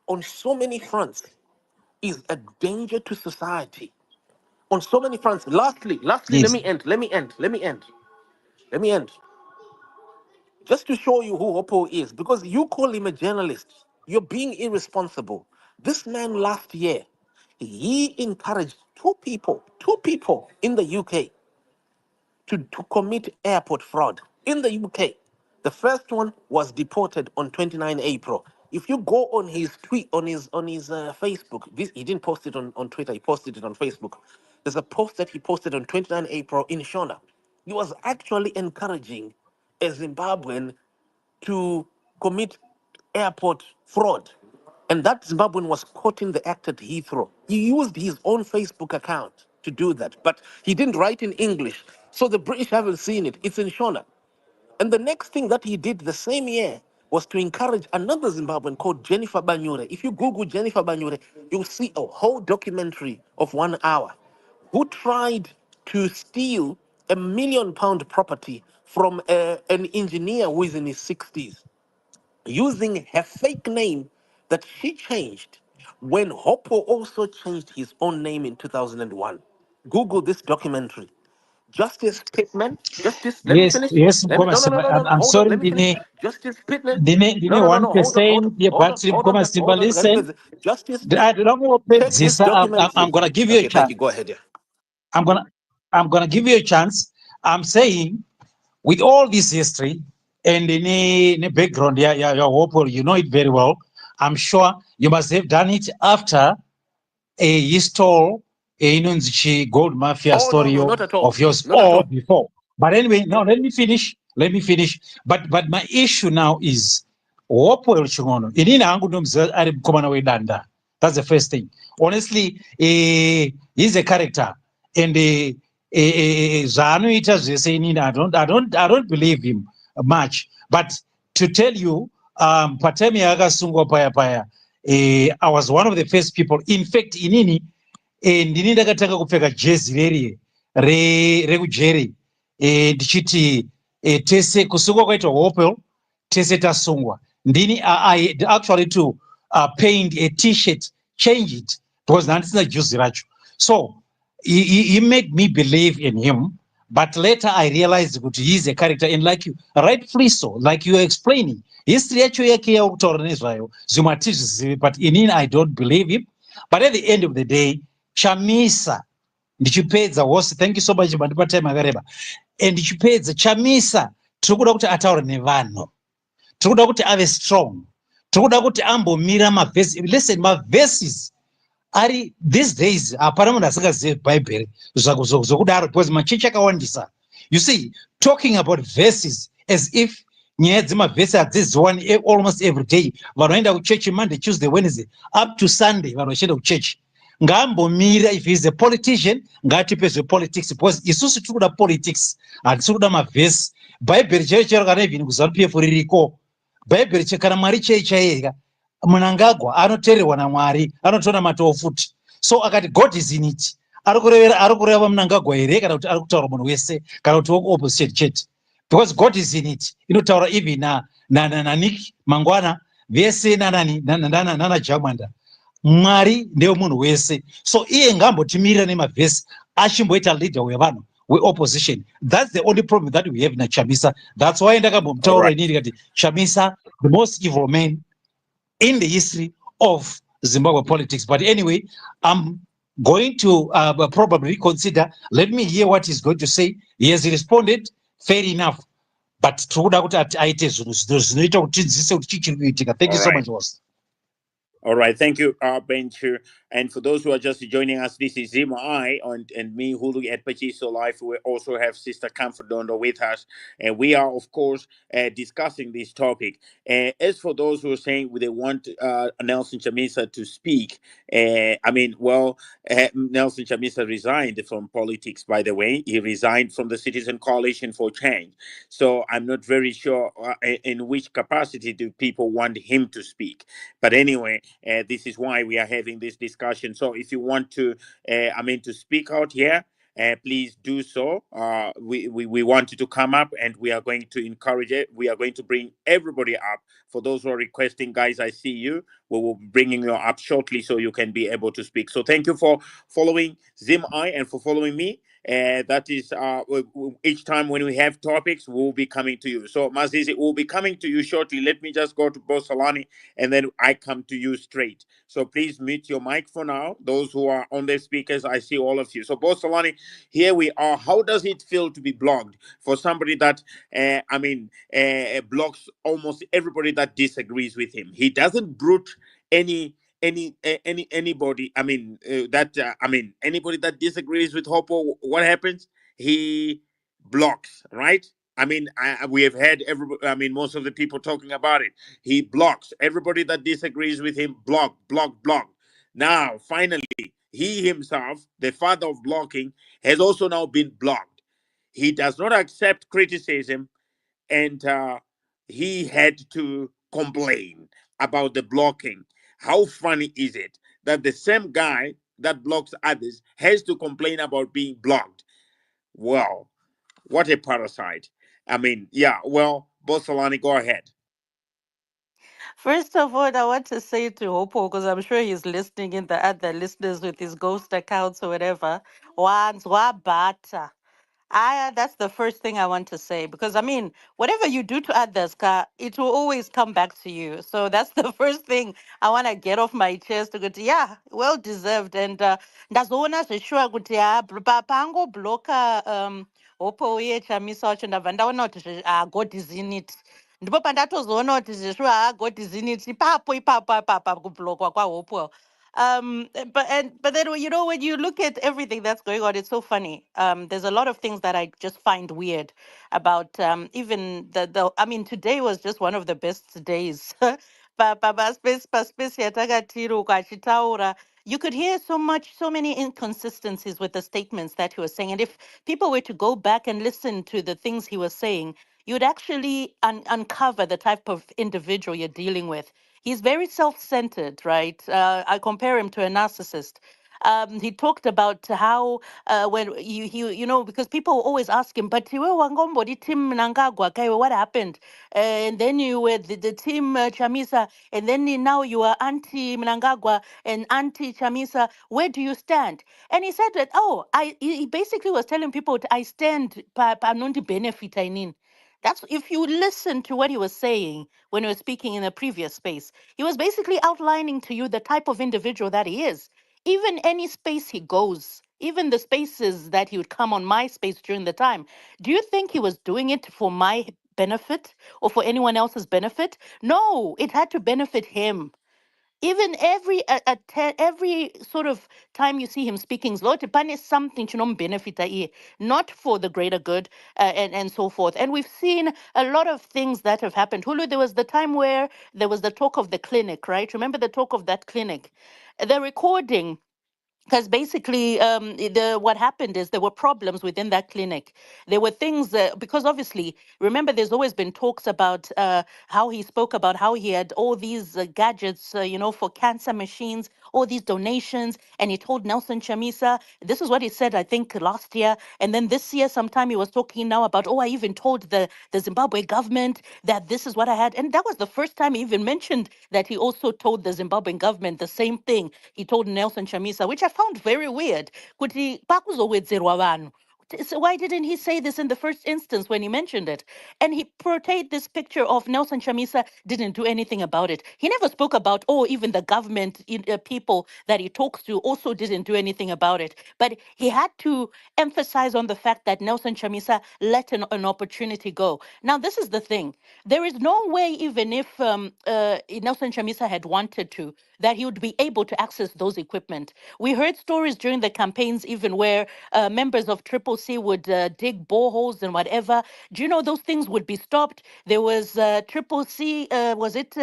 on so many fronts, is a danger to society. On so many fronts. Lastly, let yes. me end. Let me end. Just to show you who Oppo is, because you call him a journalist, you're being irresponsible. This man last year, he encouraged two people in the UK to commit airport fraud in the UK. The first one was deported on 29 April. If you go on his tweet, on his Facebook, this, he didn't post it on Twitter, he posted it on Facebook. There's a post that he posted on 29 April in Shona. He was actually encouraging a Zimbabwean to commit airport fraud. And that Zimbabwean was caught in the act at Heathrow. He used his own Facebook account to do that, but he didn't write in English. So the British haven't seen it. It's in Shona. And the next thing that he did the same year was to encourage another Zimbabwean called Jennifer Banyure. If you Google Jennifer Banyure, you'll see a whole documentary of 1 hour who tried to steal £1 million property from an engineer who is in his 60s using her fake name that she changed when Hopewell also changed his own name in 2001. Google this documentary. Justice Pittman, Justice, let me Yes, finish. yes, Let me, Mkoma no, no, no, Simba. no, no, no, I'm hold on, sorry, let me finish. Justice Pittman, Dine no, no, no, no, hold on, hold 1%, on, yeah, hold on, but hold on, Mkoma Simba, hold on, let me listen. finish. Justice I Pitt, don't know check this I'm documentary. gonna give you a Okay, thank chance. you, go ahead, yeah. I'm gonna I'm gonna give you a chance. I'm saying with all this history and in the background, your Hopewell, you know it very well. I'm sure you must have done it after he stole a Inunzichi gold mafia Oh, no, story no, not at all, of yours not at or all. before. But anyway, now let me finish. Let me finish. But my issue now is Hopewell Chingono. Inina angu nomza ari mkomana wedanda. That's the first thing. Honestly, he's a character, and Zanu zvese inini, I don't believe him much. But to tell you, patemi yakasungwa paya. I was one of the first people. In fact, inini ndini ndakatanga kupfeka jezi rekujeri ndichiti tese kusungwa kwaitwa Hopewell, tese tasungwa. Ndini I actually to paint a t-shirt, change it, because handisina juzi racho. So he made me believe in him. But later I realized that he is a character, and like you, rightfully so, like you are explaining, history yacho yake yautaura nezvayo zvimwe hatizvizivi, but inini I don't believe him. But at the end of the day, Chamisa, ndichipedza hosi, thank you so much mandipa time yakareba. And ndichipedza Chamisa, tiri kuda kuti ataure nevanhu, tiri kuda kuti ave strong, tiri kuda kuti ambomira mavhesi. Listen, mavhesis ari these days hapana munhu asingazivi bhaibheri zvokudaro, because machechi akawandisa. You see, talking about verses as if nyaya dzemavhesi hadziziwani almost every day. Vanhu vaenda kuchechi Monday, Tuesday, Wednesday up to Sunday, vanhu vachienda kuchechi. Ngaambomira, if he's a politician ngaatipe zvepolitics, because isusu tiri kuda politics, hatisi kuda mavhesi. Bhaibheri chaiyo chaiyo kana even kuzanu PF ririko. Bhaibheri kana Mwari chaiye munhu angagwa anoteererwa naMwari, anotonamatawo futi. So akati God is in it, ari kureva munhu angagwa here kana kuti ari kutaura munhu wese kana kuti opposition chete, because God is in it. Inotaura even naNick Mangwana vese nana Jamanda. Mwari ndewe munhu wese. So iye ngaambotimirira nemavhesi achimboita leader wevanhu weopposition. That's the only problem that we have na Chamisa. That's why All ndakambomutaura right. inini kati Chamisa, the most evil man in the history of Zimbabwe politics. But anyway, I'm going to probably reconsider. Let me hear what he's going to say. He has responded, fair enough. But tinoda kuti aite zvinhu zvinoita kuti tidzidzise kuti chii chiri kuitika. Thank All you so right. much, Host. All right, thank you, Benchu. And for those who are just joining us, this is Zima I and me, Hulu at Pachiso Life. We also have Sister Comfort Dondo with us, and we are, of course, discussing this topic. As for those who are saying they want Nelson Chamisa to speak, Nelson Chamisa resigned from politics. By the way, he resigned from the Citizen Coalition for Change. So I'm not very sure in which capacity do people want him to speak. But anyway. This is why we are having this discussion. So if you want to, to speak out here, please do so. We want you to come up, and we are going to encourage it. We are going to bring everybody up. For those who are requesting, guys, I see you. We will be bringing you up shortly so you can be able to speak. So thank you for following Zim I and for following me. That is each time when we have topics, we'll be coming to you. So Mazizi, we'll be coming to you shortly. Let me just go to Bosalani, and then I come to you straight. So please mute your mic for now. Those who are on their speakers, I see all of you. So Bosalani, here we are. How does it feel to be blocked for somebody that blocks almost everybody that disagrees with him? He doesn't brute anybody. Anybody that disagrees with Hopo, what happens? He blocks, right? I mean, we have had most of the people talking about it. He blocks everybody that disagrees with him. Block, block, block. Now, finally, he himself, the father of blocking, has also now been blocked. He does not accept criticism, and he had to complain about the blocking. How funny is it that the same guy that blocks others has to complain about being blocked? Well, what a parasite. I mean, yeah, well, Bosolani, go ahead. First of all, I want to say to Hopo, because I'm sure he's listening in the other listeners with his ghost accounts or whatever. Once, bata. That's the first thing I want to say because I mean, whatever you do to others, it will always come back to you. So that's the first thing I want to get off my chest. To go to, yeah, well deserved. And ndazona zveshuwa kuti pango bloka Hopo uye Chamisa wacho ndabva ndaona kuti God is in it. Ndipo pandatozoona kuti zveshuwa God is in it ipapo kublokwa kwaHopo. But then you know when you look at everything that's going on, it's so funny. There's a lot of things that I just find weird about even the I mean today was just one of the best days. Space yatakatiro ukachitaura, you could hear so many inconsistencies with the statements that he was saying. And if people were to go back and listen to the things he was saying, you'd actually uncover the type of individual you're dealing with. He's very self-centered, right? I compare him to a narcissist. He talked about how when you know because people always ask him, but you were Wangombodi team Nangagwa, okay, what happened? And then you were the team Chamisa, and then now you are anti Mnangagwa and anti Chamisa. Where do you stand? And he said that he basically was telling people I stand pa nundi benefit I mean. That's if you listen to what he was saying when he was speaking in the previous space, he was basically outlining to you the type of individual that he is. Even any space he goes, even the spaces that he would come on my space during the time, do you think he was doing it for my benefit or for anyone else's benefit? No, it had to benefit him. Even every sort of time you see him speaking, Zlotipani is something to benefit, not for the greater good and so forth. And we've seen a lot of things that have happened. Hulu, there was the time where there was the talk of the clinic, right? Remember the talk of that clinic? The recording because basically what happened is there were problems within that clinic. There were things because obviously remember there's always been talks about how he spoke about how he had all these gadgets for cancer machines, all these donations, and he told Nelson Chamisa, this is what he said I think last year, and then this year sometime he was talking now about, I even told the Zimbabwe government that this is what I had. And that was the first time he even mentioned that he also told the Zimbabwean government the same thing he told Nelson Chamisa, which I found very weird. Kuti pakuzowedzerwa vanhu. So why didn't he say this in the first instance when he mentioned it? And he portrayed this picture of Nelson Chamisa didn't do anything about it. He never spoke about, even the government people that he talks to also didn't do anything about it. But he had to emphasize on the fact that Nelson Chamisa let an opportunity go. Now, this is the thing. There is no way, even if Nelson Chamisa had wanted to, that he would be able to access those equipment. We heard stories during the campaigns even where members of Triple C would dig boreholes and whatever. Do you know those things would be stopped? There was Triple C, was it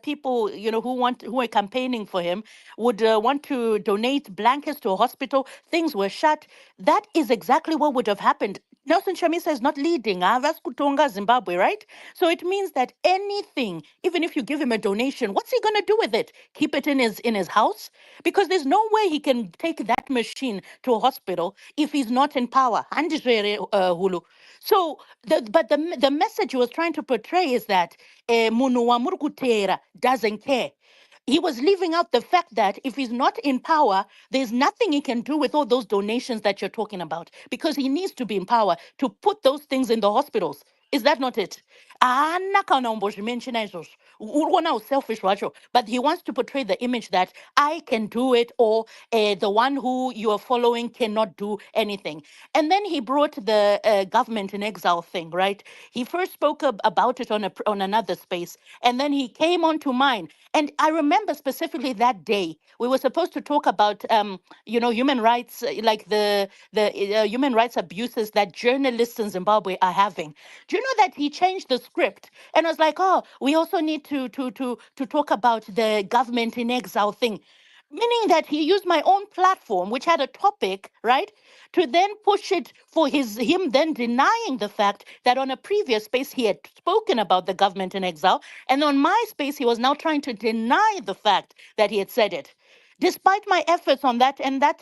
people who were campaigning for him would want to donate blankets to a hospital. Things were shut. That is exactly what would have happened. Nelson Chamisa is not leading Kutonga, Zimbabwe, right? So it means that anything, even if you give him a donation, what's he gonna do with it? Keep it in his house? Because there's no way he can take that machine to a hospital if he's not in power. Hulu. So, the message he was trying to portray is that Munu wa Murukutera doesn't care. He was leaving out the fact that if he's not in power, there's nothing he can do with all those donations that you're talking about because he needs to be in power to put those things in the hospitals. Is that not it? haana kana umbozvimenshina izvozvo. Uri kuona selfish wacho, but he wants to portray the image that I can do it, or the one who you are following cannot do anything. And then he brought the government in exile thing, right? He first spoke about it on another space, and then he came onto mine. And I remember specifically that day we were supposed to talk about, human rights, like the human rights abuses that journalists in Zimbabwe are having. Do you know that he changed the script and was like, "Oh, we also need to talk about the government in exile thing," meaning that he used my own platform, which had a topic, right, to then push it for him then denying the fact that on a previous space he had spoken about the government in exile, and on my space he was now trying to deny the fact that he had said it. Despite my efforts on that, and that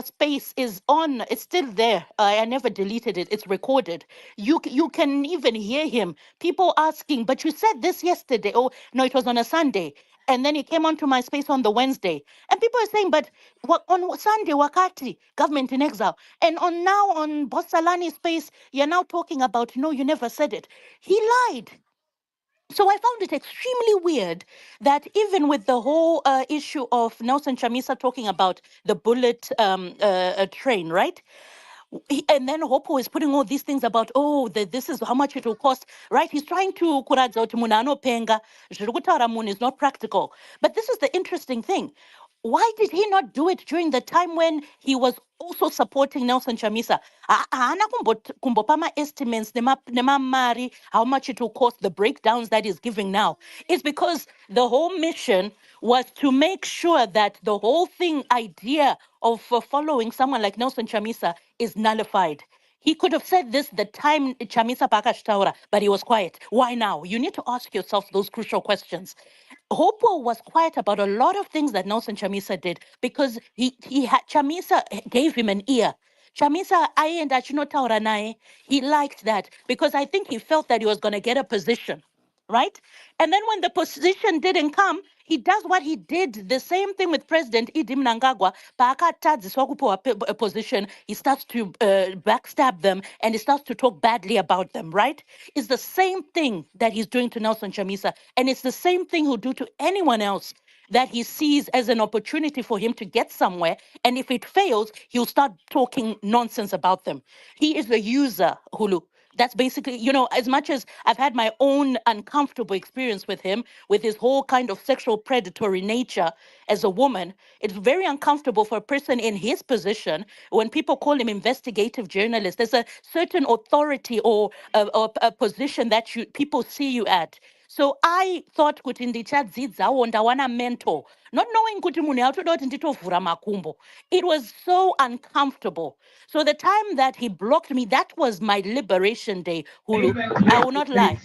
space is on, it's still there. I never deleted it. It's recorded. You can even hear him. People asking, "But you said this yesterday." Oh no, it was on a Sunday. And then he came onto my space on the Wednesday. And people are saying, "But what, on Sunday, Wakati, government in exile. And on now on Bossalani's space, you're now talking about, no, you never said it." He lied. So I found it extremely weird that even with the whole issue of Nelson Chamisa talking about the bullet train, right? And then Hopo is putting all these things about, oh, this is how much it will cost, right? He's trying to kuradza kuti munhu anopenga, zviri kutaura munhu is not practical. But this is the interesting thing. Why did he not do it during the time when he was also supporting Nelson Chamisa? Haana kumbopama estimates nema mari, how much it will cost, the breakdowns that he's giving now. It's because the whole mission was to make sure that the whole thing idea of following someone like Nelson Chamisa is nullified. He could have said this the time Chamisa Pakashtaura, but he was quiet. Why now? You need to ask yourself those crucial questions. Hopewell was quiet about a lot of things that Nelson Chamisa did because he had Chamisa gave him an ear. Chamisa aenda achinotaura naye. He liked that because I think he felt that he was going to get a position, right? And then when the position didn't come, he does what he did, the same thing with President Idi Mnangagwa. Paakatadziswa kupiwa a position, he starts to backstab them and he starts to talk badly about them, right? It's the same thing that he's doing to Nelson Chamisa, and it's the same thing he'll do to anyone else that he sees as an opportunity for him to get somewhere. And if it fails, he'll start talking nonsense about them. He is a user, Hulu. That's basically, as much as I've had my own uncomfortable experience with him, with his whole kind of sexual predatory nature as a woman, it's very uncomfortable for a person in his position when people call him investigative journalist. There's a certain authority or a position that people see you at. So I thought kuti ndichadzidzawo ndawana mentor, not knowing kuti munhu yatoda kuti nditovhura makumbo. It was so uncomfortable. So the time that he blocked me, that was my liberation day, Hulu. I will not lie.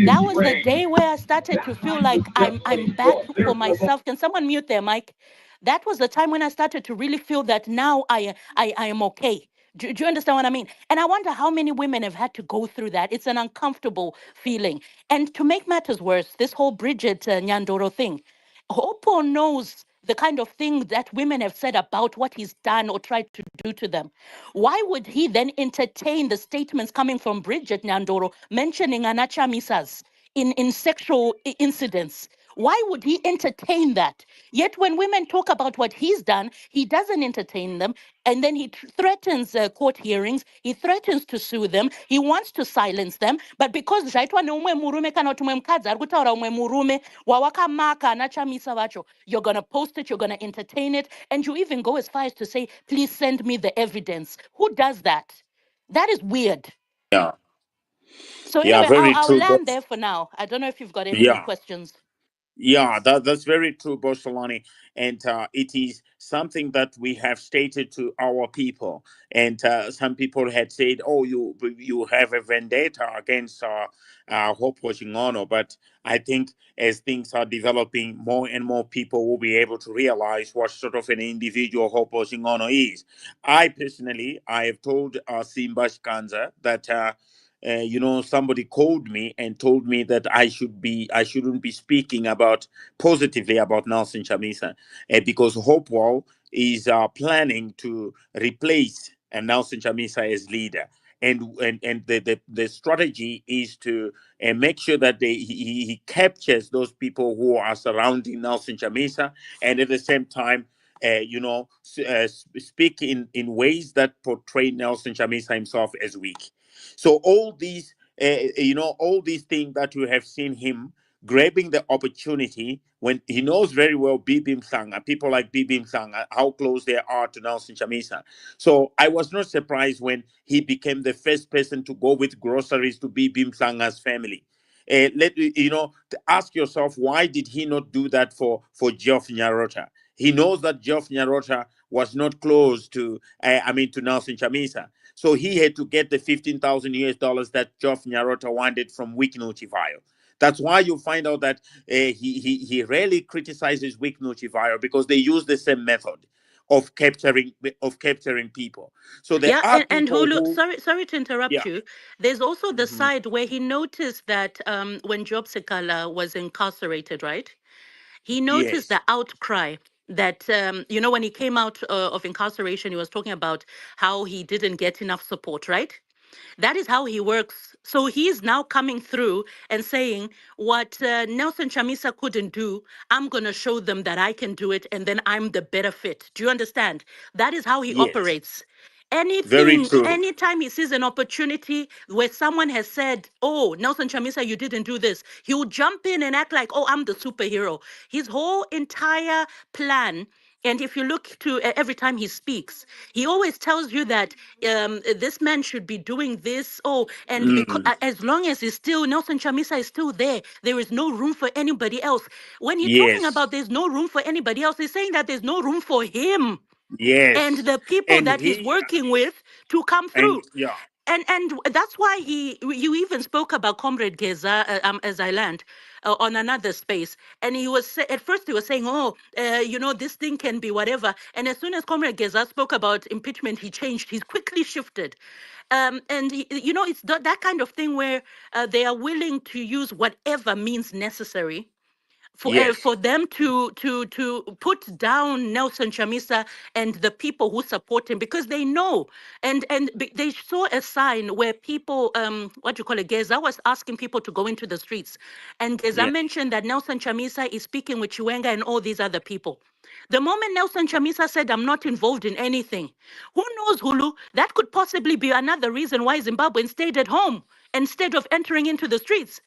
That was the day where I started to feel like I'm back for myself. Can someone mute their mic? That was the time when I started to really feel that now I am okay. Do you understand what I mean? And I wonder how many women have had to go through that. It's an uncomfortable feeling. And to make matters worse, this whole Bridget Nyandoro thing, Hopo knows the kind of thing that women have said about what he's done or tried to do to them. Why would he then entertain the statements coming from Bridget Nyandoro mentioning Anacha Misas in sexual incidents? Why would he entertain that? Yet when women talk about what he's done, he doesn't entertain them. And then he threatens court hearings. He threatens to sue them. He wants to silence them. But because zvaitwa neumwe murume kana kuti umwe mukadzi ari kutaura umwe murume wawakamaka anachamisa vacho, you're going to post it, you're going to entertain it, and you even go as far as to say, "Please send me the evidence." Who does that? That is weird. Yeah. So Yeah, anyway, very I'll true. land there for now. I don't know if you've got any more Yeah. questions. Yeah, that's very true, Bosholani. And it is something that we have stated to our people. And some people had said, "Oh, you have a vendetta against Hope Wachingono." But I think as things are developing, more and more people will be able to realize what sort of an individual Hope Wachingono is. I personally, I have told Simba Shkanza that somebody called me and told me that I shouldn't be speaking positively about Nelson Chamisa because Hopewell is planning to replace Nelson Chamisa as leader. and the strategy is to make sure that he captures those people who are surrounding Nelson Chamisa, and at the same time, speak in ways that portray Nelson Chamisa himself as weak. So all these, all these things that you have seen him grabbing the opportunity when he knows very well Bibi Mhlanga, people like Bibi Mhlanga, how close they are to Nelson Chamisa. So I was not surprised when he became the first person to go with groceries to Bibi Mhlanga's family. To ask yourself, why did he not do that for Geoff Nyarota? He knows that Geoff Nyarota was not close to, to Nelson Chamisa. So he had to get the 15,000 US dollars that Geoff Nyarota wanted from Wiknu Chivayo. That's why you find out that he rarely criticizes Wiknu Chivayo, because they use the same method of capturing people. So there Yeah, are and people Hulu, who, sorry to interrupt yeah, you. There's also the mhm, side where he noticed that when Job Sekala was incarcerated, right? He noticed yes, the outcry that when he came out of incarceration, he was talking about how he didn't get enough support, right? That is how he works. So he's now coming through and saying, what Nelson Chamisa couldn't do, I'm going to show them that I can do it, and then I'm the better fit. Do you understand? That is how he yes, operates. very Anything, true. anytime he sees an opportunity where someone has said, oh, Nelson Chamisa, you didn't do this, he will jump in and act like, oh, I'm the superhero. His whole entire plan, and if you look to every time he speaks, he always tells you that this man should be doing this. Oh, and because Mm, as long as he's still, Nelson Chamisa is still there is no room for anybody else. When he's talking yes, about there's no room for anybody else, he's saying that there's no room for him and yes, the people and that he's he working with to come and through. yeah, And that's why you even spoke about Comrade Geza as I land on another space, and he was at first he was saying, oh, this thing can be whatever, and as soon as Comrade Geza spoke about impeachment, he changed, he quickly shifted. And it's that kind of thing where they are willing to use whatever means necessary yes, for them to put down Nelson Chamisa and the people who support him, because they know, and they saw a sign where people what do you call it, Geza was asking people to go into the streets, and Geza yes, mentioned that Nelson Chamisa is speaking with Chiwenga and all these other people. The moment Nelson Chamisa said, I'm not involved in anything, who knows, Hulu, that could possibly be another reason why Zimbabweans stayed at home instead of entering into the streets.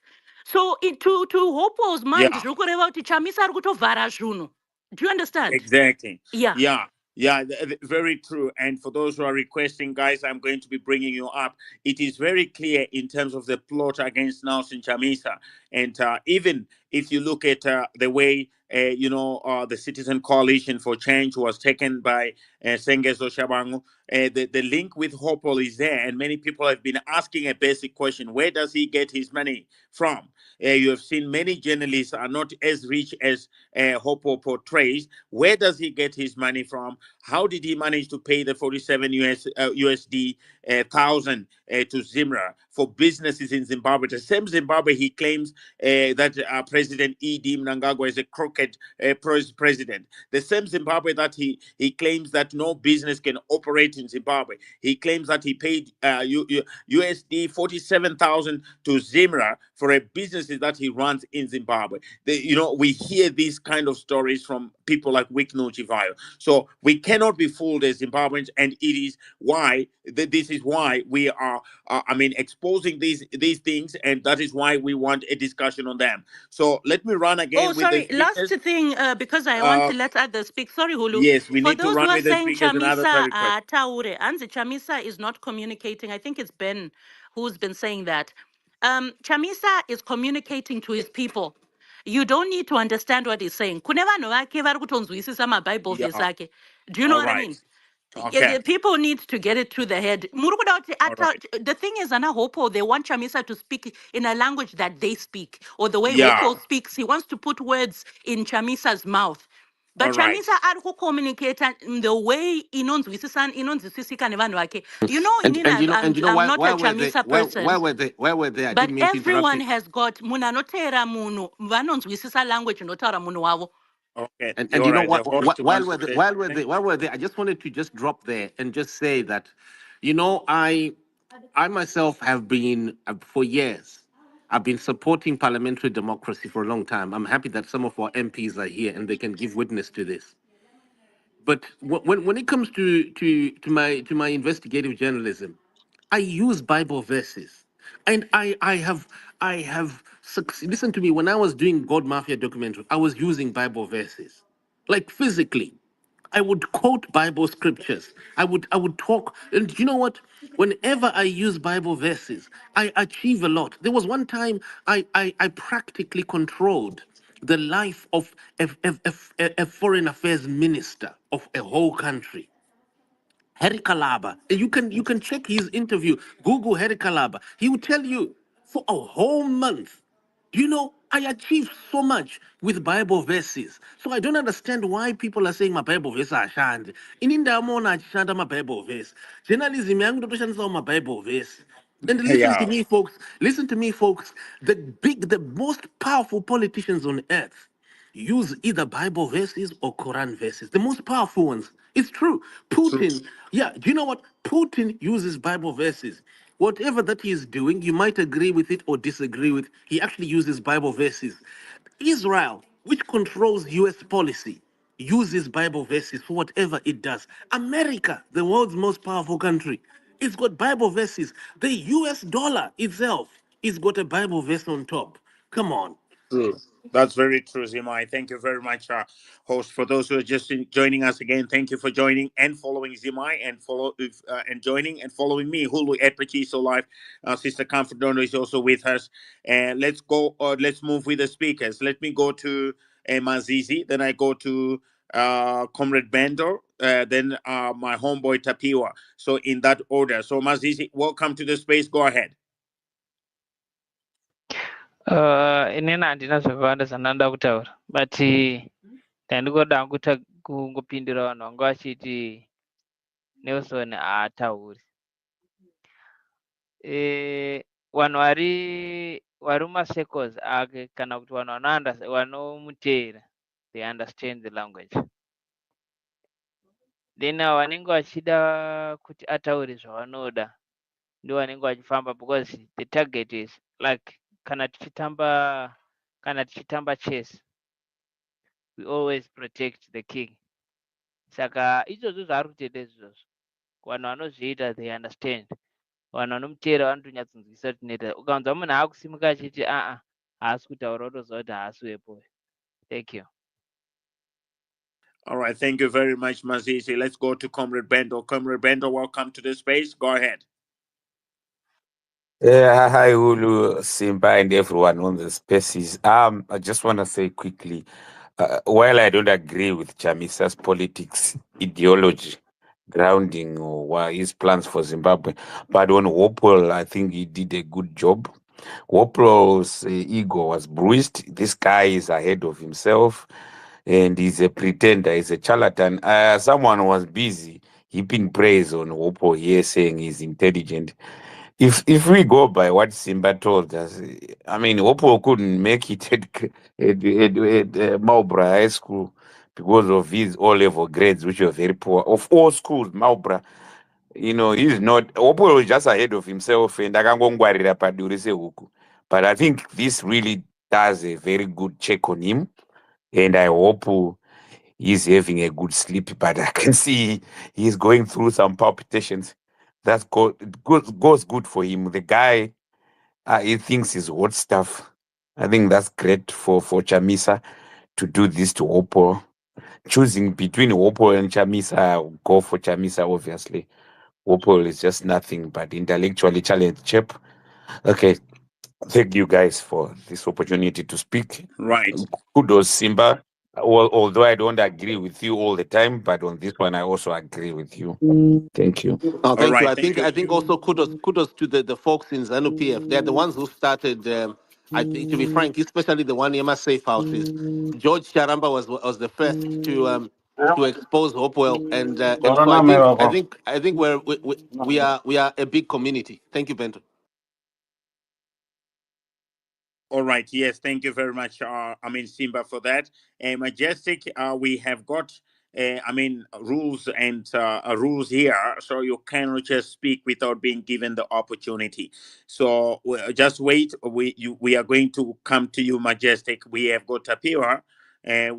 So to Hopewell's mind, yeah. zviri kureva kuti Chamisa ari kutovhara zvinhu. Do you understand? Exactly. Yeah. Yeah. Yeah, very true. And for those who are requesting, guys, I'm going to be bringing you up. It is very clear in terms of the plot against Nelson Chamisa. And even if you look at the way, the Citizen Coalition for Change was taken by Sengezo Shabangu, the link with Hopewell is there. And many people have been asking a basic question: where does he get his money from? You have seen many journalists are not as rich as Hopewell portrays. Where does he get his money from? How did he manage to pay the 47 USD thousand to Zimra for businesses in Zimbabwe? The same Zimbabwe he claims that President E.D. Mnangagwa is a crooked president. The same Zimbabwe that he claims that no business can operate in Zimbabwe. He claims that he paid USD 47,000 to Zimra for a business that he runs in Zimbabwe. We hear these kind of stories from people like Wiknu Chivayo. So we cannot be fooled as Zimbabweans, and it is why this is why we are, exposing these things, and that is why we want a discussion on them. So let me run Oh, again with the sorry. Last speakers. thing, because I want Uh, to let others speak. Sorry, Hulu. yes, we For need to those who run are with the saying speakers, and others are Chamisa requesting. Taure, Anzi Chamisa is not communicating. I think it's Ben who's been saying that. Chamisa is communicating to his people. You don't need to understand what he's saying. Kune vanhu vake vari kutonzwisisa maBible verse Yeah. ake. Do you know All what I right. mean? Okay. People need to get it through the head. All right. The thing is, Anna Hopo, they want Chamisa to speak in a language that they speak, or the way Yeah. Hopo speaks. He wants to put words in Chamisa's mouth. All But right. Chamisa ari communicate in the way inonzwisisika nevanhu vake. And Inini, and I'm not a why were they Chamisa person. why were they? I But didn't mean to interrupt everyone you. has got munhu anoteera munhu vanonzwisisa language inotaura munhu wavo. Okay. And All you know right. The what? host While wants we're to there, say something. while we're there, I just wanted to just drop there and just say that, you know, I I myself have been, for years, I've been supporting parliamentary democracy for a long time. I'm happy that some of our MPs are here and they can give witness to this. But when it comes to my investigative journalism, I use Bible verses, and I have listen to me, when I was doing God Mafia documentary, I was using Bible verses, like physically. I would quote Bible scriptures. I would talk, and you know what? Whenever I use Bible verses, I achieve a lot. There was one time I practically controlled the life of a foreign affairs minister of a whole country. Harry Kalaba. And you can check his interview. Google Harry Kalaba. He will tell you for a whole month. You know, I achieved so much with Bible verses. So I don't understand why people are saying my Bible verse are shand. In India, I'm on my Bible verse. Journalism, I'm going to my Bible verse. And listen to Yeah. me, folks. Listen to me, folks. The most powerful politicians on earth use either Bible verses or Quran verses. The most powerful ones. It's true. True. Putin, yeah, do you know what? Putin uses Bible verses. Whatever that he is doing, you might agree with it or disagree with. He actually uses Bible verses. Israel, which controls US policy, uses Bible verses for whatever it does. America, the world's most powerful country, it's got Bible verses. The US dollar itself, it's got a Bible verse on top. Come on. True. That's very true, Zimai. Thank you very much, host. For those who are just joining us again, thank you for joining and following Zimai, and and joining and following me, Hulu at Pachiso Live. Sister Comfort Donor is also with us, and let's go. Let's move with the speakers. Let me go to Mazizi, then I go to Comrade Bender, then my homeboy Tapiwa. So in that order. So Mazizi, welcome to the space. Go ahead. Inini handina zvakawanda zvandinoda kutaura but ndandigoda kungopindura vanhu vanga vachiti Nelson haatauri. Vanhu vari mumasecos ake kana kuti vanhu vanomuteera they understand the language, then vanenge vachida kuti ataure zvavanoda ndo vanenge vachifamba because the target is like kana tichitamba chess we always protect the king. Saka izvozvo zvaari kutoita izvozvo vanhu vanozviita they understand, vanhu vanomuteera vanotonyatsinzwisisa kuti noita. Ukanzwa munhu aakusimuka achiti haasi kutaura utoziva kuti haasi wepo. Thank you. All right, thank you very much, Mazizi. Let's go to Comrade Bendo. Comrade Bendo, welcome to the space. Go ahead. Yeah, hi, Ulu, Simba, and everyone on the spaces. I just want to say quickly, while I don't agree with Chamisa's politics ideology grounding or his plans for Zimbabwe, but on Hopewell, I think he did a good job. Hopewell's ego was bruised. This guy is ahead of himself, and he's a pretender, he's a charlatan. Someone was busy heaping praise on Hopewell here, saying he's intelligent. If we go by what Simba told us, I mean, Hopewell couldn't make it at Marlborough High School because of his O-level grades, which were very poor. Of all schools, Marlborough, he's not. Hopewell was just ahead of himself, and akangongwarira padure sehuku. But I think this really does a very good check on him, and I hope he's having a good sleep. But I can see he's going through some palpitations. That goes good for him. The guy, he thinks he's hot stuff. I think that's great for Chamisa to do this to Oppo. Choosing between Oppo and Chamisa, I'll go for Chamisa, obviously. Oppo is just nothing but intellectually challenged chap. Okay, thank you guys for this opportunity to speak. Right. Kudos, Simba. Although I don't agree with you all the time, but on this one, I also agree with you. Thank you. Oh, All thank you. right. I Thank think you. I think also kudos to the folks in ZANU PF. They're the ones who started. I think, to be frank, especially the one Yema safe houses. George Charamba was the first to expose Hopewell, and so I think we are a big community. Thank you, Bento. All right. Yes. Thank you very much. Simba, for that. And Majestic, we have got rules and rules here, so you cannot just speak without being given the opportunity. So just wait. We are going to come to you, Majestic. We have got Tapiwa,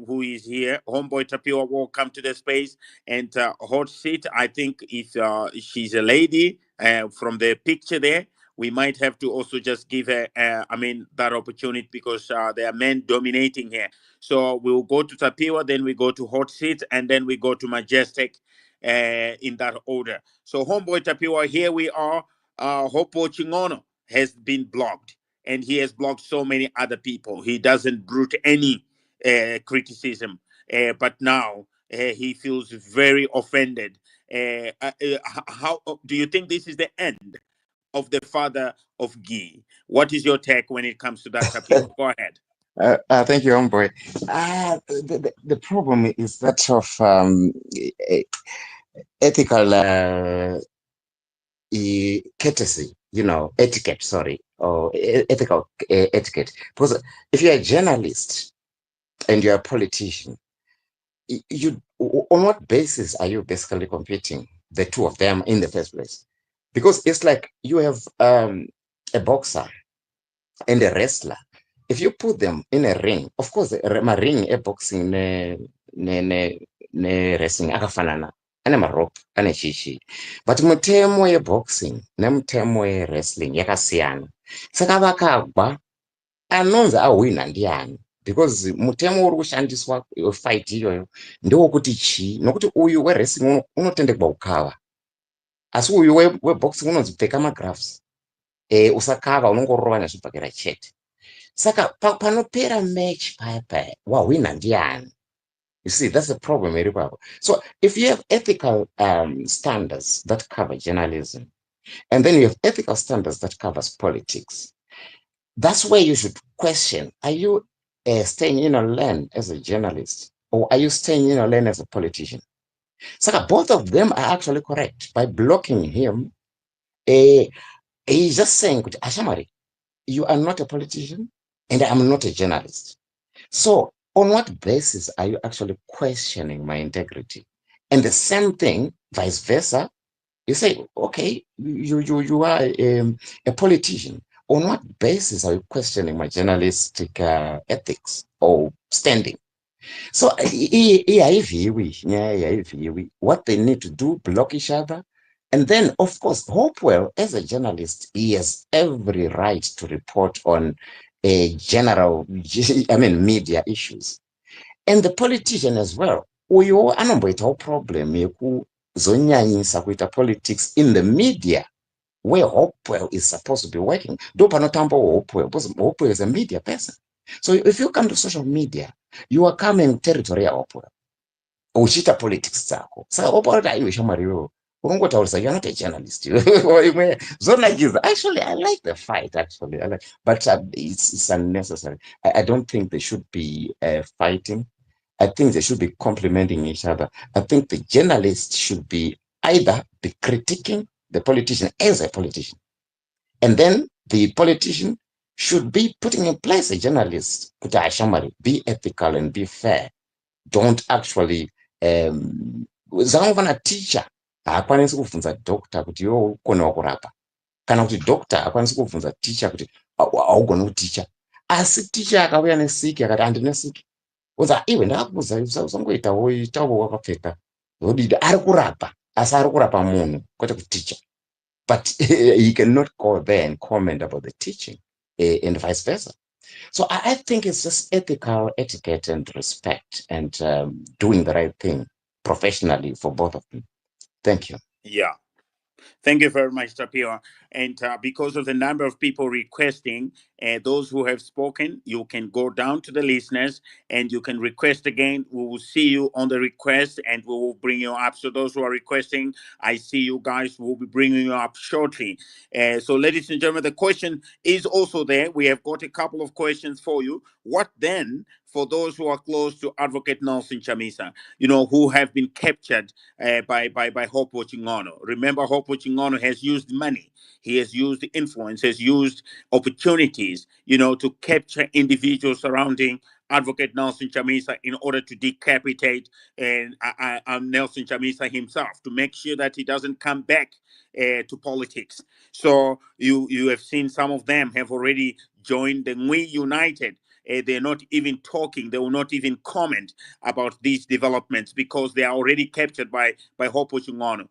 who is here. Homeboy Tapiwa will come to the space and hot seat. I think if she's a lady from the picture there, we might have to also just give her, that opportunity, because there are men dominating here. So we'll go to Tapiwa, then we go to Hot Seat, and then we go to Majestic in that order. So Homeboy Tapiwa, here we are. Hopo Chingono has been blocked, and he has blocked so many other people. He doesn't brood any criticism, but now he feels very offended. How do you think this is the end of the father of Guy? What is your take when it comes to that, Tapiwa? Go ahead. Thank you, homeboy. The problem is that of ethical courtesy, etiquette, sorry, or ethical etiquette. Because if you're a journalist and you're a politician, you on what basis are you basically competing, the two of them, in the first place? Because it's like you have a boxer and a wrestler. If you put them in a ring, of course, a ring, a boxing, ne wrestling, akafanana, ane marope, ane shishi. But mutemo ye boxing, ne mutemo ye wrestling, yakasiyana. Saka vakagwa, anonzi awina ndiani. Because mutemo uri kushandiswa fight iyoyo ndewokuti chii, nokuti uyu wrestling unotendekwa kukava. Asi uyu weboxing unonzi pfeka magloves. Usakava unongorova nezvibhakera chete. Saka panopera match paya wawina ndiani. You see, that's the problem, Eripapo. So if you have ethical standards that cover journalism, and then you have ethical standards that covers politics, that's where you should question, are you staying in a lane as a journalist, or are you staying in a lane as a politician? Saka, both of them are actually correct. By blocking him, he's just saying, Ashamari, you are not a politician, and I'm not a journalist. So on what basis are you actually questioning my integrity? And the same thing, vice versa. You say, okay, you are a politician. On what basis are you questioning my journalistic ethics or standing? So what they need to do, block each other. And then, of course, Hopewell, as a journalist, he has every right to report on a general, media issues. And the politician as well. Uyo anomboitawo problem yekuzonyanyisa kuita politics in the media where Hopewell is supposed to be working. Do panotamba Hopewell, because Hopewell is a media person. So if you come to social media, you are coming territory ya Hopewell. Uchita politics dzako. Saka Hopewell aiwe shamwariwo. Unongotaurisa, you're not a journalist. Actually, I like the fight, actually. But it's unnecessary. I don't think they should be fighting. I think they should be complementing each other. I think the journalist should be either be critiquing the politician as a politician, and then the politician should be putting in place a journalist, be ethical and be fair. Don't actually zangana teacher haakwanisi kuvhunza doctor kuti iwe ukona kurapa, kana kuti doctor haakwanisi kuvhunza teacher kuti haugoni kuticha. Asi teacher akauya nesiki akati handine siki, unza iwe ndakakuudza usangoitawo itawo wakapfeka zvodidi, ari kurapa asi ari kurapa munhu kwete kuticha. But he cannot go there and comment about the teaching and vice versa. So I think it's just ethical etiquette and respect and doing the right thing professionally for both of them. Thank you. Yeah. Thank you very much, Tapio. And because of the number of people requesting, those who have spoken, you can go down to the listeners and you can request again. We will see you on the request and we will bring you up. So those who are requesting, I see you guys. We'll be bringing you up shortly. So ladies and gentlemen, the question is also there. We have got a couple of questions for you. What then for those who are close to Advocate Nelson Chamisa, who have been captured by Hopewell Chingono? Remember, Hopewell Chingono has used money. He has used influence, has used opportunities, to capture individuals surrounding Advocate Nelson Chamisa in order to decapitate and Nelson Chamisa himself, to make sure that he doesn't come back to politics. So you have seen some of them have already joined the We United. They're not even talking. They will not even comment about these developments because they are already captured by Hopo Chungono.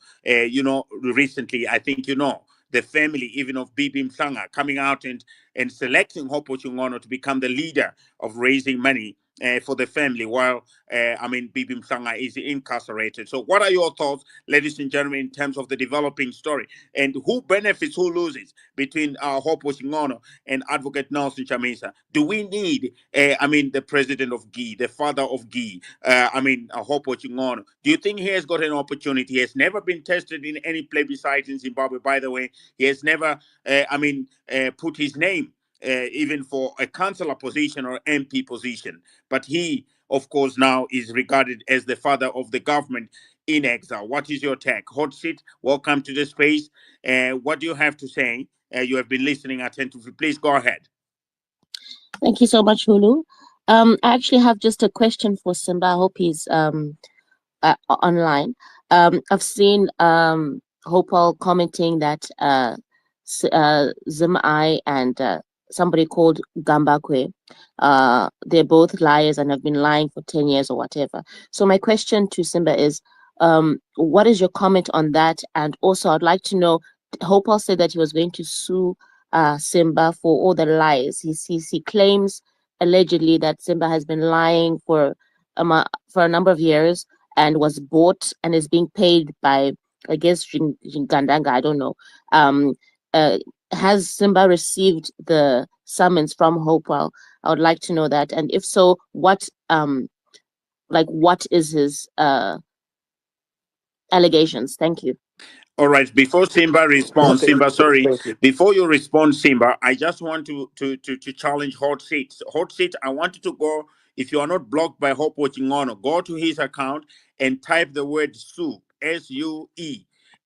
Recently, I think the family even of Bibi Msanga coming out and selecting Hopo Chungono to become the leader of raising money for the family while Bibi Msanga is incarcerated. So what are your thoughts, ladies and gentlemen, in terms of the developing story, and who benefits, who loses between Hopo Chungono and Advocate Nelson Chamisa? Do we need the president of GI, the father of GI, Hopo Chungono? Do you think he has got an opportunity? He has never been tested in any plebiscite in Zimbabwe, by the way. He has never put his name even for a councillor position or MP position. But he, of course, now is regarded as the father of the government in exile. What is your take? Hot seat, welcome to the space. What do you have to say? You have been listening attentively. Please go ahead. Thank you so much, Hulu. I actually have just a question for Simba. I hope he's online. I've seen Hopewell commenting that Zimai and somebody called Gambakwe, they're both liars and have been lying for 10 years or whatever. So my question to Simba is, what is your comment on that? And also, I'd like to know, Hopewell said that he was going to sue Simba for all the lies. He claims allegedly that Simba has been lying for a number of years and was bought and is being paid by, I guess, Gandanga, I don't know. Has Simba received the summons from Hopewell? I would like to know that. And if so, what is his allegations? Thank you. All right. Before Simba responds, Simba, sorry. Thank you. Before you respond, Simba, I just want to challenge Hot Seat. Hot Seat, I want you to go. If you are not blocked by Hope Watching Ono, go to his account and type the word SUE, SUE,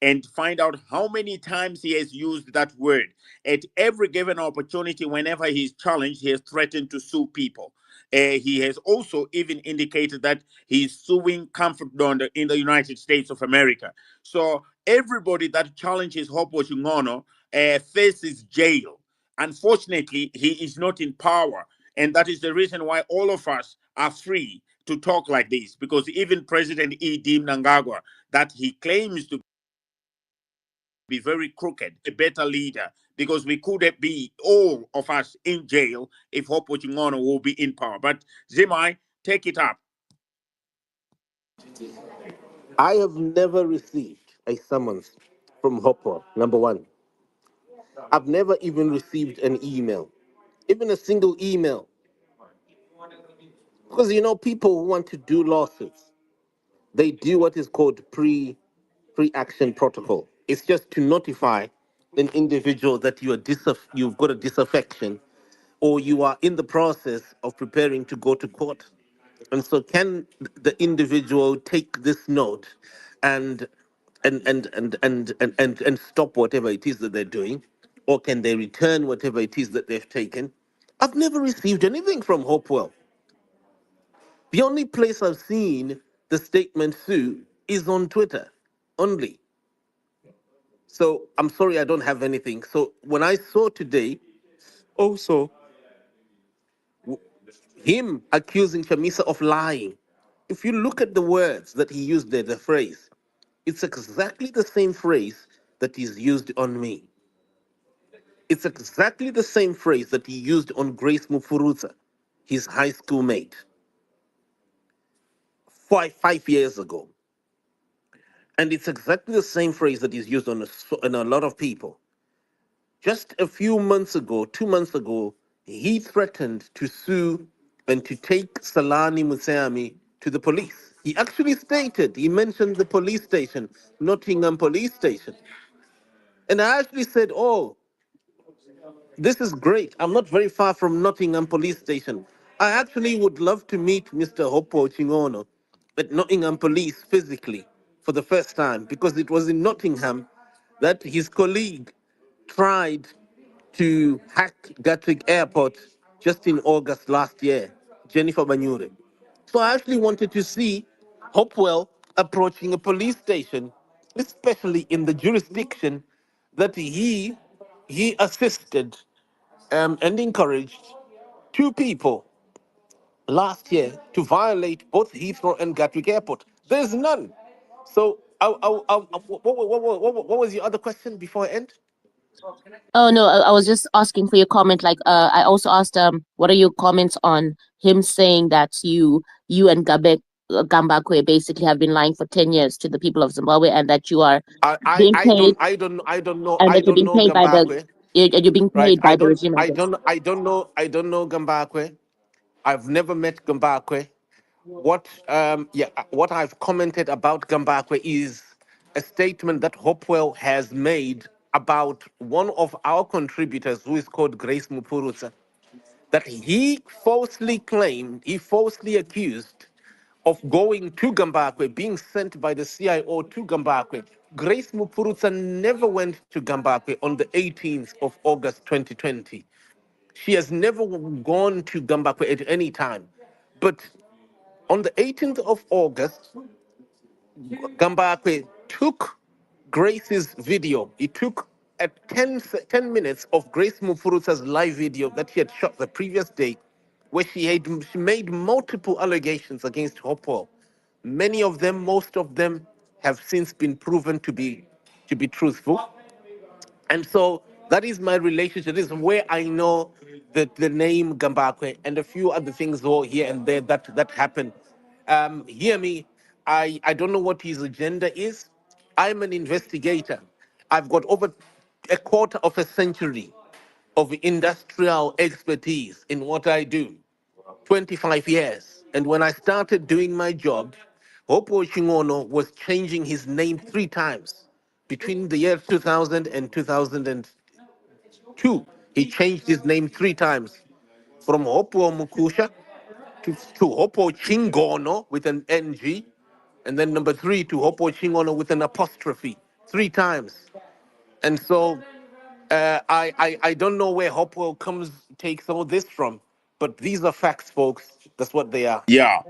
and find out how many times he has used that word. At every given opportunity, whenever he's challenged, he has threatened to sue people. He has also even indicated that he's suing Comfort Donor in the United States of America. So everybody that challenges Hopo Chungono faces jail. Unfortunately, he is not in power. And that is the reason why all of us are free to talk like this. Because even President Edim Nangagwa, that he claims to be very crooked, a better leader, because we could be all of us in jail if Hopo Chungono will be in power. But Zimai, take it up. I have never received a summons from Hopper, number one. I've never even received an email, even a single email. Because people who want to do lawsuits, they do what is called pre-action protocol. It's just to notify an individual that you've got a disaffection, or you are in the process of preparing to go to court. And so can the individual take this note and and stop whatever it is that they're doing, or can they return whatever it is that they've taken? I've never received anything from Hopewell. The only place I've seen the statement Sue is on Twitter only. So I'm sorry I don't have anything. So when I saw today also him accusing Chamisa of lying, if you look at the words that he used there, the phrase, it's exactly the same phrase that is used on me. It's exactly the same phrase that he used on Grace Mufuruza, his high school mate, 5 years ago. And it's exactly the same phrase that is used on a lot of people. Just a few months ago, 2 months ago, he threatened to sue and to take Salani Museami to the police. He actually stated, he mentioned the police station, Nottingham police station. And I actually said, oh, this is great. I'm not very far from Nottingham police station. I actually would love to meet Mr. Hopo Chingono at Nottingham police physically for the first time, because it was in Nottingham that his colleague tried to hack Gatwick Airport just in August last year. Jennifer Banyure. So I actually wanted to see Hopewell approaching a police station, especially in the jurisdiction that he assisted and encouraged two people last year to violate both Heathrow and Gatwick Airport. There's none. So, what was your other question before I end? Oh no, I was just asking for your comment. Like, I also asked, what are your comments on him saying that you and Gambakwe basically have been lying for 10 years to the people of Zimbabwe, and that you are being paid, and that you're I don't being know paid by the Gambakwe, you're being right? paid by the regime, I guess. I don't know Gambakwe. I've never met Gambakwe. What I've commented about Gambakwe is a statement that Hopewell has made about one of our contributors, who is called Grace Mupuruza, that he falsely accused of going to Gambakwe, being sent by the CIO to Gambakwe. Grace Mupuruza never went to Gambakwe on the 18th of August 2020. She has never gone to Gambakwe at any time. But on the 18th of August, Gambakwe took Grace's video. He took at 10 minutes of Grace Mufuruza's live video that she had shot the previous day, where she made multiple allegations against Hopewell. Many of them, most of them, have since been proven to be truthful. And so that is my relationship. This is where I know that the name Gambakwe and a few other things all here and there that happen. Hear me, I don't know what his agenda is. I'm an investigator. I've got over a quarter of a century of industrial expertise in what I do. 25 years. And when I started doing my job, Hopo Chingono was changing his name 3 times. Between the year 2000 and 2002, he changed his name 3 times. From Hopo Mukusha to Hopo Chingono with an NG, and then number 3 to Hopo Chingono with an apostrophe, 3 times. And so I don't know where Hopewell takes all this from, but these are facts, folks. That's what they are. Yeah.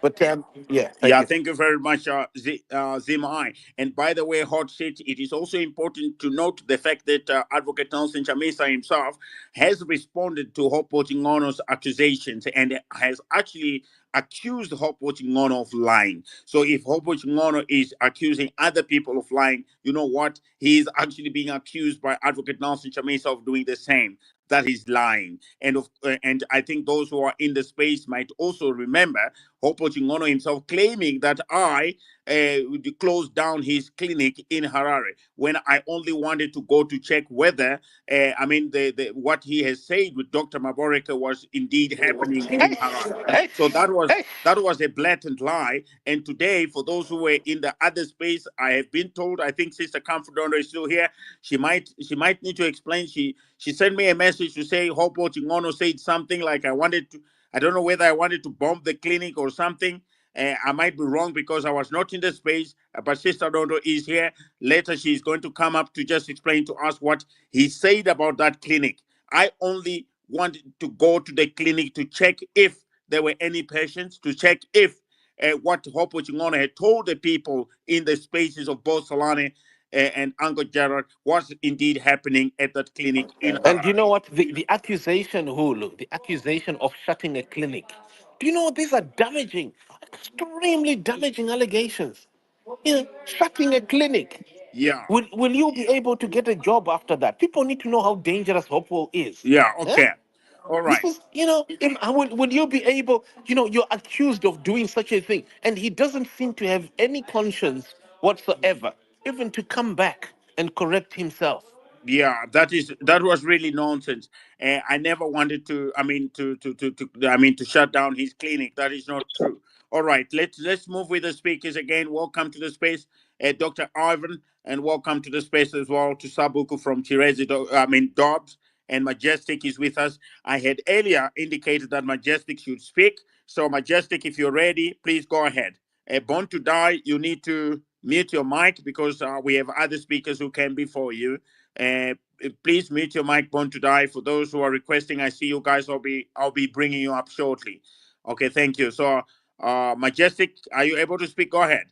But yeah, thank Yeah, you. thank you very much, Zimai. And by the way, Hot Seat, it is also important to note the fact that Advocate Nelson Chamisa himself has responded to Hope Otingono's accusations and has actually accused Hope Otingono of lying. So if Hope Otingono is accusing other people of lying, you know what? He is actually being accused by Advocate Nelson Chamisa of doing the same. That is lying, and I think those who are in the space might also remember Hopo Chingono himself claiming that I closed down his clinic in Harare when I only wanted to go to check whether, what he has said with Dr. Maboreka was indeed happening in Harare. So that was a blatant lie. And today, for those who were in the other space, I have been told, I think Sister Comfordondo is still here. She might need to explain. She sent me a message to say Hopo Chingono said something like I don't know whether I wanted to bomb the clinic or something. I might be wrong because I was not in the space, but Sister Dondo is here. Later, she's going to come up to just explain to us what he said about that clinic. I only wanted to go to the clinic to check if there were any patients, to check if what Hopo Chingono had told the people in the spaces of both Solane and Uncle Gerard was indeed happening at that clinic in And you Harare. know what? The accusation, Hulu, the accusation of shutting a clinic. Do you know these are damaging, extremely damaging allegations? You know, shutting a clinic. Yeah, Will you be able to get a job after that? People need to know how dangerous Hopewell is. yeah, Eh? okay. All This right. is, will you be able, you're accused of doing such a thing, and he doesn't seem to have any conscience whatsoever, even to come back and correct himself. Yeah, that was really nonsense. I never wanted to. I mean, to shut down his clinic. That is not true. All right, let's move with the speakers again. Welcome to the space, Dr. Ivan, and welcome to the space as well to Sabuku from Tirezi. Dobbs and Majestic is with us. I had earlier indicated that Majestic should speak. So Majestic, if you're ready, please go ahead. Born to Die, you need to mute your mic because we have other speakers who came before you. Uh, Please mute your mic, Born to Die. For those who are requesting, I see you guys. I'll be bringing you up shortly. Okay, thank you. So, Majestic, are you able to speak? Go ahead.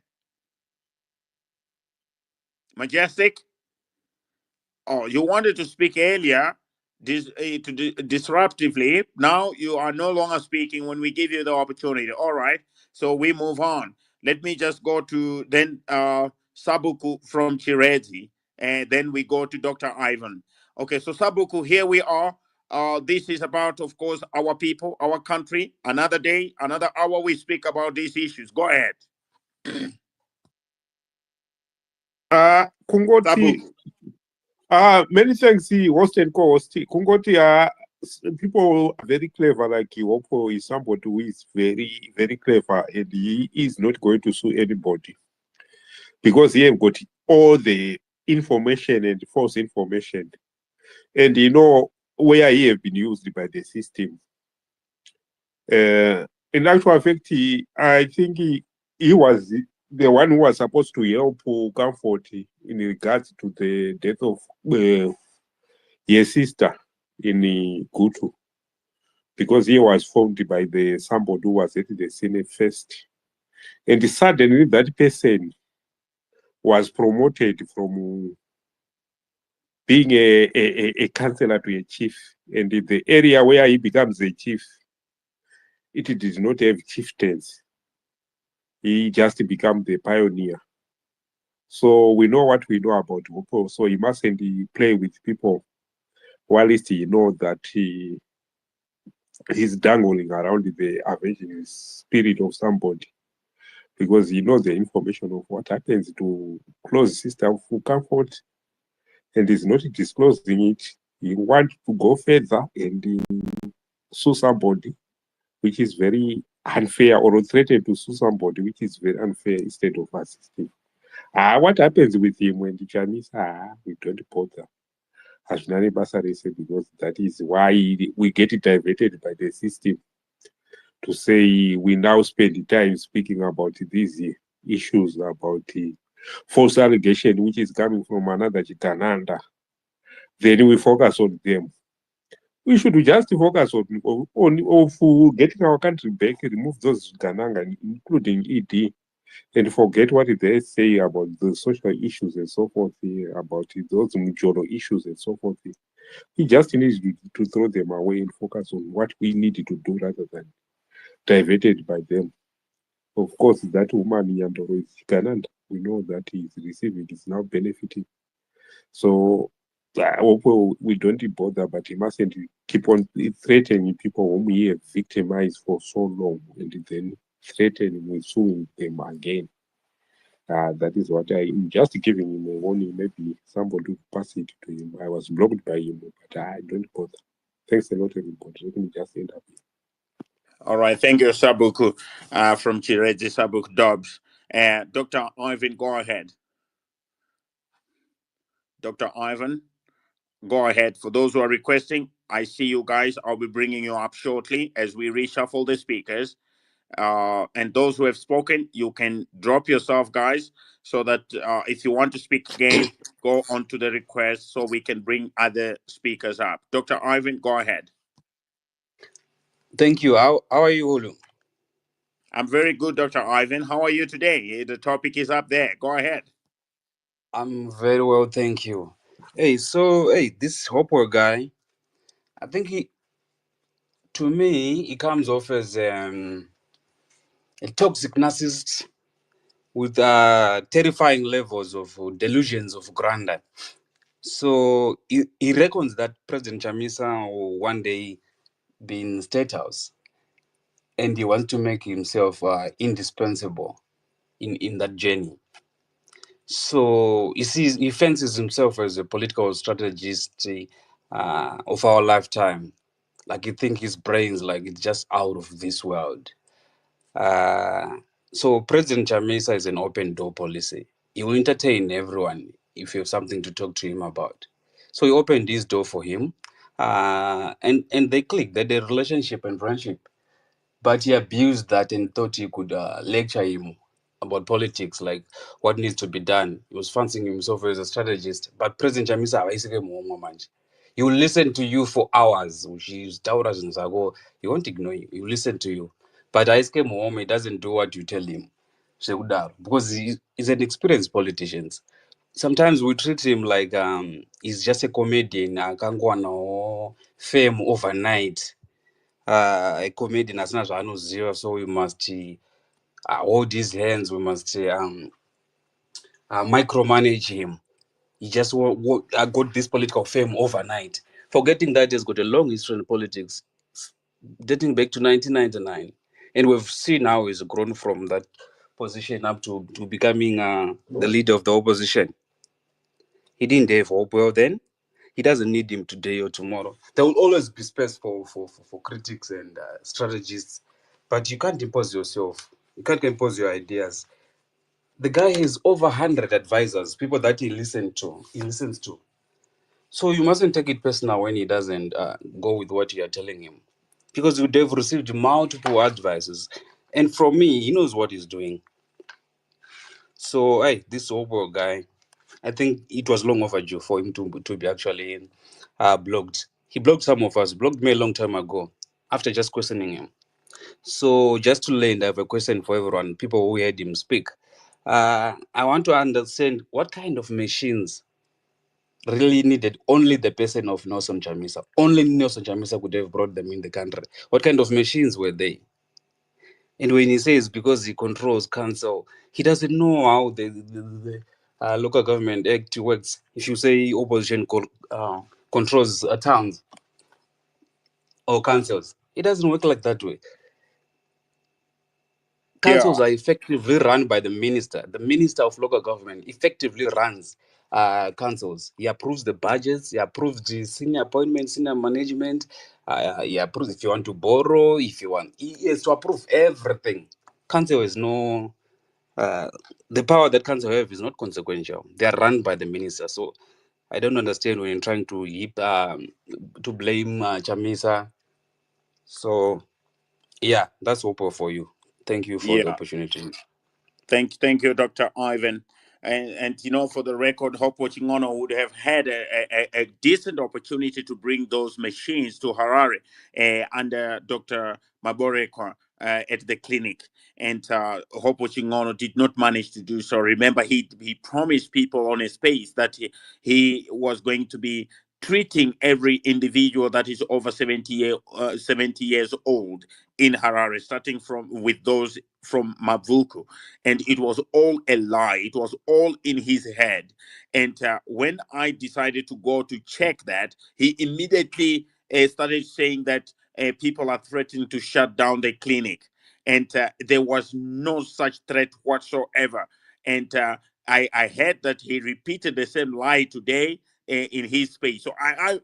Majestic. Oh, you wanted to speak earlier, disruptively. Now you are no longer speaking when we give you the opportunity. All right. So we move on. Let me just go to then Sabuku from Chirezi, and then we go to Dr. Ivan. Okay, so Sabuku, here we are. This is about, of course, our people, our country. Another day, another hour, we speak about these issues. Go ahead, Kungoti, Sabuku. many thanks, host and co-host. Kungoti, people are very clever, like you. Oko is somebody who is very, very clever, and he is not going to sue anybody because he have got all the information and false information, and you know where he have been used by the system. In actual fact, I think he was the one who was supposed to help Comfort in regards to the death of his sister in Gutu, because he was formed by the somebody who was at the Senate first. And suddenly that person was promoted from being a councillor to a chief. And in the area where he becomes a chief, it did not have chieftains. He just became the pioneer. So we know what we know about Hopo. So he mustn't play with people whilst he know that he's dangling around the avenging spirit of somebody, because he knows the information of what happens to close sister of Comfort and is not disclosing it. He wants to go further and sue somebody, which is very unfair, or threaten to sue somebody, which is very unfair, instead of assisting. What happens with him when the Chamisa, we don't bother. Hashnani Basari said, because that is why we get it diverted by the system to say we now spend the time speaking about these issues about the false allegation which is coming from another Chitananda. Then we focus on them. We should just focus on getting our country back, remove those Gananga, including ED, and forget what they say about the social issues and so forth, about those mutual issues and so forth. We just need to throw them away and focus on what we need to do rather than diverted by them. Of course, that woman Yandoro is Gananda. We know that he is receiving, is now benefiting. So we don't bother, but he mustn't keep on threatening people whom he has victimized for so long and then threatening with suing them again. That is what I'm just giving him a warning. Maybe somebody will pass it to him. I was blocked by him, but I don't bother. Thanks a lot, everybody. Let me just end up here. All right, thank you, Sabuku, from Chirezi, Sabuk Dobbs. Dr. Ivan, go ahead. Dr. Ivan, go ahead. For those who are requesting, I see you guys. I'll be bringing you up shortly as we reshuffle the speakers. And those who have spoken, you can drop yourself, guys, so that if you want to speak again, go on to the request so we can bring other speakers up. Dr. Ivan, go ahead. Thank you. How are you, Olu? I'm very good, Dr. Ivan. How are you today? The topic is up there. Go ahead. I'm very well, thank you. Hey, this Hopewell guy, I think to me, he comes off as a toxic narcissist with terrifying levels of delusions of grandeur. So he reckons that President Chamisa will one day be in State House, and he wants to make himself indispensable in that journey. So he fancies himself as a political strategist of our lifetime. Like you think his brains like it's just out of this world. Uh, so President Chamisa is an open door policy. He will entertain everyone if you have something to talk to him about. So he opened his door for him, and they clicked. They had a relationship and friendship. But he abused that and thought he could lecture him about politics, like what needs to be done. He was fancying himself as a strategist. But President Chamisa, he will listen to you for hours. He won't ignore you. He will listen to you. But Ice came home, he doesn't do what you tell him. Because he's an experienced politician. Sometimes we treat him like he's just a comedian, akangwana fame overnight. A comedian as much as zero, so we must hold his hands, we must micromanage him. He just got this political fame overnight, forgetting that he's got a long history in politics dating back to 1999. And we've seen how he's grown from that position up to becoming the leader of the opposition. He didn't have Hopewell then. He doesn't need him today or tomorrow. There will always be space for critics and strategists, but you can't impose yourself. You can't impose your ideas. The guy has over 100 advisors, people that he listens to. So you mustn't take it personal when he doesn't go with what you are telling him, because you would have received multiple advices, and from me, he knows what he's doing. So, hey, this Obo guy, I think it was long overdue for him to be actually blocked. He blocked some of us, blocked me a long time ago after just questioning him. So, just to land, I have a question for everyone, people who heard him speak. I want to understand what kind of machines really needed only the person of Nelson Chamisa. Only Nelson Chamisa could have brought them in the country. What kind of machines were they? And when he says because he controls council, he doesn't know how the local government act works. If you say opposition controls towns or councils, it doesn't work like that way. Yeah. Councils are effectively run by the minister. The minister of local government effectively runs councils. He approves the budgets. He approves the senior appointments, senior management. He approves if you want to borrow, if you want. He has to approve everything. Council is no. The power that council have is not consequential. They are run by the minister. So I don't understand when you're trying to to blame Chamisa. So yeah, that's Oppo for you. Thank you for the Yeah. opportunity. Thank you, Dr. Ivan. And for the record, Hope Wachingono would have had a decent opportunity to bring those machines to Harare under Dr. Maborekwa at the clinic. And Hope Wachingono did not manage to do so. Remember, he promised people on his space that he was going to be treating every individual that is over 70 years old in Harare, starting from with those from Mavuku. And it was all a lie. It was all in his head. And when I decided to go to check that, he immediately started saying that people are threatening to shut down the clinic. And there was no such threat whatsoever. And I heard that he repeated the same lie today in his space. So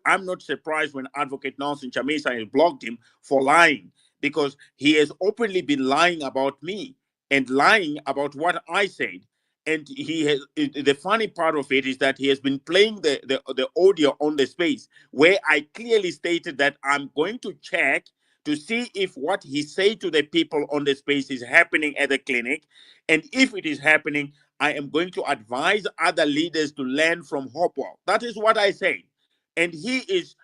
I'm not surprised when Advocate Nelson Chamisa has blocked him for lying, because he has openly been lying about me and lying about what I said. And the funny part of it is that he has been playing the audio on the space where I clearly stated that I'm going to check to see if what he said to the people on the space is happening at the clinic. And if it is happening, I am going to advise other leaders to learn from Hopewell. That is what I said. And he is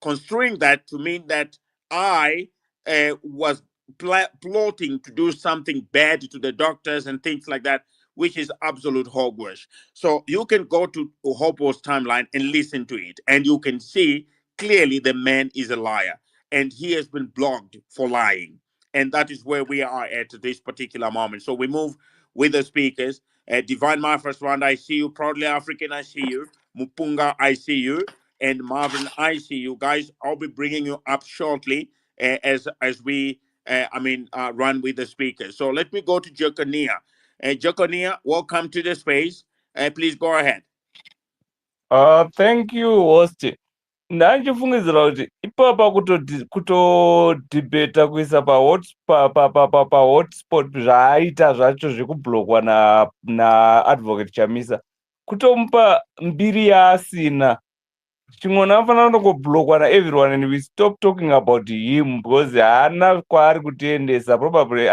construing that to mean that I was plotting to do something bad to the doctors and things like that, which is absolute hogwash. So you can go to Hopewell's timeline and listen to it, and you can see clearly the man is a liar, and he has been blocked for lying. And that is where we are at this particular moment. So we move with the speakers. Divine My First Round, I see you. Proudly African, I see you. Mupunga, I see you. And Marvin, I see you. Guys, I'll be bringing you up shortly as we run with the speakers. So let me go to Jokania. Jokania, welcome to the space. Please go ahead. Thank you host. Ndanchifungidzira kuti ipapa kutodhibheta kuisa pahotspot zvaaita zvacho zvekublokwa naadvocate Chamisa kutomupa mbiri yaasina. Chimwe anofanira kundoblokwa naeveryone and we stop talking about him because haana kwaari kutiendesa. Probably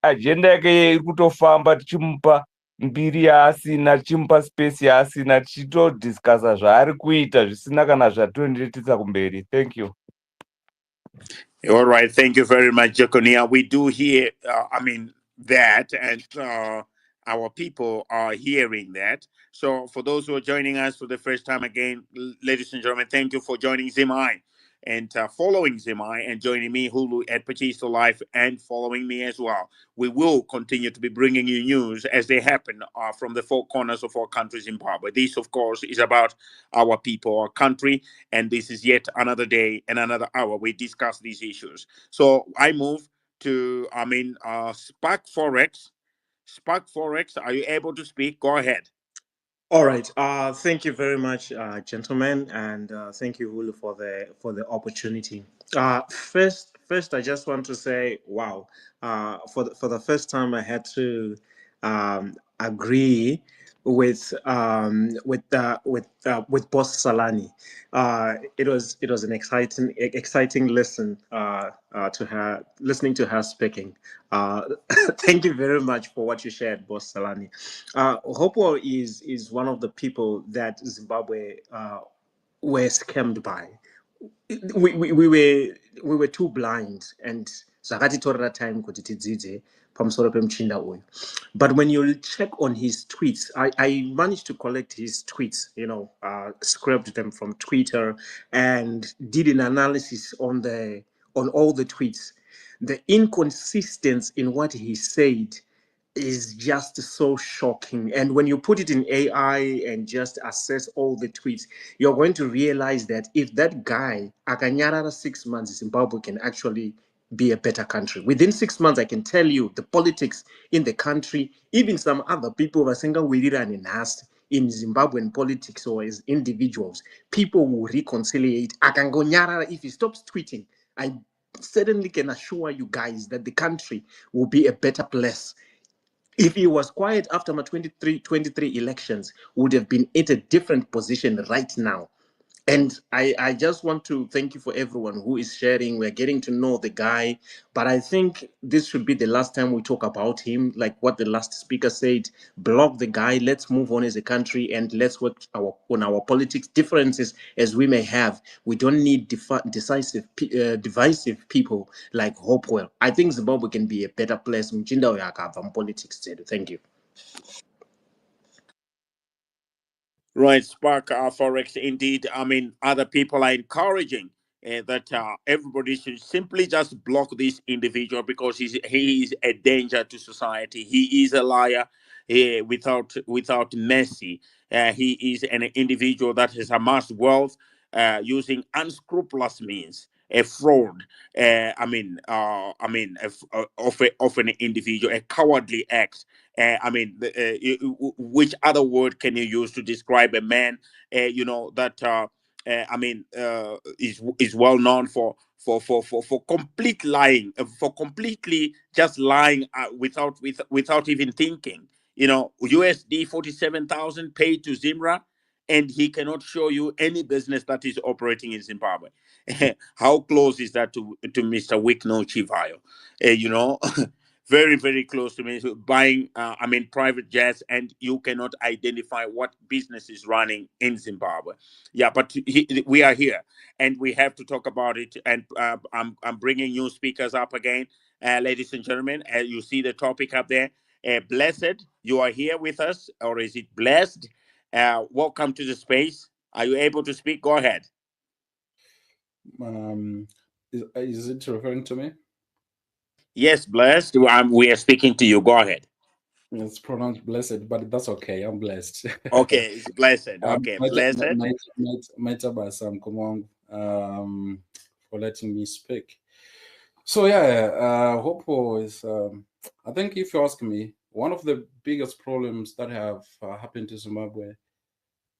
agenda yake iri kutofamba tichimupa mbiri yaasina, tichimupa space yaasina, tichitodiscasa zvaari kuita zvisina kana zvatoendetesa kumberi. Thank you. All right, thank you very much, Jaconia. We do hear, that, and our people are hearing that. So, for those who are joining us for the first time again, ladies and gentlemen, thank you for joining Zimai and following Zimai and joining me, Hulu, at Pachisto Life, and following me as well. We will continue to be bringing you news as they happen from the four corners of our country, Zimbabwe. This, of course, is about our people, our country, and this is yet another day and another hour we discuss these issues. So I move to, Spark Forex. Spark Forex, are you able to speak? Go ahead. All right. Thank you very much, gentlemen, and thank you, Hulu, for the opportunity. First, I just want to say, wow. For the first time, I had to agree with Boss Salani. It was an exciting listen to her listening to her speaking. Thank you very much for what you shared, Boss Salani. Hopewell is one of the people that Zimbabwe were scammed by. We were too blind, and zvakatitorera time kuti tidzidze pamusoro pemuchinda uyu. But when you check on his tweets, I managed to collect his tweets, scraped them from Twitter and did an analysis on all the tweets. The inconsistency in what he said is just so shocking. And when you put it in AI and just assess all the tweets, you're going to realize that if that guy, Akanyarara 6 months, Zimbabwe can actually be a better country. Within 6 months, I can tell you the politics in the country, even some other people, Vasenga Wirira and Nas, in Zimbabwean politics or as individuals, people will reconciliate. Akangonyarara, if he stops tweeting, I certainly can assure you guys that the country will be a better place. If he was quiet after my 23 elections, would have been in a different position right now. And I just want to thank you for everyone who is sharing. We're getting to know the guy, but I think this should be the last time we talk about him. Like what the last speaker said, block the guy. Let's move on as a country and let's work on our politics differences as we may have. We don't need divisive people like Hopewell. I think Zimbabwe can be a better place. Mchinda uyakabva politics. Thank you. Right, Spark Forex. Indeed, other people are encouraging that everybody should simply just block this individual because he is a danger to society. He is a liar without mercy. He is an individual that has amassed wealth using unscrupulous means. A fraud, of an individual, a cowardly act. Which other word can you use to describe a man, that is well known for complete lying, for completely just lying without even thinking. USD 47,000 paid to Zimra, and he cannot show you any business that is operating in Zimbabwe. How close is that to Mr. Wickno Chivayo? Very, very close to me. So buying, private jets, and you cannot identify what business is running in Zimbabwe. Yeah, but we are here, and we have to talk about it. And I'm bringing new speakers up again, ladies and gentlemen. You see the topic up there. Blessed, you are here with us, or is it blessed? Welcome to the space. Are you able to speak? Go ahead. Is it referring to me? Yes, blessed. We are speaking to you. Go ahead. It's pronounced blessed, but that's okay. I'm blessed. Okay, it's blessed. Okay, blessed. For letting me speak. So yeah, Hopo is. I think if you ask me, one of the biggest problems that have happened to Zimbabwe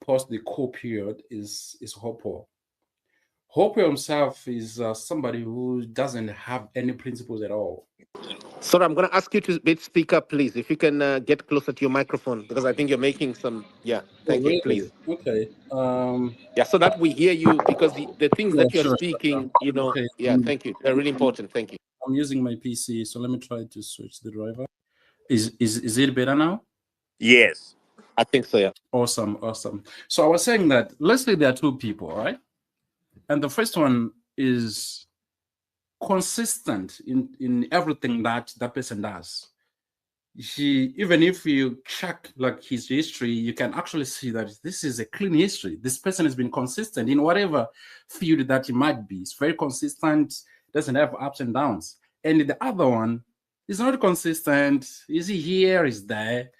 post the coup period is Hopo. Hopo himself is somebody who doesn't have any principles at all. Sorry, I'm going to ask you to speak up, please. If you can get closer to your microphone, because I think you're making some. Yeah, thank you, Really? please. Okay. Yeah, so that we hear you, because the things Yeah, that you're sure. speaking, Okay. yeah, thank you. They're really important. Thank you. I'm using my PC, so let me try to switch the driver. Is it better now? Yes, I think so. Yeah. Awesome. So I was saying that let's say there are two people, right? And the first one is consistent in everything that that person does. Even if you check like his history, you can actually see that this is a clean history. This person has been consistent in whatever field that he might be. It's very consistent, doesn't have ups and downs. And the other one is not consistent. Is he here? Is there?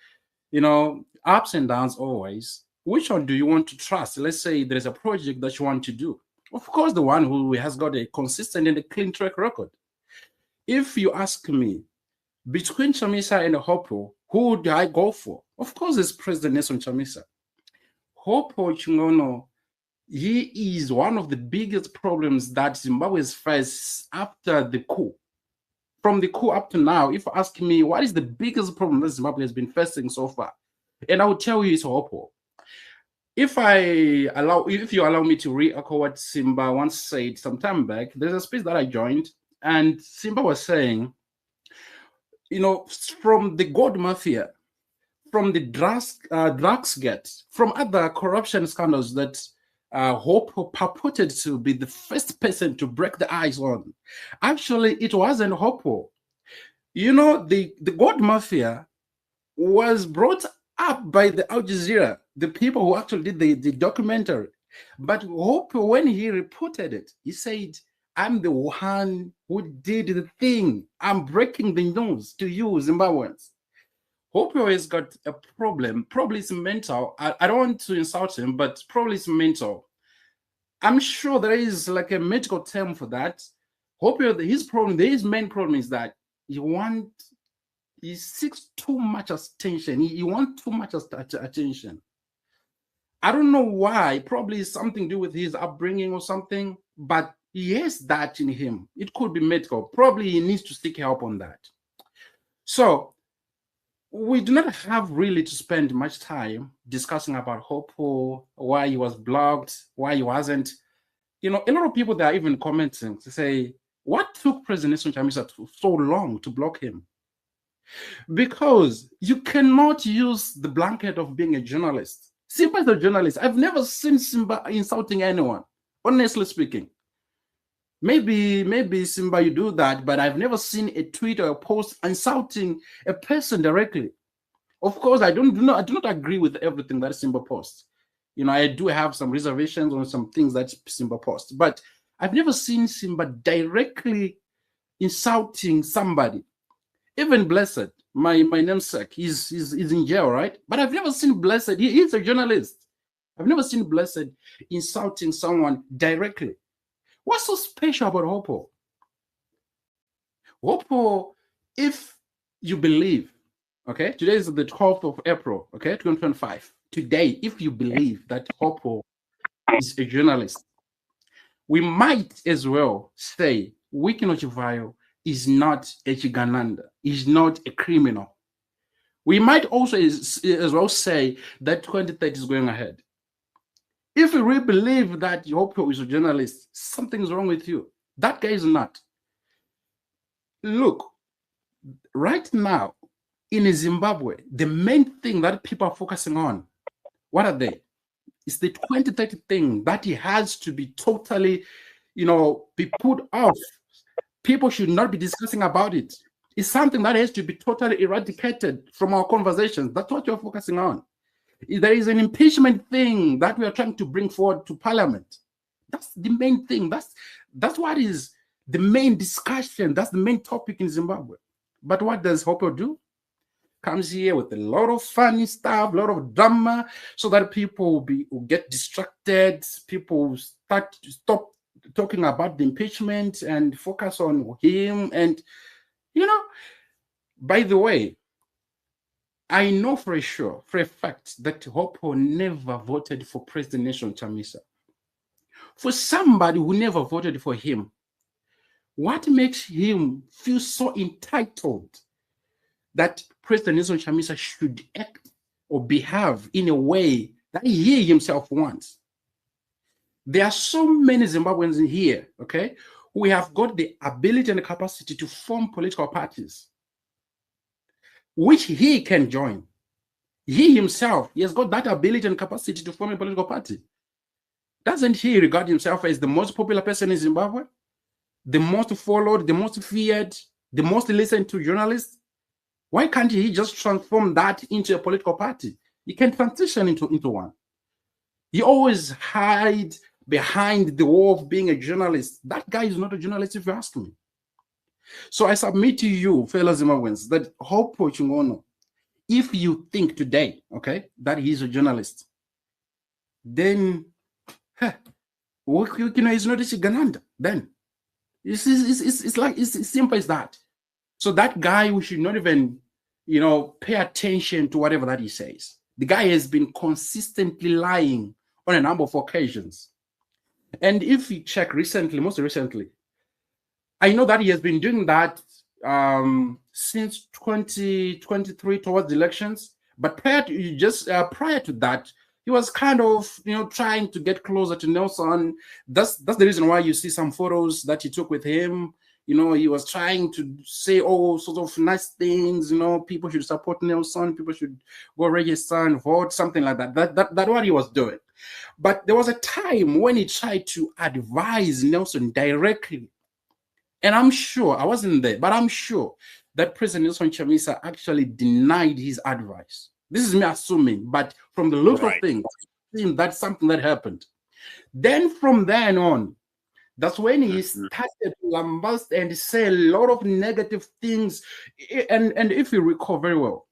You know, ups and downs always. Which one do you want to trust? Let's say there's a project that you want to do. Of course, the one who has got a consistent and a clean track record. If you ask me, between Chamisa and Hopewell, who do I go for? Of course, it's President Nelson Chamisa. Hopewell Chingono, he is one of the biggest problems that Zimbabwe has faced after the coup. From the coup up to now, if you ask me, what is the biggest problem that Zimbabwe has been facing so far? And I will tell you it's Hopewell. If you allow me to re-echo what Simba once said some time back, there's a space that I joined, and Simba was saying, you know, from the gold mafia, from the drugs get, from other corruption scandals that Hope purported to be the first person to break the ice on. Actually, it wasn't Hope. You know, the gold mafia was brought up by the Al Jazeera, the people who actually did the documentary. But Hope, when he reported it, he said, I'm the one who did the thing. I'm breaking the news to you, Zimbabweans. Hope has got a problem. Probably it's mental. I don't want to insult him, but probably it's mental. I'm sure there is like a medical term for that. Hope his main problem is that he seeks too much attention. He wants too much attention. I don't know why. Probably something to do with his upbringing or something, but he has that in him. It could be medical. Probably he needs to seek help on that. So we do not have really to spend much time discussing about Hope, why he was blocked, why he wasn't. You know, a lot of people that are even commenting to say, what took President Chamisa so long to block him? Because you cannot use the blanket of being a journalist. Simba is a journalist. I've never seen Simba insulting anyone, honestly speaking. Maybe Simba, you do that, but I've never seen a tweet or a post insulting a person directly. Of course, I do not agree with everything that Simba posts. You know, I do have some reservations on some things that Simba posts, but I've never seen Simba directly insulting somebody. Even Blessed, my namesake, he's in jail, right? But I've never seen Blessed. He's a journalist. I've never seen Blessed insulting someone directly. What's so special about Hopo? Hopo, if you believe, okay, today is the 12th of April, okay, 2025. Today, if you believe that Hopo is a journalist, we might as well say Wikino Chivayo is not a Chigananda, is not a criminal. We might also as well say that 2030 is going ahead. If you really believe that Hopo is a journalist, something's wrong with you. That guy is not. Look, right now in Zimbabwe, the main thing that people are focusing on, what are they? It's the 2030 thing that it has to be totally, you know, be put off. People should not be discussing about it. It's something that has to be totally eradicated from our conversations. That's what you're focusing on. There is an impeachment thing that we are trying to bring forward to Parliament. That's the main thing. That's what is the main discussion. That's the main topic in Zimbabwe. But what does Hopper do? Comes here with a lot of funny stuff, a lot of drama, so that people will get distracted. People start to stop talking about the impeachment and focus on him. And, you know, by the way, I know for a fact, that Hopo never voted for President Nelson Chamisa. For somebody who never voted for him, what makes him feel so entitled that President Nelson Chamisa should act or behave in a way that he himself wants? There are so many Zimbabweans in here, okay, who have got the ability and the capacity to form political parties, which he can join. He himself, he has got that ability and capacity to form a political party. Doesn't he regard himself as the most popular person in Zimbabwe? the most followed, the most feared, the most listened to journalist. Why can't he just transform that into a political party? He can transition into one. He always hide behind the wall of being a journalist. That guy is not a journalist, if you ask me. So I submit to you, fellow Zimbabweans, that Hopewell Chingono, if you think today, okay, that he's a journalist, then, he's not a Chigananda. Then it's like it's simple as that. So that guy, we should not even, pay attention to whatever that he says. The guy has been consistently lying on a number of occasions. And if you check most recently, I know that he has been doing that since 2023 towards the elections. But prior to that, he was kind of, trying to get closer to Nelson. That's the reason why you see some photos that he took with him. He was trying to say all sorts of nice things. People should support Nelson. People should go register and vote, something like that. That's what he was doing. But there was a time when he tried to advise Nelson directly. And I'm sure, I wasn't there, but I'm sure that President Nelson Chamisa actually denied his advice. This is me assuming, but from the looks of things, that's something that happened. Then from then on, that's when he started to lambast and say a lot of negative things. And if you recall very well,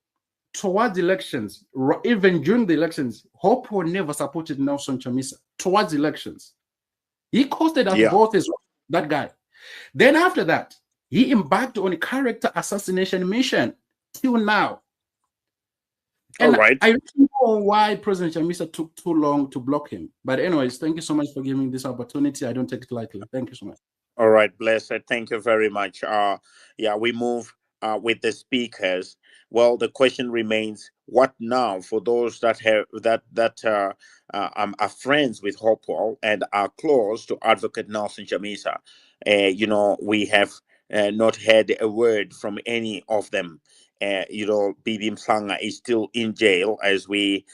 towards the elections, even during the elections, Hopewell never supported Nelson Chamisa towards elections. He costed us both as well, that guy. Then after that, he embarked on a character assassination mission till now. And I don't know why President Chamisa took too long to block him. But anyways, thank you so much for giving me this opportunity. I don't take it lightly. Thank you so much. All right, blessed. Thank you very much. We move with the speakers. Well, the question remains: what now for those that have are friends with Hopewell and are close to Advocate Nelson Chamisa? We have not heard a word from any of them. Bibi Mhlanga is still in jail as we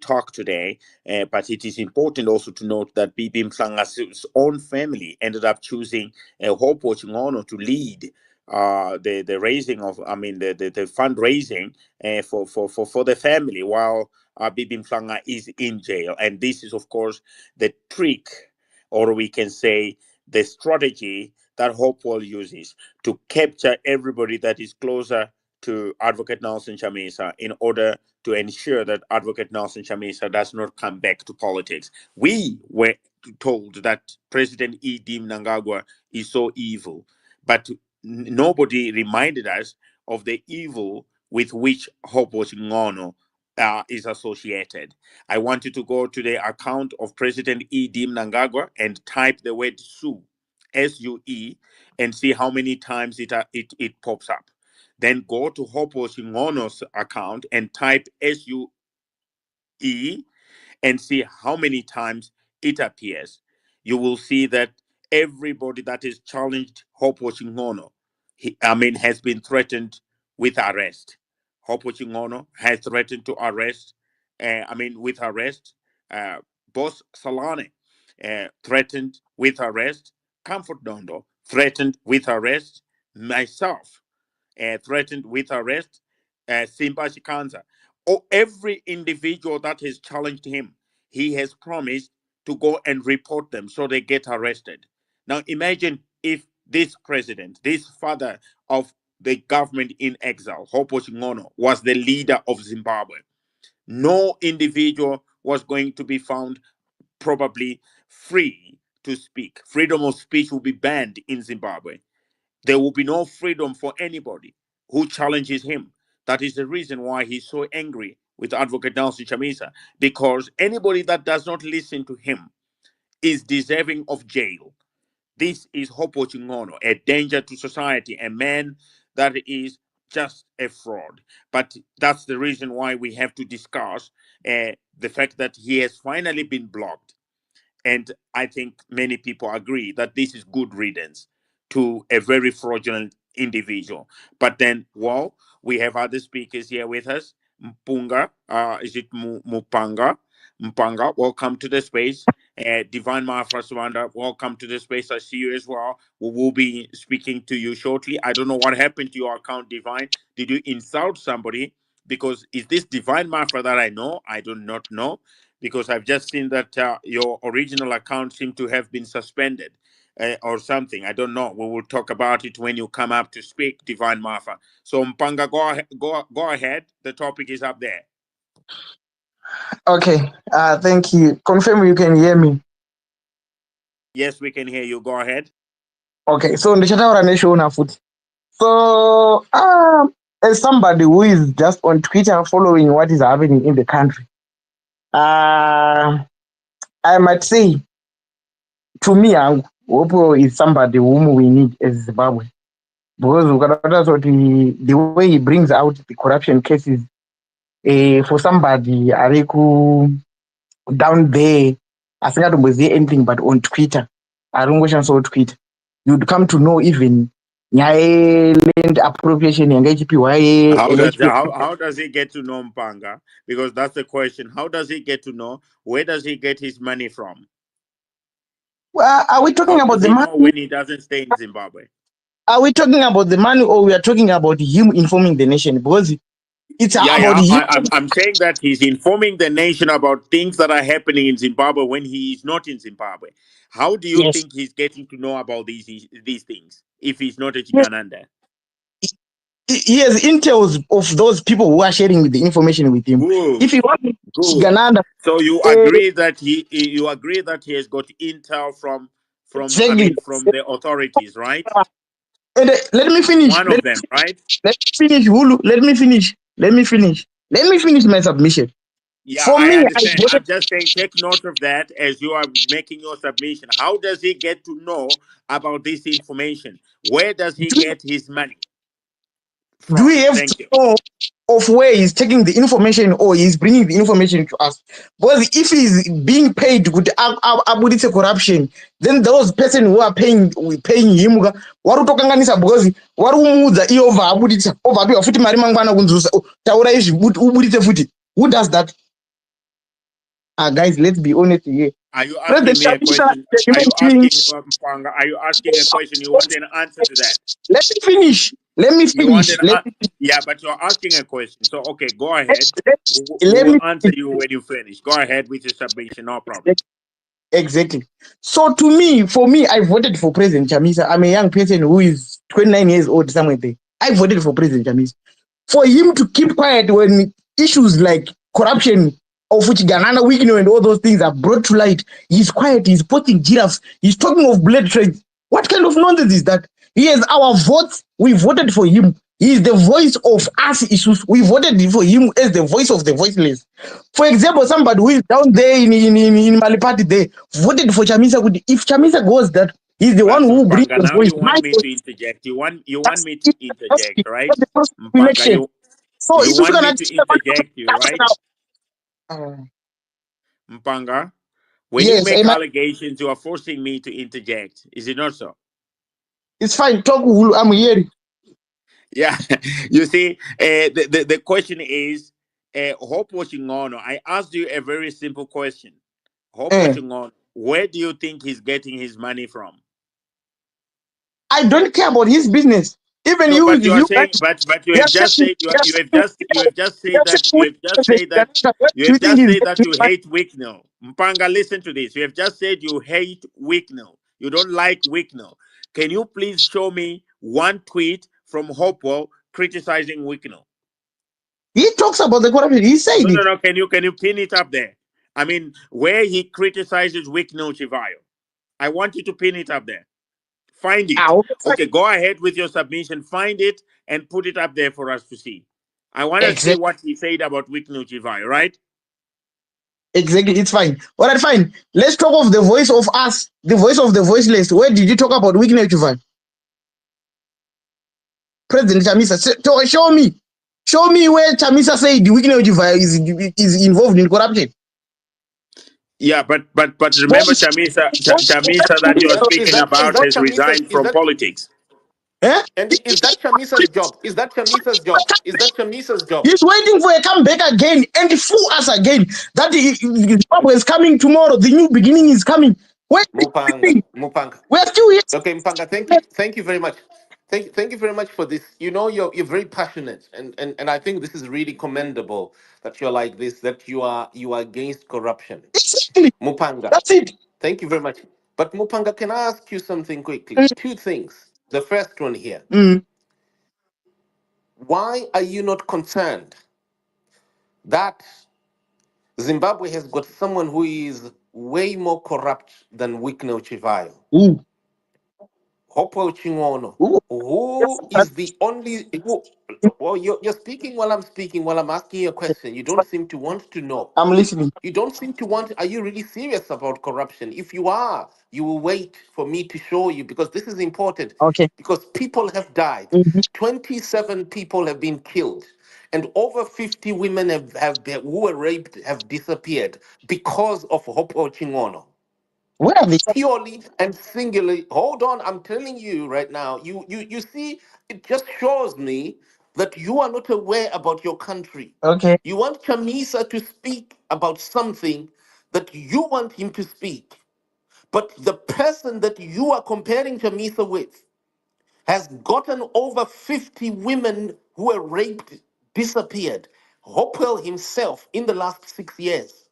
talk today. But it is important also to note that Bibi Mhlanga's own family ended up choosing Hopewell Chingono to lead the raising of, the fundraising for the family while Bibi Mhlanga is in jail. And this is, of course, the trick, or we can say the strategy that Hopewell uses to capture everybody that is closer to Advocate Nelson Chamisa in order to ensure that Advocate Nelson Chamisa does not come back to politics. We were told that President E.D. Mnangagwa is so evil, but nobody reminded us of the evil with which Hopewell Chingono is associated. I want you to go to the account of President E.D. Mnangagwa and type the word Sue, S-U-E, and see how many times it pops up. Then go to Hopewell Chingono's account and type S-U-E and see how many times it appears. You will see that everybody that is challenged Hopewell Chingono, has been threatened with arrest. Hopewell Chingono has threatened to arrest, with arrest. Boss Salane, threatened with arrest. Comfort Dondo, threatened with arrest. Myself, threatened with arrest. Simba Shikanza. Every individual that has challenged him, he has promised to go and report them so they get arrested. Now imagine if this president, this father of the government in exile, Hopewell Chingono, was the leader of Zimbabwe. No individual was going to be found probably free to speak. Freedom of speech will be banned in Zimbabwe. There will be no freedom for anybody who challenges him. That is the reason why he's so angry with Advocate Nelson Chamisa, because anybody that does not listen to him is deserving of jail. This is Hopewell Chingono, a danger to society, a man that is just a fraud. But that's the reason why we have to discuss the fact that he has finally been blocked. And I think many people agree that this is good riddance to a very fraudulent individual. But then, we have other speakers here with us. Mpunga, is it Mupanga? Mpanga, welcome to the space. Divine Martha Swanda, welcome to the space. I see you as well. We will be speaking to you shortly. I don't know what happened to your account, Divine. Did you insult somebody? Because is this Divine Martha that I know? I do not know. Because I've just seen that your original account seemed to have been suspended or something. I don't know. We will talk about it when you come up to speak, Divine Martha. So Mpanga, go ahead. The topic is up there. Okay, thank you. Confirm you can hear me. Yes, we can hear you. Go ahead. Okay, so ndichataura neshona futi. So, as somebody who is just on Twitter following what is happening in the country, I might say, to me, Oppo is somebody whom we need as Zimbabwe. Because the way he brings out the corruption cases for somebody ariku down there, asingatombozive anything but on Twitter, arongoshandisawo Twitter, you'd come to know even nyaya land appropriation yanga ichipiwa How does he get to know Mpanga? Because that's the question. How does he get to know? Where does he get his money from? Well, are we talking How about does the he money? know when he doesn't stay in Zimbabwe? Are we talking about the money, or we are talking about him informing the nation? Because it's about him. I'm saying that he's informing the nation about things that are happening in Zimbabwe when he is not in Zimbabwe. How do you Yes. think he's getting to know about these things if he's not a Yes. Chigananda? He has intels of those people who are sharing the information with him. Good. If he wants Good. Gananda, So you agree that he has got intel from exactly. the authorities, right? And let me finish. One of them, right? Let me finish, Hulu. Let me finish my submission. Yeah, For I me, understand. I'm just saying, take note of that as you are making your submission. How does he get to know about this information? Where does he get his money do we from? have to Thank you. know of where he's taking the information or he's bringing the information to us? Because if he's being paid with abuditse corruption, then those person who are paying him warutokanganisa, because warumuudza iova abuditsa obva apiwa futi mari mangwana kunzusa taura izvi ubuditse futi. Who does that? Guys, let's be honest here. Are you President asking me a Chamisa, question? the Are human you being. asking Mpanga? Are you asking a question? You want an answer to that? Let me finish. You want an yeah, but you're asking a question. So okay, go ahead. We let will me answer you when you finish. Go ahead with your submission. No problem. Exactly. So for me, I voted for President Chamisa. I'm a young person who is 29 years old, somewhere there. I voted for President Chamisa. For him to keep quiet when issues like corruption, of which Ganana Wigno and all those things are brought to light, he's quiet, he's posting giraffes, he's talking of blood trade. What kind of nonsense is that? He has our votes, we voted for him. He is the voice of us issues. We voted for him as the voice of the voiceless. For example, somebody who is down there in Malipati there voted for Chamisa. If Chamisa goes that, he's the one who brings Mpanga, the now voice. you want me to interject. You want me to interject, right? The first Mpanga, election. So you if you're want me gonna to interject you, right? Mpanga, when you yes, make allegations, you are forcing me to interject. Is it not so? it's fine. Talk. I'm here. Yeah. You see, the question is, Hope watching on. I asked you a very simple question. Hope watching on. Where do you think he's getting his money from? I don't care about his business. Even No, you, but you are you saying, but you have just said you have just said that you hate Wicknell. Mpanga, listen to this. You have just said you hate Wicknell. You don't like Wicknell. Can you please show me one tweet from Hopewell criticizing Wicknell? He talks about the corruption. He said it. No. Can you pin it up there? I mean, where he criticizes Wicknell Chivayo. I want you to pin it up there. Find it. Okay, go ahead with your submission. Find it and put it up there for us to see. I want to see what he said about Wicknell Chivayo, right? Exactly, it's fine. All right, fine. Let's talk of the voice of us, the voice of the voiceless. Where did you talk about Wicknell Chivayo? President Chamisa, show me where Chamisa said Wicknell Chivayo is involved in corruption. Yeah, but remember, Chamisa that you are speaking about has resigned from politics. Eh? And is that Chamisa's job? Is that Chamisa's job? Is that Chamisa's job? He's waiting for a comeback again and fool us again. That Zimbabwe is coming tomorrow. The new beginning is coming. Where are you Mupanga, waiting? Mupanga. We're still here. Okay, Mpanga, thank you very much. Thank you very much for this. You know, you're very passionate, and I think this is really commendable that you're like this, that you are against corruption. Exactly. Mupanga, That's it. thank you very much. But Mupanga, can I ask you something quickly? Two things. The first one here. Mm. Why are you not concerned that Zimbabwe has got someone who is way more corrupt than Wikno Chivayo? Ooh. Hopewell Chingono, Ooh. who is the only who, well, you're speaking while I'm speaking, while I'm asking you a question. You don't seem to want to know. I'm listening. You don't seem to want. Are you really serious about corruption? If you are, you will wait for me to show you, because this is important. Okay. Because people have died. Mhm. 27 people have been killed. And over 50 women who were raped have disappeared because of Hopewell Chingono, Where are they? purely and singularly. Hold on, I'm telling you right now. You see, it just shows me that you are not aware about your country. Okay. You want Chamisa to speak about something that you want him to speak, but the person that you are comparing Chamisa with has gotten over 50 women who were raped, disappeared. Hopewell himself in the last 6 years,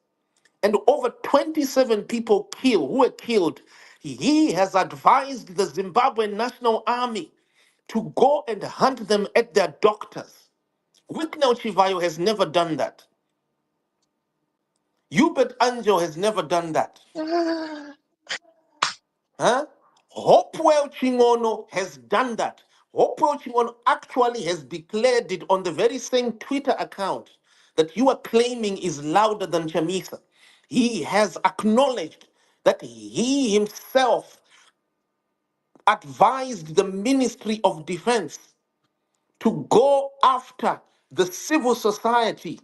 and over 27 people killed who were killed. He has advised the Zimbabwean National Army to go and hunt them at their doctors. Wiknau Chivayo has never done that. Hubert Angel has never done that. Huh? Hopewell Chingono has done that. Hopewell Chingono actually has declared it on the very same Twitter account that you are claiming is louder than Chamisa. He has acknowledged that he himself advised the Ministry of Defense to go after the civil society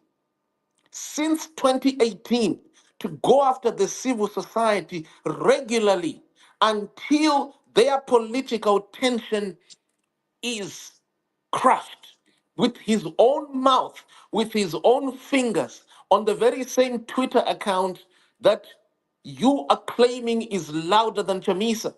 since 2018, to go after the civil society regularly until their political tension is crushed, with his own mouth, with his own fingers, on the very same Twitter account that you are claiming is louder than Chamisa.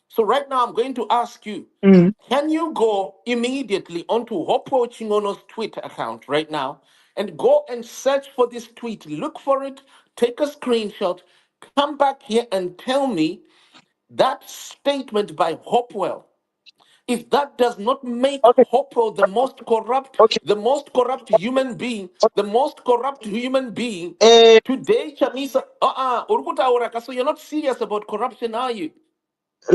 So right now I'm going to ask you, Mm. can you go immediately onto Hopo Chingono's Twitter account right now and go and search for this tweet, look for it, take a screenshot, come back here and tell me that statement by Hopewell, if that does not make Okay. Hopewell Okay. the most corrupt human being, the most corrupt human being, Uh, today, Chamisa, so you're not serious about corruption, are you?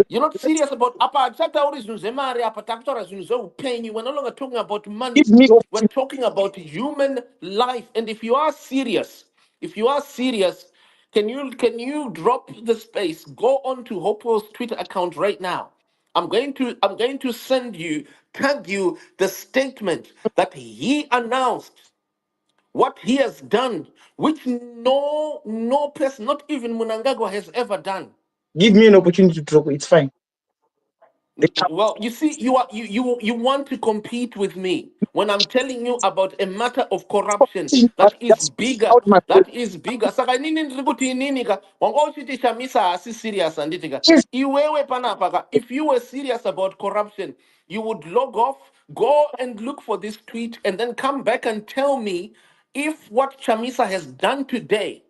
You're not serious about apa tatauri zvinhu zvemari apa takutaura zvinhu zveupenyu. We're no longer talking about give money. me We're opportunity. talking about human life. And if you are serious, can you drop the space? Go on to Hopewell's Twitter account right now. I'm going to send you, tag you the statement that he announced, what he has done, which no person, not even Munangagwa, has ever done. Give me an opportunity to talk. It's fine. Well, you see, you want to compete with me when I'm telling you about a matter of corruption that is Just bigger. out my That is bigger. Saka inini ndiri kuti inini ka wanga uchiti Chamisa haasi serious handiti ka. yes. Iwewe panapa ka, if you were serious about corruption, you would log off, go and look for this tweet, and then come back and tell me if what Chamisa has done today,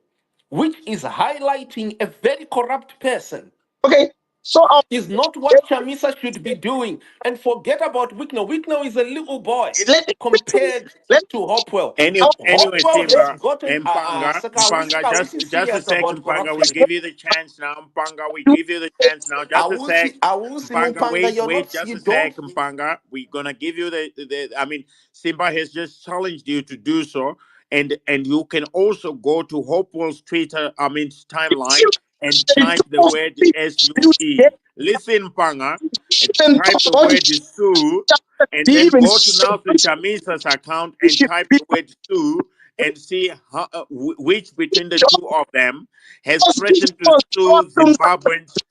which is highlighting a very corrupt person, Okay. So is not what Chamisa should be doing. And forget about Wicknow. Wicknow is a little boy let compared let to Hopewell. Anyway, Hopewell has Simba, gotten Mpanga, Mpanga, Saka, which is just a serious sec, about Mpanga, we corruption. give you the chance now, Mpanga, we give you the chance now, just a sec. Awusi Mpanga, Mupanga, wait, you're not, just you a sec, don't. Mpanga. We're gonna give you I mean, Simba has just challenged you to do so, and you can also go to Hopewell's Twitter, timeline, and type the word SUE. Listen, Mpanga, and and type talk the about it. word Sue, and Be then even go to so Nelson Chamisa's account and type the word Sue and see which between the two of them has threatened to sue Zimbabweans.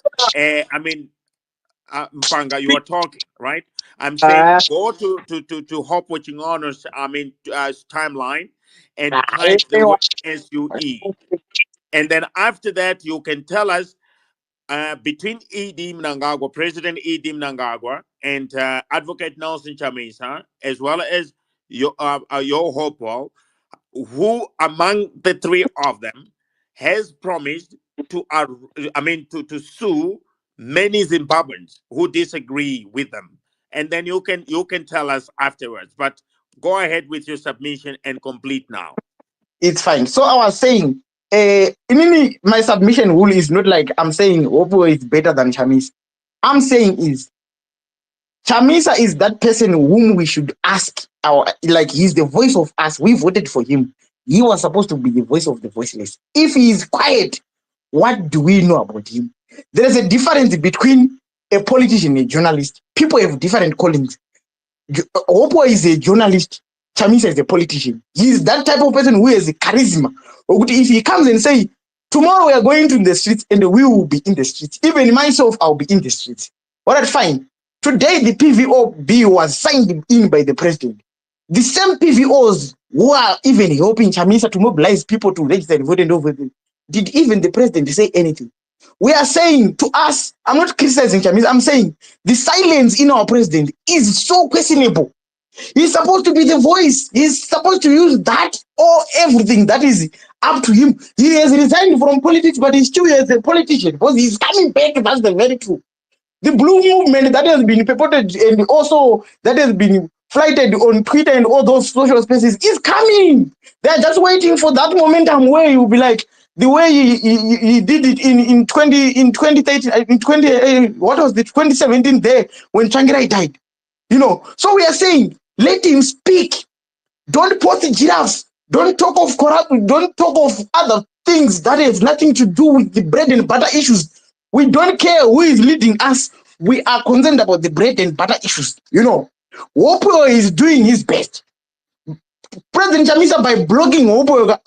Mpanga, you are talking, right? I'm saying go to Hope Watching Honors, timeline and type the word SUE. And then after that, you can tell us between E.D. Mnangagwa, President E.D. Mnangagwa, and Advocate Nelson Chamisa, as well as your Hopewell, who among the three of them has promised to to sue many Zimbabweans who disagree with them, and then you can tell us afterwards. But go ahead with your submission and complete now. It's fine. So I was saying, my submission rule is not like I'm saying Opo is better than Chamisa. I'm saying is Chamisa is that person whom we should ask like he's the voice of us. We voted for him. He was supposed to be the voice of the voiceless. If he is quiet, what do we know about him? There is a difference between a politician and a journalist. People have different callings. Opo is a journalist. Chamisa is a politician. He is that type of person who has a charisma. If he comes and say, tomorrow we are going to the streets and we will be in the streets. Even myself, I'll be in the streets. All right, fine. Today, the PVO bill was signed in by the president. The same PVOs who are even helping Chamisa to mobilize people to register and vote and over them. Did even the president say anything? We are saying to us, I'm not criticizing Chamisa, I'm saying the silence in our president is so questionable. He's supposed to be the voice. He's supposed to use that or everything that is up to him. He has resigned from politics, but he's still as a politician because he's coming back. That's the very truth. The blue movement that has been purported and also that has been flighted on Twitter and all those social spaces is coming. They're just waiting for that momentum where you'll be like the way he did it in 2013 in 20 what was the 2017 there when Changirai died. So we are saying let him speak. Don't post giraffes. Don't talk of corruption. Don't talk of other things that have nothing to do with the bread and butter issues. We don't care who is leading us. We are concerned about the bread and butter issues. Wopo is doing his best. President Chamisa, by blogging Wopo,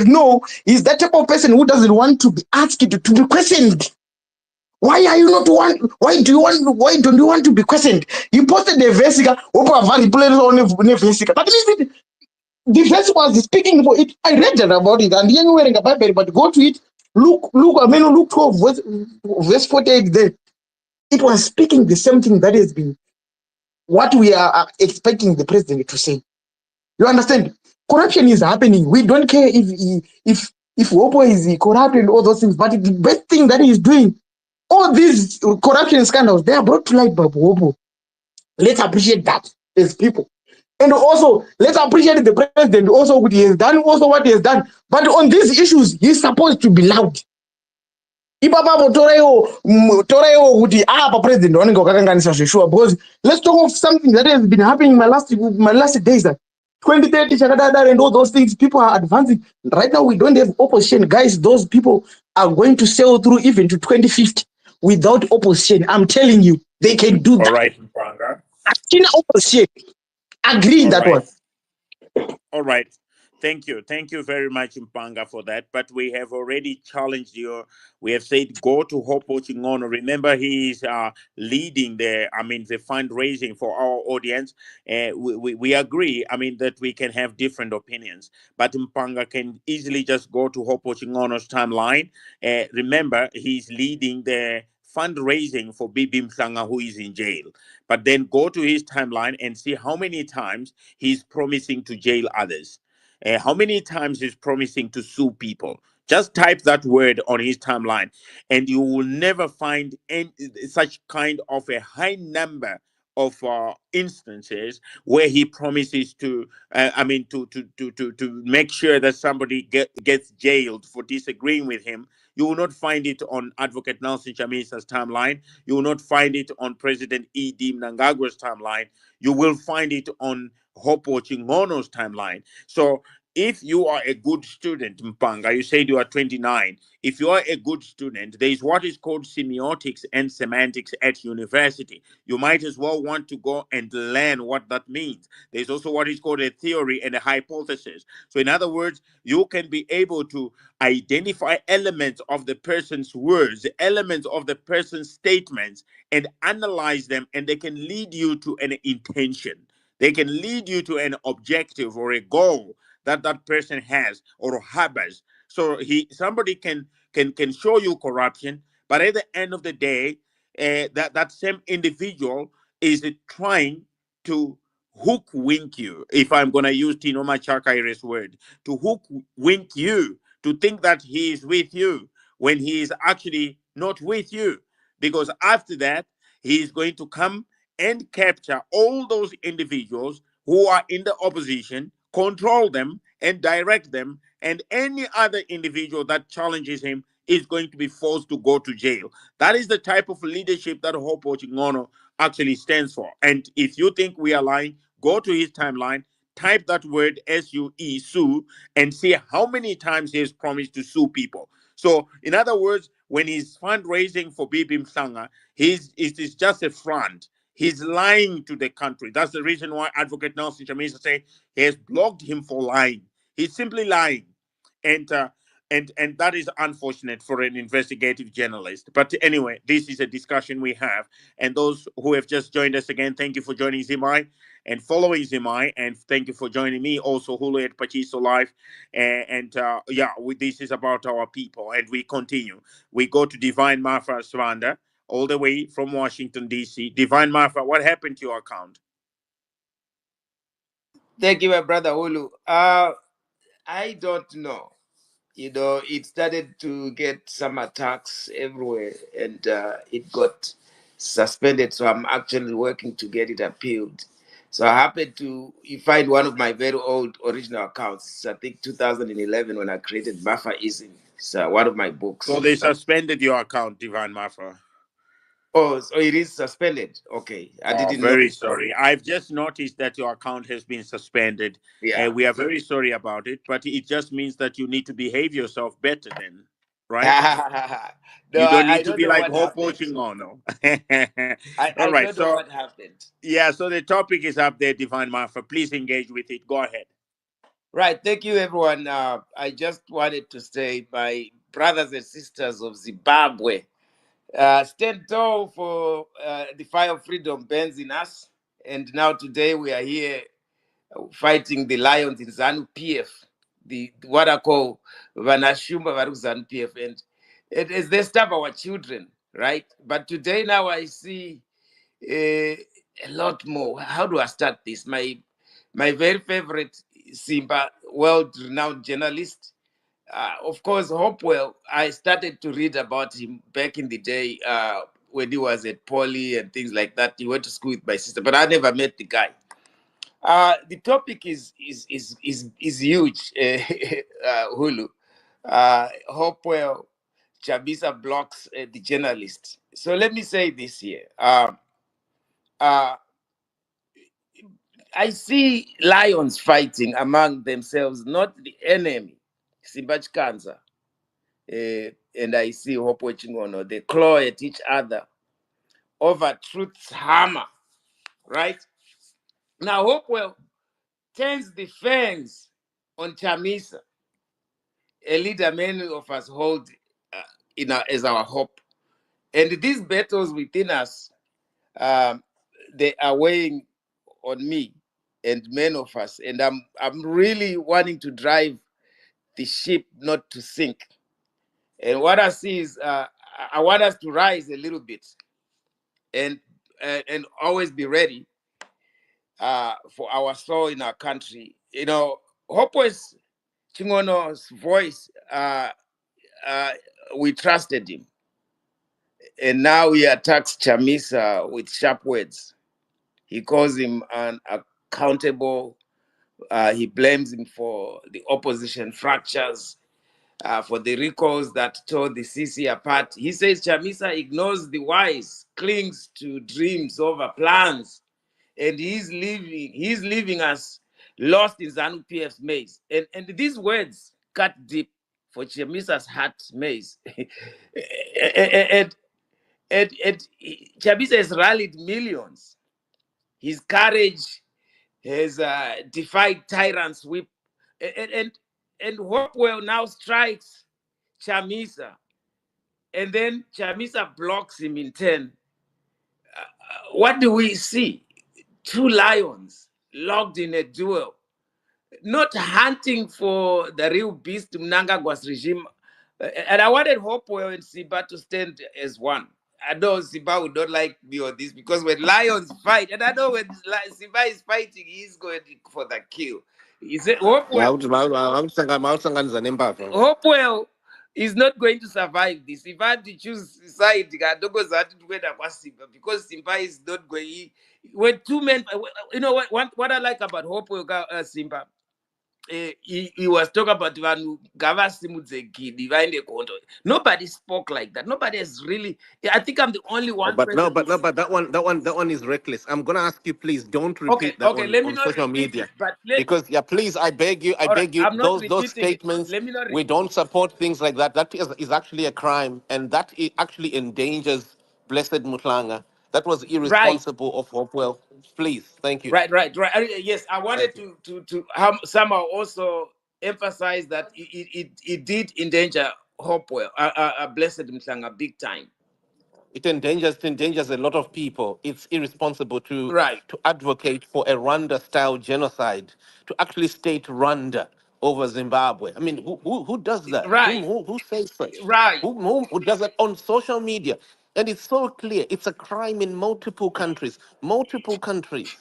no, he's that type of person who doesn't want to be asked to be questioned. Why are you not one? Why don't you want to be questioned? You posted the Vesica, Wopo Avari players on the Vesica. But the verse was speaking for it. I read about it, and then wearing a Bible, but go to it. Look, 12, verse 48 there. It was speaking the same thing that has been what we are expecting the president to say. You understand? Corruption is happening. We don't care if Wopo is corrupt and all those things, but the best thing that he is doing, all these corruption scandals, they are brought to light by Wopo. Let's appreciate that as people. And also, let's appreciate the president also what he has done, also what he has done. But on these issues, he's supposed to be loud. Sure, because let's talk of something that has been happening in my last days. 2030 and all those things, people are advancing. Right now, we don't have opposition. Guys, those people are going to sail through even to 2050 without opposition. I'm telling you, they can do that. All right, Mpanga. Opposition. Agree that one. All right. Thank you. Thank you very much, Mpanga, for that. But we have already challenged you. We have said go to Hope Chingono. Remember, he is leading the fundraising for our audience. We agree, that we can have different opinions. But Mpanga can easily just go to Hope Chingono's timeline. Remember, he's leading the fundraising for Bibi Mhlanga, who is in jail. But then go to his timeline and see how many times he's promising to jail others. How many times he's promising to sue people. Just type that word on his timeline, and you will never find such kind of a high number of instances where he promises to make sure that somebody gets jailed for disagreeing with him. You will not find it on Advocate Nelson Chamisa's timeline. You will not find it on President E.D. Mnangagwa's timeline. You will find it on Hopo Chingono's timeline. So if you are a good student, Mpanga, you said you are 29. If you are a good student, there is what is called semiotics and semantics at university. You might as well want to go and learn what that means. There's also what is called a theory and a hypothesis. So, in other words, you can be able to identify elements of the person's words, elements of the person's statements, and analyze them, and they can lead you to an intention. They can lead you to an objective or a goal that that person has or harbors. So somebody can show you corruption, but at the end of the day, that same individual is trying to hook wink you. If I'm gonna use Tino Machakaire's word, to hook wink you to think that he is with you when he is actually not with you, because after that he is going to come and capture all those individuals who are in the opposition, control them and direct them, and any other individual that challenges him is going to be forced to go to jail. That is the type of leadership that Hopo Chingono actually stands for. And if you think we are lying, go to his timeline, type that word SUE, sue, and see how many times he has promised to sue people. So, in other words, when he's fundraising for Bibi Msanga, it is just a front. He's lying to the country. That's the reason why Advocate Nelson Chamisa say he has blocked him for lying. He's simply lying, and and that is unfortunate for an investigative journalist. But anyway, this is a discussion we have. And those who have just joined us again, thank you for joining Zimai and following Zimai, and thank you for joining me also, Hulu at Pachiso Live. This is about our people, and we continue. We go to Divine Martha Swanda, all the way from Washington, D.C. Divine Martha, what happened to your account? Thank you, my brother Olu. I don't know. You know, it started to get some attacks everywhere, and it got suspended. So I'm actually working to get it appealed. So I happened to find one of my very old original accounts. I think 2011 when I created Mafaism. It's one of my So books. they suspended your account, Divine Martha. Oh, so it is suspended. Okay, I Oh, didn't know. very sorry. I've just noticed that your account has been suspended. Yeah. We are very sorry about it, but it just means that you need to behave yourself better then, right? No, You don't I need to don't be know like what Hope happened. Ochingono. All I right. don't know So, what happened. yeah, so the topic is up there, Divine Martha. Please engage with it. Go ahead. Right. Thank you, everyone. I just wanted to say, my brothers and sisters of Zimbabwe, stand tall for the fire of freedom burns in us. And now today we are here fighting the lions in ZANU PF, the what I call Vanashumba Varu ZANU PF. And it is they stab our children, right? But today now I see a lot more. How do I start this? My very favorite Simba, world-renowned journalist, of course, Hopewell. I started to read about him back in the day when he was at Poly and things like that. He went to school with my sister, but I never met the guy. The topic is huge, Hulu. Hopewell, Chamisa blocks the journalist. So let me say this here. Uh, I see lions fighting among themselves, not the enemy. Simbach cancer. And I see Hope watching on, they claw at each other over truth's hammer, right? Now, Hopewell turns the fangs on Chamisa, a leader many of us hold as our hope. And these battles within us, um, they are weighing on me and many of us. And I'm really wanting to drive the ship not to sink. And what I see is I want us to rise a little bit and and always be ready for our soul in our country. You know, Hopeless Chingono's voice, uh, we trusted him. And now he attacks Chamisa with sharp words. He calls him unaccountable. He blames him for the opposition fractures, for the recalls that tore the CC apart. He says Chamisa ignores the wise, clings to dreams over plans, and he's leaving us lost in ZANU-PF's maze. And these words cut deep for Chamisa's heart maze. and Chamisa has rallied millions. His courage has defied tyrants' whip. And Hopewell now strikes Chamisa. And then Chamisa blocks him in turn. What do we see? Two lions locked in a duel, not hunting for the real beast, Mnangagwa's regime. And I wanted Hopewell and Siba to stand as one. I know Siba would not like me on this because when lions fight, and I know when Siba is fighting, he's going for the kill. He said Hopewell is not going to survive this. If I had to choose side, because Simba is not going. When two men, you know what I like about Hopewell, Simba. He was talking about nobody spoke like that. Nobody has really. I think I'm the only one. But no, but that one is reckless. I'm gonna ask you, please don't repeat that Okay. one Let me on not social repeat media, it. But because yeah, please, I beg you, all right, I'm not those repeating it. statements. Let me not We repeat don't support things like that. That is actually a crime, and that actually endangers Blessed Mutlanga. That was right. irresponsible of Hopewell. Please, thank you. Right. Yes, I wanted Thank you. to somehow also emphasize that it did endanger Hopewell, Blessed Mtlanga, big time. It endangers a lot of people. It's irresponsible Right. to advocate for a Rwanda-style genocide, to actually state Rwanda over Zimbabwe. I mean, who does that? Right. Who says such? Right. Who does that on social media? And it's so clear. It's a crime in multiple countries. Multiple countries.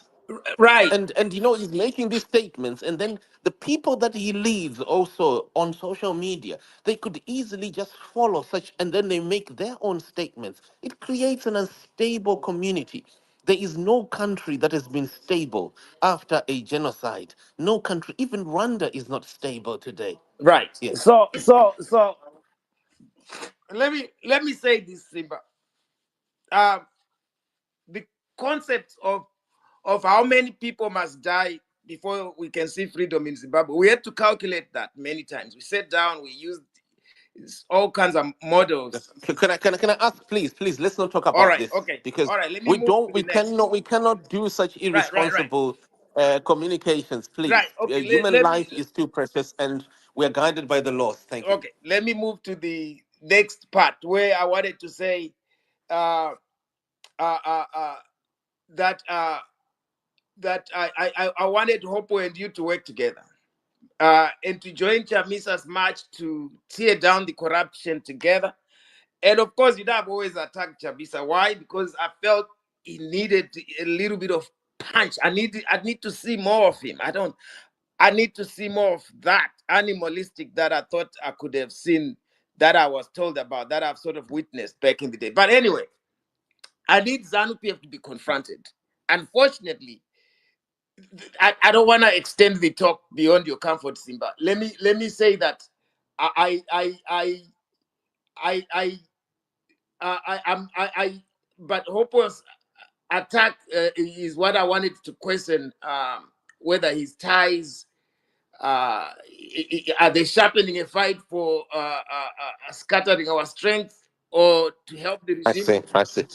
Right. And he's making these statements, and then the people that he leads also on social media, they could easily just follow such, and then they make their own statements. It creates an unstable community. There is no country that has been stable after a genocide. No country, even Rwanda, is not stable today. Right. Yes. So let me say this, Simba. The concept of how many people must die before we can see freedom in Zimbabwe, we had to calculate that many times. We sat down, we used all kinds of models. Can I ask, please, let's not talk All about right, this, okay. because All right, let me move to the next. we cannot do such Right. irresponsible communications, Right. please. Okay, Human let me life is too precious, and we are guided by the laws. Thank you. okay, let me move to the next part where I wanted to say uh uh uh, uh that I wanted Hopo and you to work together. And to join Chamisa's march to tear down the corruption together. And of course, I've always attacked Chamisa. Why? Because I felt he needed a little bit of punch. I need to see more of him. I need to see more of that animalistic that I thought I could have seen, that I was told about, that I've sort of witnessed back in the day. But anyway, I need ZANU-PF to be confronted. Unfortunately, I don't want to extend the talk beyond your comfort, Simba. Let me say that I I I I I but Hopper's attack is what I wanted to question, whether his ties are they sharpening a fight for scattering our strength or to help the I regime. see. I see.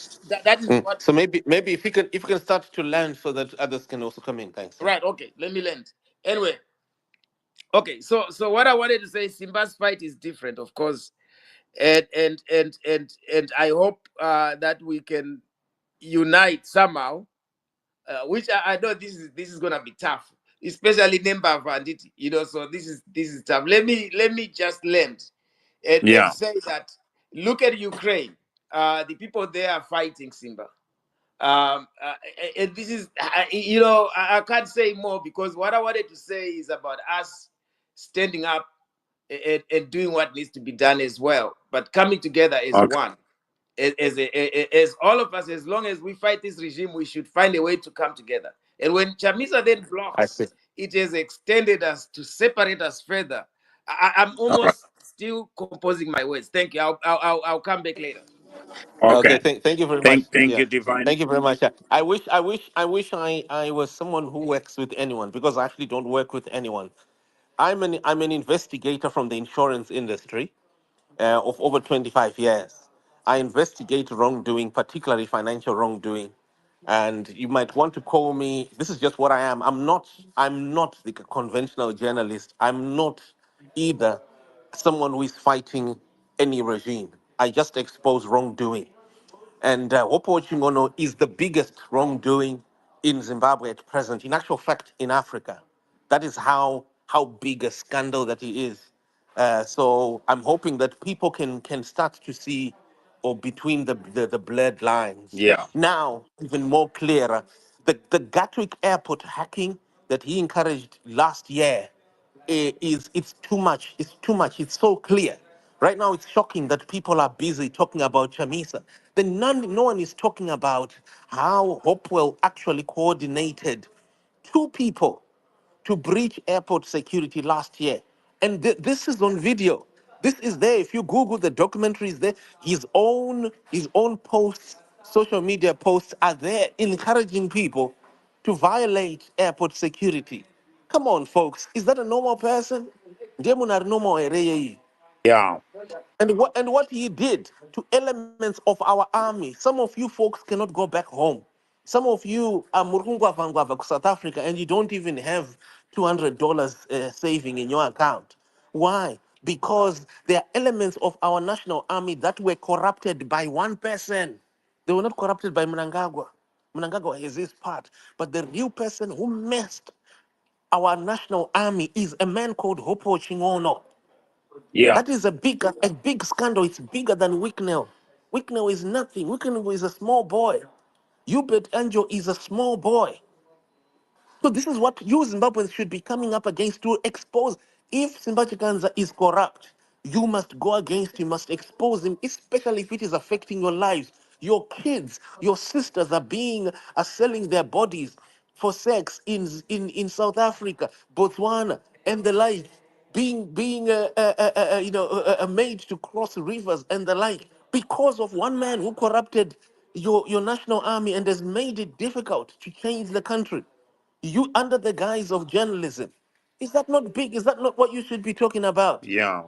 That is what. So maybe if you can start to land so that others can also come in. Thanks. Yeah. Right. Okay. Let me land. Anyway. Okay. So what I wanted to say, Simba's fight is different, of course, and I hope that we can unite somehow. Which I know this is gonna be tough, especially Nemba Vanditi. So this is tough. Let me just land and Yeah. say that look at Ukraine. The people there are fighting Simba. And this is I can't say more because what I wanted to say is about us standing up and doing what needs to be done as well, but coming together as Okay. one. As all of us, as long as we fight this regime, we should find a way to come together. And when Chamisa then I blocks, see. it has extended us to separate us further. I'm All right. almost still composing my words. Thank you. I'll come back later. Okay, Okay. thank you very much. Thank Yeah, you, Divine. thank you very much. I was someone who works with anyone because I actually don't work with anyone. I'm an investigator from the insurance industry of over 25 years. I investigate wrongdoing, particularly financial wrongdoing. And you might want to call me, this is just what I am. I'm not the conventional journalist. I'm not either someone who is fighting any regime. I just expose wrongdoing. And Opo Chingono is the biggest wrongdoing in Zimbabwe at present. In actual fact, in Africa, that is how big a scandal that he is. So I'm hoping that people can start to see, or between the blurred lines. Yeah. Now, even more clearer, the Gatwick Airport hacking that he encouraged last year is it's too much. It's too much. It's so clear. Right now, it's shocking that people are busy talking about Chamisa. Then no one is talking about how Hopewell actually coordinated two people to breach airport security last year. And this is on video. This is there. If you Google the documentary, is there. His own posts, social media posts are there encouraging people to violate airport security. Come on, folks. Is that a normal person? Ndemunar normal ere. Yeah. And what he did to elements of our army. Some of you folks cannot go back home. Some of you are Murungwa Vangwa South Africa and you don't even have $200 saving in your account. Why? Because there are elements of our national army that were corrupted by one person. They were not corrupted by Mnangagwa. Mnangagwa has his part. But the real person who messed our national army is a man called Hopo Chingono. Yeah. That is a big scandal. It's bigger than Wicknell. Wicknell is nothing. Wicknell is a small boy. Hubert Angel is a small boy. So this is what you Zimbabweans should be coming up against to expose. If Simbachikanza is corrupt, you must go against him, must expose him, especially if it is affecting your lives. Your kids, your sisters are selling their bodies for sex in South Africa, Botswana, and the like, being made to cross rivers and the like because of one man who corrupted your national army and has made it difficult to change the country. You under the guise of journalism. Is that not big? Is that not what you should be talking about? Yeah.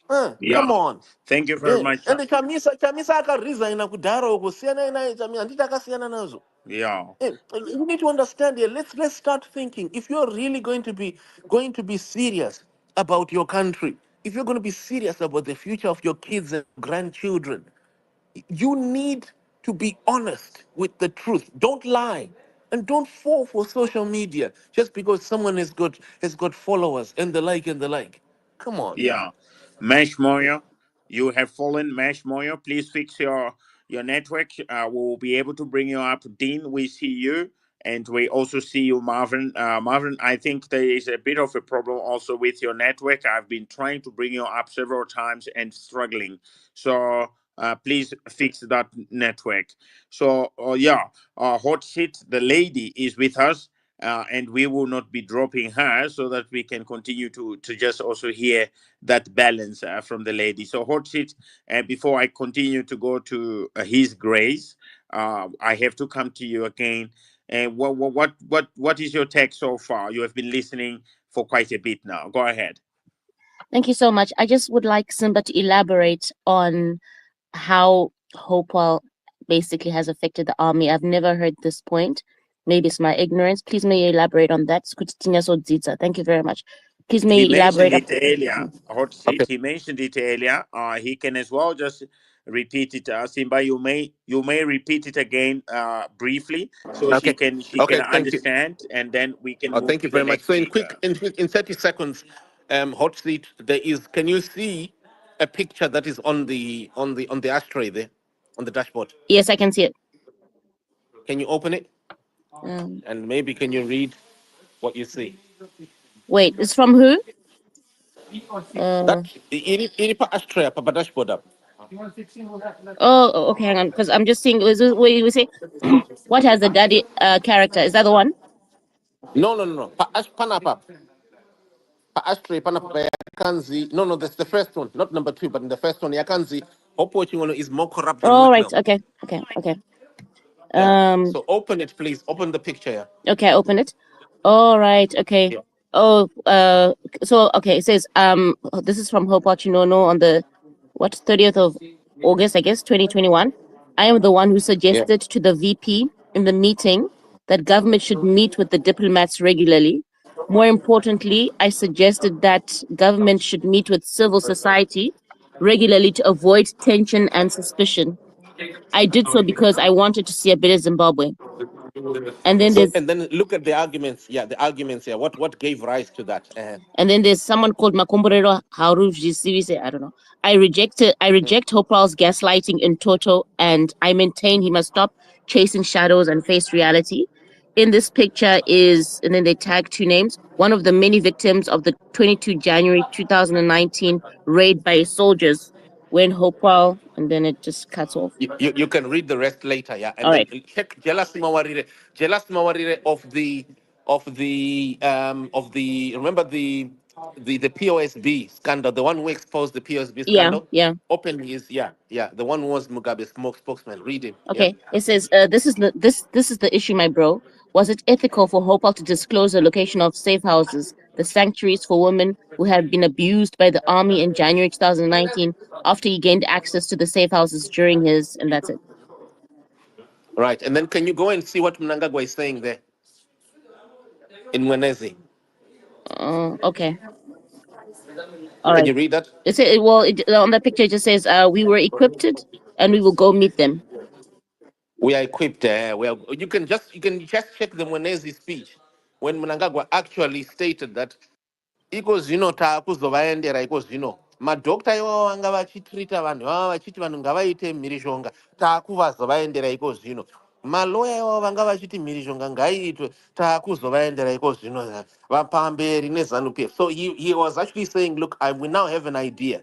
Come Yeah. on. Thank you very Eh, much. and Chamisa akaresigna kudhara uko siyana naye Chamisa handiti akasiyana nazo. Yeah. You need to understand here. Let's start thinking. If you're really going to be serious about your country, if you're going to be serious about the future of your kids and grandchildren, you need to be honest with the truth. Don't lie. And don't fall for social media just because someone has got followers and the like and the like. Come on. Yeah. Mesh Moyo, you have fallen. Mesh Moyo, please fix your network. We'll be able to bring you up. Dean, we see you. And we also see you, Marvin. Marvin, I think there is a bit of a problem also with your network. I've been trying to bring you up several times and struggling. So please fix that network. So, yeah, Hot Seat, the lady is with us. And we will not be dropping her so that we can continue to just also hear that balance from the lady. So, Hot Seat, before I continue to go to His Grace, I have to come to you again. And what is your take so far? You have been listening for quite a bit now. Go ahead. Thank you so much. I just would like Simba to elaborate on how Hopewell basically has affected the army. I've never heard this point. Maybe it's my ignorance. Please may you elaborate on that. Skutitina Sodzitsa. Thank you very much. Please may He you mentioned elaborate. it earlier. Hot seat. Okay. He mentioned it earlier. He can as well just repeat it. Simba, you may repeat it again briefly so Okay. she can Okay. Thank you. understand, and then we can Oh, move thank to you the very much. next So speaker. in 30 seconds, hot seat, there is, can you see a picture that is on the ashtray there, on the dashboard? Yes, I can see it. Can you open it? Um, And maybe can you read what you see? wait, it's from who? That ini pa ashtray pa dashboard up. Okay, hang on, because I'm just seeing. Was it, wait, we say, what has the daddy character? Is that the one? No, no, no, no. Panapa. Pa ashtray, panapa, yakanzi. No, no, that's the first one, not number two, but in the first one, yakanzi. Hopo Chingono is more corrupt than All right. Whitlam. Okay. Okay. Okay. Yeah. Um. So open it, please. Open the picture. Yeah. Okay. I open it. All right. Okay. Yeah. Oh. So okay. It says this is from Hope Chinono on the what 30th of August, I guess, 2021. I am the one who Yeah. suggested to the VP in the meeting that government should meet with the diplomats regularly. More importantly, I suggested that government should meet with civil society regularly to avoid tension and suspicion. I did so because I wanted to see a better Zimbabwe. And then So there's and then look at the arguments. Yeah, the arguments here. What gave rise to that? And then there's someone called Makomborero Harujisivise. I don't know. I reject Hopewell's gaslighting in toto, and I maintain he must stop chasing shadows and face reality. In this picture is, and then they tag two names, one of the many victims of the 22 January 2019 raid by soldiers when Hopewell, and then it just cuts off. You can read the rest later, yeah. And All then right. check Jealous Mawarire of the remember the POSB scandal, the one who exposed the POSB Yeah, scandal. yeah. Open his yeah, the one who was Mugabe's spokesman. Read him, yeah. Okay, it says this is the issue, my bro. Was it ethical for Hopal to disclose the location of safe houses, the sanctuaries for women who had been abused by the army in January 2019 after he gained access to the safe houses during his and that's it. Right, and then can you go and see what Mnangagwa is saying there in Mwenezi? Okay, all Can right. you read that? On the picture it just says we were equipped and we will go meet them. We are equipped. You can just check the Mwenezi speech when Mnangagwa actually stated that iko zvino taakuzovaendera iko zvino madhokta iwavo vanga vachitrita vanhu vava vachiti vanhu ngavaite mhirishonga taakuvazovaendera iko zvino maloya iwavo vanga vachiti mhirishonga ngaiitwe taakuzovaendera iko zvino vapamberi nezanup f. So he was actually saying, look, we now have an idea.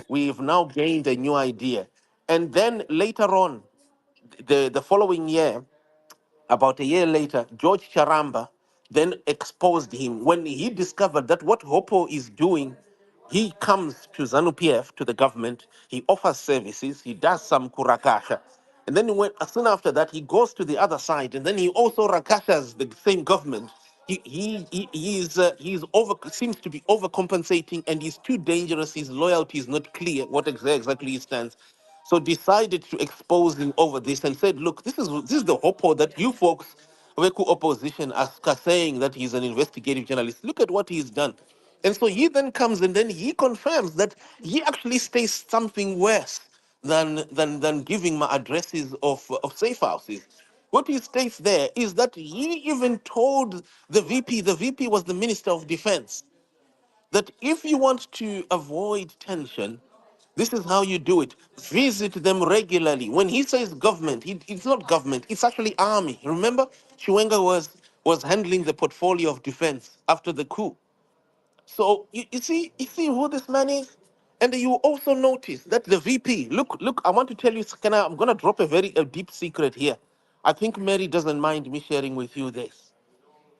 We've now gained a new idea. And then later on, the following year, about a year later, George Charamba then exposed him when he discovered that what Hopo is doing, he comes to ZANU-PF, to the government, he offers services, he does some kurakasha. And then soon after that, he goes to the other side, and then he also rakashas the same government. He's over seems to be overcompensating, and he's too dangerous. His loyalty is not clear what exactly he stands. So decided to expose him over this and said, look, this is the Hopo that you folks, Weku opposition, are saying that he's an investigative journalist. Look at what he's done. And so he then comes and then he confirms that he actually stays something worse than giving my addresses of safe houses. What he states there is that he even told the VP was the Minister of Defense, that if you want to avoid tension, this is how you do it. Visit them regularly. When he says government, it's not government, it's actually army. Remember, Chiwenga was handling the portfolio of defense after the coup. So you see who this man is? And you also notice that the VP, look, I want to tell you, I'm gonna drop a deep secret here. I think Mary doesn't mind me sharing with you this.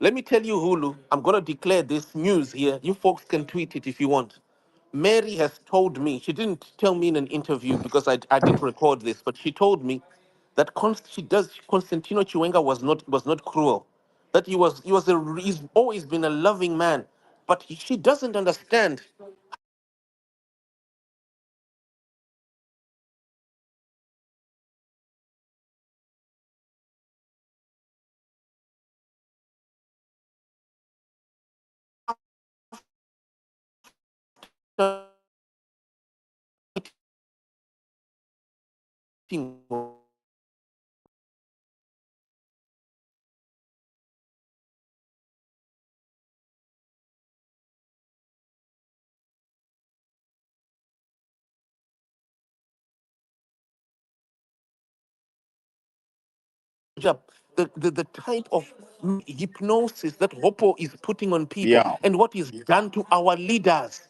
Let me tell you, Hulu, I'm going to declare this news here. You folks can tweet it if you want. Mary has told me, she didn't tell me in an interview because I didn't record this, but she told me that Constantino Chiwenga was not cruel. That he's always been a loving man, but she doesn't understand the type of hypnosis that Hopo is putting on people Yeah. and what is done to our leaders.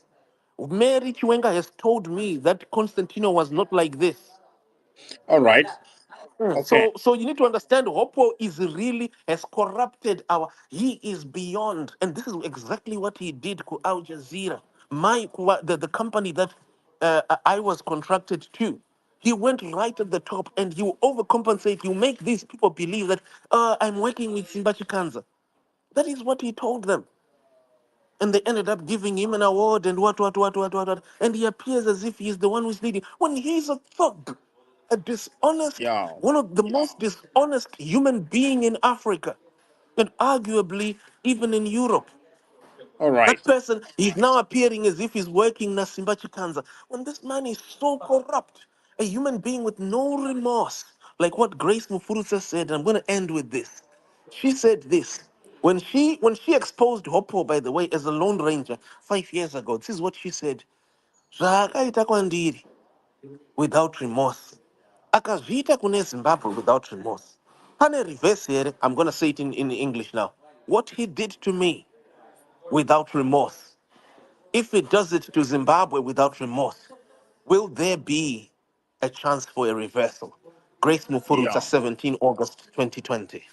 Mary Chiwenga has told me that Constantino was not like this. All right. Okay. So you need to understand Hopo is really has corrupted he is beyond, and this is exactly what he did to Al Jazeera, the company that I was contracted to. He went right at the top, and you overcompensate. You make these people believe that I'm working with Simba Chikanza. That is what he told them. And they ended up giving him an award and what. And he appears as if he's the one who's leading. When he's a thug, a dishonest, Yeah. one of the most dishonest human being in Africa, and arguably even in Europe. All right. That person is now appearing as if he's working Nasimba Chikanza. When this man is so corrupt, a human being with no remorse, like what Grace Mufuruza said. I'm going to end with this. She said this when she exposed Hopewell, by the way, as a Lone Ranger 5 years ago. This is what she said: "Zvakaita kwandiri without remorse. Akazviita kune Zimbabwe without remorse. Pane reverse here. I'm going to say it in English now. What he did to me without remorse. If it does it to Zimbabwe without remorse, will there be a chance for a reversal?" Grace Mufuruza, Yeah. 17 August 2020.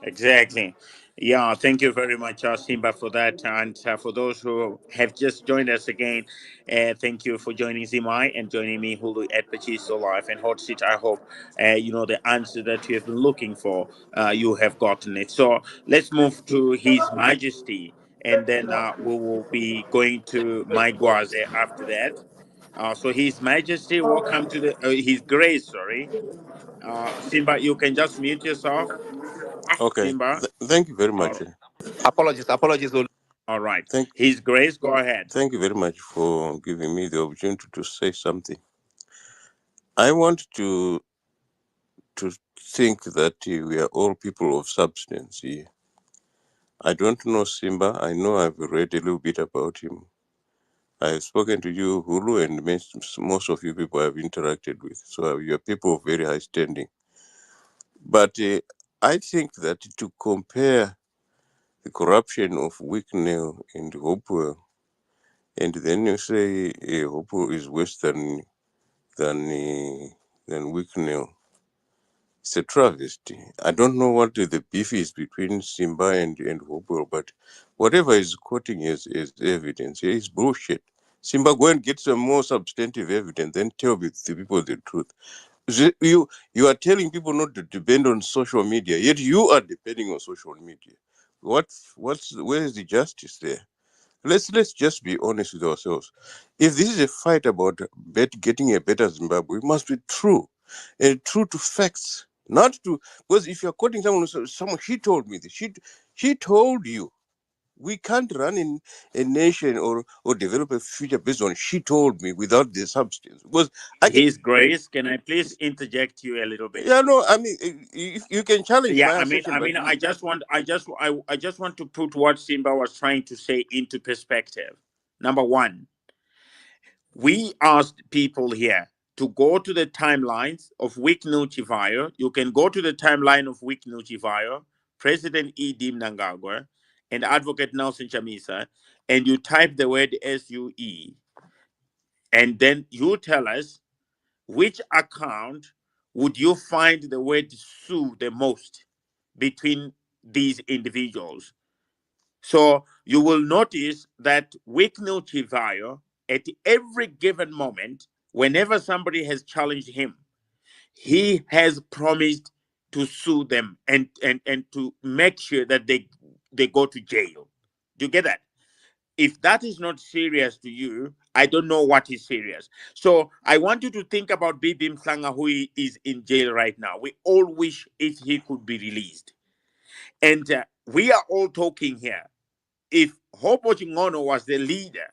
Exactly. Yeah, thank you very much, Simba, for that. And for those who have just joined us again, thank you for joining Zimai and joining me, Hulu, at Pachiso Life and Hot Seat. I hope, the answer that you have been looking for, you have gotten it. So let's move to His Majesty, and then we will be going to my Gwaze after that. So His Majesty, welcome to the, His Grace, sorry. Simba, you can just mute yourself. Okay. Simba. Thank you very All much. Apologies. all right. Thank His Grace, go ahead. thank you very much for giving me the opportunity to say something. I want to think that we are all people of substance here. I don't know Simba. I know I've read a little bit about him. I've spoken to you, Hulu, and most of you people I've interacted with. So you are people of very high standing. But I think that to compare the corruption of Wicknell and Hopewell, and then you say Hopewell is worse than Wicknell, it's a travesty. I don't know what the beef is between Simba and Hopewell, but whatever is quoting as evidence is bullshit. Simba, go and get some more substantive evidence, then tell the people the truth. You are telling people not to depend on social media, yet you are depending on social media. Where is the justice there? Let's just be honest with ourselves. If this is a fight about getting a better Zimbabwe, it must be true, and true to facts, not to, because if you're quoting someone, she told me this. She told you we can't run in a nation or develop a future based on she told me without the substance. Because I can, His Grace, can I please interject you a little bit? yeah, no, I mean, you can challenge Yeah, my assertion, but I just want to put what Simba was trying to say into perspective. Number one, we asked people here to go to the timelines of Week Nuchivayo. You can go to the timeline of Week Nuchivayo, President E.D. Mnangagwa, and Advocate Nelson Chamisa, and you type the word SUE, and then you tell us which account would you find the word sue the most between these individuals. So you will notice that Wicknell Chivayo, at every given moment, whenever somebody has challenged him, he has promised to sue them and to make sure that they go to jail. Do you get that? If that is not serious to you, I don't know what is serious. So I want you to think about Bibi Mhlanga, who is in jail right now. We all wish if he could be released. And we are all talking here. If Hope Chingono was the leader,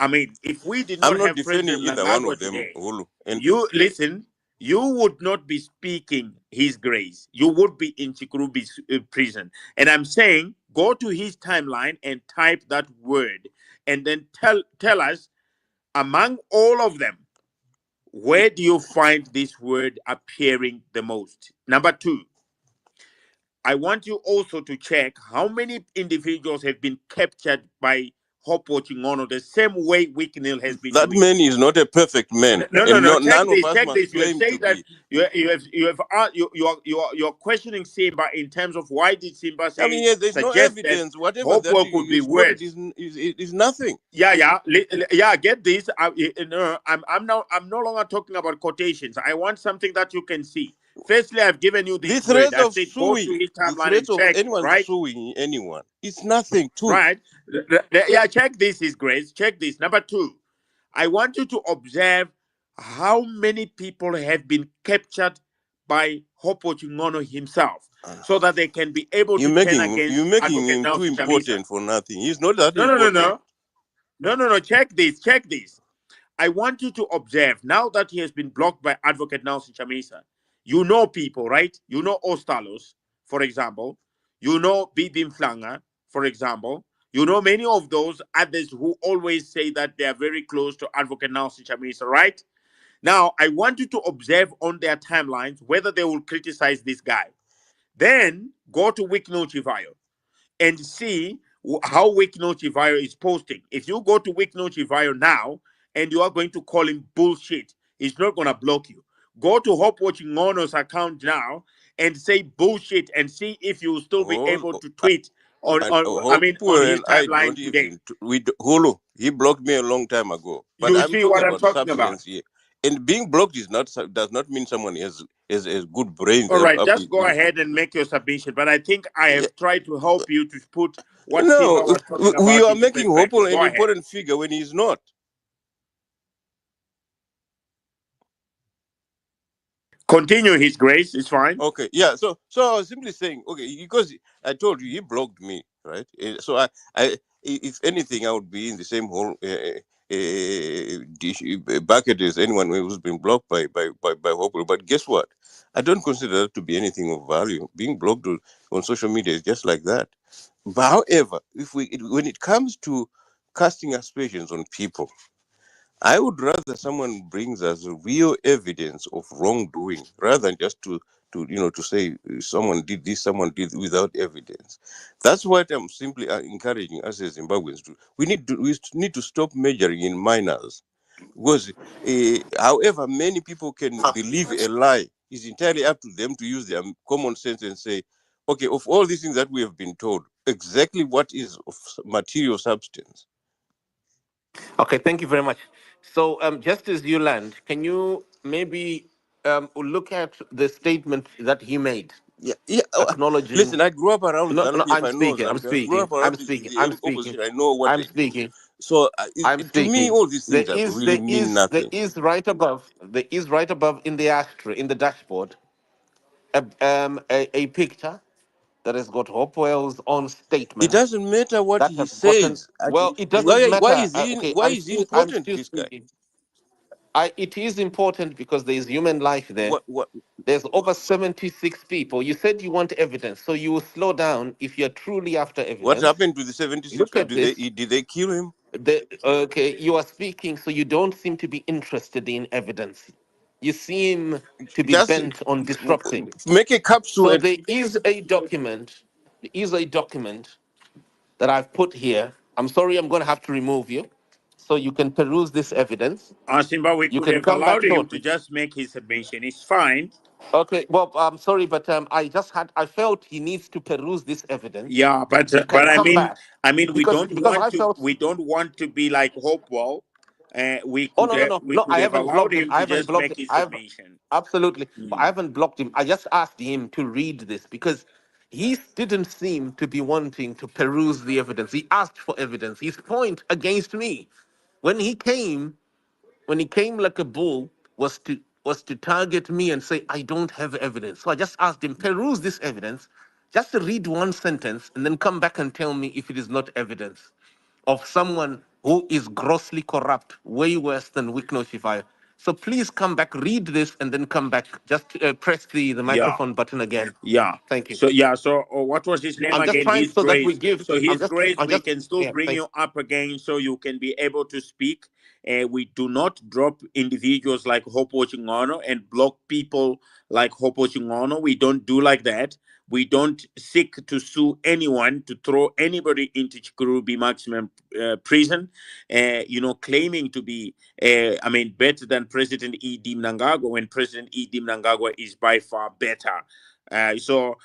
I mean, if we did I'm not not have defending President either one Mnangagwa of them, today, Olu. And you listen, you would not be speaking His Grace. You would be in Chikurubi's prison. And I'm saying, go to his timeline and type that word, and then tell us, among all of them, where do you find this word appearing the most? Number two, I want you also to check how many individuals have been captured by Hopewell Chingono the same way Wicknell has been That doing. man is not a perfect man, No, and no. Check none of this. us Check must this. You have claim to said that be. you're questioning Simba in terms of why did Simba I mean, say yeah, there's no suggest that evidence. Whatever that Hopewell could be is quoted worse. is nothing. Yeah. Get this. I'm no longer talking about quotations. I want something that you can see. Firstly, I've given you The this grid. threat I've of said go to suing, his the timeline threat and of check. anyone Right. suing anyone, it's nothing too. Right. Yeah. Check this, His Grace. Check this. Number two. I want you to observe how many people have been captured by Hopo Chingono himself so that they can be able to turn You're against making Advocate him too Nelson Chamisa. important for nothing. He's not that No, no, no, important. no. No. Check this. Check this. I want you to observe now that he has been blocked by Advocate Nelson Chamisa. You know people, right? You know Ostalos, for example. You know Bibim Flanga, for example. You know many of those others who always say that they are very close to Advocate Nelson Chamisa, right? Now, I want you to observe on their timelines whether they will criticize this guy. Then go to Wickno Chivayo and see how Wickno Chivayo is posting. If you go to Wickno Chivayo now and you are going to call him bullshit, he's not going to block you. Go to Hope Watching Ngono's account now and say bullshit and see if you will still be All, able to tweet and on Hopewell his and I timeline don't today. even Hulu. He blocked me a long time ago. But You I'm see talking what I'm about talking about. substance here. And being blocked is not does not mean someone has good brains All right, up just his go sleeve. ahead and make your submission. But I think I Yeah, have tried to help you to put what Simba no, was talking we about are into making perspective. Hopewell an Go ahead. important figure when he's not. Continue, His Grace. It's fine. Okay, yeah. So I was simply saying, okay, because I told you he blocked me, right? So if anything, I would be in the same whole bucket as anyone who's been blocked by Hopewell. But guess what? I don't consider that to be anything of value. Being blocked on social media is just like that. But however, when it comes to casting aspersions on people, I would rather someone brings us real evidence of wrongdoing rather than just to say someone did this, someone did without evidence. That's what I'm simply encouraging us as Zimbabweans to. We need to stop measuring in minors because, however many people can believe a lie, is entirely up to them to use their common sense and say, okay, of all these things that we have been told, exactly what is of material substance. Okay, thank you very much. So, just as you land, can you maybe look at the statement that he made, Yeah, yeah. acknowledging? Listen, I grew up around No, ZANU no, PF. I'm I know speaking. I'm ZANU PF. I grew speaking. up I'm around speaking. the I'm speaking. opposition. I know what I'm they do. speaking. So, I'm to me, speaking. all these There things are is, really there mean is, there nothing. is right above. There is right above in the ashtray, in the dashboard, a picture that has got Hopewell's own It statement doesn't matter what that he has gotten. says. Well, it doesn't Why matter. is he Okay, I'm important? still This guy. speaking. It is important because there is human life there. What There's over 76 people. You said you want evidence, so you will slow down if you're truly after what evidence. happened to the 76 Look people? at this. Did they kill him? Okay, you are speaking, so you don't seem to be interested in evidence. You seem to be Just bent on disrupting. make a capsule So and there is a document. There is a document that I've put here. I'm sorry, I'm going to have to remove you, so you can peruse this evidence. Simba, we You could can have come back allowed him to shortly. just make his submission. It's fine. Okay, well, I'm sorry, but I felt he needs to peruse this evidence Yeah, and but can come back because I felt. we don't want to be like Hopewell. Oh no, no, no, We no! could I have haven't allowed blocked him. him I to haven't just blocked make him. his I've submission. absolutely. I Mm. haven't blocked him. I just asked him to read this because he didn't seem to be wanting to peruse the evidence. He asked for evidence. His point against me, when he came, like a bull, was to target me and say I don't have evidence. So I just asked him peruse this evidence, just to read one sentence and then come back and tell me if it is not evidence of someone who is grossly corrupt, way worse than Wikno Shivaya. So please come back, read this, and then come back. Just press the Yeah, microphone button again. yeah. Thank you. So what was his name I'm just again? trying His so that we Grace. give. So I'm His just. Grace, I'm we just. can still Yeah. bring Thank you you. up again so you can be able to speak. We do not drop individuals like Hopewell Chingono and block people like Hopewell Chingono. We don't do like that. We don't seek to sue anyone, to throw anybody into Chikurubi maximum prison, claiming to be, better than President E.D. Mnangagwa when President E.D. Mnangagwa is by far better. So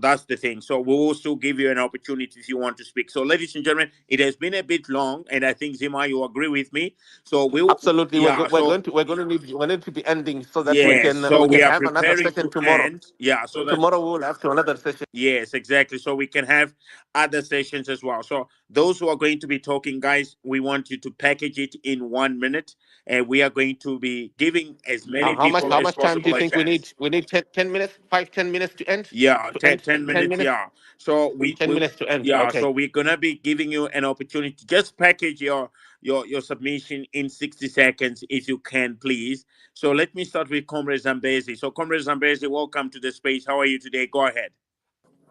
that's the thing. So we will still give you an opportunity if you want to speak. So, ladies and gentlemen, it has been a bit long, and I think Zima, you agree with me. So Absolutely, yeah. So we're going to need to be ending so that yes, so we we can are have another preparing session to tomorrow. end. Yeah, so that Tomorrow we will have to another session. yes, exactly. So we can have other sessions as well. So those who are going to be talking, guys, we want you to package it in 1 minute, and we are going to be giving as many people How as much time do you possible a think we need? chance. We need 10 minutes, 5-10 minutes to end. Yeah, To 10, end 10 10 minutes. minutes. Yeah. So we 10 we minutes to end. yeah, Okay. so we're gonna be giving you an opportunity. Just package your submission in 60 seconds if you can, please. So let me start with Comrade Zambezi. So Comrade Zambezi, welcome to the space. How are you today? Go ahead.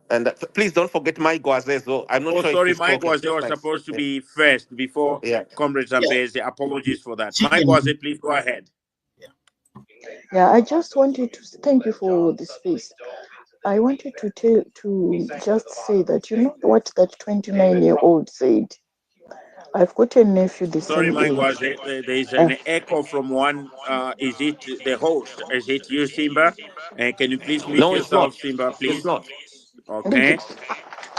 And please don't forget my Guazezo. I'm not Oh, sure if sorry, she's Mike spoken. was there was Thanks. supposed to Yeah. be first before Yeah. Comrade Yeah, Zambezi. Apologies for that. she Mike can. was there, please go ahead. Yeah, I just wanted to thank you for the space. I wanted to just say that you know what that 29-year-old said. I've got a nephew the Sorry, same Mike was age. there. There's Uh, an echo from one. Is it the host? Is it you, Simba? And can you please mute No, it's yourself, not. Simba, It's please? not. Okay.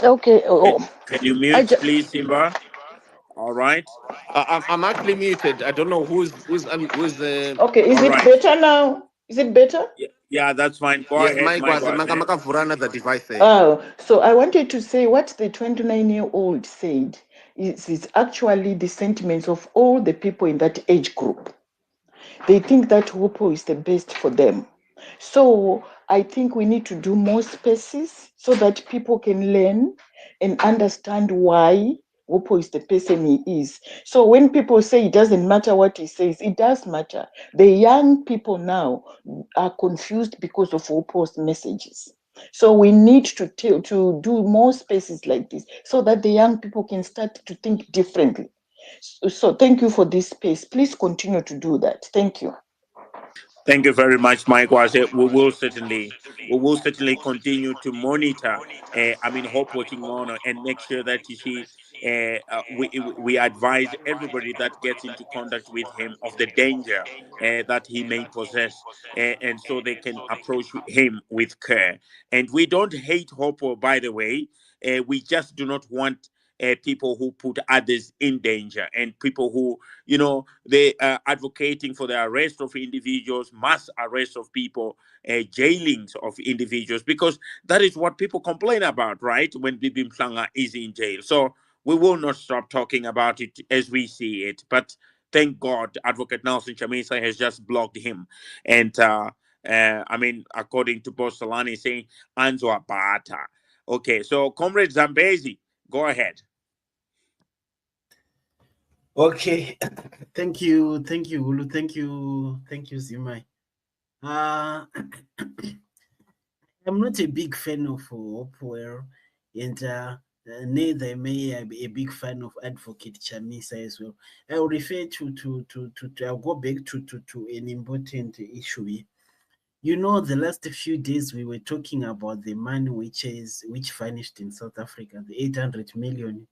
okay. Can you I mute, just. please, Simba? All right. I'm actually muted. I don't know who's Okay, is All it right. better now? Is it better? Yeah, that's fine. Go yes, ahead, my Mike Guaze. was there. Maka Furana the device. Oh, so I wanted to say what the 29-year-old said is actually the sentiments of all the people in that age group. They think that WUPO is the best for them. So I think we need to do more spaces so that people can learn and understand why WUPO is the person he is. So when people say it doesn't matter what he says, it does matter. The young people now are confused because of WUPO's messages. So we need to do more spaces like this so that the young people can start to think differently. So thank you for this space. Please continue to do that. Thank you. Thank you very much, Mike. Was it? We will certainly continue to monitor. Hope watching on and make sure that you see. We advise everybody that gets into contact with him of the danger that he may possess, and so they can approach him with care. And we don't hate Hopo, by the way. We just do not want people who put others in danger and people who they are advocating for the arrest of individuals, mass arrest of people, jailings of individuals, because that is what people complain about, right? When Bibi Mhlanga is in jail. So we will not stop talking about it as we see it. But thank God, Advocate Nelson Chamisa has just blocked him. And according to Boss Solani, saying Anzwa Bata. Okay, so Comrade Zambezi, go ahead. Okay, thank you, Ulu, thank you, Zimai. I'm not a big fan of Hopewell, and neither am I a big fan of Advocate Chamisa as well. I'll refer I'll go back to an important issue here. You know, the last few days we were talking about the money which vanished in South Africa, the 800 million,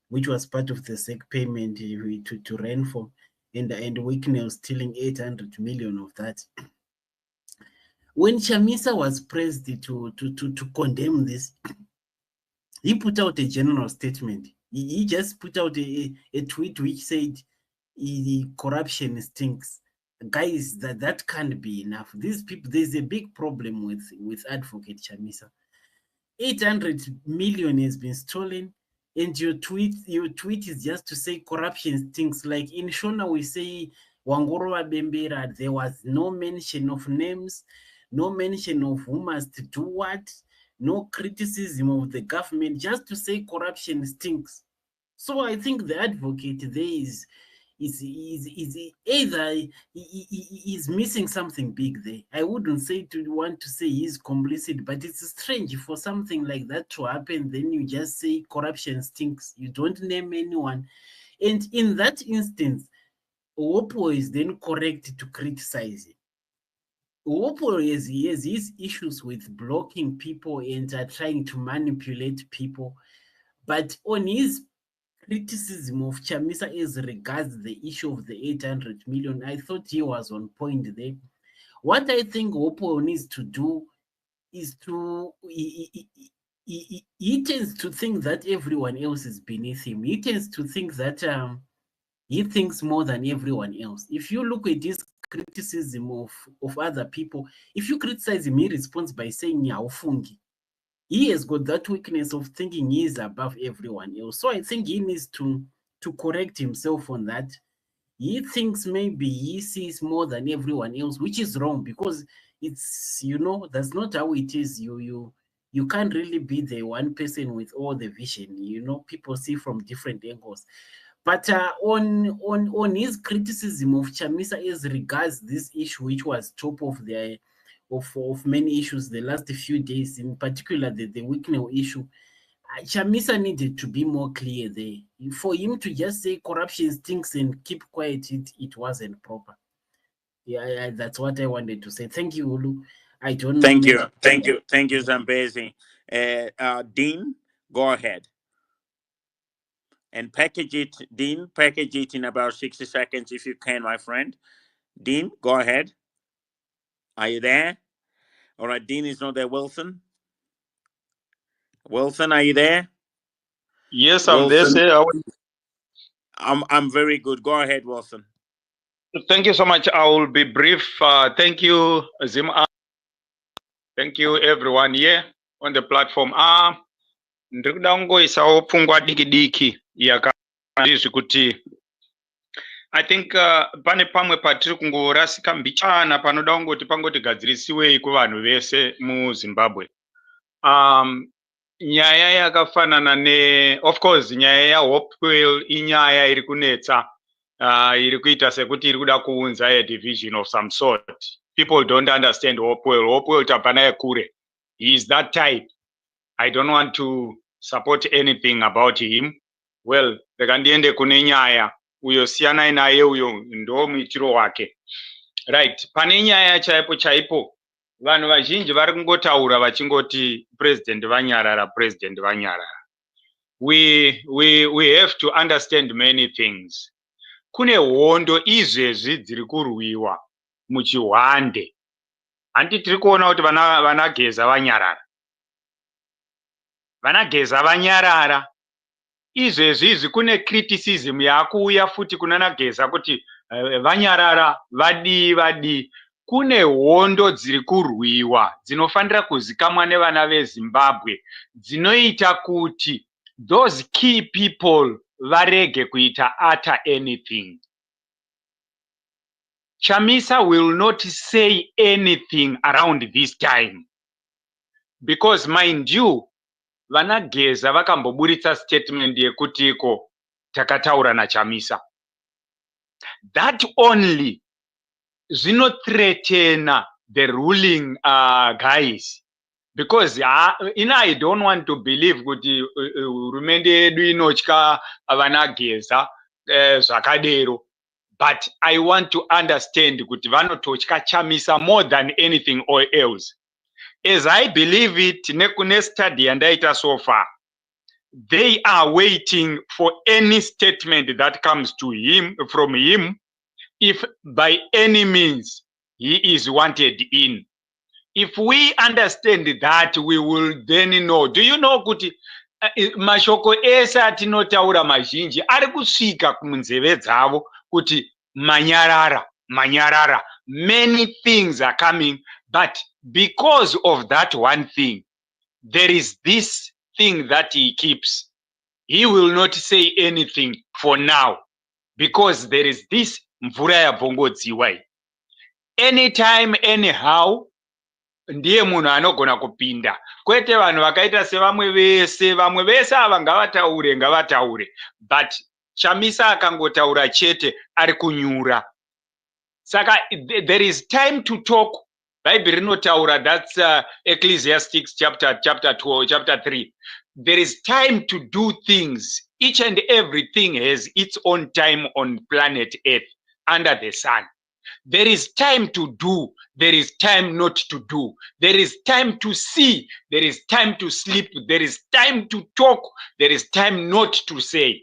which was part of the SEC payment to Renform, and Wicknell was stealing 800 million of that. When Chamisa was pressed to condemn this, he put out a general statement. He just put out a tweet which said, corruption stinks. Guys, that can't be enough. These people, there's a big problem with Advocate Chamisa. 800 million has been stolen, and your tweet is just to say corruption stinks. Like in Shona, we say Wangorwa Bembera, there was no mention of names, no mention of who must do what, no criticism of the government, just to say corruption stinks. So I think the advocate there is either he's missing something big there. I wouldn't want to say he's complicit, but it's strange for something like that to happen. Then you just say corruption stinks. You don't name anyone, And in that instance, Hopewell is then correct to criticize him. Hopewell has his issues with blocking people and trying to manipulate people. But on his criticism of Chamisa as regards the issue of the 800 million, I thought he was on point there. What I think Hopewell needs to do is to he tends to think that everyone else is beneath him. He tends to think that he thinks more than everyone else. If you look at his criticism of other people, if you criticize him, he responds by saying "Nyaufungi." He has got that weakness of thinking he is above everyone else. So I think he needs to correct himself on that. He thinks maybe he sees more than everyone else, which is wrong, because it's, you know, that's not how it is. You can't really be the one person with all the vision. You know, people see from different angles. But on his criticism of Chamisa as regards this issue, which was top of the of many issues the last few days, in particular the Wicknell issue, Chamisa needed to be more clear there. For him to just say corruption stinks and keep quiet, it wasn't proper. Yeah, that's what I wanted to say. Thank you, Ulu. I don't know. Thank you, Zambezi. Dean, go ahead and package it. Dean, package it in about 60 seconds if you can, my friend. Dean, go ahead. Are you there? All right, Dean is not there. Wilson, are you there? Yes, I'm there, Wilson, sir. I'm very good. Go ahead, Wilson. Thank you so much. I will be brief. Thank you, Zim. Thank you, everyone here on the platform. Ndikuda kungoisawo pfungwa diki yakazvizvi kuti I think pane pamwe patiri kungorasika mbichana panoda kungoti pangoti gadzirisiwei kuvanhu vese muZimbabwe. Nyaya yakafanana of course nyaya yaHopewell inyaya iri kunetsa, iri kuita sekuti iri kuda kuunza a division of some sort. People don't understand Hopewell tapana kure. He is that type. I don't want to support anything about him. Well, rekandiende kune nyaya uyo siyanai naye uyo ndo muitiro wake. Right, pane nyaya chaipo vanhu vazhinji vari kungotaura vachingoti president vanyarara. We have to understand many things. Kune hondo izvezvi dziri kurwiwa muchihwande. Handi tiri kuona kuti vanageza vanyarara. Izvezvi kune criticism yakuuya futi kunanageza kuti vanyarara vadii. Kune hondo dziri kurwiwa dzinofanira kuzikamwa nevana veZimbabwe dzinoita kuti those key people varege kuita utter anything. Chamisa will not say anything around this time because, mind you, vanageza vakamboburitsa statement yekutiko takataura naChamisa. That only zvinothreatena the ruling guys, because I don't want to believe kuti hurumende yedu inotya vanageza zvakadero, but I want to understand kuti vanototya Chamisa more than anything else. As I believe it, nekune study yandaita so far, they are waiting for any statement that comes to him from him, if by any means he is wanted in. If we understand that, we will then know. Do you know kuti mashoko ese atinotaura mazhinji ari kusvika kumunzeve dzavo kuti manyarara. Many things are coming, but because of that one thing, there is this thing that he keeps. He will not say anything for now because there is this mvura yabvongodziwa. Anytime, anyhow, ndiye munhu anogona kupinda. Kwete vanhu vakaita sevamwe vese ava ngavataure. But Chamisa akangotaura chete ari kunyura. Saka there is time to talk. Bible rinotaura, that's Ecclesiastes chapter 12, chapter 3. There is time to do things Each and everything has its own time on planet Earth under the sun. There is time to do, there is time not to do. There is time to see, there is time to sleep, there is time to talk, there is time not to say.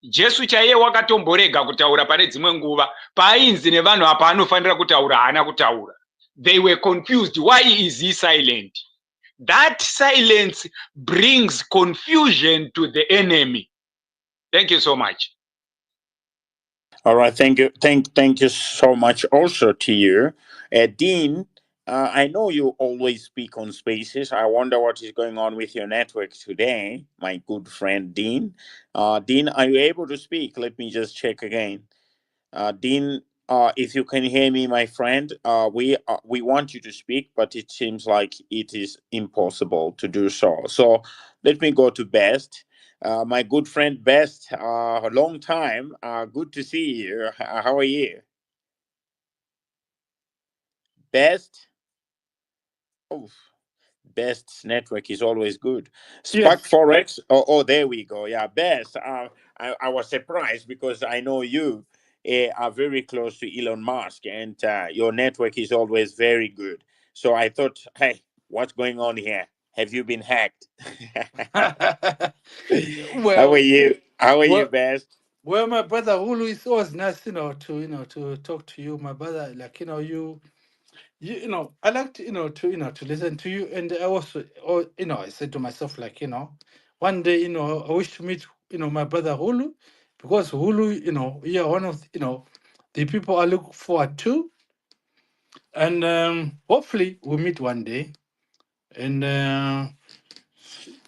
Jesu chaiye wakatomborega kutaura pane dzimwe nguva paainzi nevanhu apa anofanira kutaura haana kutaura. They were confused. Why is he silent? That silence brings confusion to the enemy. Thank you so much. All right, thank you, thank you so much. Also to you, Dean. I know you always speak on spaces. I wonder what is going on with your network today, my good friend Dean. Dean, are you able to speak? Let me just check again. Dean, if you can hear me, my friend, we want you to speak, but it seems like it is impossible to do so. So let me go to Best. My good friend Best, a long time. Good to see you. How are you? Best? Oh, Best's network is always good. Spark Yes. Forex. Oh, there we go. Yeah, Best. I was surprised because I know you are very close to Elon Musk, and your network is always very good. So I thought, hey, what's going on here? Have you been hacked? How are well, you? How are you, well, Best? well, my brother Hulu, is always nice, to talk to you, my brother. Like, I like to, to listen to you. And I also, I said to myself, like, one day, I wish to meet, my brother Hulu, because Hulu, you're one of, the people I look forward to. And hopefully we'll meet one day. And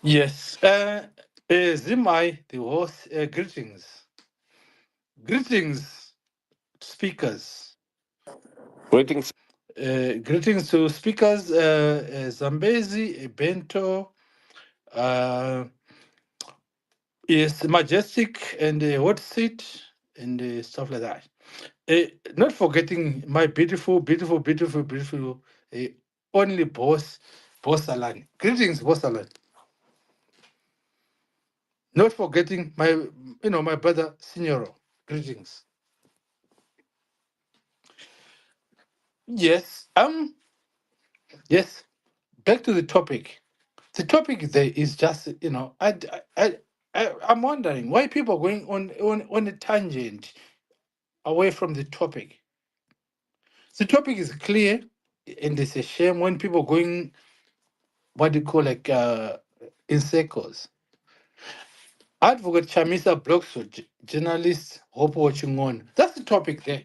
yes, Zimai, the host, greetings. Greetings, speakers. Greetings. Greetings to speakers, Zambezi, Bento, uh, yes, Majestic, and Hot Seat, and stuff like that. Not forgetting my beautiful, beautiful, beautiful, beautiful, only Boss Alan. Greetings, Boss Alan. Not forgetting my brother Signoro. Greetings. Yes, yes. Back to the topic. The topic there is just, I'm wondering why people are going on a tangent away from the topic. The topic is clear, and it's a shame when people are going, what do you call, like, in circles. Advocate Chamisa blocks journalists hope watching on. That's the topic there.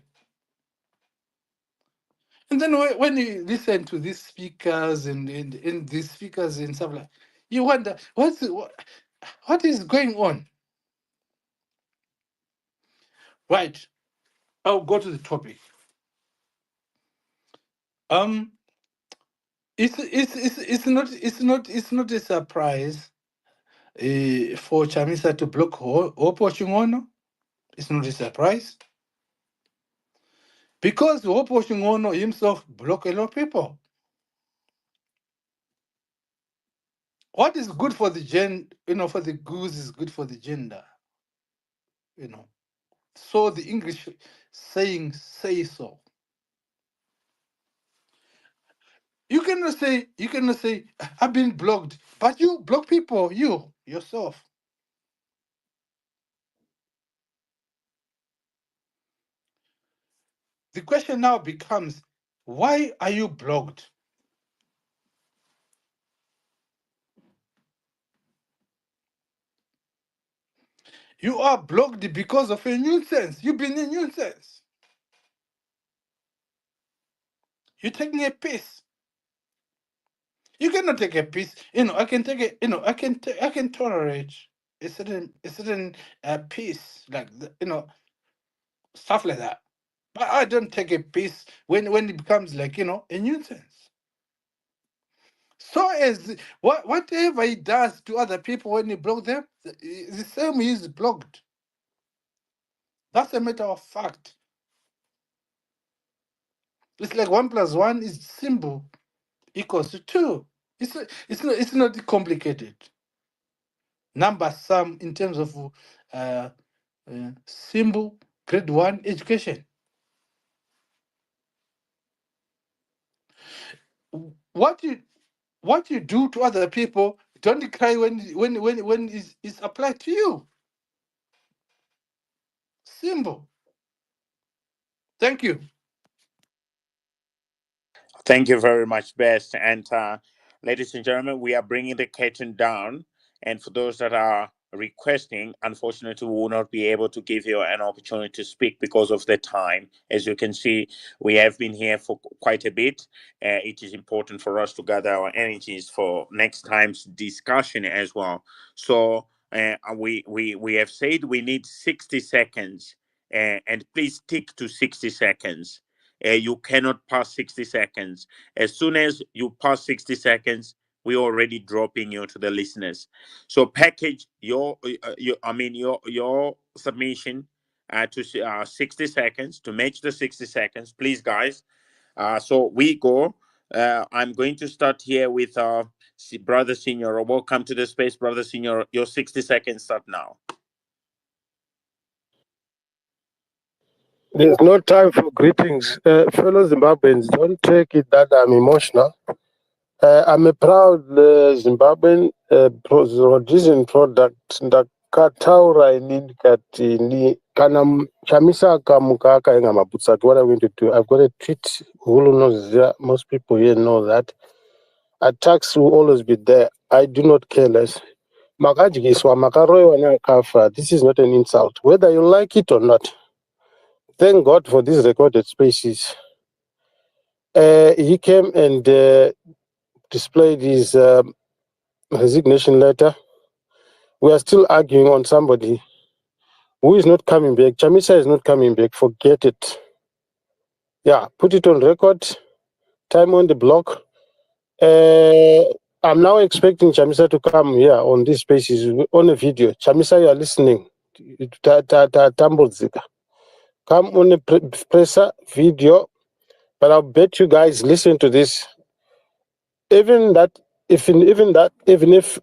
And then when you listen to these speakers and these speakers and stuff like, you wonder what is going on. Right. I'll go to the topic. Um, it's not a surprise for Chamisa to block Hope Wachingono. It's not a surprise because Hope Wachingono himself block a lot of people. What is good for the for the goose is good for the gender. So the English saying say so. You cannot say I've been blocked, but you block people, yourself. The question now becomes, why are you blocked? You are blocked because of a nuisance. You've been a nuisance. You're taking a piss. You cannot take a piss. I can take it. I can tolerate a certain piss, like stuff like that. But I don't take a piss when it becomes like a nuisance. So as whatever he does to other people when he block them, the same he is blocked. That's a matter of fact. It's like 1+1 is simple equals to 2. It's not complicated. Number sum in terms of uh, simple grade 1 education. What you do to other people, don't cry when it's applied to you. Simple. Thank you. Thank you very much, Best. And ladies and gentlemen, we are bringing the curtain down. And for those that are requesting, unfortunately, we will not be able to give you an opportunity to speak because of the time. As you can see, we have been here for quite a bit. It is important for us to gather our energies for next time's discussion as well. So we have said we need 60 seconds, and please stick to 60 seconds. You cannot pass 60 seconds. As soon as you pass 60 seconds, we're already dropping you to the listeners. So package your submission to 60 seconds to match the 60 seconds, please, guys. So we go. I'm going to start here with Brother Senior. Welcome to the space, Brother Senior. Your 60 seconds start now. There's no time for greetings. Fellow Zimbabweans, don't take it that I'm emotional. I'm a proud Zimbabwean Rhodesian product. Ndakataura inini kati ni kana Chamisa akamuka akaenga mabutsa ati what I'm going to do. I've got a tweet. Who knows that? Most people here know that. Attacks will always be there. I do not care less. Makadyiswa, makaroiwa neakafa. This is not an insult, whether you like it or not. Thank God for these recorded spaces. He came and displayed his resignation letter. We are still arguing on somebody who is not coming back. Chamisa is not coming back. Forget it. Yeah, put it on record. Time on the block. I'm now expecting Chamisa to come here on these spaces on a video. Chamisa, you are listening. Tambudzika. Come on a presser video. But I'll bet you guys listen to this. Even if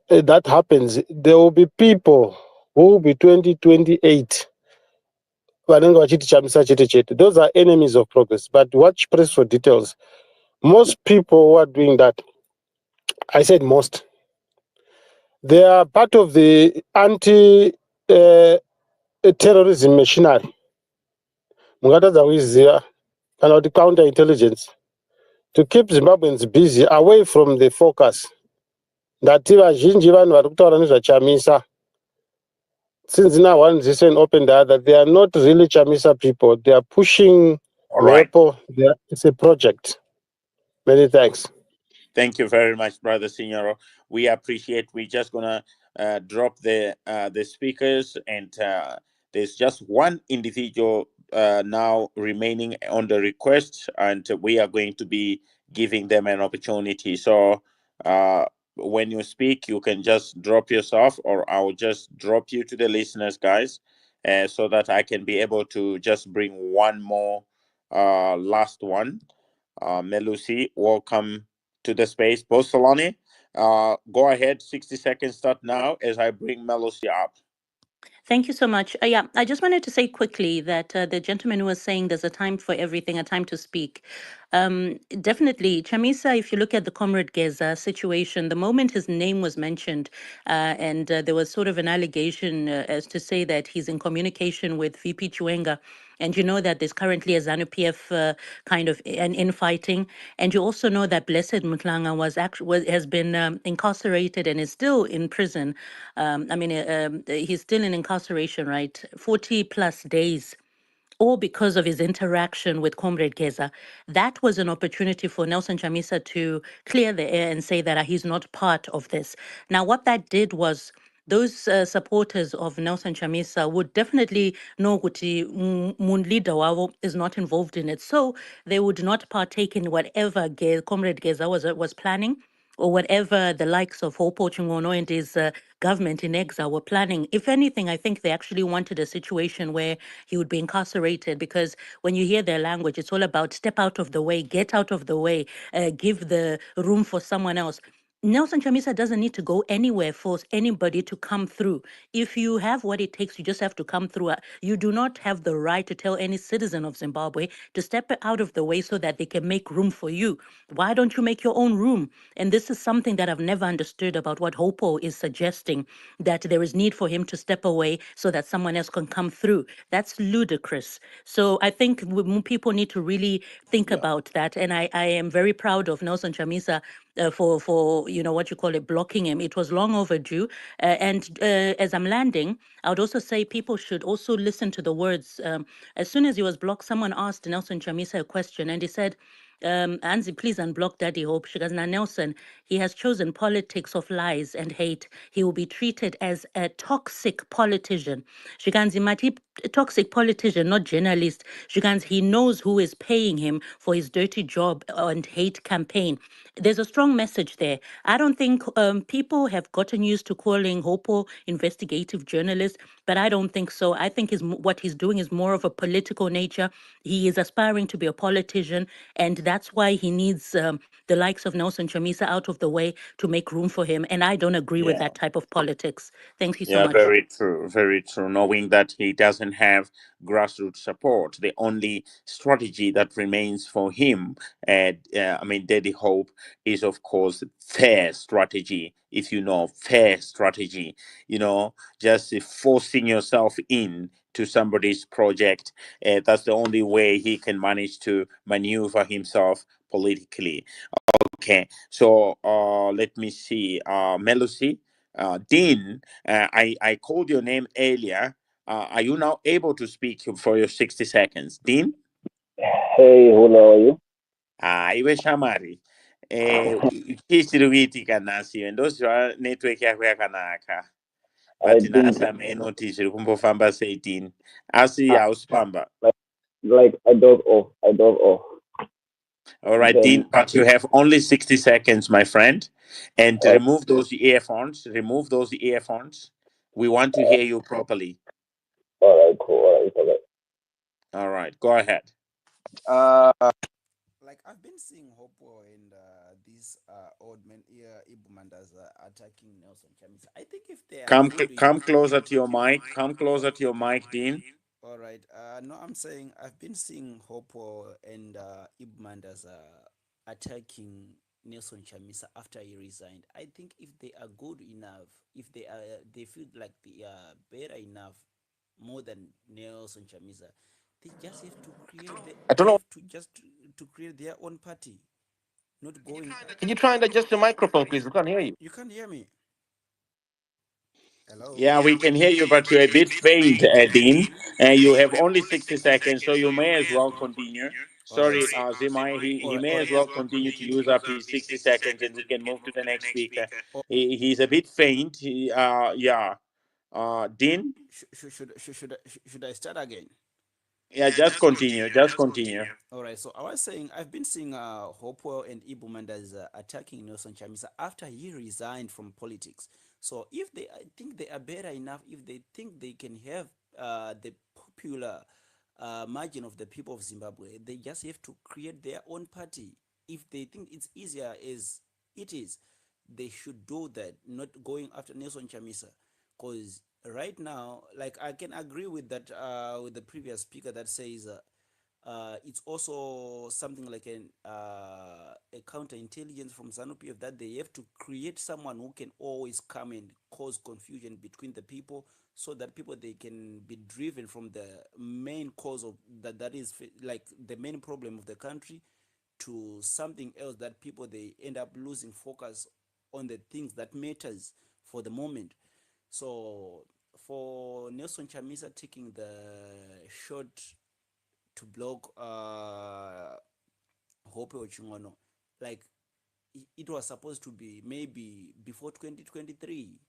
that happens, there will be people who will be 2028. Those are enemies of progress. But watch press for details. Most people who are doing that, I said most, they are part of the anti-terrorism machinery. Mungataza kuiziva kana kuti counterintelligence to keep Zimbabweans busy away from the focus. Ndati vazhinji vanhu vari kutaura nezvaChamisa, since now one listen open the other, they are not really Chamisa people. They are pushing All right. It's a project. Many thanks. Thank you very much, Brother Signoro. We appreciate. We're just gonna drop the speakers, and there's just one individual now remaining on the request, and we are going to be giving them an opportunity. So when you speak, you can just drop yourself, or I'll just drop you to the listeners, guys, so that I can be able to just bring one more last one. Melusi, welcome to the space. Bosolani, go ahead. 60 seconds start now as I bring Melusi up. Thank you so much. Yeah, I just wanted to say quickly that the gentleman who was saying there's a time for everything, a time to speak. Definitely, Chamisa, if you look at the Comrade Geza situation, the moment his name was mentioned and there was sort of an allegation as to say that he's in communication with VP Chiwenga, and you know that there's currently a ZANU-PF kind of an infighting, and you also know that Blessed Mutlanga has been incarcerated and is still in prison. He's still in incarceration, right? 40 plus days, all because of his interaction with Comrade Geza. That was an opportunity for Nelson Chamisa to clear the air and say that he's not part of this. Now, what that did was those supporters of Nelson Chamisa would definitely know Kuti Mundlida Wavo is not involved in it. So they would not partake in whatever Comrade Geza was planning, or whatever the likes of Hopo Chingono and his government in exile were planning. If anything, I think they actually wanted a situation where he would be incarcerated, because when you hear their language, it's all about step out of the way, get out of the way, give the room for someone else. Nelson Chamisa doesn't need to go anywhere for anybody to come through. If you have what it takes, you just have to come through. You do not have the right to tell any citizen of Zimbabwe to step out of the way so that they can make room for you. Why don't you make your own room? And this is something that I've never understood about what Hopewell is suggesting, that there is need for him to step away so that someone else can come through. That's ludicrous. So I think people need to really think about that. And I am very proud of Nelson Chamisa for what you call it, blocking him. It was long overdue. And as I'm landing, I would also say people should also listen to the words. As soon as he was blocked, someone asked Nelson Chamisa a question, and he said, Anzi, please unblock Daddy Hope. She goes, now Nelson, he has chosen politics of lies and hate. He will be treated as a toxic politician. She goes, he might be a toxic politician, not journalist. She goes, he knows who is paying him for his dirty job and hate campaign. There's a strong message there. I don't think people have gotten used to calling Hopo investigative journalist, but I don't think so. I think what he's doing is more of a political nature. He is aspiring to be a politician, and that's why he needs the likes of Nelson Chamisa out of the way to make room for him. And I don't agree with Yeah. that type of politics. Thank you so Yeah, much. very true, very true. Knowing that he doesn't have grassroots support, the only strategy that remains for him, Daddy Hope, is of course fair strategy. If you know fair strategy, just forcing yourself in to somebody's project. That's the only way he can manage to maneuver himself politically. Okay, so let me see. Melusi, Dean, I called your name earlier. Are you now able to speak for your 60 seconds? Dean? Hey, Huna, are you? Iwe shamari. Chii chiri kuitika nhasi iwe ndozva network yako yakanaka I but think nhasi hamenoti zviri kumbofamba sei Dean asi uh, hausi pamba. like I dozed off. I dozed off. All right, Then Dean, but you have only 60 seconds, my friend. And uh, remove those earphones. Remove those earphones. We want to hear you properly. all right, cool. All right, all right. All right, go ahead. Uh, like I've been seeing Hopewell and these old men here, Ibumandas attacking Nelson Chamisa. I think if they are good Come enough. closer to your mic. Come closer to your mic, Dean. All right. No, I'm saying I've been seeing Hopewell and Ibumandas attacking Nelson Chamisa after he resigned. I think if they are good enough, if they feel like they are better enough, more than Nelson Chamisa, they just have to I don't they know. have to just to create their own party, not going. Can you try and adjust the microphone, please? We can't hear you. You can't hear me. Hello. Yeah, we can hear you, but you're a bit faint, Dean. And you have only 60 seconds, so you may as well continue. All right. Sorry, Zimai, All he right. may as well continue to use up his 60 seconds and we can move to the next speaker. Oh, He's a bit faint. Yeah. Dean? should I start again? Yeah, just continue. Just continue. All right. So I was saying I've been seeing Hopewell and Ibumandas attacking Nelson Chamisa after he resigned from politics. So if they, I think they are better enough, if they think they can have the popular margin of the people of Zimbabwe, they just have to create their own party. If they think it's easier as it is, they should do that, not going after Nelson Chamisa. Because right now, like I can agree with that with the previous speaker that says it's also something like a counterintelligence from ZANU-PF that they have to create someone who can always come and cause confusion between the people, so that people they can be driven from the main cause of that is like the main problem of the country to something else, that people they end up losing focus on the things that matters for the moment. So for Nelson Chamisa taking the shot to block Hope Ochingono, like it was supposed to be maybe before 2023,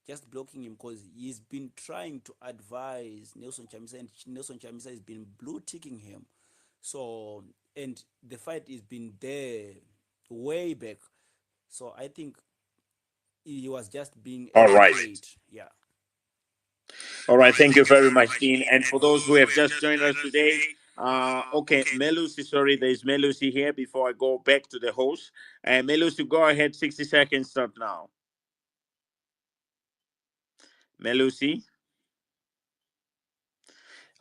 just blocking him because he's been trying to advise Nelson Chamisa, and Nelson Chamisa has been blue ticking him. So, and the fight has been there way back. So I think he was just being All right. afraid. Yeah. All right, thank you very much, Dean. And for those who have just joined us today, Okay, Melusi, sorry, there's Melusi here before I go back to the host. Melusi, go ahead, 60 seconds start now. Melusi.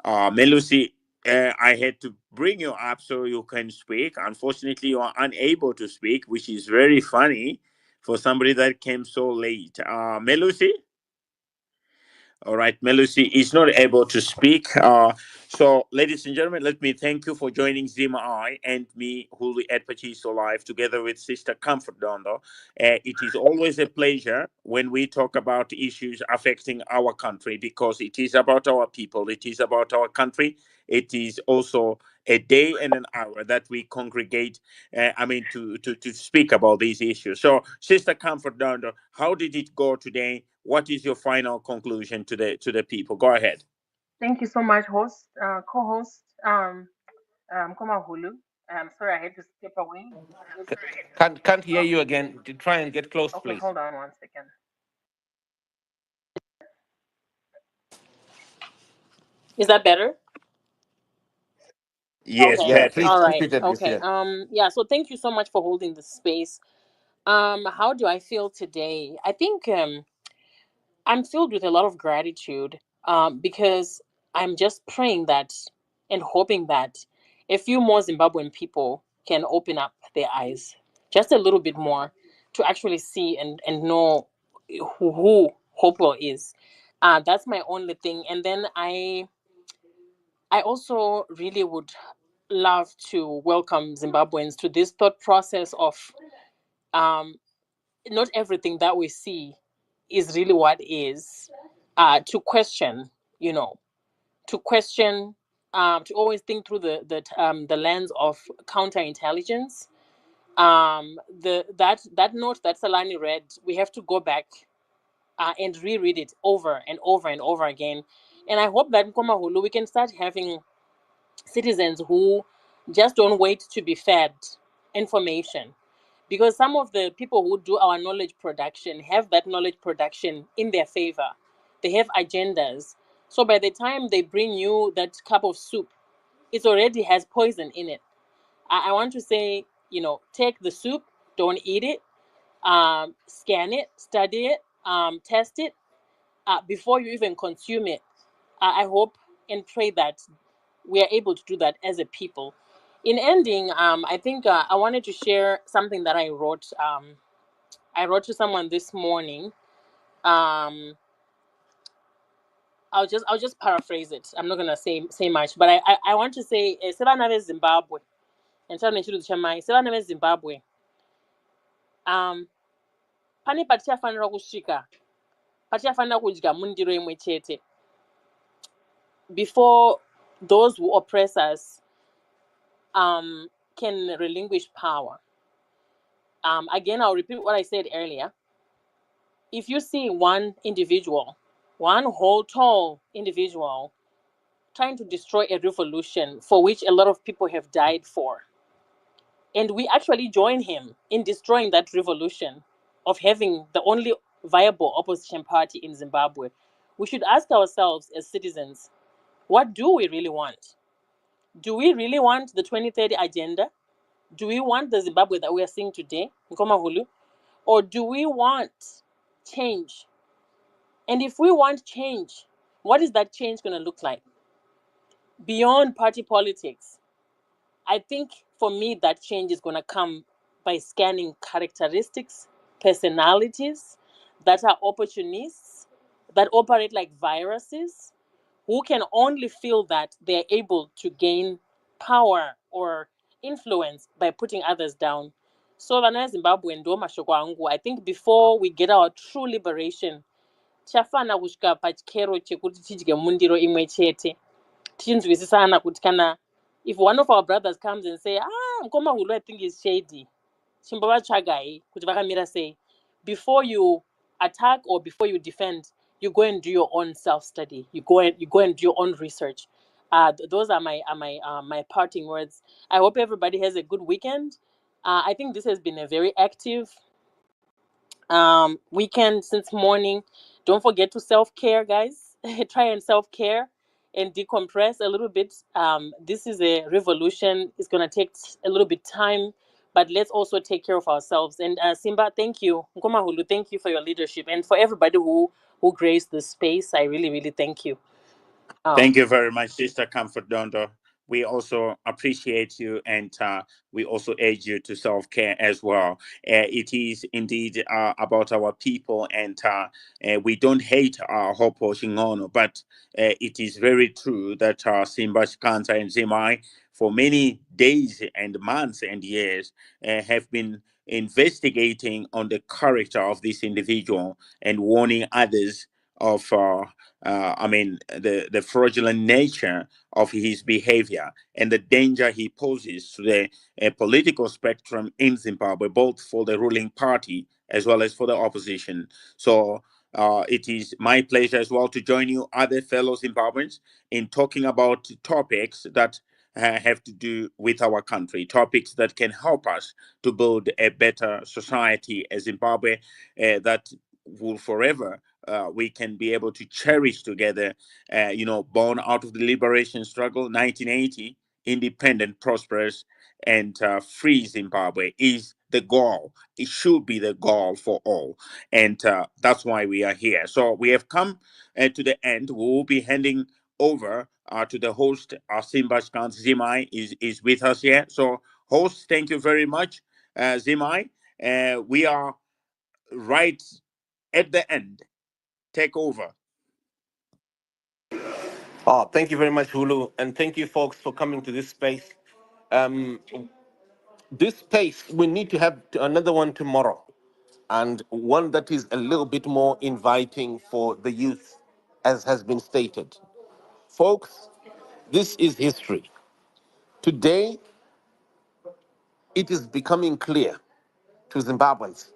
Melusi, I had to bring you up so you can speak. Unfortunately, you are unable to speak, which is very funny for somebody that came so late. Melusi? All right, Melusi is not able to speak. So, ladies and gentlemen, let me thank you for joining Zima I and me, Huli at Pachiso Live, together with Sister Comfort Dondo. It is always a pleasure when we talk about issues affecting our country because it is about our people, it is about our country. It is also a day and an hour that we congregate, to speak about these issues. So, Sister Comfort Dondo, how did it go today? What is your final conclusion to the people? Go ahead. Thank you so much, host, co-host, Koma Hulu. I'm sorry I had to step away. Can't hear you again. To try and get close, Okay, please. hold on 1 second. Is that better? Yes, Okay. Yeah, better. please All keep right. it at this. Okay. Yeah. Yeah, so thank you so much for holding the space. How do I feel today? I think I'm filled with a lot of gratitude because I'm just praying that and hoping that a few more Zimbabwean people can open up their eyes just a little bit more to actually see and know who Hopewell is. That's my only thing. And then I also really would love to welcome Zimbabweans to this thought process of um, not everything that we see is really what is. To question, you know, to question, to always think through the lens of counterintelligence. That note that Salani read, we have to go back and reread it over and over and over again. And I hope that in Komahulu we can start having citizens who just don't wait to be fed information, because some of the people who do our knowledge production have that knowledge production in their favor. They have agendas. So by the time they bring you that cup of soup, it already has poison in it. I want to say, take the soup, don't eat it, scan it, study it, test it before you even consume it. I hope and pray that we are able to do that as a people. In ending, I think I wanted to share something that I wrote. I wrote to someone this morning. Um, I'll just paraphrase it. I'm not gonna say much, but I want to say Sevanave Zimbabwe and Sevanave Zimbabwe. Pane patichafanira kusvika patichafanira kudya mundiro imwe chete before those who oppress us can relinquish power. Again, I'll repeat what I said earlier. If you see one individual, one whole tall individual, trying to destroy a revolution for which a lot of people have died for, and we actually join him in destroying that revolution of having the only viable opposition party in Zimbabwe, we should ask ourselves as citizens, what do we really want? Do we really want the 2030 agenda? Do we want the Zimbabwe that we are seeing today, Nkomahulu? Or do we want change? And if we want change, what is that change going to look like? Beyond party politics, I think for me, that change is going to come by scanning characteristics, personalities that are opportunists, that operate like viruses, who can only feel that they're able to gain power or influence by putting others down. So, vana Zimbabwe ndo mashoko angu. I think before we get our true liberation, chafana kusvika pachikero chekuti tidye mundiro imwe chete, tichinzwisisana kuti kana if one of our brothers comes and say mukoma hulu I think is shady, chimbovatsvagai kuti vakamira sei. Before you attack or before you defend, you go and do your own self-study. You go and do your own research. Those are my parting words. I hope everybody has a good weekend. I think this has been a very active weekend since morning. Don't forget to self-care, guys. Try and self-care. and decompress a little bit. This is a revolution. It's going to take a little bit time, but let's also take care of ourselves. And Simba, thank you. Nkomahulu, thank you for your leadership. And for everybody who graced this space, I really, really thank you. Thank you very much, Sister Comfort Dondo. We also appreciate you, and we also urge you to self care as well. It is indeed about our people, and we don't hate Hopo Shingono, but it is very true that Simba Shikanza and Zimai, for many days and months and years, have been investigating on the character of this individual and warning others of the fraudulent nature of his behavior and the danger he poses to the political spectrum in Zimbabwe, both for the ruling party as well as for the opposition. So it is my pleasure as well to join you, other fellow Zimbabweans, in talking about topics that have to do with our country, topics that can help us to build a better society, as Zimbabwe, that will forever we can be able to cherish together, born out of the liberation struggle, 1980, independent, prosperous, and free Zimbabwe is the goal. It should be the goal for all. And that's why we are here. So we have come to the end. We will be handing over to the host, Simba Skans Zimai is with us here. So, host, thank you very much, Zimai. We are right at the end. Take over. Oh, thank you very much, Hulu, and thank you, folks, for coming to this space. Um, this space, we need to have another one tomorrow, and one that is a little bit more inviting for the youth, as has been stated. Folks, this is history. Today, it is becoming clear to Zimbabweans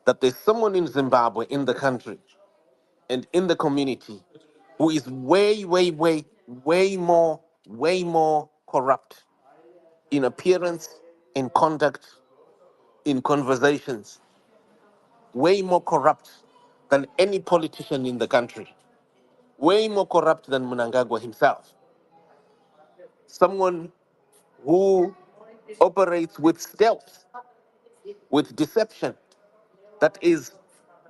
that there's someone in Zimbabwe, in the country, and in the community who is way more corrupt in appearance, in conduct, in conversations, way more corrupt than any politician in the country, way more corrupt than Mnangagwa himself. Someone who operates with stealth, with deception, that is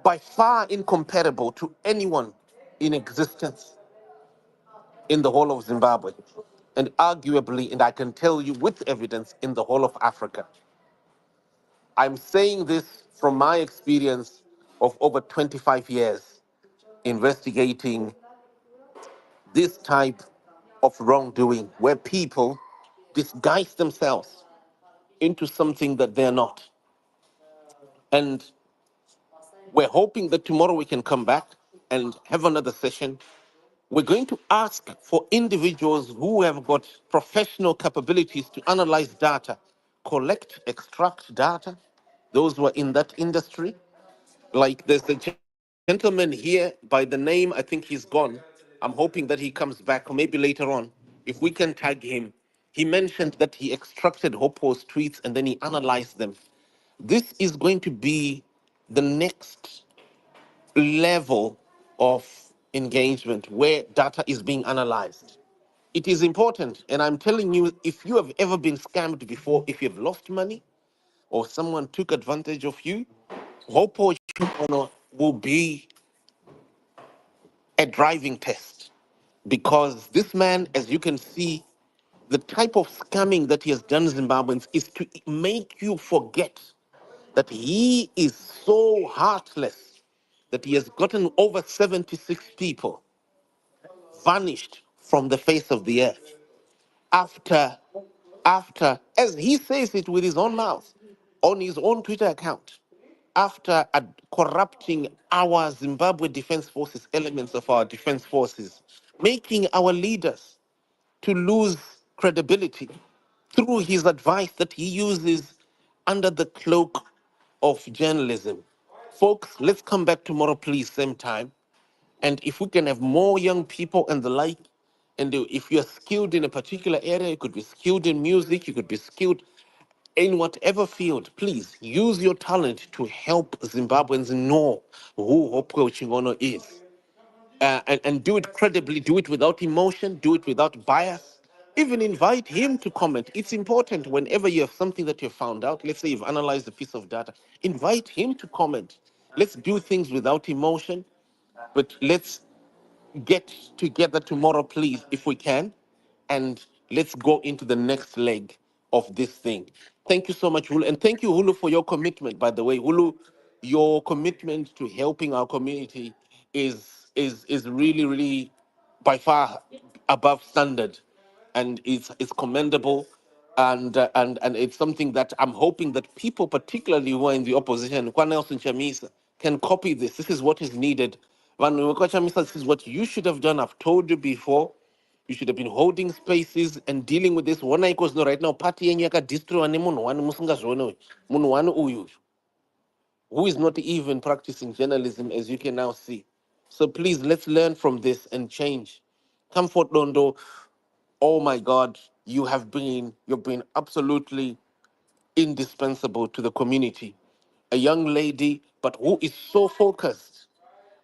by far incomparable to anyone in existence in the whole of Zimbabwe, and arguably, and I can tell you with evidence, in the whole of Africa. I'm saying this from my experience of over 25 years investigating this type of wrongdoing where people disguise themselves into something that they're not. And we're hoping that tomorrow we can come back and have another session. We're going to ask for individuals who have got professional capabilities to analyze data, collect, extract data, those who are in that industry. Like there's a gentleman here by the name, I think he's gone. I'm hoping that he comes back, or maybe later on, if we can tag him. He mentioned that he extracted Hoppo's tweets and then he analyzed them. This is going to be the next level of engagement where data is being analyzed. It is important, and I'm telling you, if you have ever been scammed before, if you've lost money or someone took advantage of you, Hopo will be a driving test, because this man, as you can see, the type of scamming that he has done Zimbabweans is to make you forget that he is so heartless that he has gotten over 76 people vanished from the face of the earth after, as he says it with his own mouth, on his own Twitter account, after corrupting our Zimbabwe Defense Forces, elements of our defense forces, making our leaders to lose credibility through his advice that he uses under the cloak of journalism. Folks, let's come back tomorrow, please, same time. And if we can have more young people and the like, and if you're skilled in a particular area, you could be skilled in music, you could be skilled in whatever field, please use your talent to help Zimbabweans know who Hopewell Chingono is. and do it credibly, do it without emotion, do it without bias. Even invite him to comment. It's important whenever you have something that you've found out. Let's say you've analyzed a piece of data, invite him to comment. Let's do things without emotion, but let's get together tomorrow, please, if we can, and let's go into the next leg of this thing. Thank you so much, Hulu. And thank you, Hulu, for your commitment, by the way. Hulu, your commitment to helping our community is really, really by far above standard, and it's commendable, and it's something that I'm hoping that people, particularly who are in the opposition, Kwan Nelson Chamisa, can copy this. This is what is needed. Van Nweko Chamisa, this is what you should have done. I've told you before. You should have been holding spaces and dealing with this. One because no right now party yenyu yakadestroywa nemunhu wani musingazvione uyu. Munhu wani uyu who is not even practicing journalism, as you can now see. So please, let's learn from this and change. Comfort Dondo, oh my God, you've been absolutely indispensable to the community. A young lady, but who is so focused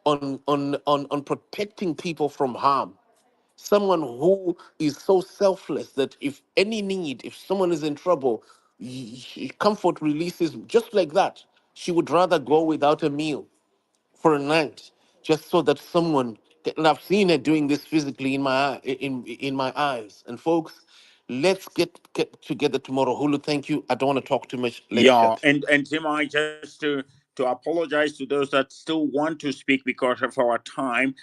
on protecting people from harm. Someone who is so selfless that if any need, if someone is in trouble, comfort releases just like that. She would rather go without a meal for a night just so that someone, and I've seen her doing this physically in my eyes. And folks, let's get together tomorrow. Hulu, thank you. I don't want to talk too much. Let's Yeah, chat. and Tim, I just to apologize to those that still want to speak because of our time.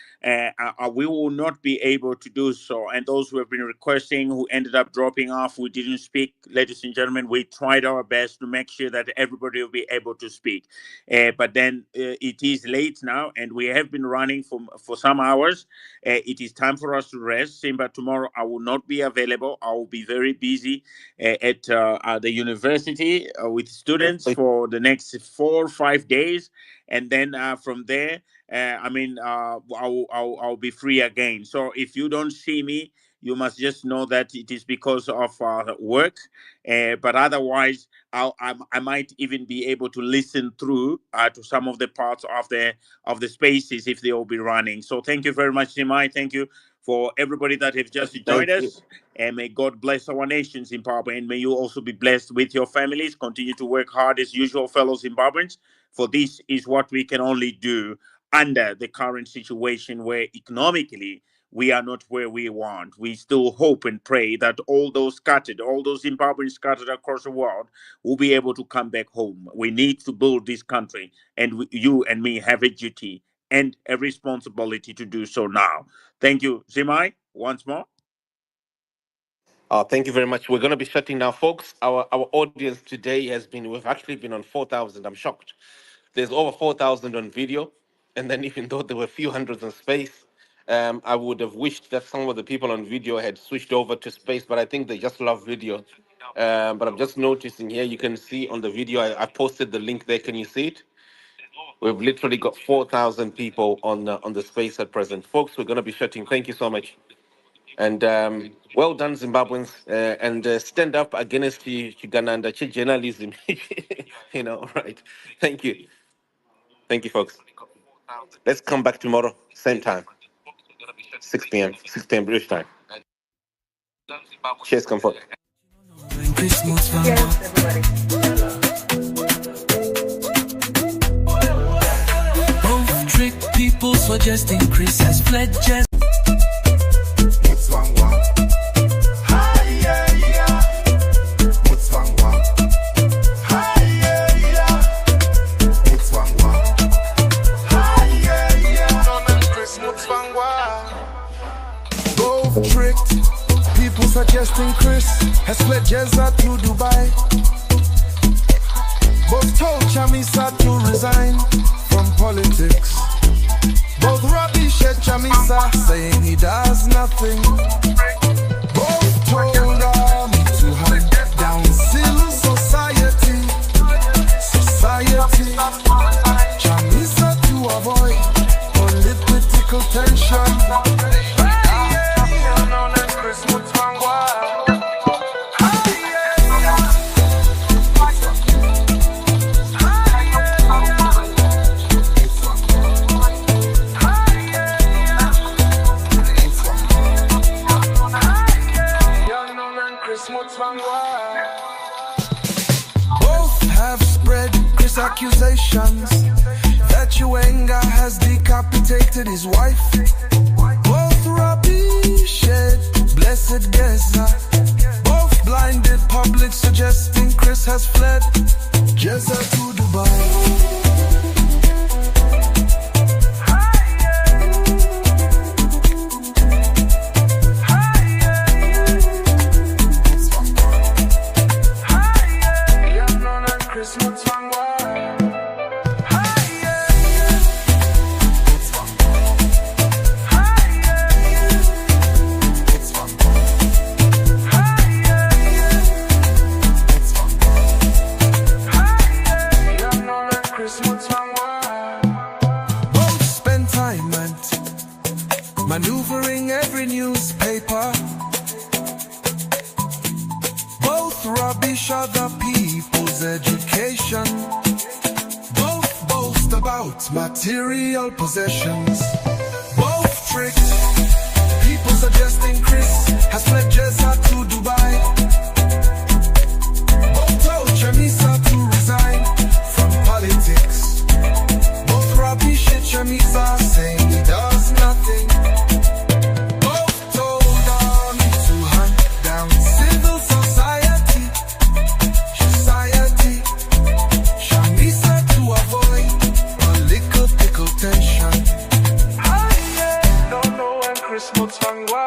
We will not be able to do so. And those who have been requesting, who ended up dropping off, we didn't speak. Ladies and gentlemen, we tried our best to make sure that everybody will be able to speak. But then it is late now, and we have been running for some hours. It is time for us to rest. Simba, tomorrow I will not be available. I will be very busy at the university with students for the next 4 or 5 days, and then from there, I'll be free again. So if you don't see me, you must just know that it is because of work. But otherwise, I might even be able to listen through to some of the parts of the spaces if they will be running. So thank you very much, Nimai. Thank you for everybody that have just joined Thank you. us. And may God bless our nation, Zimbabwe, and may you also be blessed with your families. Continue to work hard as usual, fellow Zimbabweans, for this is what we can only do under the current situation where economically we are not where we want. We still hope and pray that all those Zimbabweans scattered across the world will be able to come back home. We need to build this country, and you and me have a duty and a responsibility to do so now. Thank you, Zimai, once more. Thank you very much. We're going to be shutting now, folks. Our audience today we've actually been on 4,000. I'm shocked. There's over 4,000 on video. And then even though there were a few hundreds on space, I would have wished that some of the people on video had switched over to space, but I think they just love video. But I'm just noticing here, you can see on the video, I posted the link there. Can you see it? We've literally got 4,000 people on the space at present. Folks, we're going to be shutting. Thank you so much. And well done, Zimbabweans. And stand up against the Chigananda journalism. Right. Thank you. Thank you, folks. Let's come back tomorrow, same time, 6 p.m., 6 p.m. British time. Cheers, comfort. Yes, everybody. Both trick people suggesting Chris has pledges. Both tricked people suggesting Chris has fled Jezza to Dubai. Both told Chamisa to resign from politics. Both rubbish at Chamisa, saying he does nothing. Both told him to hunt down civil society. Chamisa to avoid political tension. Both have spread Chris accusations that Chiwenga has decapitated his wife. Both Robbie shed blessed Geza. Both blinded public suggesting Chris has fled Geza to Dubai. Both spend time and maneuvering every newspaper. Both rubbish other people's education. Both boast about material possessions. Both trick people suggesting Chris has fled Jezza to Dubai. Both told Chamisa to resign from politics. Both rubbish at Chamisa saying he does nothing. Both told army to hunt down civil society. Chamisa to avoid political tension. Don't know when Chris Mutsvangwa.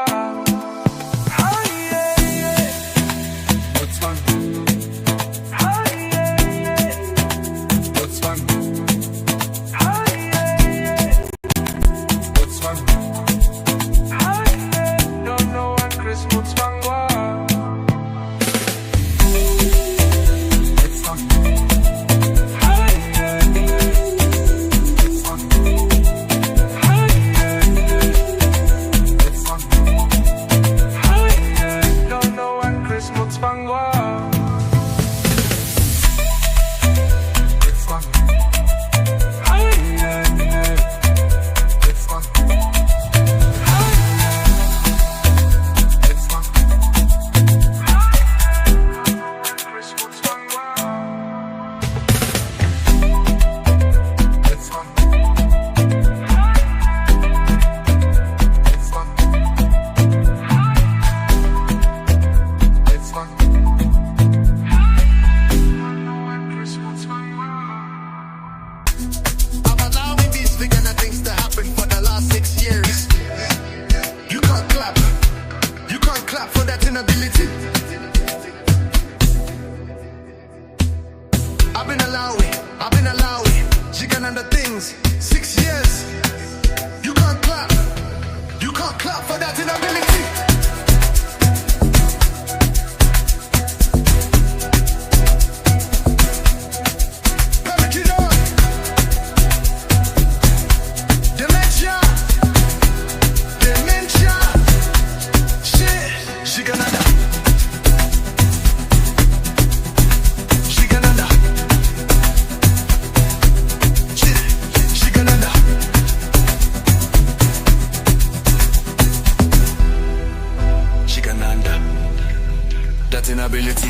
I've been allowing, jigging under things, 6 years. You can't clap for that inability. Dementia, shit, she gonna die. That inability.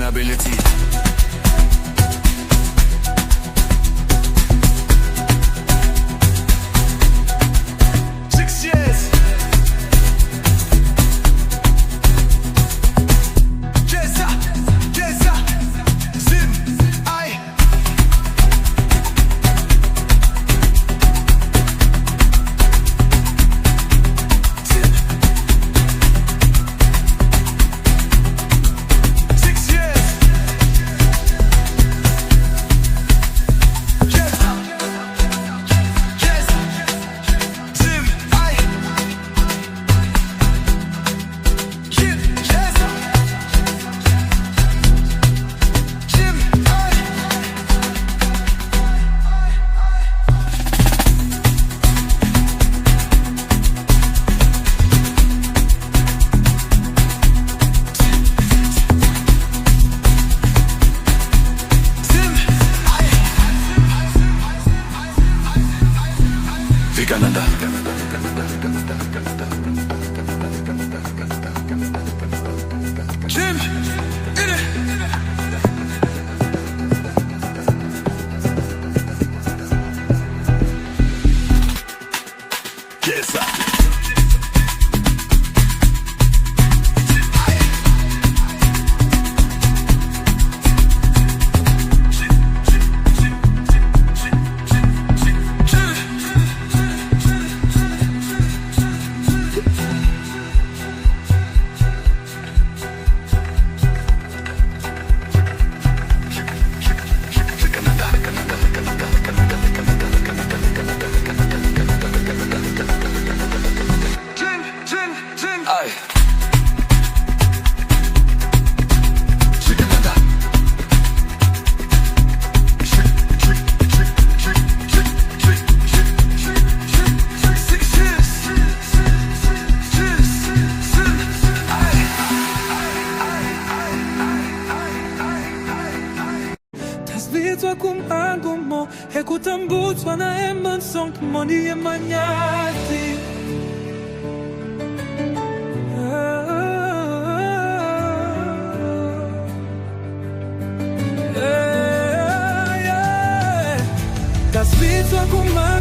sustainability. 6 years. Chamisa, Chamisa, Zim, I. Zim. 6 years. Chamisa, Chamisa, Zim, I. Kid, Chamisa, Jim, I. Zim, I. Vikananda. Jim, in it. Yes, sir. Jin, aye. Tasbihetswa kumpango mo hekutambutswa na emansong moni emanyati. Tasbihetswa kumpango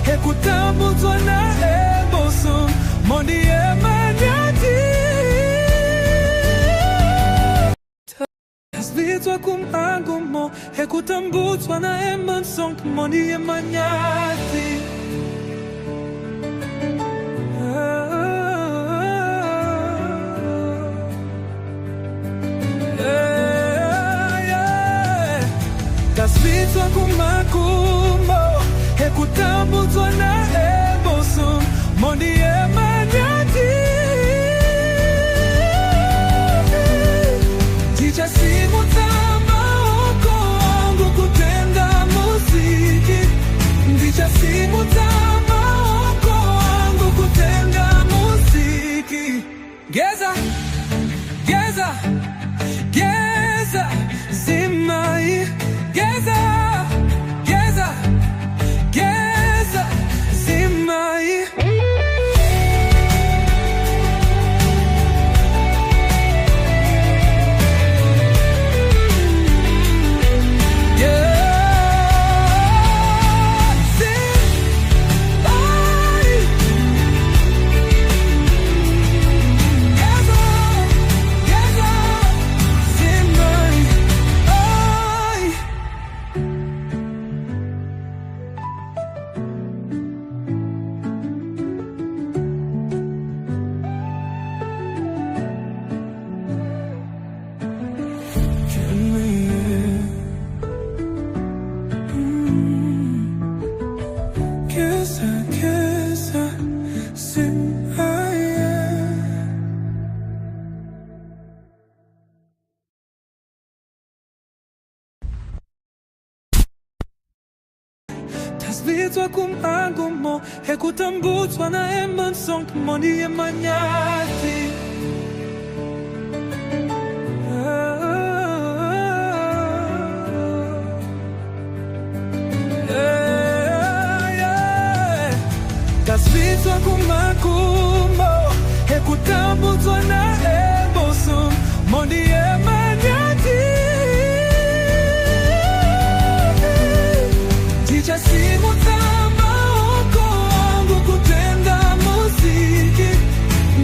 hekutambutswa na emansong moni emanyati. Tasbihetswa kumpango mo hekutambutswa na emansong moni emanyati. Tasbihetswa kumakumo hekutambutswa na emansong moni emanyati. Ndichasimutama oko wangu kutenda muziki. Ndichasimutama oko wangu kutenda muziki. Geza, geza, geza, zimai. Geza, geza, geza, zimai. Tasbihetswa kumpango mo hekutambutswa na emansong moni emanyati. Tasbihetswa kumakumo hekutambutswa Hekutambudzwa naye bosom Mondi emanyati Ndichasimudza maoko angu kutenda muziki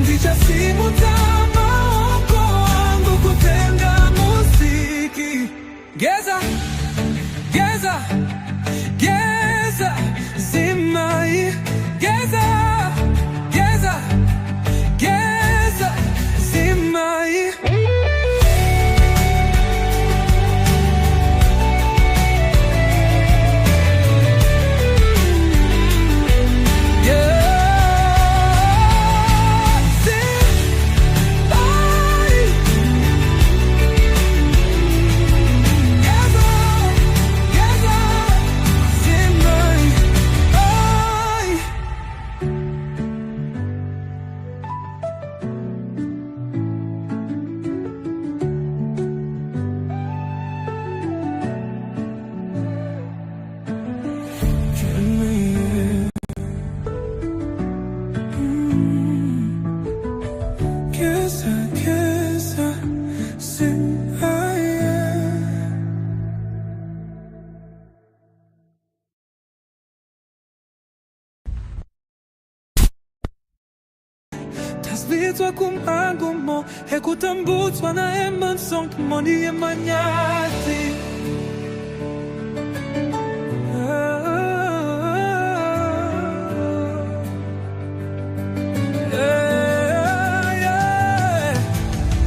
Ndichasimudza maoko angu kutenda muziki Geza, geza, geza, zimai Geza, geza, geza, zimai Tasbitswa kumangumo Hekutambudzwa naye mansonk Mondi emanyati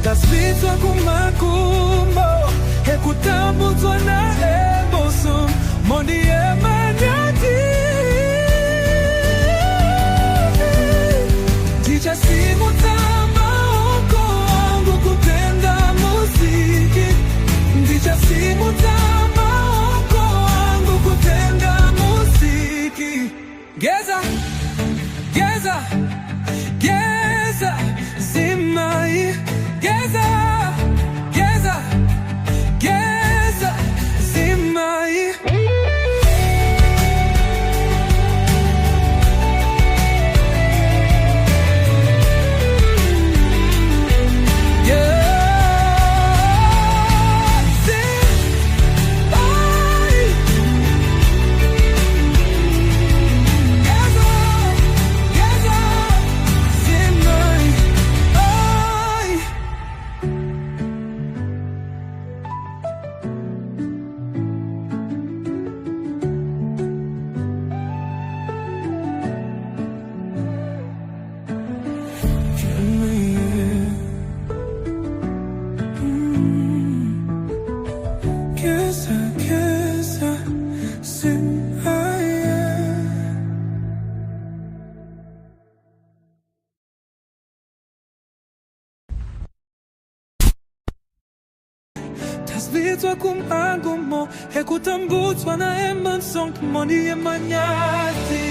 Tasbitswa kumangumo Hekutambudzwa naye bosom Mondi emanyati Ndichasimudza maoko angu kutenda muziki Ndichasimudza maoko angu kutenda muziki Geza, geza, geza, zimai Geza, geza, geza, zimai Tasbitswa kumangumo Hekutambudzwa naye mansonk Mondi emanyati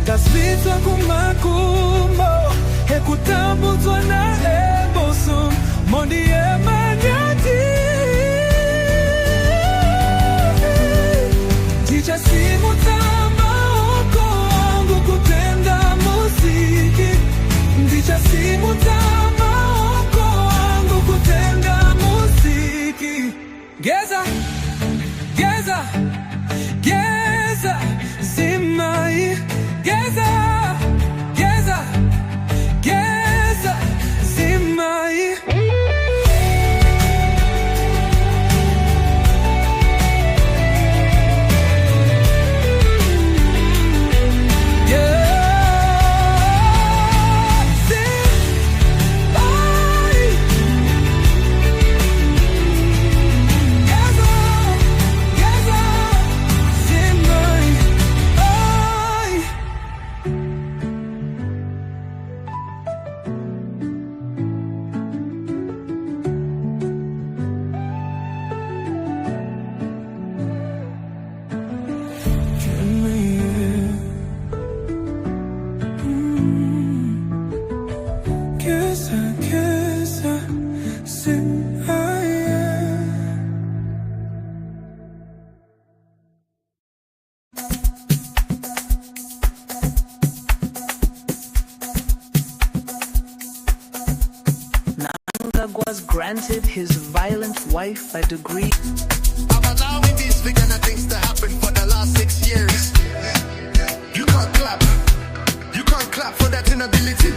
Tasbitswa kumangumo Hekutambudzwa naye bosom Mondi emanyati Ndichasimudza maoko angu kutenda muziki Ndichasimudza maoko angu kutenda muziki Geza, geza, geza, zimai Geza, geza, geza, zimai Kesa, kesa, sing, ah, yeah. drug was granted his violent wife a degree. I'm allowing these kind of things to happen for the last 6 years. You can't clap. You can't clap for that inability.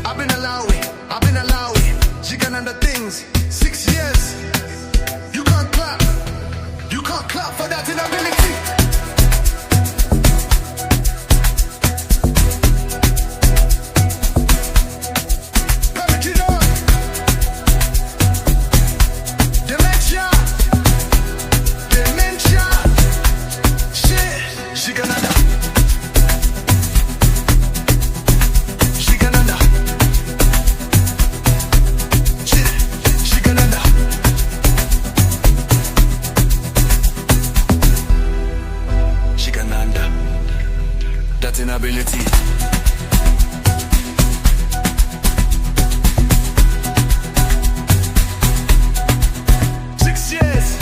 I've been allowing. She can under things. 6 years. You can't clap. You can't clap for that inability. Inability. 6 years.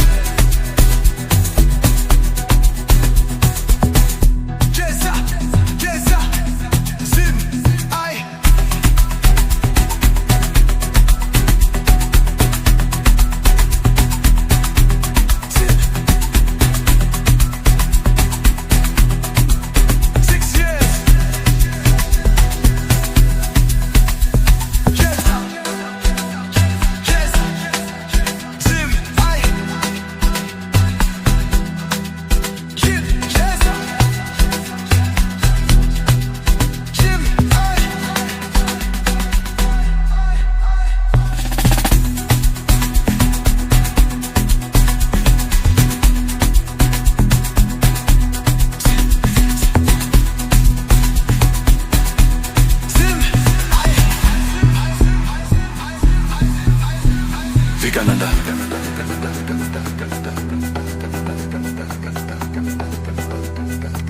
Chamisa, Zim, I. Zim. 6 years.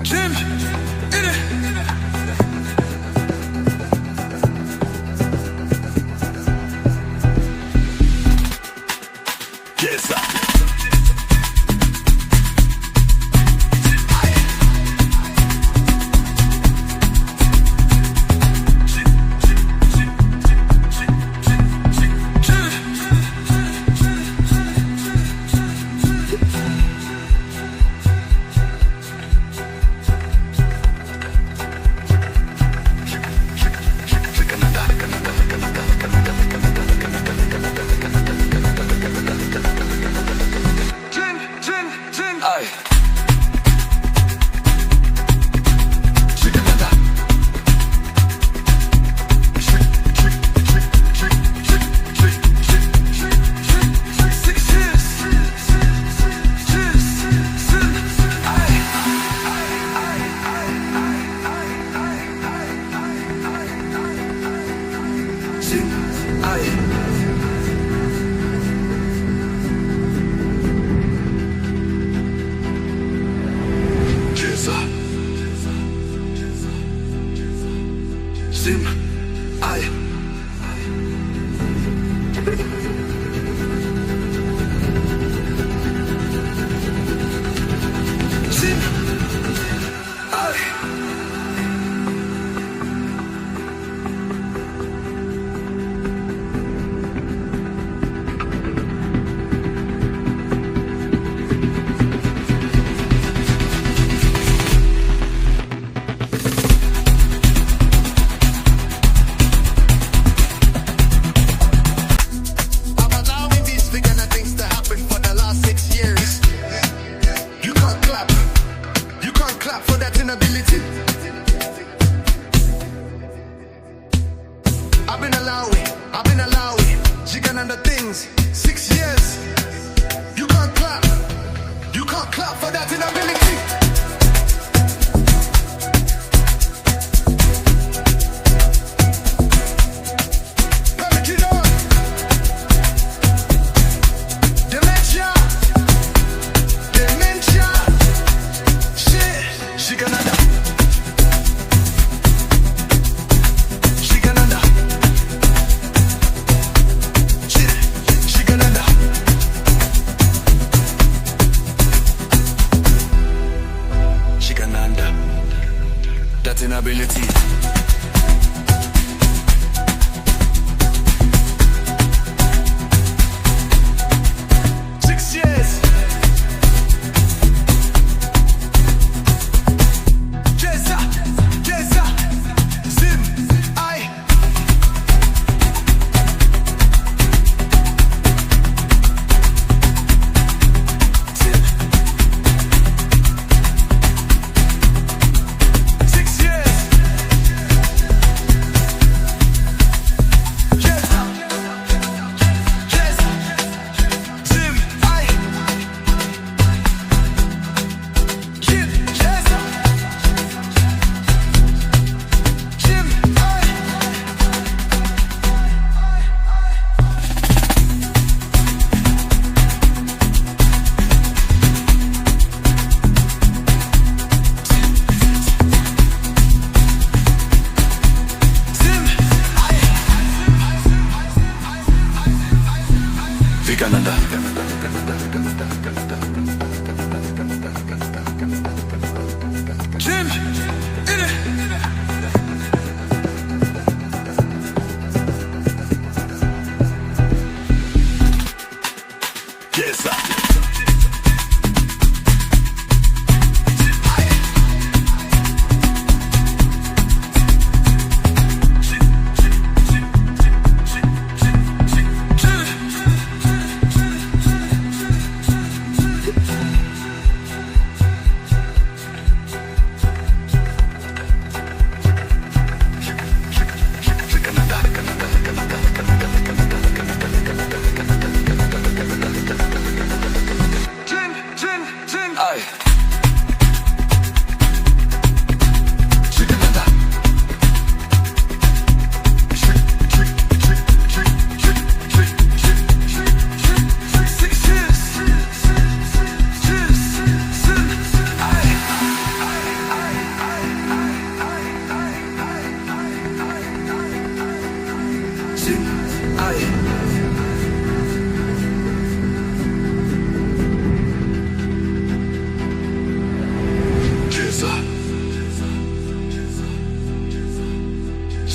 Jim, in it. Yes, sir. Sim, I. Sim, I. I've been allowing, she can under things. 6 years, you can't clap for that inability. Dementia, shit, she can under. That inability.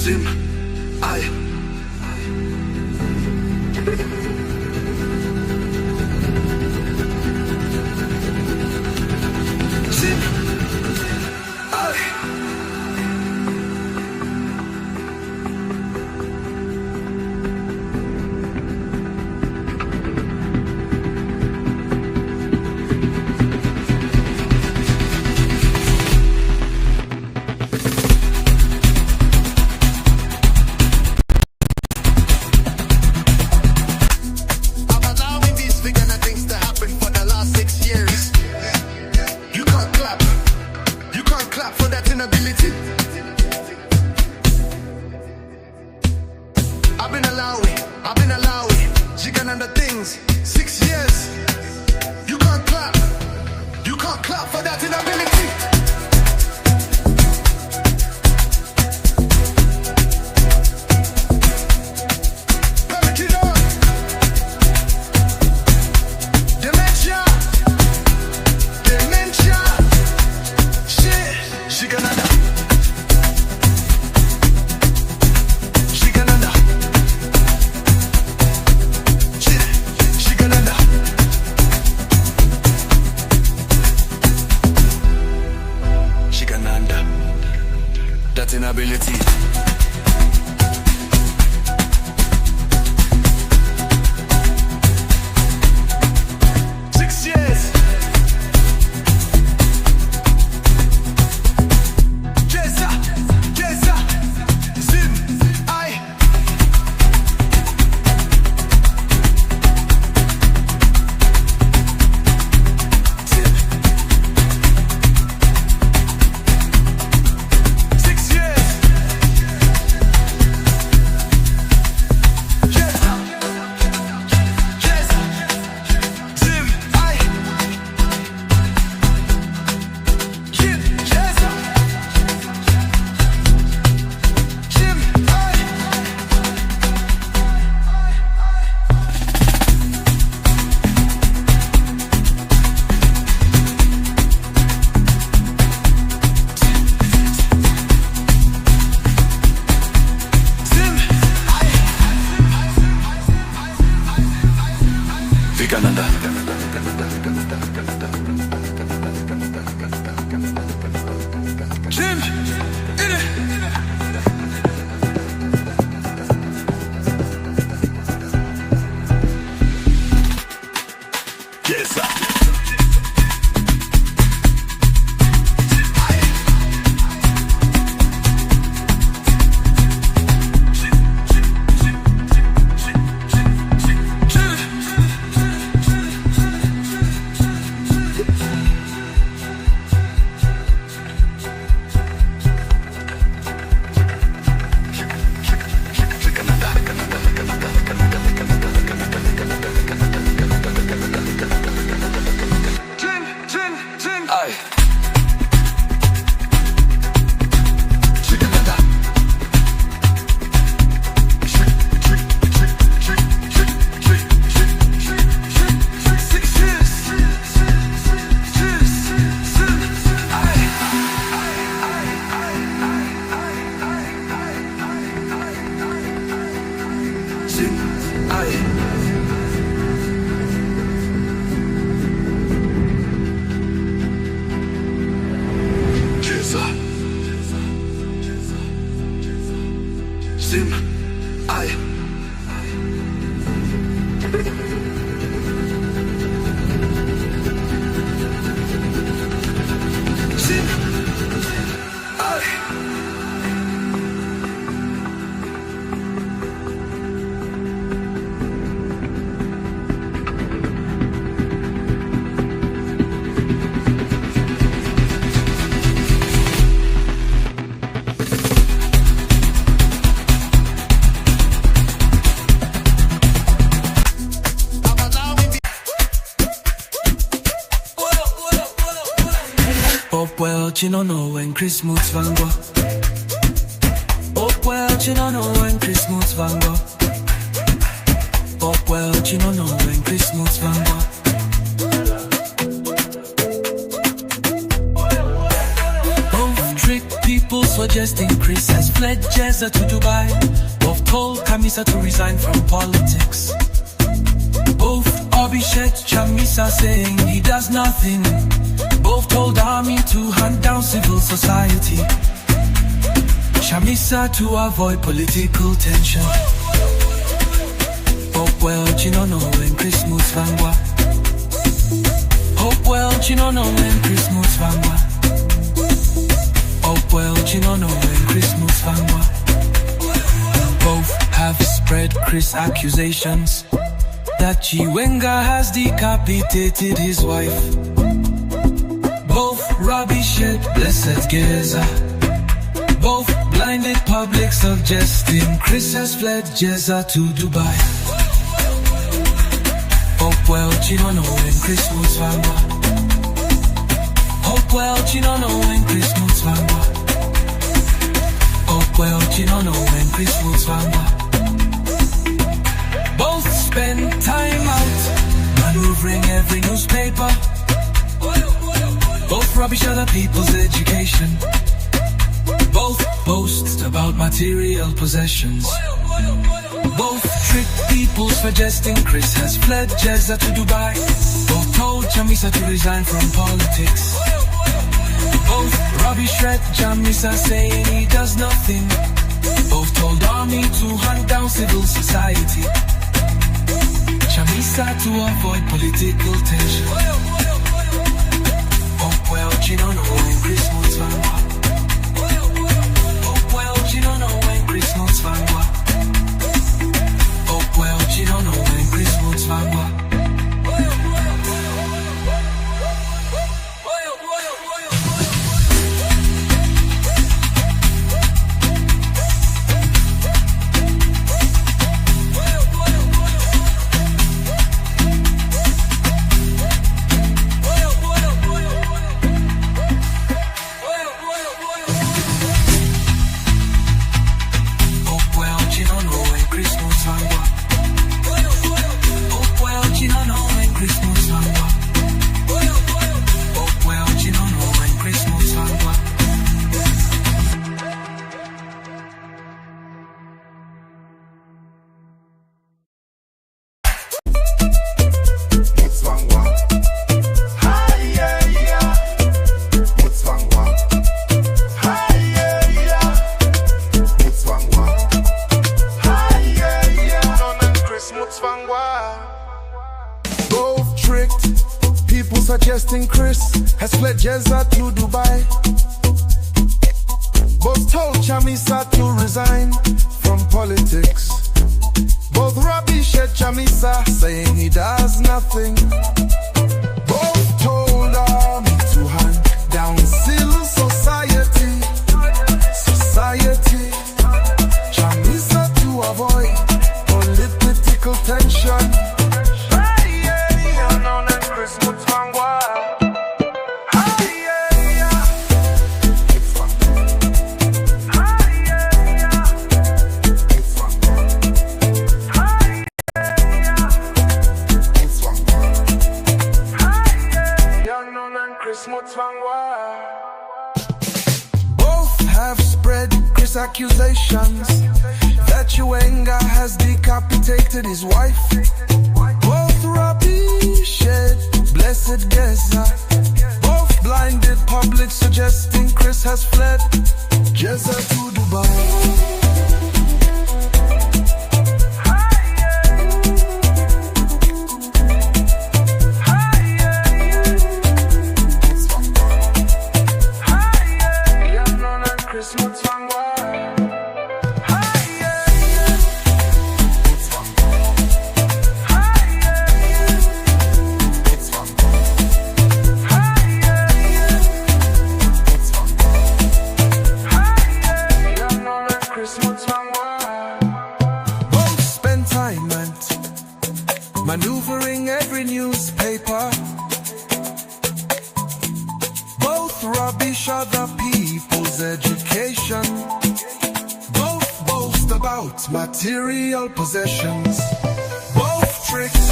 Sim, I. Sim, I. I've been allowing, she can under things. 6 years, you can't clap for that inability. Dementia, shit, she can under. That inability. 6 years. Chamisa, Chamisa, Sim, I. Sim. 6 years. Chamisa, Chamisa, Sim, I. Kid, Chamisa, Sim, I. Sim, I. Vigananda. Jim, in it. Yes, sir. Aye. Sim, I. Sim, I. Hopewell, you don't know when Christmas van go. Hopewell, you don't know when Christmas van go. Hopewell, you don't know when Christmas van go. Both trick people, so suggesting Chris has fled Jezza to Dubai. Both told Chamisa to resign from politics. Both Abhishek Chamisa saying he does nothing. Both told army to hunt down civil society. Chamisa to avoid political tension. Hopewell, Chinono and Chris Mutsvangwa. Hopewell, Chinono and Chris Mutsvangwa. Hopewell, Chinono and Chris Mutsvangwa. Both have spread Chris accusations that Chiwenga has decapitated his wife. Both Robbie shed blessed Geza. Both blinded public suggesting Chris has fled Jezza to Dubai. Hopewell, Chinono and Chris Mutsvangwa. Hopewell, Chinono and Chris Mutsvangwa. Hopewell, Chinono and Chris Mutsvangwa. Both spend time out maneuvering every newspaper. Both rubbish other people's education. Both boast about material possessions. Both trick people suggesting Chris has fled Jezza to Dubai. Both told Chamisa to resign from politics. Both rubbish shred Chamisa saying he does nothing. Both told army to hunt down civil society. Chamisa to avoid political tension. Hopewell, Chinono and Chris Mutsvangwa. Hopewell, Chinono and Chris Mutsvangwa. Hopewell, Chinono and Chris Mutsvangwa. Both tricked people suggesting Chris has fled Jezza to Dubai. Both told Chamisa to resign from politics. Both rubbish at Chamisa saying he does nothing. Both told army to hunt down civil society. Chamisa to avoid political tension. Both have spread Chris accusations that Chiwenga has decapitated his wife. Both Robbie shed blessed Geza. Both blinded public suggesting Chris has fled Jezza to Dubai. Both spend time and maneuvering every newspaper. Both rubbish other people's education. Both boast about material possessions. Both tricks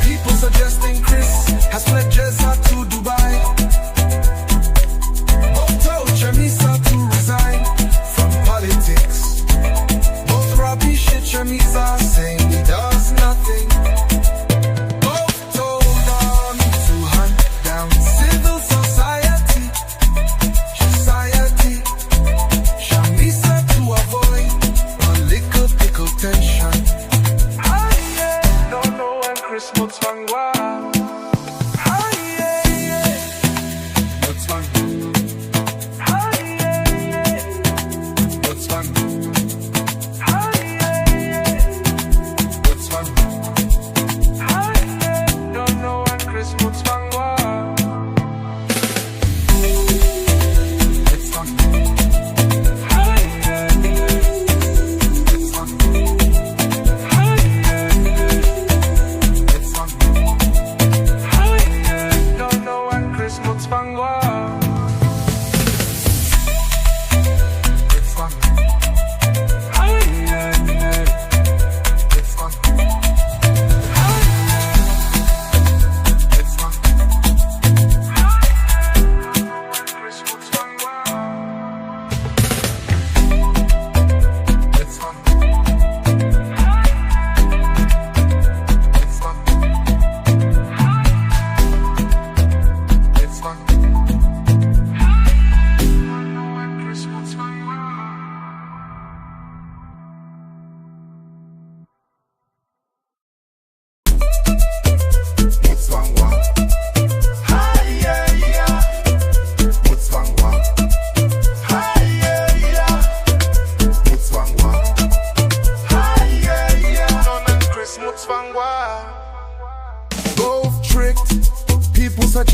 people suggesting Chris has fled Jezza to Dubai. Both told Chamisa to resign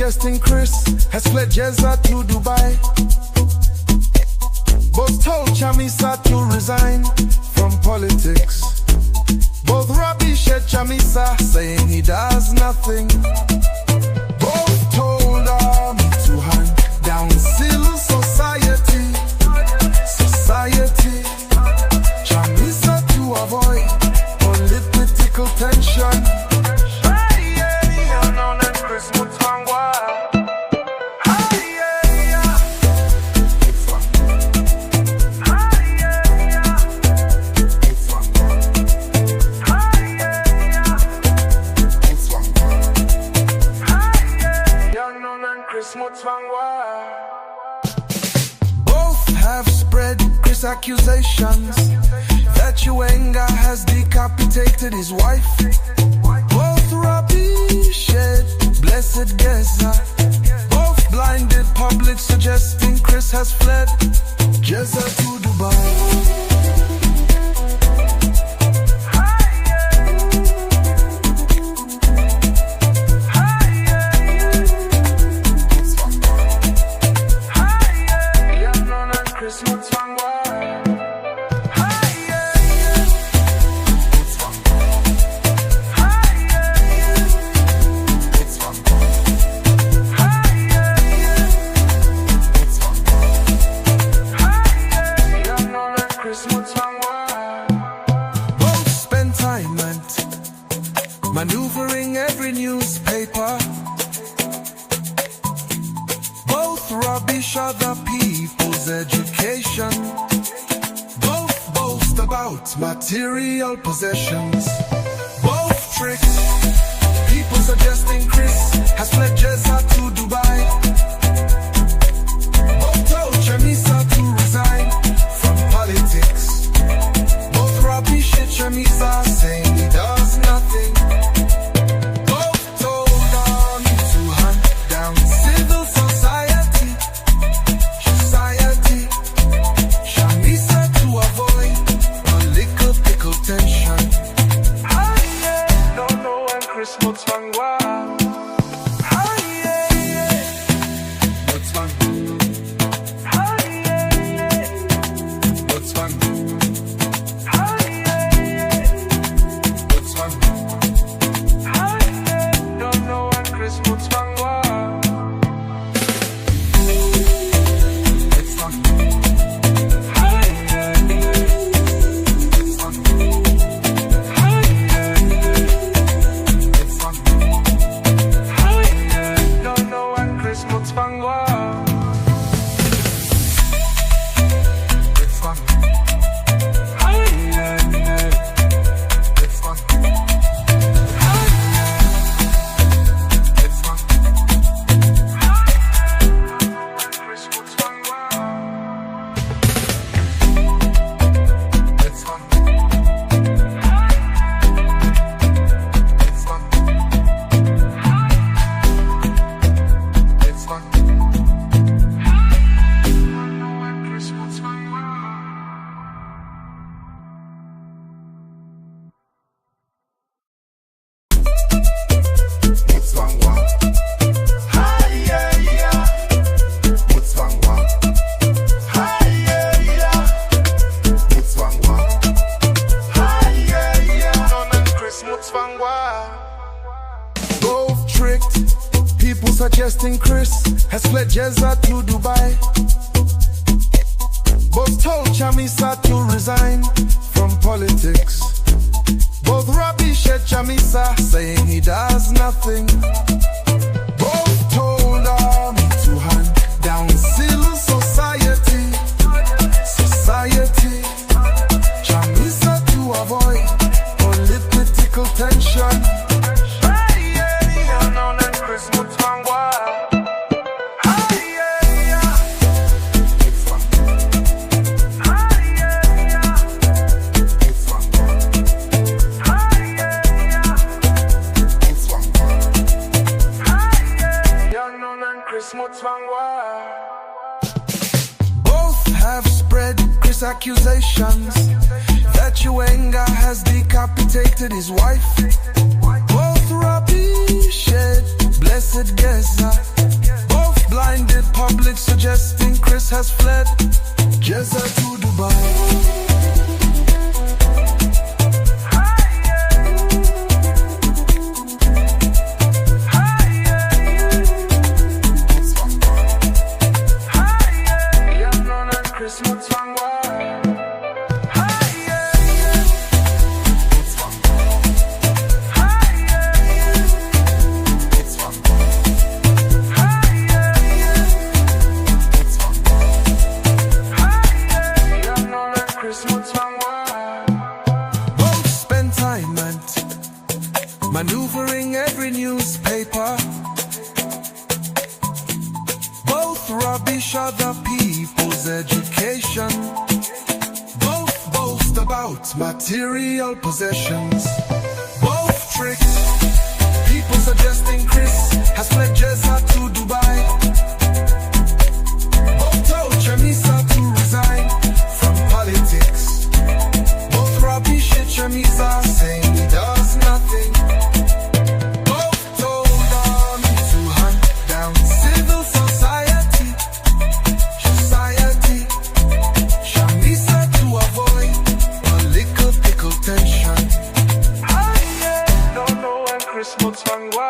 suggesting Chris has fled Jezza to Dubai. Both told Chamisa to resign from politics. Both rubbish at Chamisa, saying he does nothing. Both told army to hand down civil society. Chamisa to avoid political tension. Both have spread Chris accusations that Chiwenga has decapitated his wife. Both rubbish at blessed Geza. Both blinded public suggesting Chris has fled Jezza to Dubai. Both spend time and maneuvering every newspaper. Both rubbish other people's education. Both boast about material possessions. Both trick people suggesting Chris has fled Jezza to Dubai. Both told Chamisa to resign from politics. Both rubbish at Chamisa, saying he does nothing. Both told army to hunt down civil society. Chamisa to avoid political tension. No, and Chris Mutsvangwa. Both tricked people suggesting Chris has fled Jezza to Dubai. Both told Chamisa to resign from politics. Both rubbish at Chamisa, saying he does nothing. Both told army to hand down civil society. Chamisa to avoid political tension. Both have spread Chris accusations that Chiwenga has decapitated his wife. Both Both rubbish, blessed Geza. Both blinded public suggesting Chris has fled. Geza to Dubai. Both spend time and maneuvering every newspaper. Both rubbish other people's education. Both boast about material possessions. Both tricks people suggesting Chris has fled Jezza to Dubai. Both told Chamisa to resign from politics. Both rubbish at Chamisa saying he does nothing. Both told army to hunt down civil society. Chamisa to avoid political tension. Don't know when Chris Mutsvangwa.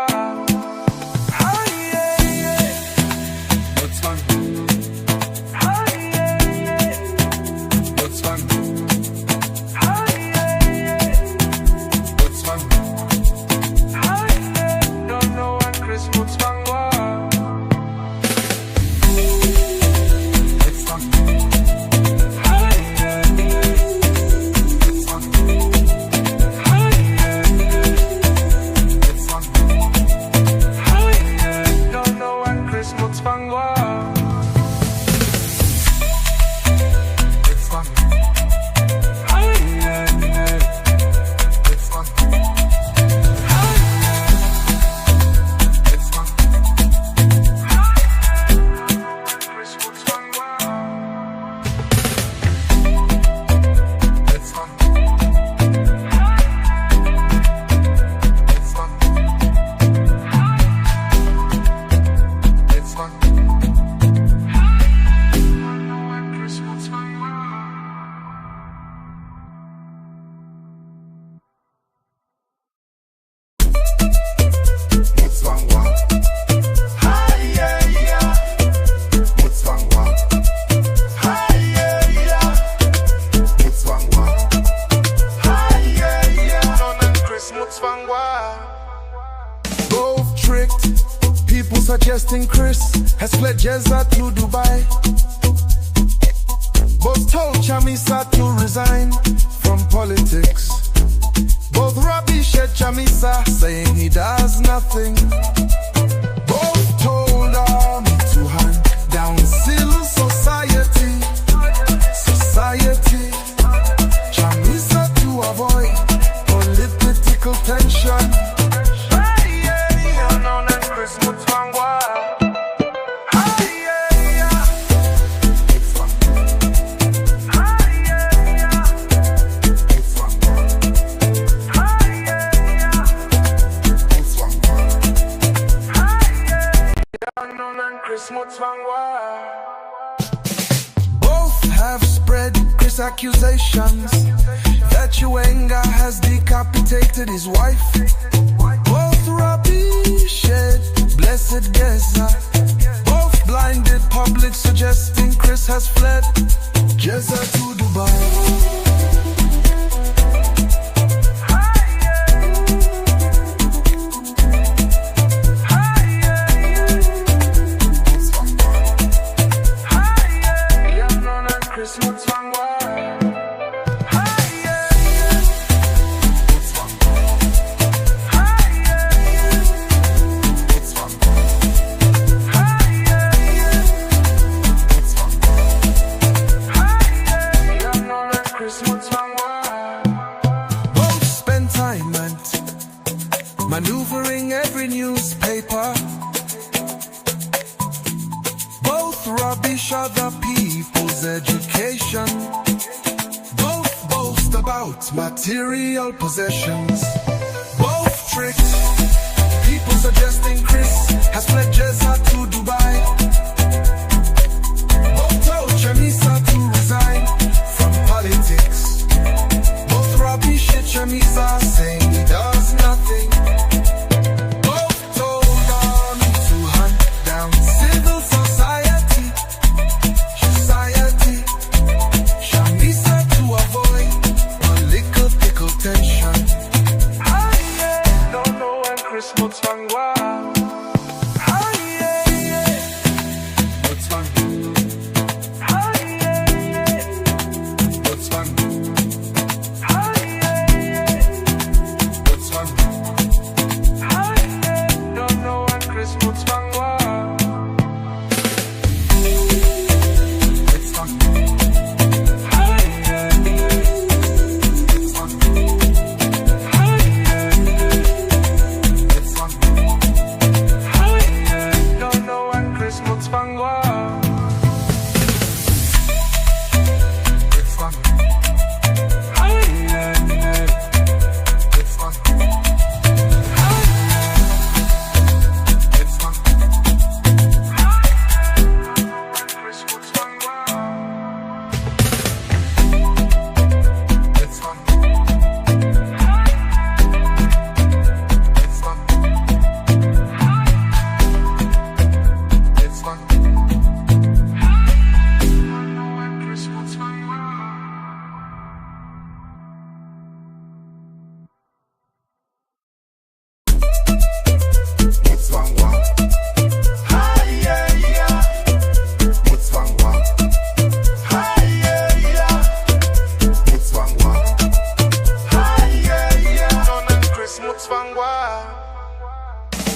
Both tricked people suggesting Chris has fled Jezza to Dubai. Both told Chamisa to resign from politics. Both rubbish at Chamisa saying he does nothing. Both told army to hunt down civil society. Chamisa to avoid political tension. Both have spread Chris accusations that Chiwenga has decapitated his wife. Both rubbish, blessed Geza. Both blinded public suggesting Chris has fled Jezza to Dubai. Both spend time and maneuvering every newspaper. Both rubbish other people's education. Both boast about material possessions. Both tricked. People suggesting Chris has fled Jezza to Dubai. Both told Chamisa to resign from politics. Both rubbish at Chamisa saying he does nothing. Both told army to hunt down civil society. Chamisa to avoid political tension. Don't know when Chris Mutsvangwa.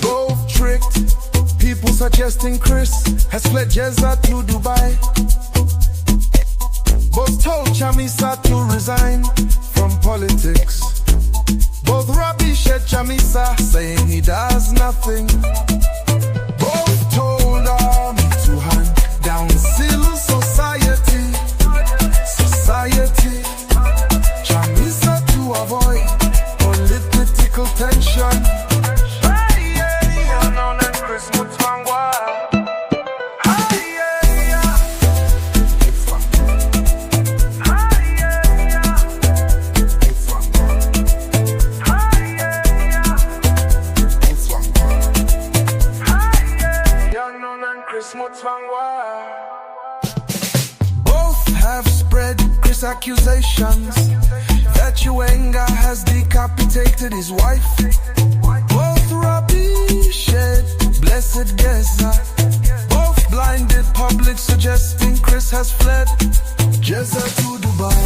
Both tricked. People suggesting Chris has fled Jezza to Dubai. Both told Chamisa to resign from politics. Both rubbish at Chamisa saying he does nothing. Both told army to hunt down civil society. Chamisa to avoid political tension. Both have spread Chris accusations that Chiwenga has decapitated his wife. Both rubbish at blessed Geza. Both blinded public suggesting Chris has fled Jezza to Dubai.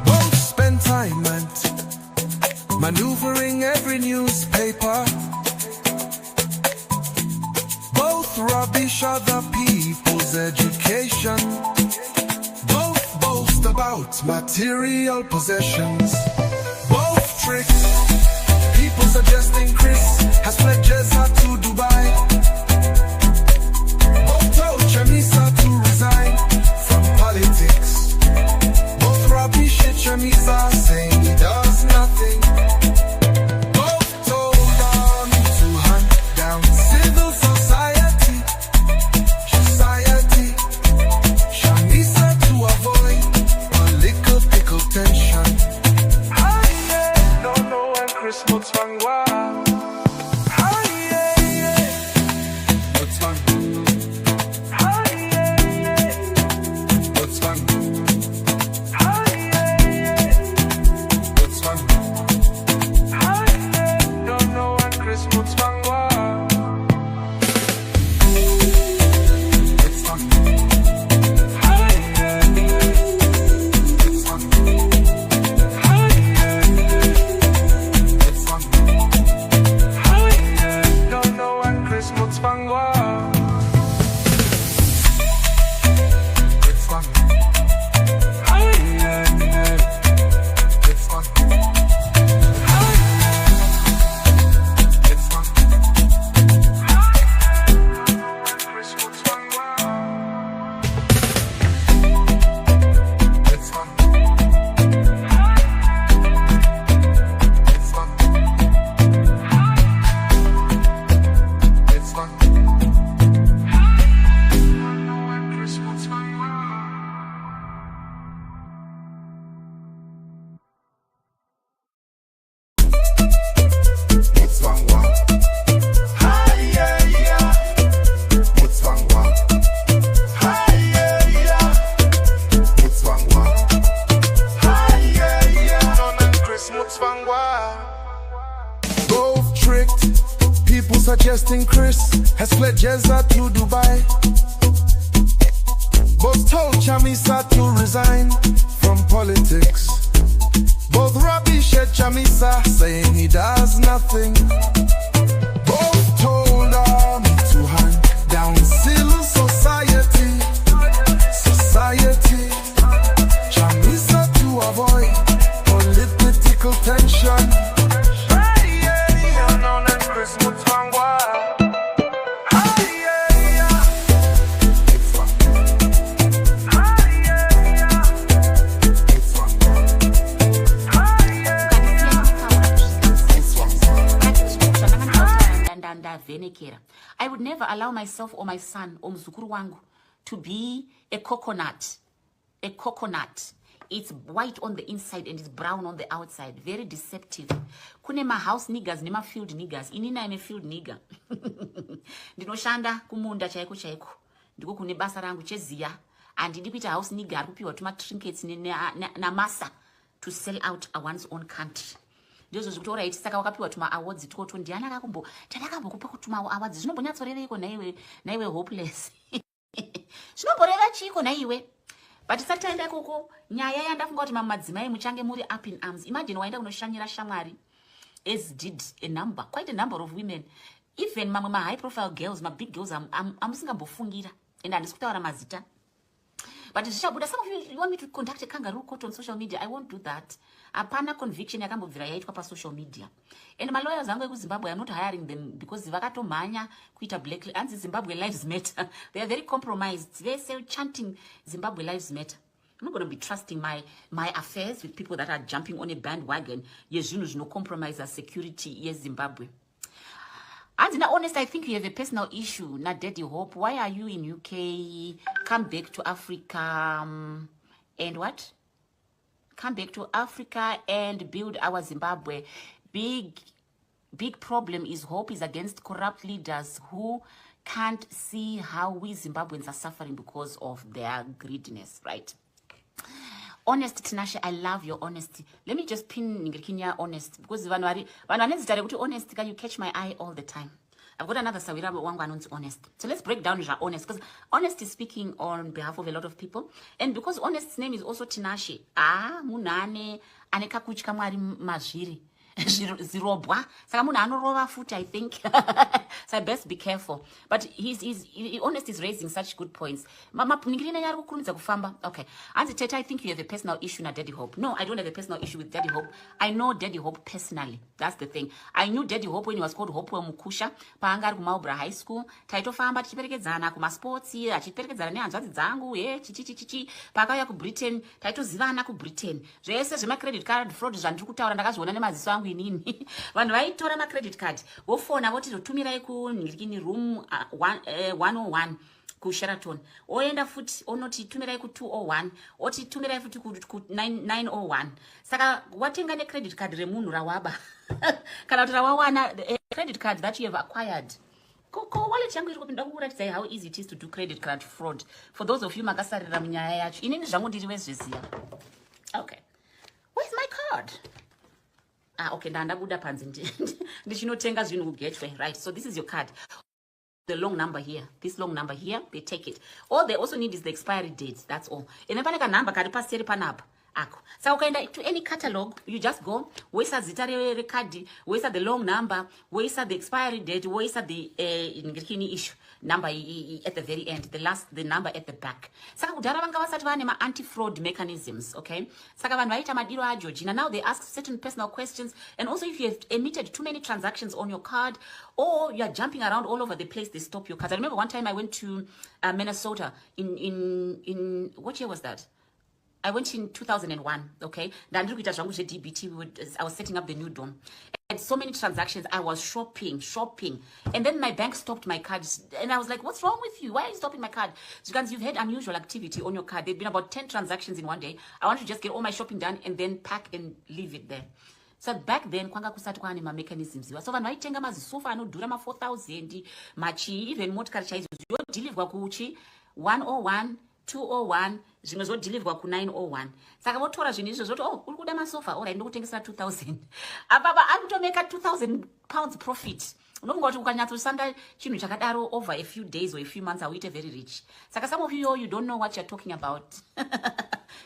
Both spend time and maneuvering every newspaper. Both rubbish other people's education. Both boast about material possessions. Both tricked. People suggesting Chris has fled Jezza to Dubai. Both told Chamisa to resign from politics. Both rubbish at Chamisa saying he does nothing. Both told army to hunt down civil society. Chamisa to avoid political tension. Don't know when Chris Mutsvangwa. suggesting Chris has fled Jezza to Dubai. Both told Chamisa to resign from politics. Both rubbish at Chamisa, saying he does nothing. Both told army to hand down civil society. Chamisa to avoid political tension. I would never allow myself or my son or mzukuru wangu to be a coconut. A coconut. It's white on the inside and it's brown on the outside. Very deceptive. Kune ma house niggers, nema field niggers. Inina I'm a field nigger. Ndinoshanda kumunda chaiko chaiko. Ndiko kune basa rangu cheziya. And ndikuita house nigger kupiwa tuma trinkets na masa to sell out one's own country. Ndozo zvikutora iti saka wakapiwa tuma awards toto ndiana tadakambokupa kutuma awards zvinombonyatsoreveko naiwe hopeless. Zvinomboreva chiko naiwe. But sataenda koko nyaya yandafunga kuti madzimai muchange muri up in arms. Imagine waenda kunoshanyira shamwari as did quite a number of women. Even my high profile girls, my big girls, I'm musingambofungira and handisi kutaura mazita. But some of you want me to conduct a kangaroo court on social media. I won't do that. Apana conviction yakambobvira yaitwa pa social media. And my lawyers angu kuZimbabwe, I'm not hiring them because vakatomhanya kuita black and Zimbabwe lives matter. They are very compromised. They say chanting Zimbabwe lives matter. I'm not going to be trusting my affairs with people that are jumping on a bandwagon. Yes, you know, no compromise our security. Yes, Zimbabwe. And now, honest, I think you have a personal issue. Not Daddy Hope. Why are you in UK? Come back to Africa. And what? Come back to Africa and build our Zimbabwe. Big problem is Hope is against corrupt leaders who can't see how we Zimbabweans are suffering because of their greediness, right? Honest, Tinashe, I love your honesty. Let me just pin Ningirikinya honest because honest, you catch my eye all the time. I've got another Sawira wangu anonzi honest. So let's break down your honest because honest is speaking on behalf of a lot of people. And because honest's name is also Tinashe. Munane aneka kuchika mwari mazviri. Zirobwa. Saka munhu anorova futi, I think. So I best be careful. But honest is raising such good points. Okay. Anzi Teta, I think you have a personal issue with Daddy Hope. No, I don't have a personal issue with Daddy Hope. I know Daddy Hope personally. That's the thing. I knew Daddy Hope when he was called Hopewell Mukusha. Paangari kumaubra high school. Taitofamba tichiperekedzana kuma sports. Achiperekedzana nehanzvadzi dzangu. Chichi. Pakauya ku Britain. Taitozivana ku Britain. Zvese zvema credit card fraud zvandiri kutaura ndakazviona nemaziso angu inini. Vanhu vaitora ma credit card. Vofona voti totumirai ku room 101 ku Sheraton. Oenda futi onoti tumirai ku 201. Oti tumirai futi ku 901. Saka watenga ne credit card remunhu rawaba. Kana kuti rawawana credit card that you have acquired. Koko wallet yangu iri kupinda kukuratidza how easy it is to do credit card fraud. For those of you makasarira munyaya yacho. Inini zvangu ndiri wezviziya. Okay. Where's my card? Okay, ndandabuda panzi ndichinotenga zvinhu kuGetway, right? So this is your card. The long number here, this long number here, they take it. All they also need is the expiry date. That's all. And then paneka number kari paseri panapa. Ako. So ukaenda to any catalog, you just go. Woisa zita recard, woisa the long number, woisa the expiry date, woisa the issue number at the very end, the number at the back. Saka kudara vanga vasati vane ma anti-fraud mechanisms, okay? Saka vanhu vaita madiro aJorgina. Now they ask certain personal questions, and also if you have emitted too many transactions on your card, or you are jumping around all over the place, they stop your cards. I remember one time I went to Minnesota in what year was that? I went in 2001, okay? I was setting up the new dome. And so many transactions, I was shopping. And then my bank stopped my card. And I was like, what's wrong with you? Why are you stopping my card? Because you've had unusual activity on your card. There've been about 10 transactions in one day. I want to just get all my shopping done and then pack and leave it there. So back then, kwanga kusati kwane ma mechanisms. So vanhu vaitenga mazisofa anodhura ma 4,000, machi, even motikari chaizo deliverwa kuchi 101, 201, zvimwe zvodeliverwa ku 901. Saka votora zvinhu izvo zvoti uri kuda masofa, alright, ndikutengesera 2,000. Apapa ari kutomeka 2,000 pounds profit unongoti ukanyatsosanda chinhu chakadaro over a few days or a few months auite very rich. Saka some of you don't know what you're talking about.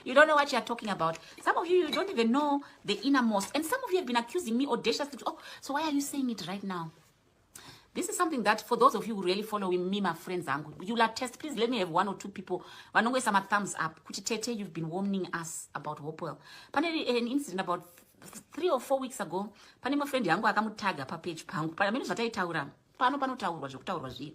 You don't know what you're talking about. Some of you don't even know the innermost. And some of you have been accusing me audaciously. Oh, so why are you saying it right now? This is something that for those of you who really follow me, my friends, you'll attest. Please let me have 1 or 2 people. Wanongwe some thumbs up. Kuchitete, you've been warning us about Hopewell. Paneli an incident about 3 or 4 weeks ago. Pane my friend yangu akamutaga pa page pangu. Pana mimi zvataitaura. Panotaurwa zvekutaurwa zviye.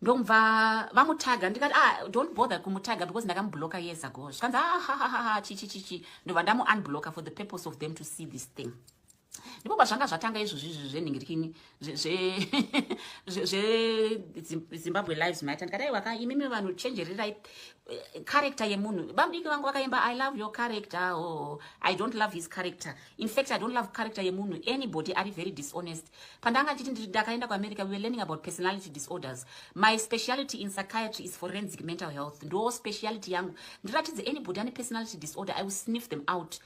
Ndomva vamutaga ndikati don't bother kumutaga because ndakamublocker years ago. Zvikanzi chichi ndobva ndamu unblocker for the purpose of them to see this thing. Ndipo zvanga zvatanga izvozvi zvenhingirikini Zimbabwe Lives Matter ndikati aiwa imimi vanhu chenjererai character yemunhu. Bamudiki vangu vakaimba I love your character or I don't love his character. In fact, I don't love character yemunhu. Anybody are very dishonest. Pandanga chiti ndakaenda kuAmerica, we were learning about personality disorders. My specialty in psychiatry is forensic mental health. Ndo specialty yangu. Ndiratidze anybody ane personality disorder, I will sniff them out